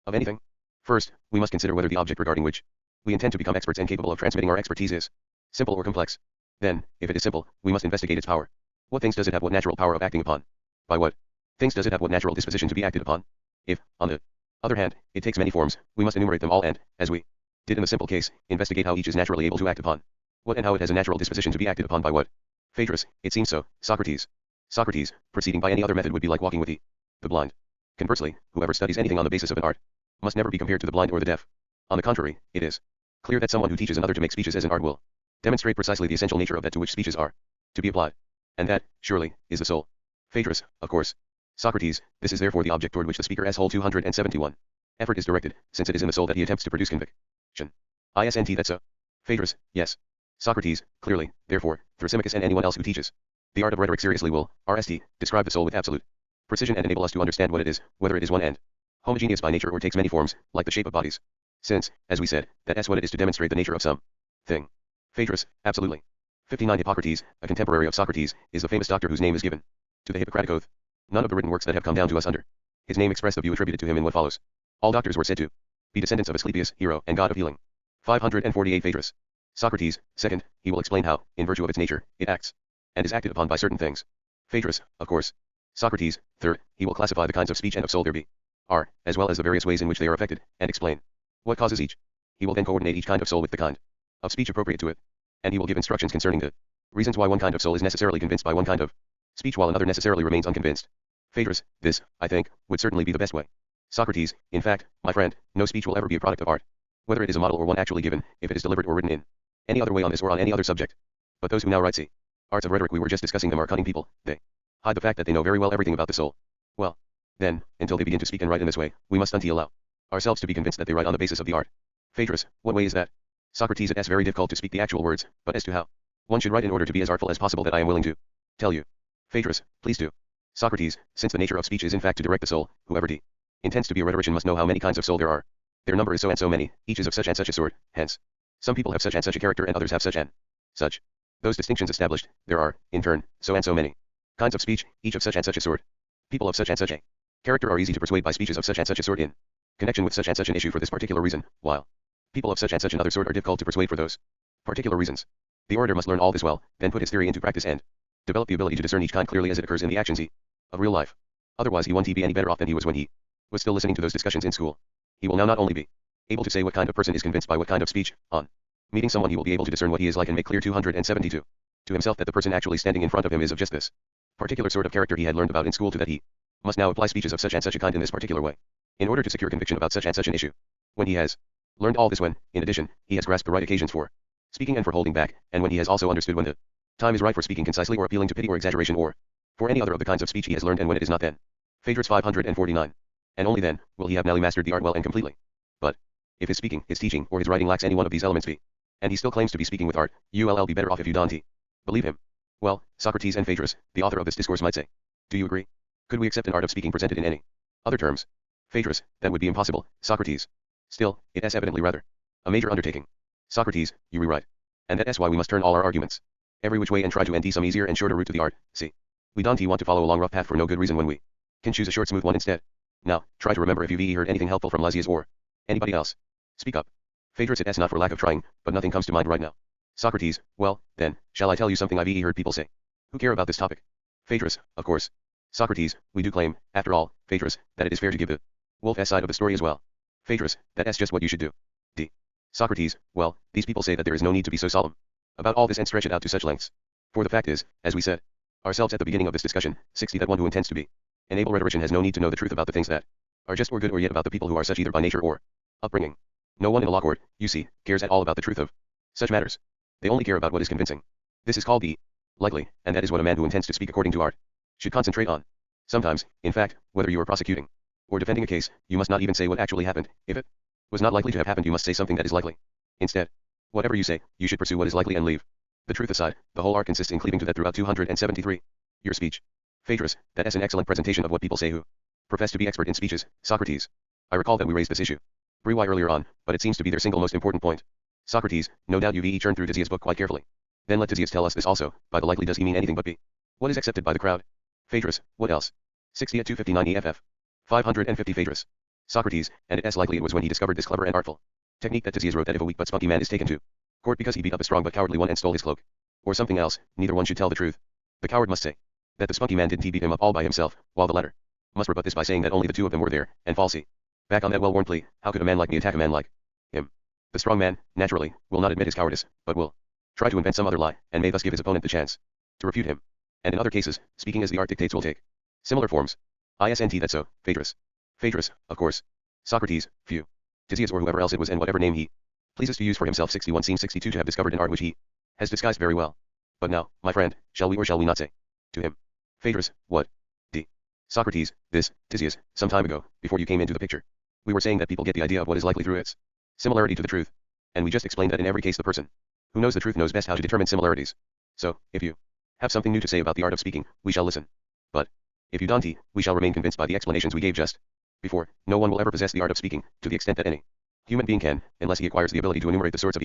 of anything? First, we must consider whether the object regarding which we intend to become experts and capable of transmitting our expertise is simple or complex. Then, if it is simple, we must investigate its power. What things does it have what natural power of acting upon? By what things does it have what natural disposition to be acted upon? If, on the other hand, it takes many forms, we must enumerate them all and, as we did in the simple case, investigate how each is naturally able to act upon what and how it has a natural disposition to be acted upon by what. Phaedrus, it seems so, Socrates. Socrates, proceeding by any other method would be like walking with the blind. Conversely, whoever studies anything on the basis of an art must never be compared to the blind or the deaf. On the contrary, it is clear that someone who teaches another to make speeches as an art will demonstrate precisely the essential nature of that to which speeches are to be applied. And that, surely, is the soul. Phaedrus, of course. Socrates, this is therefore the object toward which the speaker as whole 271. Effort is directed, since it is in the soul that he attempts to produce conviction. Isn't that so? Phaedrus, yes. Socrates, clearly, therefore, Thrasymachus and anyone else who teaches The art of rhetoric seriously will, RST, describe the soul with absolute precision and enable us to understand what it is, whether it is one and homogeneous by nature or takes many forms, like the shape of bodies. Since, as we said, that is what it is to demonstrate the nature of some thing. Phaedrus, absolutely. 59 Hippocrates, a contemporary of Socrates, is the famous doctor whose name is given to the Hippocratic Oath. None of the written works that have come down to us under his name express the view attributed to him in what follows. All doctors were said to be descendants of Asclepius, hero and god of healing. 548 Phaedrus. Socrates, second, he will explain how, in virtue of its nature, it acts and is acted upon by certain things. Phaedrus, of course. Socrates, third, he will classify the kinds of speech and of soul there are, as well as the various ways in which they are affected, and explain what causes each. He will then coordinate each kind of soul with the kind of speech appropriate to it, and he will give instructions concerning the reasons why one kind of soul is necessarily convinced by one kind of speech while another necessarily remains unconvinced. Phaedrus, this, I think, would certainly be the best way. Socrates, in fact, my friend, no speech will ever be a product of art, whether it is a model or one actually given, if it is delivered or written in any other way on this or on any other subject. But those who now write arts of rhetoric we were just discussing them are cunning people, they hide the fact that they know very well everything about the soul. Well, then, until they begin to speak and write in this way, we must allow ourselves to be convinced that they write on the basis of the art. Phaedrus, what way is that? Socrates, it is very difficult to speak the actual words, but as to how one should write in order to be as artful as possible that I am willing to tell you. Phaedrus, please do. Socrates, since the nature of speech is in fact to direct the soul, whoever intends to be a rhetorician must know how many kinds of soul there are. Their number is so and so many, each is of such and such a sort, hence. Some people have such and such a character and others have such and such. Those distinctions established, there are, in turn, so and so many kinds of speech, each of such and such a sort. People of such and such a character are easy to persuade by speeches of such and such a sort in connection with such and such an issue for this particular reason, while people of such and such another sort are difficult to persuade for those particular reasons. The orator must learn all this well, then put his theory into practice and develop the ability to discern each kind clearly as it occurs in the actions of real life. Otherwise he won't be any better off than he was when he was still listening to those discussions in school. He will now not only be able to say what kind of person is convinced by what kind of speech, on meeting someone he will be able to discern what he is like and make clear 272 to himself that the person actually standing in front of him is of just this particular sort of character he had learned about in school, to that he must now apply speeches of such and such a kind in this particular way, in order to secure conviction about such and such an issue. When he has learned all this, when, in addition, he has grasped the right occasions for speaking and for holding back, and when he has also understood when the time is right for speaking concisely or appealing to pity or exaggeration or for any other of the kinds of speech he has learned, and when it is not, then. Phaedrus 549. And only then will he have now mastered the art well and completely. But if his speaking, his teaching, or his writing lacks any one of these elements and he still claims to be speaking with art, you'll be better off if you don't believe him. Well, Socrates and Phaedrus, the author of this discourse, might say, do you agree? Could we accept an art of speaking presented in any other terms? Phaedrus, that would be impossible. Socrates, still, it is evidently rather a major undertaking. Socrates, you rewrite. And that is why we must turn all our arguments every which way and try to end some easier and shorter route to the art. See, we don't want to follow a long rough path for no good reason when we can choose a short smooth one instead. Now, try to remember if you've heard anything helpful from Lysias or anybody else. Speak up. Phaedrus, it is not for lack of trying, but nothing comes to mind right now. Socrates, well, then, shall I tell you something I've heard people say who care about this topic? Phaedrus, of course. Socrates, we do claim, after all, Phaedrus, that it is fair to give the wolf's side of the story as well. Phaedrus, that is just what you should do. D. Socrates, well, these people say that there is no need to be so solemn about all this and stretch it out to such lengths. For the fact is, as we said ourselves at the beginning of this discussion, 60, that one who intends to be an able rhetorician has no need to know the truth about the things that are just or good or yet about the people who are such either by nature or upbringing. No one in a law court, you see, cares at all about the truth of such matters. They only care about what is convincing. This is called the likely, and that is what a man who intends to speak according to art should concentrate on. Sometimes, in fact, whether you are prosecuting or defending a case, you must not even say what actually happened. If it was not likely to have happened, you must say something that is likely. Instead, whatever you say, you should pursue what is likely and leave the truth aside. The whole art consists in cleaving to that throughout 273. Your speech. Phaedrus, that is an excellent presentation of what people say who profess to be expert in speeches. Socrates, I recall that we raised this issue earlier on, but it seems to be their single most important point. Socrates, no doubt you've turned through Tisias' book quite carefully. Then let Tisias tell us this also. By the likely does he mean anything but be what is accepted by the crowd? Phaedrus, what else? 60 at 259 EFF. 550 Phaedrus. Socrates, and it is likely it was when he discovered this clever and artful technique that Tisias wrote that if a weak but spunky man is taken to court because he beat up a strong but cowardly one and stole his cloak, or something else, neither one should tell the truth. The coward must say that the spunky man didn't beat him up all by himself, while the latter must rebut this by saying that only the two of them were there, and falsely back on that well-worn plea, how could a man like me attack a man like him? The strong man, naturally, will not admit his cowardice, but will try to invent some other lie, and may thus give his opponent the chance to refute him. And in other cases, speaking as the art dictates will take similar forms. Isn't that so, Phaedrus? Phaedrus, of course. Socrates, few. Tisias or whoever else it was and whatever name he pleases to use for himself. 61 scene 62 to have discovered an art which he has disguised very well. But now, my friend, shall we or shall we not say to him? Phaedrus, what? D. Socrates, this, Tisias, some time ago, before you came into the picture, we were saying that people get the idea of what is likely through its similarity to the truth. And we just explained that in every case the person who knows the truth knows best how to determine similarities. So, if you have something new to say about the art of speaking, we shall listen. But, if you don't, we shall remain convinced by the explanations we gave just before. No one will ever possess the art of speaking, to the extent that any human being can, unless he acquires the ability to enumerate the sorts of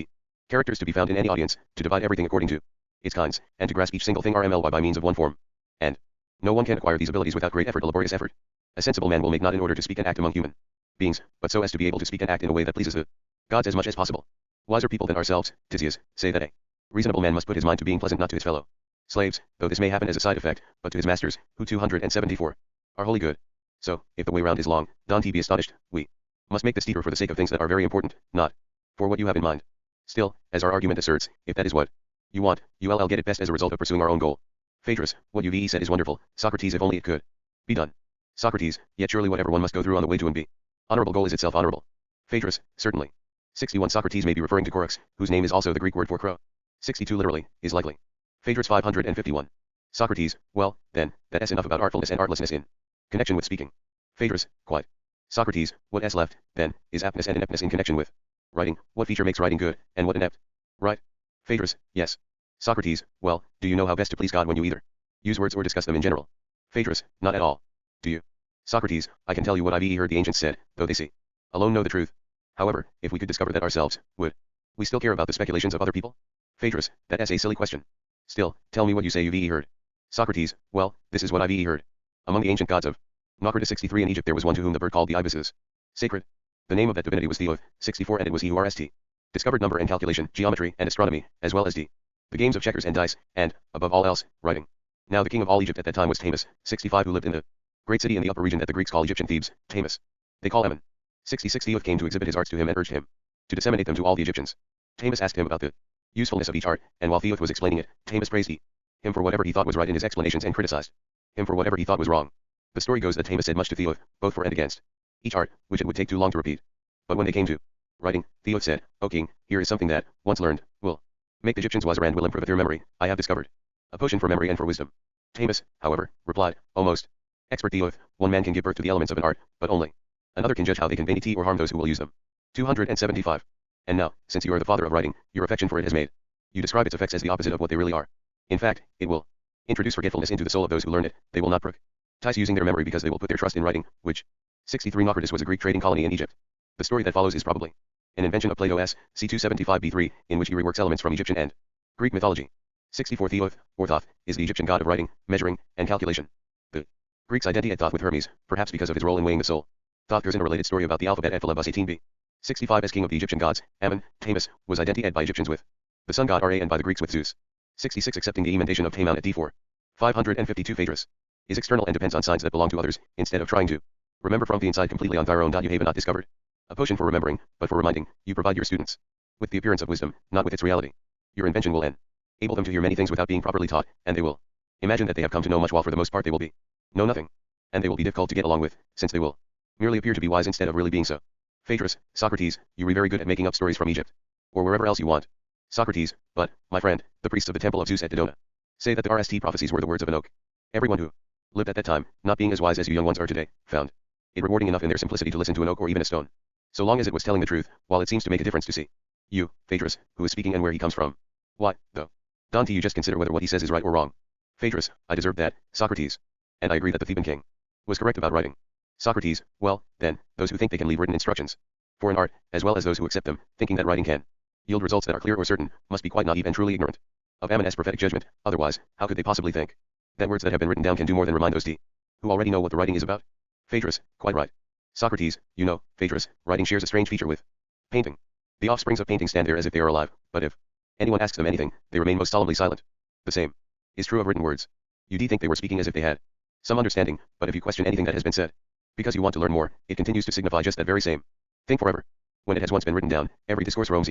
characters to be found in any audience, to divide everything according to its kinds, and to grasp each single thing RMLY by means of one form. And no one can acquire these abilities without great effort, a laborious effort. A sensible man will make not in order to speak and act among human beings, but so as to be able to speak and act in a way that pleases the gods as much as possible. Wiser people than ourselves, TTS, say that a reasonable man must put his mind to being pleasant not to his fellow slaves, though this may happen as a side effect, but to his masters, who 274 are wholly good. So, if the way round is long, don't be astonished, we must make the steeper for the sake of things that are very important, not for what you have in mind. Still, as our argument asserts, if that is what you want, you'll get it best as a result of pursuing our own goal. Phaedrus, what you've said is wonderful, Socrates, if only it could be done. Socrates, yet surely whatever one must go through on the way to an honorable goal is itself honorable. Phaedrus, certainly. 61 Socrates may be referring to Coryx, whose name is also the Greek word for crow. 62 literally, is likely. Phaedrus 551. Socrates, well, then, that's enough about artfulness and artlessness in connection with speaking. Phaedrus, quite. Socrates, what's left, then, is aptness and ineptness in connection with writing. What feature makes writing good, and what inept? Right? Phaedrus, yes. Socrates, well, do you know how best to please God when you either use words or discuss them in general? Phaedrus, not at all. Do you? Socrates, I can tell you what I've heard the ancients said, though they see alone know the truth. However, if we could discover that ourselves, would we still care about the speculations of other people? Phaedrus, that's a silly question. Still, tell me what you say you've heard. Socrates, well, this is what I've heard. Among the ancient gods of Naucratis 63 in Egypt there was one to whom the bird called the ibis is sacred. The name of that divinity was Theoth, 64 and it was he who RST discovered number and calculation, geometry and astronomy, as well as the games of checkers and dice, and, above all else, writing. Now the king of all Egypt at that time was Thamus, 65 who lived in the great city in the upper region that the Greeks call Egyptian Thebes, Thamus. They call Ammon. 66 Theoth came to exhibit his arts to him and urged him to disseminate them to all the Egyptians. Thamus asked him about the usefulness of each art, and while Theoth was explaining it, Thamus praised him for whatever he thought was right in his explanations and criticized him for whatever he thought was wrong. The story goes that Thamus said much to Theoth, both for and against each art, which it would take too long to repeat. But when they came to writing, Theoth said, O king, here is something that, once learned, will make the Egyptians wiser and will improve their memory. I have discovered a potion for memory and for wisdom. Thamus, however, replied, O most expert Theoth, one man can give birth to the elements of an art, but only another can judge how they can benefit or harm those who will use them. 275. And now, since you are the father of writing, your affection for it has made you describe its effects as the opposite of what they really are. In fact, it will introduce forgetfulness into the soul of those who learn it. They will not practice using their memory because they will put their trust in writing, which 63 Naucratis was a Greek trading colony in Egypt. The story that follows is probably an invention of Plato c. 275b3, in which he reworks elements from Egyptian and Greek mythology. 64 Theoth, or Thoth, is the Egyptian god of writing, measuring, and calculation. The Greeks identified Thoth with Hermes, perhaps because of his role in weighing the soul. Thoth goes in a related story about the alphabet at Philebus 18b. 65 as king of the Egyptian gods, Ammon, Thamus, was identified by Egyptians with the sun god Ra and by the Greeks with Zeus. 66 accepting the emendation of Taman at d4. 552 Phaedrus is external and depends on signs that belong to others, instead of trying to remember from the inside completely on their own. You have not discovered a potion for remembering, but for reminding. You provide your students with the appearance of wisdom, not with its reality. Your invention will enable them to hear many things without being properly taught, and they will imagine that they have come to know much while for the most part they will be know nothing. And they will be difficult to get along with, since they will merely appear to be wise instead of really being so. Phaedrus, Socrates, you are very good at making up stories from Egypt, or wherever else you want. Socrates, but, my friend, the priests of the temple of Zeus at Dodona say that the RST prophecies were the words of an oak. Everyone who lived at that time, not being as wise as you young ones are today, found it rewarding enough in their simplicity to listen to an oak or even a stone, so long as it was telling the truth, while it seems to make a difference to see you, Phaedrus, who is speaking and where he comes from. Why, though? Don't you just consider whether what he says is right or wrong? Phaedrus, I deserve that, Socrates. And I agree that the Theban king was correct about writing. Socrates, well, then, those who think they can leave written instructions for an art, as well as those who accept them, thinking that writing can yield results that are clear or certain, must be quite naive and truly ignorant of Ammon's prophetic judgment. Otherwise, how could they possibly think that words that have been written down can do more than remind those who already know what the writing is about? Phaedrus, quite right. Socrates, you know, Phaedrus, writing shares a strange feature with painting. The offsprings of painting stand there as if they are alive, but if anyone asks them anything, they remain most solemnly silent. The same is true of written words. You think they were speaking as if they had some understanding, but if you question anything that has been said, because you want to learn more, it continues to signify just that very same thing forever. When it has once been written down, every discourse roams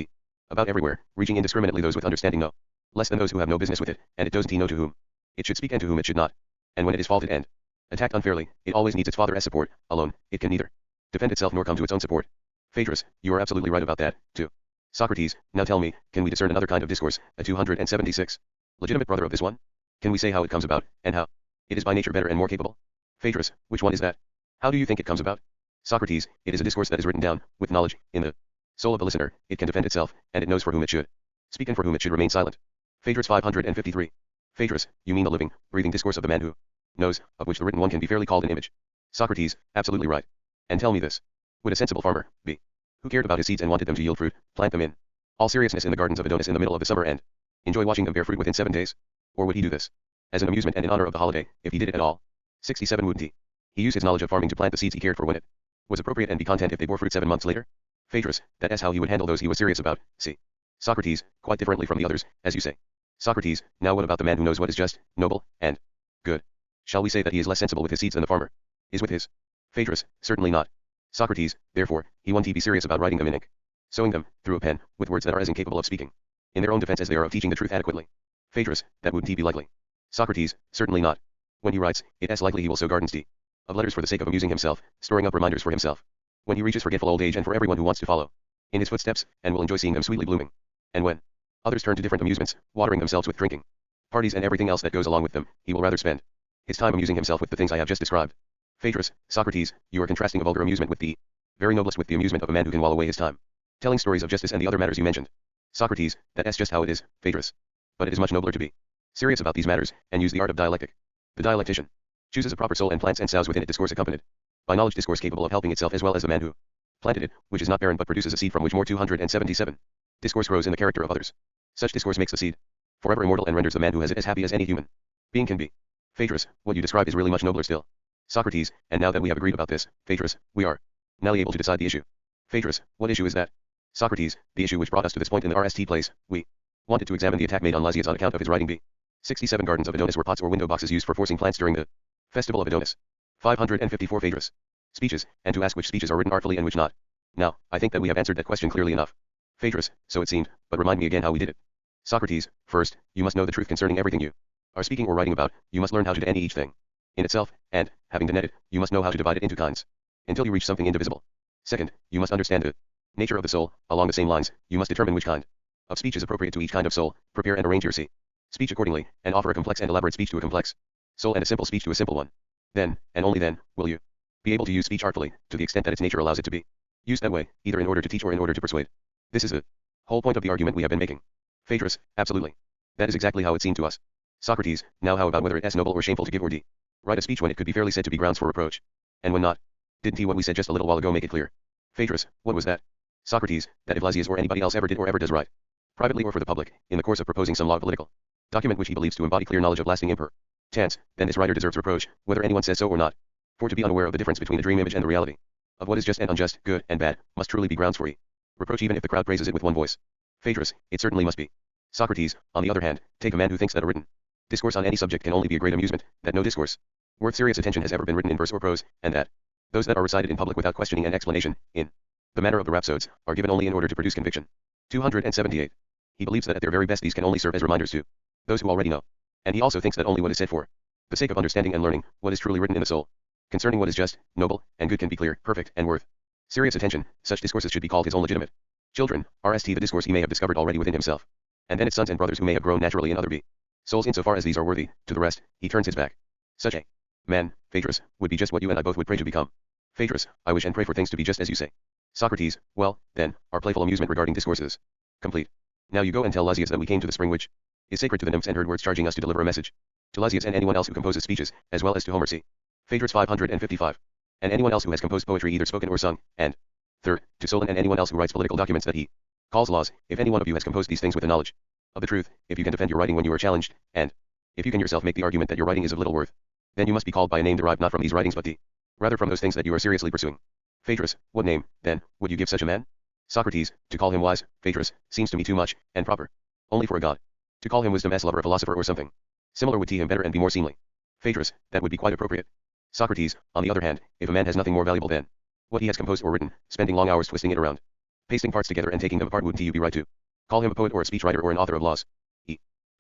about everywhere, reaching indiscriminately those with understanding no less than those who have no business with it, and it doesn't know to whom it should speak and to whom it should not. And when it is faulted and attacked unfairly, it always needs its father as support. Alone, it can neither defend itself nor come to its own support. Phaedrus, you are absolutely right about that, too. Socrates, now tell me, can we discern another kind of discourse, a 276? Legitimate brother of this one? Can we say how it comes about, and how it is by nature better and more capable? Phaedrus, which one is that? How do you think it comes about? Socrates, it is a discourse that is written down, with knowledge, in the soul of the listener. It can defend itself, and it knows for whom it should speak and for whom it should remain silent. Phaedrus 553. Phaedrus, you mean the living, breathing discourse of the man who knows, of which the written one can be fairly called an image. Socrates, absolutely right. And tell me this. Would a sensible farmer be, who cared about his seeds and wanted them to yield fruit, plant them in all seriousness in the gardens of Adonis in the middle of the summer and enjoy watching them bear fruit within 7 days? Or would he do this as an amusement and in honor of the holiday, if he did it at all? 67 Wouldn't he? He used his knowledge of farming to plant the seeds he cared for when it was appropriate and be content if they bore fruit 7 months later? Phaedrus, that is how he would handle those he was serious about. See. Socrates, quite differently from the others, as you say. Socrates, now what about the man who knows what is just, noble, and good? Shall we say that he is less sensible with his seeds than the farmer is with his? Phaedrus, certainly not. Socrates, therefore, he won't be serious about writing them in ink, sewing them, through a pen, with words that are as incapable of speaking in their own defense as they are of teaching the truth adequately. Phaedrus, that wouldn't he be likely? Socrates, certainly not. When he writes, it is likely he will sow gardens of letters for the sake of amusing himself, storing up reminders for himself when he reaches forgetful old age and for everyone who wants to follow in his footsteps, and will enjoy seeing them sweetly blooming. And when others turn to different amusements, watering themselves with drinking parties and everything else that goes along with them, he will rather spend his time amusing himself with the things I have just described. Phaedrus, Socrates, you are contrasting a vulgar amusement with the very noblest with the amusement of a man who can while away his time telling stories of justice and the other matters you mentioned. Socrates, that is just how it is, Phaedrus. But it is much nobler to be serious about these matters, and use the art of dialectic. The dialectician chooses a proper soul and plants and sows within it discourse accompanied by knowledge, discourse capable of helping itself as well as the man who planted it, which is not barren but produces a seed from which more 277 discourse grows in the character of others. Such discourse makes the seed forever immortal and renders the man who has it as happy as any human being can be. Phaedrus, what you describe is really much nobler still. Socrates, and now that we have agreed about this, Phaedrus, we are now able to decide the issue. Phaedrus, what issue is that? Socrates, the issue which brought us to this point in the RST place. We wanted to examine the attack made on Lysias on account of his writing b. 67 Gardens of Adonis were pots or window boxes used for forcing plants during the festival of Adonis. 554 Phaedrus. Speeches, and to ask which speeches are written artfully and which not. Now, I think that we have answered that question clearly enough. Phaedrus, so it seemed, but remind me again how we did it. Socrates, first, you must know the truth concerning everything you are speaking or writing about. You must learn how to deny each thing in itself, and, having denied it, you must know how to divide it into kinds until you reach something indivisible. Second, you must understand the nature of the soul. Along the same lines, you must determine which kind of speech is appropriate to each kind of soul, prepare and arrange your speech accordingly, and offer a complex and elaborate speech to a complex soul and a simple speech to a simple one. Then, and only then, will you be able to use speech artfully, to the extent that its nature allows it to be used that way, either in order to teach or in order to persuade. This is the whole point of the argument we have been making. Phaedrus, absolutely. That is exactly how it seemed to us. Socrates, now how about whether it is noble or shameful to give or write a speech when it could be fairly said to be grounds for reproach, and when not? Didn't he what we said just a little while ago make it clear? Phaedrus, what was that? Socrates, that if Lysias or anybody else ever did or ever does write, privately or for the public, in the course of proposing some law or political document which he believes to embody clear knowledge of lasting importance, then this writer deserves reproach, whether anyone says so or not. For to be unaware of the difference between the dream image and the reality of what is just and unjust, good and bad, must truly be grounds for reproach even if the crowd praises it with one voice. Phaedrus, it certainly must be. Socrates, on the other hand, take a man who thinks that a written discourse on any subject can only be a great amusement, that no discourse worth serious attention has ever been written in verse or prose, and that those that are recited in public without questioning and explanation, in the manner of the rhapsodes, are given only in order to produce conviction. 278. He believes that at their very best these can only serve as reminders to those who already know. And he also thinks that only what is said for the sake of understanding and learning what is truly written in the soul concerning what is just, noble, and good can be clear, perfect, and worth serious attention. Such discourses should be called his own legitimate children, RST the discourse he may have discovered already within himself, and then its sons and brothers who may have grown naturally in other souls insofar as these are worthy. To the rest, he turns his back. Such a man, Phaedrus, would be just what you and I both would pray to become. Phaedrus, I wish and pray for things to be just as you say. Socrates, well, then, our playful amusement regarding discourses complete. Now you go and tell Lysias that we came to the spring which is sacred to the nymphs and heard words charging us to deliver a message to Lysias and anyone else who composes speeches, as well as to Homer c. Phaedrus 555. And anyone else who has composed poetry either spoken or sung, and third, to Solon and anyone else who writes political documents that he calls laws. If any one of you has composed these things with the knowledge of the truth, if you can defend your writing when you are challenged, and if you can yourself make the argument that your writing is of little worth, then you must be called by a name derived not from these writings but rather from those things that you are seriously pursuing. Phaedrus, what name, then, would you give such a man? Socrates, to call him wise, Phaedrus, seems to me too much, and proper only for a god. To call him wisdom as lover, a philosopher or something similar would tee him better and be more seemly. Phaedrus, that would be quite appropriate. Socrates, on the other hand, if a man has nothing more valuable than what he has composed or written, spending long hours twisting it around, pasting parts together and taking them apart, wouldn't you be right to call him a poet or a speechwriter or an author of laws?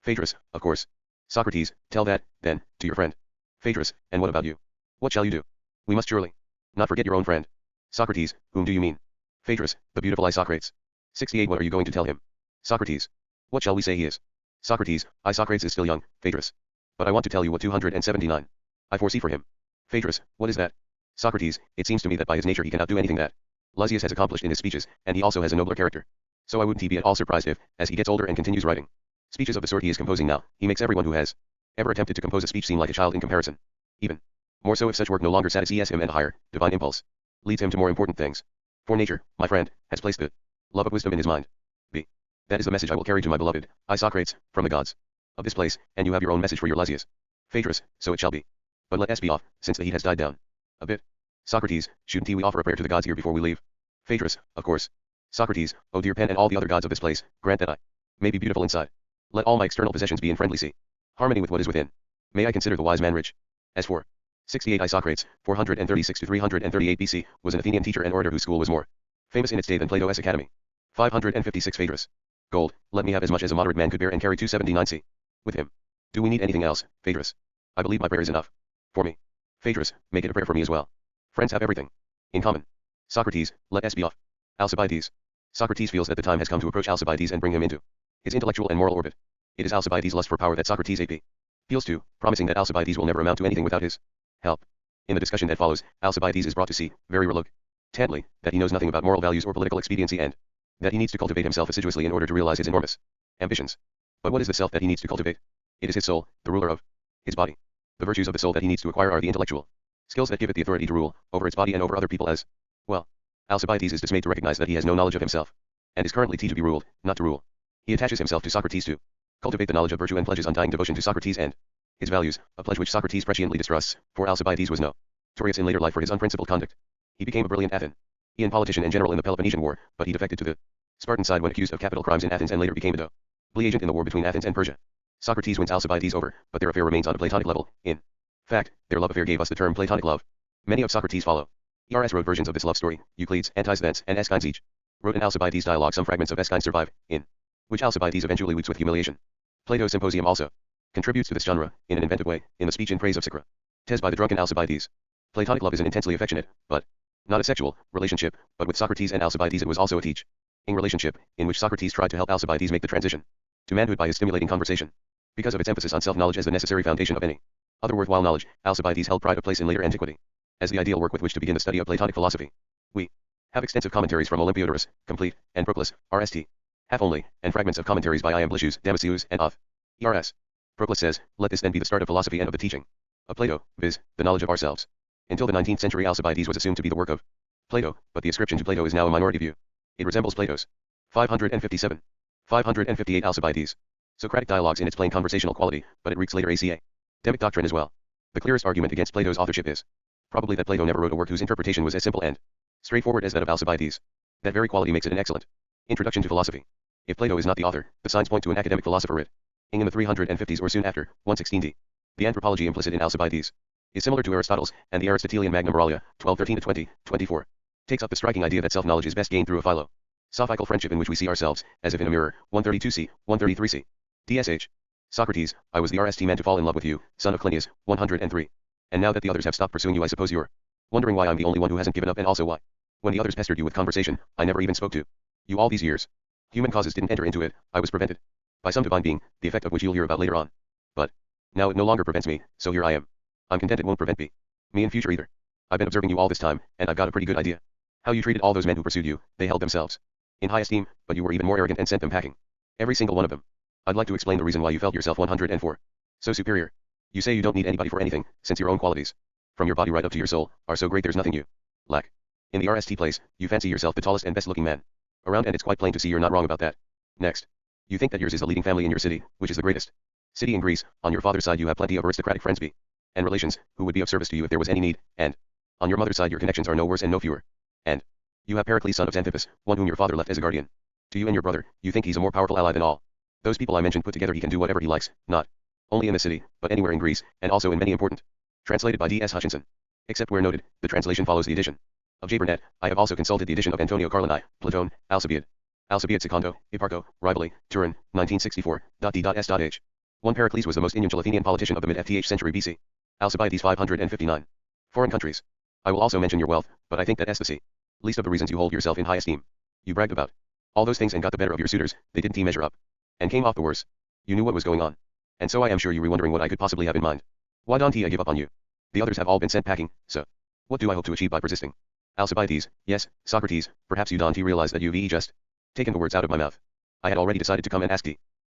Phaedrus, of course. Socrates, tell that, then, to your friend. Phaedrus, and what about you? What shall you do? We must surely not forget your own friend. Socrates, whom do you mean? Phaedrus, the beautiful Isocrates. 68 What are you going to tell him? Socrates. What shall we say he is? Socrates, Isocrates is still young, Phaedrus. But I want to tell you what 279 I foresee for him. Phaedrus, what is that? Socrates, it seems to me that by his nature he cannot do anything that Lysias has accomplished in his speeches, and he also has a nobler character. So I wouldn't be at all surprised if, as he gets older and continues writing Speeches of the sort he is composing now, he makes everyone who has ever attempted to compose a speech seem like a child in comparison. Even more so if such work no longer satisfies him and a higher, divine impulse leads him to more important things. For nature, my friend, has placed the love of wisdom in his mind. B. That is the message I will carry to my beloved, I Socrates, from the gods of this place, and you have your own message for your Lysias. Phaedrus, so it shall be. But let us be off, since the heat has died down a bit. Socrates, shouldn't we offer a prayer to the gods here before we leave? Phaedrus, of course. Socrates, O dear pen and all the other gods of this place, grant that I may be beautiful inside. Let all my external possessions be in friendly harmony with what is within. May I consider the wise man rich. As for 68 I Socrates, 436 to 338 BC, was an Athenian teacher and orator whose school was more famous in its day than Plato's academy. 556 Phaedrus. Gold, let me have as much as a moderate man could bear and carry 279 C. With him. Do we need anything else, Phaedrus? I believe my prayer is enough. For me. Phaedrus, make it a prayer for me as well. Friends have everything in common. Socrates, let us be off. Alcibiades. Socrates feels that the time has come to approach Alcibiades and bring him into his intellectual and moral orbit. It is Alcibiades' lust for power that Socrates appeals to, promising that Alcibiades will never amount to anything without his help. In the discussion that follows, Alcibiades is brought to see, very reluctantly, that he knows nothing about moral values or political expediency and that he needs to cultivate himself assiduously in order to realize his enormous ambitions. But what is the self that he needs to cultivate? It is his soul, the ruler of his body. The virtues of the soul that he needs to acquire are the intellectual skills that give it the authority to rule over its body and over other people as well. Alcibiades is dismayed to recognize that he has no knowledge of himself and is currently to be ruled, not to rule. He attaches himself to Socrates to cultivate the knowledge of virtue and pledges undying devotion to Socrates and his values, a pledge which Socrates presciently distrusts, for Alcibiades was notorious in later life for his unprincipled conduct. He became a brilliant Athenian politician and general in the Peloponnesian War, but he defected to the Spartan side when accused of capital crimes in Athens and later became a doubly agent in the war between Athens and Persia. Socrates wins Alcibiades over, but their affair remains on a platonic level. In fact, their love affair gave us the term platonic love. Many of Socrates follow. ERS wrote versions of this love story. Euclides, Antisthenes, and Aeschines each wrote an Alcibiades dialogue. Some fragments of Aeschines survive, in which Alcibiades eventually weeps with humiliation. Plato's Symposium also contributes to this genre, in an inventive way, in the speech in praise of Socrates by the drunken Alcibiades. Platonic love is an intensely affectionate, but not a sexual, relationship, but with Socrates and Alcibiades it was also a teaching relationship, in which Socrates tried to help Alcibiades make the transition to manhood by his stimulating conversation. Because of its emphasis on self-knowledge as the necessary foundation of any other worthwhile knowledge, Alcibiades held pride of place in later antiquity as the ideal work with which to begin the study of Platonic philosophy. We have extensive commentaries from Olympiodorus, complete, and Proclus, RST. Half only, and fragments of commentaries by Iamblichus, Damascius, and Oth. ERS. Proclus says, let this then be the start of philosophy and of the teaching of Plato, viz., the knowledge of ourselves. Until the 19th century Alcibiades was assumed to be the work of Plato, but the ascription to Plato is now a minority view. It resembles Plato's 557. 558 Alcibiades. Socratic dialogues in its plain conversational quality, but it reeks later academic doctrine as well. The clearest argument against Plato's authorship is probably that Plato never wrote a work whose interpretation was as simple and straightforward as that of Alcibiades. That very quality makes it an excellent introduction to philosophy. If Plato is not the author, the signs point to an academic philosopher writ in the 350s or soon after, 116d. The anthropology implicit in Alcibiades is similar to Aristotle's, and the Aristotelian Magna Moralia, 1213-20, 24, takes up the striking idea that self-knowledge is best gained through a philosophical friendship in which we see ourselves, as if in a mirror, 132c, 133c. DSH. Socrates, I was the RST man to fall in love with you, son of Clinias, 103. And now that the others have stopped pursuing you I suppose you're wondering why I'm the only one who hasn't given up and also why, when the others pestered you with conversation, I never even spoke to you all these years. Human causes didn't enter into it, I was prevented by some divine being, the effect of which you'll hear about later on. But now it no longer prevents me, so here I am. I'm content it won't prevent me in future either. I've been observing you all this time, and I've got a pretty good idea how you treated all those men who pursued you. They held themselves in high esteem, but you were even more arrogant and sent them packing. Every single one of them. I'd like to explain the reason why you felt yourself 104 so superior. You say you don't need anybody for anything, since your own qualities, from your body right up to your soul, are so great there's nothing you lack. In the RST place, you fancy yourself the tallest and best looking man around, and it's quite plain to see you're not wrong about that. Next, you think that yours is the leading family in your city, which is the greatest city in Greece. On your father's side you have plenty of aristocratic friends and relations, who would be of service to you if there was any need, and on your mother's side your connections are no worse and no fewer. And you have Pericles son of Xanthippus, one whom your father left as a guardian to you and your brother. You think he's a more powerful ally than all those people I mentioned put together. He can do whatever he likes, not only in the city, but anywhere in Greece, and also in many important. Translated by D.S. Hutchinson. Except where noted, the translation follows the edition of J. Burnett. I have also consulted the edition of Antonio Carlini, Platone, Alcibiade, Secondo, Hipparco, Rivoli, Turin, 1964. D.S.H. 1 Pericles was the most influential Athenian politician of the mid-FTH century BC. Alcibiades 559. Foreign countries. I will also mention your wealth, but I think that the least of the reasons you hold yourself in high esteem. You bragged about all those things and got the better of your suitors. They didn't measure up and came off the worse. You knew what was going on. And so I am sure you were wondering what I could possibly have in mind. Why don't I give up on you? The others have all been sent packing, so what do I hope to achieve by persisting? Alcibiades, yes, Socrates, perhaps you don't realize that you've just taken the words out of my mouth. I had already decided to come and ask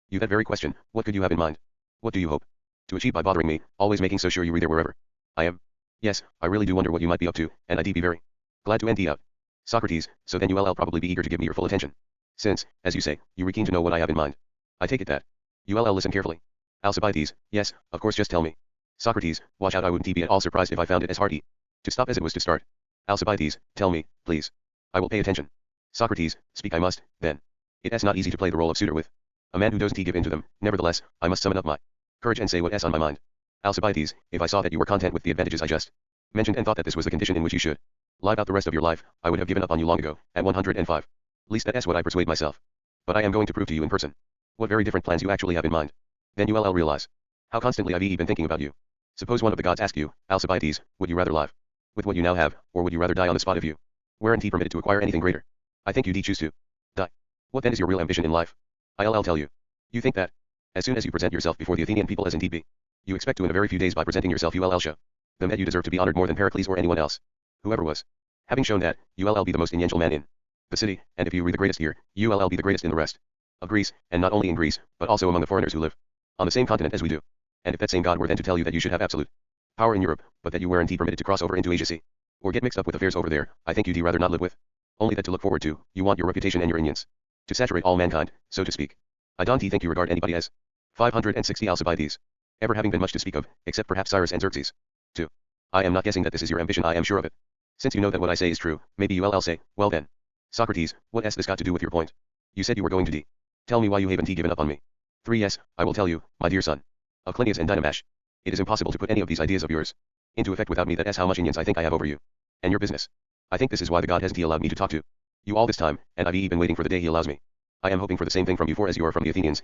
you You that very question, what could you have in mind? What do you hope to achieve by bothering me, always making so sure you read there wherever I am? Yes, I really do wonder what you might be up to, and I'd be very glad to end out. Socrates, so then you'll probably be eager to give me your full attention. Since, as you say, you were keen to know what I have in mind. I take it that you'll listen carefully. Alcibiades, yes, of course, just tell me. Socrates, watch out, I wouldn't be at all surprised if I found it as hard to stop as it was to start. Alcibiades, tell me, please. I will pay attention. Socrates, speak I must, then. It is not easy to play the role of suitor with a man who doesn't give in to them, nevertheless, I must summon up my courage and say what is on my mind. Alcibiades, if I saw that you were content with the advantages I just mentioned and thought that this was the condition in which you should live out the rest of your life, I would have given up on you long ago, at 105. Least that is what I persuade myself. But I am going to prove to you in person what very different plans you actually have in mind. Then you'll realize how constantly I've been thinking about you. Suppose one of the gods asked you, Alcibiades, would you rather live with what you now have, or would you rather die on the spot if you weren't permitted to acquire anything greater? I think you'd choose to die. What then is your real ambition in life? I'll tell you. You think that as soon as you present yourself before the Athenian people as indeed be, you expect to in a very few days by presenting yourself you'll show them that you deserve to be honored more than Pericles or anyone else whoever was. Having shown that, you'll be the most influential man in the city, and if you were the greatest here, you'll be the greatest in the rest of Greece, and not only in Greece, but also among the foreigners who live on the same continent as we do. And if that same God were then to tell you that you should have absolute power in Europe, but that you weren't permitted to cross over into Asia Sea, or get mixed up with affairs over there, I think you'd rather not live with only that to look forward to. You want your reputation and your unions to saturate all mankind, so to speak. I don't think you regard anybody as 560 Alcibiades ever having been much to speak of, except perhaps Cyrus and Xerxes. 2. I am not guessing that this is your ambition, I am sure of it. Since you know that what I say is true, maybe you'll say, well then. Socrates, what has this got to do with your point? You said you were going to tell me why you haven't given up on me. 3. Yes, I will tell you, my dear son of Clinias and Dynamash. It is impossible to put any of these ideas of yours into effect without me, that is how much influence I think I have over you and your business. I think this is why the god hasn't allowed me to talk to you all this time, and I've been waiting for the day he allows me. I am hoping for the same thing from you, for as you are from the Athenians,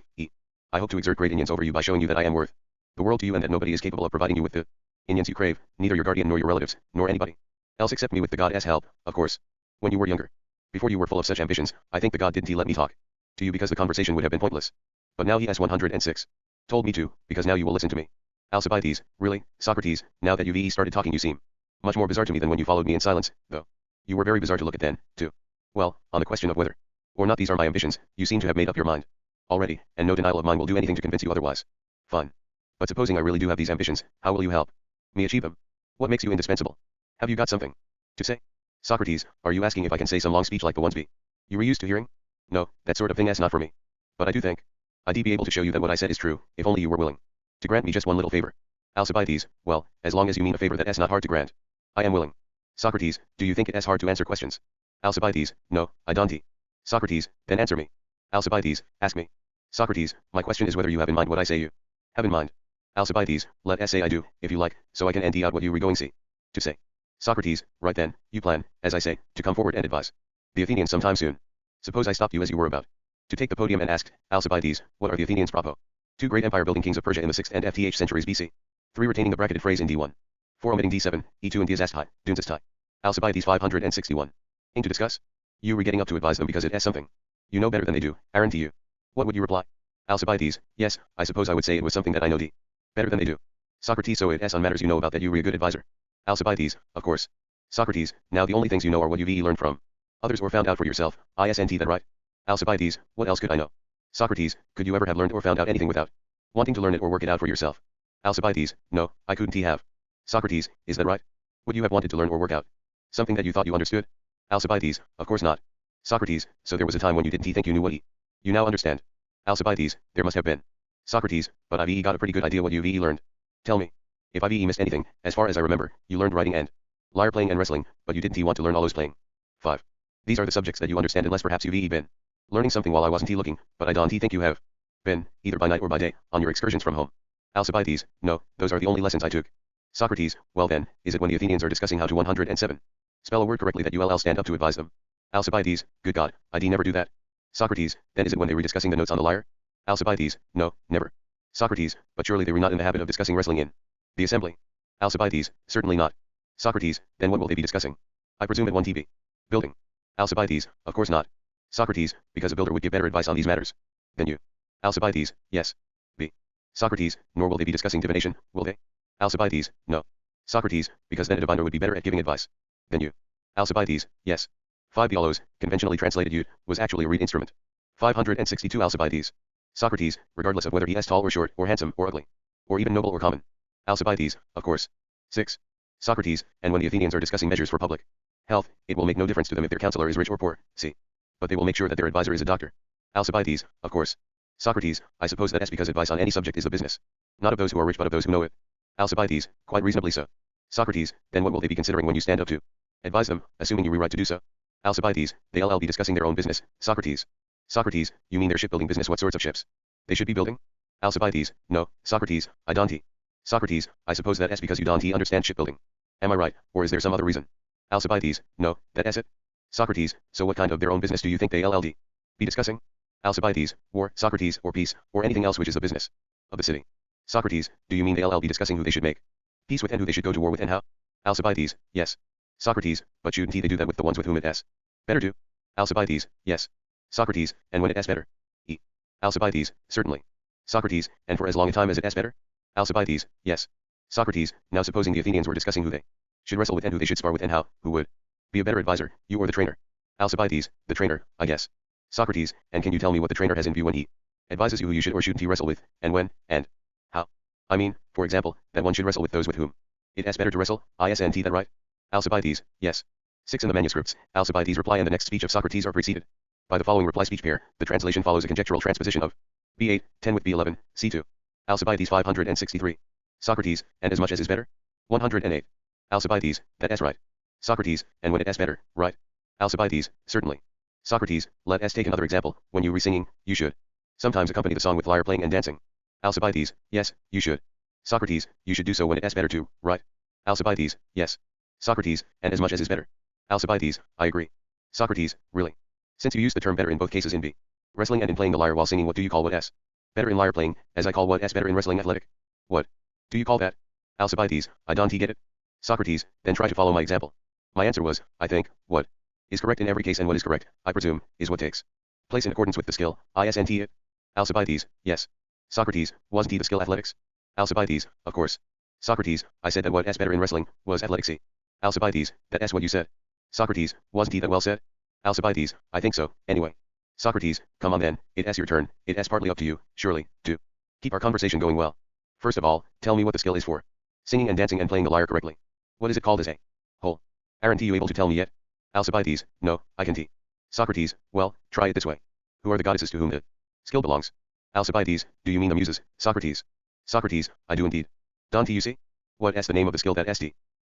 I hope to exert great influence over you by showing you that I am worth the world to you, and that nobody is capable of providing you with the influence you crave, neither your guardian nor your relatives, nor anybody else except me, with the god as help, of course. When you were younger, before you were full of such ambitions, I think the god didn't let me talk to you because the conversation would have been pointless. But now he has 106 told me to, because now you will listen to me. Alcibiades, really, Socrates, now that you've started talking you seem much more bizarre to me than when you followed me in silence, though. You were very bizarre to look at then, too. Well, on the question of whether or not these are my ambitions, you seem to have made up your mind already, and no denial of mine will do anything to convince you otherwise. Fine. But supposing I really do have these ambitions, how will you help me achieve them? What makes you indispensable? Have you got something to say? Socrates, are you asking if I can say some long speech like the ones you were used to hearing? No, that sort of thing is not for me. But I do think I'd be able to show you that what I said is true, if only you were willing to grant me just one little favor. Alcibiades, well, as long as you mean a favor that is not hard to grant, I am willing. Socrates, do you think it is hard to answer questions? Alcibiades, no, I don't. Socrates, then answer me. Alcibiades, ask me. Socrates, my question is whether you have in mind what I say you have in mind. Alcibiades, let us say I do, if you like, so I can end out what you were going to say. Socrates, right then, you plan, as I say, to come forward and advise the Athenians sometime soon. Suppose I stopped you as you were about to take the podium and asked, Alcibiades, what are the Athenians propo? 2 great empire-building kings of Persia in the 6th and FTH centuries BC. 3 retaining the bracketed phrase in D1. 4 omitting D7, E2 and Diazastai, Dunsastai. Alcibiades 561. To discuss? You were getting up to advise them because it has something you know better than they do, aren't you? What would you reply? Alcibiades, yes, I suppose I would say it was something that I know better than they do. Socrates, so it is on matters you know about that you were a good advisor. Alcibiades, of course. Socrates, now the only things you know are what you've learned from others or found out for yourself, isn't that right? Alcibiades, what else could I know? Socrates, could you ever have learned or found out anything without wanting to learn it or work it out for yourself? Alcibiades, no, I couldn't have. Socrates, is that right? Would you have wanted to learn or work out something that you thought you understood? Alcibiades, of course not. Socrates, so there was a time when you didn't think you knew what you now understand. Alcibiades, there must have been. Socrates, but I've got a pretty good idea what you've learned. Tell me. If I've missed anything, as far as I remember, you learned writing and lyre playing and wrestling, but you didn't want to learn all those playing. 5. These are the subjects that you understand, unless perhaps you've been learning something while I wasn't looking, but I don't think you have been, either by night or by day, on your excursions from home. Alcibiades, no, those are the only lessons I took. Socrates, well then, is it when the Athenians are discussing how to 107 spell a word correctly that you'll stand up to advise them? Alcibiades, good God, I'd never do that. Socrates, then is it when they were discussing the notes on the lyre? Alcibiades, no, never. Socrates, but surely they were not in the habit of discussing wrestling in the assembly. Alcibiades, certainly not. Socrates, then what will they be discussing? I presume at 1 TB. Building. Alcibiades, of course not. Socrates, because a builder would give better advice on these matters than you. Alcibiades, yes. B. Socrates, nor will they be discussing divination, will they? Alcibiades, no. Socrates, because then a diviner would be better at giving advice than you. Alcibiades, yes. 5 Biolos, conventionally translated ut, was actually a reed instrument. 562 Alcibiades. Socrates, regardless of whether he is tall or short, or handsome, or ugly, or even noble or common. Alcibiades, of course. 6. Socrates, and when the Athenians are discussing measures for public health, it will make no difference to them if their counselor is rich or poor, see. But they will make sure that their advisor is a doctor. Alcibiades, of course. Socrates, I suppose that is because advice on any subject is the business, not of those who are rich but of those who know it. Alcibiades, quite reasonably so. Socrates, then what will they be considering when you stand up to advise them, assuming you rewrite to do so? Alcibiades, they'll be discussing their own business. Socrates. Socrates, you mean their shipbuilding business? What sorts of ships they should be building? Alcibiades, no, Socrates, I don't. Socrates, I suppose that is because you don't understand shipbuilding. Am I right, or is there some other reason? Alcibiades, no, that is it. Socrates, so what kind of their own business do you think they'll be discussing? Alcibiades, war, Socrates, or peace, or anything else which is the business of the city. Socrates, do you mean they'll be discussing who they should make peace with and who they should go to war with and how? Alcibiades, yes. Socrates, but shouldn't they do that with the ones with whom it is better to? Alcibiades, yes. Socrates, and when it is better? Alcibiades, certainly. Socrates, and for as long a time as it is better? Alcibiades, yes. Socrates, now supposing the Athenians were discussing who they should wrestle with and who they should spar with and how, who would be a better advisor, you or the trainer? Alcibiades, the trainer, I guess. Socrates, and can you tell me what the trainer has in view when he advises you who you should or shouldn't he wrestle with, and when, and how? I mean, for example, that one should wrestle with those with whom it is better to wrestle, isn't that right? Alcibiades, yes. 6 in the manuscripts, Alcibiades' reply and the next speech of Socrates are preceded by the following reply speech pair. The translation follows a conjectural transposition of B8, 10 with B11, C2. Alcibiades 563. Socrates, and as much as is better? 108. Alcibiades, that is right. Socrates, and when it is better, right? Alcibiades, certainly. Socrates, let us take another example. When you re-singing, you should sometimes accompany the song with lyre playing and dancing. Alcibiades, yes, you should. Socrates, you should do so when it is better too, right? Alcibiades, yes. Socrates, and as much as is better. Alcibiades, I agree. Socrates, really? Since you use the term better in both cases in wrestling and in playing the lyre while singing, what do you call what is better in lyre playing, as I call what is better in wrestling athletic? What do you call that? Alcibiades, I don't get it. Socrates, then try to follow my example. My answer was, I think, what is correct in every case and what is correct, I presume, is what takes place in accordance with the skill, isn't it? Alcibiades, yes. Socrates, wasn't he the skill athletics? Alcibiades, of course. Socrates, I said that what is better in wrestling was athletics. Alcibiades, that is what you said. Socrates, wasn't he that well said? Alcibiades, I think so, anyway. Socrates, come on then, it is your turn, it is partly up to you, surely, to keep our conversation going well. First of all, tell me what the skill is for singing and dancing and playing the lyre correctly. What is it called as a whole? Aren't you able to tell me yet? Alcibiades, no, I can't. Socrates, well, try it this way. Who are the goddesses to whom the skill belongs? Alcibiades, do you mean the muses? Socrates. Socrates, I do indeed. Don't you see? What is the name of the skill that is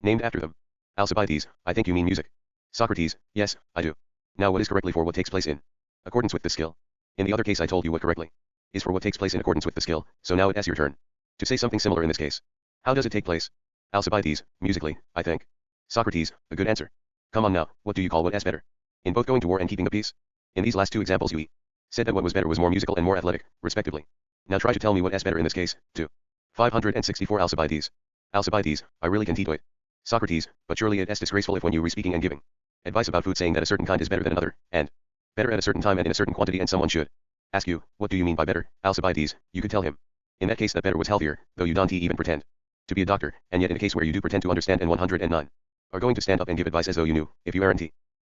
named after them? Alcibiades, I think you mean music. Socrates, yes, I do. Now what is correctly for what takes place in accordance with the skill? In the other case I told you what correctly is for what takes place in accordance with the skill, so now it is your turn to say something similar in this case. How does it take place? Alcibiades, musically, I think. Socrates, a good answer. Come on now, what do you call what is better? In both going to war and keeping the peace? In these last two examples you said that what was better was more musical and more athletic, respectively. Now try to tell me what is better in this case, too. 564 Alcibiades. Alcibiades, I really can't it. Socrates, but surely it is disgraceful if when you re-speaking and giving advice about food saying that a certain kind is better than another, and better at a certain time and in a certain quantity and someone should ask you, what do you mean by better? Alcibiades, you could tell him. In that case that better was healthier, though you don't even pretend to be a doctor, and yet in a case where you do pretend to understand and 109 are going to stand up and give advice as though you knew, if you aren't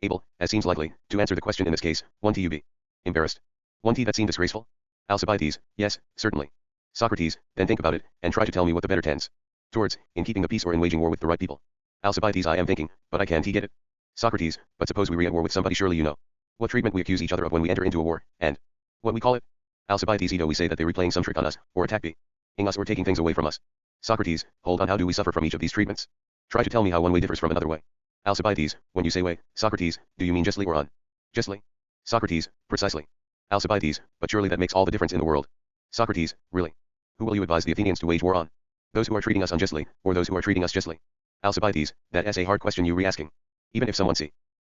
able, as seems likely, to answer the question in this case, won't you be embarrassed? Won't that seem disgraceful? Alcibiades, yes, certainly. Socrates, then think about it, and try to tell me what the better tends towards, in keeping the peace or in waging war with the right people. Alcibiades, I am thinking, but I can't get it. Socrates, but suppose we re at war with somebody, surely you know what treatment we accuse each other of when we enter into a war, and what we call it? Alcibiades, we say that they're replaying some trick on us, or attacking us or taking things away from us. Socrates, hold on, how do we suffer from each of these treatments? Try to tell me how one way differs from another way. Alcibiades, when you say way, Socrates, do you mean justly or unjustly? Socrates, precisely. Alcibiades, but surely that makes all the difference in the world. Socrates, really? Who will you advise the Athenians to wage war on? Those who are treating us unjustly, or those who are treating us justly? Alcibiades, that is a hard question you re-asking. Even if someone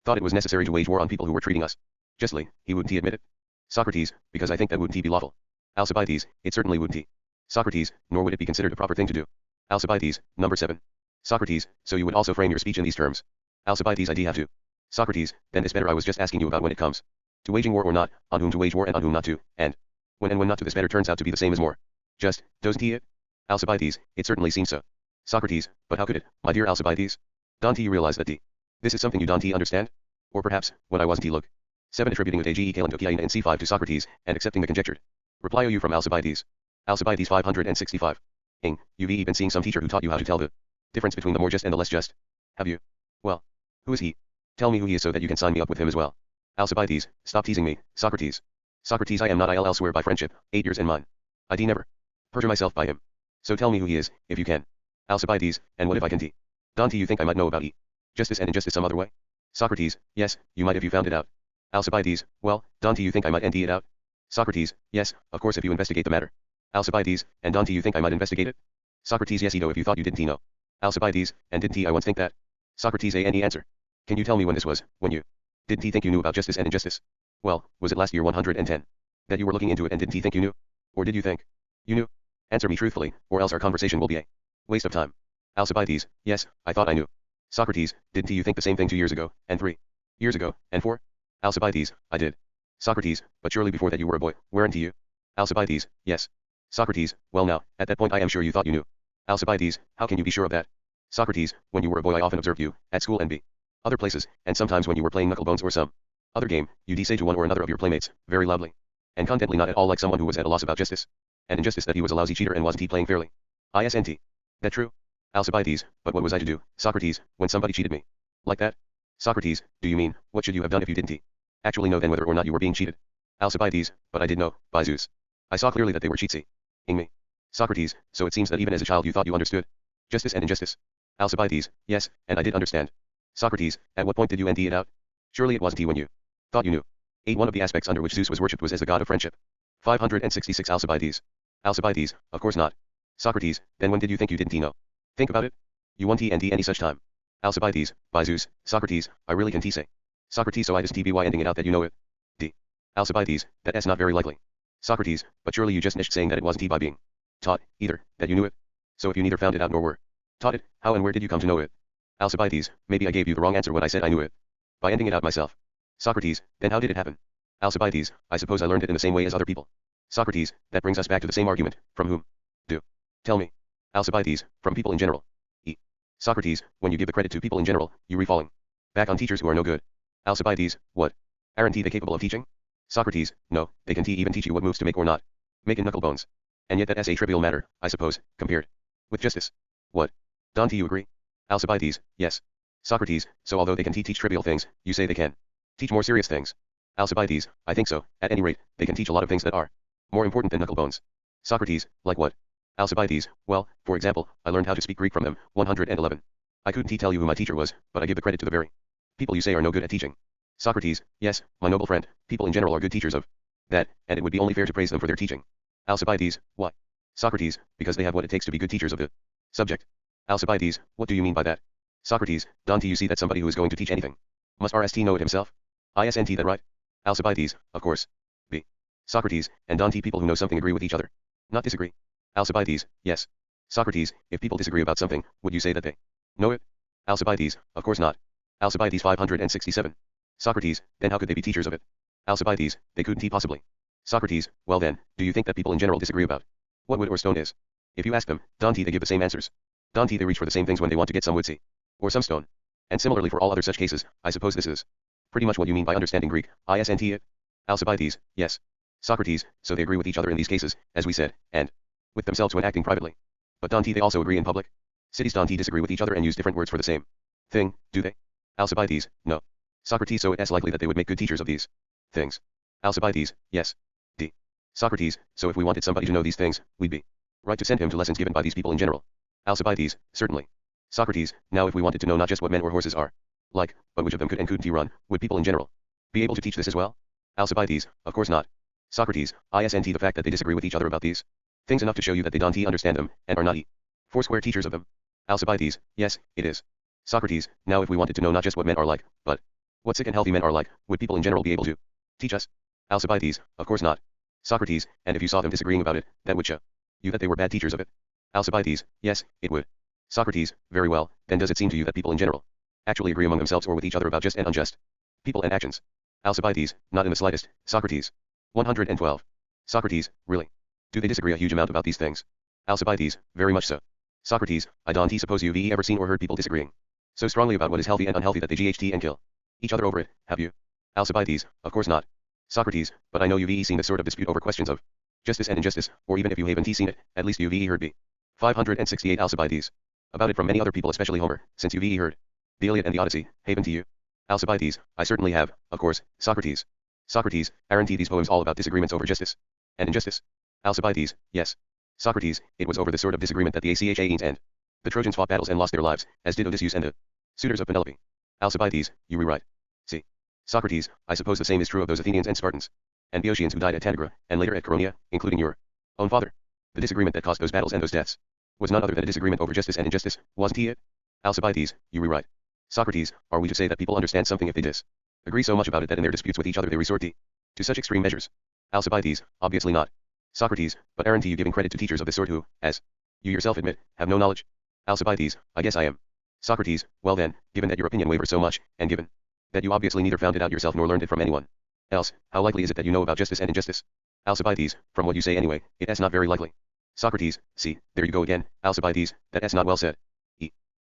thought it was necessary to wage war on people who were treating us justly, he wouldn't admit it? Socrates, because I think that wouldn't be lawful. Alcibiades, it certainly wouldn't. Socrates, nor would it be considered a proper thing to do. Alcibiades, number 7. Socrates, so you would also frame your speech in these terms. Alcibiades, I have to. Socrates, then this better I was just asking you about when it comes to waging war or not, on whom to wage war and on whom not to, and when not to, this better turns out to be the same as more just, doesn't it? Alcibiades, it certainly seems so. Socrates, but how could it, my dear Alcibiades? Don't you realize that this is something you don't understand? Or perhaps, what I wasn't look. 7 attributing with age and C5 to Socrates, and accepting the conjectured Reply OU from Alcibiades. Alcibiades 565. Ing, you've been seeing some teacher who taught you how to tell the difference between the more just and the less just. Have you? Well, who is he? Tell me who he is so that you can sign me up with him as well. Alcibiades, stop teasing me, Socrates. Socrates, I am not I'll swear by friendship, 8 years and mine. I never perjure myself by him. So tell me who he is, if you can. Alcibiades, and what if I can Don't you think I might know about justice and injustice some other way? Socrates, yes, you might if you found it out. Alcibiades, well, don't you think I might it out? Socrates, yes, of course if you investigate the matter. Alcibiades, and don't you think I might investigate it? Socrates, yes, if you thought you didn't know. Alcibiades, and didn't I once think that? Socrates, any answer. Can you tell me when this was, when you didn't think you knew about justice and injustice? Well, was it last year 110? That you were looking into it and didn't think you knew? Or did you think you knew? Answer me truthfully, or else our conversation will be a waste of time. Alcibiades, yes, I thought I knew. Socrates, didn't you think the same thing 2 years ago, and 3 years ago, and 4? Alcibiades, I did. Socrates, but surely before that you were a boy, weren't you? Alcibiades, yes. Socrates, well now, at that point I am sure you thought you knew. Alcibiades, how can you be sure of that? Socrates, when you were a boy I often observed you, at school and other places, and sometimes when you were playing knucklebones or some other game, you'd say to one or another of your playmates, very loudly, and contently, not at all like someone who was at a loss about justice and injustice, that he was a lousy cheater and wasn't he playing fairly. Isn't that true? Alcibiades, but what was I to do, Socrates, when somebody cheated me? Like that? Socrates, do you mean, what should you have done if you didn't actually know then whether or not you were being cheated? Alcibiades, but I did know, by Zeus. I saw clearly that they were cheating me. Socrates, so it seems that even as a child you thought you understood justice and injustice. Alcibiades, yes, and I did understand. Socrates, at what point did you it out? Surely it wasn't he when you thought you knew. 8. One of the aspects under which Zeus was worshipped was as the god of friendship. 566 Alcibiades. Alcibiades, of course not. Socrates, then when did you think you didn't know? Think about it. You won't any such time. Alcibiades, by Zeus, Socrates, I really can't say. Socrates, so I just by ending it out that you know it. Alcibiades, that's not very likely. Socrates, but surely you just nished saying that it wasn't he by being taught, either, that you knew it. So if you neither found it out nor were taught it, how and where did you come to know it? Alcibiades, maybe I gave you the wrong answer when I said I knew it. By ending it out myself. Socrates, then how did it happen? Alcibiades, I suppose I learned it in the same way as other people. Socrates, that brings us back to the same argument, from whom? Do. Tell me. Alcibiades, from people in general. Socrates, when you give the credit to people in general, you re-falling back on teachers who are no good. Alcibiades, what? Aren't they capable of teaching? Socrates, no, they can even teach you what moves to make or not make in knucklebones. And yet that's a trivial matter, I suppose, compared with justice. What? Don't you agree? Alcibiades, yes. Socrates, so although they can teach trivial things, you say they can teach more serious things. Alcibiades, I think so, at any rate, they can teach a lot of things that are more important than knucklebones. Socrates, like what? Alcibiades, well, for example, I learned how to speak Greek from them, 111. I couldn't tell you who my teacher was, but I give the credit to the very people you say are no good at teaching. Socrates, yes, my noble friend, people in general are good teachers of that, and it would be only fair to praise them for their teaching. Alcibiades, why? Socrates, because they have what it takes to be good teachers of the subject. Alcibiades, what do you mean by that? Socrates, don't you see that somebody who is going to teach anything must know it himself? Isn't that right? Alcibiades, of course. B. Socrates, and don't people who know something agree with each other? Not disagree. Alcibiades, yes. Socrates, if people disagree about something, would you say that they know it? Alcibiades, of course not. Alcibiades 567. Socrates, then how could they be teachers of it? Alcibiades, they couldn't possibly. Socrates, well then, do you think that people in general disagree about what wood or stone is? If you ask them, don't they give the same answers? Don't they reach for the same things when they want to get some wood, or some stone? And similarly for all other such cases, I suppose this is pretty much what you mean by understanding Greek, isn't it? Alcibiades, yes. Socrates, so they agree with each other in these cases, as we said, and with themselves when acting privately. But don't they also agree in public? Cities don't disagree with each other and use different words for the same thing, do they? Alcibiades, no. Socrates, so it's likely that they would make good teachers of these things. Alcibiades, yes. D. Socrates, so if we wanted somebody to know these things, we'd be right to send him to lessons given by these people in general. Alcibiades, certainly. Socrates, now if we wanted to know not just what men or horses are like, but which of them could and couldn't run, would people in general be able to teach this as well? Alcibiades, of course not. Socrates, isn't the fact that they disagree with each other about these things enough to show you that they don't understand them, and are not foursquare teachers of them? Alcibiades, yes, it is. Socrates, now if we wanted to know not just what men are like, but what sick and healthy men are like, would people in general be able to teach us? Alcibiades, of course not. Socrates, and if you saw them disagreeing about it, that would show you that they were bad teachers of it? Alcibiades, yes, it would. Socrates, very well, then does it seem to you that people in general actually agree among themselves or with each other about just and unjust people and actions? Alcibiades, not in the slightest. Socrates. 112. Socrates, really? Do they disagree a huge amount about these things? Alcibiades, very much so. Socrates, I don't suppose you've ever seen or heard people disagreeing so strongly about what is healthy and unhealthy that they GHT and kill each other over it, have you? Alcibiades, of course not. Socrates, but I know you've seen this sort of dispute over questions of Justice and injustice, or even if you haven't seen it, at least you've heard b. 568 Alcibiades. About it from many other people, especially Homer, since you've heard the Iliad and the Odyssey, haven't you? Alcibiades, I certainly have, of course. Socrates. Socrates, aren't these poems all about disagreements over justice and injustice? Alcibiades, yes. Socrates, it was over this sort of disagreement that the Achaeans and the Trojans fought battles and lost their lives, as did Odysseus and the suitors of Penelope. Alcibiades, you were right. See. Socrates, I suppose the same is true of those Athenians and Spartans, and Boeotians who died at Tanagra, and later at Chaeronea, including your own father. The disagreement that caused those battles and those deaths was none other than a disagreement over justice and injustice, wasn't it? Alcibiades, you were right. Socrates, are we to say that people understand something if they disagree so much about it that in their disputes with each other they resort to such extreme measures? Alcibiades, obviously not. Socrates, but aren't you giving credit to teachers of this sort who, as you yourself admit, have no knowledge? Alcibiades, I guess I am. Socrates, well then, given that your opinion wavers so much, and given that you obviously neither found it out yourself nor learned it from anyone else, how likely is it that you know about justice and injustice? Alcibiades, from what you say anyway, it's not very likely. Socrates, see, there you go again, Alcibiades, that's not well said.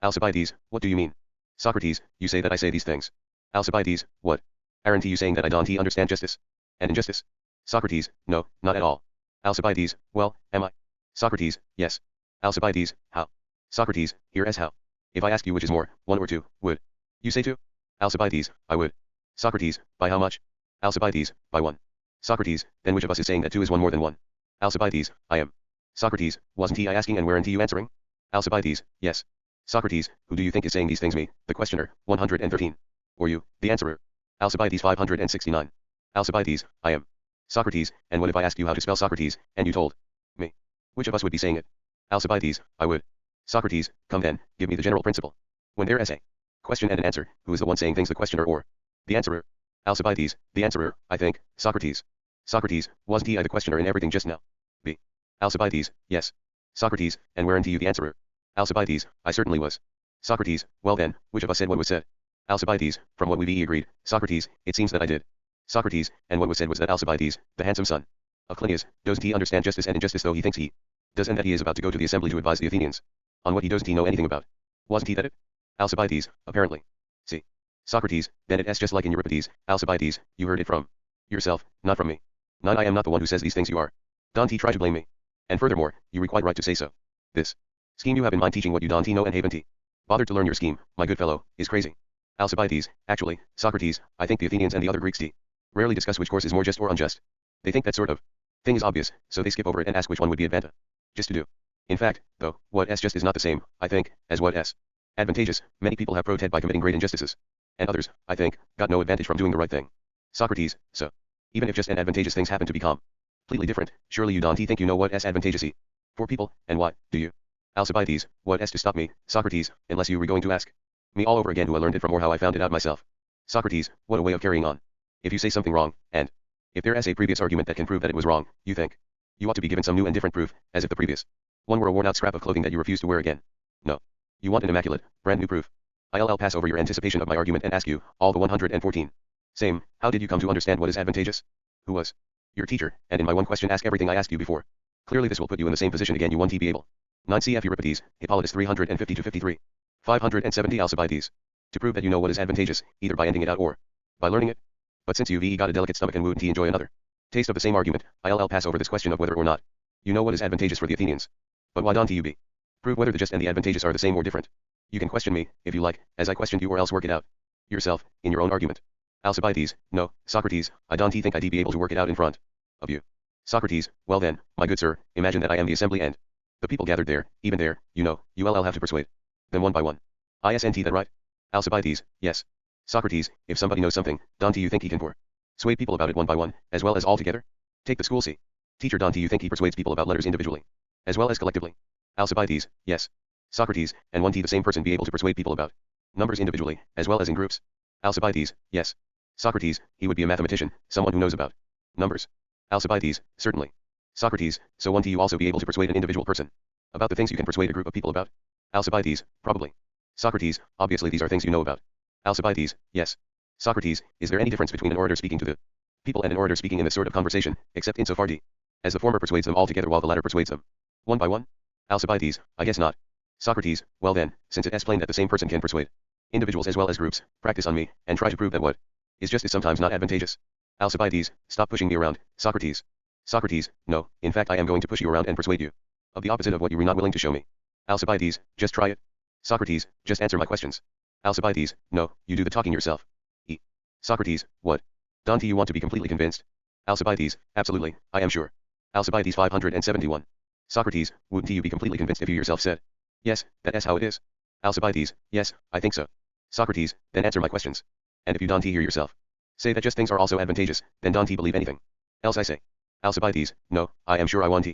Alcibiades, what do you mean? Socrates, you say that I say these things. Alcibiades, what? Aren't you saying that I don't understand justice and injustice? Socrates, no, not at all. Alcibiades, well, am I? Socrates, yes. Alcibiades, how? Socrates, here as how. If I ask you which is more, 1 or 2, would you say 2? Alcibiades, I would. Socrates, by how much? Alcibiades, by 1. Socrates, then which of us is saying that 2 is 1 more than 1? Alcibiades, I am. Socrates, wasn't he I asking and weren't you answering? Alcibiades, yes. Socrates, who do you think is saying these things, me, the questioner, 113. Or you, the answerer? Alcibiades 569. Alcibiades, I am. Socrates, and what if I asked you how to spell Socrates, and you told me? Which of us would be saying it? Alcibiades, I would. Socrates, come then, give me the general principle. When there is a question and an answer, who is the one saying things, the questioner or the answerer? Alcibiades, the answerer, I think. Socrates. Socrates, wasn't he I the questioner in everything just now? B. Alcibiades, yes. Socrates, and weren't you the answerer? Alcibiades, I certainly was. Socrates, well then, which of us said what was said? Alcibiades, from what we agreed, Socrates, it seems that I did. Socrates, and what was said was that Alcibiades, the handsome son of Clinias, doesn't he understand justice and injustice though he thinks he does, and that he is about to go to the assembly to advise the Athenians on what he doesn't he know anything about? Wasn't he that it? Alcibiades, apparently. See. Socrates, then it's just like in Euripides, Alcibiades, you heard it from yourself, not from me. None, I am not the one who says these things, you are. Don't he try to blame me. And furthermore, you were quite right to say so. This scheme you have in mind teaching what you don't know and haven't bothered to learn your scheme, my good fellow, is crazy. Alcibiades, actually, Socrates, I think the Athenians and the other Greeks rarely discuss which course is more just or unjust. They think that sort of thing is obvious, so they skip over it and ask which one would be advantageous to do. In fact, though, what s just is not the same, I think, as what s advantageous. Many people have protested by committing great injustices, and others, I think, got no advantage from doing the right thing. Socrates, so even if just and advantageous things happen to be completely different, surely you don't think you know what s advantageous for people, and why, do you? Alcibiades, what s to stop me, Socrates, unless you were going to ask me all over again who I learned it from or how I found it out myself. Socrates, what a way of carrying on. If you say something wrong, and if there is a previous argument that can prove that it was wrong, you think you ought to be given some new and different proof, as if the previous one were a worn out scrap of clothing that you refuse to wear again. No. You want an immaculate, brand new proof. I'll pass over your anticipation of my argument and ask you, all the 114. Same, how did you come to understand what is advantageous? Who was your teacher, and in my one question ask everything I asked you before. Clearly this will put you in the same position again, you won't be able. 9 cf Euripides, Hippolytus 350-53. 570 Alcibiades. To prove that you know what is advantageous, either by ending it out or by learning it. But since you've got a delicate stomach and wouldn't enjoy another taste of the same argument, I'll pass over this question of whether or not you know what is advantageous for the Athenians. But why don't you be? Prove whether the just and the advantageous are the same or different. You can question me, if you like, as I questioned you, or else work it out yourself, in your own argument. Alcibiades, no, Socrates, I don't think I'd be able to work it out in front of you. Socrates, well then, my good sir, imagine that I am the assembly and the people gathered there, even there, you know, you'll have to persuade them one by one. Isn't that right? Alcibiades, yes. Socrates, if somebody knows something, don't you think he can persuade people about it one by one, as well as all together? Take the school C. Teacher, don't you think he persuades people about letters individually, as well as collectively? Alcibiades, yes. Socrates, and won't he the same person be able to persuade people about numbers individually, as well as in groups? Alcibiades, yes. Socrates, he would be a mathematician, someone who knows about numbers. Alcibiades, certainly. Socrates, so won't you also be able to persuade an individual person about the things you can persuade a group of people about? Alcibiades, probably. Socrates, obviously these are things you know about. Alcibiades, yes. Socrates, is there any difference between an orator speaking to the people and an orator speaking in this sort of conversation, except insofar as the former persuades them all together while the latter persuades them one by one? Alcibiades, I guess not. Socrates, well then, since it is plain that the same person can persuade individuals as well as groups, practice on me, and try to prove that what is just is sometimes not advantageous. Alcibiades, stop pushing me around, Socrates. Socrates, no, in fact I am going to push you around and persuade you of the opposite of what you were not willing to show me. Alcibiades, just try it. Socrates, just answer my questions. Alcibiades, no, you do the talking yourself. E. Socrates, what? Dante, you want to be completely convinced? Alcibiades, absolutely, I am sure. Alcibiades 571. Socrates, wouldn't you be completely convinced if you yourself said, yes, that's how it is? Alcibiades, yes, I think so. Socrates, then answer my questions. And if you don't hear yourself say that just things are also advantageous, then don't believe anything else I say. Alcibiades, no, I am sure I want.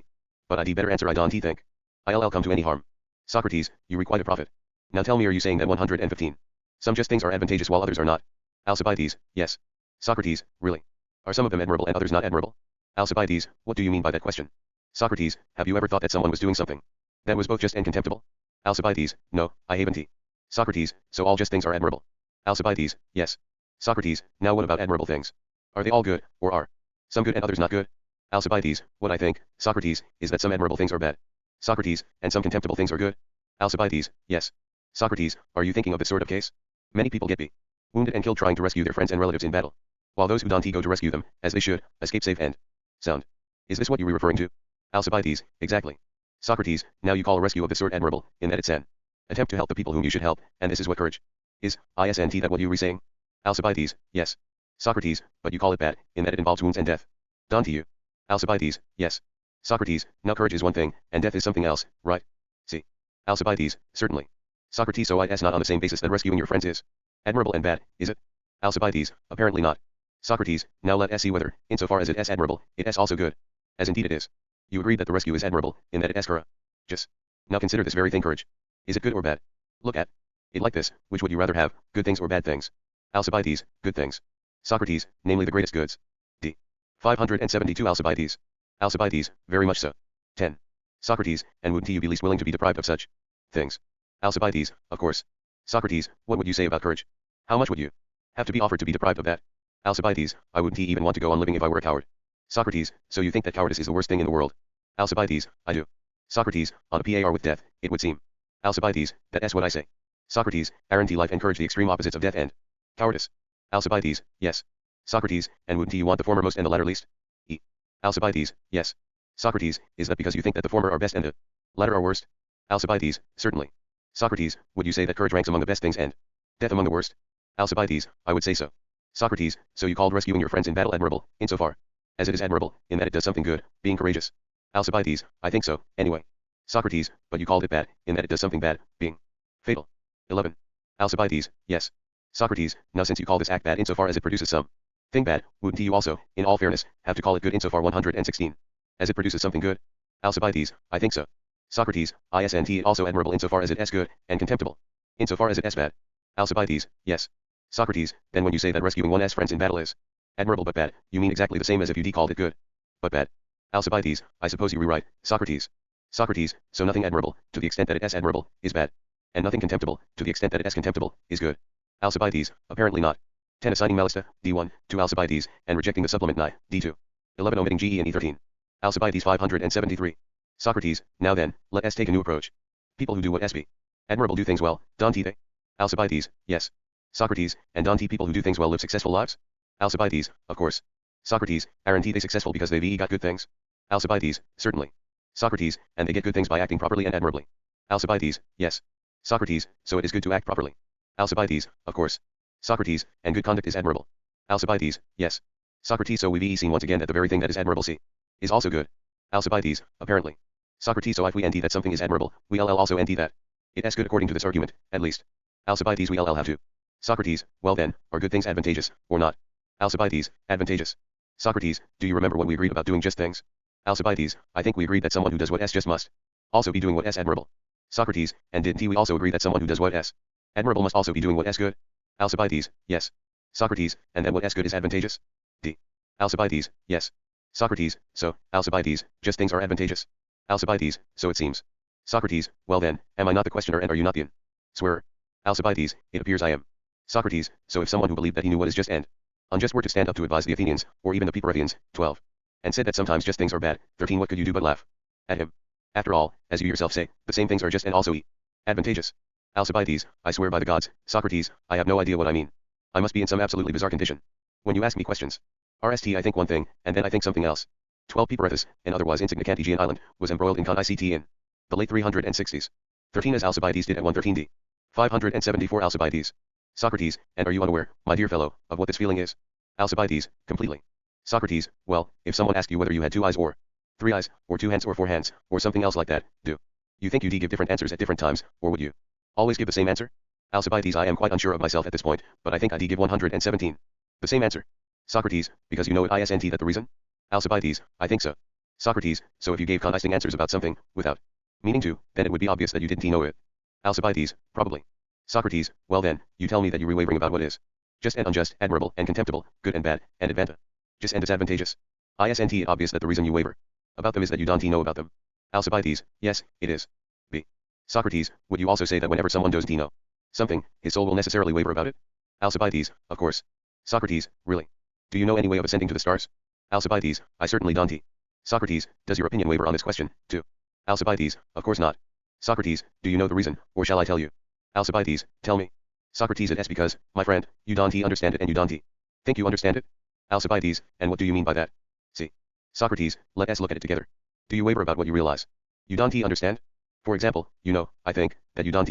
But I'd better answer I don't think I'll come to any harm. Socrates, you requite a prophet. Now tell me, are you saying that 115? Some just things are advantageous while others are not? Alcibiades, yes. Socrates, really? Are some of them admirable and others not admirable? Alcibiades, what do you mean by that question? Socrates, have you ever thought that someone was doing something that was both just and contemptible? Alcibiades, no, I haven't. Socrates, so all just things are admirable? Alcibiades, yes. Socrates, now what about admirable things? Are they all good, or are some good and others not good? Alcibiades, what I think, Socrates, is that some admirable things are bad. Socrates, and some contemptible things are good? Alcibiades, yes. Socrates, are you thinking of this sort of case? Many people get wounded and killed trying to rescue their friends and relatives in battle, while those who don't go to rescue them, as they should, escape safe and sound. Is this what you were referring to? Alcibiades, exactly. Socrates, now you call a rescue of this sort admirable, in that it's an attempt to help the people whom you should help, and this is what courage is. Isn't that what you were saying? Alcibiades, yes. Socrates, but you call it bad, in that it involves wounds and death. Don't you? Alcibiades, yes. Socrates, now courage is one thing, and death is something else, right? See. Alcibiades, certainly. Socrates, so it's not on the same basis that rescuing your friends is admirable and bad, is it? Alcibiades, apparently not. Socrates, now let us see whether, insofar as it is admirable, it is also good. As indeed it is. You agree that the rescue is admirable, in that it is courageous. Now consider this very thing, courage. Is it good or bad? Look at it like this, which would you rather have, good things or bad things? Alcibiades, good things. Socrates, namely the greatest goods. D. 572 Alcibiades. Alcibiades, very much so. 10. Socrates, and wouldn't you be least willing to be deprived of such things? Alcibiades, of course. Socrates, what would you say about courage? How much would you have to be offered to be deprived of that? Alcibiades, I wouldn't even want to go on living if I were a coward. Socrates, so you think that cowardice is the worst thing in the world? Alcibiades, I do. Socrates, on a par with death, it would seem. Alcibiades, that's what I say. Socrates, aren't life and courage the extreme opposites of death and cowardice? Alcibiades, yes. Socrates, and wouldn't you want the former most and the latter least? E. Alcibiades, yes. Socrates, is that because you think that the former are best and the latter are worst? Alcibiades, certainly. Socrates, would you say that courage ranks among the best things and death among the worst? Alcibiades, I would say so. Socrates, so you called rescuing your friends in battle admirable, insofar as it is admirable, in that it does something good, being courageous? Alcibiades, I think so, anyway. Socrates, but you called it bad, in that it does something bad, being fatal. 11. Alcibiades, yes. Socrates, now since you call this act bad insofar as it produces some thing bad, wouldn't you also, in all fairness, have to call it good insofar 116 as it produces something good? Alcibiades, I think so. Socrates, isn't it also admirable insofar as it is good, and contemptible insofar as it is bad? Alcibiades, yes. Socrates, then when you say that rescuing one's friends in battle is admirable but bad, you mean exactly the same as if you called it good but bad. Alcibiades, I suppose you rewrite, Socrates. Socrates, so nothing admirable, to the extent that it is admirable, is bad. And nothing contemptible, to the extent that it is contemptible, is good. Alcibiades, apparently not. 10 assigning Melista, D1, to Alcibiades, and rejecting the supplement Ni, D2. 11 omitting GE and E13. Alcibiades 573. Socrates, now then, let us take a new approach. People who do what be admirable do things well, don't they? Alcibiades, yes. Socrates, and don't people who do things well live successful lives? Alcibiades, of course. Socrates, aren't they successful because they've got good things? Alcibiades, certainly. Socrates, and they get good things by acting properly and admirably. Alcibiades, yes. Socrates, so it is good to act properly. Alcibiades, of course. Socrates, and good conduct is admirable. Alcibiades, yes. Socrates, so we've seen once again that the very thing that is admirable is also good. Alcibiades, apparently. Socrates, so if we that something is admirable, we'll also that it is good according to this argument, at least. Alcibiades, we'll have to. Socrates, well then, are good things advantageous, or not? Alcibiades, advantageous. Socrates, do you remember what we agreed about doing just things? Alcibiades, I think we agreed that someone who does what is just must also be doing what is admirable. Socrates, and didn't we also agree that someone who does what is admirable must also be doing what is good? Alcibiades, yes. Socrates, and that what is good is advantageous? D. Alcibiades, yes. Socrates, so, Alcibiades, just things are advantageous. Alcibiades, so it seems. Socrates, well then, am I not the questioner and are you not the swearer? Alcibiades, it appears I am. Socrates, so if someone who believed that he knew what is just and unjust were to stand up to advise the Athenians, or even the Peperothians, 12. And said that sometimes just things are bad, 13, what could you do but laugh at him? After all, as you yourself say, the same things are just and also advantageous. Alcibiades, I swear by the gods, Socrates, I have no idea what I mean. I must be in some absolutely bizarre condition. When you ask me questions, RST I think one thing, and then I think something else. 12 Piperethus, an otherwise insignificant Aegean island, was embroiled in conflict in the late 360s. 13 as Alcibiades did at 113d. 574 Alcibiades. Socrates, and are you unaware, my dear fellow, of what this feeling is? Alcibiades, completely. Socrates, well, if someone asked you whether you had 2 eyes or 3 eyes, or 2 hands or 4 hands, or something else like that, do you think you'd give different answers at different times, or would you always give the same answer? Alcibiades, I am quite unsure of myself at this point, but I think I'd give 117. The same answer. Socrates, because you know it isn't that the reason? Alcibiades, I think so. Socrates, so if you gave contrasting answers about something, without meaning to, then it would be obvious that you didn't know it. Alcibiades, probably. Socrates, well then, you tell me that you're wavering about what is just and unjust, admirable and contemptible, good and bad, and advantageous and disadvantageous. Isn't it obvious that the reason you waver about them is that you don't know about them? Alcibiades, yes, it is. B. Socrates, would you also say that whenever someone doesn't know something, his soul will necessarily waver about it? Alcibiades, of course. Socrates, really? Do you know any way of ascending to the stars? Alcibiades, I certainly don't. Socrates, does your opinion waver on this question, too? Alcibiades, of course not. Socrates, do you know the reason, or shall I tell you? Alcibiades, tell me. Socrates, it's because, my friend, you don't understand it and you don't think you understand it? Alcibiades, and what do you mean by that? See. Socrates, let us look at it together. Do you waver about what you realize you don't understand? For example, you know, I think, that you don't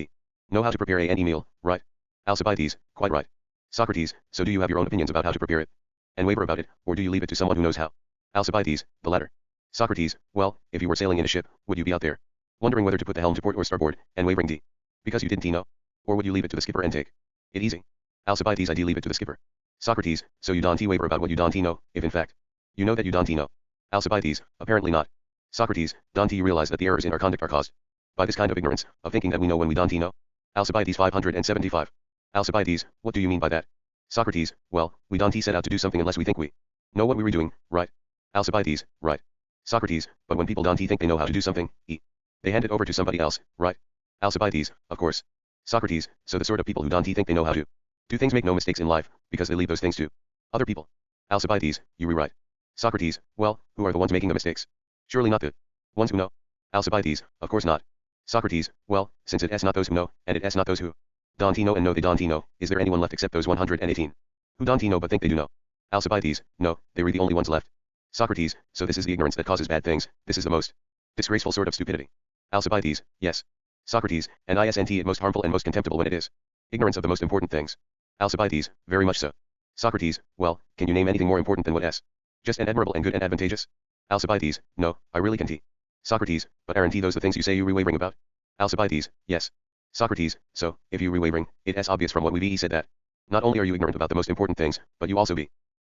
know how to prepare any meal, right? Alcibiades, quite right. Socrates, so do you have your own opinions about how to prepare it? And waver about it, or do you leave it to someone who knows how? Alcibiades, the latter. Socrates, well, if you were sailing in a ship, would you be out there, wondering whether to put the helm to port or starboard, and wavering because you didn't know? Or would you leave it to the skipper and take it easy? Alcibiades, I do leave it to the skipper. Socrates, so you don't waver about what you don't know, if in fact you know that you don't know. Alcibiades, apparently not. Socrates, don't you realize that the errors in our conduct are caused by this kind of ignorance, of thinking that we know when we don't know? Alcibiades 575. Alcibiades, what do you mean by that? Socrates, well, we don't set out to do something unless we think we know what we were doing, right? Alcibiades, right. Socrates, but when people don't think they know how to do something, they hand it over to somebody else, right? Alcibiades, of course. Socrates, so the sort of people who don't think they know how to do things make no mistakes in life, because they leave those things to other people. Alcibiades, you were right. Socrates, well, who are the ones making the mistakes? Surely not the ones who know. Alcibiades, of course not. Socrates, well, since it is not those who know, and it is not those who don't know and know they don't know, is there anyone left except those 118 who don't know but think they do know? Alcibiades, no, they were the only ones left. Socrates, so this is the ignorance that causes bad things, this is the most disgraceful sort of stupidity. Alcibiades, yes. Socrates, and isn't it most harmful and most contemptible when it is ignorance of the most important things? Alcibiades, very much so. Socrates, well, can you name anything more important than what is just and admirable and good and advantageous? Alcibiades, no, I really can't. Socrates, but aren't those the things you say you were wavering about? Alcibiades, yes. Socrates, so, if you were wavering, it is obvious from what we said that not only are you ignorant about the most important things, but you also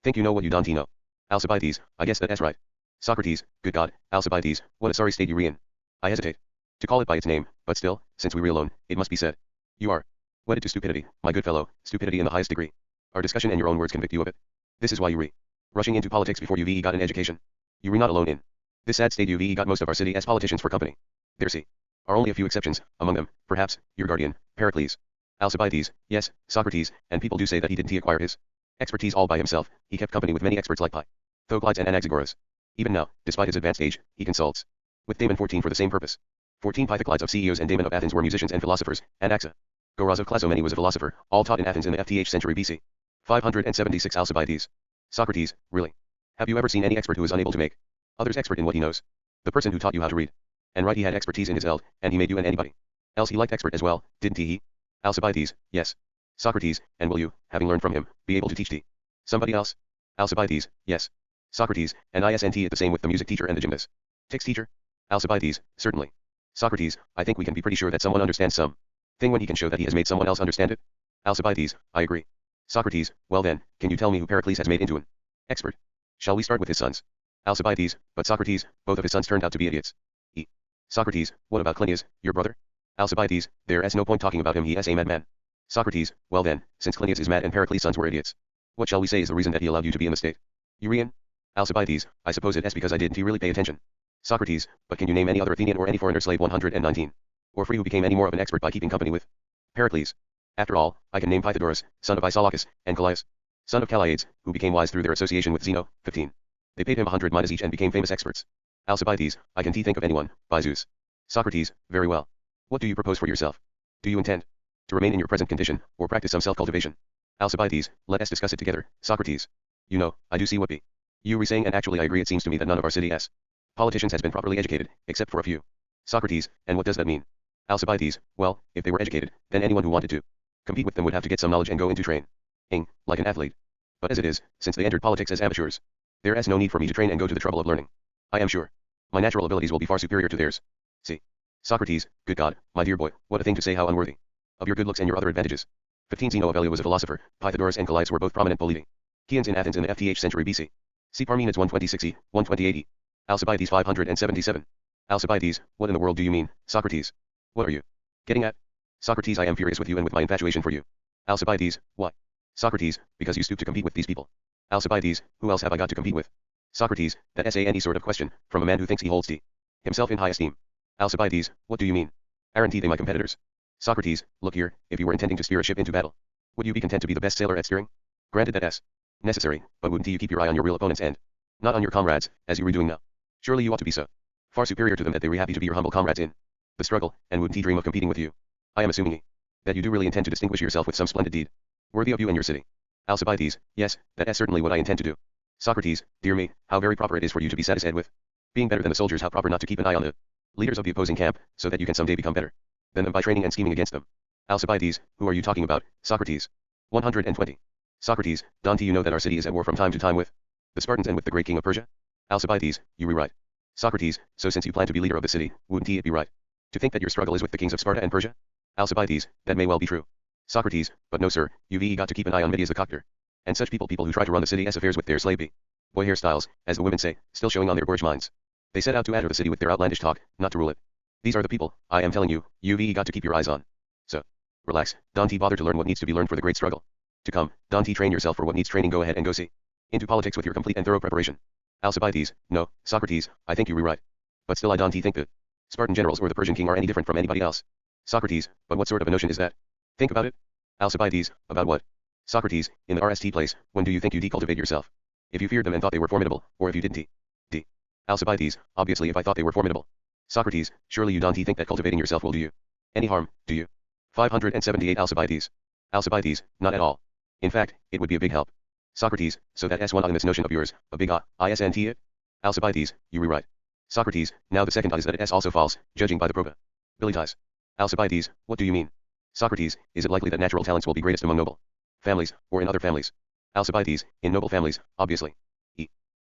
think you know what you don't know. Alcibiades, I guess that is right. Socrates, good God, Alcibiades, what a sorry state you're in. I hesitate to call it by its name, but still, since we were alone, it must be said. You are wedded to stupidity, my good fellow, stupidity in the highest degree. Our discussion and your own words convict you of it. This is why you rushing into politics before you've got an education. You were not alone in this sad state. You've got most of our city as politicians for company. There are only a few exceptions, among them, perhaps, your guardian, Pericles. Alcibiades, yes, Socrates, and people do say that he didn't acquire his expertise all by himself. He kept company with many experts like Pythagoras and Anaxagoras. Even now, despite his advanced age, he consults with Damon 14 for the same purpose. 14 Pythagoras of Ceos and Damon of Athens were musicians and philosophers, and Anaxagoras of Clazomene was a philosopher, all taught in Athens in the FTH century BC. 576 Alcibiades. Socrates, really? Have you ever seen any expert who is unable to make others expert in what he knows? The person who taught you how to read and write, he had expertise in his eld, and he made you and anybody else he liked expert as well, didn't he? Alcibiades, yes. Socrates, and will you, having learned from him, be able to teach somebody else? Alcibiades, yes. Socrates, and isn't it the same with the music teacher and the gymnastics teacher? Alcibiades, certainly. Socrates, I think we can be pretty sure that someone understands some thing when he can show that he has made someone else understand it. Alcibiades, I agree. Socrates, well then, can you tell me who Pericles has made into an expert? Shall we start with his sons? Alcibiades, but Socrates, both of his sons turned out to be idiots. Socrates, what about Clinias, your brother? Alcibiades, there is no point talking about him, he is a madman. Socrates, well then, since Clinias is mad and Pericles' sons were idiots, what shall we say is the reason that he allowed you to be in the state you're in? Alcibiades, I suppose it is because I didn't really pay attention. Socrates, but can you name any other Athenian or any foreigner slave 119? Or free who became any more of an expert by keeping company with Pericles? After all, I can name Pythagoras, son of Isolacus, and Callias, son of Calliades, who became wise through their association with Zeno. 15. They paid him 100 minas each and became famous experts. Alcibiades, I can think of anyone, by Zeus. Socrates, very well. What do you propose for yourself? Do you intend to remain in your present condition, or practice some self-cultivation? Alcibiades, let us discuss it together. Socrates, you know, I do see what You saying, and actually I agree, it seems to me that none of our city's politicians has been properly educated, except for a few. Socrates, and what does that mean? Alcibiades, well, if they were educated, then anyone who wanted to compete with them would have to get some knowledge and go into training, like an athlete. But as it is, since they entered politics as amateurs, there is no need for me to train and go to the trouble of learning. I am sure my natural abilities will be far superior to theirs. See. Socrates, good God, my dear boy, what a thing to say, how unworthy of your good looks and your other advantages. 15 Zeno of Elea was a philosopher, Pythagoras and Callias were both prominent politi. Chians in Athens in the FTH century BC. See Parmenides 126e, 128e. Alcibiades 577. Alcibiades, what in the world do you mean, Socrates? What are you getting at? Socrates, I am furious with you and with my infatuation for you. Alcibiades, why? Socrates, because you stoop to compete with these people. Alcibiades, who else have I got to compete with? Socrates, that any sort of question, from a man who thinks he holds himself in high esteem. Alcibiades, what do you mean? Aren't they my competitors? Socrates, look here, if you were intending to steer a ship into battle, would you be content to be the best sailor at steering? Granted that's necessary, but wouldn't you keep your eye on your real opponents and not on your comrades, as you are doing now? Surely you ought to be so far superior to them that they were happy to be your humble comrades in the struggle, and wouldn't he dream of competing with you? I am assuming that you do really intend to distinguish yourself with some splendid deed, worthy of you and your city. Alcibiades, yes, that is certainly what I intend to do. Socrates, dear me, how very proper it is for you to be satisfied with being better than the soldiers, how proper not to keep an eye on the leaders of the opposing camp, so that you can someday become better than them by training and scheming against them. Alcibiades, who are you talking about, Socrates? 120. Socrates, don't you know that our city is at war from time to time with the Spartans and with the great king of Persia? Alcibiades, you were right. Socrates, so since you plan to be leader of the city, wouldn't it be right to think that your struggle is with the kings of Sparta and Persia? Alcibiades, that may well be true. Socrates, but no sir, you've got to keep an eye on Midias the Coctor, and such people who try to run the city's affairs with their slave boy hairstyles, as the women say, still showing on their gorge minds. They set out to enter the city with their outlandish talk, not to rule it. These are the people, I am telling you, you've got to keep your eyes on. So, relax, don't bother to learn what needs to be learned for the great struggle to come, don't train yourself for what needs training, go ahead and go see into politics with your complete and thorough preparation. Alcibiades, no, Socrates, I think you were right. But still I don't think the Spartan generals or the Persian king are any different from anybody else. Socrates, but what sort of a notion is that? Think about it. Alcibiades, about what? Socrates, in the RST place, when do you think you decultivate yourself? If you feared them and thought they were formidable, or if you didn't Alcibiades, obviously if I thought they were formidable. Socrates, surely you don't think that cultivating yourself will do you any harm, do you? 578 Alcibiades. Alcibiades, not at all. In fact, it would be a big help. Socrates, so that S1 on this notion of yours, a big isn't it? Alcibiades, you were right. Socrates, now the second is that it S also falls, judging by the probabilities. Alcibiades, what do you mean? Socrates, is it likely that natural talents will be greatest among noble families, or in other families? Alcibiades, in noble families, obviously.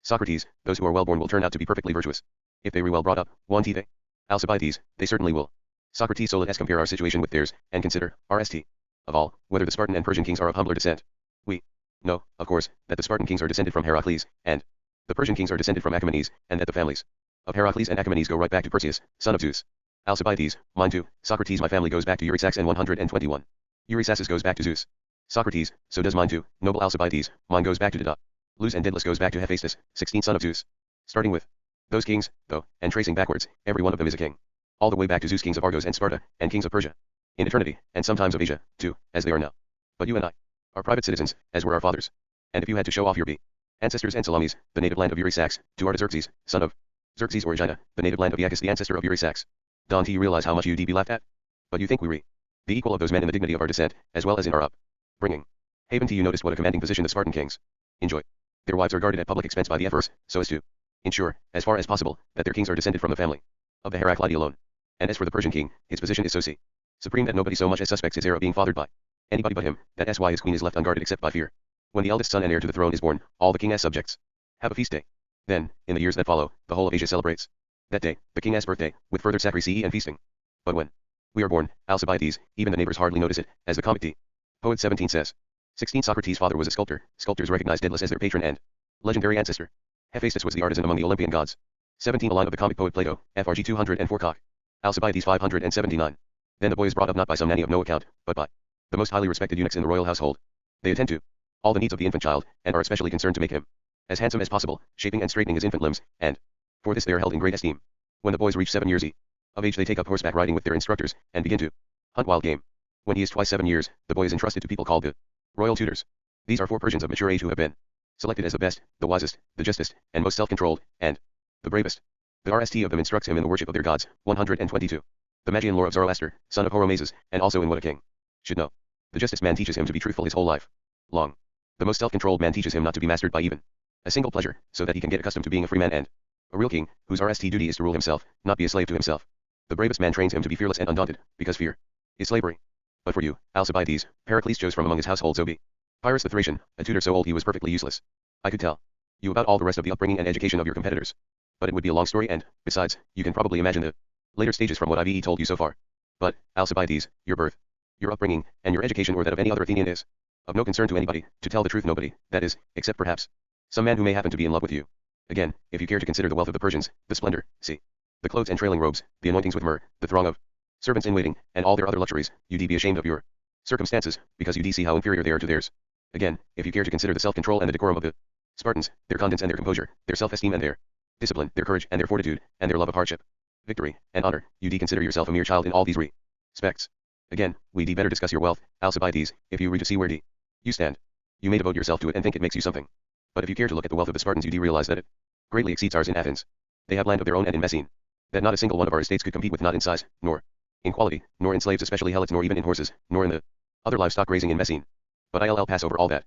Socrates, those who are well born will turn out to be perfectly virtuous. If they were well brought up, won't they? Alcibiades, they certainly will. Socrates, so let us compare our situation with theirs, and consider, RST. Of all, whether the Spartan and Persian kings are of humbler descent. We know, of course, that the Spartan kings are descended from Heracles, and the Persian kings are descended from Achaemenes, and that the families of Heracles and Achaemenes go right back to Perseus, son of Zeus. Alcibiades, mine too. Socrates, my family goes back to Eurysax and 121. Eurysaces goes back to Zeus. Socrates, so does mine too. Noble Alcibiades, mine goes back to Deda. Luz and Daedalus goes back to Hephaestus, 16th son of Zeus. Starting with those kings, though, and tracing backwards, every one of them is a king. All the way back to Zeus, kings of Argos and Sparta, and kings of Persia. In eternity, and sometimes of Asia, too, as they are now. But you and I are private citizens, as were our fathers. And if you had to show off your ancestors and Salamis, the native land of Eurysax, to Artaxerxes, son of Xerxes, or Aegina, the native land of Iacchus, the ancestor of Eurysax, don't you realize how much you'd be laughed at? But you think we the equal of those men in the dignity of our descent, as well as in our upbringing. Haven't you noticed what a commanding position the Spartan kings enjoy? Their wives are guarded at public expense by the emperors, so as to ensure, as far as possible, that their kings are descended from the family of the Heraclidi alone. And as for the Persian king, his position is so supreme that nobody so much as suspects his heir of being fathered by anybody but him, that's why his queen is left unguarded except by fear. When the eldest son and heir to the throne is born, all the king's subjects have a feast day. Then, in the years that follow, the whole of Asia celebrates that day, the king's birthday, with further sacrifice and feasting. But when we are born, Alcibiades, even the neighbors hardly notice it, as the comic poet 17 says. 16 Socrates' father was a sculptor. Sculptors recognized Daedalus as their patron and legendary ancestor. Hephaestus was the artisan among the Olympian gods. 17 A line of the comic poet Plato, FRG 204 Cock. Alcibiades 579. Then the boy is brought up not by some nanny of no account, but by the most highly respected eunuchs in the royal household. They attend to all the needs of the infant child, and are especially concerned to make him as handsome as possible, shaping and straightening his infant limbs, and for this they are held in great esteem. When the boys reach 7 years of age, they take up horseback riding with their instructors, and begin to hunt wild game. When he is twice 7 years, the boy is entrusted to people called the royal tutors. These are 4 Persians of mature age who have been selected as the best, the wisest, the justest, and most self-controlled, and the bravest. The RST of them instructs him in the worship of their gods. 122. The Magian lore of Zoroaster, son of Horomazes, and also in what a king should know. The justest man teaches him to be truthful his whole life long. The most self-controlled man teaches him not to be mastered by even A single pleasure, so that he can get accustomed to being a free man and a real king, whose RST duty is to rule himself, not be a slave to himself. The bravest man trains him to be fearless and undaunted, because fear is slavery. But for you, Alcibiades, Pericles chose from among his household Zobe, Pyrrhus the Thracian, a tutor so old he was perfectly useless. I could tell you about all the rest of the upbringing and education of your competitors. But it would be a long story and, besides, you can probably imagine the later stages from what I've told you so far. But, Alcibiades, your birth, your upbringing, and your education or that of any other Athenian is of no concern to anybody, to tell the truth nobody, that is, except perhaps some man who may happen to be in love with you. Again, if you care to consider the wealth of the Persians, the splendor, see, the clothes and trailing robes, the anointings with myrrh, the throng of servants in waiting, and all their other luxuries, you'd be ashamed of your circumstances, because you'd see how inferior they are to theirs. Again, if you care to consider the self-control and the decorum of the Spartans, their confidence and their composure, their self-esteem and their discipline, their courage and their fortitude, and their love of hardship, victory, and honor, you'd consider yourself a mere child in all these respects. Again, we'd better discuss your wealth, Alcibiades, if you read to see where you stand. You may devote yourself to it and think it makes you something. But if you care to look at the wealth of the Spartans you'd realize that it greatly exceeds ours in Athens. They have land of their own and in Messene that not a single one of our estates could compete with, not in size, nor in quality, nor in slaves especially helots, nor even in horses, nor in the other livestock grazing in Messene. But I'll pass over all that.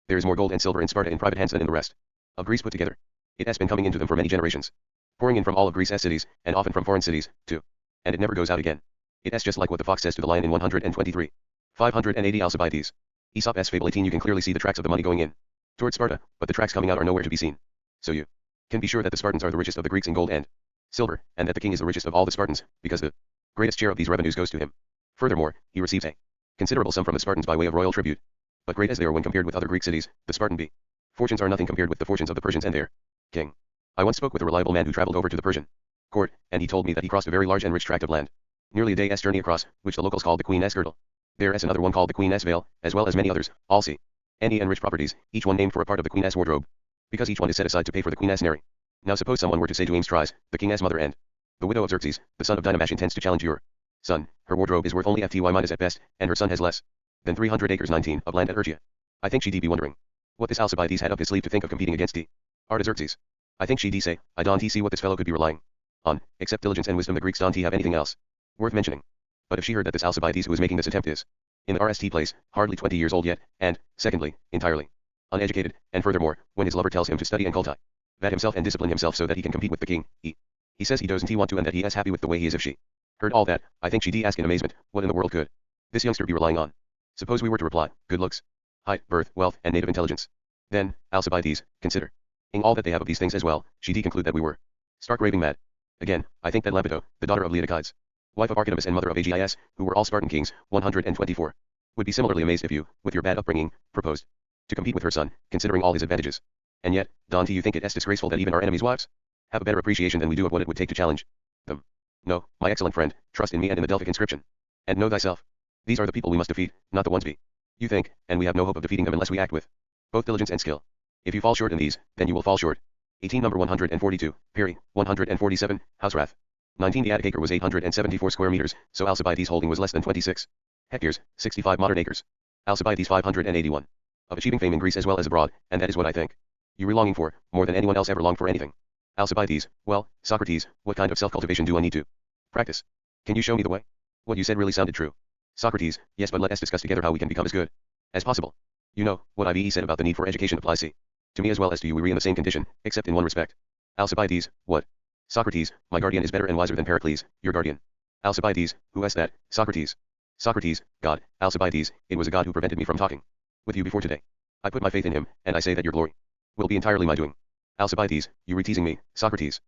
There is more gold and silver in Sparta in private hands than in the rest of Greece put together. It has been coming into them for many generations, pouring in from all of Greece's cities, and often from foreign cities, too. And it never goes out again. It is just like what the fox says to the lion in 123. 580 Alcibiades. Aesop's Fable 18. You can clearly see the tracks of the money going in towards Sparta, but the tracks coming out are nowhere to be seen. So you can be sure that the Spartans are the richest of the Greeks in gold and silver, and that the king is the richest of all the Spartans, because the greatest share of these revenues goes to him. Furthermore, he receives a considerable sum from the Spartans by way of royal tribute. But great as they are when compared with other Greek cities, the Spartan fortunes are nothing compared with the fortunes of the Persians and their king. I once spoke with a reliable man who traveled over to the Persian court, and he told me that he crossed a very large and rich tract of land, nearly a day's journey across, which the locals called the Queen's Girdle. There is another one called the Queen's Veil, as well as many others, all sea, and rich properties, each one named for a part of the Queen's wardrobe, because each one is set aside to pay for the Queen's nary. Now suppose someone were to say to Tries, the king's mother and the widow of Xerxes, the son of Dynamash, intends to challenge your son. Her wardrobe is worth only FTY minus at best, and her son has less than 300 acres 19 of land at Ergia. I think she'd be wondering what this Alcibiades had up his sleeve to think of competing against Artaxerxes. I think she'd say, I don't see what this fellow could be relying on, except diligence and wisdom. The Greeks don't have anything else worth mentioning. But if she heard that this Alcibiades who is making this attempt is in the RST place, hardly 20 years old yet, and, secondly, entirely uneducated, and furthermore, when his lover tells him to study and cultivate himself and discipline himself so that he can compete with the king, he says he doesn't want to and that he is happy with the way he is. If she heard all that, I think she'd ask in amazement, what in the world could this youngster be relying on? Suppose we were to reply, good looks, height, birth, wealth, and native intelligence. Then, Alcibiades, considering all that they have of these things as well, she'd conclude that we were stark raving mad. Again, I think that Lampeto, the daughter of Leotychides, wife of Archidamus and mother of Agis, who were all Spartan kings, 124, would be similarly amazed if you, with your bad upbringing, proposed to compete with her son, considering all his advantages. And yet, don't you think it is disgraceful that even our enemies' wives have a better appreciation than we do of what it would take to challenge them? No, my excellent friend, trust in me and in the Delphic inscription. And know thyself. These are the people we must defeat, not the ones you think, and we have no hope of defeating them unless we act with both diligence and skill. If you fall short in these, then you will fall short. 18 Number 142, Peri, 147, Housewrath. 19 The Attic acre was 874 square meters, so Alcibiades' holding was less than 26 hectares, 65 modern acres. Alcibiades 581. Of achieving fame in Greece as well as abroad, and that is what I think you were longing for, more than anyone else ever longed for anything. Alcibiades, well, Socrates, what kind of self-cultivation do I need to practice? Can you show me the way? What you said really sounded true. Socrates, yes, but let us discuss together how we can become as good as possible. You know, what I've said about the need for education applies to me as well as to you. We're in the same condition, except in one respect. Alcibiades, what? Socrates, my guardian is better and wiser than Pericles, your guardian. Alcibiades, who is that? Socrates. Socrates, God. Alcibiades, it was a God who prevented me from talking with you before today. I put my faith in him, and I say that your glory will be entirely my doing. Alcibiades, you were teasing me, Socrates.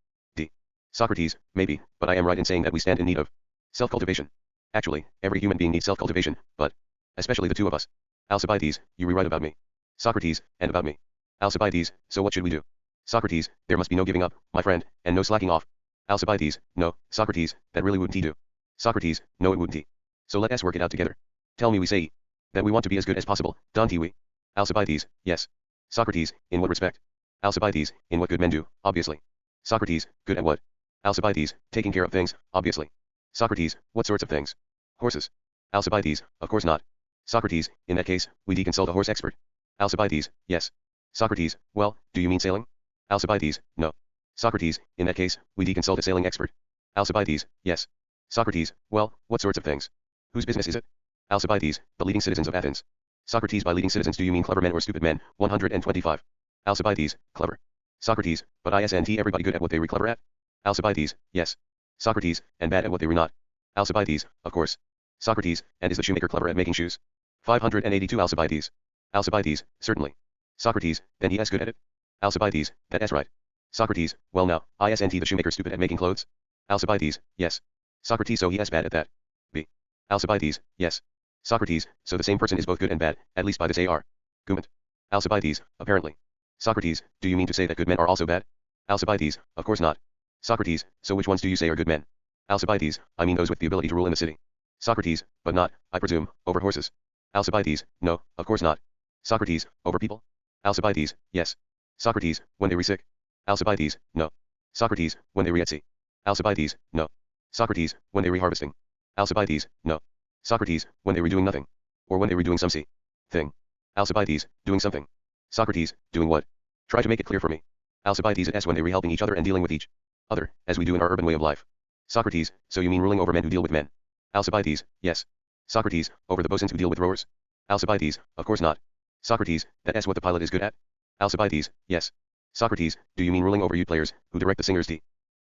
Socrates, maybe, but I am right in saying that we stand in need of self-cultivation. Actually, every human being needs self-cultivation, but especially the two of us. Alcibiades, you were right about me. Socrates, and about me. Alcibiades, so what should we do? Socrates, there must be no giving up, my friend, and no slacking off. Alcibiades, no, Socrates, that really wouldn't he do. Socrates, no it wouldn't he. So let us work it out together. Tell me we say that we want to be as good as possible, don't we? Alcibiades, yes. Socrates, in what respect? Alcibiades, in what good men do, obviously. Socrates, good at what? Alcibiades, taking care of things, obviously. Socrates, what sorts of things? Horses. Alcibiades, of course not. Socrates, in that case, we consult a horse expert. Alcibiades, yes. Socrates, well, do you mean sailing? Alcibiades, no. Socrates, in that case, we consult a sailing expert. Alcibiades, yes. Socrates, well, what sorts of things? Whose business is it? Alcibiades, the leading citizens of Athens. Socrates, by leading citizens do you mean clever men or stupid men? 125. Alcibiades, clever. Socrates, but isn't everybody good at what they were clever at? Alcibiades, yes. Socrates, and bad at what they were not. Alcibiades, of course. Socrates, and is the shoemaker clever at making shoes? 582 Alcibiades. Alcibiades, certainly. Socrates, then he is good at it? Alcibiades, that's right. Socrates, well now, isn't the shoemaker stupid at making clothes? Alcibiades, yes. Socrates, so he is bad at that. B. Alcibiades, yes. Socrates, so the same person is both good and bad, at least by this argument. Alcibiades, apparently. Socrates, do you mean to say that good men are also bad? Alcibiades, of course not. Socrates, so which ones do you say are good men? Alcibiades, I mean those with the ability to rule in the city. Socrates, but not, I presume, over horses. Alcibiades, no, of course not. Socrates, over people? Alcibiades, yes. Socrates, when they were sick? Alcibiades, no. Socrates, when they were at sea? Alcibiades, no. Socrates, when they were harvesting? Alcibiades, no. Socrates, when they were doing nothing? Or when they were doing some sea thing? Alcibiades, doing something. Socrates, doing what? Try to make it clear for me. Alcibiades, it is when they were helping each other and dealing with each other, as we do in our urban way of life. Socrates, so you mean ruling over men who deal with men? Alcibiades, yes. Socrates, over the bosuns who deal with rowers? Alcibiades, of course not. Socrates, that is what the pilot is good at? Alcibiades, yes. Socrates, do you mean ruling over you players, who direct the singers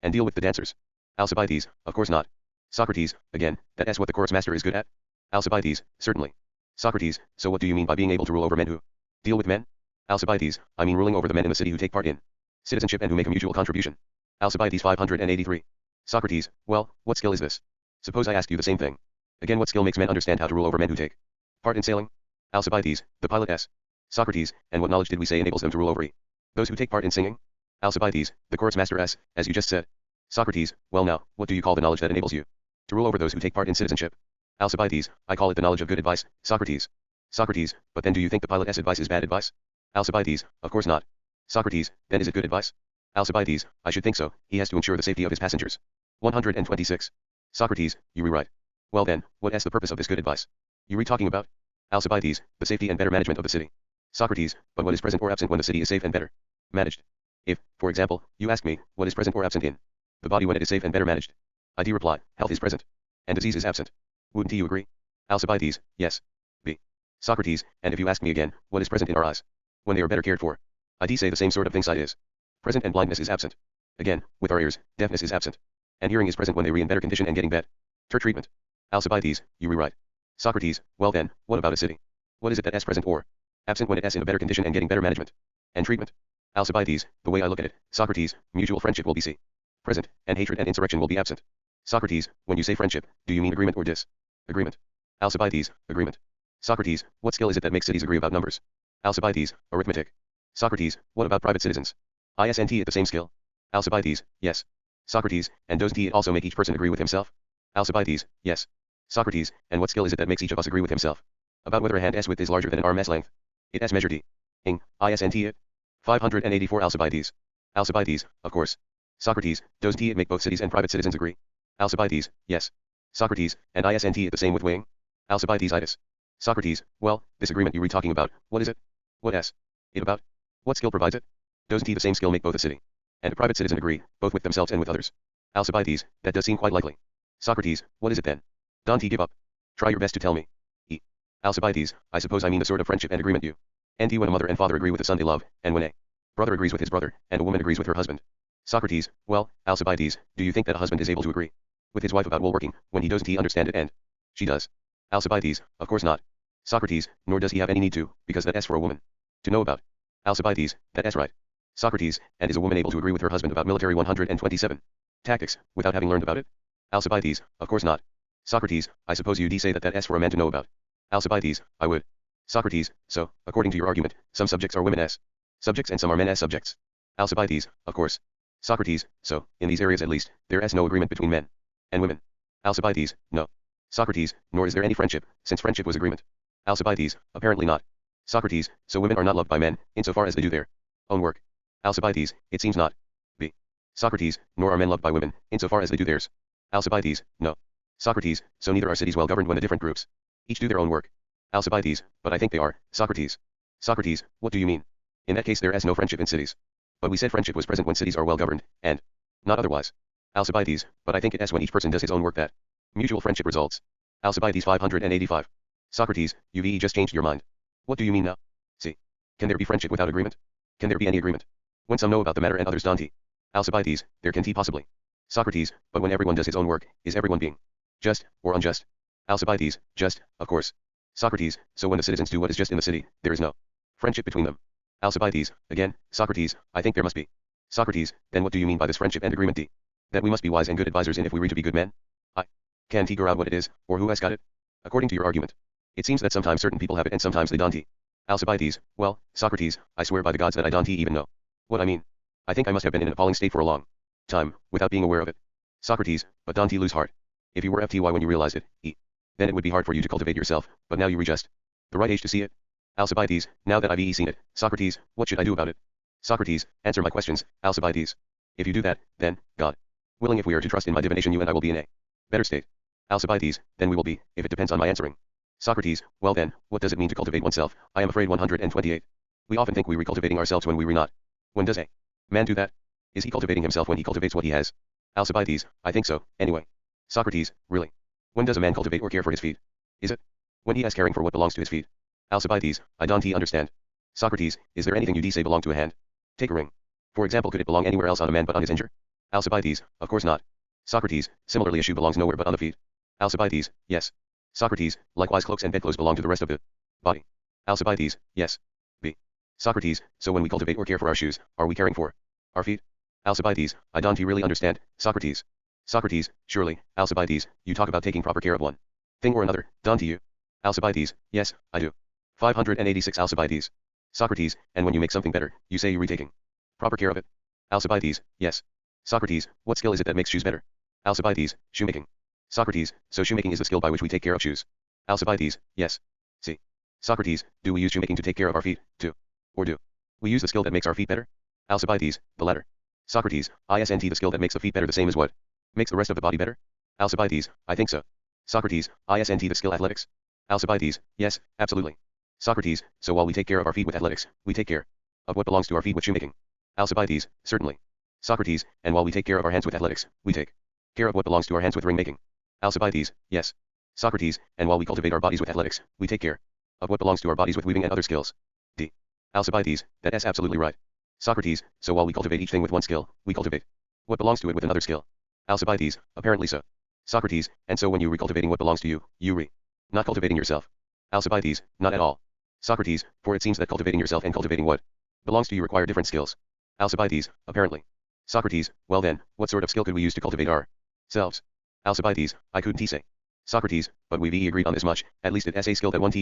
and deal with the dancers? Alcibiades, of course not. Socrates, again, that is what the chorus master is good at? Alcibiades, certainly. Socrates, so what do you mean by being able to rule over men who deal with men? Alcibiades, I mean ruling over the men in the city who take part in citizenship and who make a mutual contribution. Alcibiades 583. Socrates, well, what skill is this? Suppose I ask you the same thing. Again, what skill makes men understand how to rule over men who take part in sailing? Alcibiades, the pilot S. Socrates, and what knowledge did we say enables them to rule over those who take part in singing? Alcibiades, the chorus master S, as you just said. Socrates, well now, what do you call the knowledge that enables you to rule over those who take part in citizenship? Alcibiades, I call it the knowledge of good advice, Socrates. Socrates, but then do you think the pilot S advice is bad advice? Alcibiades, of course not. Socrates, then is it good advice? Alcibiades, I should think so, he has to ensure the safety of his passengers. 126. Socrates, you were right. Well then, what is the purpose of this good advice? You were talking about? Alcibiades, the safety and better management of the city. Socrates, but what is present or absent when the city is safe and better managed? If, for example, you ask me, what is present or absent in the body when it is safe and better managed? I do reply, health is present, and disease is absent. Wouldn't you agree? Alcibiades, yes. B. Socrates, and if you ask me again, what is present in our eyes when they are better cared for? I do say the same sort of thing sight is present and blindness is absent. Again, with our ears, deafness is absent. And hearing is present when they are in better condition and getting better treatment. Alcibiades, you were right. Socrates, well then, what about a city? What is it that is present or absent when it is in a better condition and getting better management and treatment? Alcibiades, the way I look at it, Socrates, mutual friendship will be present, and hatred and insurrection will be absent. Socrates, when you say friendship, do you mean agreement or disagreement? Alcibiades, agreement. Socrates, what skill is it that makes cities agree about numbers? Alcibiades, arithmetic. Socrates, what about private citizens? Isn't it the same skill? Alcibiades, yes. Socrates, and doesn't it also make each person agree with himself? Alcibiades, yes. Socrates, and what skill is it that makes each of us agree with himself about whether a hand's width is larger than an arm's length? It is measured isn't it? 584 Alcibiades. Alcibiades, of course. Socrates, doesn't it make both cities and private citizens agree? Alcibiades, yes. Socrates, and isn't it the same with weighing? Alcibiades. Socrates, well, this agreement you were talking about, what is it? What is it about? What skill provides it? Doesn't the same skill make both a city and a private citizen agree, both with themselves and with others? Alcibiades, that does seem quite likely. Socrates, what is it then? Don't give up. Try your best to tell me. Alcibiades, I suppose I mean the sort of friendship and agreement you and when a mother and father agree with a son they love, and when a brother agrees with his brother, and a woman agrees with her husband. Socrates, well, Alcibiades, do you think that a husband is able to agree with his wife about woolworking, when he doesn't he understand it and she does? Alcibiades, of course not. Socrates, nor does he have any need to, because that is for a woman to know about. Alcibiades, that is right. Socrates, and is a woman able to agree with her husband about military 127 tactics, without having learned about it? Alcibiades, of course not. Socrates, I suppose you say that is for a man to know about. Alcibiades, I would. Socrates, so, according to your argument, some subjects are women as subjects and some are men as subjects. Alcibiades, of course. Socrates, so, in these areas at least, there is no agreement between men and women. Alcibiades, no. Socrates, nor is there any friendship, since friendship was agreement. Alcibiades, apparently not. Socrates, so women are not loved by men, insofar as they do their own work. Alcibiades, it seems not. B. Socrates, nor are men loved by women, insofar as they do theirs. Alcibiades, no. Socrates, so neither are cities well governed when the different groups each do their own work. Alcibiades, but I think they are, Socrates. Socrates, what do you mean? In that case there is no friendship in cities. But we said friendship was present when cities are well governed, and not otherwise. Alcibiades, but I think it is when each person does his own work that mutual friendship results. Alcibiades 585. Socrates, you've just changed your mind. What do you mean now? See. Can there be friendship without agreement? Can there be any agreement? When some know about the matter and others don't. Alcibiades, there can possibly. Socrates, but when everyone does his own work, is everyone being just, or unjust? Alcibiades, just, of course. Socrates, so when the citizens do what is just in the city, there is no friendship between them. Alcibiades, again, Socrates, I think there must be. Socrates, then what do you mean by this friendship and agreement? That we must be wise and good advisers in if we read to be good men? I can't figure out what it is, or who has got it? According to your argument. It seems that sometimes certain people have it and sometimes they don't. Alcibiades, well, Socrates, I swear by the gods that I don't even know what I mean. I think I must have been in an appalling state for a long time, without being aware of it. Socrates, but don't lose heart. If you were FTY when you realized it, then it would be hard for you to cultivate yourself, but now you reach just the right age to see it. Alcibiades, now that I've seen it, Socrates, what should I do about it? Socrates, answer my questions, Alcibiades. If you do that, then, God willing, if we are to trust in my divination, you and I will be in a better state. Alcibiades, then we will be, if it depends on my answering. Socrates, well then, what does it mean to cultivate oneself? I am afraid 128. We often think we recultivating ourselves when we re not. When does a man do that? Is he cultivating himself when he cultivates what he has? Alcibiades, I think so, anyway. Socrates, really? When does a man cultivate or care for his feet? Is it when he has caring for what belongs to his feet? Alcibiades, I don't understand. Socrates, is there anything you say belong to a hand? Take a ring. For example, could it belong anywhere else on a man but on his injure? Alcibiades, of course not. Socrates, similarly a shoe belongs nowhere but on the feet. Alcibiades, yes. Socrates, likewise cloaks and bedclothes belong to the rest of the body. Alcibiades, yes. B. Socrates, so when we cultivate or care for our shoes, are we caring for our feet? Alcibiades, I don't really understand, Socrates. Socrates, surely, Alcibiades, you talk about taking proper care of one thing or another, don't you? Alcibiades, yes, I do. 586 Alcibiades. Socrates, and when you make something better, you say you're retaking proper care of it? Alcibiades, yes. Socrates, what skill is it that makes shoes better? Alcibiades, shoemaking. Socrates, so shoemaking is the skill by which we take care of shoes? Alcibiades, yes. See. Socrates, do we use shoemaking to take care of our feet, too? Or do we use the skill that makes our feet better? Alcibiades, the latter. Socrates, isn't the skill that makes the feet better the same as what makes the rest of the body better? Alcibiades, I think so. Socrates, isn't the skill athletics? Alcibiades, yes, absolutely. Socrates, so while we take care of our feet with athletics, we take care of what belongs to our feet with shoemaking? Alcibiades, certainly. Socrates, and while we take care of our hands with athletics, we take care of what belongs to our hands with ring making? Alcibiades, yes. Socrates, and while we cultivate our bodies with athletics, we take care of what belongs to our bodies with weaving and other skills? D. Alcibiades, that is absolutely right. Socrates, so while we cultivate each thing with one skill, we cultivate what belongs to it with another skill? Alcibiades, apparently so. Socrates, and so when you recultivating what belongs to you, you not cultivating yourself? Alcibiades, not at all. Socrates, for it seems that cultivating yourself and cultivating what belongs to you require different skills. Alcibiades, apparently. Socrates, well then, what sort of skill could we use to cultivate ourselves? Alcibiades, I couldn't say. Socrates, but we've agreed on this much, at least it's a skill that won't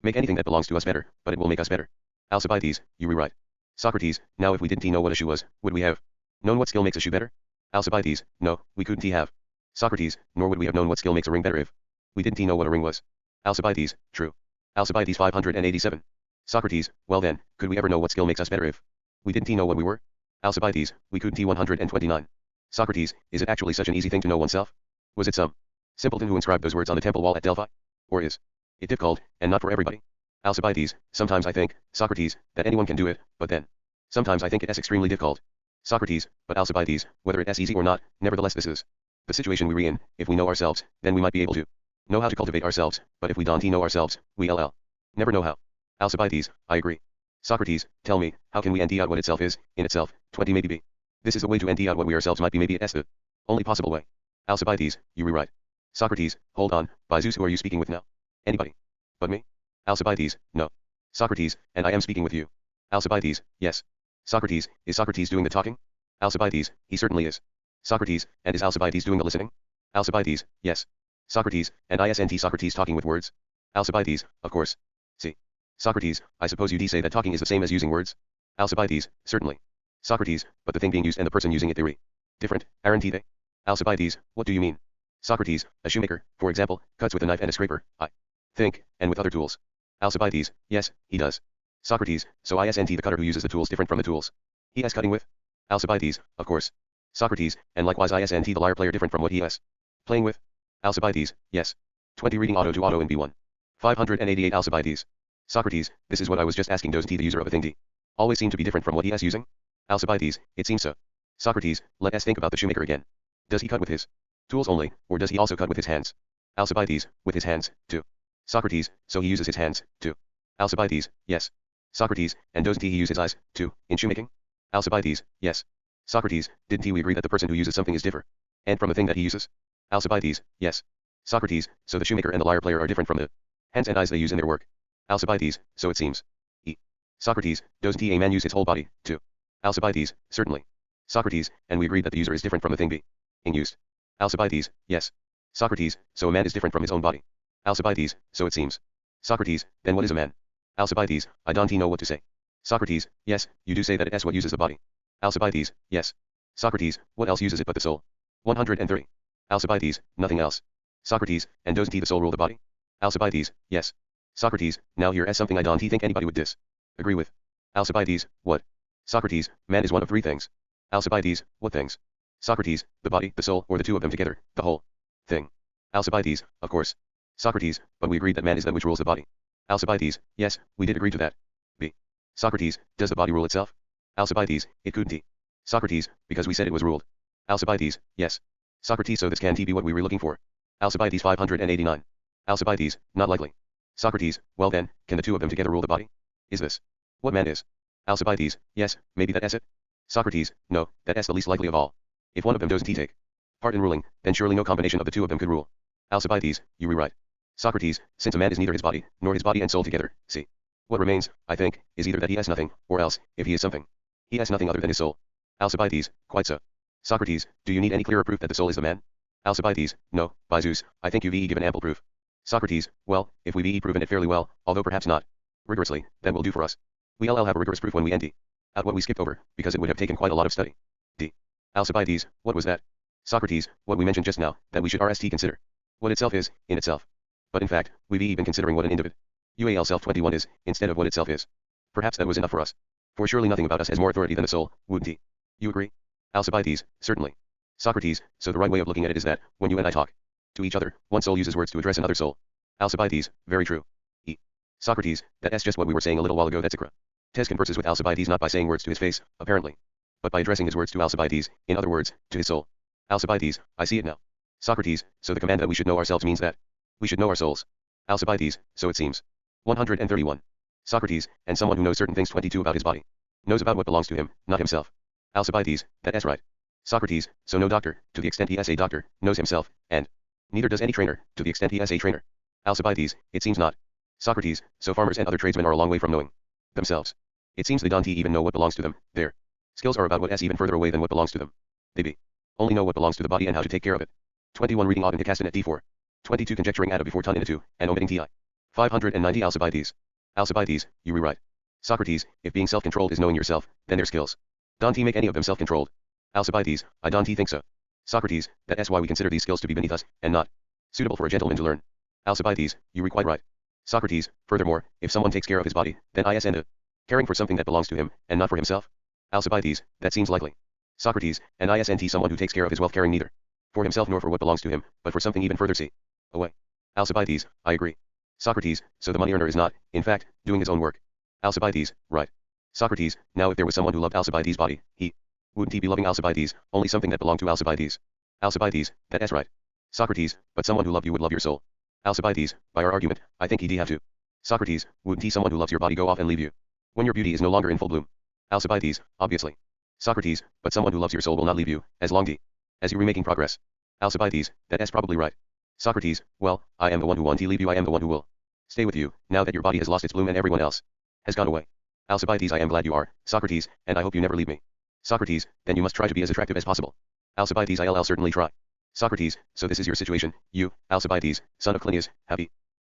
make anything that belongs to us better, but it will make us better. Alcibiades, you were right. Socrates, now if we didn't know what a shoe was, would we have known what skill makes a shoe better? Alcibiades, no, we couldn't have. Socrates, nor would we have known what skill makes a ring better if we didn't know what a ring was. Alcibiades, true. Alcibiades 587. Socrates, well then, could we ever know what skill makes us better if we didn't know what we were? Alcibiades, we couldn't 129. Socrates, is it actually such an easy thing to know oneself? Was it some simpleton who inscribed those words on the temple wall at Delphi? Or is it difficult, and not for everybody? Alcibiades, sometimes I think, Socrates, that anyone can do it, but then sometimes I think it is extremely difficult. Socrates, but Alcibiades, whether it is easy or not, nevertheless this is the situation we're in. If we know ourselves, then we might be able to know how to cultivate ourselves, but if we don't know ourselves, we'll never know how. Alcibiades, I agree. Socrates, tell me, how can we end out what itself is, in itself, 20 maybe be? This is a way to end out what we ourselves might be, maybe it's the only possible way. Alcibiades, you were right. Socrates, hold on, by Zeus, who are you speaking with now? Anybody but me? Alcibiades, no. Socrates, and I am speaking with you. Alcibiades, yes. Socrates, is Socrates doing the talking? Alcibiades, he certainly is. Socrates, and is Alcibiades doing the listening? Alcibiades, yes. Socrates, and isn't Socrates talking with words? Alcibiades, of course. See. Socrates, I suppose you'd say that talking is the same as using words? Alcibiades, certainly. Socrates, but the thing being used and the person using it, they're different, aren't they? Alcibiades, what do you mean? Socrates, a shoemaker, for example, cuts with a knife and a scraper, I think, and with other tools. Alcibiades, yes, he does. Socrates, so isn't the cutter who uses the tools different from the tools he is cutting with? Alcibiades, of course. Socrates, and likewise isn't the lyre player different from what he is playing with? Alcibiades, yes. 20 reading auto to auto in B1. 588 Alcibiades. Socrates, this is what I was just asking, doesn't the user of a thing D always seem to be different from what he is using? Alcibiades, it seems so. Socrates, let us think about the shoemaker again. Does he cut with his tools only, or does he also cut with his hands? Alcibiades, with his hands, too. Socrates, so he uses his hands, too. Alcibiades, yes. Socrates, and doesn't he use his eyes, too, in shoemaking? Alcibiades, yes. Socrates, didn't we agree that the person who uses something is different? And from the thing that he uses? Alcibiades, yes. Socrates, so the shoemaker and the lyre player are different from the hands and eyes they use in their work. Alcibiades, so it seems. E. Socrates, doesn't a man use his whole body, too? Alcibiades, certainly. Socrates, and we agreed that the user is different from the thing being used. Alcibiades, yes. Socrates, so a man is different from his own body. Alcibiades, so it seems. Socrates, then what is a man? Alcibiades, I don't know what to say. Socrates, yes, you do say that it is what uses the body. Alcibiades, yes. Socrates, what else uses it but the soul? 130. Alcibiades, nothing else. Socrates, and doesn't the soul rule the body? Alcibiades, yes. Socrates, now here is something I don't think anybody would disagree with. Alcibiades, what? Socrates, man is one of three things. Alcibiades, what things? Socrates, the body, the soul, or the two of them together, the whole thing. Alcibiades, of course. Socrates, but we agreed that man is that which rules the body. Alcibiades, yes, we did agree to that. B. Socrates, does the body rule itself? Alcibiades, it couldn't. Socrates, because we said it was ruled. Alcibiades, yes. Socrates, so this can't be what we were looking for. Alcibiades 589. Alcibiades, not likely. Socrates, well then, can the two of them together rule the body? Is this what man is? Alcibiades, yes, maybe that is it. Socrates, no, that is the least likely of all. If one of them doesn't take part in ruling, then surely no combination of the two of them could rule. Alcibiades, you were right. Socrates, since a man is neither his body, nor his body and soul together, see. What remains, I think, is either that he has nothing, or else, if he is something, he has nothing other than his soul. Alcibiades, quite so. Socrates, do you need any clearer proof that the soul is the man? Alcibiades, no, by Zeus, I think you've given ample proof. Socrates, well, if we've proven it fairly well, although perhaps not rigorously, that will do for us. We'll have a rigorous proof when we end out what we skipped over, because it would have taken quite a lot of study. D. Alcibiades, what was that? Socrates, what we mentioned just now, that we should consider what itself is, in itself. But in fact, we've been considering what an individual self 21 is, instead of what itself is. Perhaps that was enough for us. For surely nothing about us has more authority than the soul, wouldn't he? You agree? Alcibiades, certainly. Socrates, so the right way of looking at it is that, when you and I talk to each other, one soul uses words to address another soul. Alcibiades, very true. E. Socrates, that's just what we were saying a little while ago that Socrates converses with Alcibiades not by saying words to his face, apparently, but by addressing his words to Alcibiades, in other words, to his soul. Alcibiades, I see it now. Socrates, so the command that we should know ourselves means that we should know our souls. Alcibiades, so it seems. 131. Socrates, and someone who knows certain things 22 about his body. Knows about what belongs to him, not himself. Alcibiades, that is right. Socrates, so no doctor, to the extent he is a doctor, knows himself, and neither does any trainer, to the extent he is a trainer. Alcibiades, it seems not. Socrates, so farmers and other tradesmen are a long way from knowing themselves. It seems they don't even know what belongs to them, their skills are about what is even further away than what belongs to them. They only know what belongs to the body and how to take care of it. 21 reading odd into castan at D4. 22 conjecturing atta before ton into 2, and omitting ti. 590 Alcibiades. Alcibiades, you were right. Socrates, if being self-controlled is knowing yourself, then their skills. Don't make any of them self-controlled? Alcibiades, I don't think so. Socrates, that is why we consider these skills to be beneath us, and not suitable for a gentleman to learn. Alcibiades, you were quite right. Socrates, furthermore, if someone takes care of his body, then is caring for something that belongs to him, and not for himself? Alcibiades, that seems likely. Socrates, and isn't someone who takes care of his wealth caring neither for himself nor for what belongs to him, but for something even further away. Alcibiades, I agree. Socrates, so the money earner is not, in fact, doing his own work. Alcibiades, right. Socrates, now if there was someone who loved Alcibiades' body, wouldn't he be loving Alcibiades, only something that belonged to Alcibiades? Alcibiades, that is right. Socrates, but someone who loved you would love your soul. Alcibiades, by our argument, I think he'd have to. Socrates, wouldn't someone who loves your body go off and leave you when your beauty is no longer in full bloom? Alcibiades, obviously. Socrates, but someone who loves your soul will not leave you, as long as you remaking progress. Alcibiades, that is probably right. Socrates, well, I am the one who won't leave you, I am the one who will stay with you, now that your body has lost its bloom and everyone else has gone away. Alcibiades, I am glad you are, Socrates, and I hope you never leave me. Socrates, then you must try to be as attractive as possible. Alcibiades, I'll certainly try. Socrates, so this is your situation, you, Alcibiades, son of Clinias, have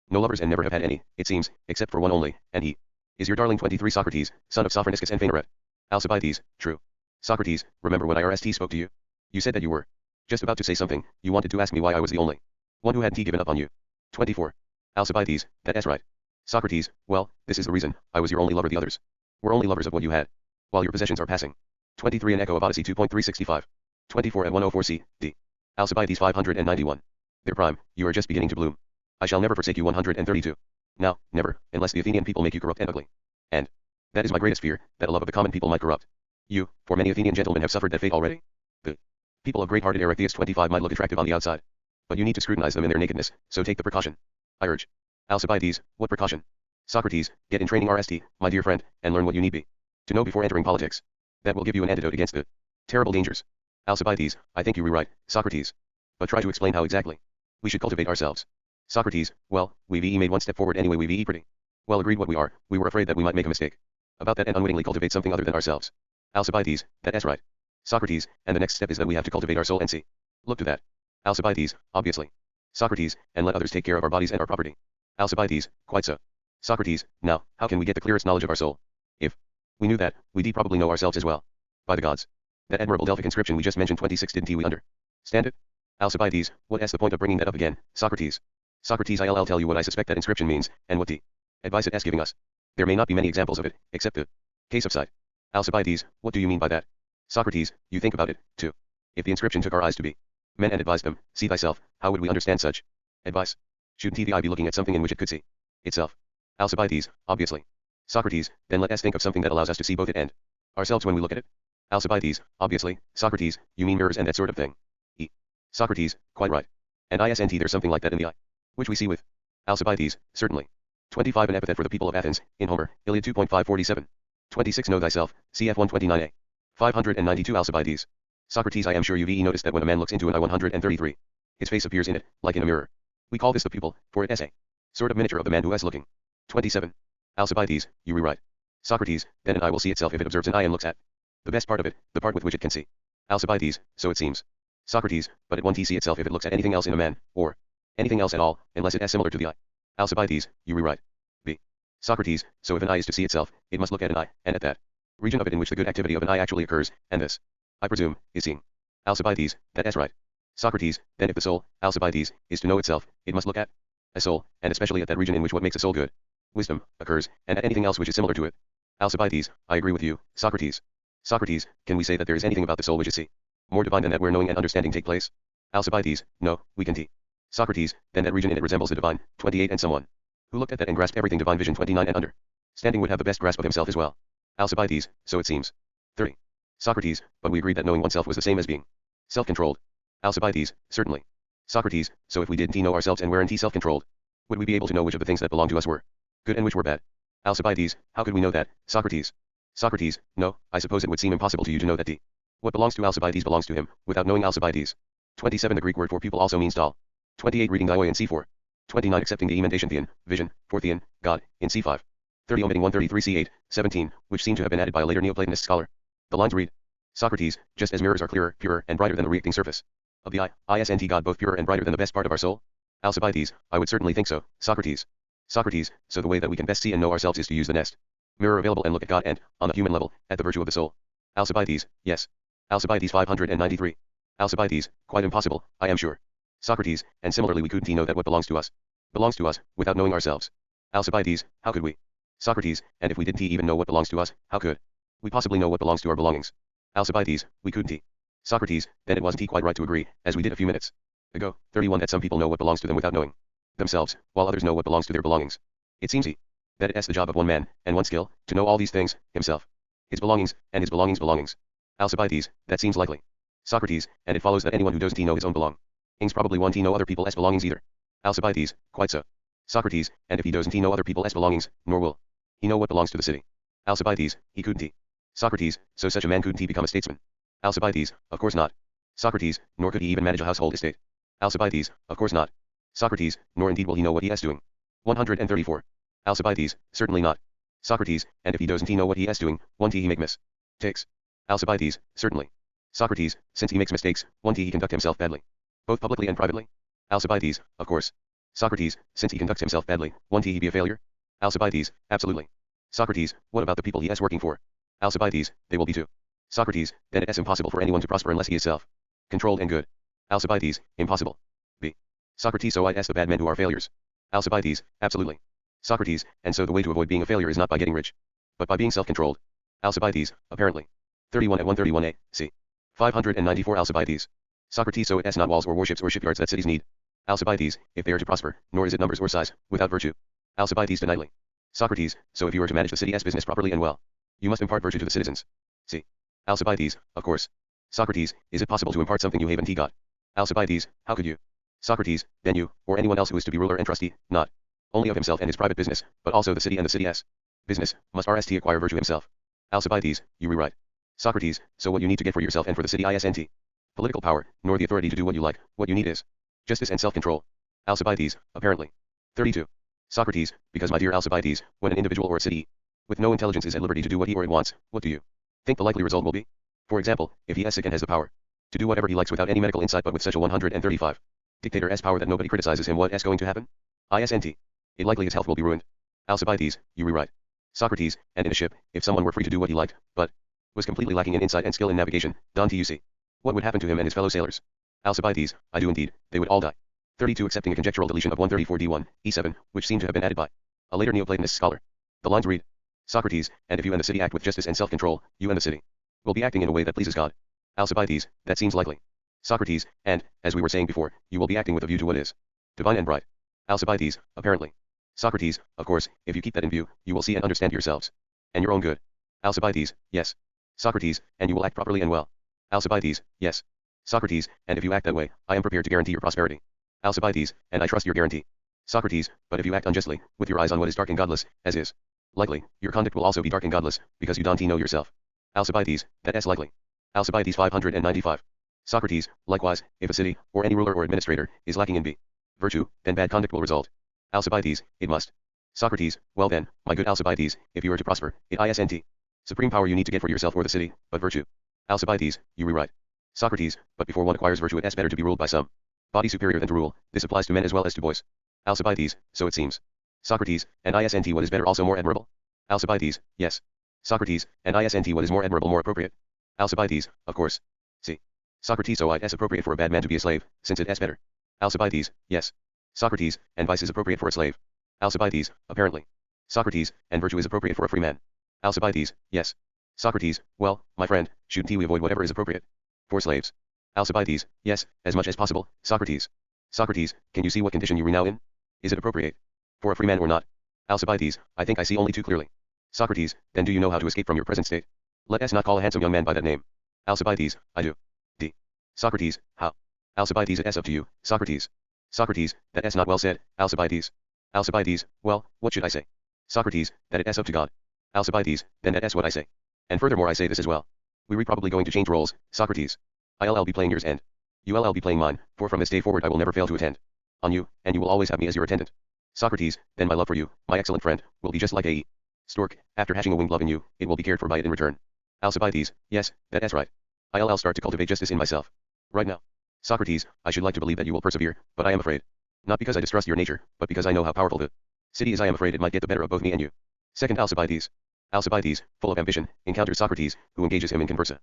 no lovers and never have had any, it seems, except for one only, and he is your darling 23 Socrates, son of Sophroniscus and Phaenaret. Alcibiades, true. Socrates, remember when IRST spoke to you? You said that you were just about to say something, you wanted to ask me why I was the only one who hadn't given up on you. 24. Alcibiades, that is right. Socrates, well, this is the reason, I was your only lover, the others were only lovers of what you had, while your possessions are passing. 23 an echo of Odyssey 2.365. 24 at 104 C, D. Alcibiades 591. Their prime, you are just beginning to bloom. I shall never forsake you 132. Now, never, unless the Athenian people make you corrupt and ugly. And that is my greatest fear, that a love of the common people might corrupt you, for many Athenian gentlemen have suffered that fate already. The people of great-hearted Erechtheus 25 might look attractive on the outside, but you need to scrutinize them in their nakedness, so take the precaution. I urge. Alcibiades, what precaution? Socrates, get in training RST, my dear friend, and learn what you need be to know before entering politics. That will give you an antidote against the terrible dangers. Alcibiades, I think you rewrite, Socrates. But try to explain how exactly we should cultivate ourselves. Socrates, well, we made one step forward anyway, we pretty well agreed what we were afraid that we might make a mistake about that and unwittingly cultivate something other than ourselves. Alcibiades, that's right. Socrates, and the next step is that we have to cultivate our soul and see. Look to that. Alcibiades, obviously. Socrates, and let others take care of our bodies and our property. Alcibiades, quite so. Socrates, now, how can we get the clearest knowledge of our soul? If we knew that, we'd probably know ourselves as well. By the gods. That admirable Delphic inscription we just mentioned 26, didn't we understand it? Alcibiades, what's the point of bringing that up again, Socrates? Socrates, I'll tell you what I suspect that inscription means, and what the advice it is giving us. There may not be many examples of it, except the case of sight. Alcibiades, what do you mean by that? Socrates, you think about it, too. If the inscription took our eyes to be men and advised them, see thyself, how would we understand such advice? Shouldn't the eye be looking at something in which it could see itself? Alcibiades, obviously. Socrates, then let us think of something that allows us to see both it and ourselves when we look at it. Alcibiades, obviously. Socrates, you mean mirrors and that sort of thing. Socrates, quite right. And isn't there's something like that in the eye, which we see with Alcibiades, certainly. 25 An epithet for the people of Athens, in Homer, Iliad 2.547. 26 Know thyself, cf 129a. 592 Alcibiades. Socrates, I am sure you've noticed that when a man looks into an eye 133, his face appears in it, like in a mirror. We call this the pupil, for it is a sort of miniature of the man who is looking. 27. Alcibiades, you rewrite. Socrates, then an eye will see itself if it observes an eye and looks at the best part of it, the part with which it can see. Alcibiades, so it seems. Socrates, but it won't see itself if it looks at anything else in a man, or anything else at all, unless it is similar to the eye. Alcibiades, you rewrite. B. Socrates, so if an eye is to see itself, it must look at an eye, and at that region of it in which the good activity of an eye actually occurs, and this, I presume, is seeing. Alcibiades, that is right. Socrates, then if the soul, Alcibiades, is to know itself, it must look at a soul, and especially at that region in which what makes a soul good, wisdom, occurs, and at anything else which is similar to it. Alcibiades, I agree with you, Socrates. Socrates, can we say that there is anything about the soul which is more divine than that where knowing and understanding take place? Alcibiades, no, we can Socrates, then that region in it resembles the divine, 28 and someone who looked at that and grasped everything divine vision 29 and understanding would have the best grasp of himself as well. Alcibiades, so it seems. 30. Socrates, but we agreed that knowing oneself was the same as being self-controlled. Alcibiades, certainly. Socrates, so if we didn't know ourselves and weren't self-controlled, would we be able to know which of the things that belong to us were good and which were bad? Alcibiades, how could we know that, Socrates? Socrates, no, I suppose it would seem impossible to you to know that what belongs to Alcibiades belongs to him, without knowing Alcibiades. 27 The Greek word for pupil also means doll. 28 Reading dioi in C4. 29 Accepting the emendation theon, vision, for theon, God, in C5. 30 Omitting 133 C8, 17, which seem to have been added by a later Neoplatonist scholar. The lines read, Socrates, just as mirrors are clearer, purer, and brighter than the reacting surface of the eye, isn't God both purer and brighter than the best part of our soul? Alcibiades, I would certainly think so, Socrates. Socrates, so the way that we can best see and know ourselves is to use the nest mirror available and look at God and, on a human level, at the virtue of the soul. Alcibiades, yes. Alcibiades 593. Alcibiades, quite impossible, I am sure. Socrates, and similarly we couldn't know that what belongs to us, without knowing ourselves. Alcibiades, how could we? Socrates, and if we didn't even know what belongs to us, how could we possibly know what belongs to our belongings? Alcibiades, we couldn't. Socrates, then it wasn't quite right to agree, as we did a few minutes ago, 31 that some people know what belongs to them without knowing themselves, while others know what belongs to their belongings. It seems that it is the job of one man, and one skill, to know all these things, himself, his belongings, and his belongings. Alcibiades, that seems likely. Socrates, and it follows that anyone who doesn't know his own belongings probably won't know other people's belongings either. Alcibiades, quite so. Socrates, and if he doesn't know other people's belongings, nor will he know what belongs to the city. Alcibiades, he couldn't. Socrates, so such a man couldn't become a statesman. Alcibiades, of course not. Socrates, nor could he even manage a household estate. Alcibiades, of course not. Socrates, nor indeed will he know what he is doing. 134. Alcibiades, certainly not. Socrates, and if he doesn't know what he is doing, won't he make mistakes? Alcibiades, certainly. Socrates, since he makes mistakes, won't he conduct himself badly, both publicly and privately? Alcibiades, of course. Socrates, since he conducts himself badly, won't he be a failure? Alcibiades, absolutely. Socrates, what about the people he is working for? Alcibiades, they will be too. Socrates, then it is impossible for anyone to prosper unless he is self-controlled and good. Alcibiades, impossible. B. Socrates, so I ask the bad men who are failures. Alcibiades, absolutely. Socrates, and so the way to avoid being a failure is not by getting rich, but by being self-controlled. Alcibiades, apparently. 31 at 131a, c. 594 Alcibiades. Socrates, so it is not walls or warships or shipyards that cities need. Alcibiades, if they are to prosper, nor is it numbers or size, without virtue. Alcibiades deniedly. Socrates, so if you are to manage the city's business properly and well, you must impart virtue to the citizens. C. Alcibiades, of course. Socrates, is it possible to impart something you haven't got? Alcibiades, how could you? Socrates, then you, or anyone else who is to be ruler and trustee, not only of himself and his private business, but also the city and the city's business, must RST acquire virtue himself. Alcibiades, you rewrite. Socrates, so what you need to get for yourself and for the city isn't political power, nor the authority to do what you like, what you need is justice and self-control. Alcibiades, apparently. 32. Socrates, because my dear Alcibiades, when an individual or a city with no intelligence is at liberty to do what he or it wants, what do you think the likely result will be? For example, if he is sick and has the power to do whatever he likes without any medical insight but with such a 135 dictator's power that nobody criticizes him, what is going to happen? Isn't it likely his health will be ruined? Alcibiades, you rewrite. Socrates, and in a ship, if someone were free to do what he liked, but was completely lacking in insight and skill in navigation, Tuc, what would happen to him and his fellow sailors? Alcibiades, I do indeed, they would all die. 32 Accepting a conjectural deletion of 134 D1, E7, which seem to have been added by a later Neoplatonist scholar. The lines read, Socrates, and if you and the city act with justice and self-control, you and the city will be acting in a way that pleases God. Alcibiades, that seems likely. Socrates, and, as we were saying before, you will be acting with a view to what is divine and bright. Alcibiades, apparently. Socrates, of course, if you keep that in view, you will see and understand yourselves and your own good. Alcibiades, yes. Socrates, and you will act properly and well. Alcibiades, yes. Socrates, and if you act that way, I am prepared to guarantee your prosperity. Alcibiades, and I trust your guarantee. Socrates, but if you act unjustly, with your eyes on what is dark and godless, as is likely, your conduct will also be dark and godless, because you don't know yourself. Alcibiades, that is likely. Alcibiades 595. Socrates, likewise, if a city, or any ruler or administrator, is lacking in virtue, then bad conduct will result. Alcibiades, it must. Socrates, well then, my good Alcibiades, if you are to prosper, it isn't supreme power you need to get for yourself or the city, but virtue. Alcibiades, you rewrite. Socrates, but before one acquires virtue it is better to be ruled by some body superior than to rule, this applies to men as well as to boys. Alcibiades, so it seems. Socrates, and isn't what is better also more admirable? Alcibiades, yes. Socrates, and isn't what is more admirable more appropriate? Alcibiades, of course. See. Socrates, so it is appropriate for a bad man to be a slave, since it is better. Alcibiades, yes. Socrates, and vice is appropriate for a slave. Alcibiades, apparently. Socrates, and virtue is appropriate for a free man. Alcibiades, yes. Socrates, well, my friend, shouldn't we avoid whatever is appropriate for slaves? Alcibiades, yes, as much as possible. Socrates. Socrates, can you see what condition you are now in? Is it appropriate for a free man or not? Alcibiades, I think I see only too clearly. Socrates, then do you know how to escape from your present state? Let us not call a handsome young man by that name. Alcibiades, I do. D. Socrates, how? Alcibiades, it is up to you, Socrates. Socrates, that is not well said, Alcibiades. Alcibiades, well, what should I say? Socrates, that it is up to God. Alcibiades, then that is what I say. And furthermore I say this as well. We are probably going to change roles, Socrates. I'll be playing yours and you'll be playing mine, for from this day forward I will never fail to attend on you, and you will always have me as your attendant. Socrates, then my love for you, my excellent friend, will be just like a stork, after hatching a winged love in you, it will be cared for by it in return. Alcibiades, yes, that is right. I'll start to cultivate justice in myself. Right now. Socrates, I should like to believe that you will persevere, but I am afraid. Not because I distrust your nature, but because I know how powerful the city is. I am afraid it might get the better of both me and you. Second Alcibiades. Alcibiades, full of ambition, encounters Socrates, who engages him in conversation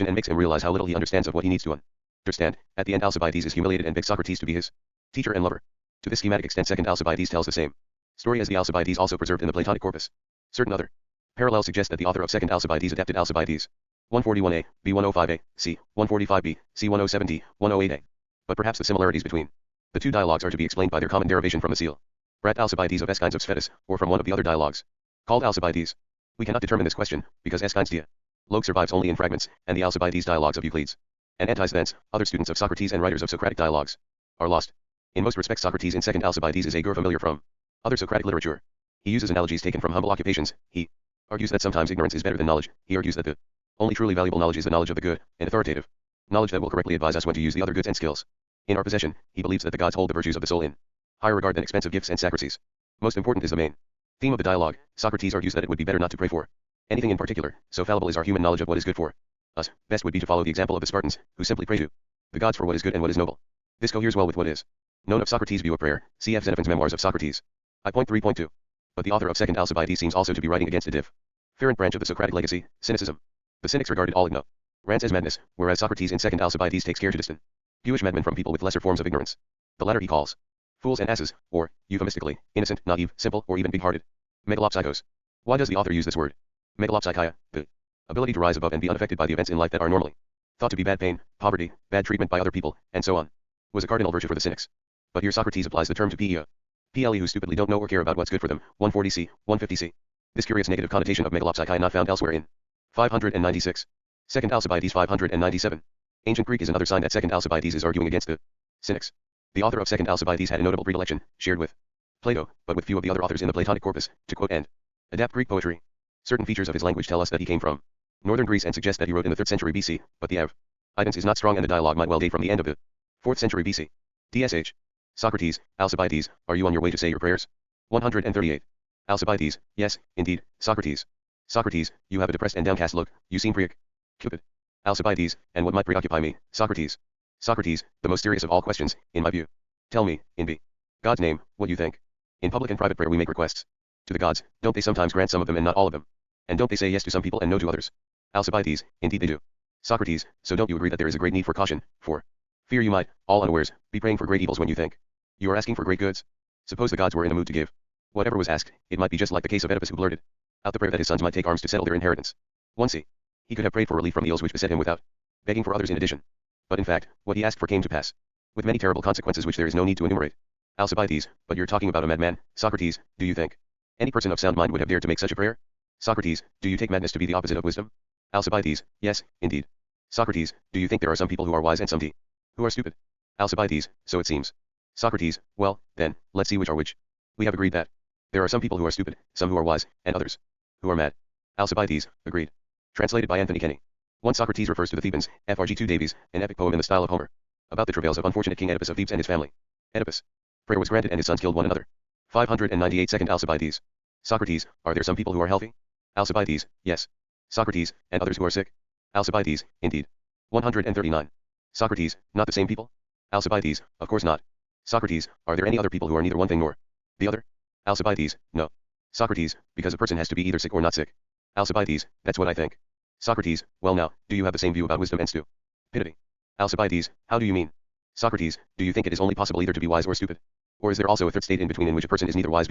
and makes him realize how little he understands of what he needs to understand. At the end Alcibiades is humiliated and begs Socrates to be his teacher and lover. To this schematic extent second Alcibiades tells the same story as the Alcibiades also preserved in the Platonic corpus. Certain other parallels suggest that the author of second Alcibiades adapted Alcibiades 141a, B105a, C, 145b, C107d, 108a. But perhaps the similarities between the two dialogues are to be explained by their common derivation from the seal. Brat Alcibiades of Aeschines of Sphetus, or from one of the other dialogues, called Alcibiades. We cannot determine this question, because Aeschines' dialogue survives only in fragments, and the Alcibiades dialogues of Euclides and Antis thence, other students of Socrates and writers of Socratic dialogues, are lost. In most respects Socrates in second Alcibiades is a figure familiar from other Socratic literature. He uses analogies taken from humble occupations. He argues that sometimes ignorance is better than knowledge. He argues that the only truly valuable knowledge is the knowledge of the good, and authoritative knowledge that will correctly advise us when to use the other goods and skills in our possession. He believes that the gods hold the virtues of the soul in higher regard than expensive gifts and sacrifices. Most important is the main theme of the dialogue. Socrates argues that it would be better not to pray for anything in particular, so fallible is our human knowledge of what is good for us. Best would be to follow the example of the Spartans, who simply pray to the gods for what is good and what is noble. This coheres well with what is known of Socrates' view of prayer, cf. Xenophon's Memoirs of Socrates. I.3.2. But the author of second Alcibiades seems also to be writing against a different branch of the Socratic legacy, cynicism. The Cynics regarded all ignorance as madness, whereas Socrates in second Alcibiades takes care to distinguish madmen from people with lesser forms of ignorance. The latter he calls fools and asses, or, euphemistically, innocent, naive, simple, or even big-hearted megalopsychos. Why does the author use this word? Megalopsychia, the ability to rise above and be unaffected by the events in life that are normally thought to be bad, pain, poverty, bad treatment by other people, and so on, was a cardinal virtue for the Cynics. But here Socrates applies the term to PLE who stupidly don't know or care about what's good for them. 140c, 150c. This curious negative connotation of megalopsychia not found elsewhere in 596. Second Alcibiades 597. Ancient Greek is another sign that second Alcibiades is arguing against the Cynics. The author of second Alcibiades had a notable predilection, shared with Plato, but with few of the other authors in the Platonic corpus, to quote and adapt Greek poetry. Certain features of his language tell us that he came from northern Greece and suggest that he wrote in the 3rd century BC, but the evidence is not strong and the dialogue might well date from the end of the 4th century BC. DSH. Socrates, Alcibiades, are you on your way to say your prayers? 138. Alcibiades, yes, indeed, Socrates. Socrates, you have a depressed and downcast look, you seem preoccupied. Alcibiades, and what might preoccupy me, Socrates? Socrates, the most serious of all questions, in my view. Tell me, in God's name, what you think. In public and private prayer we make requests to the gods, don't they sometimes grant some of them and not all of them? And don't they say yes to some people and no to others? Alcibiades, indeed they do. Socrates, so don't you agree that there is a great need for caution, for fear you might, all unawares, be praying for great evils when you think you are asking for great goods? Suppose the gods were in a mood to give whatever was asked, it might be just like the case of Oedipus who blurted out the prayer that his sons might take arms to settle their inheritance. 1c. He could have prayed for relief from the ills which beset him without begging for others in addition. But in fact, what he asked for came to pass, with many terrible consequences which there is no need to enumerate. Alcibiades, but you're talking about a madman, Socrates, do you think any person of sound mind would have dared to make such a prayer? Socrates, do you take madness to be the opposite of wisdom? Alcibiades, yes, indeed. Socrates, do you think there are some people who are wise and some who are stupid? Alcibiades, so it seems. Socrates, well, then, let's see which are which. We have agreed that there are some people who are stupid, some who are wise, and others who are mad. Alcibiades, agreed. Translated by Anthony Kenny. 1 Socrates refers to the Thebans, FRG 2 Davies, an epic poem in the style of Homer, about the travails of unfortunate King Oedipus of Thebes and his family. Oedipus. Prayer was granted and his sons killed one another. 598 Second Alcibiades. Socrates, are there some people who are healthy? Alcibiades, yes. Socrates, and others who are sick? Alcibiades, indeed. 139. Socrates, not the same people? Alcibiades, of course not. Socrates, are there any other people who are neither one thing nor the other? Alcibiades, no. Socrates, because a person has to be either sick or not sick. Alcibiades, that's what I think. Socrates, well now, do you have the same view about wisdom and stupidity? Alcibiades, how do you mean? Socrates, do you think it is only possible either to be wise or stupid? Or is there also a third state in between in which a person is neither wise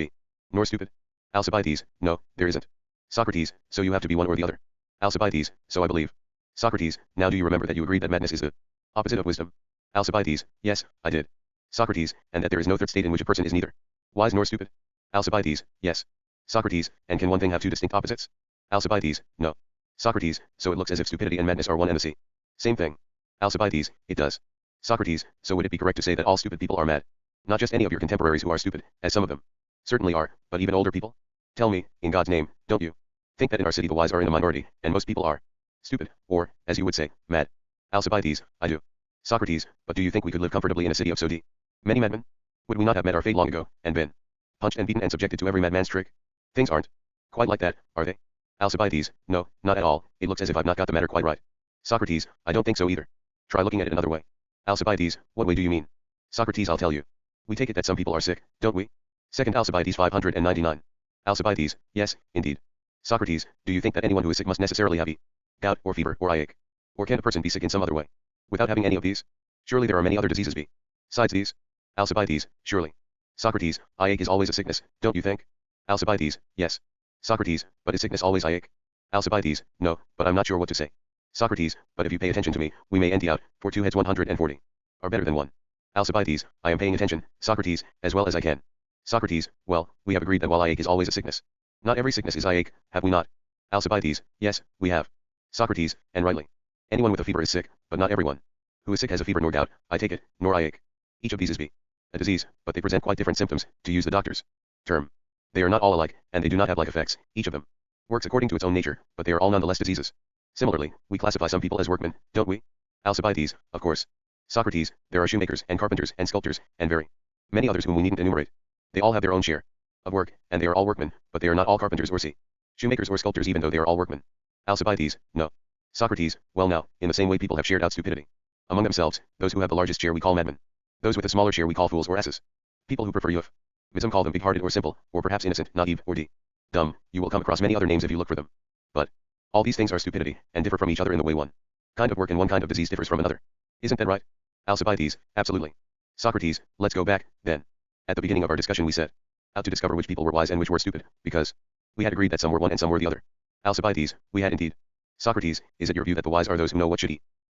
nor stupid? Alcibiades, no, there isn't. Socrates, so you have to be one or the other. Alcibiades, so I believe. Socrates, now do you remember that you agreed that madness is the opposite of wisdom? Alcibiades, yes, I did. Socrates, and that there is no third state in which a person is neither wise nor stupid? Alcibiades, yes. Socrates, and can one thing have two distinct opposites? Alcibiades, no. Socrates, so it looks as if stupidity and madness are one and the same thing. Alcibiades, it does. Socrates, so would it be correct to say that all stupid people are mad? Not just any of your contemporaries who are stupid, as some of them certainly are, but even older people? Tell me, in God's name, don't you think that in our city the wise are in a minority, and most people are stupid, or, as you would say, mad? Alcibiades, I do. Socrates, but do you think we could live comfortably in a city of so many madmen? Would we not have met our fate long ago, and been punched and beaten and subjected to every madman's trick? Things aren't quite like that, are they? Alcibiades, no, not at all, it looks as if I've not got the matter quite right. Socrates, I don't think so either. Try looking at it another way. Alcibiades, what way do you mean? Socrates, I'll tell you. We take it that some people are sick, don't we? Second Alcibiades 599. Alcibiades, yes, indeed. Socrates, do you think that anyone who is sick must necessarily have gout, or fever, or eye ache? Or can a person be sick in some other way, without having any of these? Surely there are many other diseases besides these. Alcibiades, surely. Socrates, eye ache is always a sickness, don't you think? Alcibiades, yes. Socrates, but is sickness always eye ache? Alcibiades, no, but I'm not sure what to say. Socrates, but if you pay attention to me, we may empty out, for 2 heads 140 are better than 1. Alcibiades, I am paying attention, Socrates, as well as I can. Socrates, well, we have agreed that while eye ache is always a sickness, not every sickness is eye ache, have we not? Alcibiades, yes, we have. Socrates, and rightly. Anyone with a fever is sick, but not everyone who is sick has a fever nor gout, I take it, nor eye ache. Each of these is a disease, but they present quite different symptoms, to use the doctor's term. They are not all alike, and they do not have like effects, each of them works according to its own nature, but they are all nonetheless diseases. Similarly, we classify some people as workmen, don't we? Alcibiades, of course. Socrates, there are shoemakers and carpenters and sculptors, and very many others whom we needn't enumerate. They all have their own share of work, and they are all workmen, but they are not all carpenters or shoemakers or sculptors even though they are all workmen. Alcibiades, no. Socrates, well now, in the same way people have shared out stupidity among themselves, those who have the largest share we call madmen. Those with a smaller share we call fools or asses. People who prefer euphemism call them big-hearted or simple, or perhaps innocent, naive, or dumb. You will come across many other names if you look for them. But all these things are stupidity, and differ from each other in the way one kind of work and one kind of disease differs from another. Isn't that right? Alcibiades, absolutely. Socrates, let's go back, then. At the beginning of our discussion we set out to discover which people were wise and which were stupid, because we had agreed that some were one and some were the other. Alcibiades, we had indeed. Socrates, is it your view that the wise are those who know what should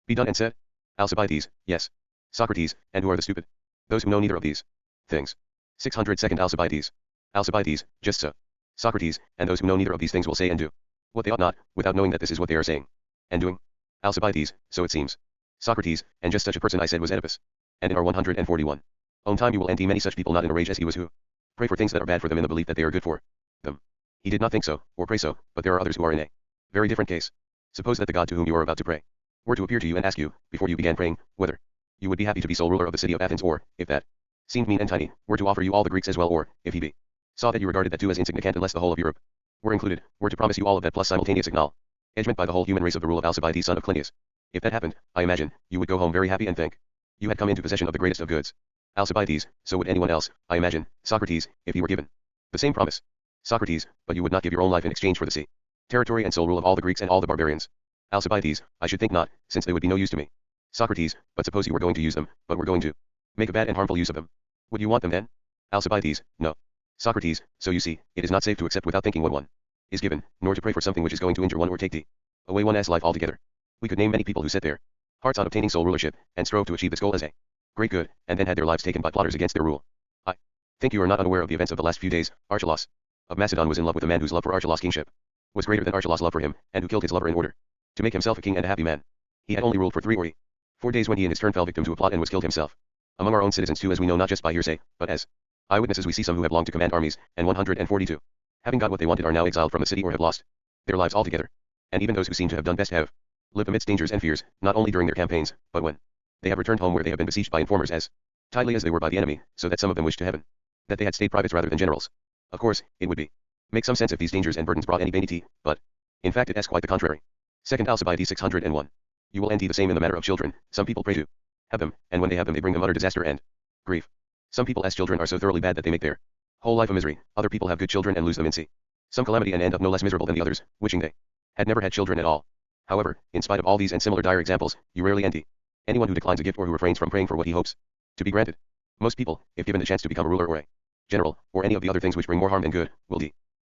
be done and said? Alcibiades, yes. Socrates, and who are the stupid? Those who know neither of these things. 602nd Alcibiades. Alcibiades, just so. Socrates, and those who know neither of these things will say and do what they ought not, without knowing that this is what they are saying and doing. Alcibiades, so it seems. Socrates, and just such a person I said was Oedipus. And in our 141 own time you will envy many such people not in a rage as he was who Pray for things that are bad for them in the belief that they are good for them. He did not think so, or pray so, but there are others who are in a very different case. Suppose that the God to whom you are about to pray were to appear to you and ask you, before you began praying, whether you would be happy to be sole ruler of the city of Athens, or, if that seemed mean and tiny, were to offer you all the Greeks as well, or, if he saw that you regarded that too as insignificant unless the whole of Europe were included, were to promise you all of that plus simultaneous acknowledgment by the whole human race of the rule of Alcibiades son of Clenius. If that happened, I imagine, you would go home very happy and think you had come into possession of the greatest of goods. Alcibiades, so would anyone else, I imagine, Socrates, if he were given the same promise. Socrates, but you would not give your own life in exchange for the sea, territory and sole rule of all the Greeks and all the barbarians. Alcibiades, I should think not, since they would be no use to me. Socrates, but suppose you were going to use them, but were going to make a bad and harmful use of them. Would you want them then? Alcibiades, no. Socrates, so you see, it is not safe to accept without thinking what one is given, nor to pray for something which is going to injure one or take away one's life altogether. We could name many people who set their hearts on obtaining sole rulership, and strove to achieve this goal as a great good, and then had their lives taken by plotters against their rule. I think you are not unaware of the events of the last few days. Archelaus of Macedon was in love with a man whose love for Archelaus' kingship was greater than Archelaus' love for him, and who killed his lover in order to make himself a king and a happy man. He had only ruled for 3 or 4 days when he in his turn fell victim to a plot and was killed himself. Among our own citizens too, as we know not just by hearsay, but as eyewitnesses, we see some who have longed to command armies, and 142, having got what they wanted, are now exiled from the city or have lost their lives altogether. And even those who seem to have done best have lived amidst dangers and fears, not only during their campaigns, but when they have returned home, where they have been besieged by informers as tightly as they were by the enemy, so that some of them wished to heaven that they had stayed privates rather than generals. Of course, it would make some sense if these dangers and burdens brought any vanity, but in fact it has quite the contrary. 2nd Alcibiades 601. You will envy the same in the matter of children. Some people pray to have them, and when they have them they bring them utter disaster and grief. Some people as children are so thoroughly bad that they make their whole life a misery. Other people have good children and lose them in some calamity and end up no less miserable than the others, wishing they had never had children at all. However, in spite of all these and similar dire examples, you rarely envy anyone who declines a gift or who refrains from praying for what he hopes to be granted. Most people, if given the chance to become a ruler or a general, or any of the other things which bring more harm than good, will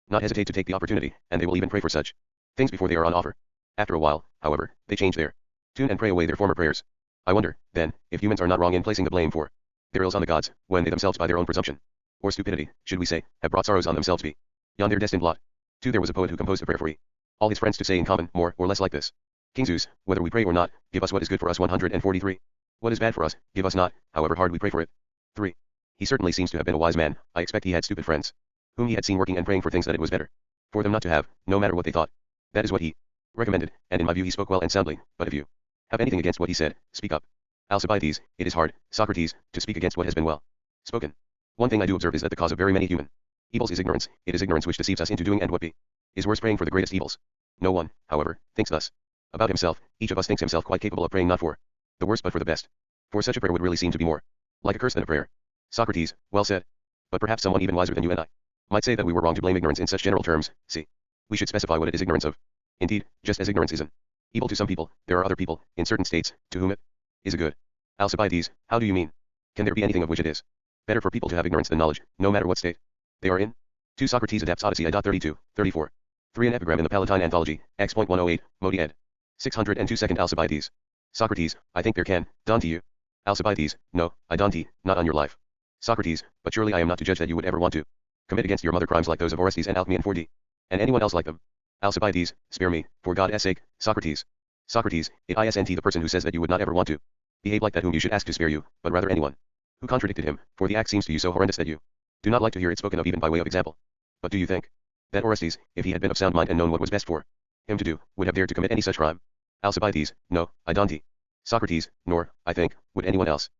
not hesitate to take the opportunity, and they will even pray for such things before they are on offer. After a while, however, they change their tune and pray away their former prayers. I wonder, then, if humans are not wrong in placing the blame for their ills on the gods, when they themselves by their own presumption, or stupidity, should we say, have brought sorrows on themselves beyond their destined lot. 2. There was a poet who composed a prayer for all his friends to say in common, more or less like this: King Zeus, whether we pray or not, give us what is good for us. 143. What is bad for us, give us not, however hard we pray for it. 3. He certainly seems to have been a wise man. I expect he had stupid friends, whom he had seen working and praying for things that it was better for them not to have, no matter what they thought. That is what he recommended, and in my view he spoke well and soundly, but if you have anything against what he said, speak up. Alcibiades, it is hard, Socrates, to speak against what has been well spoken. One thing I do observe is that the cause of very many human evils is ignorance. It is ignorance which deceives us into doing and what is worse, praying for the greatest evils. No one, however, thinks thus about himself. Each of us thinks himself quite capable of praying not for the worst but for the best. For such a prayer would really seem to be more like a curse than a prayer. Socrates, well said. But perhaps someone even wiser than you and I might say that we were wrong to blame ignorance in such general terms. See, we should specify what it is ignorance of. Indeed, just as ignorance is an evil to some people, there are other people, in certain states, to whom it is a good. Alcibiades, how do you mean? Can there be anything of which it is better for people to have ignorance than knowledge, no matter what state they are in? 2. Socrates adapts Odyssey I.32, 34. 3. An epigram in the Palatine Anthology, X.108, Modi ed. 602. 2nd Alcibiades. Socrates, I think there can, dawn to you. Alcibiades, no, I dawn thee, not on your life. Socrates, but surely I am not to judge that you would ever want to commit against your mother crimes like those of Orestes and Alcmaeon for thee, and anyone else like them. Alcibiades, spare me, for God's sake. Socrates. Socrates, it isn't the person who says that you would not ever want to behave like that whom you should ask to spare you, but rather anyone who contradicted him, for the act seems to you so horrendous that you do not like to hear it spoken of even by way of example. But do you think that Orestes, if he had been of sound mind and known what was best for him to do, would have dared to commit any such crime? Alcibiades, no, I don't. Socrates, nor, I think, would anyone else.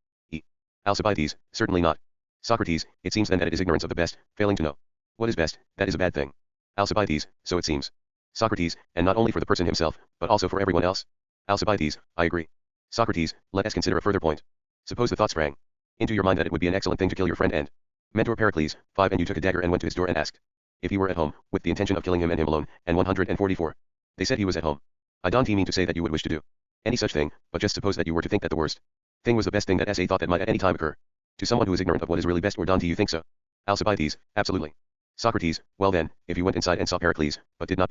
Alcibiades, certainly not. Socrates, it seems then that it is ignorance of the best, failing to know what is best, that is a bad thing. Alcibiades, so it seems. Socrates, and not only for the person himself, but also for everyone else. Alcibiades, I agree. Socrates, let us consider a further point. Suppose the thought sprang into your mind that it would be an excellent thing to kill your friend and mentor Pericles. 5. And you took a dagger and went to his door and asked if he were at home, with the intention of killing him and him alone, and 144. They said he was at home. I don't mean to say that you would wish to do any such thing, but just suppose that you were to think that the worst thing was the best thing that SA thought that might at any time occur to someone who is ignorant of what is really best, or don't you think so? Alcibiades, absolutely. Socrates, well then, if you went inside and saw Pericles, but did not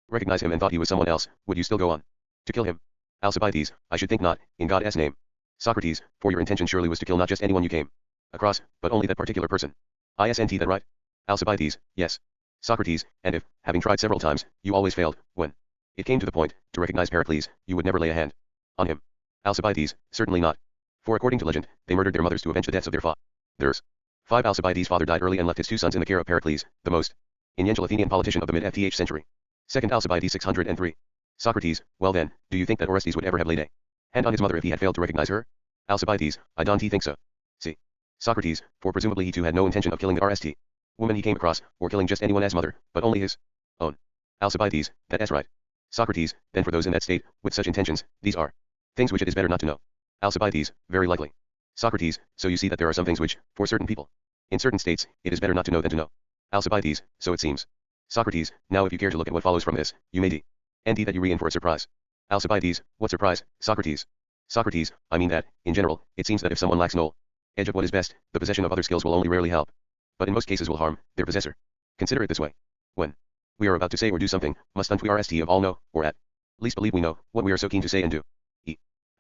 recognize him and thought he was someone else, would you still go on to kill him? Alcibiades, I should think not, in God's name. Socrates, for your intention surely was to kill not just anyone you came across, but only that particular person. Isn't that right? Alcibiades, yes. Socrates, and if, having tried several times, you always failed, when it came to the point, to recognize Pericles, you would never lay a hand on him? Alcibiades, certainly not. For according to legend, they murdered their mothers to avenge the deaths of their fathers. 5. Alcibiades' father died early and left his 2 sons in the care of Pericles, the most influential Athenian politician of the mid-FTH century. 2nd. Alcibiades 603. Socrates, well then, do you think that Orestes would ever have laid a hand on his mother if he had failed to recognize her? Alcibiades, I don't think so. See. Socrates, for presumably he too had no intention of killing the RST woman he came across, or killing just anyone as mother, but only his own. Alcibiades, that is right. Socrates, then for those in that state, with such intentions, these are things which it is better not to know. Alcibiades, very likely. Socrates, so you see that there are some things which, for certain people, in certain states, it is better not to know than to know. Alcibiades, so it seems. Socrates, now if you care to look at what follows from this, you may d. that you re in for a surprise. Alcibiades, what surprise, Socrates? Socrates, I mean that, in general, it seems that if someone lacks no edge of what is best, the possession of other skills will only rarely help, but in most cases will harm their possessor. Consider it this way. When we are about to say or do something, mustn't we rst of all know, or at least believe we know, what we are so keen to say and do?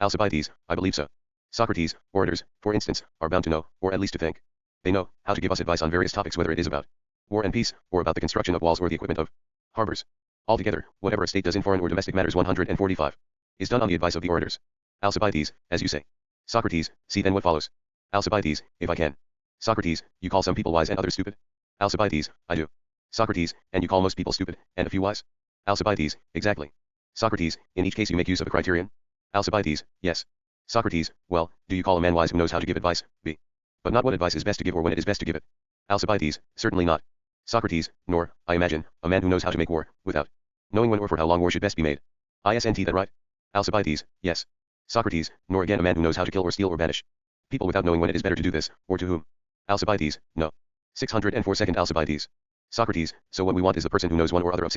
Alcibiades, I believe so. Socrates, orators, for instance, are bound to know, or at least to think. They know how to give us advice on various topics, whether it is about war and peace, or about the construction of walls or the equipment of harbors. Altogether, whatever a state does in foreign or domestic matters 145 is done on the advice of the orators. Alcibiades, as you say. Socrates, see then what follows. Alcibiades, if I can. Socrates, you call some people wise and others stupid? Alcibiades, I do. Socrates, and you call most people stupid, and a few wise? Alcibiades, exactly. Socrates, in each case you make use of a criterion? Alcibiades, yes. Socrates, well, do you call a man wise who knows how to give advice, b. but not what advice is best to give or when it is best to give it? Alcibiades, certainly not. Socrates, nor, I imagine, a man who knows how to make war, without knowing when or for how long war should best be made. Isn't that right? Alcibiades, yes. Socrates, nor again a man who knows how to kill or steal or banish people without knowing when it is better to do this, or to whom? Alcibiades, no. 604. 2nd Alcibiades. Socrates, so what we want is the person who knows one or other of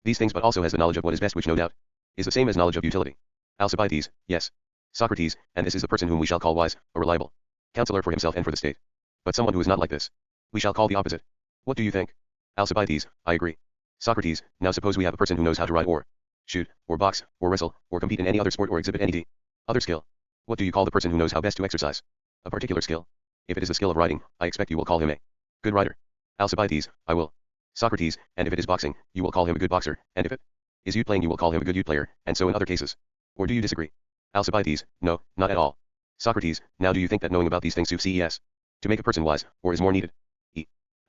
these things but also has the knowledge of what is best, which no doubt is the same as knowledge of utility. Alcibiades, yes. Socrates, and this is the person whom we shall call wise, a reliable counselor for himself and for the state. But someone who is not like this, we shall call the opposite. What do you think? Alcibiades, I agree. Socrates, now suppose we have a person who knows how to ride or shoot, or box, or wrestle, or compete in any other sport or exhibit any other skill. What do you call the person who knows how best to exercise a particular skill? If it is the skill of riding, I expect you will call him a good rider. Alcibiades, I will. Socrates, and if it is boxing, you will call him a good boxer, and if it is ute playing you will call him a good ute player, and so in other cases. Or do you disagree? Alcibiades, no, not at all. Socrates, now do you think that knowing about these things suffices to make a person wise, or is more needed?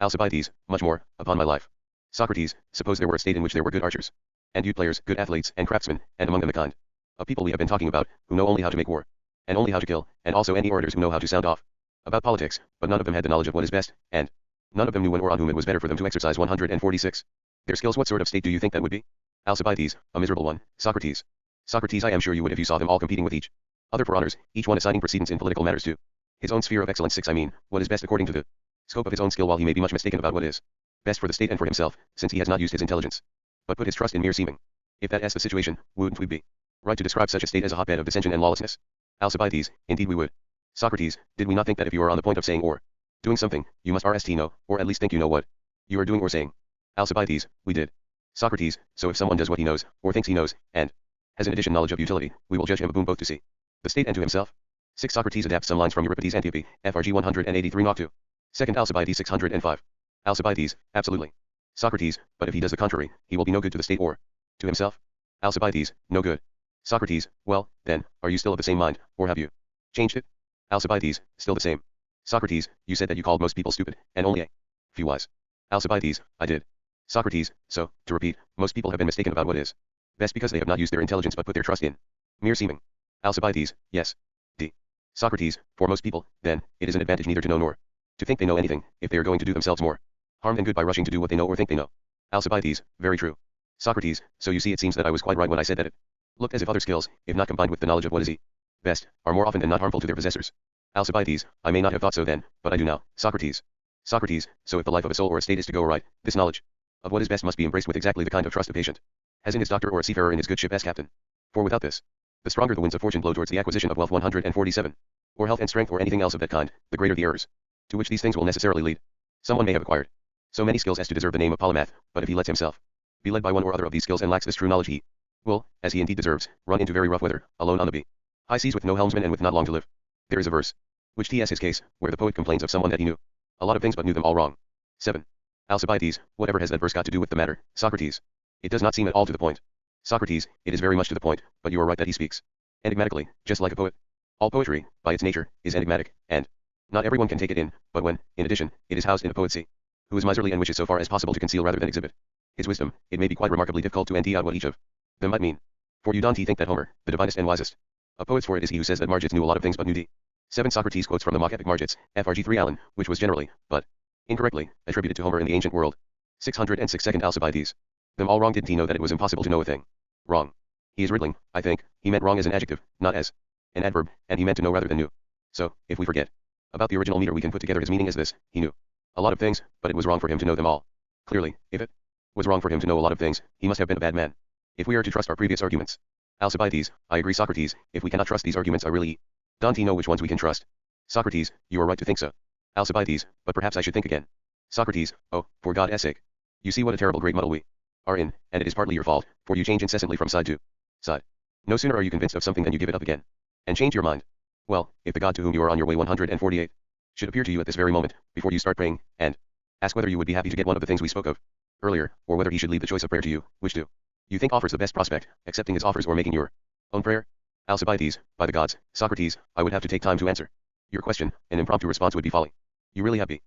Alcibiades, much more, upon my life. Socrates, suppose there were a state in which there were good archers, and ute players, good athletes, and craftsmen, and among them the kind of people we have been talking about, who know only how to make war, and only how to kill, and also any orators who know how to sound off about politics, but none of them had the knowledge of what is best, and none of them knew when or on whom it was better for them to exercise 146 their skills. What sort of state do you think that would be? Alcibiades, a miserable one. Socrates. Socrates, I am sure you would if you saw them all competing with each other for honors, each one assigning precedence in political matters to his own sphere of excellence. 6. I mean, what is best according to the scope of his own skill, while he may be much mistaken about what is best for the state and for himself, since he has not used his intelligence, but put his trust in mere seeming. If that is the situation, wouldn't we be right to describe such a state as a hotbed of dissension and lawlessness? Alcibiades, indeed we would. Socrates, did we not think that if you are on the point of saying or doing something, you must know, or at least think you know what you are doing or saying? Alcibiades, we did. Socrates, so if someone does what he knows, or thinks he knows, and has in addition knowledge of utility, we will judge him a boon both to see the state and to himself. 6. Socrates adapts some lines from Euripides' Antiope, FRG 183 Knock 2. 2nd Alcibiades 605. Alcibiades, absolutely. Socrates, but if he does the contrary, he will be no good to the state or to himself? Alcibiades, no good. Socrates, well, then, are you still of the same mind, or have you changed it? Alcibiades, still the same. Socrates, you said that you called most people stupid, and only a few wise. Alcibiades, I did. Socrates, so, to repeat, most people have been mistaken about what is best because they have not used their intelligence but put their trust in mere seeming. Alcibiades, yes. D. Socrates, for most people, then, it is an advantage neither to know nor to think they know anything, if they are going to do themselves more harm than good by rushing to do what they know or think they know. Alcibiades, very true. Socrates, so you see it seems that I was quite right when I said that it looked as if other skills, if not combined with the knowledge of what is best, are more often than not harmful to their possessors. Alcibiades, I may not have thought so then, but I do now. Socrates. Socrates, so if the life of a soul or a state is to go aright, this knowledge of what is best must be embraced with exactly the kind of trust a patient has in his doctor or a seafarer in his good ship as captain. For without this, the stronger the winds of fortune blow towards the acquisition of wealth 147, or health and strength or anything else of that kind, the greater the errors to which these things will necessarily lead. Someone may have acquired so many skills as to deserve the name of polymath, but if he lets himself be led by one or other of these skills and lacks this true knowledge, he will, as he indeed deserves, run into very rough weather, alone on the high seas with no helmsman and with not long to live. There is a verse, which TS his case, where the poet complains of someone that he knew a lot of things but knew them all wrong. 7. Alcibiades, whatever has that verse got to do with the matter? Socrates. It does not seem at all to the point. Socrates, it is very much to the point, but you are right that he speaks enigmatically, just like a poet. All poetry, by its nature, is enigmatic, and Not everyone can take it in, but when, in addition, it is housed in a poetry, who is miserly and wishes so far as possible to conceal rather than exhibit his wisdom, it may be quite remarkably difficult to ante out what each of them might mean. For you don't think that Homer, the divinest and wisest of poets, for it is he who says that Margits knew a lot of things but knew d. 7 Socrates quotes from the mock epic Margits, FRG 3 Allen, which was generally, but incorrectly, attributed to Homer in the ancient world. 606 Second Alcibiades. Them all wrong. Didn't he know that it was impossible to know a thing wrong? He is riddling, I think. He meant wrong as an adjective, not as an adverb, and he meant to know rather than knew. So, if we forget about the original meter, we can put together his meaning as this: he knew a lot of things, but it was wrong for him to know them all. Clearly, if it was wrong for him to know a lot of things, he must have been a bad man. If we are to trust our previous arguments. Alcibiades, I agree. Socrates, if we cannot trust these arguments, I really don't know which ones we can trust. Socrates, you are right to think so. Alcibiades, but perhaps I should think again. Socrates, oh, for God's sake. You see what a terrible great muddle we are in, and it is partly your fault, for you change incessantly from side to side. No sooner are you convinced of something than you give it up again, and change your mind. Well, if the God to whom you are on your way 148 should appear to you at this very moment, before you start praying, and ask whether you would be happy to get one of the things we spoke of earlier, or whether he should leave the choice of prayer to you, which do you think offers the best prospect, accepting his offers or making your own prayer? Alcibiades, by the gods, Socrates, I would have to take time to answer your question. An impromptu response would be folly. You really have to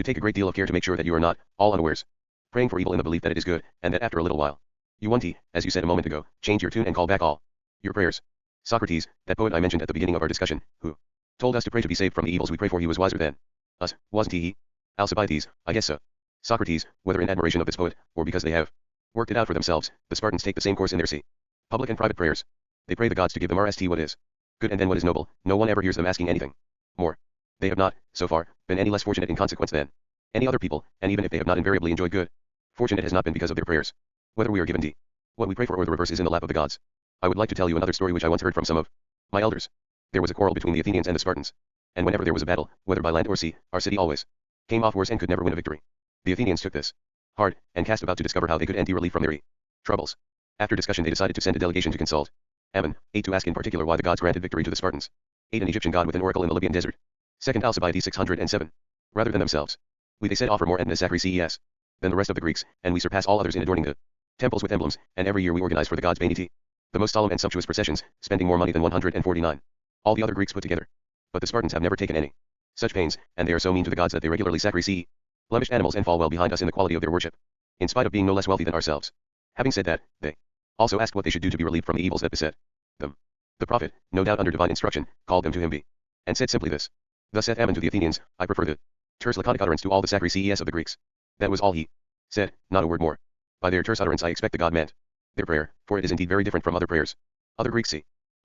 take a great deal of care to make sure that you are not, all unawares, praying for evil in the belief that it is good, and that after a little while, you won't, as you said a moment ago, change your tune and call back all your prayers. Socrates, that poet I mentioned at the beginning of our discussion, who told us to pray to be saved from the evils we pray for, he was wiser than us, wasn't he? Alcibiades, I guess so. Socrates, whether in admiration of this poet, or because they have worked it out for themselves, the Spartans take the same course in their public and private prayers. They pray the gods to give them what is good and then what is noble. No one ever hears them asking anything more. They have not, so far, been any less fortunate in consequence than any other people, and even if they have not invariably enjoyed good fortune, it has not been because of their prayers. Whether we are given what we pray for or the reverse is in the lap of the gods. I would like to tell you another story which I once heard from some of my elders. There was a quarrel between the Athenians and the Spartans, and whenever there was a battle, whether by land or sea, our city always came off worse and could never win a victory. The Athenians took this hard, and cast about to discover how they could ante relief from their troubles. After discussion they decided to send a delegation to consult Ammon, 8 to ask in particular why the gods granted victory to the Spartans, 8 an Egyptian god with an oracle in the Libyan desert. 2nd Alcibiades 607. Rather than themselves, we they said offer more and sacrifices than the rest of the Greeks, and we surpass all others in adorning the temples with emblems, and every year we organize for the gods Bainiti, the most solemn and sumptuous processions, spending more money than 149. All the other Greeks put together. But the Spartans have never taken any such pains, and they are so mean to the gods that they regularly sacrifice blemished animals and fall well behind us in the quality of their worship, in spite of being no less wealthy than ourselves. Having said that, they also asked what they should do to be relieved from the evils that beset them. The prophet, no doubt under divine instruction, called them to him and said simply this: Thus saith Ammon to the Athenians, I prefer the terse laconic utterance to all the sacrifices of the Greeks. That was all he said, not a word more. By their terse utterance I expect the god meant their prayer, for it is indeed very different from other prayers. Other Greeks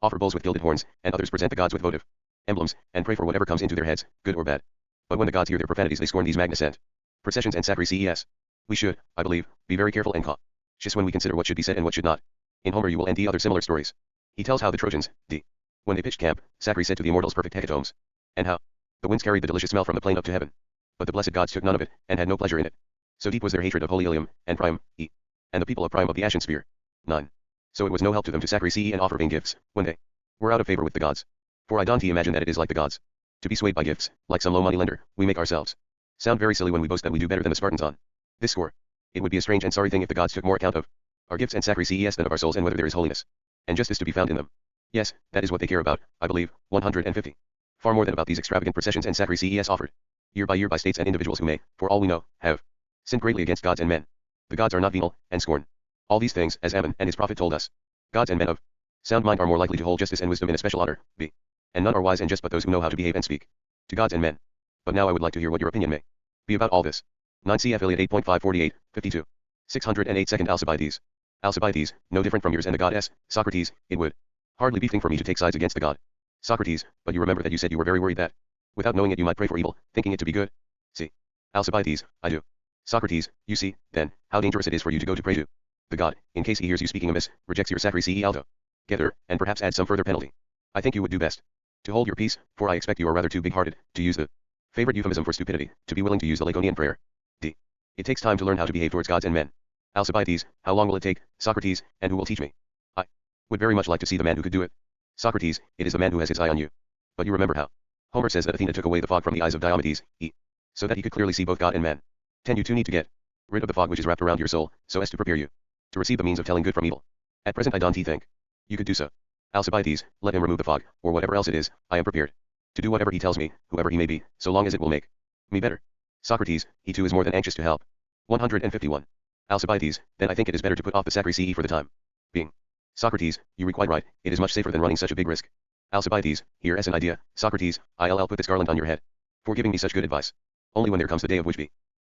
offer bulls with gilded horns, and others present the gods with votive emblems, and pray for whatever comes into their heads, good or bad. But when the gods hear their profanities they scorn these magnificent processions and sacrifices. We should, I believe, be very careful and cautious when we consider what should be said and what should not. In Homer you will and other similar stories. He tells how the Trojans, when they pitched camp, Sacri said to the immortals perfect hecatombs, and how the winds carried the delicious smell from the plain up to heaven. But the blessed gods took none of it, and had no pleasure in it. So deep was their hatred of holy Ilium, and Priam, and the people of Priam of the Ashen Spear. 9. So it was no help to them to sacrifice and offer vain gifts, when they were out of favor with the gods. For I don't imagine that it is like the gods to be swayed by gifts, like some low money lender. We make ourselves sound very silly when we boast that we do better than the Spartans on this score. It would be a strange and sorry thing if the gods took more account of our gifts and sacrifices than of our souls and whether there is holiness and justice to be found in them. Yes, that is what they care about, I believe. 150. Far more than about these extravagant processions and sacrifices offered year by states and individuals who may, for all we know, have sinned greatly against gods and men. The gods are not venal, and scorn all these things, as Ammon and his prophet told us. Gods and men of sound mind are more likely to hold justice and wisdom in a special honor, and none are wise and just but those who know how to behave and speak to gods and men. But now I would like to hear what your opinion may be about all this. 9 cf. Iliad 8.548, 52. 608 Second Alcibiades. Alcibiades, no different from yours and the goddess, Socrates, it would hardly be thing for me to take sides against the god. Socrates, but you remember that you said you were very worried that, without knowing it you might pray for evil, thinking it to be good? See. Alcibiades, I do. Socrates, you see, then, how dangerous it is for you to go to pray to the god, in case he hears you speaking amiss, rejects your sacrifice altogether, and perhaps adds some further penalty. I think you would do best to hold your peace, for I expect you are rather too big-hearted, to use the favorite euphemism for stupidity, to be willing to use the Laconian prayer. It takes time to learn how to behave towards gods and men. Alcibiades, how long will it take, Socrates, and who will teach me? I would very much like to see the man who could do it. Socrates, it is the man who has his eye on you. But you remember how Homer says that Athena took away the fog from the eyes of Diomedes, so that he could clearly see both God and man. 10. You too need to get rid of the fog which is wrapped around your soul, so as to prepare you to receive the means of telling good from evil. At present I don't think you could do so. Alcibiades, let him remove the fog, or whatever else it is, I am prepared. To do whatever he tells me, whoever he may be, so long as it will make me better. Socrates, he too is more than anxious to help. 151. Alcibiades, then I think it is better to put off the sacrifice for the time being. Socrates, you requite right, it is much safer than running such a big risk. Alcibiades, here as an idea, Socrates, I'll put this garland on your head. For giving me such good advice. Only when there comes the day of which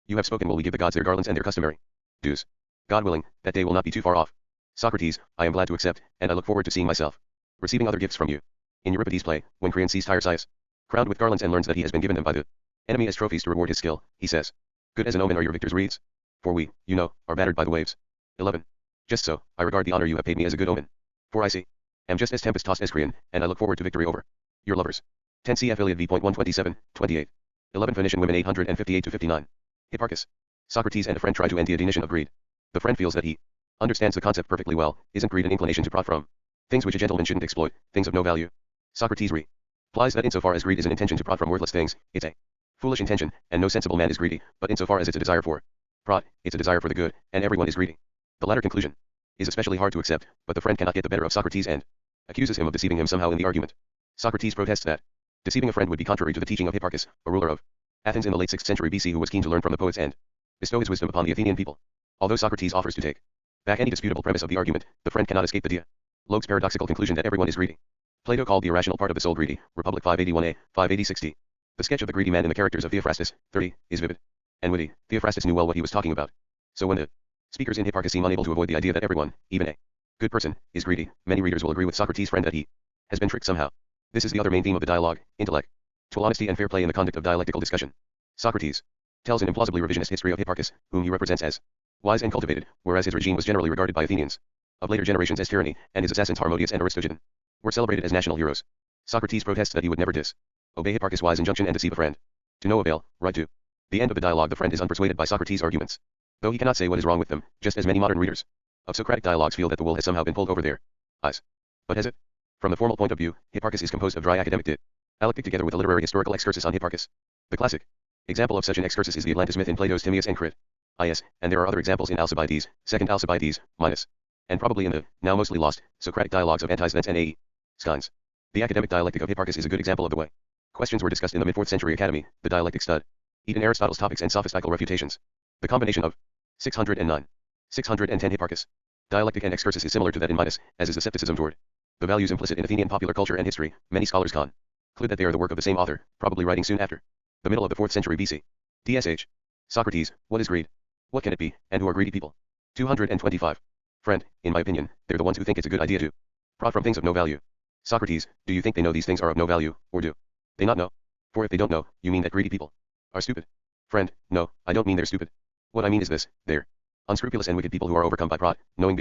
you have spoken will we give the gods their garlands and their customary dues. God willing, that day will not be too far off. Socrates, I am glad to accept, and I look forward to seeing myself receiving other gifts from you. In Euripides' play, when Creon sees Tiresias crowned with garlands and learns that he has been given them by the enemy as trophies to reward his skill, he says, good as an omen are your victor's wreaths. For we, you know, are battered by the waves. 11. Just so, I regard the honor you have paid me as a good omen. For I see, am just as tempest-tossed as Creon, and I look forward to victory over your lovers. 10 cf. Iliad v.127, 28. 11 Phoenician women 858-59. Hipparchus. Socrates and a friend try to end the indignation of greed. The friend feels that he understands the concept perfectly well. Isn't greed an inclination to profit from things which a gentleman shouldn't exploit, things of no value? Socrates replies that insofar as greed is an intention to profit from worthless things, it's a foolish intention, and no sensible man is greedy, but insofar as it's a desire for profit, it's a desire for the good, and everyone is greedy. The latter conclusion is especially hard to accept, but the friend cannot get the better of Socrates and accuses him of deceiving him somehow in the argument. Socrates protests that deceiving a friend would be contrary to the teaching of Hipparchus, a ruler of Athens in the late 6th century BC who was keen to learn from the poets and bestow his wisdom upon the Athenian people. Although Socrates offers to take back any disputable premise of the argument, the friend cannot escape the dialogue's paradoxical conclusion that everyone is greedy. Plato called the irrational part of the soul greedy, Republic 581a, 580-60. The sketch of the greedy man in the characters of Theophrastus, 30, is vivid and witty. Theophrastus knew well what he was talking about. So when the speakers in Hipparchus seem unable to avoid the idea that everyone, even a good person, is greedy, many readers will agree with Socrates' friend that he has been tricked somehow. This is the other main theme of the dialogue, intellectual honesty and fair play in the conduct of dialectical discussion. Socrates tells an implausibly revisionist history of Hipparchus, whom he represents as wise and cultivated, whereas his regime was generally regarded by Athenians of later generations as tyranny, and his assassins Harmodius and Aristogiton were celebrated as national heroes. Socrates protests that he would never disobey Hipparchus' wise injunction and deceive a friend. To no avail, right to the end of the dialogue the friend is unpersuaded by Socrates' arguments. Though he cannot say what is wrong with them, just as many modern readers of Socratic dialogues feel that the wool has somehow been pulled over their eyes. But has it? From the formal point of view, Hipparchus is composed of dry academic dialectic together with a literary historical excursus on Hipparchus. The classic example of such an excursus is the Atlantis myth in Plato's Timaeus and Critias, and there are other examples in Alcibiades, Second Alcibiades, Minos, and probably in the, now mostly lost, Socratic dialogues of Antisthenes and Aeschines. The academic dialectic of Hipparchus is a good example of the way questions were discussed in the mid-4th century academy, the dialectic stud, in Aristotle's topics and sophistical refutations. The combination of 609, 610 Hipparchus dialectic and excursus is similar to that in Minos, as is the skepticism toward the values implicit in Athenian popular culture and history. Many scholars conclude that they are the work of the same author, probably writing soon after the middle of the 4th century BC. TSH. Socrates, what is greed? What can it be, and who are greedy people? 225. Friend, in my opinion, they're the ones who think it's a good idea to profit from things of no value. Socrates, do you think they know these things are of no value, or do they not know? For if they don't know, you mean that greedy people are stupid. Friend, no, I don't mean they're stupid. What I mean is this, they're unscrupulous and wicked people who are overcome by pride, knowing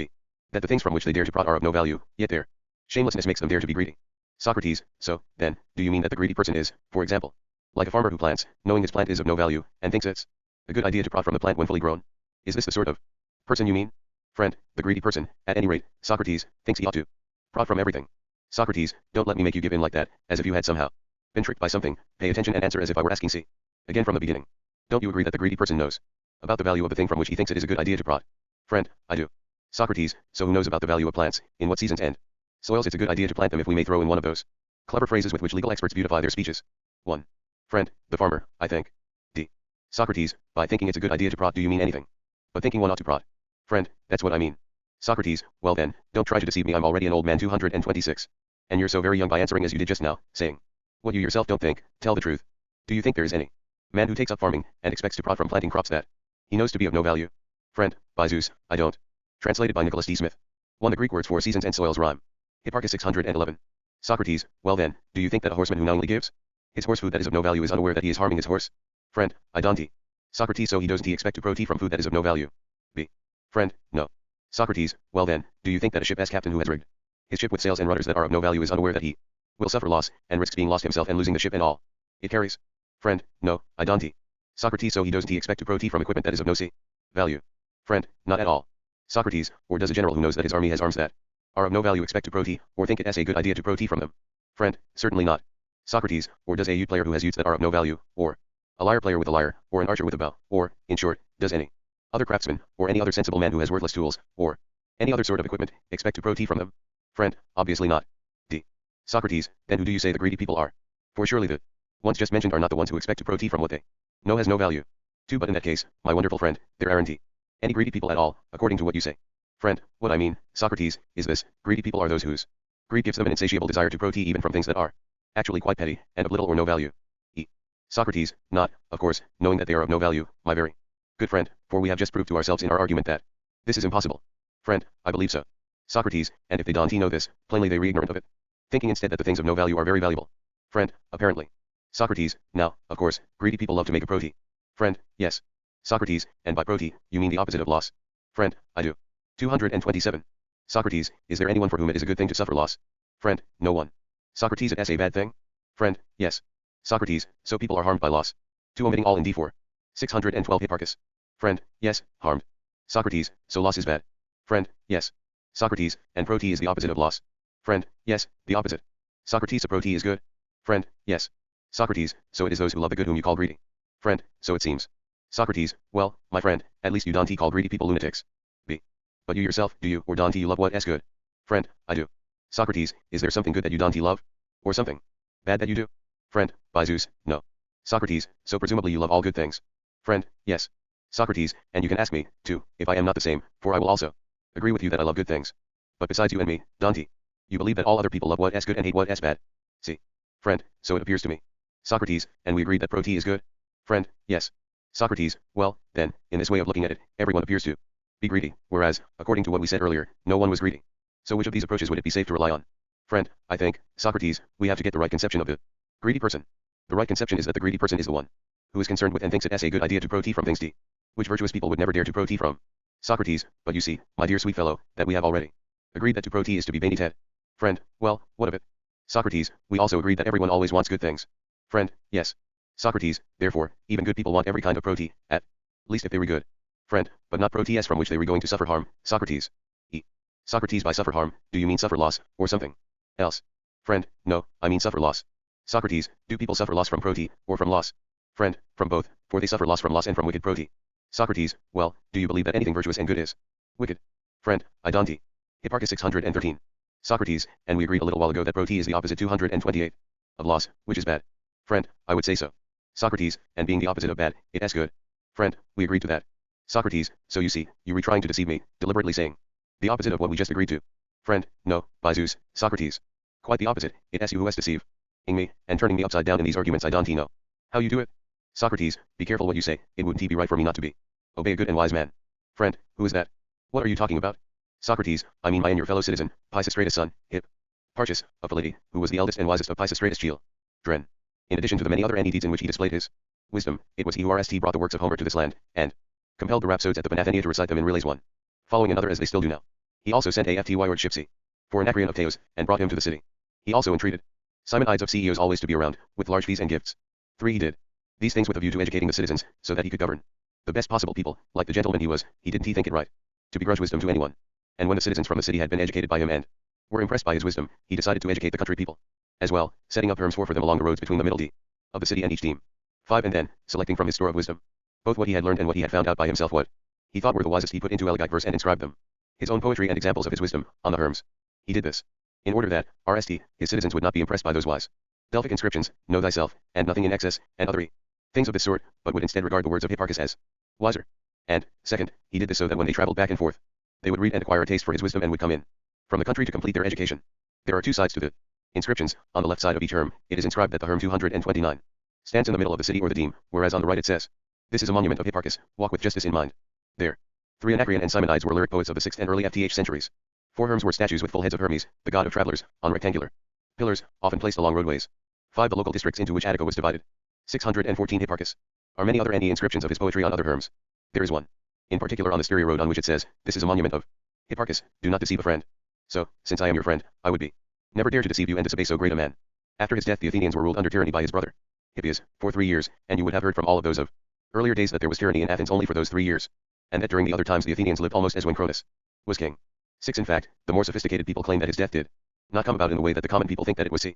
that the things from which they dare to profit are of no value, yet their shamelessness makes them dare to be greedy. Socrates, so, then, do you mean that the greedy person is, for example, like a farmer who plants, knowing his plant is of no value, and thinks it's a good idea to profit from the plant when fully grown? Is this the sort of person you mean? Friend, the greedy person, at any rate, Socrates, thinks he ought to profit from everything. Socrates, don't let me make you give in like that, as if you had somehow been tricked by something. Pay attention and answer as if I were asking C. Again from the beginning. Don't you agree that the greedy person knows about the value of the thing from which he thinks it is a good idea to profit? Friend, I do. Socrates, so who knows about the value of plants, in what seasons and soils it's a good idea to plant them if we may throw in one of those clever phrases with which legal experts beautify their speeches? 1. Friend, the farmer, I think. D. Socrates, by thinking it's a good idea to profit do you mean anything but thinking one ought to profit? Friend, that's what I mean. Socrates, well then, don't try to deceive me, I'm already an old man. 226. And you're so very young by answering as you did just now, saying what you yourself don't think. Tell the truth. Do you think there is any man who takes up farming, and expects to profit from planting crops that he knows to be of no value? Friend, by Zeus, I don't. Translated by Nicholas D. Smith. 1. The Greek words for seasons and soils rhyme. Hipparchus 611. Socrates, well then, do you think that a horseman who knowingly gives his horse food that is of no value is unaware that he is harming his horse? Friend, I don't. Socrates, so he doesn't he expect to proceed from food that is of no value? B. Friend, no. Socrates, well then, do you think that a ship as captain who has rigged his ship with sails and rudders that are of no value is unaware that he will suffer loss, and risks being lost himself and losing the ship and all it carries? Friend, no, I don't. Socrates, so he doesn't he expect to proceed from equipment that is of no value? Friend, not at all. Socrates, or does a general who knows that his army has arms that are of no value expect to proceed, or think it as a good idea to proceed from them? Friend, certainly not. Socrates, or does a youth player who has youths that are of no value, or a lyre player with a lyre, or an archer with a bow, or, in short, does any other craftsman, or any other sensible man who has worthless tools, or any other sort of equipment, expect to proceed from them? Friend, obviously not. D. Socrates, then who do you say the greedy people are? For surely the ones just mentioned are not the ones who expect to proceed from what they know has no value. 2. But in that case, my wonderful friend, there aren't any greedy people at all, according to what you say. Friend, what I mean, Socrates, is this: greedy people are those whose greed gives them an insatiable desire to proceed even from things that are actually quite petty, and of little or no value. Socrates, not, of course, knowing that they are of no value, my very good friend, for we have just proved to ourselves in our argument that this is impossible. Friend, I believe so. Socrates, and if they don't know this, plainly they are ignorant of it, thinking instead that the things of no value are very valuable. Friend, apparently. Socrates, now, of course, greedy people love to make a proceed. Friend, yes. Socrates, and by proceed, you mean the opposite of loss. Friend, I do. 227. Socrates, is there anyone for whom it is a good thing to suffer loss? Friend, no one. Socrates, it is a bad thing? Friend, yes. Socrates, so people are harmed by loss. 2. Omitting all in D4. 612 Hipparchus. Friend, yes, harmed. Socrates, so loss is bad. Friend, yes. Socrates, and proceed is the opposite of loss. Friend, yes, the opposite. Socrates, so proceed is good. Friend, yes. Socrates, so it is those who love the good whom you call greedy. Friend, so it seems. Socrates, well, my friend, at least you don't call greedy people lunatics. B. But you yourself, do you or don't you love what is good? Friend, I do. Socrates, is there something good that you don't love? Or something bad that you do? Friend, by Zeus, no. Socrates, so presumably you love all good things. Friend, yes. Socrates, and you can ask me, too, if I am not the same, for I will also agree with you that I love good things. But besides you and me, Dante, you believe that all other people love what is good and hate what is bad. See. Friend, so it appears to me. Socrates, and we agreed that proceed is good? Friend, yes. Socrates, well, then, in this way of looking at it, everyone appears to be greedy, whereas, according to what we said earlier, no one was greedy. So which of these approaches would it be safe to rely on? Friend, I think, Socrates, we have to get the right conception of the greedy person. The right conception is that the greedy person is the one who is concerned with and thinks it as a good idea to proceed from things D, which virtuous people would never dare to proceed from. Socrates, but you see, my dear sweet fellow, that we have already agreed that to proceed is to be vanity. Friend, well, what of it? Socrates, we also agreed that everyone always wants good things. Friend, yes. Socrates, therefore, even good people want every kind of proceed, at least if they were good. Friend, but not proceeds from which they were going to suffer harm. Socrates. Socrates, by suffer harm, do you mean suffer loss, or something else? Friend, no, I mean suffer loss. Socrates, do people suffer loss from proceed, or from loss? Friend, from both, for they suffer loss from loss and from wicked proceed. Socrates, well, do you believe that anything virtuous and good is wicked? Friend, I don't. Hipparchus 613. Socrates, and we agreed a little while ago that proceed is the opposite 228 of loss, which is bad. Friend, I would say so. Socrates, and being the opposite of bad, it is good. Friend, we agreed to that. Socrates, so you see, you were trying to deceive me, deliberately saying the opposite of what we just agreed to. Friend, no, by Zeus, Socrates. Quite the opposite, it is you who is deceiving me, and turning me upside down in these arguments I don't know how you do it. Socrates, be careful what you say, it wouldn't be right for me not to be. Obey a good and wise man. Friend, who is that? What are you talking about? Socrates, I mean my and your fellow citizen, Pisistratus' son, Hipparchus, of Philidi, who was the eldest and wisest of Pisistratus' children. In addition to the many other anti-deeds in which he displayed his wisdom, it was he who brought the works of Homer to this land, and compelled the rhapsodes at the Panathenaea to recite them in relays one following another as they still do now. He also sent a ftward Shipsy for Anacreon of Teos, and brought him to the city. He also entreated Simonides of CEOs always to be around, with large fees and gifts. 3. He did these things with a view to educating the citizens, so that he could govern the best possible people. Like the gentleman he was, he didn't think it right to begrudge wisdom to anyone. And when the citizens from the city had been educated by him and were impressed by his wisdom, he decided to educate the country people as well, setting up terms for them along the roads between the middle D of the city and each team. 5. And then, selecting from his store of wisdom both what he had learned and what he had found out by himself, what he thought were the wisest, he put into elegant verse and inscribed them his own poetry and examples of his wisdom on the herms. He did this in order that, his citizens would not be impressed by those wise Delphic inscriptions, know thyself, and nothing in excess, and other things of this sort, but would instead regard the words of Hipparchus as wiser. And, second, he did this so that when they traveled back and forth, they would read and acquire a taste for his wisdom and would come in from the country to complete their education. There are two sides to the inscriptions. On the left side of each herm, it is inscribed that the herm 229 stands in the middle of the city or the deme, whereas on the right it says, this is a monument of Hipparchus, walk with justice in mind. There. 3. Anacreon and Simonides were lyric poets of the 6th and early FTH centuries. 4. Herms were statues with full heads of Hermes, the god of travelers, on rectangular pillars, often placed along roadways. 5. The local districts into which Attica was divided. 614 Hipparchus. Are many other inscriptions of his poetry on other herms. There is one in particular on the Styria road on which it says, this is a monument of Hipparchus, do not deceive a friend. So, since I am your friend, I would be never dare to deceive you and disobey so great a man. After his death the Athenians were ruled under tyranny by his brother Hippias, for 3 years, and you would have heard from all of those of earlier days that there was tyranny in Athens only for those 3 years, and that during the other times the Athenians lived almost as when Cronus was king. 6. In fact, the more sophisticated people claim that his death did not come about in the way that the common people think that it was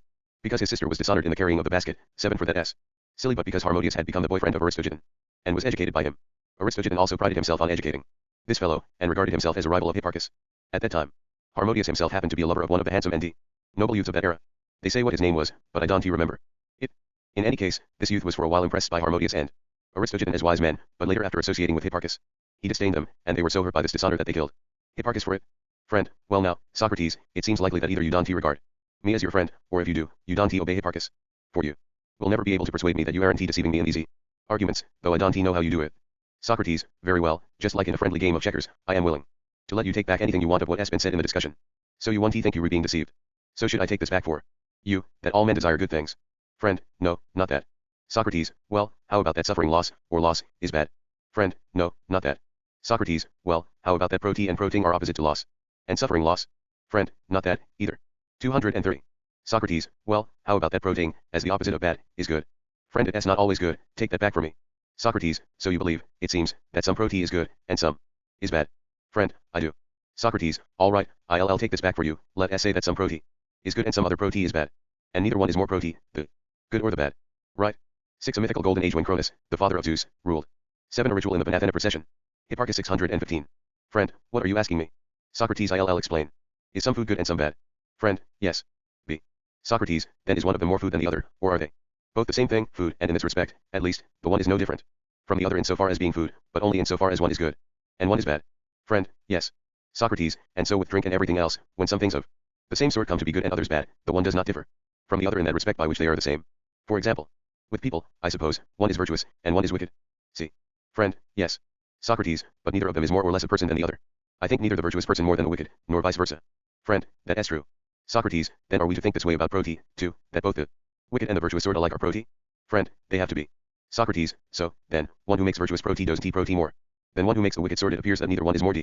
because his sister was dishonored in the carrying of the basket. 7. For that s. Silly, but because Harmodius had become the boyfriend of Aristogiton, and was educated by him. Aristogiton also prided himself on educating this fellow, and regarded himself as a rival of Hipparchus. At that time, Harmodius himself happened to be a lover of one of the handsome and noble youths of that era. They say what his name was, but I don't remember it. In any case, this youth was for a while impressed by Harmodius and Aristogiton as wise men, but later after associating with Hipparchus, he disdained them, and they were so hurt by this dishonor that they killed Hipparchus for it. Friend, well now, Socrates, it seems likely that either you don't regard me as your friend, or if you do, you don't obey Hipparchus. For you will never be able to persuade me that you aren't deceiving me in these arguments, though I don't know how you do it. Socrates, very well, just like in a friendly game of checkers, I am willing to let you take back anything you want of what has been said in the discussion. So you want to think you were being deceived. So should I take this back for you, that all men desire good things? Friend, no, not that. Socrates, well, how about that suffering loss, or loss, is bad? Friend, no, not that. Socrates, well, how about that prote and proting are opposite to loss and suffering loss? Friend, not that, either. 230. Socrates, well, how about that proting, as the opposite of bad, is good? Friend, it is not always good, take that back from me. Socrates, so you believe, it seems, that some prote is good, and some is bad. Friend, I do. Socrates, all right, I'll take this back for you, let us say that some prote is good and some other prote is bad. And neither one is more prote, the good or the bad. Right? 6. A mythical golden age when Cronus, the father of Zeus, ruled. 7. A ritual in the Panathena procession. Hipparchus 615. Friend, what are you asking me? Socrates, I'll explain. Is some food good and some bad? Friend, yes. B. Socrates, then is one of them more food than the other, or are they both the same thing, food, and in this respect, at least, the one is no different from the other insofar as being food, but only insofar as one is good, and one is bad? Friend, yes. Socrates, and so with drink and everything else, when some things of the same sort come to be good and others bad, the one does not differ from the other in that respect by which they are the same. For example, with people, I suppose, one is virtuous, and one is wicked. See. Friend, yes. Socrates, but neither of them is more or less a person than the other. I think neither the virtuous person more than the wicked, nor vice versa. Friend, that is true. Socrates, then are we to think this way about prote, too, that both the wicked and the virtuous sort alike are prote? Friend, they have to be. Socrates, so, then, one who makes virtuous prote doesn't prote more than one who makes the wicked sort. It appears that neither one is more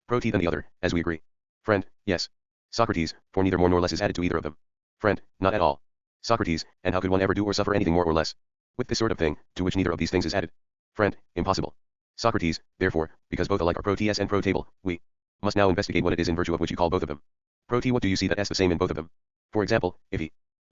prote than the other, as we agree. Friend, yes. Socrates, for neither more nor less is added to either of them. Friend, not at all. Socrates, and how could one ever do or suffer anything more or less with this sort of thing, to which neither of these things is added? Friend, impossible. Socrates, therefore, because both alike are proteus and protable, we must now investigate what it is in virtue of which you call both of them prote. What do you see that is the same in both of them? For example, if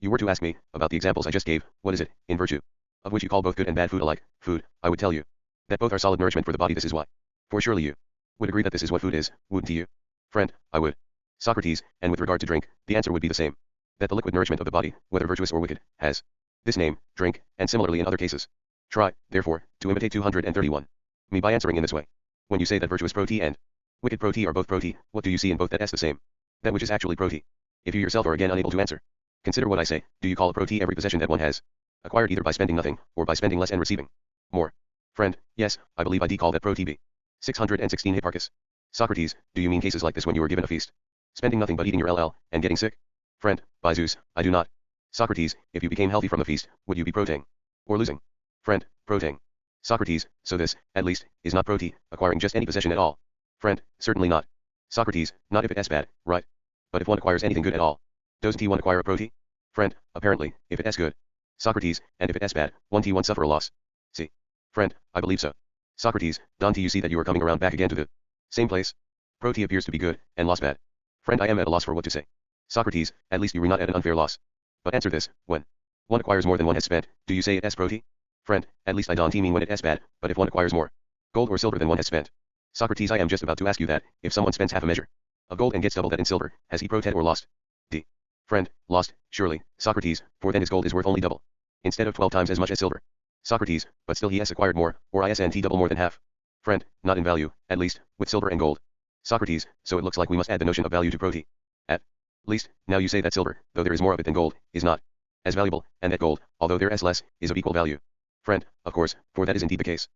you were to ask me about the examples I just gave, what is it, in virtue of which you call both good and bad food alike, food, I would tell you that both are solid nourishment for the body. This is why. For surely you would agree that this is what food is, wouldn't you? Friend, I would. Socrates, and with regard to drink, the answer would be the same. That the liquid nourishment of the body, whether virtuous or wicked, has this name, drink, and similarly in other cases. Try, therefore, to imitate 231. Me by answering in this way. When you say that virtuous prote and wicked prote are both prote, what do you see in both that is the same? That which is actually prote. If you yourself are again unable to answer, consider what I say. Do you call a prote every possession that one has acquired either by spending nothing, or by spending less and receiving more? Friend, yes, I believe I call that prote b. 616. Hipparchus. Socrates, do you mean cases like this when you were given a feast, spending nothing but eating your LL, and getting sick? Friend, by Zeus, I do not. Socrates, if you became healthy from the feast, would you be proteing or losing? Friend, proteing. Socrates, so this, at least, is not prote, acquiring just any possession at all. Friend, certainly not. Socrates, not if it is bad, right? But if one acquires anything good at all, doesn't one acquire a prote? Friend, apparently, if it is good. Socrates, and if it is bad, one suffer a loss. See. Friend, I believe so. Socrates, don't you see that you are coming around back again to the same place? Prote appears to be good, and loss bad. Friend, I am at a loss for what to say. Socrates, at least you were not at an unfair loss. But answer this, when one acquires more than one has spent, do you say it is prote? Friend, at least I don't mean when it is bad, but if one acquires more gold or silver than one has spent. Socrates, I am just about to ask you that, if someone spends half a measure of gold and gets double that in silver, has he proted or lost? D. Friend, lost, surely, Socrates, for then his gold is worth only double, instead of 12 times as much as silver. Socrates, but still he has acquired more, or isn't double more than half. Friend, not in value, at least, with silver and gold. Socrates, so it looks like we must add the notion of value to prote. At least, now you say that silver, though there is more of it than gold, is not as valuable, and that gold, although there is less, is of equal value. Friend, of course, for that is indeed the case.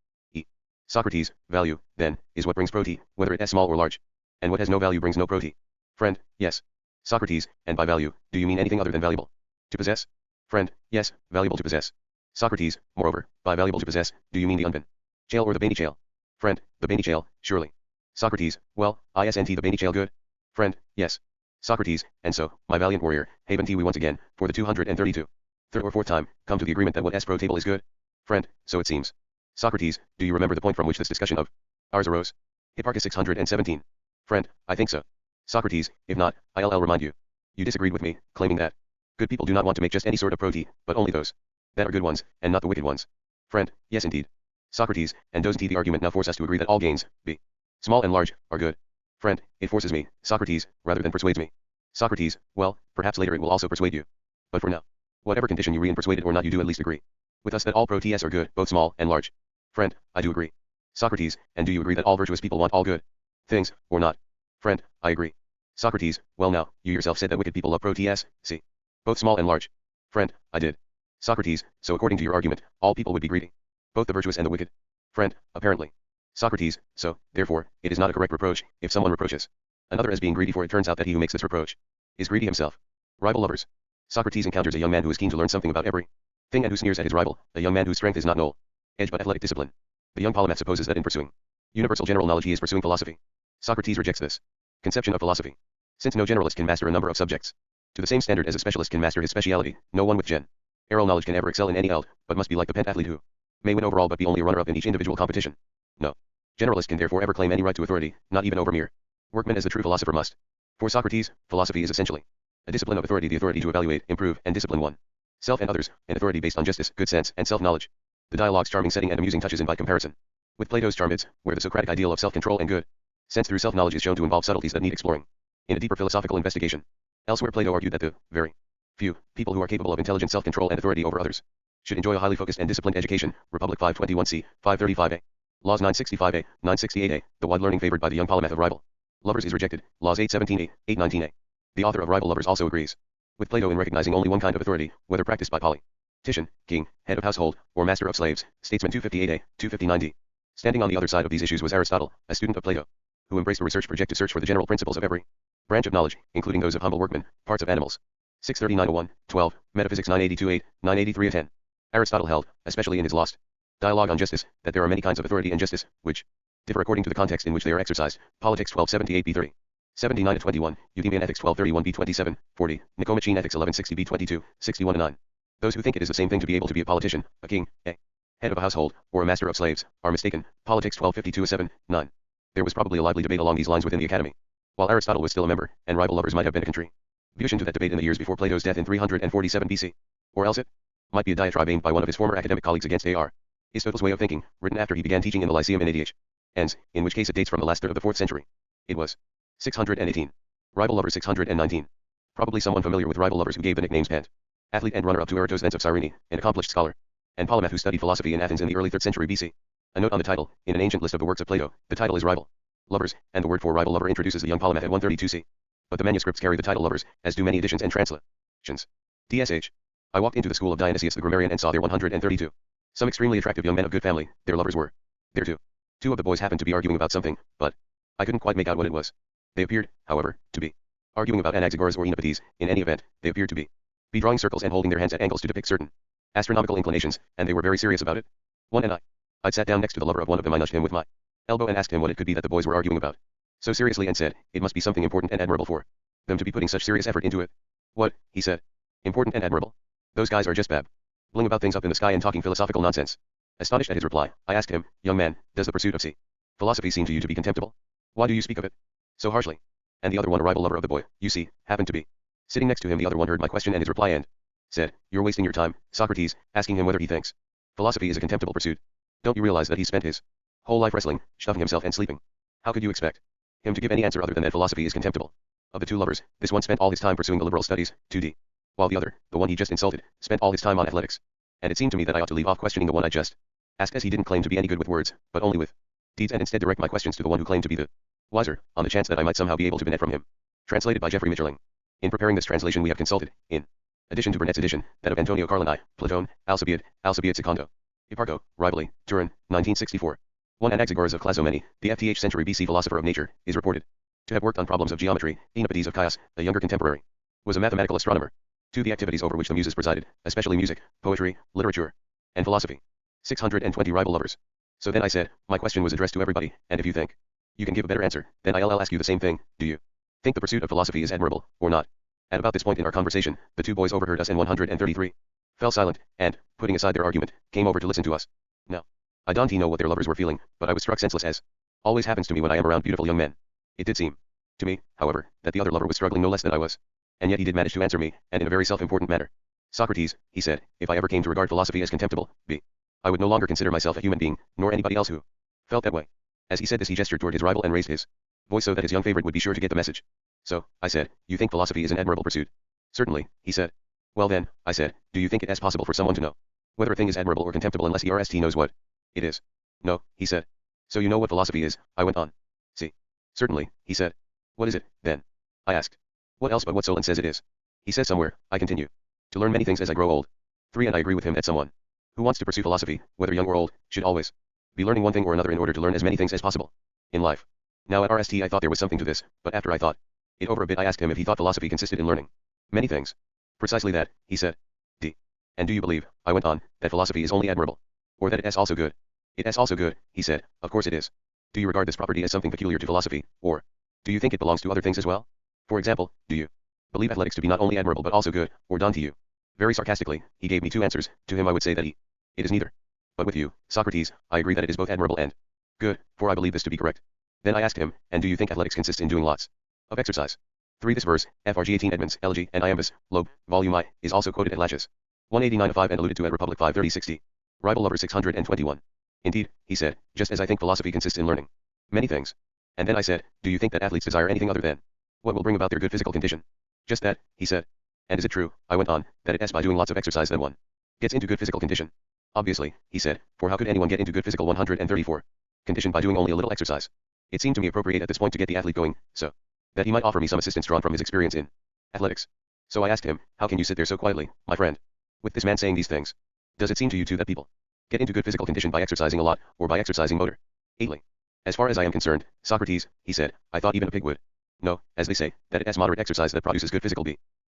Socrates, value, then, is what brings prote, whether it is small or large. And what has no value brings no prote. Friend, yes. Socrates, and by value, do you mean anything other than valuable to possess? Friend, yes, valuable to possess. Socrates, moreover, by valuable to possess, do you mean the unben chail or the bany chail? Friend, the bany chail, surely. Socrates, well, isn't the bany chail good? Friend, yes. Socrates, and so, my valiant warrior, haven't we once again, for the 232, third or fourth time, come to the agreement that what is protable is good? Friend, so it seems. Socrates, do you remember the point from which this discussion of ours arose? Hipparchus 617. Friend, I think so. Socrates, if not, I'll remind you. You disagreed with me, claiming that good people do not want to make just any sort of prote, but only those that are good ones, and not the wicked ones. Friend, yes indeed. Socrates, and doesn't the argument now force us to agree that all gains, be small and large, are good? Friend, it forces me, Socrates, rather than persuades me. Socrates, well, perhaps later it will also persuade you. But for now, Whatever condition you re and persuaded or not, you do at least agree with us that all pro-TS are good, both small and large. Friend, I do agree. Socrates, and do you agree that all virtuous people want all good things, or not? Friend, I agree. Socrates, well now, you yourself said that wicked people love pro-TS, see? Both small and large. Friend, I did. Socrates, so according to your argument, all people would be greedy. Both the virtuous and the wicked. Friend, apparently. Socrates, so, therefore, it is not a correct reproach, if someone reproaches another as being greedy, for it turns out that he who makes this reproach is greedy himself. Rival lovers. Socrates encounters a young man who is keen to learn something about every thing and who sneers at his rival, a young man whose strength is not knowl edge but athletic discipline. The young polymath supposes that in pursuing universal general knowledge he is pursuing philosophy. Socrates rejects this conception of philosophy, since no generalist can master a number of subjects to the same standard as a specialist can master his speciality. No one with general knowledge can ever excel in any field, but must be like the pentathlete who may win overall but be only a runner-up in each individual competition. No generalist can therefore ever claim any right to authority, not even over mere workmen, as the true philosopher must. For Socrates, philosophy is essentially a discipline of authority, the authority to evaluate, improve, and discipline one self and others, an authority based on justice, good sense, and self-knowledge. The dialogue's charming setting and amusing touches invite comparison with Plato's Charmides, where the Socratic ideal of self-control and good sense through self-knowledge is shown to involve subtleties that need exploring in a deeper philosophical investigation. Elsewhere, Plato argued that the very few people who are capable of intelligent self-control and authority over others should enjoy a highly focused and disciplined education. Republic 521c, 535a. Laws 965a, 968a. The wide learning favored by the young polymath of rival lovers is rejected. Laws 817a, 819a. The author of Rival Lovers also agrees with Plato in recognizing only one kind of authority, whether practiced by politician, king, head of household, or master of slaves. Statesman 258a, 259d. Standing on the other side of these issues was Aristotle, a student of Plato, who embraced a research project to search for the general principles of every branch of knowledge, including those of humble workmen, parts of animals. 639-01, 12, Metaphysics 982-8, 983-10. Aristotle held, especially in his Lost Dialogue on Justice, that there are many kinds of authority and justice, which differ according to the context in which they are exercised. Politics 1278b30. 79-21, Euthemian Ethics 1231b27, 40, Nicomachean Ethics 1160b22, 61-9. Those who think it is the same thing to be able to be a politician, a king, a head of a household, or a master of slaves, are mistaken. Politics 1252-7, 9. There was probably a lively debate along these lines within the academy, while Aristotle was still a member, and Rival Lovers might have been a contribution to that debate in the years before Plato's death in 347 BC. Or else it might be a diatribe aimed by one of his former academic colleagues against Aristotle's way of thinking, written after he began teaching in the Lyceum in ADH, in which case it dates from the last third of the 4th century. It was 618. Rival Lovers 619. Probably someone familiar with Rival Lovers who gave the nicknames athlete and runner-up to Eratosthenes of Cyrene, an accomplished scholar and polymath who studied philosophy in Athens in the early 3rd century BC. A note on the title: in an ancient list of the works of Plato, the title is Rival Lovers, and the word for rival lover introduces the young polymath at 132c. But the manuscripts carry the title Lovers, as do many editions and translations. DSH. I walked into the school of Dionysius the grammarian and saw there 132. Some extremely attractive young men of good family. Their lovers were there too. Two of the boys happened to be arguing about something, but I couldn't quite make out what it was. They appeared, however, to be arguing about Anaxagoras or Enopides. In any event, they appeared to be drawing circles and holding their hands at angles to depict certain astronomical inclinations, and they were very serious about it. One and I'd sat down next to the lover of one of them. I nudged him with my elbow and asked him what it could be that the boys were arguing about so seriously, and said, it must be something important and admirable for them to be putting such serious effort into it. What, he said. Important and admirable? Those guys are just babbling about things up in the sky and talking philosophical nonsense. Astonished at his reply, I asked him, young man, does the pursuit of philosophy seem to you to be contemptible? Why do you speak of it so harshly? And the other one, a rival lover of the boy, you see, happened to be sitting next to him. The other one heard my question and his reply and said, you're wasting your time, Socrates, asking him whether he thinks philosophy is a contemptible pursuit. Don't you realize that he spent his whole life wrestling, stuffing himself and sleeping? How could you expect him to give any answer other than that philosophy is contemptible? Of the two lovers, this one spent all his time pursuing the liberal studies, 2D, while the other, the one he just insulted, spent all his time on athletics. And it seemed to me that I ought to leave off questioning the one I just asked, as he didn't claim to be any good with words, but only with deeds, and instead direct my questions to the one who claimed to be the wiser, on the chance that I might somehow be able to benefit from him. Translated by Geoffrey Mitcherling. In preparing this translation we have consulted, in addition to Burnet's edition, that of Antonio Carlini, Platone, Alcibiade Secondo, Hipparco, Rivoli, Turin, 1964. One Anaxagoras of Clazomene, the FTH century BC philosopher of nature, is reported to have worked on problems of geometry. Enopides of Chios, a younger contemporary, was a mathematical astronomer. To the activities over which the muses presided, especially music, poetry, literature, and philosophy. 620 Rival Lovers. So then I said, my question was addressed to everybody, and if you think you can give a better answer, then I'll ask you the same thing. Do you think the pursuit of philosophy is admirable, or not? At about this point in our conversation, the two boys overheard us, and 133 fell silent, and, putting aside their argument, came over to listen to us. Now, I don't know what their lovers were feeling, but I was struck senseless, as always happens to me when I am around beautiful young men. It did seem to me, however, that the other lover was struggling no less than I was. And yet he did manage to answer me, and in a very self-important manner. Socrates, he said, if I ever came to regard philosophy as contemptible, I would no longer consider myself a human being, nor anybody else who felt that way. As he said this, he gestured toward his rival and raised his voice so that his young favorite would be sure to get the message. So, I said, you think philosophy is an admirable pursuit? Certainly, he said. Well then, I said, do you think it is possible for someone to know whether a thing is admirable or contemptible unless he knows what it is? No, he said. So you know what philosophy is, I went on. See. Certainly, he said. What is it, then? I asked. What else but what Solon says it is? He says somewhere, I continue, to learn many things as I grow old. 3. And I agree with him that someone who wants to pursue philosophy, whether young or old, should always be learning one thing or another in order to learn as many things as possible in life. Now at RST I thought there was something to this, but after I thought it over a bit I asked him if he thought philosophy consisted in learning many things. Precisely that, he said. D. And do you believe, I went on, that philosophy is only admirable? Or that it is also good? It is also good, he said, of course it is. Do you regard this property as something peculiar to philosophy, or do you think it belongs to other things as well? For example, do you believe athletics to be not only admirable but also good, or done to you? Very sarcastically, he gave me 2 answers. To him I would say that it is neither. But with you, Socrates, I agree that it is both admirable and good, for I believe this to be correct. Then I asked him, and do you think athletics consists in doing lots of exercise? 3. This verse, FRG 18 Edmonds, LG, and Iambus, Loeb, Volume I, is also quoted at Laches 189-5 and alluded to at Republic 530-60. Rival Lover 621. Indeed, he said, just as I think philosophy consists in learning many things. And then I said, do you think that athletes desire anything other than what will bring about their good physical condition? Just that, he said. And is it true, I went on, that it is by doing lots of exercise that one gets into good physical condition? Obviously, he said, for how could anyone get into good physical 134 condition by doing only a little exercise? It seemed to me appropriate at this point to get the athlete going, so that he might offer me some assistance drawn from his experience in athletics. So I asked him, how can you sit there so quietly, my friend, with this man saying these things? Does it seem to you too that people get into good physical condition by exercising a lot, or by exercising motor? 8. As far as I am concerned, Socrates, he said, I thought even a pig would know, as they say, that it is moderate exercise that produces good physical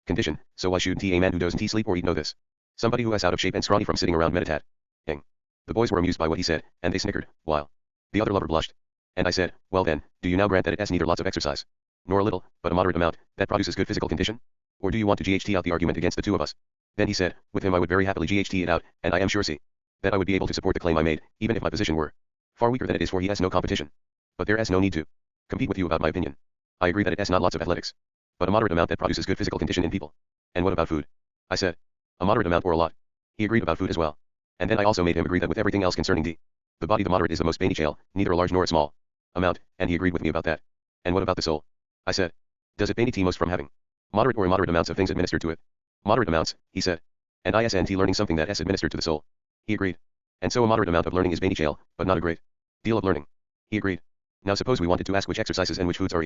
condition, so why shouldn't a man who doesn't sleep or eat know this? Somebody who is out of shape and scrawny from sitting around meditating. The boys were amused by what he said, and they snickered, while the other lover blushed. And I said, well then, do you now grant that it has neither lots of exercise, nor a little, but a moderate amount, that produces good physical condition? Or do you want to GHT out the argument against the two of us? Then he said, with him I would very happily GHT it out, and I am sure see that I would be able to support the claim I made, even if my position were far weaker than it is, for he has no competition. But there is no need to compete with you about my opinion. I agree that it has not lots of athletics, but a moderate amount that produces good physical condition in people. And what about food? I said, a moderate amount or a lot. He agreed about food as well. And then I also made him agree that with everything else concerning the body the moderate is the most beneficial, neither a large nor a small amount, and he agreed with me about that. And what about the soul? I said, does it benefit most from having moderate or immoderate amounts of things administered to it? Moderate amounts, he said. And isn't learning something that is administered to the soul? He agreed. And so a moderate amount of learning is beneficial, but not a great deal of learning. He agreed. Now suppose we wanted to ask which exercises and which foods are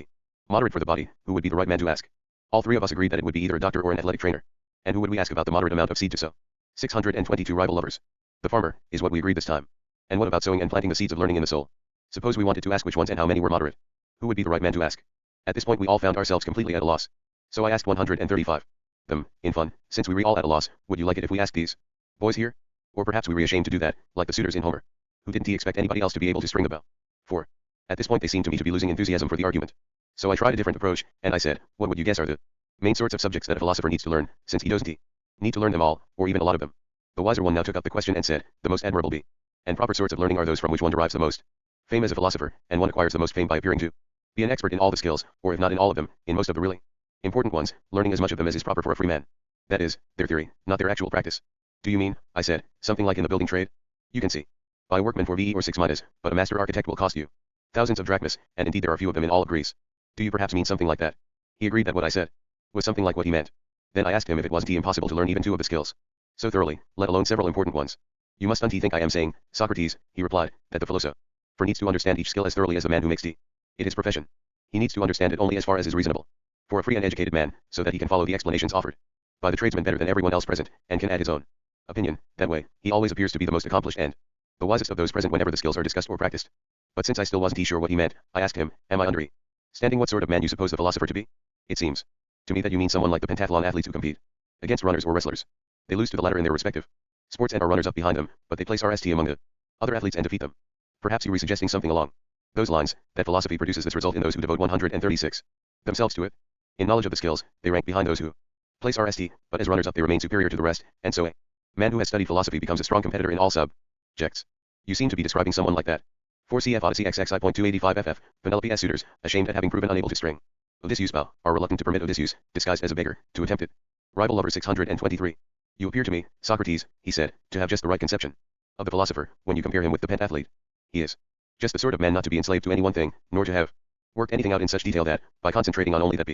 moderate for the body, who would be the right man to ask? All 3 of us agreed that it would be either a doctor or an athletic trainer. And who would we ask about the moderate amount of seed to sow? 622 rival lovers. The farmer, is what we agreed this time. And what about sowing and planting the seeds of learning in the soul? Suppose we wanted to ask which ones and how many were moderate. Who would be the right man to ask? At this point we all found ourselves completely at a loss. So I asked 135 them, in fun, since we were all at a loss, would you like it if we asked these boys here? Or perhaps we were ashamed to do that, like the suitors in Homer, who didn't expect anybody else to be able to string the bow. For at this point they seemed to me to be losing enthusiasm for the argument. So I tried a different approach, and I said, what would you guess are the main sorts of subjects that a philosopher needs to learn, since he doesn't need to learn them all, or even a lot of them? The wiser one now took up the question and said, the most admirable and proper sorts of learning are those from which one derives the most fame as a philosopher, and one acquires the most fame by appearing to be an expert in all the skills, or if not in all of them, in most of the really important ones, learning as much of them as is proper for a free man. That is, their theory, not their actual practice. Do you mean, I said, something like in the building trade? You can see. Buy a workman for VE or 6 minas, but a master architect will cost you thousands of drachmas, and indeed there are few of them in all of Greece. Do you perhaps mean something like that? He agreed that what I said was something like what he meant. Then I asked him if it wasn't impossible to learn even 2 of the skills so thoroughly, let alone several important ones. You mustn't think I am saying, Socrates, he replied, that the philosopher needs to understand each skill as thoroughly as the man who makes it his profession. He needs to understand it only as far as is reasonable for a free and educated man, so that he can follow the explanations offered by the tradesman better than everyone else present, and can add his own opinion. That way, he always appears to be the most accomplished and the wisest of those present whenever the skills are discussed or practiced. But since I still wasn't sure what he meant, I asked him, am I understanding what sort of man you suppose the philosopher to be? It seems to me that you mean someone like the pentathlon athletes who compete against runners or wrestlers. They lose to the latter in their respective sports and are runners up behind them, but they place RST among the other athletes and defeat them. Perhaps you were suggesting something along those lines, that philosophy produces this result in those who devote 136 themselves to it. In knowledge of the skills, they rank behind those who place RST, but as runners up they remain superior to the rest, and so a man who has studied philosophy becomes a strong competitor in all subjects. You seem to be describing someone like that. 4 CF Odyssey XXI.285 FF, Penelope S. suitors, ashamed at having proven unable to string Odysseus' bow, are reluctant to permit Odysseus, disguised as a beggar, to attempt it. Rival lover 623. You appear to me, Socrates, he said, to have just the right conception of the philosopher, when you compare him with the pentathlete. He is just the sort of man not to be enslaved to any one thing, nor to have worked anything out in such detail that, by concentrating on only that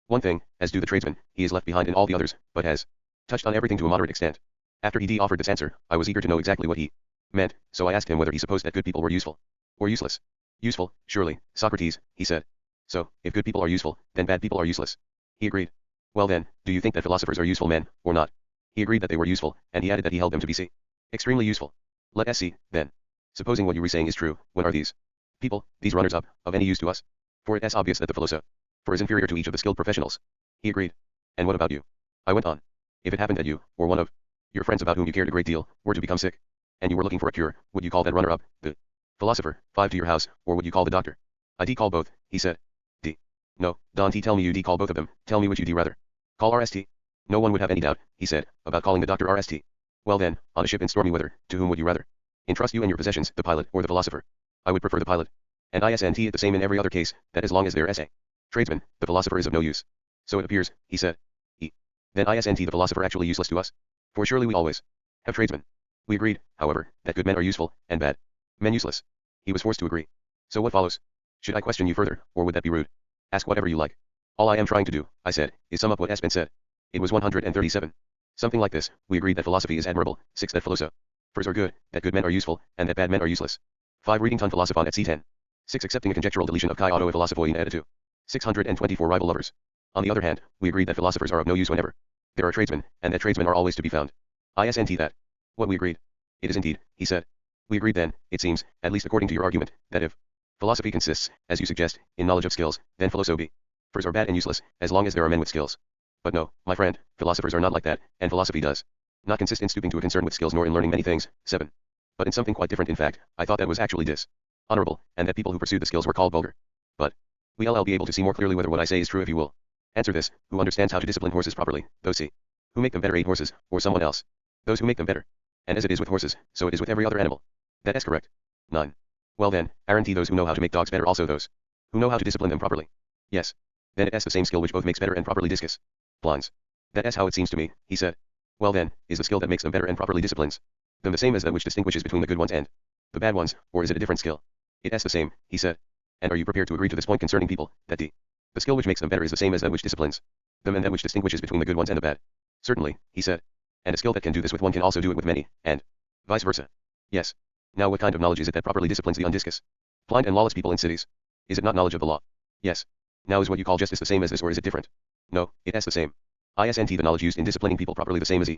one thing, as do the tradesmen, he is left behind in all the others, but has touched on everything to a moderate extent. After he offered this answer, I was eager to know exactly what he meant, so I asked him whether he supposed that good people were useful or useless. Useful, surely, Socrates, he said. So, if good people are useful, then bad people are useless. He agreed. Well then, do you think that philosophers are useful men, or not? He agreed that they were useful, and he added that he held them to be extremely useful. Let us see, then. Supposing what you were saying is true, when are these people, these runners-up, of any use to us? For it is obvious that the philosopher is inferior to each of the skilled professionals. He agreed. And what about you? I went on. If it happened that you, or one of your friends about whom you cared a great deal, were to become sick, and you were looking for a cure, would you call that runner-up, the philosopher, 5 to your house, or would you call the doctor? I call both, he said. D. No, Don T. Tell me you call both of them, tell me which you rather. Call RST. No one would have any doubt, he said, about calling the doctor RST. Well then, on a ship in stormy weather, to whom would you rather entrust you and your possessions, the pilot or the philosopher? I would prefer the pilot. And isn't it the same in every other case, that as long as there is a tradesman, the philosopher is of no use? So it appears, he said. Then isn't the philosopher actually useless to us? For surely we always have tradesmen. We agreed, however, that good men are useful, and bad men useless. He was forced to agree. So what follows? Should I question you further, or would that be rude? Ask whatever you like. All I am trying to do, I said, is sum up what has been said. It was 137. Something like this. We agreed that philosophy is admirable, 6 that philosophers are good, that good men are useful, and that bad men are useless. 5 reading ton philosophon at C10. 6 accepting a conjectural deletion of chi auto e philosophoi in edit 2. 624 rival lovers. On the other hand, we agreed that philosophers are of no use whenever there are tradesmen, and that tradesmen are always to be found. Isn't that what we agreed? It is indeed, he said. We agreed then, it seems, at least according to your argument, that if philosophy consists, as you suggest, in knowledge of skills, then philosophers are bad and useless, as long as there are men with skills. But no, my friend, philosophers are not like that, and philosophy does not consist in stooping to a concern with skills nor in learning many things. 7. But in something quite different. In fact, I thought that was actually dishonorable, and that people who pursued the skills were called vulgar. But we'll be able to see more clearly whether what I say is true if you will answer this. Who understands how to discipline horses properly? Those who make them better 8 horses, or someone else? Those who make them better. And as it is with horses, so it is with every other animal. That is correct. 9. Well then, aren't those who know how to make dogs better also those who know how to discipline them properly? Yes. Then it is the same skill which both makes better and properly discipline blinds. That is how it seems to me, he said. Well then, is the skill that makes them better and properly disciplines them the same as that which distinguishes between the good ones and the bad ones, or is it a different skill? It is the same, he said. And are you prepared to agree to this point concerning people, that the skill which makes them better is the same as that which disciplines them and that which distinguishes between the good ones and the bad? Certainly, he said. And a skill that can do this with one can also do it with many, and vice versa. Yes. Now what kind of knowledge is it that properly disciplines the undiscus blind and lawless people in cities? Is it not knowledge of the law? Yes. Now is what you call justice the same as this, or is it different? No, it is the same. Isn't the knowledge used in disciplining people properly the same as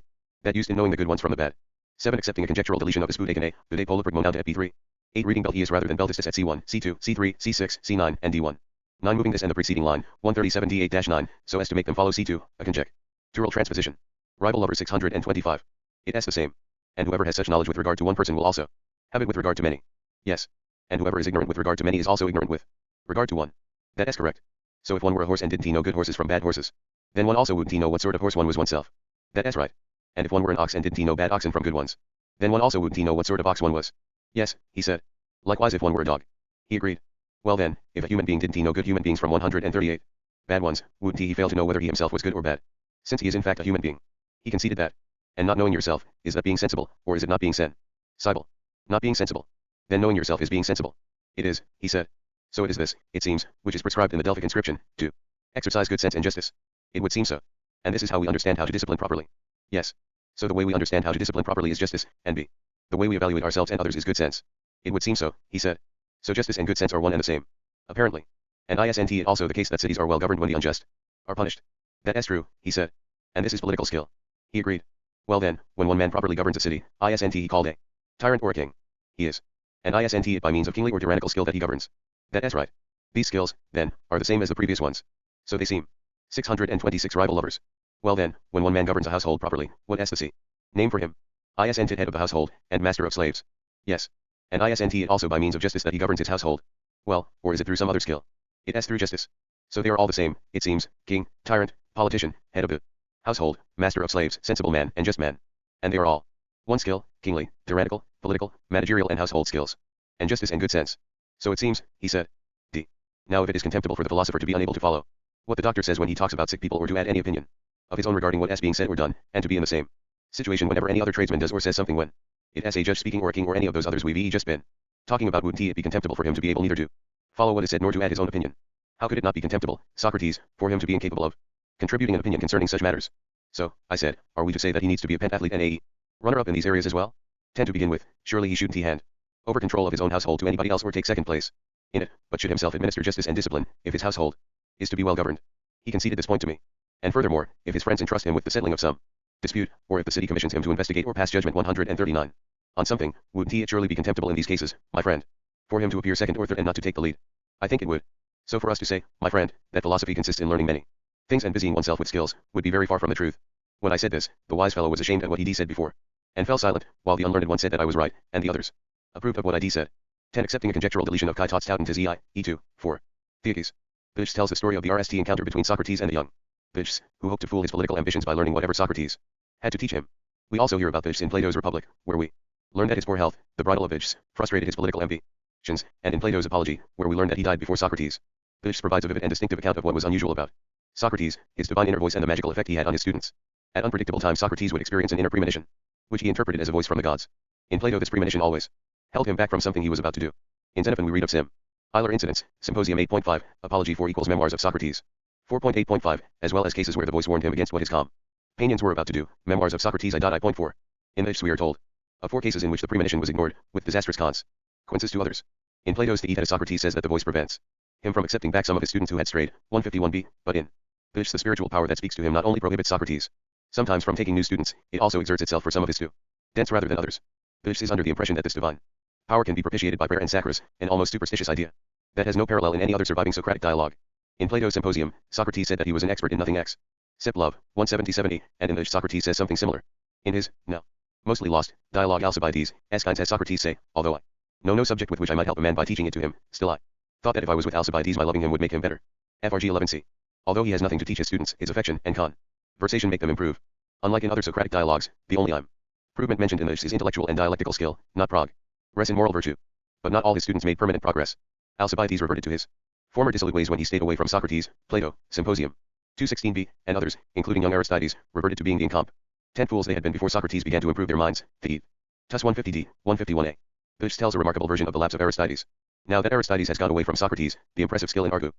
that used in knowing the good ones from the bad? 7 accepting a conjectural deletion of the spud a the de pola prigmonad at B3. 8 reading beltius rather than beltistis at C1, C2, C3, C6, C9, and D1. 9 moving this and the preceding line, 137 D8-9, so as to make them follow C2, a conjectural transposition. Rival lover 625. It is the same. And whoever has such knowledge with regard to one person will also have it with regard to many. Yes. And whoever is ignorant with regard to many is also ignorant with regard to one. That is correct. So if one were a horse and didn't he know good horses from bad horses, then one also wouldn't he know what sort of horse one was oneself. That is right. And if one were an ox and didn't he know bad oxen from good ones, then one also wouldn't he know what sort of ox one was. Yes, he said. Likewise if one were a dog. He agreed. Well then, if a human being didn't he know good human beings from 138 bad ones, wouldn't he fail to know whether he himself was good or bad? Since he is in fact a human being. He conceded that. And not knowing yourself, is that being sensible, or is it not being sensible? Not being sensible. Then knowing yourself is being sensible. It is, he said. So it is this, it seems, which is prescribed in the Delphic inscription, to exercise good sense and justice. It would seem so. And this is how we understand how to discipline properly. Yes. So the way we understand how to discipline properly is justice, and b. the way we evaluate ourselves and others is good sense. It would seem so, he said. So justice and good sense are one and the same. Apparently. And isn't it also the case that cities are well governed when the unjust are punished? That is true, he said. And this is political skill. He agreed. Well then, when one man properly governs a city, isn't he called a tyrant or a king? He is. And isn't it by means of kingly or tyrannical skill that he governs? That is right. These skills, then, are the same as the previous ones. So they seem. 626 rival lovers. Well then, when one man governs a household properly, what is the name for him? Isn't it head of the household, and master of slaves? Yes. And isn't it also by means of justice that he governs his household? Well, or is it through some other skill? It is through justice. So they are all the same, it seems, king, tyrant, politician, head of the household, master of slaves, sensible man, and just man. And they are all one skill, kingly, tyrannical, political, managerial and household skills. And justice and good sense. So it seems, he said. D. Now if it is contemptible for the philosopher to be unable to follow what the doctor says when he talks about sick people, or to add any opinion of his own regarding what is being said or done, and to be in the same situation whenever any other tradesman does or says something when it has a judge speaking or a king or any of those others we've just been talking about, wouldn't it be contemptible for him to be able neither to follow what is said nor to add his own opinion? How could it not be contemptible, Socrates, for him to be incapable of contributing an opinion concerning such matters? So, I said, are we to say that he needs to be a pentathlete and a runner-up in these areas as well? 10 to begin with, surely he shouldn't hand over control of his own household to anybody else or take second place in it, but should himself administer justice and discipline, if his household is to be well governed. He conceded this point to me. And furthermore, if his friends entrust him with the settling of some dispute, or if the city commissions him to investigate or pass judgment 139 on something, wouldn't it surely be contemptible in these cases, my friend, for him to appear second or third and not to take the lead? I think it would. So for us to say, my friend, that philosophy consists in learning many things and busying oneself with skills, would be very far from the truth. When I said this, the wise fellow was ashamed at what he said before, and fell silent, while the unlearned one said that I was right, and the others approved of what I said. 10. Accepting a conjectural deletion of Kai tot stout his E2, 4. Theaetes. Thucydides tells the story of the RST encounter between Socrates and the young Thucydides, who hoped to fool his political ambitions by learning whatever Socrates had to teach him. We also hear about Thucydides in Plato's Republic, where we learn that his poor health, the bridle of Thucydides, frustrated his political ambitions, and in Plato's Apology, where we learn that he died before Socrates. Thucydides provides a vivid and distinctive account of what was unusual about Socrates, his divine inner voice and the magical effect he had on his students. At unpredictable times Socrates would experience an inner premonition, which he interpreted as a voice from the gods. In Plato this premonition always held him back from something he was about to do. In Xenophon we read of Similar incidents, Symposium 8.5, Apology 4 equals Memoirs of Socrates. 4.8.5, as well as cases where the voice warned him against what his companions were about to do, Memoirs of Socrates I.4. In this we are told of 4 cases in which the premonition was ignored, with disastrous consequences to others. In Plato's Theaetetus Socrates says that the voice prevents him from accepting back some of his students who had strayed, 151b, but in Thucydides the spiritual power that speaks to him not only prohibits Socrates sometimes from taking new students, it also exerts itself for some of his students rather than others. Thucydides is under the impression that this divine power can be propitiated by prayer and sacras, an almost superstitious idea that has no parallel in any other surviving Socratic dialogue. In Plato's Symposium, Socrates said that he was an expert in nothing except love, 177e, and in the Socrates says something similar. In his, now, mostly lost, dialogue Alcibiades, Aeschines has Socrates say, although I know no subject with which I might help a man by teaching it to him, still I thought that if I was with Alcibiades my loving him would make him better. FRG 11c. Although he has nothing to teach his students, his affection and conversation make them improve. Unlike in other Socratic dialogues, the only improvement mentioned in this is intellectual and dialectical skill, not progress in moral virtue. But not all his students made permanent progress. Alcibiades reverted to his former dissolute ways when he stayed away from Socrates. Plato, Symposium 216b, and others, including young Aristides, reverted to being the incompetent fools they had been before Socrates began to improve their minds. Theaetetus 150d, 151a. Thucydides tells a remarkable version of the lapse of Aristides. Now that Aristides has gone away from Socrates, the impressive skill in argument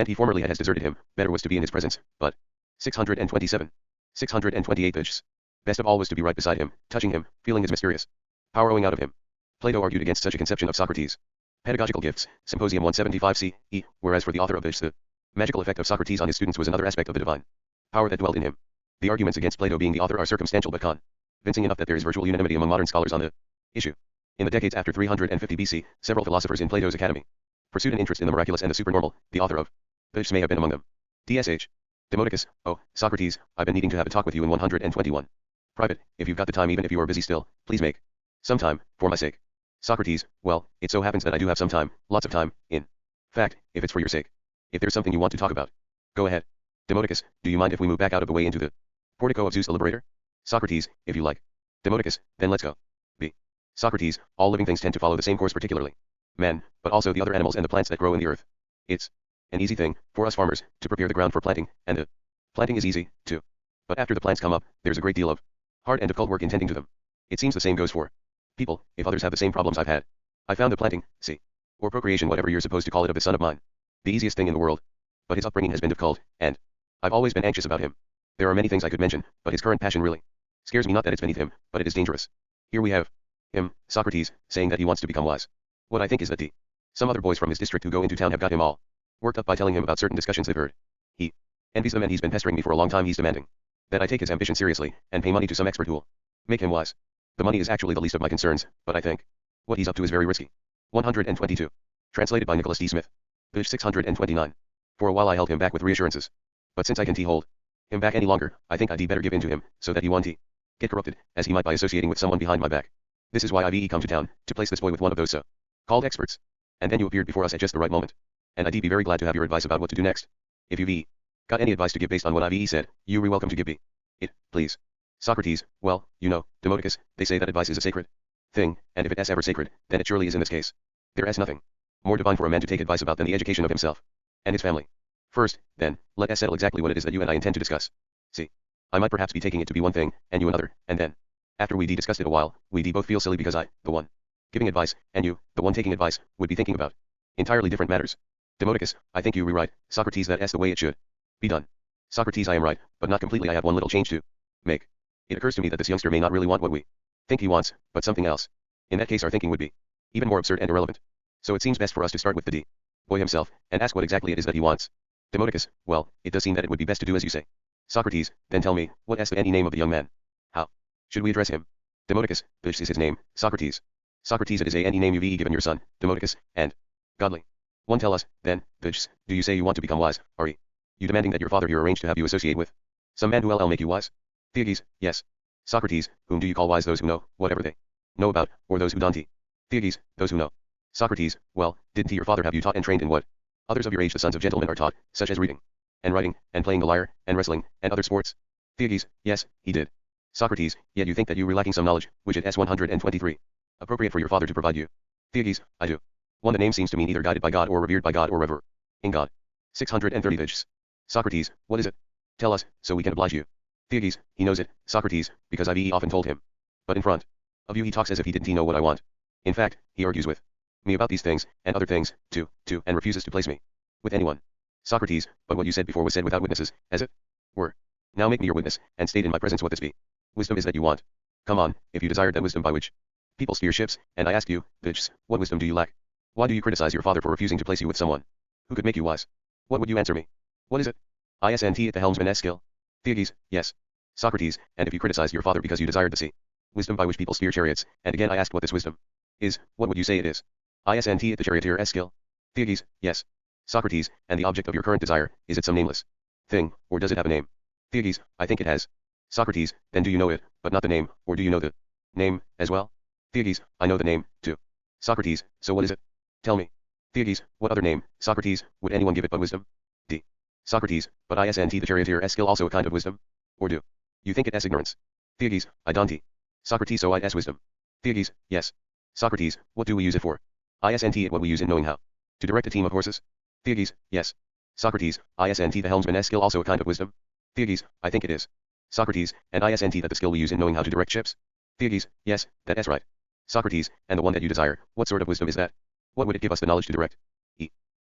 he formerly had has deserted him, better was to be in his presence, but 627. 628 Thucydides. Best of all was to be right beside him, touching him, feeling his mysterious power owing out of him. Plato argued against such a conception of Socrates' pedagogical gifts, Symposium 175c, e, whereas for the author of this the magical effect of Socrates on his students was another aspect of the divine power that dwelled in him. The arguments against Plato being the author are circumstantial but convincing enough that there is virtual unanimity among modern scholars on the issue. In the decades after 350 BC, several philosophers in Plato's academy pursued an interest in the miraculous and the supernormal. The author of Thucydides may have been among them. DSH. Demodocus, oh, Socrates, I've been needing to have a talk with you in 121. Private, if you've got the time even if you are busy still, please make some time, for my sake. Socrates, well, it so happens that I do have some time, lots of time, in fact, if it's for your sake. If there's something you want to talk about, go ahead. Demodocus, do you mind if we move back out of the way into the portico of Zeus the Liberator? Socrates, if you like. Demodocus, then let's go. B. Socrates, all living things tend to follow the same course, particularly men, but also the other animals and the plants that grow in the earth. It's an easy thing, for us farmers, to prepare the ground for planting, and the planting is easy, too. But after the plants come up, there's a great deal of hard and difficult work in tending to them. It seems the same goes for people, if others have the same problems I've had. I found the planting, or procreation, whatever you're supposed to call it, of the son of mine, the easiest thing in the world. But his upbringing has been difficult, and I've always been anxious about him. There are many things I could mention, but his current passion really scares me. Not that it's beneath him, but it is dangerous. Here we have him, Socrates, saying that he wants to become wise. What I think is that some other boys from his district who go into town have got him all worked up by telling him about certain discussions they've heard. He envies them and he's been pestering me for a long time. He's demanding that I take his ambition seriously, and pay money to some expert who'll make him wise. The money is actually the least of my concerns, but I think what he's up to is very risky. 122. Translated by Nicholas D. Smith. Page 629. For a while I held him back with reassurances. But since I can't hold him back any longer, I think I'd better give in to him, so that he won't get corrupted, as he might by associating with someone behind my back. This is why I've come to town, to place this boy with one of those so-called experts. And then you appeared before us at just the right moment. And I'd be very glad to have your advice about what to do next. If you've got any advice to give based on what I've said, you're welcome to give me it, please. Socrates, well, you know, Demodocus, they say that advice is a sacred thing, and if it is ever sacred, then it surely is in this case. There is nothing more divine for a man to take advice about than the education of himself and his family. First, then, let us settle exactly what it is that you and I intend to discuss. See, I might perhaps be taking it to be one thing, and you another, and then, after we discussed it a while, we both feel silly because I, the one giving advice, and you, the one taking advice, would be thinking about entirely different matters. Demodocus, I think you're right, Socrates, that is the way it should be done. Socrates, I am right, but not completely. I have one little change to make. It occurs to me that this youngster may not really want what we think he wants, but something else. In that case our thinking would be even more absurd and irrelevant. So it seems best for us to start with the boy himself, and ask what exactly it is that he wants. Demodocus, well, it does seem that it would be best to do as you say. Socrates, then tell me, what is the any name of the young man? How should we address him? Demodocus, this is his name, Socrates. Socrates, it is a any name you've given your son, Demodocus, and godly. One, tell us, then, this, do you say you want to become wise, are you demanding that your father here arrange to have you associate with some man who will make you wise? Theages, yes. Socrates, whom do you call wise? Those who know whatever they know about, or those who don't? Theages, those who know. Socrates, well, didn't your father have you taught and trained in what others of your age the sons of gentlemen are taught, such as reading, and writing, and playing the lyre, and wrestling, and other sports? Theages, yes, he did. Socrates, yet you think that you were lacking some knowledge, which it is 123. Appropriate for your father to provide you. Theages, I do. One, the name seems to mean either guided by God or revered by God or rever in God. 630 Theages. Socrates, what is it? Tell us, so we can oblige you. Theages, he knows it, Socrates, because I've often told him. But in front of you he talks as if he didn't know what I want. In fact, he argues with me about these things, and other things, too, and refuses to place me with anyone. Socrates, but what you said before was said without witnesses, as it were. Now make me your witness, and state in my presence what this wisdom is that you want. Come on, if you desired that wisdom by which people steer ships, and I ask you, bitch, what wisdom do you lack? Why do you criticize your father for refusing to place you with someone who could make you wise? What would you answer me? What is it? Isn't at the helmsman's skill? Theages, yes. Socrates, and if you criticized your father because you desired to see wisdom by which people steer chariots, and again I asked what this wisdom is, what would you say it is? Isn't at the charioteer's skill? Theages, yes. Socrates, and the object of your current desire, is it some nameless thing, or does it have a name? Theages, I think it has. Socrates, then do you know it, but not the name, or do you know the name, as well? Theages, I know the name, too. Socrates, so what is it? Tell me. Theages, what other name, Socrates, would anyone give it but wisdom? D. Socrates, but isn't the charioteer's skill also a kind of wisdom? Or do you think it as ignorance? Theages, I don't. Socrates, so as wisdom. Theages, yes. Socrates, what do we use it for? Isn't it what we use in knowing how to direct a team of horses? Theages, yes. Socrates, isn't the helmsman's skill also a kind of wisdom? Theages, I think it is. Socrates, and isn't that the skill we use in knowing how to direct ships? Theages, yes, that is right. Socrates, and the one that you desire, what sort of wisdom is that? What would it give us the knowledge to direct?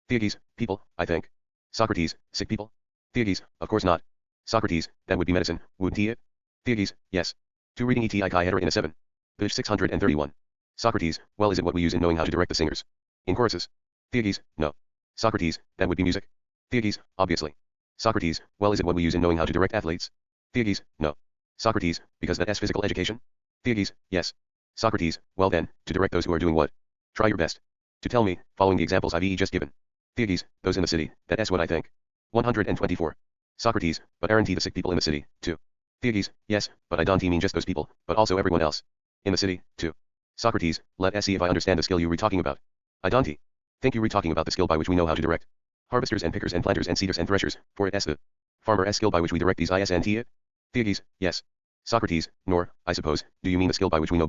Theages, people, I think. Socrates, sick people? Theages, of course not. Socrates, that would be medicine, wouldn't it? Theages, yes. 2 reading eti kai hetera in a 7. Page 631. Socrates, well is it what we use in knowing how to direct the singers? In choruses? Theages, no. Socrates, that would be music? Theages, obviously. Socrates, well is it what we use in knowing how to direct athletes? Theages, no. Socrates, because that is physical education? Theages, yes. Socrates, well then, to direct those who are doing what? Try your best to tell me, following the examples I've just given. Theages, those in the city, that is what I think. 124. Socrates, but aren't the sick people in the city, too? Theages, yes, but I don't mean just those people, but also everyone else. In the city, too. Socrates, let us see if I understand the skill you were talking about. I don't think you were talking about the skill by which we know how to direct harvesters and pickers and planters and seeders and threshers, for it is the farmer's skill by which we direct these isn't it? Theages, yes. Socrates, nor, I suppose, do you mean the skill by which we know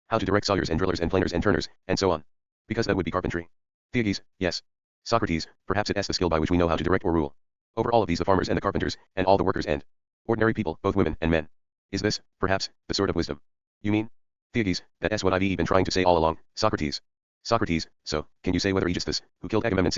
how to direct sawyers and drillers and planers and turners, and so on? Because that would be carpentry. Theages, yes. Socrates, perhaps it is the skill by which we know how to direct or rule over all of these the farmers and the carpenters, and all the workers and ordinary people, both women and men. Is this, perhaps, the sort of wisdom you mean? Theages, that is what I've been trying to say all along, Socrates. Socrates, so, can you say whether Aegisthus, who killed Agamemnon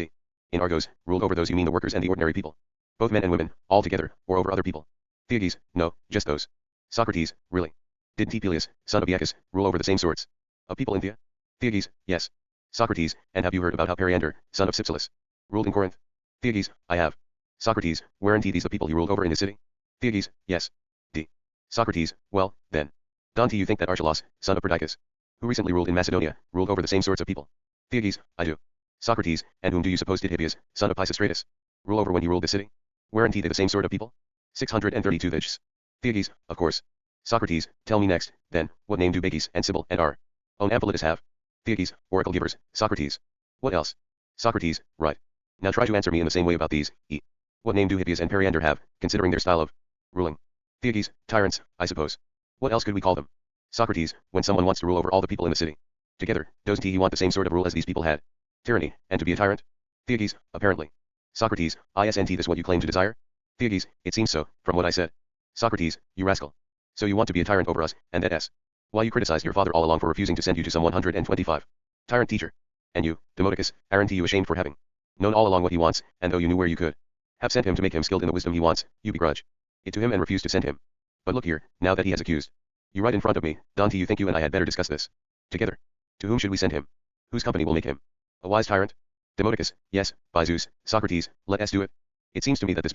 in Argos, ruled over those you mean the workers and the ordinary people? Both men and women, all together, or over other people? Theages, no, just those. Socrates, really? Didn't Peleus, son of Aeacus, rule over the same sorts of people in Thea? Theages, yes. Socrates, and have you heard about how Periander, son of Cypselus, ruled in Corinth? Theages, I have. Socrates, weren't these the people he ruled over in his city? Theages, yes. D. Socrates, well, then. Don't you think that Archelaus, son of Perdiccas, who recently ruled in Macedonia, ruled over the same sorts of people? Theages, I do. Socrates, and whom do you suppose did Hippias, son of Pisistratus, rule over when he ruled the city? Weren't he the same sort of people? 632 Theages. Theages, of course. Socrates, tell me next, then, what name do Bacchus and Sibyl and our own Amplitus have? Theages, oracle givers, Socrates. What else? Socrates, right. Now try to answer me in the same way about these, What name do Hippias and Periander have, considering their style of ruling? Theages, tyrants, I suppose. What else could we call them? Socrates, when someone wants to rule over all the people in the city together, doesn't he want the same sort of rule as these people had? Tyranny, and to be a tyrant? Theages, apparently. Socrates, isn't this what you claim to desire? Theages, it seems so, from what I said. Socrates, you rascal. So you want to be a tyrant over us, and that is why you criticized your father all along for refusing to send you to some 125 tyrant teacher. And you, Demodocus, aren't you ashamed for having known all along what he wants, and though you knew where you could have sent him to make him skilled in the wisdom he wants, you begrudge it to him and refuse to send him? But look here, now that he has accused you right in front of me, Don, do you think you and I had better discuss this together? To whom should we send him? Whose company will make him a wise tyrant? Demodocus, yes, by Zeus, Socrates, let us do it. It seems to me that this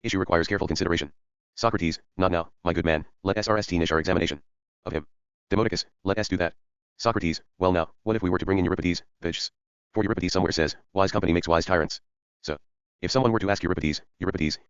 issue requires careful consideration. Socrates, not now, my good man, let us finish our examination of him. Demodocus, let us do that. Socrates, well now, what if we were to bring in Euripides, for Euripides somewhere says, wise company makes wise tyrants. So, if someone were to ask Euripides,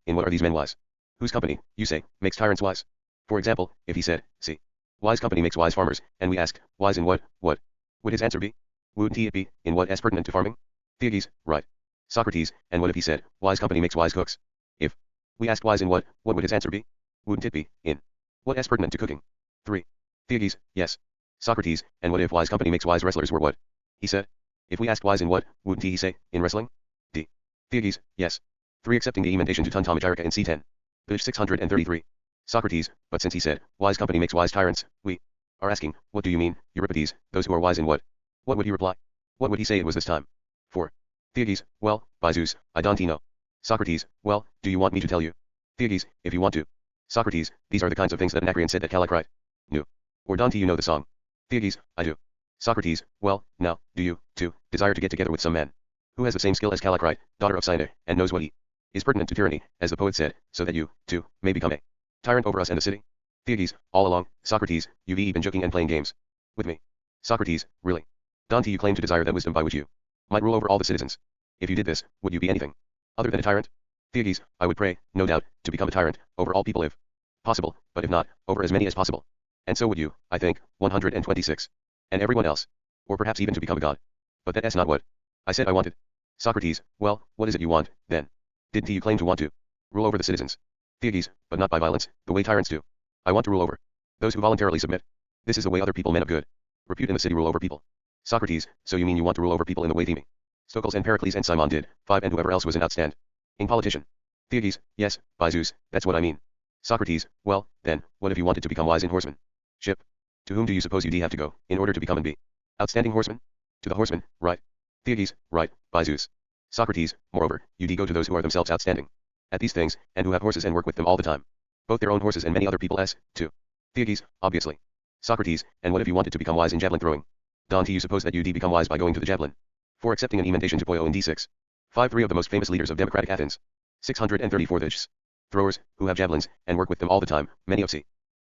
in what are these men wise? Whose company, you say, makes tyrants wise? For example, if he said, see, wise company makes wise farmers, and we asked, wise in what would his answer be? Wouldn't it be, in what is pertinent to farming? Theages, right. Socrates, and what if he said, wise company makes wise cooks? If we asked wise in what would his answer be? Wouldn't it be, in what is pertinent to cooking? 3. Theages, yes. Socrates, and what if wise company makes wise wrestlers were what he said? If we asked wise in what, wouldn't he say, in wrestling? D. Theages, yes. 3. Accepting the emendation to tuntomagirica in C10. Page 633. Socrates, but since he said, wise company makes wise tyrants, we are asking, what do you mean, Euripides, those who are wise in what? What would he reply? What would he say it was this time? 4. Theages, well, by Zeus, I don't know. Socrates, well, do you want me to tell you? Theages, if you want to. Socrates, these are the kinds of things that Anacreon said that Callicrite knew. Or don't you know the song? Theages, I do. Socrates, well, now, do you, too, desire to get together with some man who has the same skill as Callicrite, daughter of Cyne, and knows what he is pertinent to tyranny, as the poet said, so that you, too, may become a tyrant over us and the city? Theages, all along, Socrates, you've been joking and playing games with me. Socrates, really? Don't you claim to desire that wisdom by which you might rule over all the citizens? If you did this, would you be anything other than a tyrant? Theages, I would pray, no doubt, to become a tyrant over all people if possible, but if not, over as many as possible. And so would you, I think, 126. And everyone else. Or perhaps even to become a god. But that's not what I said I wanted. Socrates, well, what is it you want, then? Didn't you claim to want to rule over the citizens? Theages, but not by violence, the way tyrants do. I want to rule over those who voluntarily submit. This is the way other people, men of good repute in the city, rule over people. Socrates, so you mean you want to rule over people in the way Theme, Stocles and Pericles and Cimon did, 5, and whoever else was an outstanding politician? Theages, yes, by Zeus, that's what I mean. Socrates, well, then, what if you wanted to become wise in horseman? Ship. To whom do you suppose you'd have to go, in order to become and be outstanding horseman? To the horseman, right? Theages, right, by Zeus. Socrates, moreover, you'd go to those who are themselves outstanding at these things, and who have horses and work with them all the time. Both their own horses and many other people's, too. Theages, obviously. Socrates, and what if you wanted to become wise in javelin throwing? Don't you suppose that you'd become wise by going to the javelin? For accepting an emendation to Poio in D6. 5. 3 of the most famous leaders of democratic Athens. 634 the throwers, who have javelins, and work with them all the time, many of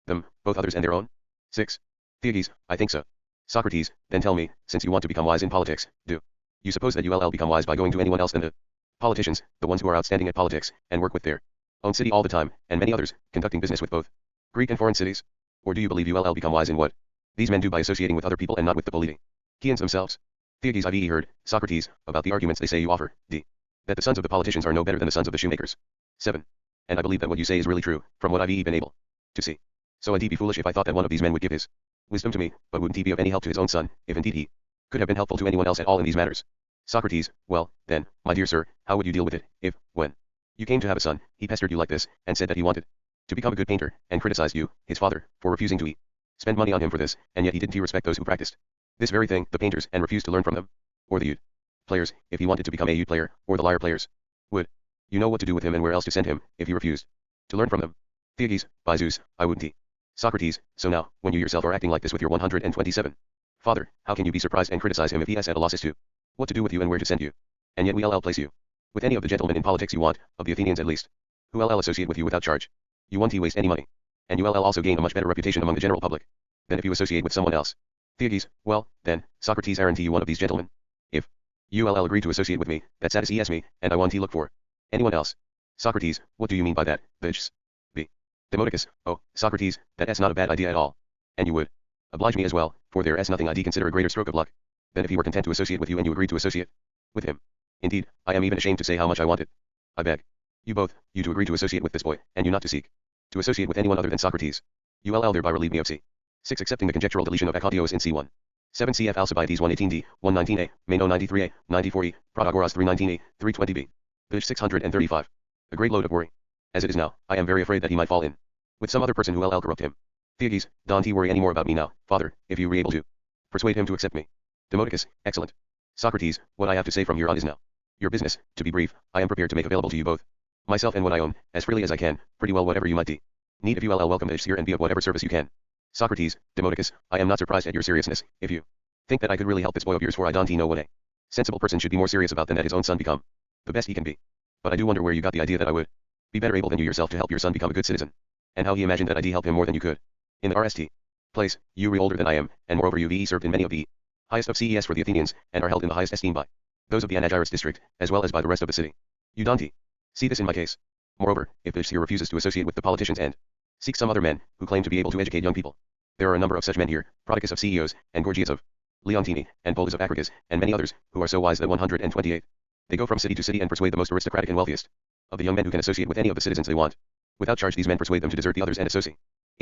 them, both others and their own. 6. Theages, I think so. Socrates, then tell me, since you want to become wise in politics, do you suppose that you'll become wise by going to anyone else than the politicians, the ones who are outstanding at politics, and work with their own city all the time, and many others, conducting business with both Greek and foreign cities? Or do you believe you'll become wise in what these men do by associating with other people and not with the politicians themselves? Theages, I've heard, Socrates, about the arguments they say you offer, that the sons of the politicians are no better than the sons of the shoemakers. 7. And I believe that what you say is really true, from what I've been able to see. So I'd be foolish if I thought that one of these men would give his wisdom to me, but wouldn't he be of any help to his own son, if indeed he could have been helpful to anyone else at all in these matters? Socrates, well, then, my dear sir, how would you deal with it, if, when you came to have a son, he pestered you like this, and said that he wanted to become a good painter, and criticized you, his father, for refusing to spend money on him for this, and yet he didn't respect those who practiced this very thing, the painters, and refused to learn from them? Or the players, if he wanted to become a player, or the lyre players? Would you know what to do with him and where else to send him, if he refused to learn from them? Theages, by Zeus, I wouldn't. Socrates, so now, when you yourself are acting like this with your 127 father, how can you be surprised and criticize him if he has at a loss as to what to do with you and where to send you? And yet we'll place you with any of the gentlemen in politics you want, of the Athenians at least, who will associate with you without charge. You won't waste any money. And you will also gain a much better reputation among the general public than if you associate with someone else. Theages, well, then, Socrates, aren't you one of these gentlemen? If you will agree to associate with me, that satisfies me, and I won't look for anyone else. Socrates, what do you mean by that, bitch? B. Demodocus, oh, Socrates, that's not a bad idea at all. And you would oblige me as well, for there's nothing I'd consider a greater stroke of luck than if he were content to associate with you and you agreed to associate with him. Indeed, I am even ashamed to say how much I want it. I beg you both, you to agree to associate with this boy, and you not to seek to associate with anyone other than Socrates. You will thereby relieve me of C. 6. Accepting the conjectural deletion of Acontios in C1. 7. Cf. Alcibiades 118d, 119a, Meno 93a, 94e, Protagoras 319e, 320b. Page 635. A great load of worry. As it is now, I am very afraid that he might fall in with some other person who will corrupt him. Theages, don't worry any more about me now, father, if you were able to persuade him to accept me. Demodocus, excellent. Socrates, what I have to say from here on is now your business. To be brief, I am prepared to make available to you both myself and what I own, as freely as I can, pretty well whatever you might Need if you welcome to here and be of whatever service you can. Socrates, Demodocus, I am not surprised at your seriousness, if you think that I could really help this boy of yours, for I don't know what a sensible person should be more serious about than that his own son become the best he can be. But I do wonder where you got the idea that I would be better able than you yourself to help your son become a good citizen, and how he imagined that I'd help him more than you could. In the RST place, you are older than I am, and moreover you've served in many of the highest of CES for the Athenians, and are held in the highest esteem by those of the Anagyris district, as well as by the rest of the city. You don't see this in my case. Moreover, if this here refuses to associate with the politicians and seek some other men who claim to be able to educate young people, there are a number of such men here, Prodicus of CEOs, and Gorgias of Leontini, and Polus of Acrigas, and many others, who are so wise that 128. They go from city to city and persuade the most aristocratic and wealthiest of the young men who can associate with any of the citizens they want. Without charge these men persuade them to desert the others and associate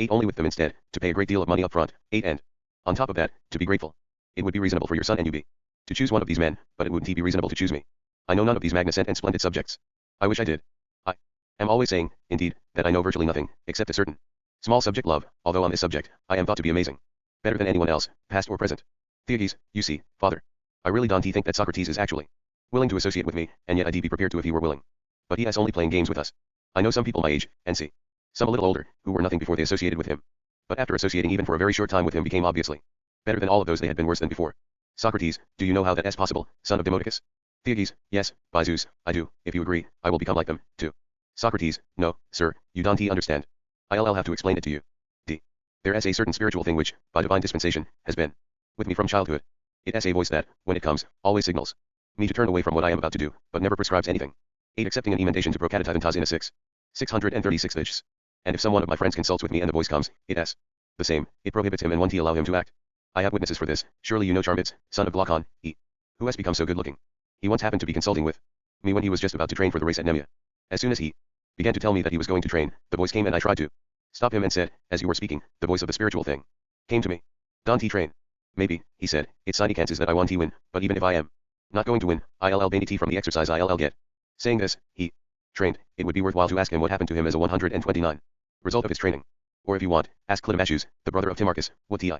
only with them instead, to pay a great deal of money up front, and, on top of that, to be grateful. It would be reasonable for your son and you to choose one of these men, but it wouldn't be reasonable to choose me. I know none of these magnificent and splendid subjects. I wish I did. I am always saying, indeed, that I know virtually nothing, except a certain small subject love, although on this subject, I am thought to be amazing. Better than anyone else, past or present. Theages, you see, father. I really don't think that Socrates is actually willing to associate with me, and yet I'd be prepared to if he were willing. But he has only playing games with us. I know some people my age, and see, some a little older, who were nothing before they associated with him. But after associating even for a very short time with him became obviously better than all of those they had been worse than before. Socrates, do you know how that is possible, son of Demodocus? Theages, yes, by Zeus, I do. If you agree, I will become like them, too. Socrates, no, sir, you don't understand. I'll have to explain it to you. There is a certain spiritual thing which, by divine dispensation, has been with me from childhood. It has a voice that, when it comes, always signals me to turn away from what I am about to do, but never prescribes anything. 8. Accepting an emendation to procatitiventas in a 636 viges. And if some one of my friends consults with me and the voice comes, it has the same, it prohibits him and won't allow him to act. I have witnesses for this. Surely you know Charmides, son of Glaucon, who has become so good looking. He once happened to be consulting with me when he was just about to train for the race at Nemea. As soon as he began to tell me that he was going to train, the voice came and I tried to stop him and said, as you were speaking, the voice of the spiritual thing came to me. Don't train. Maybe, he said, it's chances that I won't win, but even if I am not going to win, I'll benefit from the exercise I'll get. Saying this, he trained. It would be worthwhile to ask him what happened to him as a 129 result of his training. Or if you want, ask Clitomachus, the brother of Timarchus, what Ti.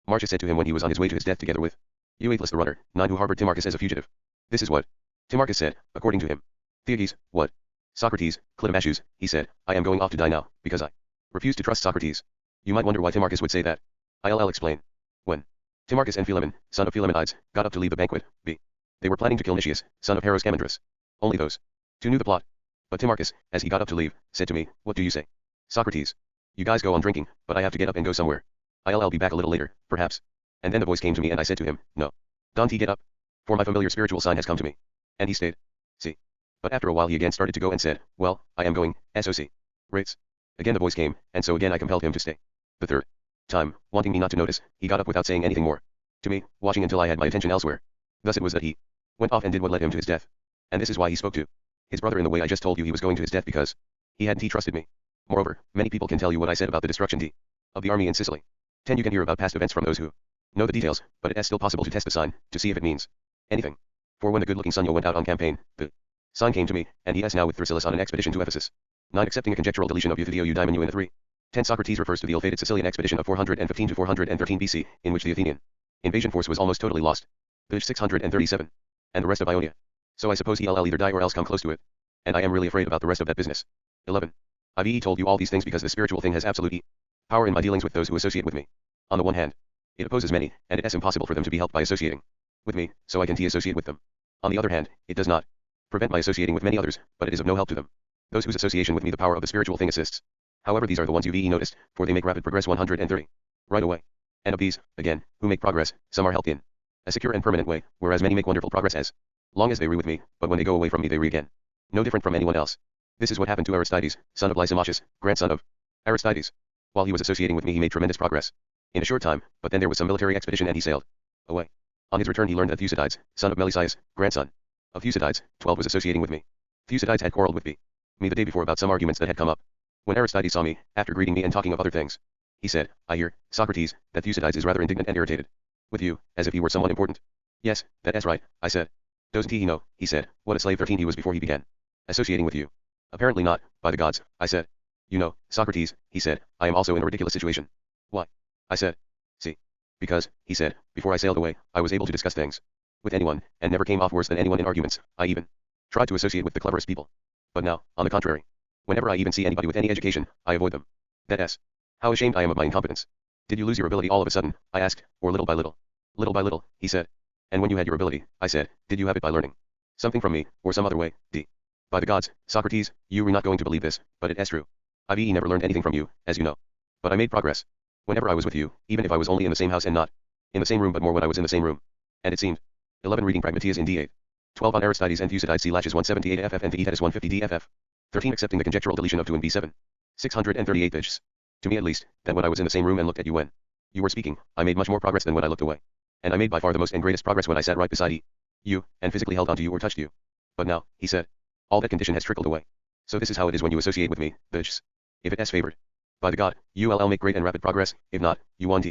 Marcius said to him when he was on his way to his death together with Euatlus the runner, 9 who harbored Timarchus as a fugitive. This is what Timarchus said, according to him. Theages, what? Socrates, Clitomachus, he said, I am going off to die now, because I refuse to trust Socrates. You might wonder why Timarchus would say that. I'll explain. When Timarchus and Philemon, son of Philemonides, got up to leave the banquet, they were planning to kill Nicias, son of Haros Camandrus. Only those two knew the plot. But Timarchus, as he got up to leave, said to me, what do you say? Socrates. You guys go on drinking, but I have to get up and go somewhere. I'll be back a little later, perhaps. And then the voice came to me and I said to him, no. Don't get up. For my familiar spiritual sign has come to me. And he stayed. See. But after a while he again started to go and said, well, I am going, SOC. Rates. Again the voice came, and so again I compelled him to stay. The third time, wanting me not to notice, he got up without saying anything more to me, watching until I had my attention elsewhere. Thus it was that he went off and did what led him to his death. And this is why he spoke to his brother in the way I just told you he was going to his death, because he hadn't trusted me. Moreover, many people can tell you what I said about the destruction of the army in Sicily. 10. You can hear about past events from those who know the details, but it is still possible to test the sign, to see if it means anything. For when the good-looking Sunyo went out on campaign, the sign came to me, and he is now with Thrasylus on an expedition to Ephesus. 9. Accepting a conjectural deletion of Euthydio Eudaimon in a 3. 10. Socrates refers to the ill-fated Sicilian expedition of 415 to 413 BC, in which the Athenian invasion force was almost totally lost. Page 637. And the rest of Ionia. So I suppose he'll either die or else come close to it. And I am really afraid about the rest of that business. 11. I've told you all these things because the spiritual thing has absolute power in my dealings with those who associate with me. On the one hand, it opposes many, and it is impossible for them to be helped by associating with me, so I can associate with them. On the other hand, it does not prevent my associating with many others, but it is of no help to them. Those whose association with me the power of the spiritual thing assists. However, these are the ones you've noticed, for they make rapid progress 130. Right away. And of these, again, who make progress, some are helped in a secure and permanent way, whereas many make wonderful progress as long as they with me, but when they go away from me they again. No different from anyone else. This is what happened to Aristides, son of Lysimachus, grandson of Aristides. While he was associating with me he made tremendous progress in a short time, but then there was some military expedition and he sailed away. On his return he learned that Thucydides, son of Melesias, grandson of Thucydides, 12 was associating with me. Thucydides had quarreled with me the day before about some arguments that had come up. When Aristides saw me, after greeting me and talking of other things, he said, I hear, Socrates, that Thucydides is rather indignant and irritated with you, as if he were someone important. Yes, that is right, I said. Doesn't he know, he said, what a slave 13 he was before he began associating with you? Apparently not, by the gods, I said. You know, Socrates, he said, I am also in a ridiculous situation. Why? I said. See. Because, he said, before I sailed away, I was able to discuss things with anyone, and never came off worse than anyone in arguments. I even tried to associate with the cleverest people. But now, on the contrary, whenever I even see anybody with any education, I avoid them. That s. How ashamed I am of my incompetence. Did you lose your ability all of a sudden? I asked, or little by little? Little by little, he said. And when you had your ability, I said, did you have it by learning something from me, or some other way? D. By the gods, Socrates, you were not going to believe this, but it is true. I've never learned anything from you, as you know. But I made progress. Whenever I was with you, even if I was only in the same house and not in the same room but more when I was in the same room. And it seemed. 11 reading Pragmatias in D8. 12 on Aristides and Thucydides C lashes 178 FF and Theaetetus 150 DFF. 13 accepting the conjectural deletion of 2 in B7. 638 pages. To me at least, that when I was in the same room and looked at you when you were speaking, I made much more progress than when I looked away. And I made by far the most and greatest progress when I sat right beside you, and physically held onto you or touched you. But now, he said, all that condition has trickled away. So this is how it is when you associate with me, bitches. If it is favored by the god, you'll make great and rapid progress, if not, you won't.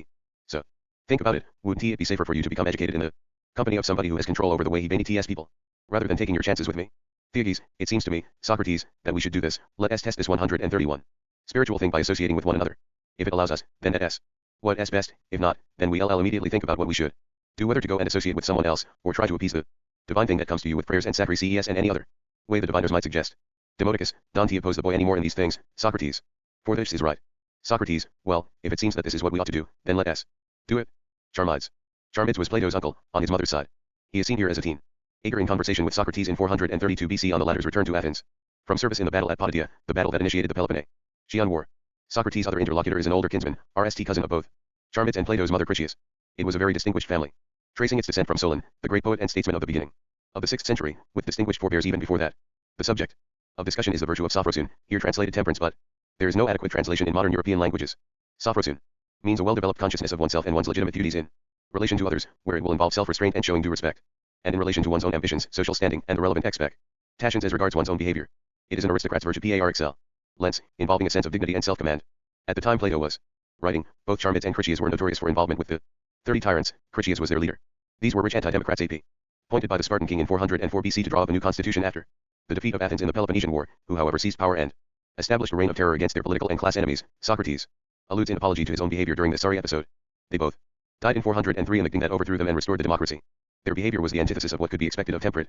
So, think about it, wouldn't it be safer for you to become educated in the company of somebody who has control over the way he TTS people, rather than taking your chances with me? Theaetetus, it seems to me, Socrates, that we should do this. Let us test this 131. Spiritual thing by associating with one another. If it allows us, then it is what is best. If not, then we'll immediately think about what we should do, whether to go and associate with someone else, or try to appease the divine thing that comes to you with prayers and sacrifices and any other way the diviners might suggest. Demodocus, don't oppose the boy any more in these things, Socrates. For this is right. Socrates, well, if it seems that this is what we ought to do, then let us do it. Charmides. Charmides was Plato's uncle, on his mother's side. He is seen here as a teen, eager in conversation with Socrates in 432 BC on the latter's return to Athens, from service in the battle at Potidaea, the battle that initiated the Peloponnesian War. Socrates' other interlocutor is an older kinsman, RST cousin of both Charmides and Plato's mother Critias. It was a very distinguished family, tracing its descent from Solon, the great poet and statesman of the beginning of the 6th century, with distinguished forebears even before that. The subject of discussion is the virtue of sophrosyne, here translated temperance, but there is no adequate translation in modern European languages. Sophrosyne means a well-developed consciousness of oneself and one's legitimate duties in relation to others, where it will involve self-restraint and showing due respect, and in relation to one's own ambitions, social standing, and the relevant expectations as regards one's own behavior. It is an aristocrat's virtue par excellence, involving a sense of dignity and self-command. At the time Plato was writing, both Charmides and Critias were notorious for involvement with the 30 tyrants. Critias was their leader. These were rich anti-democrats appointed by the Spartan king in 404 BC to draw up a new constitution after the defeat of Athens in the Peloponnesian War, who however seized power and established a reign of terror against their political and class enemies. Socrates alludes in apology to his own behavior during this sorry episode. They both died in 403 in the king that overthrew them and restored the democracy. Their behavior was the antithesis of what could be expected of temperate,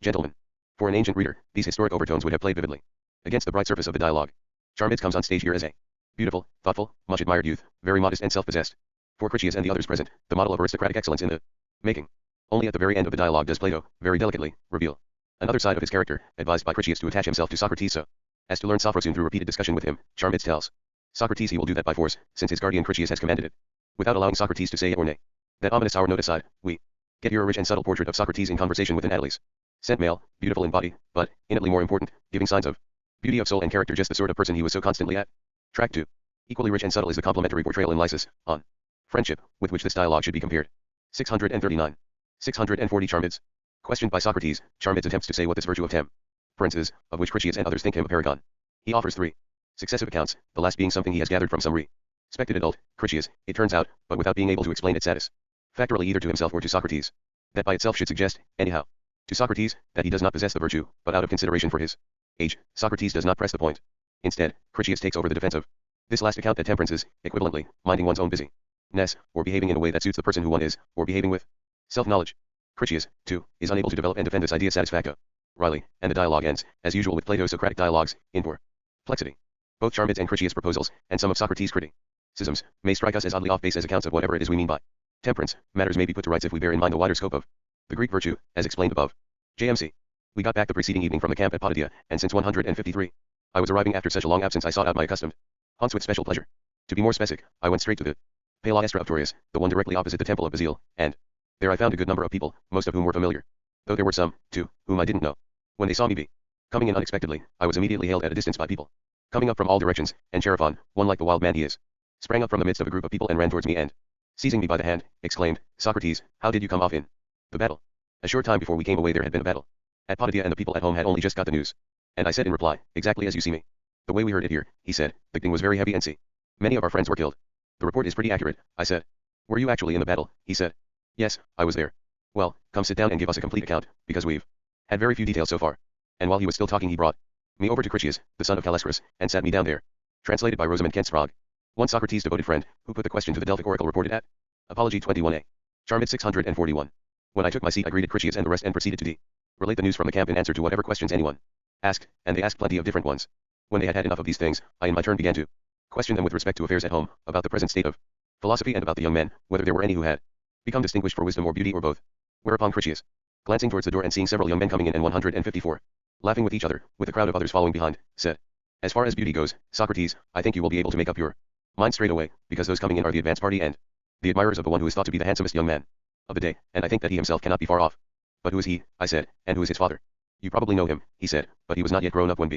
gentlemen. For an ancient reader, these historic overtones would have played vividly against the bright surface of the dialogue. Charmides comes on stage here as a beautiful, thoughtful, much admired youth, very modest and self-possessed. For Critias and the others present, the model of aristocratic excellence in the making. Only at the very end of the dialogue does Plato, very delicately, reveal another side of his character, advised by Critias to attach himself to Socrates so as to learn sophrosyne through repeated discussion with him. Charmides tells Socrates he will do that by force, since his guardian Critias has commanded it, without allowing Socrates to say yet or nay. That ominous hour note aside, we get here a rich and subtle portrait of Socrates in conversation with an Atlas. Sent male, beautiful in body, but, infinitely more important, giving signs of beauty of soul and character, just the sort of person he was so constantly at track to. Equally rich and subtle is the complimentary portrayal in Lysis, on friendship, with which this dialogue should be compared. 639. 640 Charmides. Questioned by Socrates, Charmides attempts to say what this virtue of temperance is, of which Critias and others think him a paragon. He offers 3 successive accounts, the last being something he has gathered from some respected adult, Critias, it turns out, but without being able to explain it satisfactorily either to himself or to Socrates. That by itself should suggest, anyhow, to Socrates, that he does not possess the virtue, but out of consideration for his age, Socrates does not press the point. Instead, Critias takes over the defense of this last account, that temperance is, equivalently, minding one's own busyness, or behaving in a way that suits the person who one is, or behaving with self-knowledge. Critias, too, is unable to develop and defend this idea satisfactorily, and the dialogue ends, as usual with Plato's Socratic dialogues, in perplexity. Both Charmides and Critias' proposals, and some of Socrates' criticisms, may strike us as oddly off base as accounts of whatever it is we mean by temperance. Matters may be put to rights if we bear in mind the wider scope of the Greek virtue, as explained above. JMC. We got back the preceding evening from the camp at Potidaea, and since 153, I was arriving after such a long absence I sought out my accustomed haunts with special pleasure. To be more specific, I went straight to the Palaestra of Taurius, the one directly opposite the temple of Basile, and there I found a good number of people, most of whom were familiar, though there were some, too, whom I didn't know. When they saw me coming in unexpectedly, I was immediately hailed at a distance by people coming up from all directions, and Chaerephon, one like the wild man he is, sprang up from the midst of a group of people and ran towards me and, seizing me by the hand, exclaimed, Socrates, how did you come off in the battle? A short time before we came away there had been a battle at Potidaea, and the people at home had only just got the news. And I said in reply, exactly as you see me. The way we heard it here, he said, the thing was very heavy and see. Many of our friends were killed. The report is pretty accurate, I said. Were you actually in the battle? He said. Yes, I was there. Well, come sit down and give us a complete account, because we've had very few details so far. And while he was still talking he brought me over to Critias, the son of Calescrus, and sat me down there. Translated by Rosamund Kent Sprague. One Socrates' devoted friend, who put the question to the Delphic oracle, reported at Apology 21a. Charmides 641. When I took my seat I greeted Critias and the rest and proceeded to relate the news from the camp in answer to whatever questions anyone asked, and they asked plenty of different ones. When they had had enough of these things, I in my turn began to question them with respect to affairs at home, about the present state of philosophy and about the young men, whether there were any who had become distinguished for wisdom or beauty or both. Whereupon Critias, glancing towards the door and seeing several young men coming in and 154, laughing with each other, with a crowd of others following behind, said, as far as beauty goes, Socrates, I think you will be able to make up your mind straight away, because those coming in are the advance party and the admirers of the one who is thought to be the handsomest young man of the day, and I think that he himself cannot be far off. But who is he, I said, and who is his father? You probably know him, he said, but he was not yet grown up when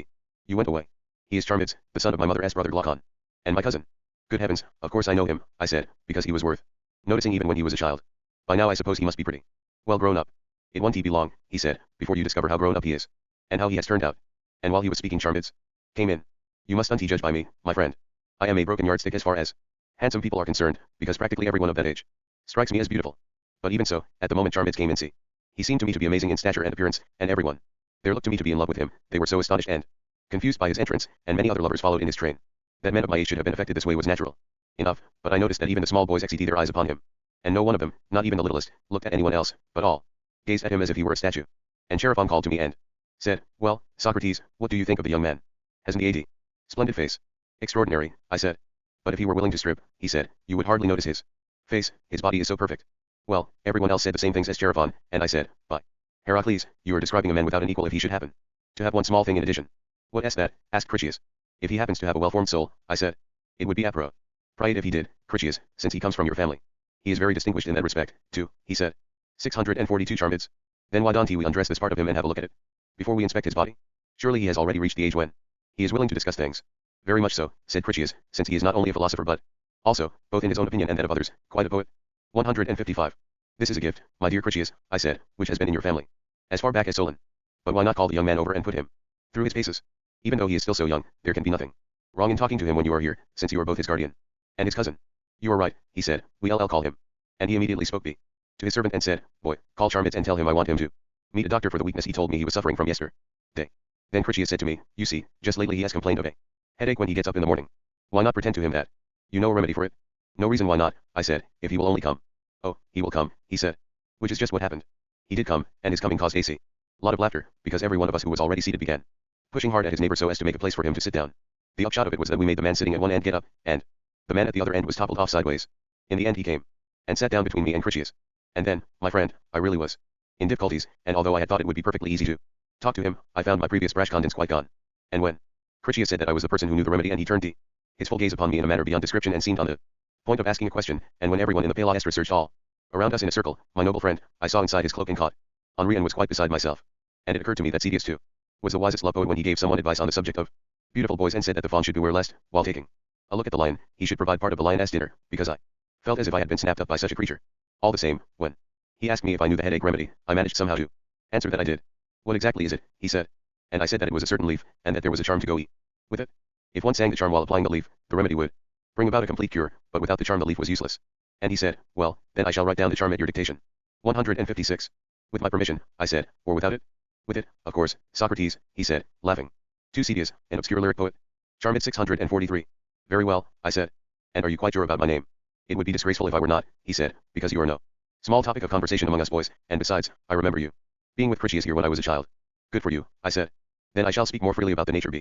you went away. He is Charmides, the son of my mother's brother Glaucon, and my cousin. Good heavens, of course I know him, I said, because he was worth noticing even when he was a child. By now I suppose he must be pretty well grown up. It won't be long, he said, before you discover how grown up he is, and how he has turned out. And while he was speaking Charmides came in. You must judge by me, my friend. I am a broken yardstick as far as handsome people are concerned, because practically everyone of that age strikes me as beautiful. But even so, at the moment Charmides came in, he seemed to me to be amazing in stature and appearance, and everyone there looked to me to be in love with him. They were so astonished and confused by his entrance, and many other lovers followed in his train. That men of my age should have been affected this way was natural enough, but I noticed that even the small boys exceeded their eyes upon him, and no one of them, not even the littlest, looked at anyone else, but all gazed at him as if he were a statue. And Chaerephon called to me and said, well, Socrates, what do you think of the young man? Hasn't he a splendid face? Extraordinary, I said. But if he were willing to strip, he said, you would hardly notice his face, his body is so perfect. Well, everyone else said the same things as Chaerephon, and I said, by Heracles, you are describing a man without an equal if he should happen to have one small thing in addition. What is that? Asked Critias. If he happens to have a well-formed soul, I said. It would be appropriate if he did, Critias, since he comes from your family. He is very distinguished in that respect, too, he said. 642 Charmides. Then why don't we undress this part of him and have a look at it before we inspect his body? Surely he has already reached the age when he is willing to discuss things. Very much so, said Critias, since he is not only a philosopher but also, both in his own opinion and that of others, quite a poet. 155. This is a gift, my dear Critias, I said, which has been in your family as far back as Solon. But why not call the young man over and put him through his paces? Even though he is still so young, there can be nothing wrong in talking to him when you are here, since you are both his guardian and his cousin. You are right, he said, we'll call him. And he immediately spoke to his servant and said, boy, call Charmides and tell him I want him to meet a doctor for the weakness he told me he was suffering from yesterday. Then Critias said to me, you see, just lately he has complained of a headache when he gets up in the morning. Why not pretend to him that you know a remedy for it? No reason why not, I said, if he will only come. Oh, he will come, he said. Which is just what happened. He did come, and his coming caused a lot of laughter, because every one of us who was already seated began pushing hard at his neighbor so as to make a place for him to sit down. The upshot of it was that we made the man sitting at one end get up, and the man at the other end was toppled off sideways. In the end he came and sat down between me and Critias. And then, my friend, I really was in difficulties, and although I had thought it would be perfectly easy to talk to him, I found my previous brash confidence quite gone. And when Critias said that I was the person who knew the remedy, and he turned his full gaze upon me in a manner beyond description and seemed on the point of asking a question, and when everyone in the Palaestra searched all around us in a circle, my noble friend, I saw inside his cloak and caught Henri and was quite beside myself. And it occurred to me that Cetius too was the wisest love poet when he gave someone advice on the subject of beautiful boys and said that the fawn should beware lest, while taking a look at the lion, he should provide part of the lioness dinner, because I felt as if I had been snapped up by such a creature. All the same, when he asked me if I knew the headache remedy, I managed somehow to answer that I did. What exactly is it? He said. And I said that it was a certain leaf, and that there was a charm to go with it. If one sang the charm while applying the leaf, the remedy would bring about a complete cure, but without the charm the leaf was useless. And he said, well, then I shall write down the charm at your dictation. 156. With my permission, I said, or without it? With it, of course, Socrates, he said, laughing. Cetius, an obscure lyric poet. Charmid 643. Very well, I said. And are you quite sure about my name? It would be disgraceful if I were not, he said, because you are no small topic of conversation among us boys, and besides, I remember you being with Critias here when I was a child. Good for you, I said. Then I shall speak more freely about the nature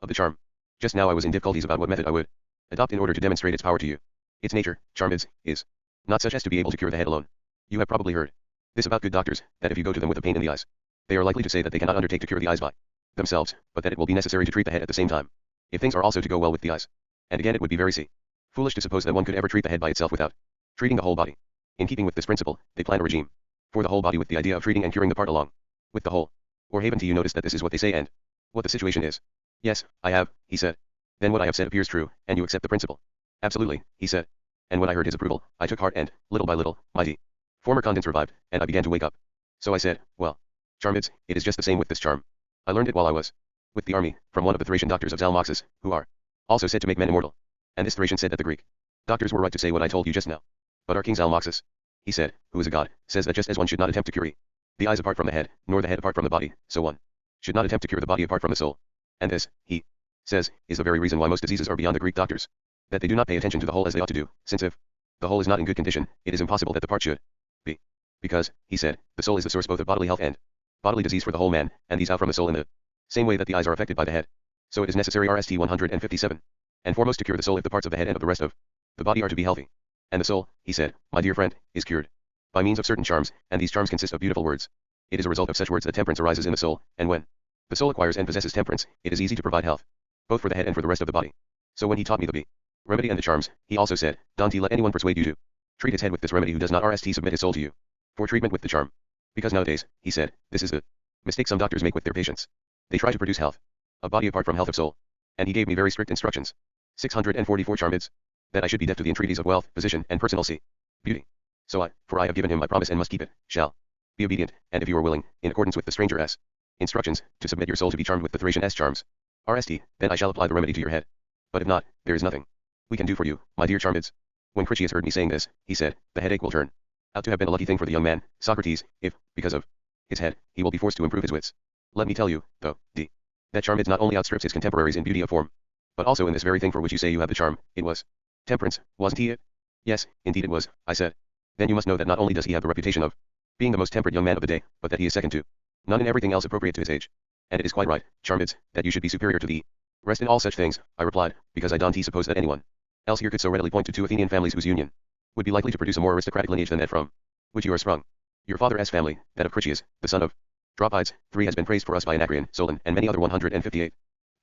of the charm. Just now I was in difficulties about what method I would adopt in order to demonstrate its power to you. Its nature, Charmides, is not such as to be able to cure the head alone. You have probably heard this about good doctors, that if you go to them with a pain in the eyes, they are likely to say that they cannot undertake to cure the eyes by themselves, but that it will be necessary to treat the head at the same time, if things are also to go well with the eyes. And again it would be very foolish to suppose that one could ever treat the head by itself without treating the whole body. In keeping with this principle, they plan a regime for the whole body with the idea of treating and curing the part along with the whole. Or haven't you noticed that this is what they say and what the situation is? Yes, I have, he said. Then what I have said appears true, and you accept the principle. Absolutely, he said. And when I heard his approval, I took heart and, little by little, my former confidence revived, and I began to wake up. So I said, well, Charmides, it is just the same with this charm. I learned it while I was with the army, from one of the Thracian doctors of Zalmoxis, who are also said to make men immortal. And this Thracian said that the Greek doctors were right to say what I told you just now. But our king Zalmoxis, he said, who is a god, says that just as one should not attempt to cure the eyes apart from the head, nor the head apart from the body, so one should not attempt to cure the body apart from the soul. And this, he says, is the very reason why most diseases are beyond the Greek doctors. That they do not pay attention to the whole as they ought to do, since if the whole is not in good condition, it is impossible that the part should be. Because, he said, the soul is the source both of bodily health and bodily disease for the whole man, and these out from the soul in the same way that the eyes are affected by the head. So it is necessary RST 157. And foremost to cure the soul if the parts of the head and of the rest of the body are to be healthy. And the soul, he said, my dear friend, is cured by means of certain charms, and these charms consist of beautiful words. It is a result of such words that temperance arises in the soul, and when the soul acquires and possesses temperance, it is easy to provide health, both for the head and for the rest of the body. So when he taught me the remedy and the charms, he also said, don't let anyone persuade you to treat his head with this remedy who does not RST submit his soul to you for treatment with the charm. Because nowadays, he said, this is the mistake some doctors make with their patients. They try to produce health of body apart from health of soul. And he gave me very strict instructions. 644 charmids. That I should be deaf to the entreaties of wealth, position, and personal beauty. So for I have given him my promise and must keep it, shall be obedient, and if you are willing, in accordance with the stranger's instructions, to submit your soul to be charmed with the Thracian's charms, RST, then I shall apply the remedy to your head. But if not, there is nothing we can do for you, my dear charmids. When Critias heard me saying this, he said, the headache will turn out to have been a lucky thing for the young man, Socrates, if, because of his head, he will be forced to improve his wits. Let me tell you, though, that charmids not only outstrips his contemporaries in beauty of form, but also in this very thing for which you say you have the charm. It was temperance, wasn't he it? Yes, indeed it was, I said. Then you must know that not only does he have the reputation of being the most temperate young man of the day, but that he is second to none in everything else appropriate to his age. And it is quite right, charmids, that you should be superior to the rest in all such things, I replied, because I don't suppose that anyone else here could so readily point to two Athenian families whose union would be likely to produce a more aristocratic lineage than that from which you are sprung. Your father's family, that of Critias, the son of Dropides, 3 has been praised for us by Anacreon, Solon, and many other 158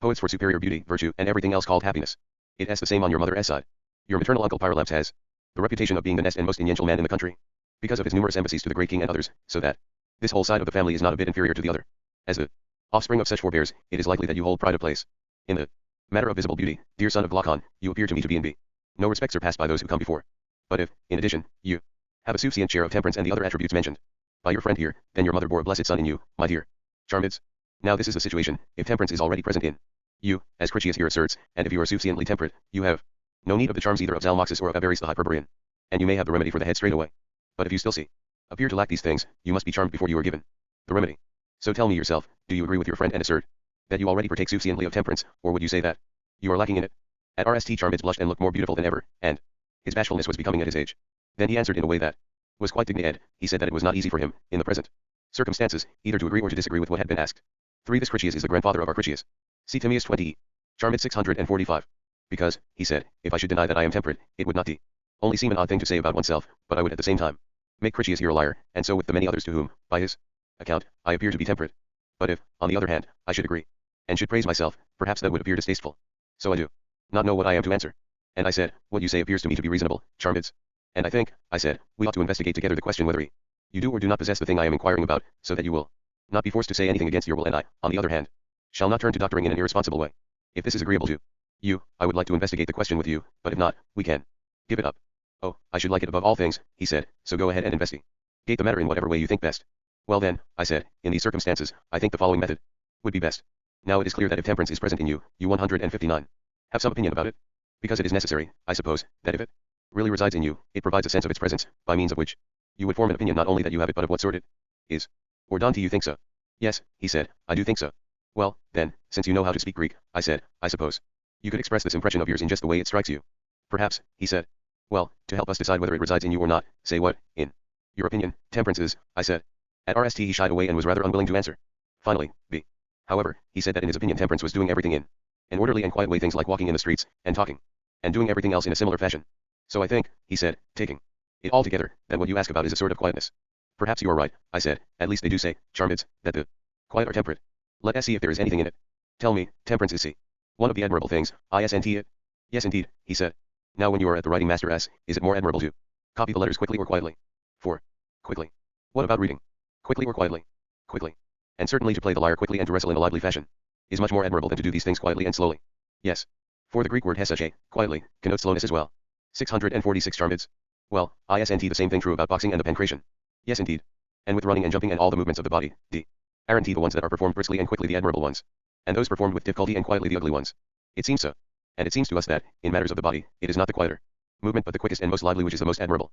poets for superior beauty, virtue, and everything else called happiness. It has the same on your mother's side. Your maternal uncle Pyrolepes has the reputation of being the best and most influential man in the country, because of his numerous embassies to the great king and others, so that this whole side of the family is not a bit inferior to the other. As the offspring of such forebears, it is likely that you hold pride of place. In the matter of visible beauty, dear son of Glaucon, you appear to me to be in no respect surpassed by those who come before. But if, in addition, you have a sufficient share of temperance and the other attributes mentioned by your friend here, then your mother bore a blessed son in you, my dear charmids. Now this is the situation, if temperance is already present in you, as Critias here asserts, and if you are sufficiently temperate, you have no need of the charms either of Zalmoxis or of Avaris the Hyperborean, and you may have the remedy for the head straight away. But if you still appear to lack these things, you must be charmed before you are given the remedy. So tell me yourself, do you agree with your friend and assert that you already partake sufficiently of temperance, or would you say that you are lacking in it? At RST Charmids blushed and looked more beautiful than ever, and his bashfulness was becoming at his age. Then he answered in a way that was quite dignified. He said that it was not easy for him, in the present circumstances, either to agree or to disagree with what had been asked. 3. This Critias is the grandfather of our Critias. See Timaeus 20. Charmid 645. Because, he said, if I should deny that I am temperate, it would not only seem an odd thing to say about oneself, but I would at the same time make Critias here a liar, and so with the many others to whom, by his account, I appear to be temperate. But if, on the other hand, I should agree, and should praise myself, perhaps that would appear distasteful. So I do not know what I am to answer. And I said, what you say appears to me to be reasonable, Charmids. And I think, I said, we ought to investigate together the question whether you do or do not possess the thing I am inquiring about, so that you will not be forced to say anything against your will, and I, on the other hand, shall not turn to doctoring in an irresponsible way. If this is agreeable to you, I would like to investigate the question with you, but if not, we can give it up. Oh, I should like it above all things, he said, so go ahead and investigate the matter in whatever way you think best. Well then, I said, in these circumstances, I think the following method would be best. Now it is clear that if temperance is present in you, you 159 have some opinion about it. Because it is necessary, I suppose, that if it really resides in you, it provides a sense of its presence, by means of which you would form an opinion not only that you have it but of what sort it is. Or don't you think so? Yes, he said, I do think so. Well, then, since you know how to speak Greek, I said, I suppose you could express this impression of yours in just the way it strikes you. Perhaps, he said. Well, to help us decide whether it resides in you or not, say what, in your opinion, temperance is, I said. At RST he shied away and was rather unwilling to answer. Finally, however, he said that in his opinion temperance was doing everything in an orderly and quiet way, things like walking in the streets, and talking, and doing everything else in a similar fashion. So I think, he said, taking it all together, that what you ask about is a sort of quietness. Perhaps you are right, I said, at least they do say, Charmids, that the quiet are temperate. Let us see if there is anything in it. Tell me, temperance is one of the admirable things, isn't it? Yes indeed, he said. Now when you are at the writing master is it more admirable to copy the letters quickly or quietly? 4. Quickly. What about reading? Quickly or quietly? Quickly. And certainly to play the lyre quickly and to wrestle in a lively fashion is much more admirable than to do these things quietly and slowly. Yes. For the Greek word hesache, quietly, connotes slowness as well. 646 Charmids. Well, isn't the same thing true about boxing and the pancration? Yes indeed. And with running and jumping and all the movements of the body, aren't the ones that are performed briskly and quickly the admirable ones? And those performed with difficulty and quietly the ugly ones? It seems so. And it seems to us that, in matters of the body, it is not the quieter movement but the quickest and most lively which is the most admirable.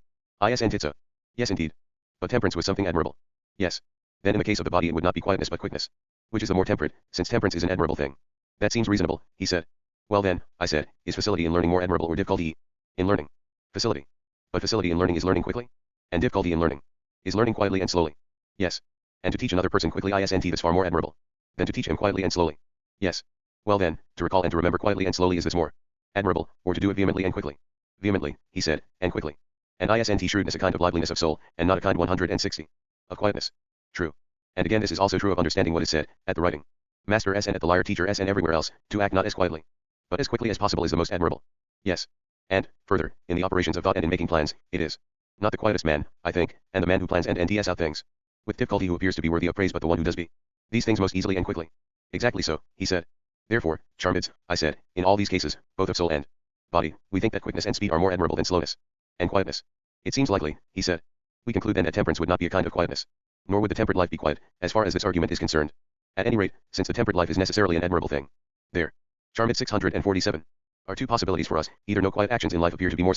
Isn't it so? Yes indeed. But temperance was something admirable. Yes. Then in the case of the body it would not be quietness but quickness. Which is the more temperate, since temperance is an admirable thing. That seems reasonable, he said. Well then, I said, is facility in learning more admirable or difficulty in learning? Facility. But facility in learning is learning quickly? And difficulty in learning is learning quietly and slowly. Yes. And to teach another person quickly isn't this far more admirable than to teach him quietly and slowly? Yes. Well then, to recall and to remember quietly and slowly is this more admirable, or to do it vehemently and quickly? Vehemently, he said, and quickly. And isn't shrewdness a kind of liveliness of soul, and not a kind 160 of quietness? True. And again this is also true of understanding what is said, at the writing master and at the lyre teacher and everywhere else, to act not as quietly, but as quickly as possible is the most admirable. Yes. And, further, in the operations of thought and in making plans, it is not the quietest man, I think, and the man who plans and TTS out things with difficulty who appears to be worthy of praise, but the one who does be these things most easily and quickly. Exactly so, he said. Therefore, Charmides, I said, in all these cases, both of soul and body, we think that quickness and speed are more admirable than slowness and quietness. It seems likely, he said. We conclude then that temperance would not be a kind of quietness, nor would the tempered life be quiet, as far as this argument is concerned. At any rate, since the tempered life is necessarily an admirable thing. There. Charmides 647. Are two possibilities for us, either no quiet actions in life appear to be more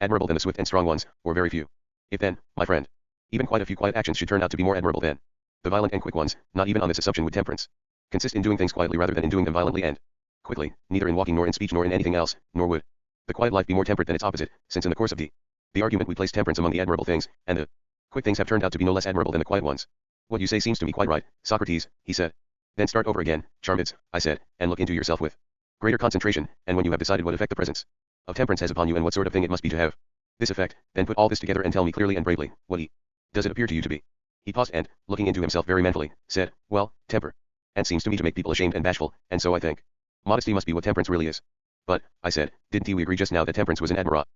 admirable than the swift and strong ones, or very few. If then, my friend, even quite a few quiet actions should turn out to be more admirable than the violent and quick ones, not even on this assumption would temperance consist in doing things quietly rather than in doing them violently and quickly, neither in walking nor in speech nor in anything else, nor would the quiet life be more temperate than its opposite, since in the course of the argument we place temperance among the admirable things, and the quick things have turned out to be no less admirable than the quiet ones. What you say seems to me quite right, Socrates, he said. Then start over again, Charmides, I said, and look into yourself with greater concentration, and when you have decided what effect the presence of temperance has upon you and what sort of thing it must be to have this effect, then put all this together and tell me clearly and bravely, what does it appear to you to be? He paused and, looking into himself very manfully, said, well, temper. And seems to me to make people ashamed and bashful, and so I think modesty must be what temperance really is. But, I said, didn't we agree just now that temperance was an admirable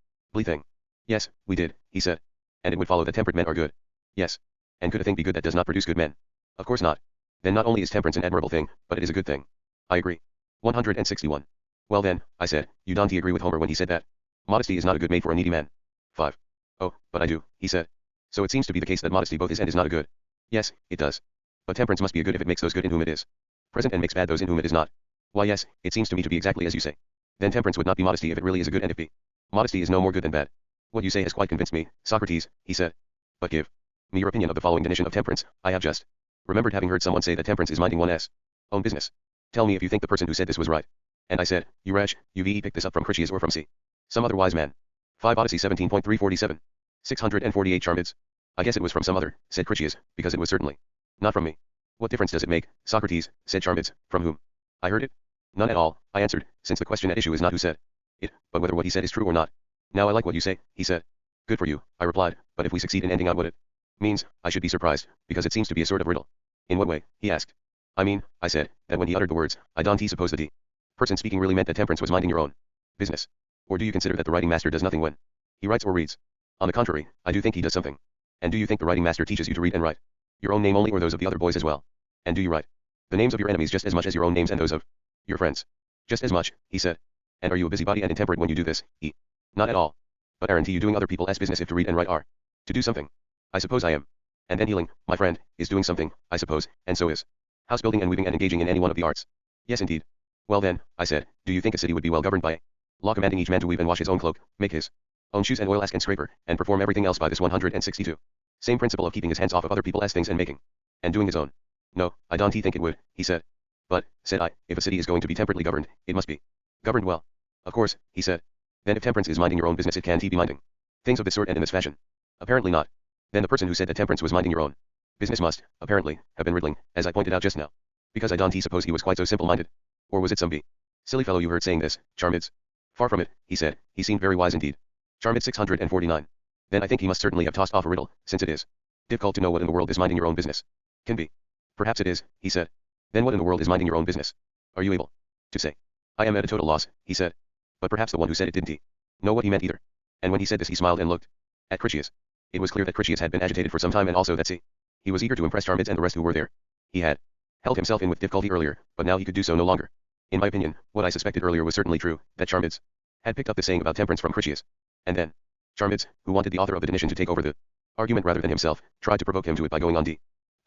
thing? Yes, we did, he said. And it would follow that temperate men are good. Yes. And could a thing be good that does not produce good men? Of course not. Then not only is temperance an admirable thing, but it is a good thing. I agree. 161. Well then, I said, you don't agree with Homer when he said that modesty is not a good made for a needy man. 5. Oh, but I do, he said. So it seems to be the case that modesty both is and is not a good. Yes, it does. But temperance must be a good if it makes those good in whom it is present and makes bad those in whom it is not. Why yes, it seems to me to be exactly as you say. Then temperance would not be modesty if it really is a good and if be modesty is no more good than bad. What you say has quite convinced me, Socrates, he said. But give me your opinion of the following definition of temperance. I have just remembered having heard someone say that temperance is minding one's own business. Tell me if you think the person who said this was right. And I said, you wretch, you've picked this up from Critias or from some other wise man. 5 Odyssey 17.347. 648 Charmides. I guess it was from some other, said Critias, because it was certainly not from me. What difference does it make, Socrates, said Charmides, from whom I heard it? None at all, I answered, since the question at issue is not who said it, but whether what he said is true or not. Now I like what you say, he said. Good for you, I replied, but if we succeed in ending out what it means, I should be surprised, because it seems to be a sort of riddle. In what way, he asked. I mean, I said, that when he uttered the words, I don't suppose that the person speaking really meant that temperance was minding your own business. Or do you consider that the writing master does nothing when he writes or reads? On the contrary, I do think he does something. And do you think the writing master teaches you to read and write your own name only or those of the other boys as well? And do you write the names of your enemies just as much as your own names and those of your friends? Just as much, he said. And are you a busybody and intemperate when you do this? Not at all. But aren't you doing other people's business if to read and write are to do something? I suppose I am. And then healing, my friend, is doing something, I suppose, and so is house building and weaving and engaging in any one of the arts. Yes indeed. Well then, I said, do you think a city would be well governed by a law commanding each man to weave and wash his own cloak, make his own shoes and oil ask and scraper, and perform everything else by this 162? Same principle of keeping his hands off of other people's things and making and doing his own. No, I don't think it would, he said. But, said I, if a city is going to be temperately governed, it must be governed well. Of course, he said. Then if temperance is minding your own business it can't be minding things of this sort and in this fashion. Apparently not. Then the person who said that temperance was minding your own business must, apparently, have been riddling, as I pointed out just now. Because I don't suppose he was quite so simple-minded. Or was it some silly fellow you heard saying this, Charmides? Far from it, he said, he seemed very wise indeed. Charmides 649. Then I think he must certainly have tossed off a riddle, since it is difficult to know what in the world is minding your own business. Can be. Perhaps it is, he said. Then what in the world is minding your own business? Are you able to say? I am at a total loss, he said. But perhaps the one who said it didn't know what he meant either. And when he said this he smiled and looked at Critias. It was clear that Critias had been agitated for some time and also that he was eager to impress Charmides and the rest who were there. He had held himself in with difficulty earlier, but now he could do so no longer. In my opinion, what I suspected earlier was certainly true, that Charmides had picked up the saying about temperance from Critias. And then Charmides, who wanted the author of the definition to take over the argument rather than himself, tried to provoke him to it by going on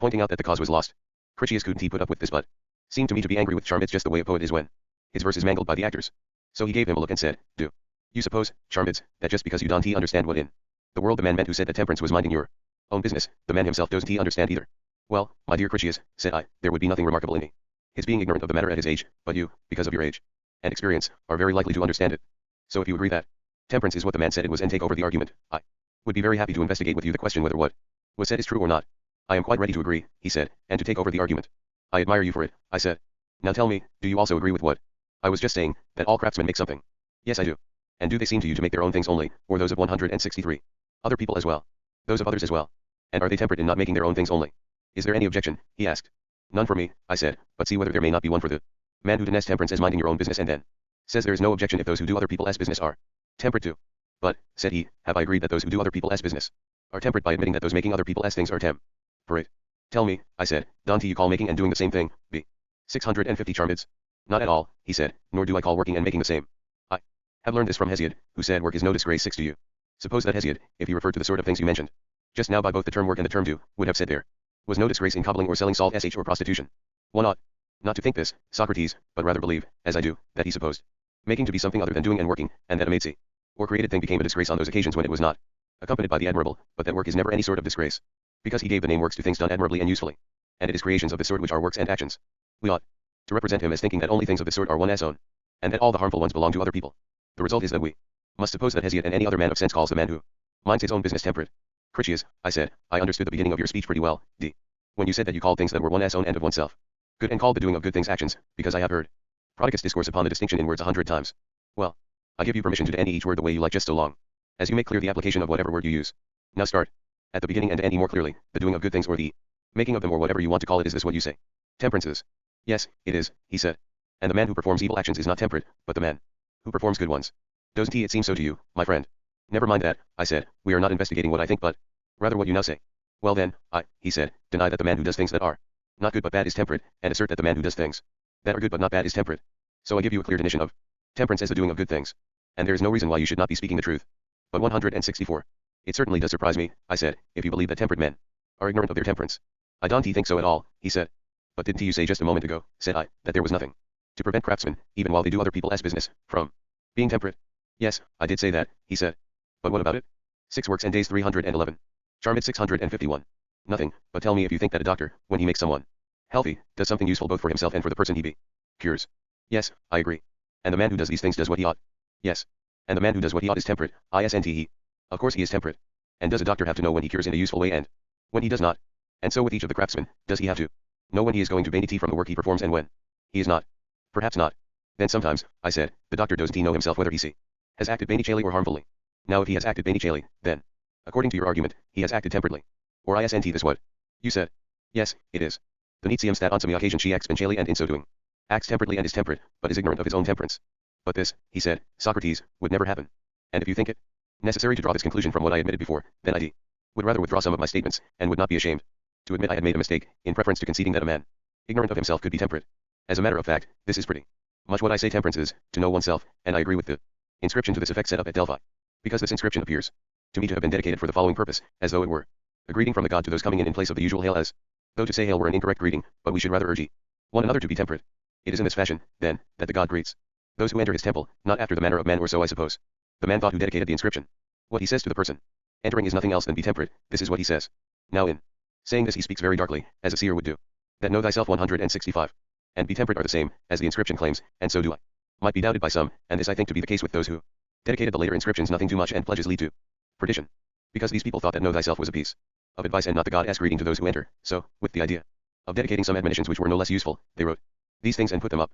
pointing out that the cause was lost. Critias couldn't put up with this but seemed to me to be angry with Charmides just the way a poet is when his verse is mangled by the actors. So he gave him a look and said, do you suppose, Charmides, that just because you don't understand what in the world the man meant who said that temperance was minding your own business, the man himself doesn't understand either? Well, my dear Critias, said I, there would be nothing remarkable in his being ignorant of the matter at his age, but you, because of your age and experience, are very likely to understand it. So if you agree that temperance is what the man said it was and take over the argument, I would be very happy to investigate with you the question whether what was said is true or not. I am quite ready to agree, he said, and to take over the argument. I admire you for it, I said. Now tell me, do you also agree with what I was just saying, that all craftsmen make something? Yes, I do. And do they seem to you to make their own things only, or those of 163 other people as well? Those of others as well. And are they temperate in not making their own things only? Is there any objection? He asked. None for me, I said, but see whether there may not be one for the man who denies temperance as minding your own business and then says there is no objection if those who do other people's business are temperate too. But, said he, have I agreed that those who do other people's business are temperate by admitting that those making other people's things are temperate? Tell me, I said, don't you call making and doing the same thing, b. 650 charmids? Not at all, he said, nor do I call working and making the same. I have learned this from Hesiod, who said work is no disgrace 6 to you. Suppose that Hesiod, if he referred to the sort of things you mentioned just now by both the term work and the term do, would have said there was no disgrace in cobbling or selling salt or prostitution. One ought not to think this, Socrates, but rather believe, as I do, that he supposed making to be something other than doing and working, and that a made or created thing became a disgrace on those occasions when it was not accompanied by the admirable, but that work is never any sort of disgrace, because he gave the name works to things done admirably and usefully, and it is creations of this sort which are works and actions. We ought to represent him as thinking that only things of this sort are one's own, and that all the harmful ones belong to other people. The result is that we must suppose that Hesiod and any other man of sense calls the man who minds his own business temperate. Critias, I said, I understood the beginning of your speech pretty well, d. When you said that you called things that were one's own and of oneself good and called the doing of good things actions, because I have heard Prodicus discourse upon the distinction in words 100 times. Well, I give you permission to any each word the way you like just so long as you make clear the application of whatever word you use. Now start at the beginning and any more clearly, the doing of good things or the making of them or whatever you want to call it. Is this what you say? Temperance is. Yes, it is, he said. And the man who performs evil actions is not temperate, but the man who performs good ones. Doesn't it seem so to you, my friend? Never mind that, I said, we are not investigating what I think but rather what you now say. Well then, he said, deny that the man who does things that are not good but bad is temperate, and assert that the man who does things that are good but not bad is temperate. So I give you a clear definition of temperance as the doing of good things. And there is no reason why you should not be speaking the truth. But 164. It certainly does surprise me, I said, if you believe that temperate men are ignorant of their temperance. I don't think so at all, he said. But didn't you say just a moment ago, said I, that there was nothing to prevent craftsmen, even while they do other people's business, from being temperate? Yes, I did say that, he said. But what about it? 6 works and days 311. Charmid 651. Nothing, but tell me if you think that a doctor, when he makes someone healthy, does something useful both for himself and for the person he cures. Yes, I agree. And the man who does these things does what he ought. Yes. And the man who does what he ought is temperate, isn't he? Of course he is temperate. And does a doctor have to know when he cures in a useful way and when he does not? And so with each of the craftsmen, does he have to know when he is going to vanity from the work he performs and when he is not? Perhaps not. Then sometimes, I said, the doctor doesn't he know himself whether he has acted beneficially or harmfully. Now if he has acted beneficially, then, according to your argument, he has acted temperately. Or isn't he this what you said? Yes, it is. The Nitium stat on some occasion she acts beneficially and in so doing acts temperately and is temperate, but is ignorant of his own temperance. But this, he said, Socrates, would never happen. And if you think it necessary to draw this conclusion from what I admitted before, then I would rather withdraw some of my statements, and would not be ashamed to admit I had made a mistake, in preference to conceding that a man ignorant of himself could be temperate. As a matter of fact, this is pretty much what I say temperance is, to know oneself, and I agree with the inscription to this effect set up at Delphi. Because this inscription appears to me to have been dedicated for the following purpose, as though it were a greeting from the god to those coming in place of the usual hail, as though to say hail were an incorrect greeting, but we should rather urge one another to be temperate. It is in this fashion, then, that the god greets those who enter his temple, not after the manner of man, or so I suppose the man thought who dedicated the inscription. What he says to the person entering is nothing else than be temperate. This is what he says. Now in saying this he speaks very darkly, as a seer would do. That know thyself 165. And be temperate are the same, as the inscription claims, and so do I. Might be doubted by some, and this I think to be the case with those who dedicated the later inscriptions. Nothing too much and pledges lead to perdition. Because these people thought that know thyself was a piece of advice and not the god's greeting to those who enter, so, with the idea of dedicating some admonitions which were no less useful, they wrote these things and put them up.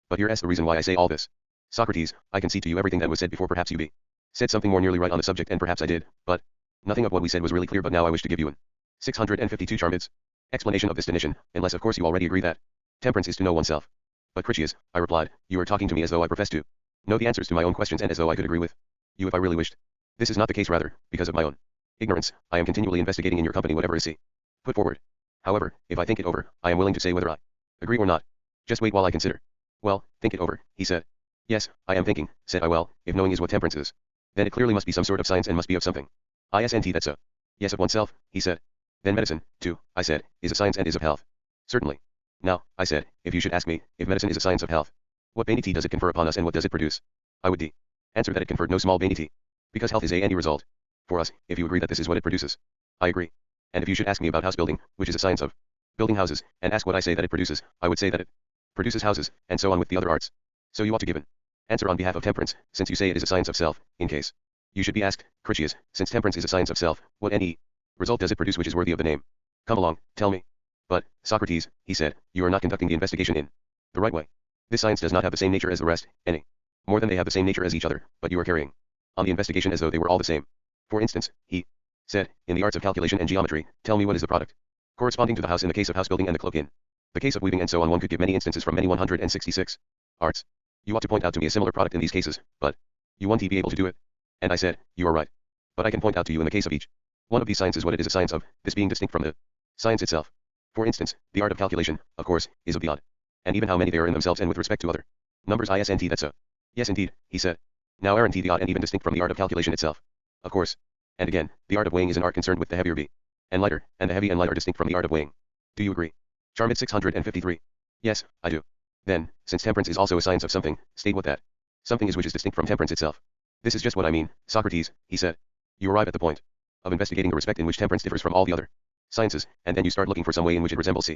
But here is the reason why I say all this. Socrates, I concede to you everything that was said before. Perhaps you said something more nearly right on the subject, and perhaps I did, but nothing of what we said was really clear. But now I wish to give you an 652 Charmids explanation of this definition, unless of course you already agree that temperance is to know oneself. But Critias, I replied, you are talking to me as though I professed to know the answers to my own questions, and as though I could agree with you if I really wished. This is not the case. Rather, because of my own ignorance, I am continually investigating in your company whatever is put forward. However, if I think it over, I am willing to say whether I agree or not. Just wait while I consider. Well, think it over, he said. Yes, I am thinking, said I. Well, if knowing is what temperance is, then it clearly must be some sort of science and must be of something. Isn't that so? Yes, of oneself, he said. Then medicine, too, I said, is a science and is of health. Certainly. Now, I said, if you should ask me, if medicine is a science of health, what vanity does it confer upon us and what does it produce? I would answer that it conferred no small vanity. Because health is any result for us, if you agree that this is what it produces. I agree. And if you should ask me about house building, which is a science of building houses, and ask what I say that it produces, I would say that it produces houses, and so on with the other arts. So you ought to give an answer on behalf of temperance, since you say it is a science of self, in case you should be asked, Critias, since temperance is a science of self, what any result does it produce which is worthy of the name? Come along, tell me. But, Socrates, he said, you are not conducting the investigation in the right way. This science does not have the same nature as the rest, any more than they have the same nature as each other, but you are carrying on the investigation as though they were all the same. For instance, he said, in the arts of calculation and geometry, tell me what is the product corresponding to the house in the case of house building and the cloak in the case of weaving, and so on. One could give many instances from many 166 arts. You ought to point out to me a similar product in these cases, but you won't be able to do it. And I said, you are right. But I can point out to you in the case of each one of these sciences what it is a science of, this being distinct from the science itself. For instance, the art of calculation, of course, is of the odd, and even how many there are in themselves and with respect to other numbers. Isn't that so? Yes indeed, he said. Now aren't the odd and even distinct from the art of calculation itself? Of course. And again, the art of weighing is an art concerned with the heavier be and lighter, and the heavy and light are distinct from the art of weighing. Do you agree? Charmid 653. Yes, I do. Then, since temperance is also a science of something, state what that something is which is distinct from temperance itself. This is just what I mean, Socrates, he said. You arrive at the point of investigating the respect in which temperance differs from all the other sciences, and then you start looking for some way in which it resembles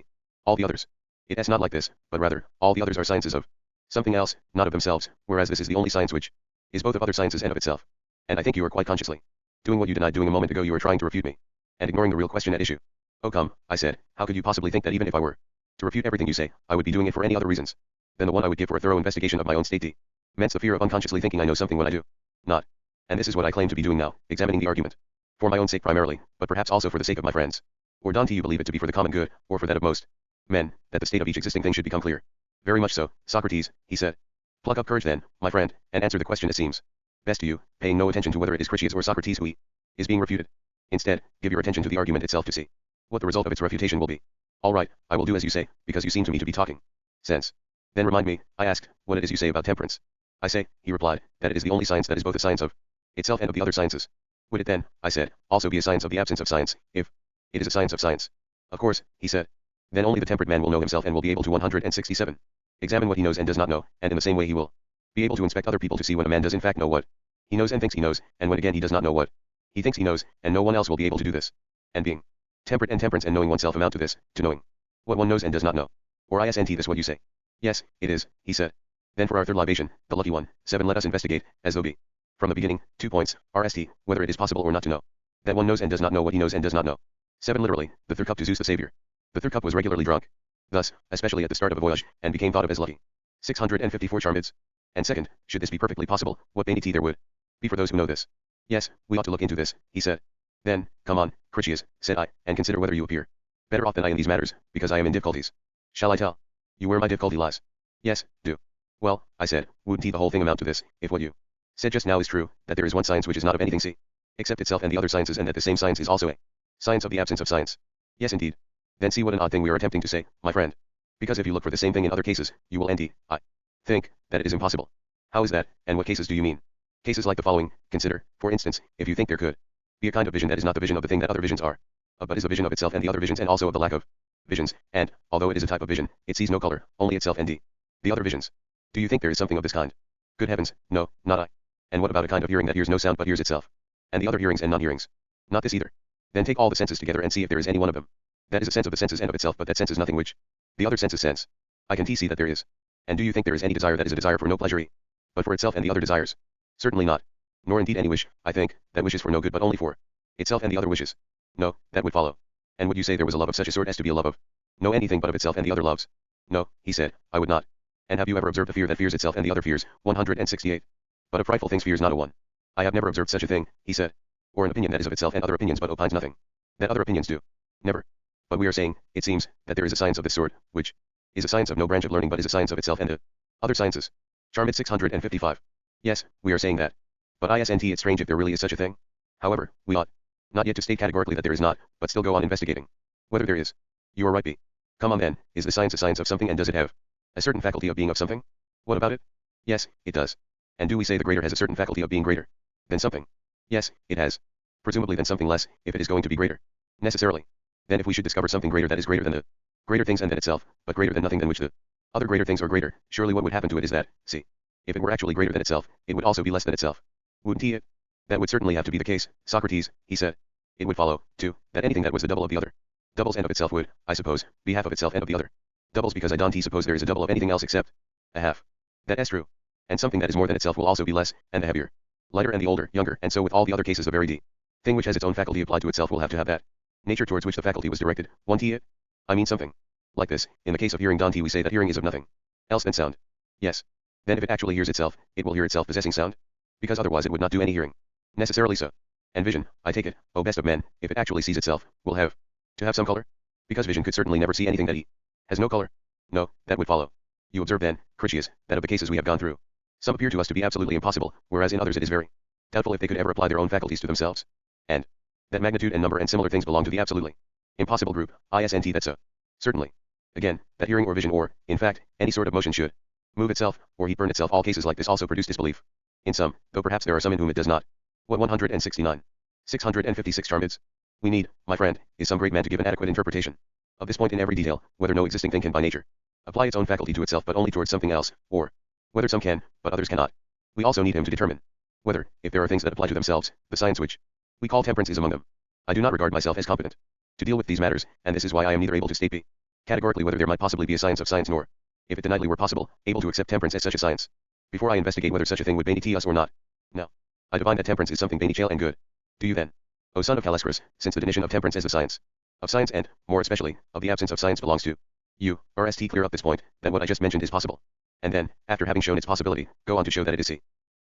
all the others. It's not like this, but rather, all the others are sciences of something else, not of themselves, whereas this is the only science which is both of other sciences and of itself. And I think you are quite consciously doing what you denied doing a moment ago. You are trying to refute me, and ignoring the real question at issue. Oh come, I said, how could you possibly think that even if I were to refute everything you say, I would be doing it for any other reasons than the one I would give for a thorough investigation of my own state? Means the fear of unconsciously thinking I know something when I do not. And this is what I claim to be doing now, examining the argument. For my own sake primarily, but perhaps also for the sake of my friends. Or don't you believe it to be for the common good, or for that of most men, that the state of each existing thing should become clear? Very much so, Socrates, he said. Pluck up courage then, my friend, and answer the question as seems best to you, paying no attention to whether it is Critias or Socrates who is being refuted. Instead, give your attention to the argument itself to see what the result of its refutation will be. All right, I will do as you say, because you seem to me to be talking sense. Then remind me, I asked, what it is you say about temperance. I say, he replied, that it is the only science that is both a science of itself and of the other sciences. Would it then, I said, also be a science of the absence of science, if it is a science of science? Of course, he said. Then only the temperate man will know himself and will be able to 167. Examine what he knows and does not know, and in the same way he will be able to inspect other people to see when a man does in fact know what he knows and thinks he knows, and when again he does not know what he thinks he knows, and no one else will be able to do this. And being temperate and temperance and knowing oneself amount to this, to knowing what one knows and does not know. Or isn't this what you say? Yes, it is, he said. Then for our third libation, the lucky one, 7, let us investigate, as though be from the beginning, 2 points, RST, whether it is possible or not to know that one knows and does not know what he knows and does not know. 7 literally, the third cup to Zeus the Savior. The third cup was regularly drunk. Thus, especially at the start of a voyage, and became thought of as lucky. 654 Charmids. And second, should this be perfectly possible, what vanity there would be for those who know this. Yes, we ought to look into this, he said. Then, come on, Critias, said I, and consider whether you appear better off than I in these matters, because I am in difficulties. Shall I tell you where my difficulty lies? Yes, do. Well, I said, wouldn't the whole thing amount to this, if what you said just now is true, that there is one science which is not of anything except itself and the other sciences, and that the same science is also a science of the absence of science? Yes indeed. Then see what an odd thing we are attempting to say, my friend. Because if you look for the same thing in other cases, you will I think, that it is impossible. How is that, and what cases do you mean? Cases like the following, consider, for instance, if you think there could be a kind of vision that is not the vision of the thing that other visions are, but is a vision of itself and the other visions, and also of the lack of visions, and, although it is a type of vision, it sees no color, only itself and the other visions. Do you think there is something of this kind? Good heavens, no, not I. And what about a kind of hearing that hears no sound but hears itself? And the other hearings and non-hearings? Not this either. Then take all the senses together and see if there is any one of them that is a sense of the senses and of itself, but that sense is nothing which the other senses sense. I can see that there is. And do you think there is any desire that is a desire for no pleasure, but for itself and the other desires? Certainly not. Nor indeed any wish, I think, that wishes for no good but only for itself and the other wishes. No, that would follow. And would you say there was a love of such a sort as to be a love of no anything but of itself and the other loves? No, he said, I would not. And have you ever observed a fear that fears itself and the other fears? 168. But of frightful things fears not a one. I have never observed such a thing, he said. Or an opinion that is of itself and other opinions but opines nothing that other opinions do. Never. But we are saying, it seems, that there is a science of this sort, which is a science of no branch of learning but is a science of itself and other sciences. Charmid 655. Yes, we are saying that. But isn't it strange if there really is such a thing? However, we ought not yet to state categorically that there is not, but still go on investigating whether there is. You are right, B. Come on then, is the science a science of something, and does it have a certain faculty of being of something? What about it? Yes, it does. And do we say the greater has a certain faculty of being greater than something? Yes, it has. Presumably than something less, if it is going to be greater. Necessarily. Then if we should discover something greater that is greater than the greater things and than itself, but greater than nothing than which the other greater things are greater, surely what would happen to it is that, see, if it were actually greater than itself, it would also be less than itself. Wouldn't it? That would certainly have to be the case, Socrates, he said. It would follow, too, that anything that was the double of the other doubles and of itself would, I suppose, be half of itself and of the other doubles, because I don't suppose there is a double of anything else except a half. That is true. And something that is more than itself will also be less, and the heavier, lighter, and the older, younger, and so with all the other cases the very thing which has its own faculty applied to itself will have to have that nature towards which the faculty was directed. Won't it? I mean something like this. In the case of hearing, don't we say that hearing is of nothing Else than sound. Yes. Then if it actually hears itself, it will hear itself possessing sound? Because otherwise it would not do any hearing. Necessarily so. And vision, I take it, O best of men, if it actually sees itself, will have to have some color? Because vision could certainly never see anything that has no color. No, that would follow. You observe then, Critias, that of the cases we have gone through, some appear to us to be absolutely impossible, whereas in others it is very doubtful if they could ever apply their own faculties to themselves. And that magnitude and number and similar things belong to the absolutely impossible group, isn't that so? Certainly. Again, that hearing or vision or, in fact, any sort of motion should move itself, or heat burn itself. All cases like this also produce disbelief. In some, though perhaps there are some in whom it does not. What 169. 656 Charmides. We need, my friend, is some great man to give an adequate interpretation of this point in every detail, whether no existing thing can by nature apply its own faculty to itself but only towards something else, or whether some can, but others cannot. We also need him to determine whether, if there are things that apply to themselves, the science which we call temperance is among them. I do not regard myself as competent to deal with these matters, and this is why I am neither able to state categorically whether there might possibly be a science of science nor, if it deniedly were possible, able to accept temperance as such a science. Before I investigate whether such a thing would benefit us or not. Now, I divine that temperance is something beneficial and good. Do you then, O son of Calascrus, since the definition of temperance as the science of science and, more especially, of the absence of science belongs to you, RST clear up this point, then what I just mentioned is possible. And then, after having shown its possibility, go on to show that it is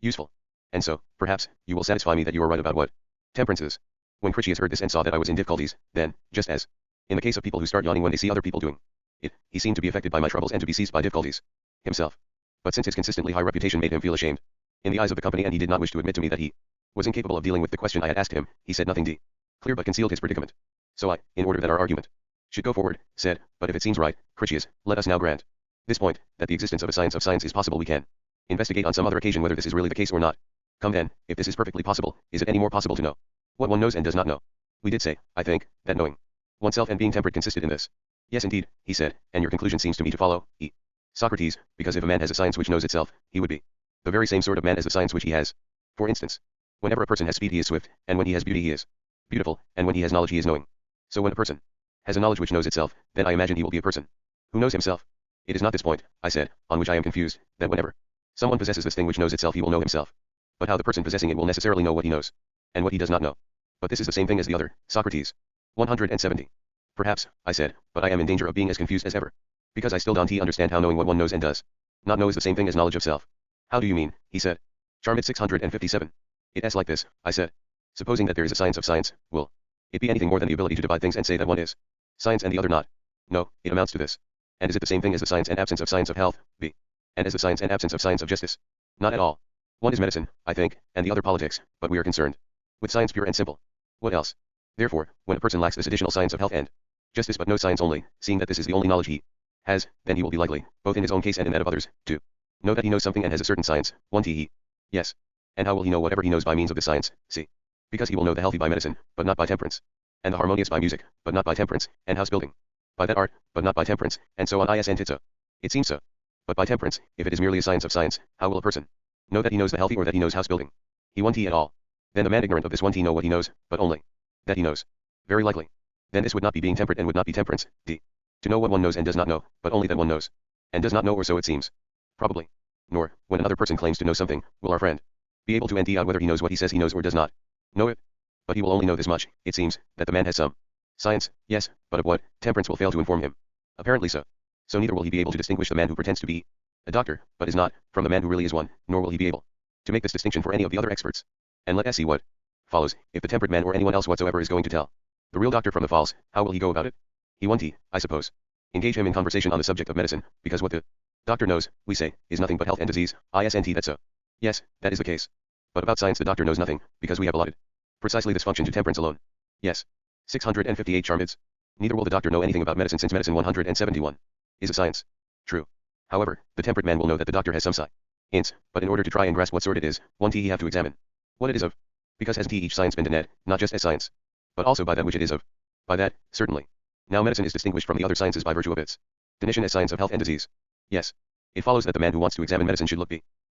useful. And so, perhaps, you will satisfy me that you are right about what temperance is. When Critias heard this and saw that I was in difficulties, then, just as in the case of people who start yawning when they see other people doing it, he seemed to be affected by my troubles and to be seized by difficulties himself. But since his consistently high reputation made him feel ashamed in the eyes of the company and he did not wish to admit to me that he was incapable of dealing with the question I had asked him, he said nothing clear but concealed his predicament. So I, in order that our argument should go forward, said, but if it seems right, Critias, let us now grant this point, that the existence of a science is possible. We can investigate on some other occasion whether this is really the case or not. Come then, if this is perfectly possible, is it any more possible to know what one knows and does not know? We did say, I think, that knowing oneself and being temperate consisted in this. Yes indeed, he said, and your conclusion seems to me to follow, Socrates, because if a man has a science which knows itself, he would be the very same sort of man as the science which he has. For instance, whenever a person has speed he is swift, and when he has beauty he is beautiful, and when he has knowledge he is knowing. So when a person has a knowledge which knows itself, then I imagine he will be a person who knows himself. It is not this point, I said, on which I am confused, that whenever someone possesses this thing which knows itself he will know himself. But how the person possessing it will necessarily know what he knows, and what he does not know. But this is the same thing as the other, Socrates. 170. Perhaps, I said, but I am in danger of being as confused as ever. Because I still don't understand how knowing what one knows and does not know is the same thing as knowledge of self. How do you mean, he said. Charmid 657. It is like this, I said. Supposing that there is a science of science, will it be anything more than the ability to divide things and say that one is science and the other not? No, it amounts to this. And is it the same thing as the science and absence of health, b? And as the science and absence of science of justice? Not at all. One is medicine, I think, and the other politics, but we are concerned with science pure and simple. What else? Therefore, when a person lacks this additional science of health and justice but no science only, seeing that this is the only knowledge he has, then he will be likely, both in his own case and in that of others, to know that he knows something and has a certain science. 1 Yes. And how will he know whatever he knows by means of the science? See. Because he will know the healthy by medicine, but not by temperance. And the harmonious by music, but not by temperance, and house building by that art, but not by temperance, and so on. It seems so. But by temperance, if it is merely a science of science, how will a person know that he knows the healthy or that he knows house building? He 1 at all. Then the man ignorant of this 1 know what he knows, but only that he knows. Very likely. Then this would not be being temperate and would not be temperance, d. To know what one knows and does not know, but only that one knows and does not know, or so it seems. Probably. Nor, when another person claims to know something, will our friend be able to nd out whether he knows what he says he knows or does not know it. But he will only know this much, it seems, that the man has some science, yes, but of what, temperance will fail to inform him. Apparently so. So neither will he be able to distinguish the man who pretends to be a doctor, but is not, from the man who really is one, nor will he be able to make this distinction for any of the other experts. And let us see what follows, if the temperate man or anyone else whatsoever is going to tell the real doctor from the false, how will he go about it? He 1 I suppose. Engage him in conversation on the subject of medicine, because what the doctor knows, we say, is nothing but health and disease, isn't that so? Yes, that is the case. But about science the doctor knows nothing, because we have allotted precisely this function to temperance alone. Yes. 658 Charmides. Neither will the doctor know anything about medicine, since medicine 171 is a science. True. However, the temperate man will know that the doctor has some science, but in order to try and grasp what sort it is, 1 he have to examine what it is of. Because hasn't each science been denied, not just as science, but also by that which it is of? By that, certainly. Now medicine is distinguished from the other sciences by virtue of its definition as science of health and disease. Yes. It follows that the man who wants to examine medicine should look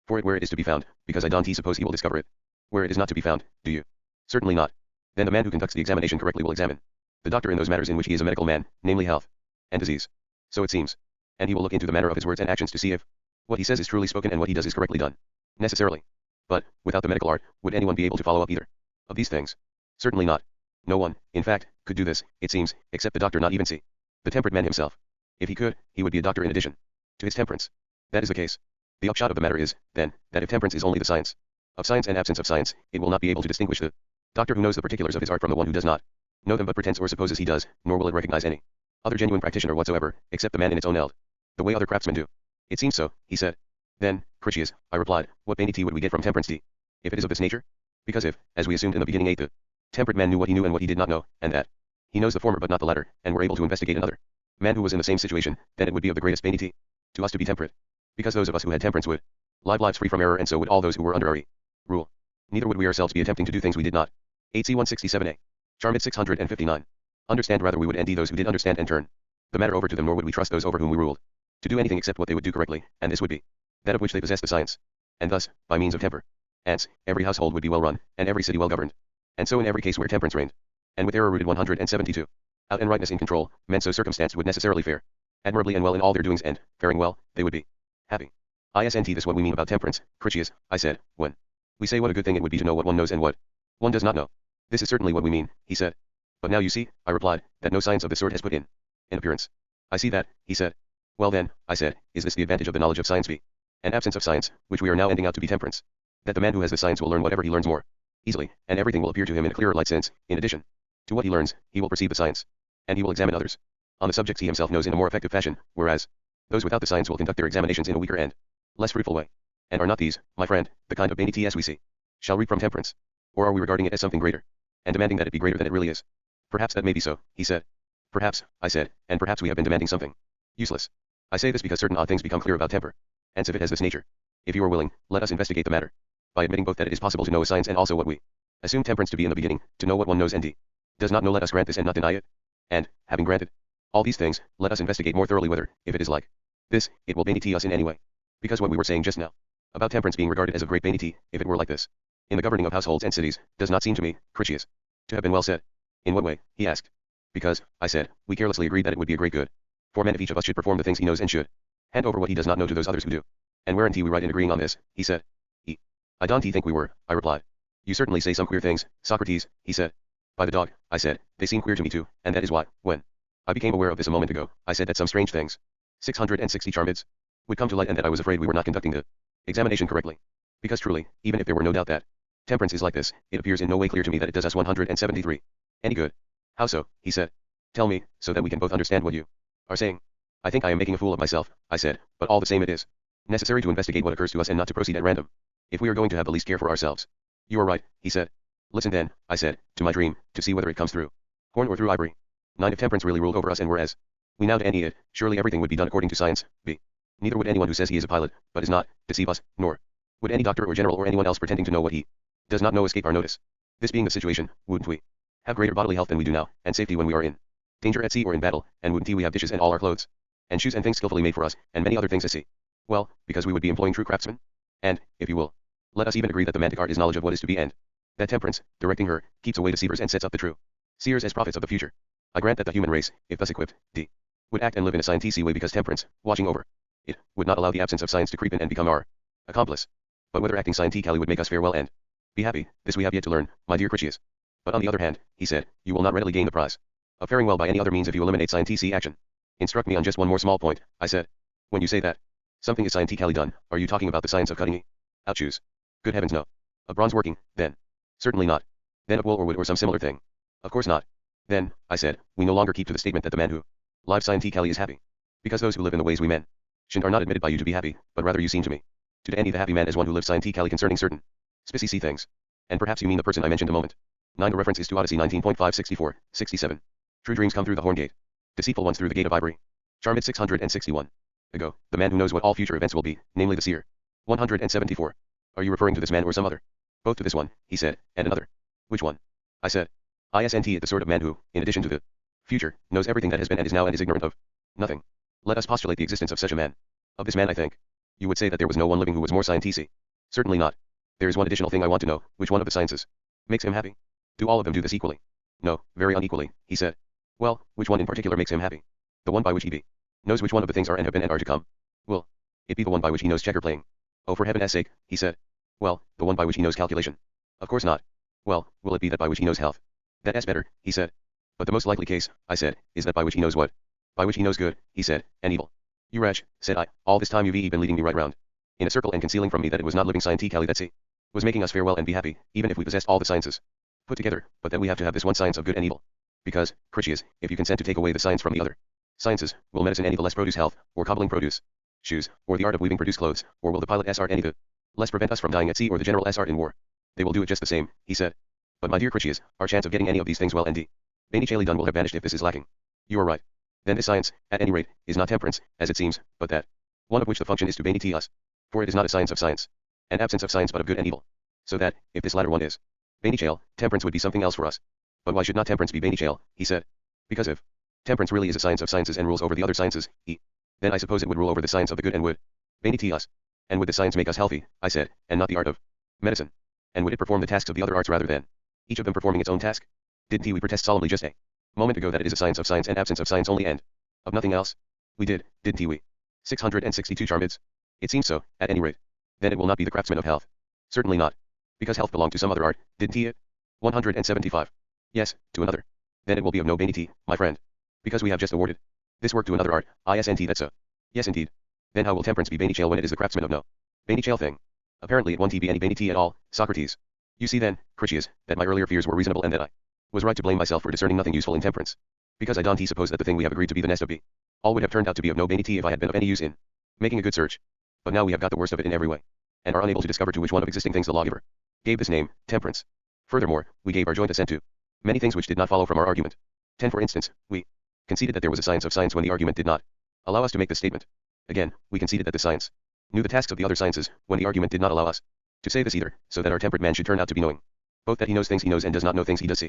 for it where it is to be found, because I don't suppose he will discover it where it is not to be found, do you? Certainly not. Then the man who conducts the examination correctly will examine the doctor in those matters in which he is a medical man, namely health and disease. So it seems. And he will look into the manner of his words and actions to see if what he says is truly spoken and what he does is correctly done. Necessarily. But, without the medical art, would anyone be able to follow up either of these things? Certainly not. No one, in fact, could do this, it seems, except the doctor, not even see the temperate man himself. If he could, he would be a doctor in addition to his temperance. That is the case. The upshot of the matter is, then, that if temperance is only the science of science and absence of science, it will not be able to distinguish the doctor who knows the particulars of his art from the one who does not know them but pretends or supposes he does, nor will it recognize any other genuine practitioner whatsoever, except the man in its own eld, the way other craftsmen do. It seems so, he said. Then, Critias, I replied, what vanity would we get from temperance d? If it is of this nature? Because if, as we assumed in the beginning, the temperate man knew what he knew and what he did not know, and that he knows the former but not the latter, and were able to investigate another man who was in the same situation, then it would be of the greatest vanity to us to be temperate. Because those of us who had temperance would live lives free from error, and so would all those who were under our rule. Neither would we ourselves be attempting to do things we did not. 8c 167a. Charmid 659. Understand, rather we would envy those who did understand and turn the matter over to them, nor would we trust those over whom we ruled to do anything except what they would do correctly, and this would be that of which they possess the science. And thus, by means of temperance, every household would be well run, and every city well governed. And so in every case where temperance reigned, and with error rooted 172 out and rightness in control, men so circumstanced would necessarily fare admirably and well in all their doings, and, faring well, they would be happy. Isn't this what we mean about temperance, Critias? I said, when we say what a good thing it would be to know what one knows and what one does not know. This is certainly what we mean, he said. But now you see, I replied, that no science of this sort has put in an appearance. I see that, he said. Well then, I said, is this the advantage of the knowledge of science v. an absence of science, which we are now ending out to be temperance? That the man who has the science will learn whatever he learns more easily, and everything will appear to him in a clearer light, since, in addition to what he learns, he will perceive the science, and he will examine others on the subjects he himself knows in a more effective fashion, whereas those without the science will conduct their examinations in a weaker and less fruitful way. And are not these, my friend, the kind of vanity as we see shall reap from temperance? Or are we regarding it as something greater, and demanding that it be greater than it really is? Perhaps that may be so, he said. Perhaps, I said, and perhaps we have been demanding something useless. I say this because certain odd things become clear about temper, and if it has this nature. If you are willing, let us investigate the matter, by admitting both that it is possible to know a science and also what we assume temperance to be in the beginning, to know what one knows and does not know. Let us grant this and not deny it. And, having granted all these things, let us investigate more thoroughly whether, if it is like this, it will vanity us in any way. Because what we were saying just now, about temperance being regarded as of great vanity, if it were like this, in the governing of households and cities, does not seem to me, Critias, to have been well said. In what way? He asked. Because, I said, we carelessly agreed that it would be a great good for men if each of us should perform the things he knows and should hand over what he does not know to those others who do. And weren't we right in agreeing on this? He said. I don't think we were, I replied. You certainly say some queer things, Socrates, he said. By the dog, I said, they seem queer to me too, and that is why, when I became aware of this a moment ago, I said that some strange things, 660 charmids, would come to light, and that I was afraid we were not conducting the examination correctly. Because truly, even if there were no doubt that temperance is like this, it appears in no way clear to me that it does us 173 any good. How so? He said. Tell me, so that we can both understand what you are saying. I think I am making a fool of myself, I said, but all the same it is necessary to investigate what occurs to us and not to proceed at random, if we are going to have the least care for ourselves. You are right, he said. Listen then, I said, to my dream, to see whether it comes through horn or through ivory. 9. If temperance really ruled over us and were as we now any it, surely everything would be done according to science. B. Neither would anyone who says he is a pilot, but is not, deceive us, nor would any doctor or general or anyone else pretending to know what he does not know escape our notice. This being the situation, wouldn't we have greater bodily health than we do now, and safety when we are in danger at sea or in battle, and wouldn't we have dishes and all our clothes, and shoes and things skillfully made for us, and many other things at sea? Well, because we would be employing true craftsmen. And, if you will, let us even agree that the mantic art is knowledge of what is to be, and that temperance, directing her, keeps away deceivers and sets up the true seers as prophets of the future. I grant that the human race, if thus equipped, would act and live in a scientific way, because temperance, watching over it, would not allow the absence of science to creep in and become our accomplice. But whether acting scientifically would make us fare well and be happy, this we have yet to learn, my dear Critias. But on the other hand, he said, you will not readily gain the prize of faring well by any other means if you eliminate scientific action. Instruct me on just one more small point, I said. When you say that something is scientifically done, are you talking about the science of cutting out shoes? Good heavens, no. Of bronze working, then? Certainly not. Then of wool or wood or some similar thing? Of course not. Then, I said, we no longer keep to the statement that the man who lives scientifically is happy. Because those who live in the ways we mention are not admitted by you to be happy, but rather you seem to me to envy the happy man as one who lives scientifically concerning certain species things. And perhaps you mean the person I mentioned a moment. 9. The reference is to Odyssey 19.5 64, 67. True dreams come through the horn gate. Deceitful ones through the gate of ivory. Charmid 661. Ago, the man who knows what all future events will be, namely the seer. 174. Are you referring to this man or some other? Both to this one, he said, and another. Which one? I said. Isn't the sort of man who, in addition to the future, knows everything that has been and is now and is ignorant of nothing. Let us postulate the existence of such a man. Of this man I think you would say that there was no one living who was more scientific. Certainly not. There is one additional thing I want to know, which one of the sciences makes him happy? Do all of them do this equally? No, very unequally, he said. Well, which one in particular makes him happy? The one by which he knows which one of the things are and have been and are to come. Will it be the one by which he knows checker playing? Oh, for heaven's sake, he said. Well, the one by which he knows calculation. Of course not. Well, will it be that by which he knows health? That's better, he said. But the most likely case, I said, is that by which he knows what? By which he knows good, he said, and evil. You wretch, said I, all this time you've been leading me right round in a circle and concealing from me that it was not living scientifically that was making us farewell and be happy, even if we possessed all the sciences put together, but that we have to have this one science of good and evil. Because, Critias, if you consent to take away the science from the other sciences, will medicine any the less produce health, or cobbling produce shoes, or the art of weaving produce clothes, or will the pilot's art any the less prevent us from dying at sea, or the general's art in war? They will do it just the same, he said. But my dear Critias, our chance of getting any of these things well and benignially done will have vanished if this is lacking. You are right. Then this science, at any rate, is not temperance, as it seems, but that one of which the function is to benignity us. For it is not a science of science, an absence of science but of good and evil. So that, if this latter one is benignal, temperance would be something else for us. But why should not temperance be benignal, he said. Because if temperance really is a science of sciences and rules over the other sciences, then I suppose it would rule over the science of the good and would benignity us. And would the science make us healthy, I said, and not the art of medicine? And would it perform the tasks of the other arts rather than each of them performing its own task? Didn't we protest solemnly just a moment ago that it is a science of science and absence of science only and of nothing else? We did, didn't we? 662 Charmides. It seems so, at any rate. Then it will not be the craftsman of health. Certainly not. Because health belonged to some other art, didn't it? 175. Yes, to another. Then it will be of no benignity, my friend. Because we have just awarded this work to another art, isn't that so? Yes indeed. Then how will temperance be benignal when it is the craftsman of no benignal thing? Apparently it won't be any benignity at all, Socrates. You see then, Critias, that my earlier fears were reasonable and that I was right to blame myself for discerning nothing useful in temperance. Because I don't suppose that the thing we have agreed to be the nest of all would have turned out to be of no benignity if I had been of any use in making a good search. But now we have got the worst of it in every way, and are unable to discover to which one of existing things the lawgiver gave this name, temperance. Furthermore, we gave our joint assent to many things which did not follow from our argument. 10 for instance, we conceded that there was a science of science when the argument did not allow us to make this statement. Again, we conceded that the science knew the tasks of the other sciences, when the argument did not allow us to say this either, so that our temperate man should turn out to be knowing both that he knows things he knows and does not know things he does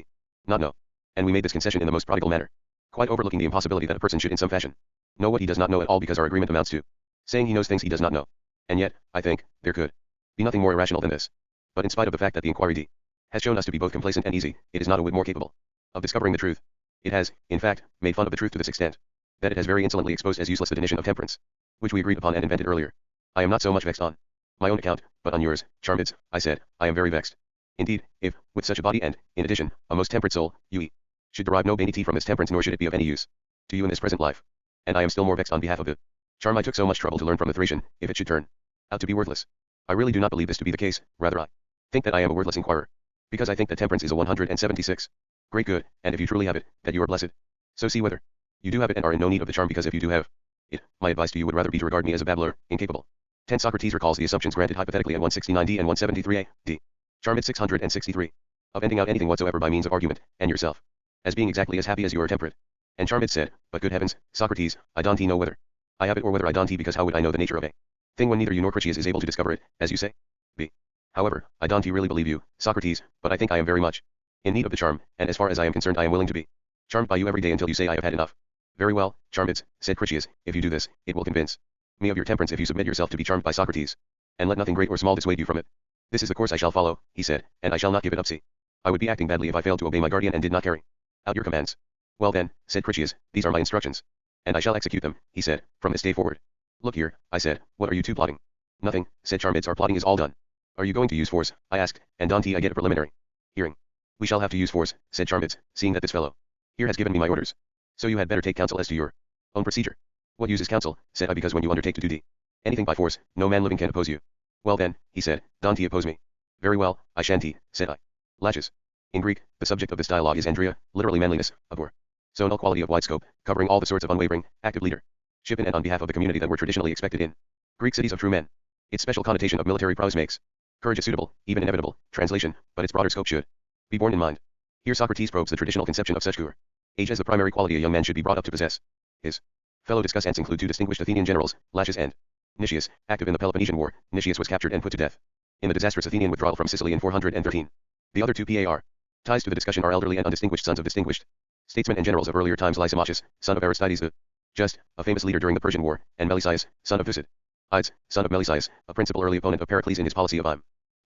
not know. And we made this concession in the most prodigal manner, quite overlooking the impossibility that a person should in some fashion know what he does not know at all, because our agreement amounts to saying he knows things he does not know. And yet, I think, there could be nothing more irrational than this. But in spite of the fact that the inquiry has shown us to be both complacent and easy, it is not a whit more capable of discovering the truth. It has, in fact, made fun of the truth to this extent, that it has very insolently exposed as useless the definition of temperance, which we agreed upon and invented earlier. I am not so much vexed on my own account, but on yours, Charmides, I said, I am very vexed. Indeed, if, with such a body and, in addition, a most temperate soul, you should derive no benignity from this temperance, nor should it be of any use to you in this present life. And I am still more vexed on behalf of the charm I took so much trouble to learn from the Thracian, if it should turn out to be worthless. I really do not believe this to be the case, rather I think that I am a worthless inquirer, because I think that temperance is a 176 great good, and if you truly have it, that you are blessed. So see whether you do have it and are in no need of the charm, because if you do have it, my advice to you would rather be to regard me as a babbler, incapable. 10 Socrates recalls the assumptions granted hypothetically at 169d and 173a, d. Charmid 663. Of ending out anything whatsoever by means of argument, and yourself as being exactly as happy as you are temperate. And Charmid said, but good heavens, Socrates, I don't know whether I have it or whether I don't, because how would I know the nature of a thing when neither you nor Critias is able to discover it, as you say? B. However, I don't really believe you, Socrates, but I think I am very much in need of the charm, and as far as I am concerned I am willing to be charmed by you every day until you say I have had enough. Very well, Charmides, said Critias, if you do this, it will convince me of your temperance if you submit yourself to be charmed by Socrates, and let nothing great or small dissuade you from it. This is the course I shall follow, he said, and I shall not give it up. See, I would be acting badly if I failed to obey my guardian and did not carry out your commands. Well then, said Critias, these are my instructions, and I shall execute them, he said, from this day forward. Look here, I said, what are you two plotting? Nothing, said Charmides, our plotting is all done. Are you going to use force, I asked, and don't I get a preliminary hearing? We shall have to use force, said Charmides, seeing that this fellow here has given me my orders. So you had better take counsel as to your own procedure. What use is counsel, said I, because when you undertake to do anything by force, no man living can oppose you. Well then, he said, don't oppose me. Very well, I shan't, said I. Lashes. In Greek, the subject of this dialogue is andria, literally manliness, of or zonal quality of wide scope, covering all the sorts of unwavering, active leadership in and on behalf of the community that were traditionally expected in Greek cities of true men. Its special connotation of military prowess makes courage a suitable, even inevitable, translation, but its broader scope should be borne in mind. Here Socrates probes the traditional conception of such courage as the primary quality a young man should be brought up to possess. His fellow discussants include two distinguished Athenian generals, Laches and Nicias, active in the Peloponnesian War. Nicias was captured and put to death in the disastrous Athenian withdrawal from Sicily in 413. The other two par ties to the discussion are elderly and undistinguished sons of distinguished statesmen and generals of earlier times, Lysimachus, son of Aristides the Just, a famous leader during the Persian War, and Melesias, son of Thucydides, son of Melesias, a principal early opponent of Pericles in his policy of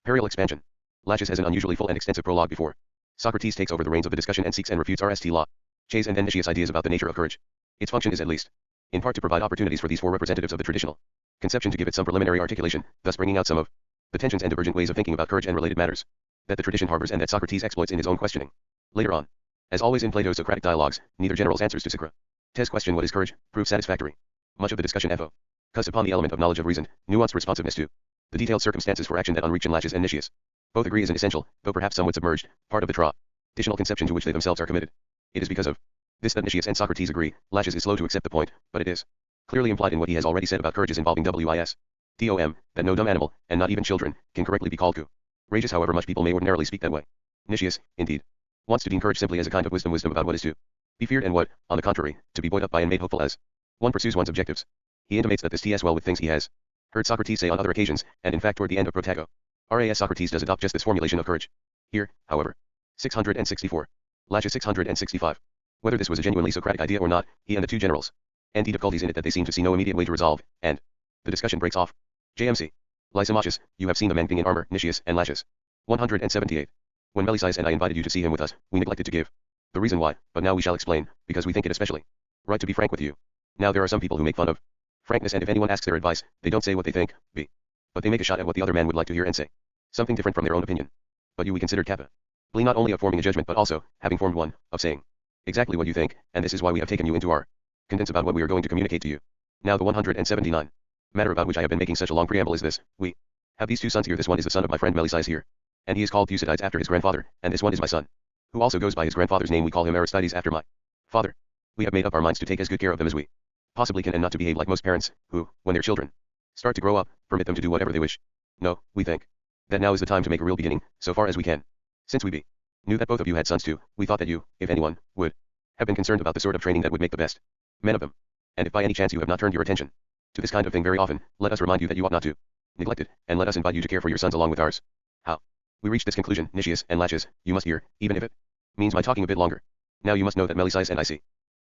imperial expansion. Laches has an unusually full and extensive prologue before Socrates takes over the reins of the discussion and seeks and refutes Laches and then Nicias' ideas about the nature of courage. Its function is at least in part to provide opportunities for these four representatives of the traditional conception to give it some preliminary articulation, thus bringing out some of the tensions and divergent ways of thinking about courage and related matters that the tradition harbors and that Socrates exploits in his own questioning. Later on, as always in Plato's Socratic dialogues, neither general's answers to Socrates' question what is courage prove satisfactory. Much of the discussion focused upon the element of knowledge of reason, nuanced responsiveness to the detailed circumstances for action that unreach and Laches and Nicias both agree is an essential, though perhaps somewhat submerged, part of the traditional conception to which they themselves are committed. It is because of this that Nicias and Socrates agree. Laches is slow to accept the point, but it is clearly implied in what he has already said about courages involving wisdom, that no dumb animal, and not even children, can correctly be called courageous, however much people may ordinarily speak that way. Nicias, indeed, wants to deem courage simply as a kind of wisdom about what is to be feared and what, on the contrary, to be buoyed up by and made hopeful as one pursues one's objectives. He intimates that this ts well with things he has heard Socrates say on other occasions, and in fact toward the end of Protago. Ras Socrates does adopt just this formulation of courage. Here, however, 664. Laches 665. Whether this was a genuinely Socratic idea or not, he and the two generals and difficulties in it that they seem to see no immediate way to resolve, and the discussion breaks off. JMC. Lysimachus, you have seen the man being in armor, Nicias, and Laches. 178. When Melesias and I invited you to see him with us, we neglected to give the reason why, but now we shall explain, because we think it especially right to be frank with you. Now there are some people who make fun of frankness, and if anyone asks their advice, they don't say what they think, but they make a shot at what the other man would like to hear and say something different from their own opinion. But you we considered capable not only of forming a judgment but also, having formed one, of saying exactly what you think, and this is why we have taken you into our confidence about what we are going to communicate to you. Now the 179 matter about which I have been making such a long preamble is this: we have these two sons here. This one is the son of my friend Melesias here, and he is called Thucydides after his grandfather, and this one is my son, who also goes by his grandfather's name. We call him Aristides after my father. We have made up our minds to take as good care of them as we possibly can, and not to behave like most parents, who, when their children start to grow up, permit them to do whatever they wish. No, we think that now is the time to make a real beginning, so far as we can. Since we knew that both of you had sons too, we thought that you, if anyone, would have been concerned about the sort of training that would make the best men of them. And if by any chance you have not turned your attention to this kind of thing very often, let us remind you that you ought not to neglect it, and let us invite you to care for your sons along with ours. How we reached this conclusion, Nicias and Laches, you must hear, even if it means my talking a bit longer. Now you must know that Melesias and I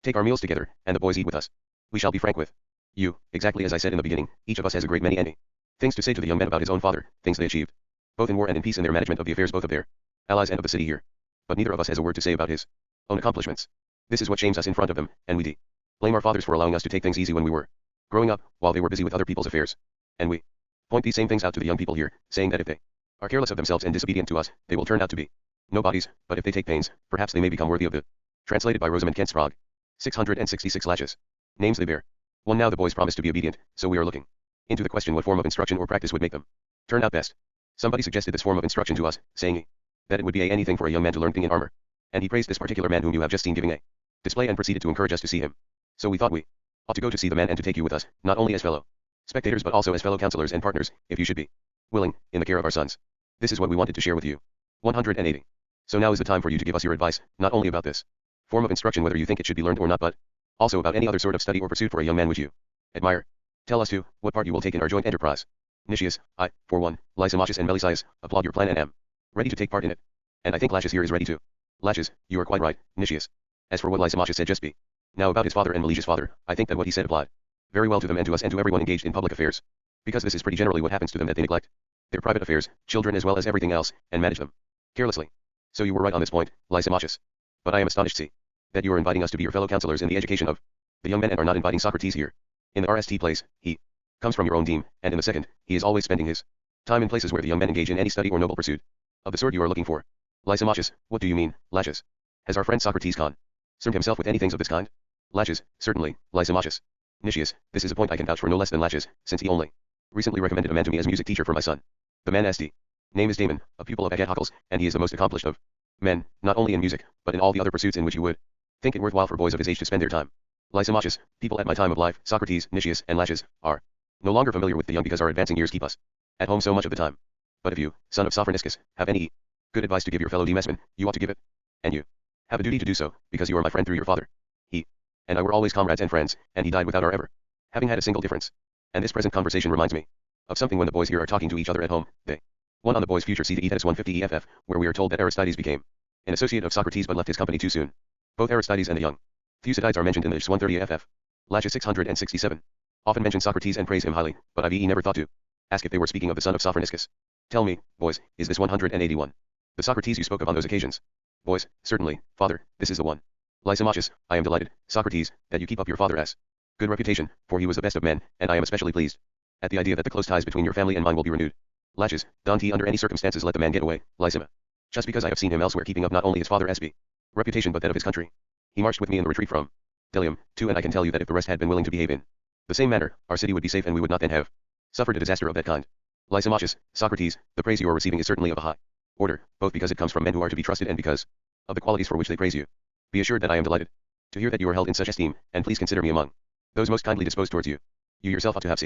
take our meals together, and the boys eat with us. We shall be frank with you, exactly as I said in the beginning. Each of us has a great many things to say to the young men about his own father, things they achieved, both in war and in peace, in their management of the affairs both of their allies and of the city here. But neither of us has a word to say about his own accomplishments. This is what shames us in front of them, and we blame our fathers for allowing us to take things easy when we were growing up, while they were busy with other people's affairs. And we point these same things out to the young people here, saying that if they are careless of themselves and disobedient to us, they will turn out to be nobodies, but if they take pains, perhaps they may become worthy of the. Translated by Rosamund Kent Sprague. 666 Laches. Names they bear. 1. Now the boys promise to be obedient, so we are looking into the question what form of instruction or practice would make them turn out best. Somebody suggested this form of instruction to us, saying that it would be anything for a young man to learn thing in armor. And he praised this particular man whom you have just seen giving a display, and proceeded to encourage us to see him. So we thought we ought to go to see the man and to take you with us, not only as fellow spectators but also as fellow counselors and partners, if you should be willing, in the care of our sons. This is what we wanted to share with you. 180. So now is the time for you to give us your advice, not only about this form of instruction whether you think it should be learned or not, but also about any other sort of study or pursuit for a young man which you admire. Tell us too, what part you will take in our joint enterprise. Nicias, I, for one, Lysimachus and Melesias, applaud your plan and am ready to take part in it. And I think Laches here is ready too. Laches, you are quite right, Nicias. As for what Lysimachus said just be now about his father and Melesias' father, I think that what he said applied very well to them and to us and to everyone engaged in public affairs. Because this is pretty generally what happens to them, that they neglect their private affairs, children as well as everything else, and manage them carelessly. So you were right on this point, Lysimachus. But I am astonished to see that you are inviting us to be your fellow counselors in the education of the young men and are not inviting Socrates here. In the RST place, he comes from your own team, and in the second, he is always spending his time in places where the young men engage in any study or noble pursuit of the sort you are looking for. Lysimachus, what do you mean, Laches? Has our friend Socrates concerned himself with any things of this kind? Laches, certainly, Lysimachus. Nicias, this is a point I can vouch for no less than Laches, since he only recently recommended a man to me as music teacher for my son. The man name is Damon, a pupil of Agathocles, and he is the most accomplished of men, not only in music, but in all the other pursuits in which you would think it worthwhile for boys of his age to spend their time. Lysimachus, people at my time of life, Socrates, Nicias, and Laches, are no longer familiar with the young because our advancing years keep us at home so much of the time. But if you, son of Sophroniscus, have any good advice to give your fellow demesmen, you ought to give it. And you have a duty to do so, because you are my friend through your father. He and I were always comrades and friends, and he died without our ever having had a single difference. And this present conversation reminds me of something when the boys here are talking to each other at home. They one on the boys' future Cetes 150 EFF, where we are told that Aristides became an associate of Socrates but left his company too soon. Both Aristides and the young Thucydides are mentioned in the 130 EFF. Laches 667. Often mention Socrates and praise him highly, but I've never thought to ask if they were speaking of the son of Sophroniscus. Tell me, boys, is this 181 the Socrates you spoke of on those occasions? Boys, certainly, father, this is the one. Lysimachus, I am delighted, Socrates, that you keep up your father's good reputation, for he was the best of men, and I am especially pleased at the idea that the close ties between your family and mine will be renewed. Laches, don't he under any circumstances let the man get away, Lysima. Just because I have seen him elsewhere keeping up not only his father's reputation but that of his country. He marched with me in the retreat from Delium, too, and I can tell you that if the rest had been willing to behave in The same manner, our city would be safe and we would not then have suffered a disaster of that kind. Lysimachus, Socrates, the praise you are receiving is certainly of a high order, both because it comes from men who are to be trusted and because of the qualities for which they praise you. Be assured that I am delighted to hear that you are held in such esteem, and please consider me among those most kindly disposed towards you. You yourself ought to have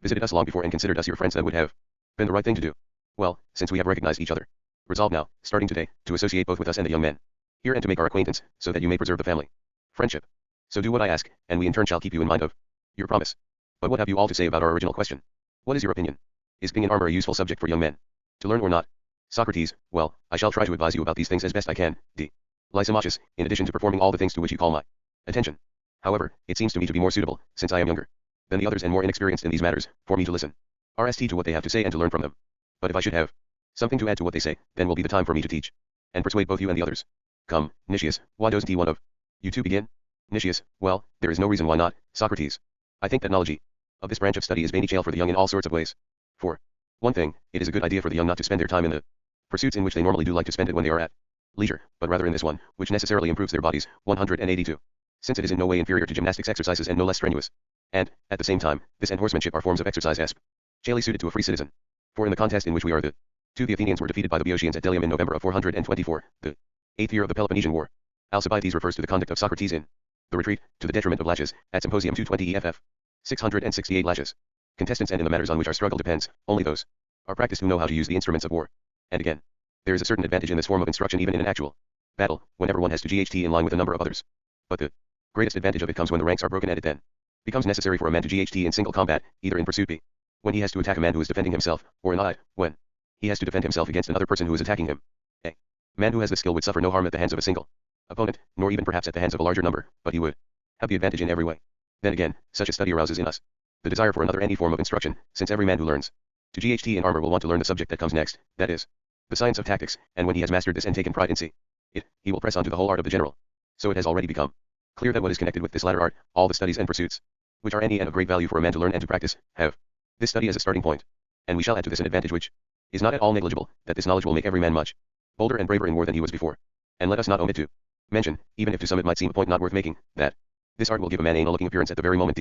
visited us long before and considered us your friends. That would have been the right thing to do. Well, since we have recognized each other, resolve now, starting today, to associate both with us and the young men here and to make our acquaintance, so that you may preserve the family friendship. So do what I ask, and we in turn shall keep you in mind of your promise. But what have you all to say about our original question? What is your opinion? Is being in armor a useful subject for young men to learn or not? Socrates, well, I shall try to advise you about these things as best I can. D. Lysimachus, in addition to performing all the things to which you call my attention. However, it seems to me to be more suitable, since I am younger than the others and more inexperienced in these matters, for me to listen RST to what they have to say and to learn from them. But if I should have something to add to what they say, then will be the time for me to teach and persuade both you and the others. Come, Nicias, why doesn't one of you two begin? Nicias, well, there is no reason why not. Socrates, I think that knowledge of this branch of study is beneficial for the young in all sorts of ways. For one thing, it is a good idea for the young not to spend their time in the pursuits in which they normally do like to spend it when they are at leisure, but rather in this one, which necessarily improves their bodies. 182. Since it is in no way inferior to gymnastics exercises and no less strenuous. And, at the same time, this and horsemanship are forms of exercise especially suited to a free citizen. For in the contest in which we are the Athenians were defeated by the Boeotians at Delium in November of 424, the 8th year of the Peloponnesian War. Alcibiades refers to the conduct of Socrates in the retreat, to the detriment of Laches, at Symposium 220 EFF. 668 Laches. Contestants and in the matters on which our struggle depends, only those are practiced who know how to use the instruments of war. And again, there is a certain advantage in this form of instruction even in an actual battle, whenever one has to GHT in line with a number of others. But the greatest advantage of it comes when the ranks are broken and it then becomes necessary for a man to GHT in single combat, either in pursuit B, when he has to attack a man who is defending himself, or in I, when he has to defend himself against another person who is attacking him. A man who has this skill would suffer no harm at the hands of a single opponent, nor even perhaps at the hands of a larger number, but he would have the advantage in every way. Then again, such a study arouses in us the desire for another any form of instruction, since every man who learns to GHT in armor will want to learn the subject that comes next, that is, the science of tactics, and when he has mastered this and taken pride in it, he will press on to the whole art of the general. So it has already become clear that what is connected with this latter art, all the studies and pursuits, which are any and of great value for a man to learn and to practice, have this study as a starting point. And we shall add to this an advantage which is not at all negligible, that this knowledge will make every man much bolder and braver in war than he was before. And let us not omit to mention, even if to some it might seem a point not worth making, that this art will give a man a looking appearance at the very moment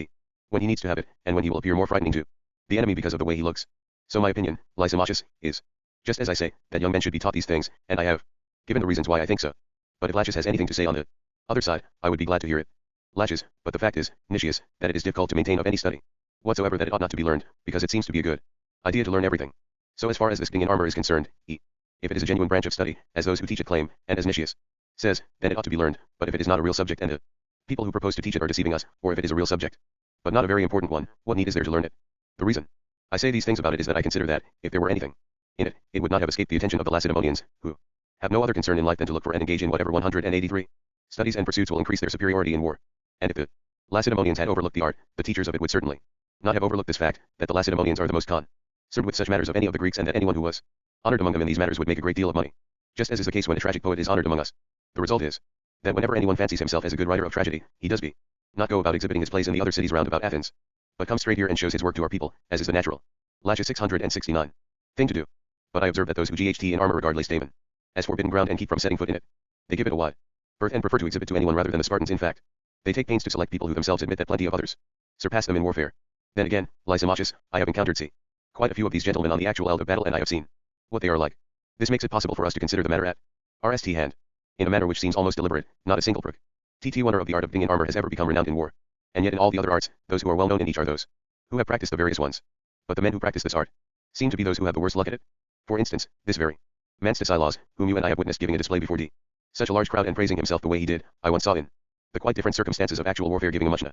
when he needs to have it, and when he will appear more frightening to the enemy because of the way he looks. So my opinion, Lysimachus, is just as I say, that young men should be taught these things, and I have given the reasons why I think so. But if Laches has anything to say on the other side, I would be glad to hear it. Laches, but the fact is, Nicias, that it is difficult to maintain of any study whatsoever that it ought not to be learned, because it seems to be a good idea to learn everything. So as far as this thing in armor is concerned, if it is a genuine branch of study, as those who teach it claim, and as Nicias says, then it ought to be learned, but if it is not a real subject and the people who propose to teach it are deceiving us, or if it is a real subject, but not a very important one, what need is there to learn it? The reason I say these things about it is that I consider that, if there were anything in it, it would not have escaped the attention of the Lacedaemonians, who have no other concern in life than to look for and engage in whatever 183 studies and pursuits will increase their superiority in war. And if the Lacedaemonians had overlooked the art, the teachers of it would certainly not have overlooked this fact, that the Lacedaemonians are the most concerned with such matters of any of the Greeks, and that anyone who was honored among them in these matters would make a great deal of money. Just as is the case when a tragic poet is honored among us. The result is that whenever anyone fancies himself as a good writer of tragedy, he does not go about exhibiting his plays in the other cities round about Athens, but comes straight here and shows his work to our people, as is the natural Laches 669 thing to do. But I observe that those who GHT in armor regard Lacedaemon as forbidden ground and keep from setting foot in it. They give it a wide berth and prefer to exhibit to anyone rather than the Spartans. In fact, they take pains to select people who themselves admit that plenty of others surpass them in warfare. Then again, Lysimachus, I have encountered quite a few of these gentlemen on the actual field of battle, and I have seen what they are like. This makes it possible for us to consider the matter at RST hand, in a manner which seems almost deliberate. Not a single prick wonder of the art of being in armor has ever become renowned in war, and yet in all the other arts, those who are well known in each are those who have practiced the various ones. But the men who practice this art seem to be those who have the worst luck at it. For instance, this very man Stesilaus, whom you and I have witnessed giving a display before such a large crowd and praising himself the way he did, I once saw in the quite different circumstances of actual warfare giving a much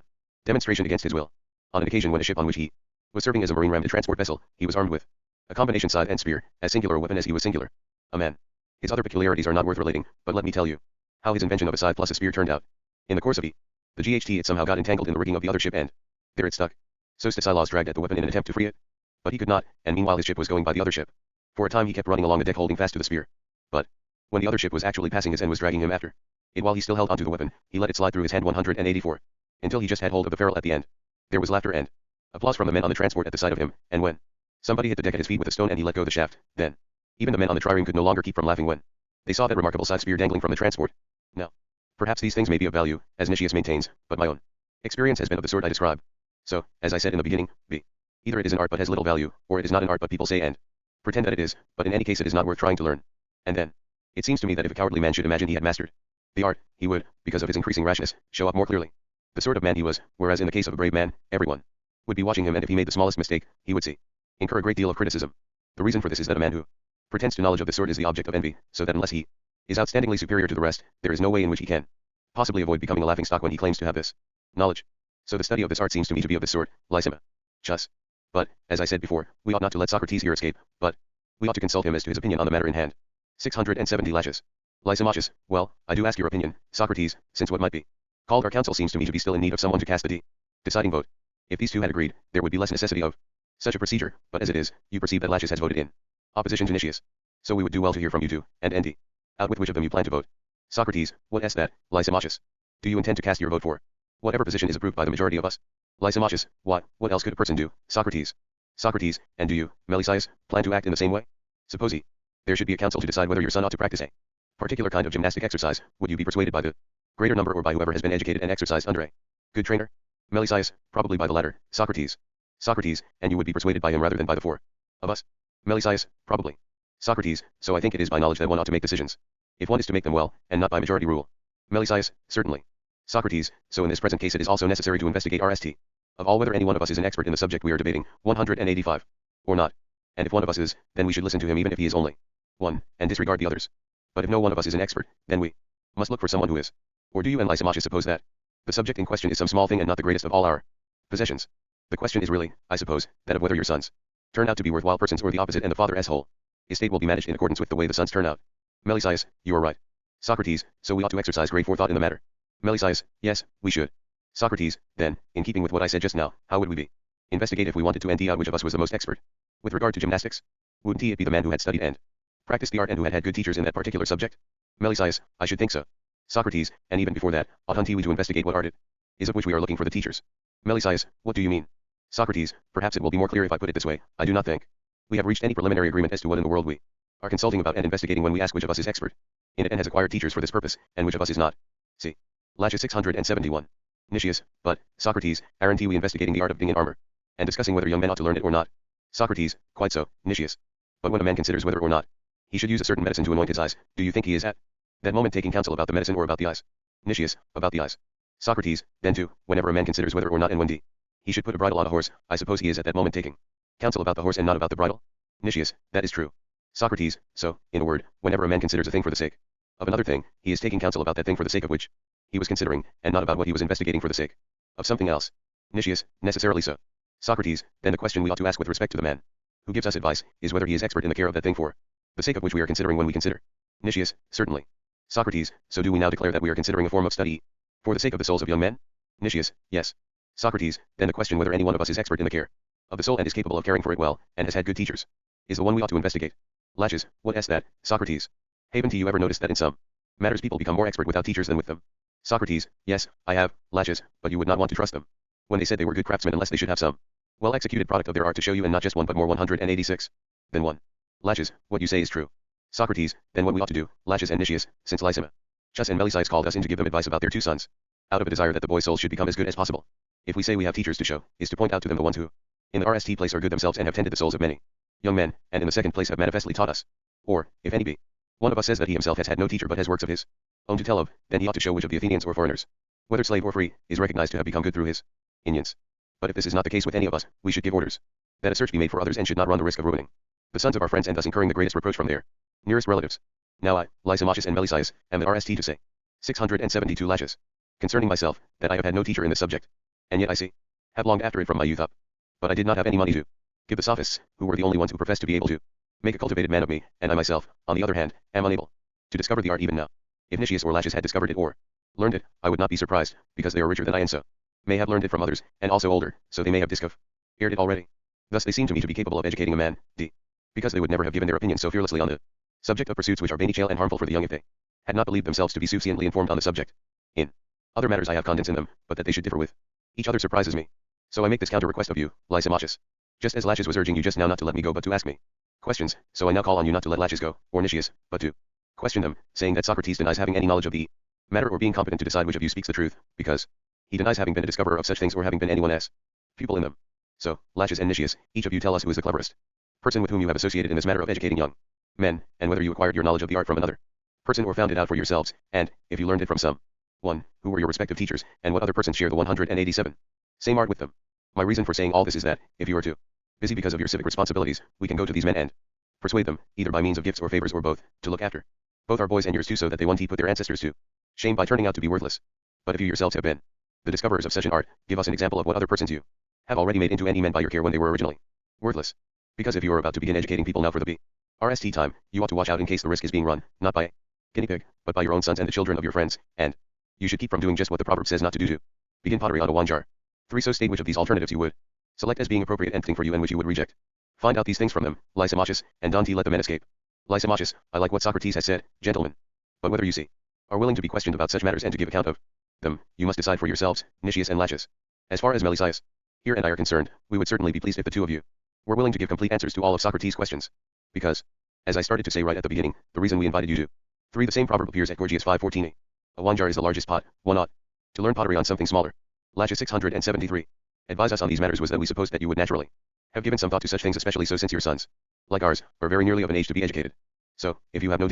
demonstration against his will. On an occasion when a ship on which he was serving as a marine rammed a transport vessel, he was armed with a combination scythe and spear, as singular a weapon as he was singular a man. His other peculiarities are not worth relating, but let me tell you how his invention of a scythe plus a spear turned out. In the course of the GHT it somehow got entangled in the rigging of the other ship, and there it stuck. So Stesilaus dragged at the weapon in an attempt to free it, but he could not, and meanwhile his ship was going by the other ship. For a time he kept running along the deck holding fast to the spear, but when the other ship was actually passing his end was dragging him after it while he still held onto the weapon, he let it slide through his hand 184, until he just had hold of the ferrule at the end. There was laughter and applause from the men on the transport at the sight of him, and when somebody hit the deck at his feet with a stone and he let go the shaft, then even the men on the trireme could no longer keep from laughing when they saw that remarkable side spear dangling from the transport. Now, perhaps these things may be of value, as Nicias maintains, but my own experience has been of the sort I describe. So, as I said in the beginning, b. Either it is an art but has little value, or it is not an art but people say and pretend that it is, but in any case it is not worth trying to learn. And then, it seems to me that if a cowardly man should imagine he had mastered the art, he would, because of his increasing rashness, show up more clearly the sort of man he was, whereas in the case of a brave man, everyone would be watching him, and if he made the smallest mistake, he would incur a great deal of criticism. The reason for this is that a man who pretends to knowledge of this sort is the object of envy, so that unless he is outstandingly superior to the rest, there is no way in which he can possibly avoid becoming a laughingstock when he claims to have this knowledge. So the study of this art seems to me to be of this sort, Lysimachus. But, as I said before, we ought not to let Socrates here escape, but we ought to consult him as to his opinion on the matter in hand. 670 lashes. Lysimachus, well, I do ask your opinion, Socrates, since what might be called our council seems to me to be still in need of someone to cast the deciding vote. If these two had agreed, there would be less necessity of such a procedure, but as it is, you perceive that Laches has voted in opposition to Nicias. So we would do well to hear from you two, and N.D. out with which of them you plan to vote. Socrates, what is that, Lysimachus? Do you intend to cast your vote for whatever position is approved by the majority of us? Lysimachus, what else could a person do, Socrates? Socrates, and do you, Melesias, plan to act in the same way? Suppose there should be a council to decide whether your son ought to practice a particular kind of gymnastic exercise, would you be persuaded by the greater number or by whoever has been educated and exercised under a good trainer? Melesias, probably by the latter, Socrates. Socrates, and you would be persuaded by him rather than by the four of us? Melesias, probably. Socrates, so I think it is by knowledge that one ought to make decisions, if one is to make them well, and not by majority rule. Melesias, certainly. Socrates, so in this present case it is also necessary to investigate RST of all whether any one of us is an expert in the subject we are debating, 185, or not. And if one of us is, then we should listen to him even if he is only one, and disregard the others. But if no one of us is an expert, then we must look for someone who is. Or do you and Lysimachus suppose that the subject in question is some small thing and not the greatest of all our possessions? The question is really, I suppose, that of whether your sons turn out to be worthwhile persons or the opposite, and the father as whole estate will be managed in accordance with the way the sons turn out. Melesias, you are right. Socrates, so we ought to exercise great forethought in the matter. Melesias, yes, we should. Socrates, then, in keeping with what I said just now, how would we be investigate if we wanted to ND out which of us was the most expert with regard to gymnastics? Wouldn't it be the man who had studied and practiced the art and who had good teachers in that particular subject? Melesias, I should think so. Socrates, and even before that, oughtn't we to investigate what art it is of which we are looking for the teachers? Melesias, what do you mean? Socrates, perhaps it will be more clear if I put it this way. I do not think we have reached any preliminary agreement as to what in the world we are consulting about and investigating when we ask which of us is expert in it and has acquired teachers for this purpose, and which of us is not. See. Laches 671. Nicias, but, Socrates, aren't we investigating the art of being in armor, and discussing whether young men ought to learn it or not? Socrates, quite so, Nicias. But when a man considers whether or not he should use a certain medicine to anoint his eyes, do you think he is at that moment taking counsel about the medicine or about the eyes? Nicias, about the eyes. Socrates, then too, whenever a man considers whether or not and when he should put a bridle on a horse, I suppose he is at that moment taking counsel about the horse and not about the bridle? Nicias, that is true. Socrates, so, in a word, whenever a man considers a thing for the sake of another thing, he is taking counsel about that thing for the sake of which he was considering, and not about what he was investigating for the sake of something else. Nicias, necessarily so. Socrates, then the question we ought to ask with respect to the man who gives us advice, is whether he is expert in the care of that thing for the sake of which we are considering when we consider. Nicias, certainly. Socrates, so do we now declare that we are considering a form of study for the sake of the souls of young men? Nicias, yes. Socrates, then the question whether any one of us is expert in the care of the soul and is capable of caring for it well, and has had good teachers, is the one we ought to investigate. Laches, what is that, Socrates? Haven't you ever noticed that in some matters people become more expert without teachers than with them? Socrates, yes, I have, Laches, but you would not want to trust them when they said they were good craftsmen unless they should have some well-executed product of their art to show you, and not just one but more. 186. Then one. Laches, what you say is true. Socrates, then what we ought to do, Laches and Nicias, since Lysimachus and Melesias called us in to give them advice about their two sons, out of a desire that the boy's soul should become as good as possible. If we say we have teachers to show, is to point out to them the ones who, in the RST place, are good themselves and have tended the souls of many young men, and in the second place have manifestly taught us. Or, if any be one of us says that he himself has had no teacher but has works of his own to tell of, then he ought to show which of the Athenians or foreigners, whether slave or free, is recognized to have become good through his unions. But if this is not the case with any of us, we should give orders that a search be made for others, and should not run the risk of ruining the sons of our friends and thus incurring the greatest reproach from their nearest relatives. Now I, Lysimachus and Melesias, am the RST to say. 672 Laches. Concerning myself, that I have had no teacher in this subject, and yet I have longed after it from my youth up. But I did not have any money to give the sophists, who were the only ones who professed to be able to make a cultivated man of me, and I myself, on the other hand, am unable to discover the art even now. If Nicias or Laches had discovered it or learned it, I would not be surprised, because they are richer than I, and so may have learned it from others, and also older, so they may have discovered it already. Thus they seem to me to be capable of educating a man, because they would never have given their opinion so fearlessly on the subject of pursuits which are banal and harmful for the young if they had not believed themselves to be sufficiently informed on the subject. In other matters I have confidence in them, but that they should differ with each other surprises me. So I make this counter request of you, Lysimachus. Just as Laches was urging you just now not to let me go but to ask me questions, so I now call on you not to let Laches go, or Nicias, but to question them, saying that Socrates denies having any knowledge of the matter or being competent to decide which of you speaks the truth, because he denies having been a discoverer of such things or having been anyone as Pupil in them. So, Laches and Nicias, each of you tell us who is the cleverest person with whom you have associated in this matter of educating young men, and whether you acquired your knowledge of the art from another person or found it out for yourselves, and, if you learned it from some one, who were your respective teachers, and what other persons share the 187 same art with them. My reason for saying all this is that, if you are too busy because of your civic responsibilities, we can go to these men and persuade them, either by means of gifts or favors or both, to look after both our boys and yours too, so that they one put their ancestors to shame by turning out to be worthless. But if you yourselves have been the discoverers of such an art, give us an example of what other persons you have already made into any men by your care when they were originally worthless. Because if you are about to begin educating people now for the BRST time, you ought to watch out in case the risk is being run, not by a guinea pig, but by your own sons and the children of your friends, and you should keep from doing just what the proverb says not to do. Begin pottery on a wine jar. 3. So state which of these alternatives you would select as being appropriate and fitting for you and which you would reject. Find out these things from them, Lysimachus, and don't let the men escape. Lysimachus, I like what Socrates has said, gentlemen. But whether you see are willing to be questioned about such matters and to give account of them, you must decide for yourselves, Nicias and Laches. As far as Melesias here and I are concerned, we would certainly be pleased if the two of you were willing to give complete answers to all of Socrates' questions. Because, as I started to say right at the beginning, the reason we invited you to 3. The same proverb appears at Gorgias 5:14a. A wine jar is the largest pot, one ought to learn pottery on something smaller. Laches 673. Advise us on these matters was that we supposed that you would naturally have given some thought to such things, especially so since your sons, like ours, are very nearly of an age to be educated. So, if you have no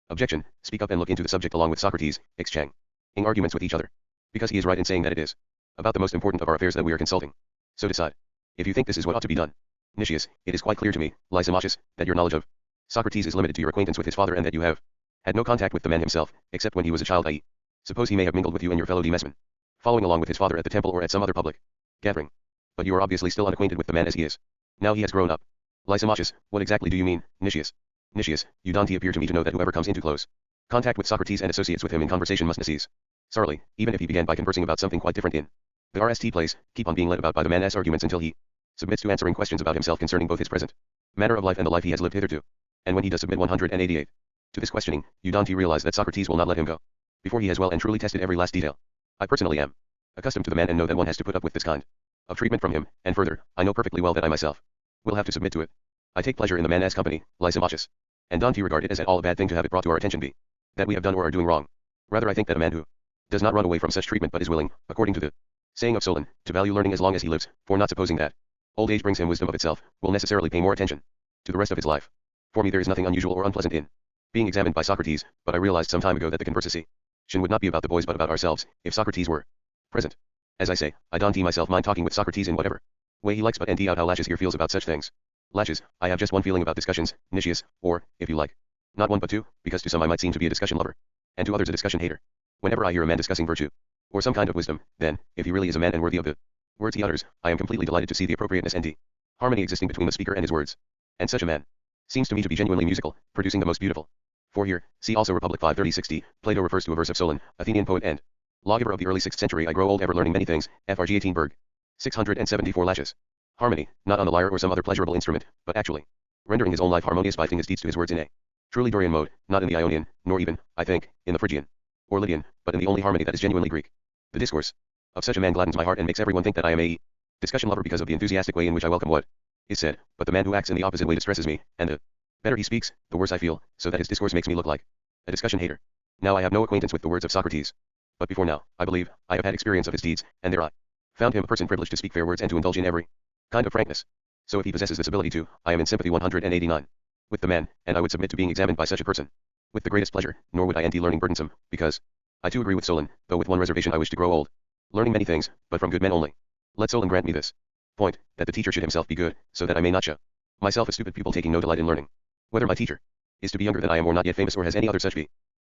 objection, speak up and look into the subject along with Socrates, exchanging arguments with each other. Because he is right in saying that it is about the most important of our affairs that we are consulting. So decide. If you think this is what ought to be done. Nicias, it is quite clear to me, Lysimachus, that your knowledge of Socrates is limited to your acquaintance with his father and that you have had no contact with the man himself, except when he was a child, i.e. suppose he may have mingled with you and your fellow demesmen, following along with his father at the temple or at some other public gathering. But you are obviously still unacquainted with the man as he is. Now he has grown up. Lysimachus, what exactly do you mean, Nicias? Nicias, you don't appear to me to know that whoever comes into close contact with Socrates and associates with him in conversation must necessarily, even if he began by conversing about something quite different in the RST place, keep on being led about by the man's arguments until he submits to answering questions about himself concerning both his present manner of life and the life he has lived hitherto. And when he does submit 188 to this questioning, you don't realize that Socrates will not let him go before he has well and truly tested every last detail. I personally am accustomed to the man and know that one has to put up with this kind of treatment from him, and further, I know perfectly well that I myself will have to submit to it. I take pleasure in the man as company, Lysimachus, and don't regard it as at all a bad thing to have it brought to our attention be that we have done or are doing wrong. Rather, I think that a man who does not run away from such treatment but is willing, according to the saying of Solon, to value learning as long as he lives, for not supposing that old age brings him wisdom of itself, will necessarily pay more attention to the rest of his life. For me there is nothing unusual or unpleasant in being examined by Socrates, but I realized some time ago that the conversation would not be about the boys but about ourselves, if Socrates were present. As I say, I don't myself mind talking with Socrates in whatever way he likes, but out how Laches here feels about such things. Laches, I have just one feeling about discussions, Nicias, or, if you like, not one but two, because to some I might seem to be a discussion lover, and to others a discussion hater. Whenever I hear a man discussing virtue, or some kind of wisdom, then, if he really is a man and worthy of the words he utters, I am completely delighted to see the appropriateness and harmony existing between the speaker and his words. And such a man seems to me to be genuinely musical, producing the most beautiful. For here, see also Republic 5:30-60, Plato refers to a verse of Solon, Athenian poet and lawgiver of the early 6th century. I grow old ever learning many things, FRG 18 Berg. 674 Laches. Harmony, not on the lyre or some other pleasurable instrument, but actually rendering his own life harmonious by fitting his deeds to his words in a truly Dorian mode, not in the Ionian, nor even, I think, in the Phrygian or Lydian, but in the only harmony that is genuinely Greek. The discourse of such a man gladdens my heart and makes everyone think that I am a discussion lover because of the enthusiastic way in which I welcome what is said, but the man who acts in the opposite way distresses me, and the better he speaks, the worse I feel, so that his discourse makes me look like a discussion hater. Now I have no acquaintance with the words of Socrates, but before now, I believe, I have had experience of his deeds, and there I found him a person privileged to speak fair words and to indulge in every kind of frankness. So if he possesses this ability too, I am in sympathy 189 with the man, and I would submit to being examined by such a person with the greatest pleasure, nor would I end learning burdensome, because I too agree with Solon, though with one reservation: I wish to grow old, learning many things, but from good men only. Let Solon grant me this point, that the teacher should himself be good, so that I may not show myself a stupid pupil taking no delight in learning. Whether my teacher is to be younger than I am or not yet famous or has any other such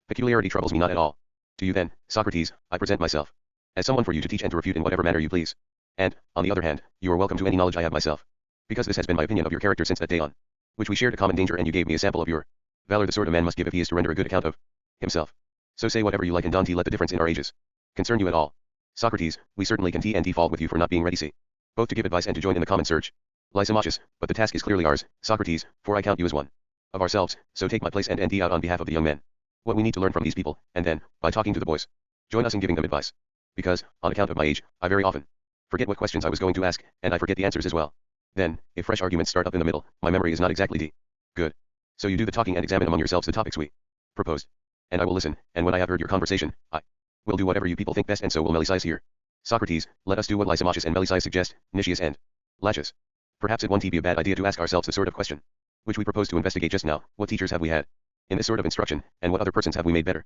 peculiarity troubles me not at all. To you then, Socrates, I present myself as someone for you to teach and to refute in whatever manner you please. And, on the other hand, you are welcome to any knowledge I have myself, because this has been my opinion of your character since that day on which we shared a common danger and you gave me a sample of your valor, the sort a man must give if he is to render a good account of himself. So say whatever you like and don't let the difference in our ages concern you at all. Socrates, we certainly can fault with you for not being ready both to give advice and to join in the common search. Lysimachus, but the task is clearly ours, Socrates, for I count you as one of ourselves, so take my place and out on behalf of the young men what we need to learn from these people, and then, by talking to the boys, join us in giving them advice. Because, on account of my age, I very often forget what questions I was going to ask, and I forget the answers as well. Then, if fresh arguments start up in the middle, my memory is not exactly good. So you do the talking and examine among yourselves the topics we proposed. And I will listen, and when I have heard your conversation, I will do whatever you people think best, and so will Melesias here. Socrates, let us do what Lysimachus and Melisaius suggest, Nicias and Laches. Perhaps it won't be a bad idea to ask ourselves the sort of question which we propose to investigate just now: what teachers have we had in this sort of instruction, and what other persons have we made better?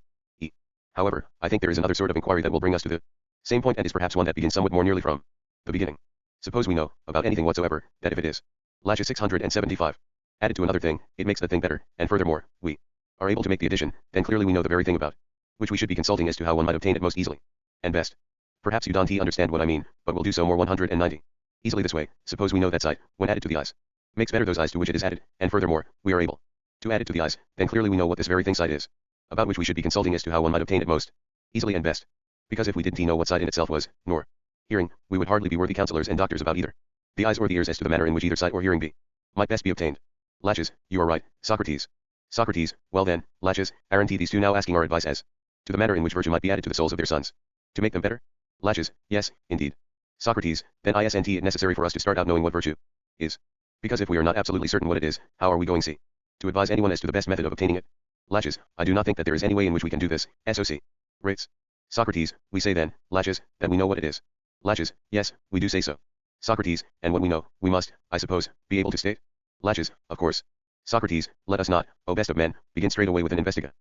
However, I think there is another sort of inquiry that will bring us to the same point, and is perhaps one that begins somewhat more nearly from the beginning. Suppose we know, about anything whatsoever, that if it is Laches 675 added to another thing, it makes the thing better, and furthermore, we are able to make the addition, then clearly we know the very thing about which we should be consulting as to how one might obtain it most easily and best. Perhaps you don't understand what I mean, but we'll do so more 190 easily this way. Suppose we know that sight, when added to the eyes, makes better those eyes to which it is added, and furthermore, we are able to add it to the eyes, then clearly we know what this very thing sight is, about which we should be consulting as to how one might obtain it most easily and best. Because if we didn't know what sight in itself was, nor hearing, we would hardly be worthy counselors and doctors about either the eyes or the ears as to the manner in which either sight or hearing might best be obtained. Laches, you are right, Socrates. Socrates, well then, Laches, aren't these two now asking our advice as to the manner in which virtue might be added to the souls of their sons, to make them better? Laches, yes, indeed. Socrates, then isn't it necessary for us to start out knowing what virtue is? Because if we are not absolutely certain what it is, how are we going to advise anyone as to the best method of obtaining it? Laches, I do not think that there is any way in which we can do this, SOC. Rates. Socrates, we say then, Laches, that we know what it is. Laches, yes, we do say so. Socrates, and what we know, we must, I suppose, be able to state? Laches, of course. Socrates, let us not, O best of men, begin straight away with an investigation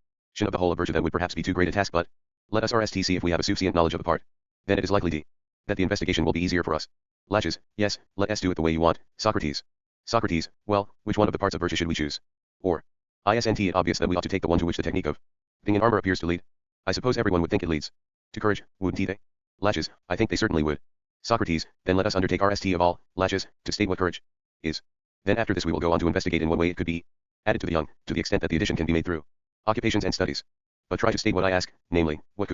of the whole of virtue. That would perhaps be too great a task, but let us see if we have a sufficient knowledge of the part. Then it is likely that the investigation will be easier for us. Laches, yes, let us do it the way you want, Socrates. Socrates, well, which one of the parts of virtue should we choose? Or, isn't it obvious that we ought to take the one to which the technique of being in armor appears to lead? I suppose everyone would think it leads to courage, wouldn't they? Laches, I think they certainly would. Socrates, then let us undertake of all, Laches, to state what courage is. Then after this we will go on to investigate in what way it could be added to the young, to the extent that the addition can be made through occupations and studies. But try to state what I ask, namely, what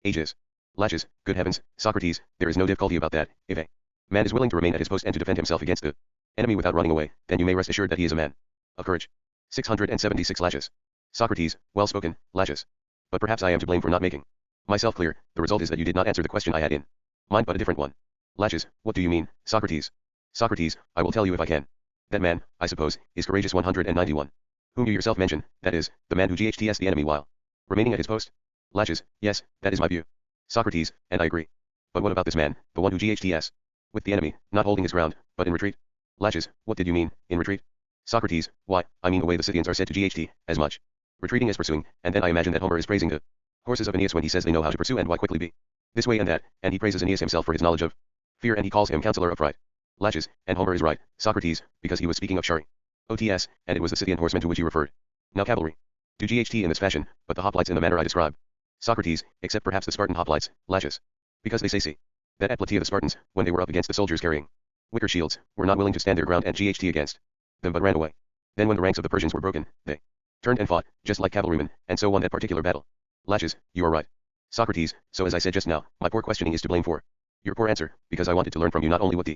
age is. Laches, good heavens, Socrates, there is no difficulty about that. If a man is willing to remain at his post and to defend himself against the enemy without running away, then you may rest assured that he is a man of courage. 676 Laches. Socrates, well spoken, Laches. But perhaps I am to blame for not making myself clear. The result is that you did not answer the question I had in mind, but a different one. Laches, what do you mean, Socrates? Socrates, I will tell you if I can. That man, I suppose, is courageous 191. Whom you yourself mention, that is, the man who GHTS the enemy while remaining at his post? Laches, yes, that is my view. Socrates, and I agree. But what about this man, the one who GHTS with the enemy, not holding his ground, but in retreat? Laches, what did you mean, in retreat? Socrates, why, I mean the way the Scythians are said to GHT, as much retreating as pursuing, and then I imagine that Homer is praising the horses of Aeneas when he says they know how to pursue and why quickly be this way and that, and he praises Aeneas himself for his knowledge of fear, and he calls him counselor of fright. Laches, and Homer is right, Socrates, because he was speaking of Shari. OTS, and it was the Scythian horsemen to which he referred. Now cavalry do GHT in this fashion, but the hoplites in the manner I describe. Socrates, except perhaps the Spartan hoplites, Laches. Because they say that at Plataea the Spartans, when they were up against the soldiers carrying wicker shields, were not willing to stand their ground and GHT against them but ran away. Then when the ranks of the Persians were broken, they turned and fought, just like cavalrymen, and so won that particular battle. Laches, you are right. Socrates, so as I said just now, my poor questioning is to blame for your poor answer, because I wanted to learn from you not only what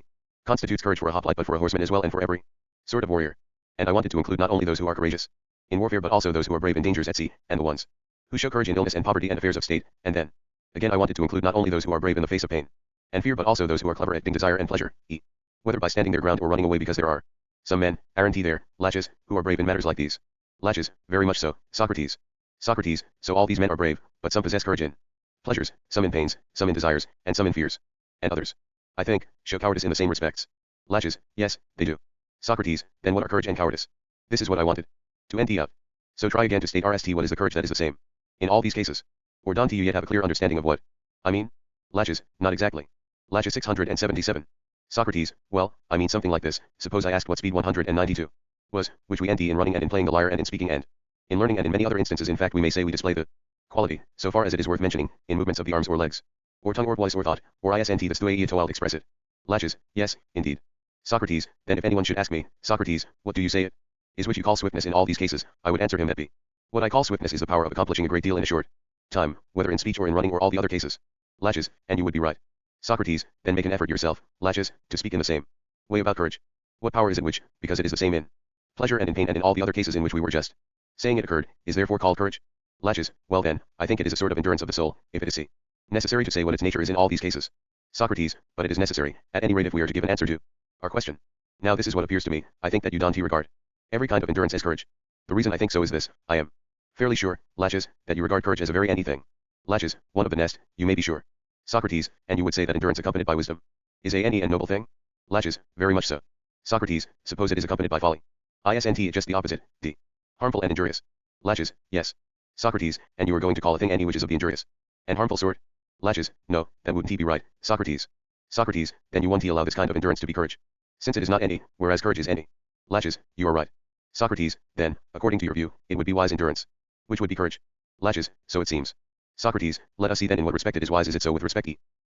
constitutes courage for a hoplite but for a horseman as well, and for every sort of warrior. And I wanted to include not only those who are courageous in warfare but also those who are brave in dangers at sea, and the ones who show courage in illness and poverty and affairs of state, and then, again I wanted to include not only those who are brave in the face of pain and fear but also those who are clever at desire and pleasure, whether by standing their ground or running away, because there are some men, aren't there, Laches, who are brave in matters like these. Laches, very much so, Socrates. Socrates, so all these men are brave, but some possess courage in pleasures, some in pains, some in desires, and some in fears. And others, I think, show cowardice in the same respects. Laches, yes, they do. Socrates, then what are courage and cowardice? This is what I wanted to end up. So try again to state what is the courage that is the same in all these cases. Or don't you yet have a clear understanding of what I mean? Laches, not exactly. Laches 677. Socrates, well, I mean something like this. Suppose I asked what speed 192 was, which we end in running and in playing the lyre and in speaking and in learning, and in many other instances in fact we may say we display the quality, so far as it is worth mentioning, in movements of the arms or legs, or tongue or voice or thought, or isn't the stoi to express it. Laches, yes, indeed. Socrates, then if anyone should ask me, Socrates, what do you say it is which you call swiftness in all these cases, I would answer him that what I call swiftness is the power of accomplishing a great deal in a short time, whether in speech or in running or all the other cases. Laches, and you would be right. Socrates, then make an effort yourself, Laches, to speak in the same way about courage. What power is it which, because it is the same in pleasure and in pain and in all the other cases in which we were just saying it occurred, is therefore called courage? Laches, well then, I think it is a sort of endurance of the soul, if it is necessary to say what its nature is in all these cases. Socrates, but it is necessary, at any rate if we are to give an answer to our question. Now this is what appears to me, I think that you don't regard every kind of endurance as courage. The reason I think so is this, I am fairly sure, Laches, that you regard courage as a very anything. Laches, one of the nest, you may be sure. Socrates, and you would say that endurance accompanied by wisdom is a noble thing? Laches, very much so. Socrates, suppose it is accompanied by folly. Isn't it just the opposite, d. harmful and injurious? Laches, yes. Socrates, and you are going to call a thing any which is of the injurious and harmful sort? Laches, no, that wouldn't be right, Socrates. Socrates, then you won't allow this kind of endurance to be courage, since it is not any, whereas courage is any. Laches, you are right. Socrates, then, according to your view, it would be wise endurance, which would be courage. Laches, so it seems. Socrates, let us see then in what respect it is wise. Is it so with respect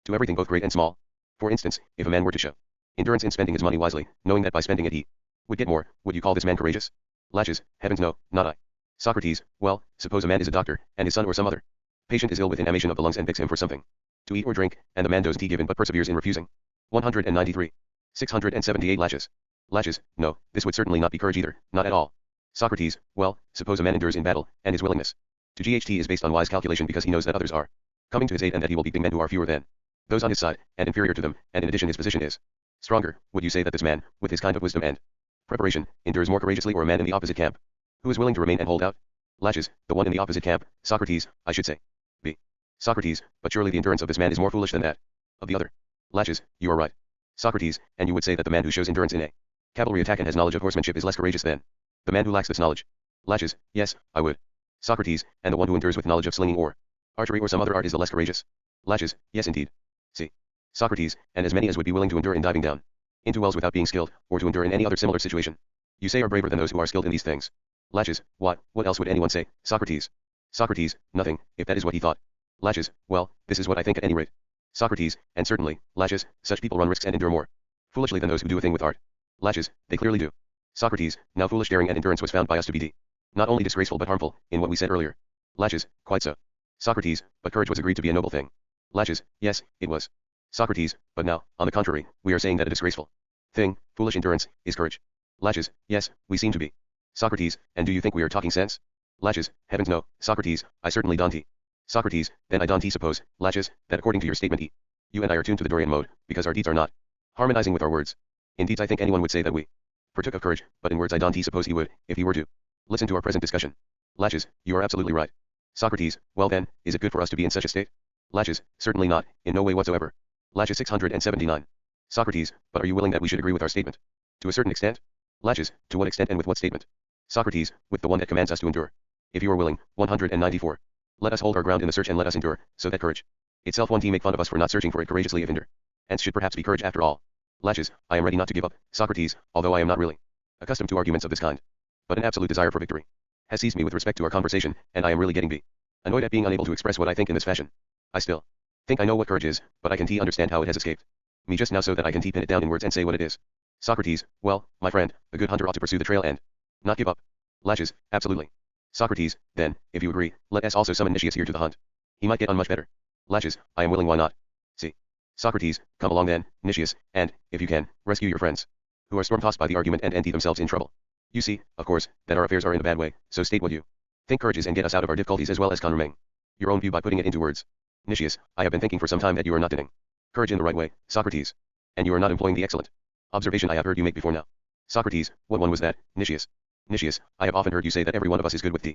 to everything both great and small? For instance, if a man were to show endurance in spending his money wisely, knowing that by spending it he would get more, would you call this man courageous? Laches, heavens no, not I. Socrates, well, suppose a man is a doctor, and his son or some other patient is ill with inflammation of the lungs and begs him for something to eat or drink, and the man does given but perseveres in refusing. 193. 678 Laches. Laches, no, this would certainly not be courage either, not at all. Socrates, well, suppose a man endures in battle, and his willingness to GHT is based on wise calculation because he knows that others are coming to his aid and that he will beat men who are fewer than those on his side, and inferior to them, and in addition his position is stronger. Would you say that this man, with his kind of wisdom and preparation, endures more courageously, or a man in the opposite camp, who is willing to remain and hold out? Laches, the one in the opposite camp, Socrates, I should say. B. Socrates, but surely the endurance of this man is more foolish than that of the other. Laches, you are right. Socrates, and you would say that the man who shows endurance in a cavalry attack and has knowledge of horsemanship is less courageous than the man who lacks this knowledge? Laches, yes, I would. Socrates, and the one who endures with knowledge of slinging or archery or some other art is the less courageous? Laches, yes indeed. C. Socrates, and as many as would be willing to endure in diving down into wells without being skilled, or to endure in any other similar situation, you say are braver than those who are skilled in these things. Laches, what else would anyone say? Socrates. Socrates, nothing, if that is what he thought. Laches, well, this is what I think at any rate. Socrates, and certainly, Laches, such people run risks and endure more foolishly than those who do a thing with art. Laches, they clearly do. Socrates, now foolish daring and endurance was found by us to be not only disgraceful but harmful, in what we said earlier. Laches, quite so. Socrates, but courage was agreed to be a noble thing. Laches, yes, it was. Socrates, but now, on the contrary, we are saying that a disgraceful thing, foolish endurance, is courage. Laches, yes, we seem to be. Socrates, and do you think we are talking sense? Laches, heavens no, Socrates, I certainly don't. Socrates, then I don't suppose, Laches, that according to your statement you and I are tuned to the Dorian mode, because our deeds are not harmonizing with our words. In deeds I think anyone would say that we partook of courage, but in words I don't suppose he would, if he were to listen to our present discussion. Laches, you are absolutely right. Socrates, well then, is it good for us to be in such a state? Laches, certainly not, in no way whatsoever. Laches 679. Socrates, but are you willing that we should agree with our statement? To a certain extent? Laches, to what extent and with what statement? Socrates, with the one that commands us to endure. If you are willing, 194. Let us hold our ground in the search and let us endure, so that courage itself won't make fun of us for not searching for it courageously if endure. And should perhaps be courage after all. Laches, I am ready not to give up, Socrates, although I am not really accustomed to arguments of this kind. But an absolute desire for victory has seized me with respect to our conversation, and I am really getting annoyed at being unable to express what I think in this fashion. I still think I know what courage is, but I can understand how it has escaped me just now so that I can pin it down in words and say what it is. Socrates, well, my friend, a good hunter ought to pursue the trail and not give up. Laches, absolutely. Socrates, then, if you agree, let us also summon Nicias here to the hunt. He might get on much better. Laches, I am willing, why not? See. Socrates, come along then, Nicias, and, if you can, rescue your friends, who are storm-tossed by the argument and empty themselves in trouble. You see, of course, that our affairs are in a bad way, so state what you think courage is and get us out of our difficulties as well as confirming your own view by putting it into words. Nicias, I have been thinking for some time that you are not doing courage in the right way, Socrates. And you are not employing the excellent observation I have heard you make before now. Socrates, what one was that, Nicias? Nicias, I have often heard you say that every one of us is good with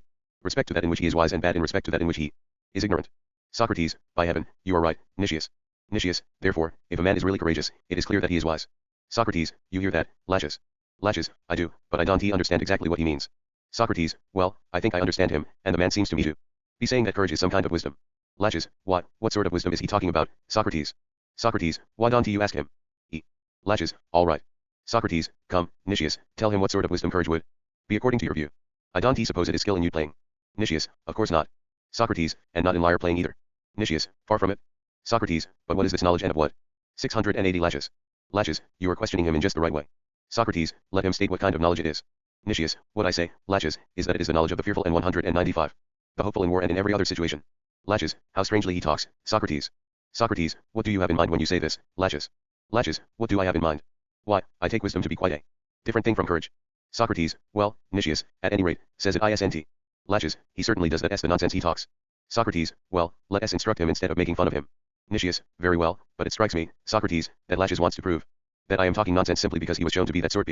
respect to that in which he is wise and bad in respect to that in which he is ignorant. Socrates, by heaven, you are right, Nicias. Nicias, therefore, if a man is really courageous, it is clear that he is wise. Socrates, you hear that, Laches? Laches, I do, but I don't understand exactly what he means. Socrates, well, I think I understand him, and the man seems to me to be saying that courage is some kind of wisdom. Laches, what sort of wisdom is he talking about, Socrates? Socrates, why don't you ask him? Laches, all right. Socrates, come, Nicias, tell him what sort of wisdom courage would be according to your view. I don't suppose it is skill in lute playing. Nicias, of course not. Socrates, and not in lyre playing either. Nicias, far from it. Socrates, but what is this knowledge and of what? 680 Laches. Laches, you are questioning him in just the right way. Socrates, let him state what kind of knowledge it is. Nicias, what I say, Laches, is that it is the knowledge of the fearful and 195. The hopeful in war and in every other situation. Laches, how strangely he talks, Socrates. Socrates, what do you have in mind when you say this, Laches? Laches, what do I have in mind? Why, I take wisdom to be quite a different thing from courage. Socrates, well, Nicias, at any rate, says it isn't. Laches, he certainly does, that's the nonsense he talks. Socrates, well, let us instruct him instead of making fun of him. Nicias, very well, but it strikes me, Socrates, that Laches wants to prove that I am talking nonsense simply because he was shown to be that sort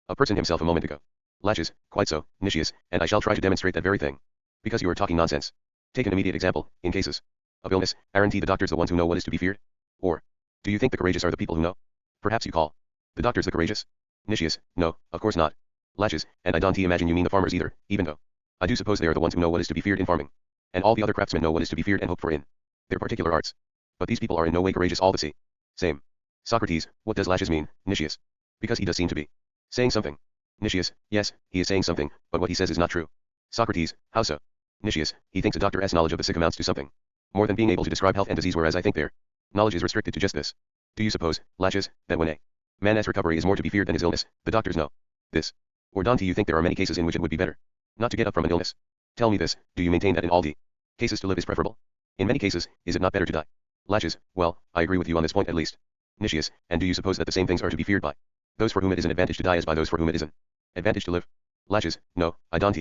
of person himself a moment ago. Laches, quite so, Nicias, and I shall try to demonstrate that very thing. Because you are talking nonsense. Take an immediate example, in cases Of illness, aren't the doctors the ones who know what is to be feared? Or, do you think the courageous are the people who know? Perhaps you call the doctors the courageous? Nicias, no, of course not. Lashes, and I don't imagine you mean the farmers either, even though I do suppose they are the ones who know what is to be feared in farming. And all the other craftsmen know what is to be feared and hoped for in their particular arts. But these people are in no way courageous all the same. Socrates, what does Lashes mean, Nicias? Because he does seem to be saying something. Nicias, yes, he is saying something, but what he says is not true. Socrates, how so? Nicias, he thinks a doctor's knowledge of the sick amounts to something more than being able to describe health and disease, whereas I think their knowledge is restricted to just this. Do you suppose, Lashes, that when a man's recovery is more to be feared than his illness, the doctors know this? Or don't you think there are many cases in which it would be better not to get up from an illness? Tell me this, do you maintain that in all the cases to live is preferable? In many cases, is it not better to die? Lashes, well, I agree with you on this point at least. Nicias, and do you suppose that the same things are to be feared by those for whom it is an advantage to die as by those for whom it is an advantage to live? Lashes, no, I don't.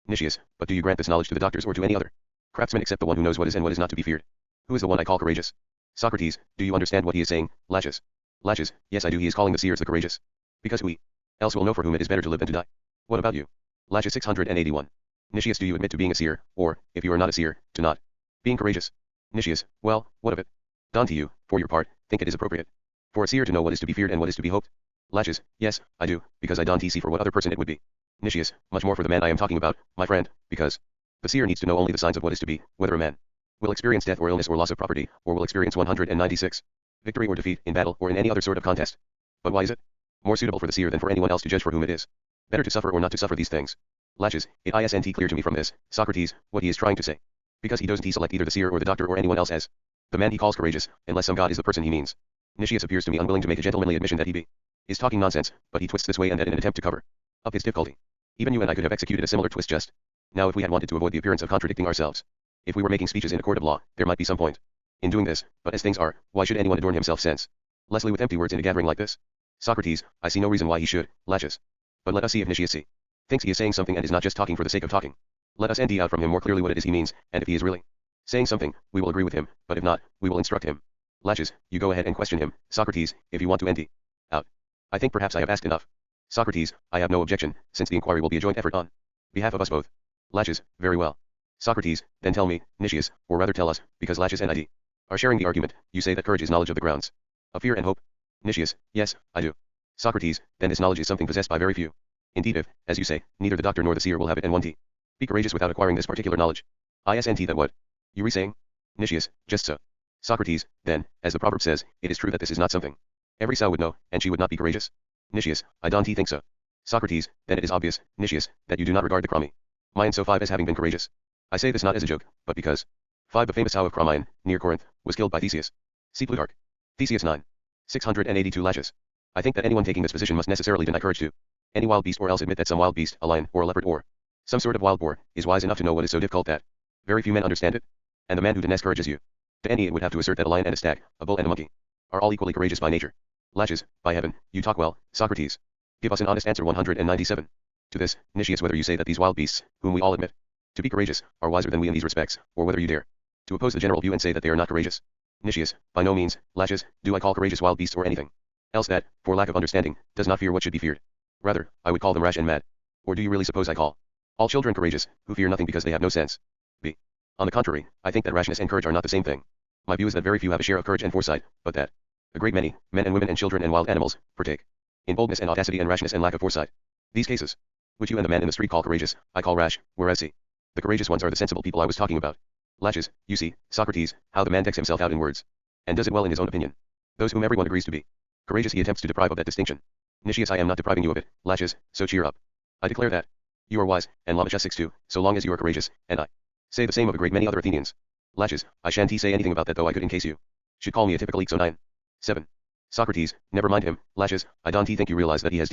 Nicias, but do you grant this knowledge to the doctors or to any other craftsman except the one who knows what is and what is not to be feared? Who is the one I call courageous? Socrates, do you understand what he is saying, Lashes? Lashes, yes I do. He is calling the seers the courageous. Because who else will know for whom it is better to live than to die? What about you? Lashes 681. Nicias, do you admit to being a seer, or, if you are not a seer, to not being courageous? Nicias, well, what of it? Don't you, for your part, think it is appropriate for a seer to know what is to be feared and what is to be hoped? Lashes, yes, I do, because I don't see for what other person it would be. Nicias, much more for the man I am talking about, my friend, because the seer needs to know only the signs of what is to be, whether a man will experience death or illness or loss of property, or will experience 196 victory or defeat in battle or in any other sort of contest. But why is it more suitable for the seer than for anyone else to judge for whom it is better to suffer or not to suffer these things? Lashes, it isn't clear to me from this, Socrates, what he is trying to say. Because he doesn't select either the seer or the doctor or anyone else as the man he calls courageous, unless some god is the person he means. Nicias appears to me unwilling to make a gentlemanly admission that he is talking nonsense, but he twists this way and that in an attempt to cover up his difficulty. Even you and I could have executed a similar twist just now if we had wanted to avoid the appearance of contradicting ourselves. If we were making speeches in a court of law, there might be some point in doing this, but as things are, why should anyone adorn himself senselessly with empty words in a gathering like this? Socrates, I see no reason why he should, Lashes. But let us see if Nicias thinks he is saying something and is not just talking for the sake of talking. Let us find out from him more clearly what it is he means, and if he is really saying something, we will agree with him, but if not, we will instruct him. Lashes, you go ahead and question him, Socrates, if you want to end out. I think perhaps I have asked enough. Socrates, I have no objection, since the inquiry will be a joint effort on behalf of us both. Lashes, very well. Socrates, then tell me, Nicias, or rather tell us, because Lashes and I are sharing the argument, you say that courage is knowledge of the grounds of fear and hope. Nicias, yes, I do. Socrates, then this knowledge is something possessed by very few. Indeed if, as you say, neither the doctor nor the seer will have it and one be courageous without acquiring this particular knowledge. Isn't that what you were saying? Nicias, just so. Socrates, then, as the proverb says, it is true that this is not something every sow would know, and she would not be courageous? Nicias, I don't think so. Socrates, then it is obvious, Nicias, that you do not regard the Cromie Mayan so 5 as having been courageous. I say this not as a joke, but because 5 the famous sow of Cromien, near Corinth, was killed by Theseus. See Plutarch. Theseus 9. 682 Lashes. I think that anyone taking this position must necessarily deny courage to any wild beast or else admit that some wild beast, a lion, or a leopard, or some sort of wild boar, is wise enough to know what is so difficult that very few men understand it. And the man who denies courage is you. To any it would have to assert that a lion and a stag, a bull and a monkey, are all equally courageous by nature. Lashes, by heaven, you talk well, Socrates. Give us an honest answer 197. To this, Nicias, whether you say that these wild beasts, whom we all admit to be courageous, are wiser than we in these respects, or whether you dare to oppose the general view and say that they are not courageous. Nicias, by no means, Lashes, do I call courageous wild beasts or anything else that, for lack of understanding, does not fear what should be feared. Rather, I would call them rash and mad. Or do you really suppose I call all children courageous, who fear nothing because they have no sense? B. On the contrary, I think that rashness and courage are not the same thing. My view is that very few have a share of courage and foresight, but that a great many, men and women and children and wild animals, partake in boldness and audacity and rashness and lack of foresight. These cases, which you and the man in the street call courageous, I call rash, whereas see, the courageous ones are the sensible people I was talking about. Lashes, you see, Socrates, how the man decks himself out in words, and does it well in his own opinion. Those whom everyone agrees to be courageous he attempts to deprive of that distinction. Nicias, I am not depriving you of it, Lashes, so cheer up. I declare that you are wise, and Lamachus 6-2, so long as you are courageous, and I say the same of a great many other Athenians. Lashes, I shan't say anything about that though I could in case you should call me a typical Ixo 9. 7. Socrates, never mind him, Lashes, I don't think you realize that he has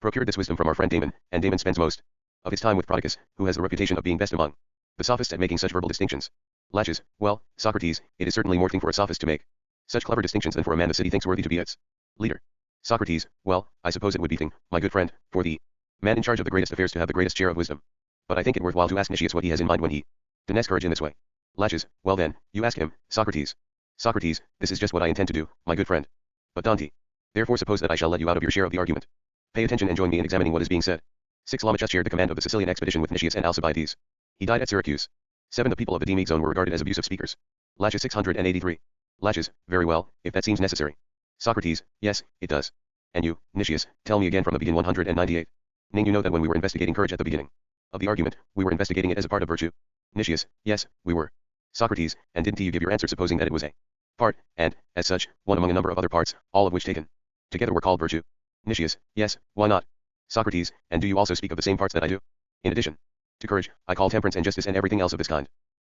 procured this wisdom from our friend Damon, and Damon spends most of his time with Prodicus, who has the reputation of being best among the sophists at making such verbal distinctions. Lashes, well, Socrates, it is certainly more thing for a sophist to make such clever distinctions than for a man the city thinks worthy to be its leader. Socrates, well, I suppose it would be thing, my good friend, for the man in charge of the greatest affairs to have the greatest share of wisdom. But I think it worthwhile to ask Nicias what he has in mind when he denies courage in this way. Lashes, well then, you ask him, Socrates. Socrates, this is just what I intend to do, my good friend. But don't therefore suppose that I shall let you out of your share of the argument. Pay attention and join me in examining what is being said. 6. Lamachus shared the command of the Sicilian expedition with Nicias and Alcibiades. He died at Syracuse. 7. The people of the Demic zone were regarded as abusive speakers. Lashes 683. Lashes, very well, if that seems necessary. Socrates, yes, it does. And you, Nicias, tell me again from the beginning 198. Ning, you know that when we were investigating courage at the beginning of the argument, we were investigating it as a part of virtue. Nicias, yes, we were. Socrates, and didn't you give your answer supposing that it was a part, and, as such, one among a number of other parts, all of which taken together were called virtue? Nicias, yes, why not? Socrates, and do you also speak of the same parts that I do? In addition to courage, I call temperance and justice and everything else of this kind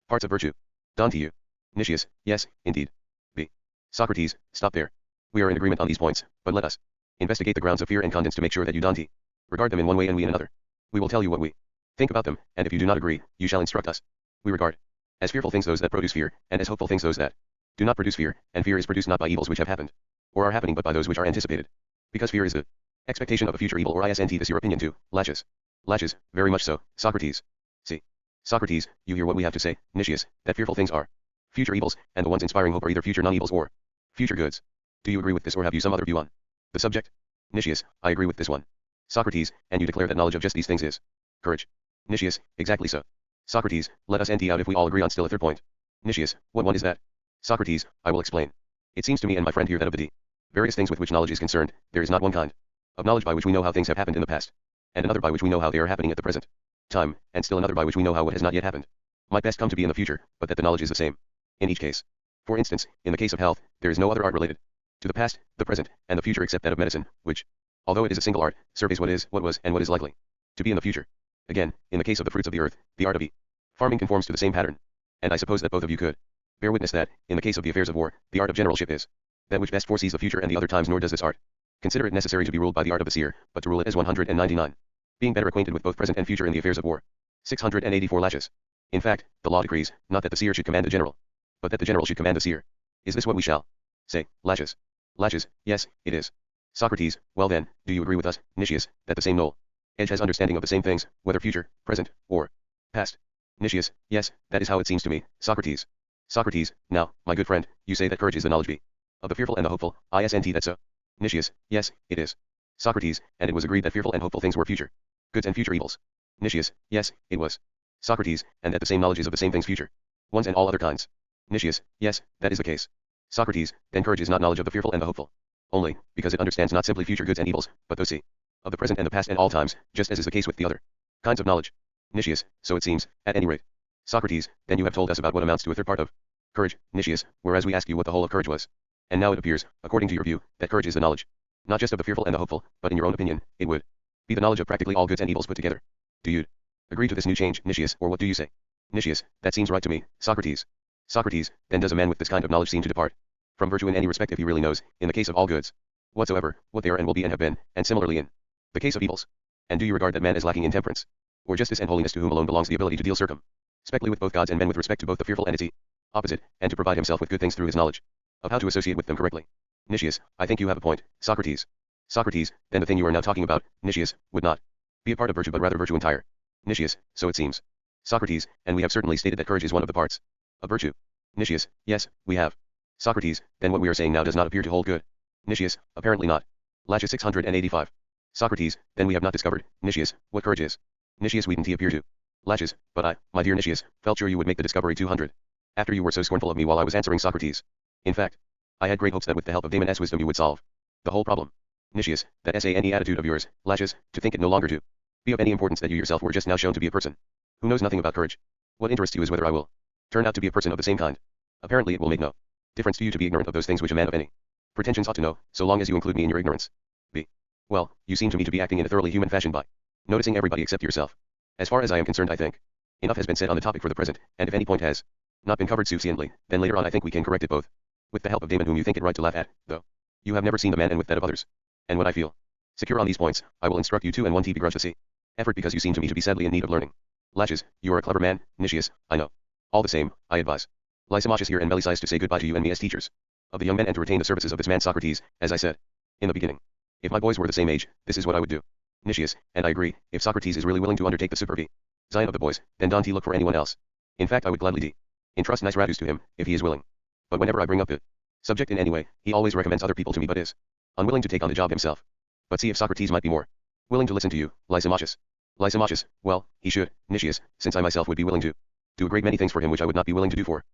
parts of virtue. Don to you. Nicias, yes, indeed. B. Socrates, stop there. We are in agreement on these points, but let us investigate the grounds of fear and confidence to make sure that you, Dante, regard them in one way and we in another. We will tell you what we think about them, and if you do not agree, you shall instruct us. We regard as fearful things those that produce fear, and as hopeful things those that do not produce fear, and fear is produced not by evils which have happened, or are happening but by those which are anticipated. Because fear is the expectation of a future evil or isnt this your opinion too, Lashes. Lashes, very much so, Socrates. See. Socrates, you hear what we have to say, Nicias, that fearful things are future evils, and the ones inspiring hope are either future non-evils or future goods. Do you agree with this or have you some other view on the subject? Nicias, I agree with this one. Socrates, and you declare that knowledge of just these things is courage. Nicias, exactly so. Socrates, let us empty out if we all agree on still a third point. Nicias, what one is that? Socrates, I will explain. It seems to me and my friend here that of the various things with which knowledge is concerned, there is not one kind of knowledge by which we know how things have happened in the past, and another by which we know how they are happening at the present time, and still another by which we know how what has not yet happened might best come to be in the future, but that the knowledge is the same in each case. For instance, in the case of health, there is no other art related to the past, the present, and the future except that of medicine, which, although it is a single art, surveys what is, what was, and what is likely to be in the future. Again, in the case of the fruits of the earth, the art of farming conforms to the same pattern, and I suppose that both of you could bear witness that, in the case of the affairs of war, the art of generalship is that which best foresees the future and the other times, nor does this art consider it necessary to be ruled by the art of the seer, but to rule it as 199. Being better acquainted with both present and future in the affairs of war. 684 Lashes. In fact, the law decrees, not that the seer should command the general, but that the general should command the seer. Is this what we shall say, Lashes? Lashes, yes, it is. Socrates, well then, do you agree with us, Nicias, that the same knoll edge has understanding of the same things, whether future, present, or past? Nicias, yes, that is how it seems to me, Socrates. Socrates, now, my good friend, you say that courage is the knowledge of the fearful and the hopeful, isn't that so? Nicias, yes, it is. Socrates, and it was agreed that fearful and hopeful things were future goods and future evils. Nicias, yes, it was. Socrates, and that the same knowledge is of the same things future ones and all other kinds. Nicias, yes, that is the case. Socrates, then courage is not knowledge of the fearful and the hopeful only, because it understands not simply future goods and evils, but those of the present and the past and all times, just as is the case with the other kinds of knowledge. Nicias, so it seems, at any rate. Socrates, then you have told us about what amounts to a third part of courage, Nicias, whereas we asked you what the whole of courage was. And now it appears, according to your view, that courage is the knowledge, not just of the fearful and the hopeful, but in your own opinion, it would be the knowledge of practically all goods and evils put together. Do you agree to this new change, Nicias, or what do you say? Nicias, that seems right to me, Socrates. Socrates, then does a man with this kind of knowledge seem to depart from virtue in any respect if he really knows, in the case of all goods whatsoever, what they are and will be and have been, and similarly in the case of evils? And do you regard that man as lacking in temperance, or justice and holiness, to whom alone belongs the ability to deal circumspectly with both gods and men with respect to both the fearful and its opposite, and to provide himself with good things through his knowledge of how to associate with them correctly? Nicias, I think you have a point, Socrates. Socrates, then the thing you are now talking about, Nicias, would not be a part of virtue but rather virtue entire. Nicias, so it seems. Socrates, and we have certainly stated that courage is one of the parts of virtue. Nicias, yes, we have. Socrates, then what we are saying now does not appear to hold good. Nicias, apparently not. Lashes 685. Socrates, then we have not discovered, Nicias, what courage is. Nicias, we didn't appear to. Lashes, but I, my dear Nicias, felt sure you would make the discovery 200. After you were so scornful of me while I was answering Socrates. In fact, I had great hopes that with the help of Damon's wisdom you would solve the whole problem. Nicias, that SANE attitude of yours, Lashes, to think it no longer to be of any importance that you yourself were just now shown to be a person who knows nothing about courage. What interests you is whether I will turn out to be a person of the same kind. Apparently it will make no difference to you to be ignorant of those things which a man of any pretensions ought to know, so long as you include me in your ignorance. B. Well, you seem to me to be acting in a thoroughly human fashion by noticing everybody except yourself. As far as I am concerned, I think enough has been said on the topic for the present, and if any point has not been covered sufficiently, then later on I think we can correct it both with the help of Damon, whom you think it right to laugh at, though you have never seen the man, and with that of others. And when I feel secure on these points, I will instruct you too, and one begrudge the C effort because you seem to me to be sadly in need of learning. Lashes, you are a clever man, Nicias, I know. All the same, I advise Lysimachus here and Melisaius to say goodbye to you and me as teachers of the young men and to retain the services of this man Socrates, as I said in the beginning. If my boys were the same age, this is what I would do. Nicias, and I agree, if Socrates is really willing to undertake the supervision of the boys, then don't he look for anyone else. In fact, I would gladly entrust nice Radus to him, if he is willing. But whenever I bring up the subject in any way, he always recommends other people to me but is unwilling to take on the job himself. But see if Socrates might be more willing to listen to you, Lysimachus. Lysimachus, well, he should, Nicias, since I myself would be willing to do a great many things for him which I would not be willing to do for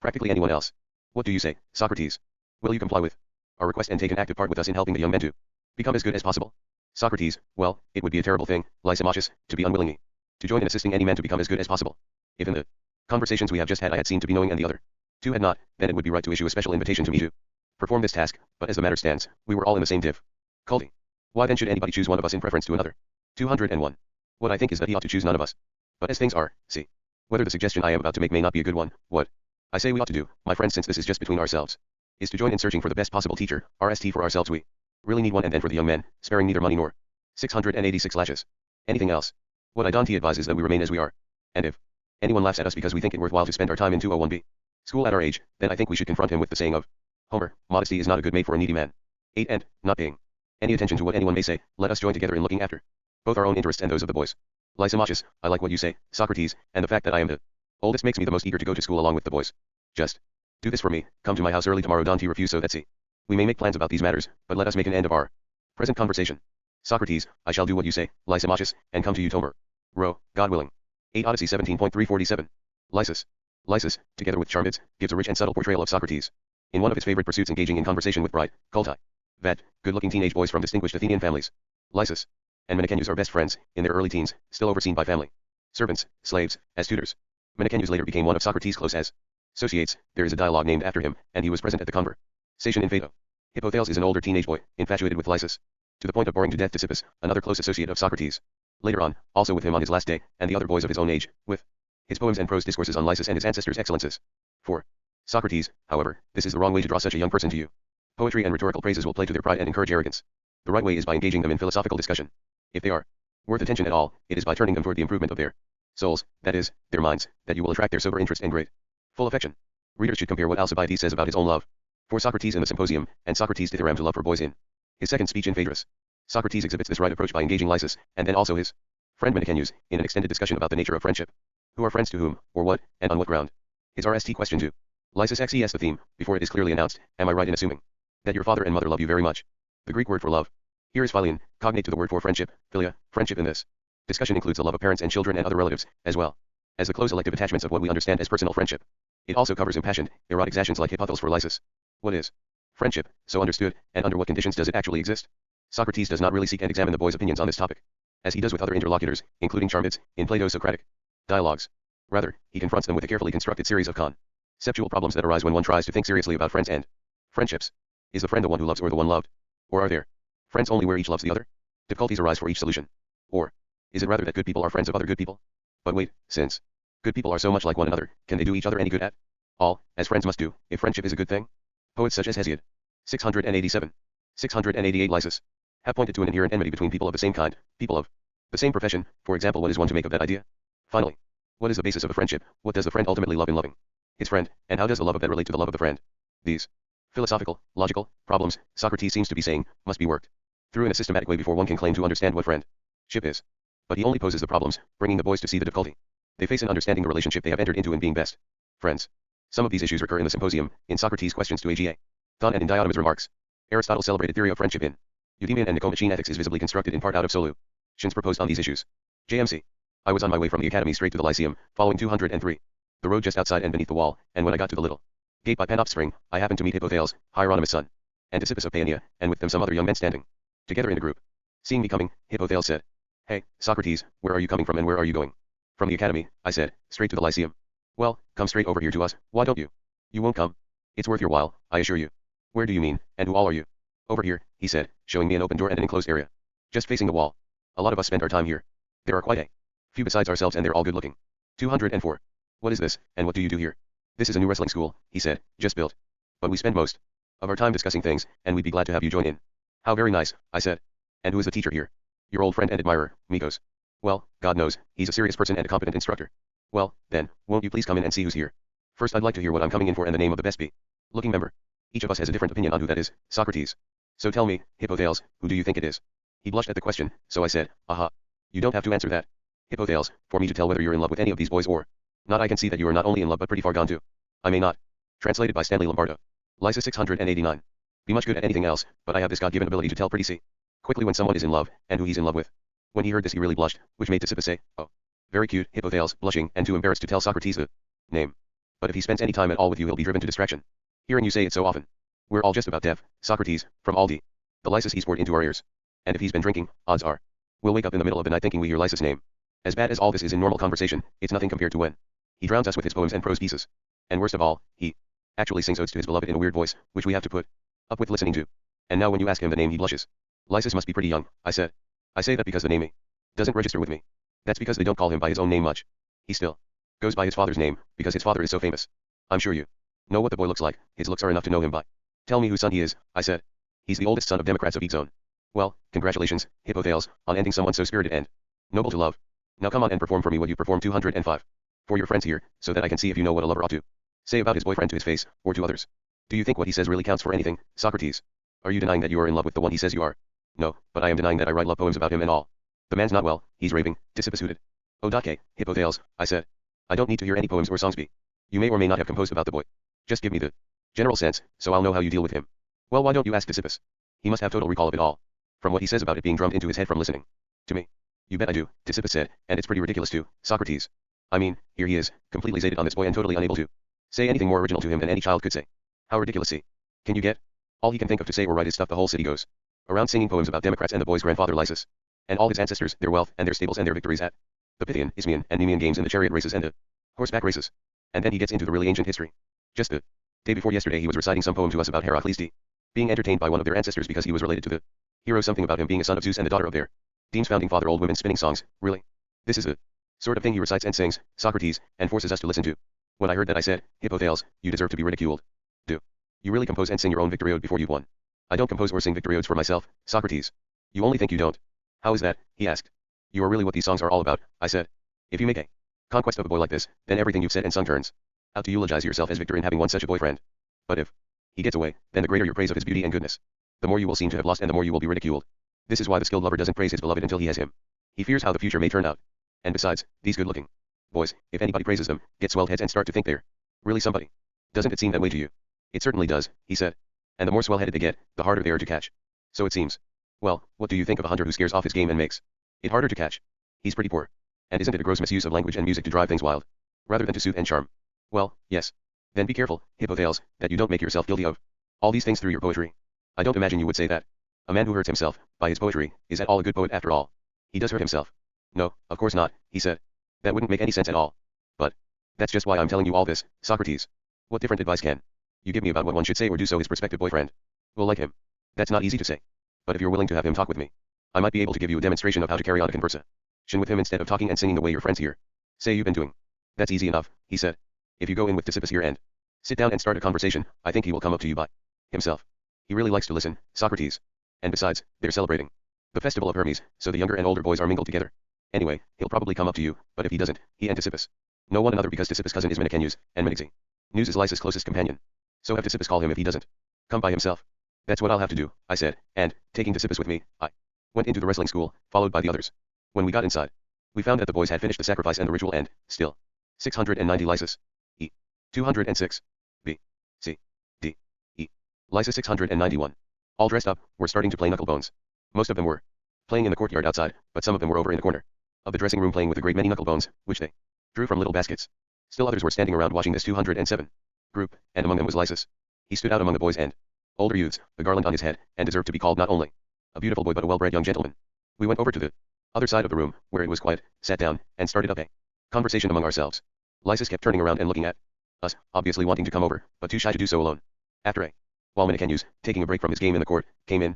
practically anyone else. What do you say, Socrates? Will you comply with our request and take an active part with us in helping the young men to become as good as possible? Socrates, well, it would be a terrible thing, Lysimachus, to be unwillingly to join in assisting any man to become as good as possible. If in the conversations we have just had I had seemed to be knowing and the other two had not, then it would be right to issue a special invitation to me to perform this task, but as the matter stands, we were all in the same difficulty. Why then should anybody choose one of us in preference to another? 201. What I think is that he ought to choose none of us. But as things are, see whether the suggestion I am about to make may not be a good one. What I say we ought to do, my friends, since this is just between ourselves, is to join in searching for the best possible teacher, RST for ourselves we really need one, and then for the young men, sparing neither money nor 686 lashes. Anything else? What I Dante advises that we remain as we are. And if anyone laughs at us because we think it worthwhile to spend our time in 201b school at our age, then I think we should confront him with the saying of Homer, modesty is not a good mate for a needy man. 8. And, not paying any attention to what anyone may say, let us join together in looking after both our own interests and those of the boys. Lysimachus, I like what you say, Socrates, and the fact that I am the oldest makes me the most eager to go to school along with the boys. Just do this for me, come to my house early tomorrow. Dante refused, so that see we may make plans about these matters, but let us make an end of our present conversation. Socrates, I shall do what you say, Lysimachus, and come to you tomorrow, God willing. 8 Odyssey 17.347. Lysis, together with Charmides, gives a rich and subtle portrayal of Socrates. In one of his favorite pursuits, engaging in conversation with bright, cultivated, good-looking teenage boys from distinguished Athenian families. Lysis and Menecenius are best friends, in their early teens, still overseen by family servants, slaves, as tutors. Menecenius later became one of Socrates' close associates. There is a dialogue named after him, and he was present at the conversation in Phaedo. Hippothales is an older teenage boy, infatuated with Lysis, to the point of boring to death Ctesippus, another close associate of Socrates. Later on, also with him on his last day, and the other boys of his own age, with his poems and prose discourses on Lysis and his ancestors' excellences. 4. Socrates, however, this is the wrong way to draw such a young person to you. Poetry and rhetorical praises will play to their pride and encourage arrogance. The right way is by engaging them in philosophical discussion. If they are worth attention at all, it is by turning them toward the improvement of their souls, that is, their minds, that you will attract their sober interest and great full affection. Readers should compare what Alcibiades says about his own love for Socrates in the Symposium, and Socrates' dithyramb to love for boys in his second speech in Phaedrus. Socrates exhibits this right approach by engaging Lysis, and then also his friend Menecenius, in an extended discussion about the nature of friendship. Who are friends to whom, or what, and on what ground? His RST question 2. Lysis XES the theme, before it is clearly announced, am I right in assuming that your father and mother love you very much? The Greek word for love here is philion, cognate to the word for friendship, philia. Friendship in this discussion includes the love of parents and children and other relatives, as well as the close elective attachments of what we understand as personal friendship. It also covers impassioned, erotic exactions like Hippothales for Lysis. What is friendship, so understood, and under what conditions does it actually exist? Socrates does not really seek and examine the boys' opinions on this topic, as he does with other interlocutors, including Charmides, in Plato's Socratic dialogues. Rather, he confronts them with a carefully constructed series of conceptual problems that arise when one tries to think seriously about friends and friendships. Is the friend the one who loves or the one loved? Or are there friends only where each loves the other? Difficulties arise for each solution. Or is it rather that good people are friends of other good people? But wait, since good people are so much like one another, can they do each other any good at all, as friends must do, if friendship is a good thing? Poets such as Hesiod, 687, 688 Lysis, have pointed to an inherent enmity between people of the same kind, people of the same profession. For example, what is one to make of that idea? Finally, what is the basis of a friendship? What does the friend ultimately love in loving his friend, and how does the love of that relate to the love of the friend? These philosophical, logical problems, Socrates seems to be saying, must be worked through in a systematic way before one can claim to understand what friendship is. But he only poses the problems, bringing the boys to see the difficulty they face in understanding the relationship they have entered into in being best friends. Some of these issues recur in the Symposium, in Socrates' questions to Aga Thon, and in Diotima's remarks. Aristotle's celebrated theory of friendship in Eudemian and Nicomachean ethics is visibly constructed in part out of solutions proposed on these issues. JMC. I was on my way from the academy straight to the Lyceum, following 203. The road just outside and beneath the wall, and when I got to the little gate by Panop's spring, I happened to meet Hippothales, Hieronymus' son, and Ctesippus of Paeania, and with them some other young men standing together in a group. Seeing me coming, Hippothales said, Hey, Socrates, where are you coming from and where are you going? From the academy, I said, straight to the Lyceum. Well, come straight over here to us, why don't you? You won't come. It's worth your while, I assure you. Where do you mean, and who all are you? Over here, he said, showing me an open door and an enclosed area, just facing the wall. A lot of us spend our time here. There are quite a few besides ourselves, and they're all good looking. 204. What is this, and what do you do here? This is a new wrestling school, he said, just built. But we spend most of our time discussing things, and we'd be glad to have you join in. How very nice, I said. And who is the teacher here? Your old friend and admirer, Mikos. Well, God knows, he's a serious person and a competent instructor. Well, then, won't you please come in and see who's here? First I'd like to hear what I'm coming in for and the name of the best looking member. Each of us has a different opinion on who that is, Socrates. So tell me, Hippothales, who do you think it is? He blushed at the question, so I said, aha. You don't have to answer that, Hippothales, for me to tell whether you're in love with any of these boys or not. I can see that you are not only in love but pretty far gone too. I may not. Translated by Stanley Lombardo. Lysis 689. Be much good at anything else, but I have this God-given ability to tell pretty quickly when someone is in love, and who he's in love with. When he heard this he really blushed, which made Ctesippus say, oh. Very cute, Hippothales, blushing, and too embarrassed to tell Socrates the name. But if he spends any time at all with you he'll be driven to distraction. Hearing you say it so often. We're all just about deaf, Socrates, from all the Lysis he's poured into our ears. And if he's been drinking, odds are. We'll wake up in the middle of the night thinking we hear Lysis' name. As bad as all this is in normal conversation, it's nothing compared to when he drowns us with his poems and prose pieces. And worst of all, he actually sings odes to his beloved in a weird voice, which we have to put up with listening to. And now when you ask him the name he blushes. Lysis must be pretty young, I said. I say that because the name doesn't register with me. That's because they don't call him by his own name much. He still goes by his father's name, because his father is so famous. I'm sure you know what the boy looks like, his looks are enough to know him by. Tell me whose son he is, I said. He's the oldest son of Democrats of each zone. Well, congratulations, Hippothales, on ending someone so spirited and noble to love. Now come on and perform for me what you performed 205. For your friends here, so that I can see if you know what a lover ought to say about his boyfriend to his face, or to others. Do you think what he says really counts for anything, Socrates? Are you denying that you are in love with the one he says you are? No, but I am denying that I write love poems about him and all. The man's not well, he's raving, Disippus hooted. Okay, Hippothales, I said. I don't need to hear any poems or songs be. You may or may not have composed about the boy. Just give me the general sense, so I'll know how you deal with him. Well, why don't you ask Disippus? He must have total recall of it all. From what he says about it being drummed into his head from listening to me. You bet I do, Disippus said, and it's pretty ridiculous too, Socrates. I mean, here he is, completely zated on this boy and totally unable to say anything more original to him than any child could say. How ridiculous he can you get? All he can think of to say or write is stuff the whole city goes around singing poems about Democrats and the boy's grandfather Lysis. And all his ancestors, their wealth, and their stables and their victories at the Pythian, Isthmian, and Nemean games in the chariot races and the horseback races. And then he gets into the really ancient history. Just the day before yesterday he was reciting some poem to us about Heracles being entertained by one of their ancestors because he was related to the hero, something about him being a son of Zeus and the daughter of their Dean's founding father. Old women spinning songs, really? This is the sort of thing he recites and sings, Socrates, and forces us to listen to. When I heard that I said, Hippothales, you deserve to be ridiculed. Do you really compose and sing your own victory ode before you've won? I don't compose or sing victory odes for myself, Socrates. You only think you don't. How is that? He asked. You are really what these songs are all about, I said. If you make a conquest of a boy like this, then everything you've said and sung turns out to eulogize yourself as victor in having won such a boyfriend. But if he gets away, then the greater your praise of his beauty and goodness. The more you will seem to have lost and the more you will be ridiculed. This is why the skilled lover doesn't praise his beloved until he has him. He fears how the future may turn out. And besides, these good-looking boys, if anybody praises them, get swelled heads and start to think they're really somebody. Doesn't it seem that way to you? It certainly does, he said. And the more swell-headed they get, the harder they are to catch. So it seems. Well, what do you think of a hunter who scares off his game and makes it harder to catch? He's pretty poor. And isn't it a gross misuse of language and music to drive things wild, rather than to soothe and charm? Well, yes. Then be careful, Hippothales, that you don't make yourself guilty of all these things through your poetry. I don't imagine you would say that. A man who hurts himself, by his poetry, is at all a good poet after all. He does hurt himself. No, of course not, he said. That wouldn't make any sense at all. But that's just why I'm telling you all this, Socrates. What different advice can you give me about what one should say or do so his prospective boyfriend will like him? That's not easy to say. But if you're willing to have him talk with me, I might be able to give you a demonstration of how to carry on a conversation with him instead of talking and singing the way your friends here say you've been doing. That's easy enough, he said. If you go in with Disippus here and sit down and start a conversation, I think he will come up to you by himself. He really likes to listen, Socrates. And besides, they're celebrating the festival of Hermes, so the younger and older boys are mingled together. Anyway, he'll probably come up to you, but if he doesn't, he and Disippus know one another because Disippus' cousin is Meneceneus, and Meneceneus is Lysis' closest companion. So have Disippus call him if he doesn't come by himself. That's what I'll have to do, I said, and, taking Disippus with me, I went into the wrestling school, followed by the others. When we got inside, we found that the boys had finished the sacrifice and the ritual and, still, 690 Lysis. E. 206. B. C. D. E. Lysis 691. All dressed up, were starting to play knucklebones. Most of them were playing in the courtyard outside, but some of them were over in the corner of the dressing room playing with a great many knucklebones, which they drew from little baskets. Still others were standing around watching this 207 group, and among them was Lysis. He stood out among the boys and older youths, a garland on his head, and deserved to be called not only a beautiful boy but a well-bred young gentleman. We went over to the other side of the room, where it was quiet, sat down, and started up a conversation among ourselves. Lysis kept turning around and looking at us, obviously wanting to come over, but too shy to do so alone. After a while Meneceneus, taking a break from his game in the court, came in,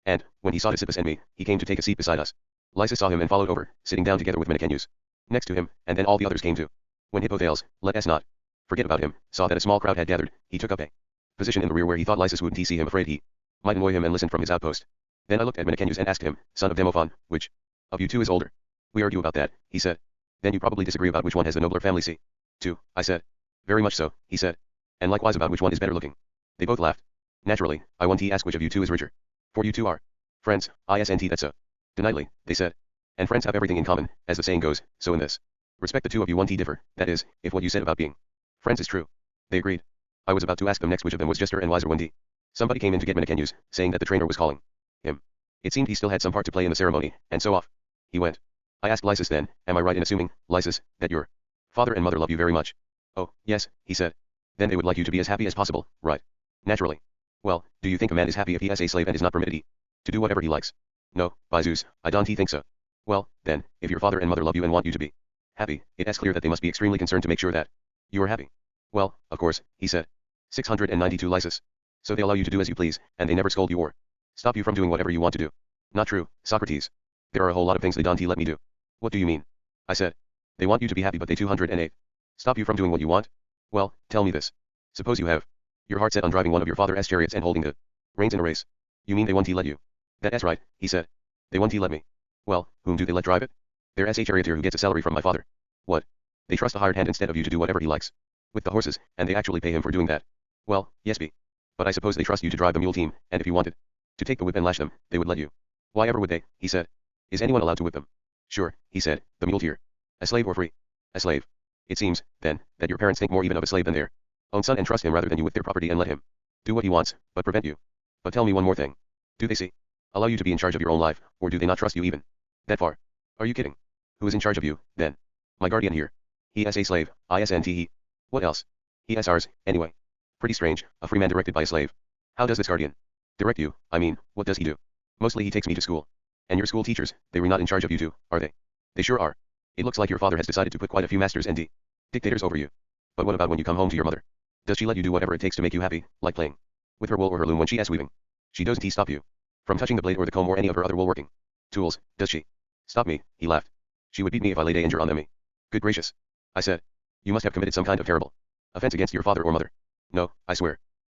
and, when he saw Disippus and me, he came to take a seat beside us. Lysis saw him and followed over, sitting down together with Meneceneus next to him, and then all the others came too. When Hippothales, let us not forget about him, saw that a small crowd had gathered, he took up a position in the rear where he thought Lysis wouldn't see him, afraid he might annoy him, and listened from his outpost. Then I looked at Meneceneus and asked him, son of Demophon, which of you two is older? We argue about that, he said. Then you probably disagree about which one has the nobler family. See? Two, I said. Very much so, he said. And likewise about which one is better looking. They both laughed. Naturally, I want to ask which of you two is richer. For you two are friends, isn't that so? Denightly, they said. And friends have everything in common, as the saying goes, so in this respect the two of you one differ, that is, if what you said about being friends is true. They agreed. I was about to ask them next which of them was juster and wiser when somebody came in to get Meneceneus, saying that the trainer was calling him. It seemed he still had some part to play in the ceremony, and so off he went. I asked Lysis then, am I right in assuming, Lysis, that your father and mother love you very much? Oh, yes, he said. Then they would like you to be as happy as possible, right? Naturally. Well, do you think a man is happy if he has a slave and is not permitted to do whatever he likes? No, by Zeus, I don't think so. Well, then, if your father and mother love you and want you to be happy, it is clear that they must be extremely concerned to make sure that you are happy. Well, of course, he said. 692 Lysis. So they allow you to do as you please, and they never scold you or stop you from doing whatever you want to do. Not true, Socrates. There are a whole lot of things they don't let me do. What do you mean? I said. They want you to be happy but they 208. Stop you from doing what you want? Well, tell me this. Suppose you have your heart set on driving one of your father's chariots and holding the reins in a race. You mean they won't let you? That's right, he said. They won't let me. Well, whom do they let drive it? There's a charioteer who gets a salary from my father. What? They trust a hired hand instead of you to do whatever he likes with the horses, and they actually pay him for doing that. Well, yes be. But I suppose they trust you to drive the mule team, and if you wanted to take the whip and lash them, they would let you. Why ever would they, he said. Is anyone allowed to whip them? Sure, he said, the muleteer. A slave or free? A slave. It seems, then, that your parents think more even of a slave than their own son and trust him rather than you with their property and let him do what he wants, but prevent you. But tell me one more thing. Do they see? Allow you to be in charge of your own life, or do they not trust you even that far? Are you kidding? Who is in charge of you, then? My guardian here. He is a slave, isn't he? What else? He is ours, anyway. Pretty strange, a free man directed by a slave. How does this guardian direct you? I mean, what does he do? Mostly he takes me to school. And your school teachers, they were not in charge of you too, are they? They sure are. It looks like your father has decided to put quite a few masters and dictators over you. But what about when you come home to your mother? Does she let you do whatever it takes to make you happy, like playing with her wool or her loom when she is weaving? She doesn't stop you from touching the blade or the comb or any of her other woolworking tools, does she? Stop me, he laughed. She would beat me if I laid danger on them. Good gracious. I said. You must have committed some kind of terrible offense against your father or mother. No, I swear.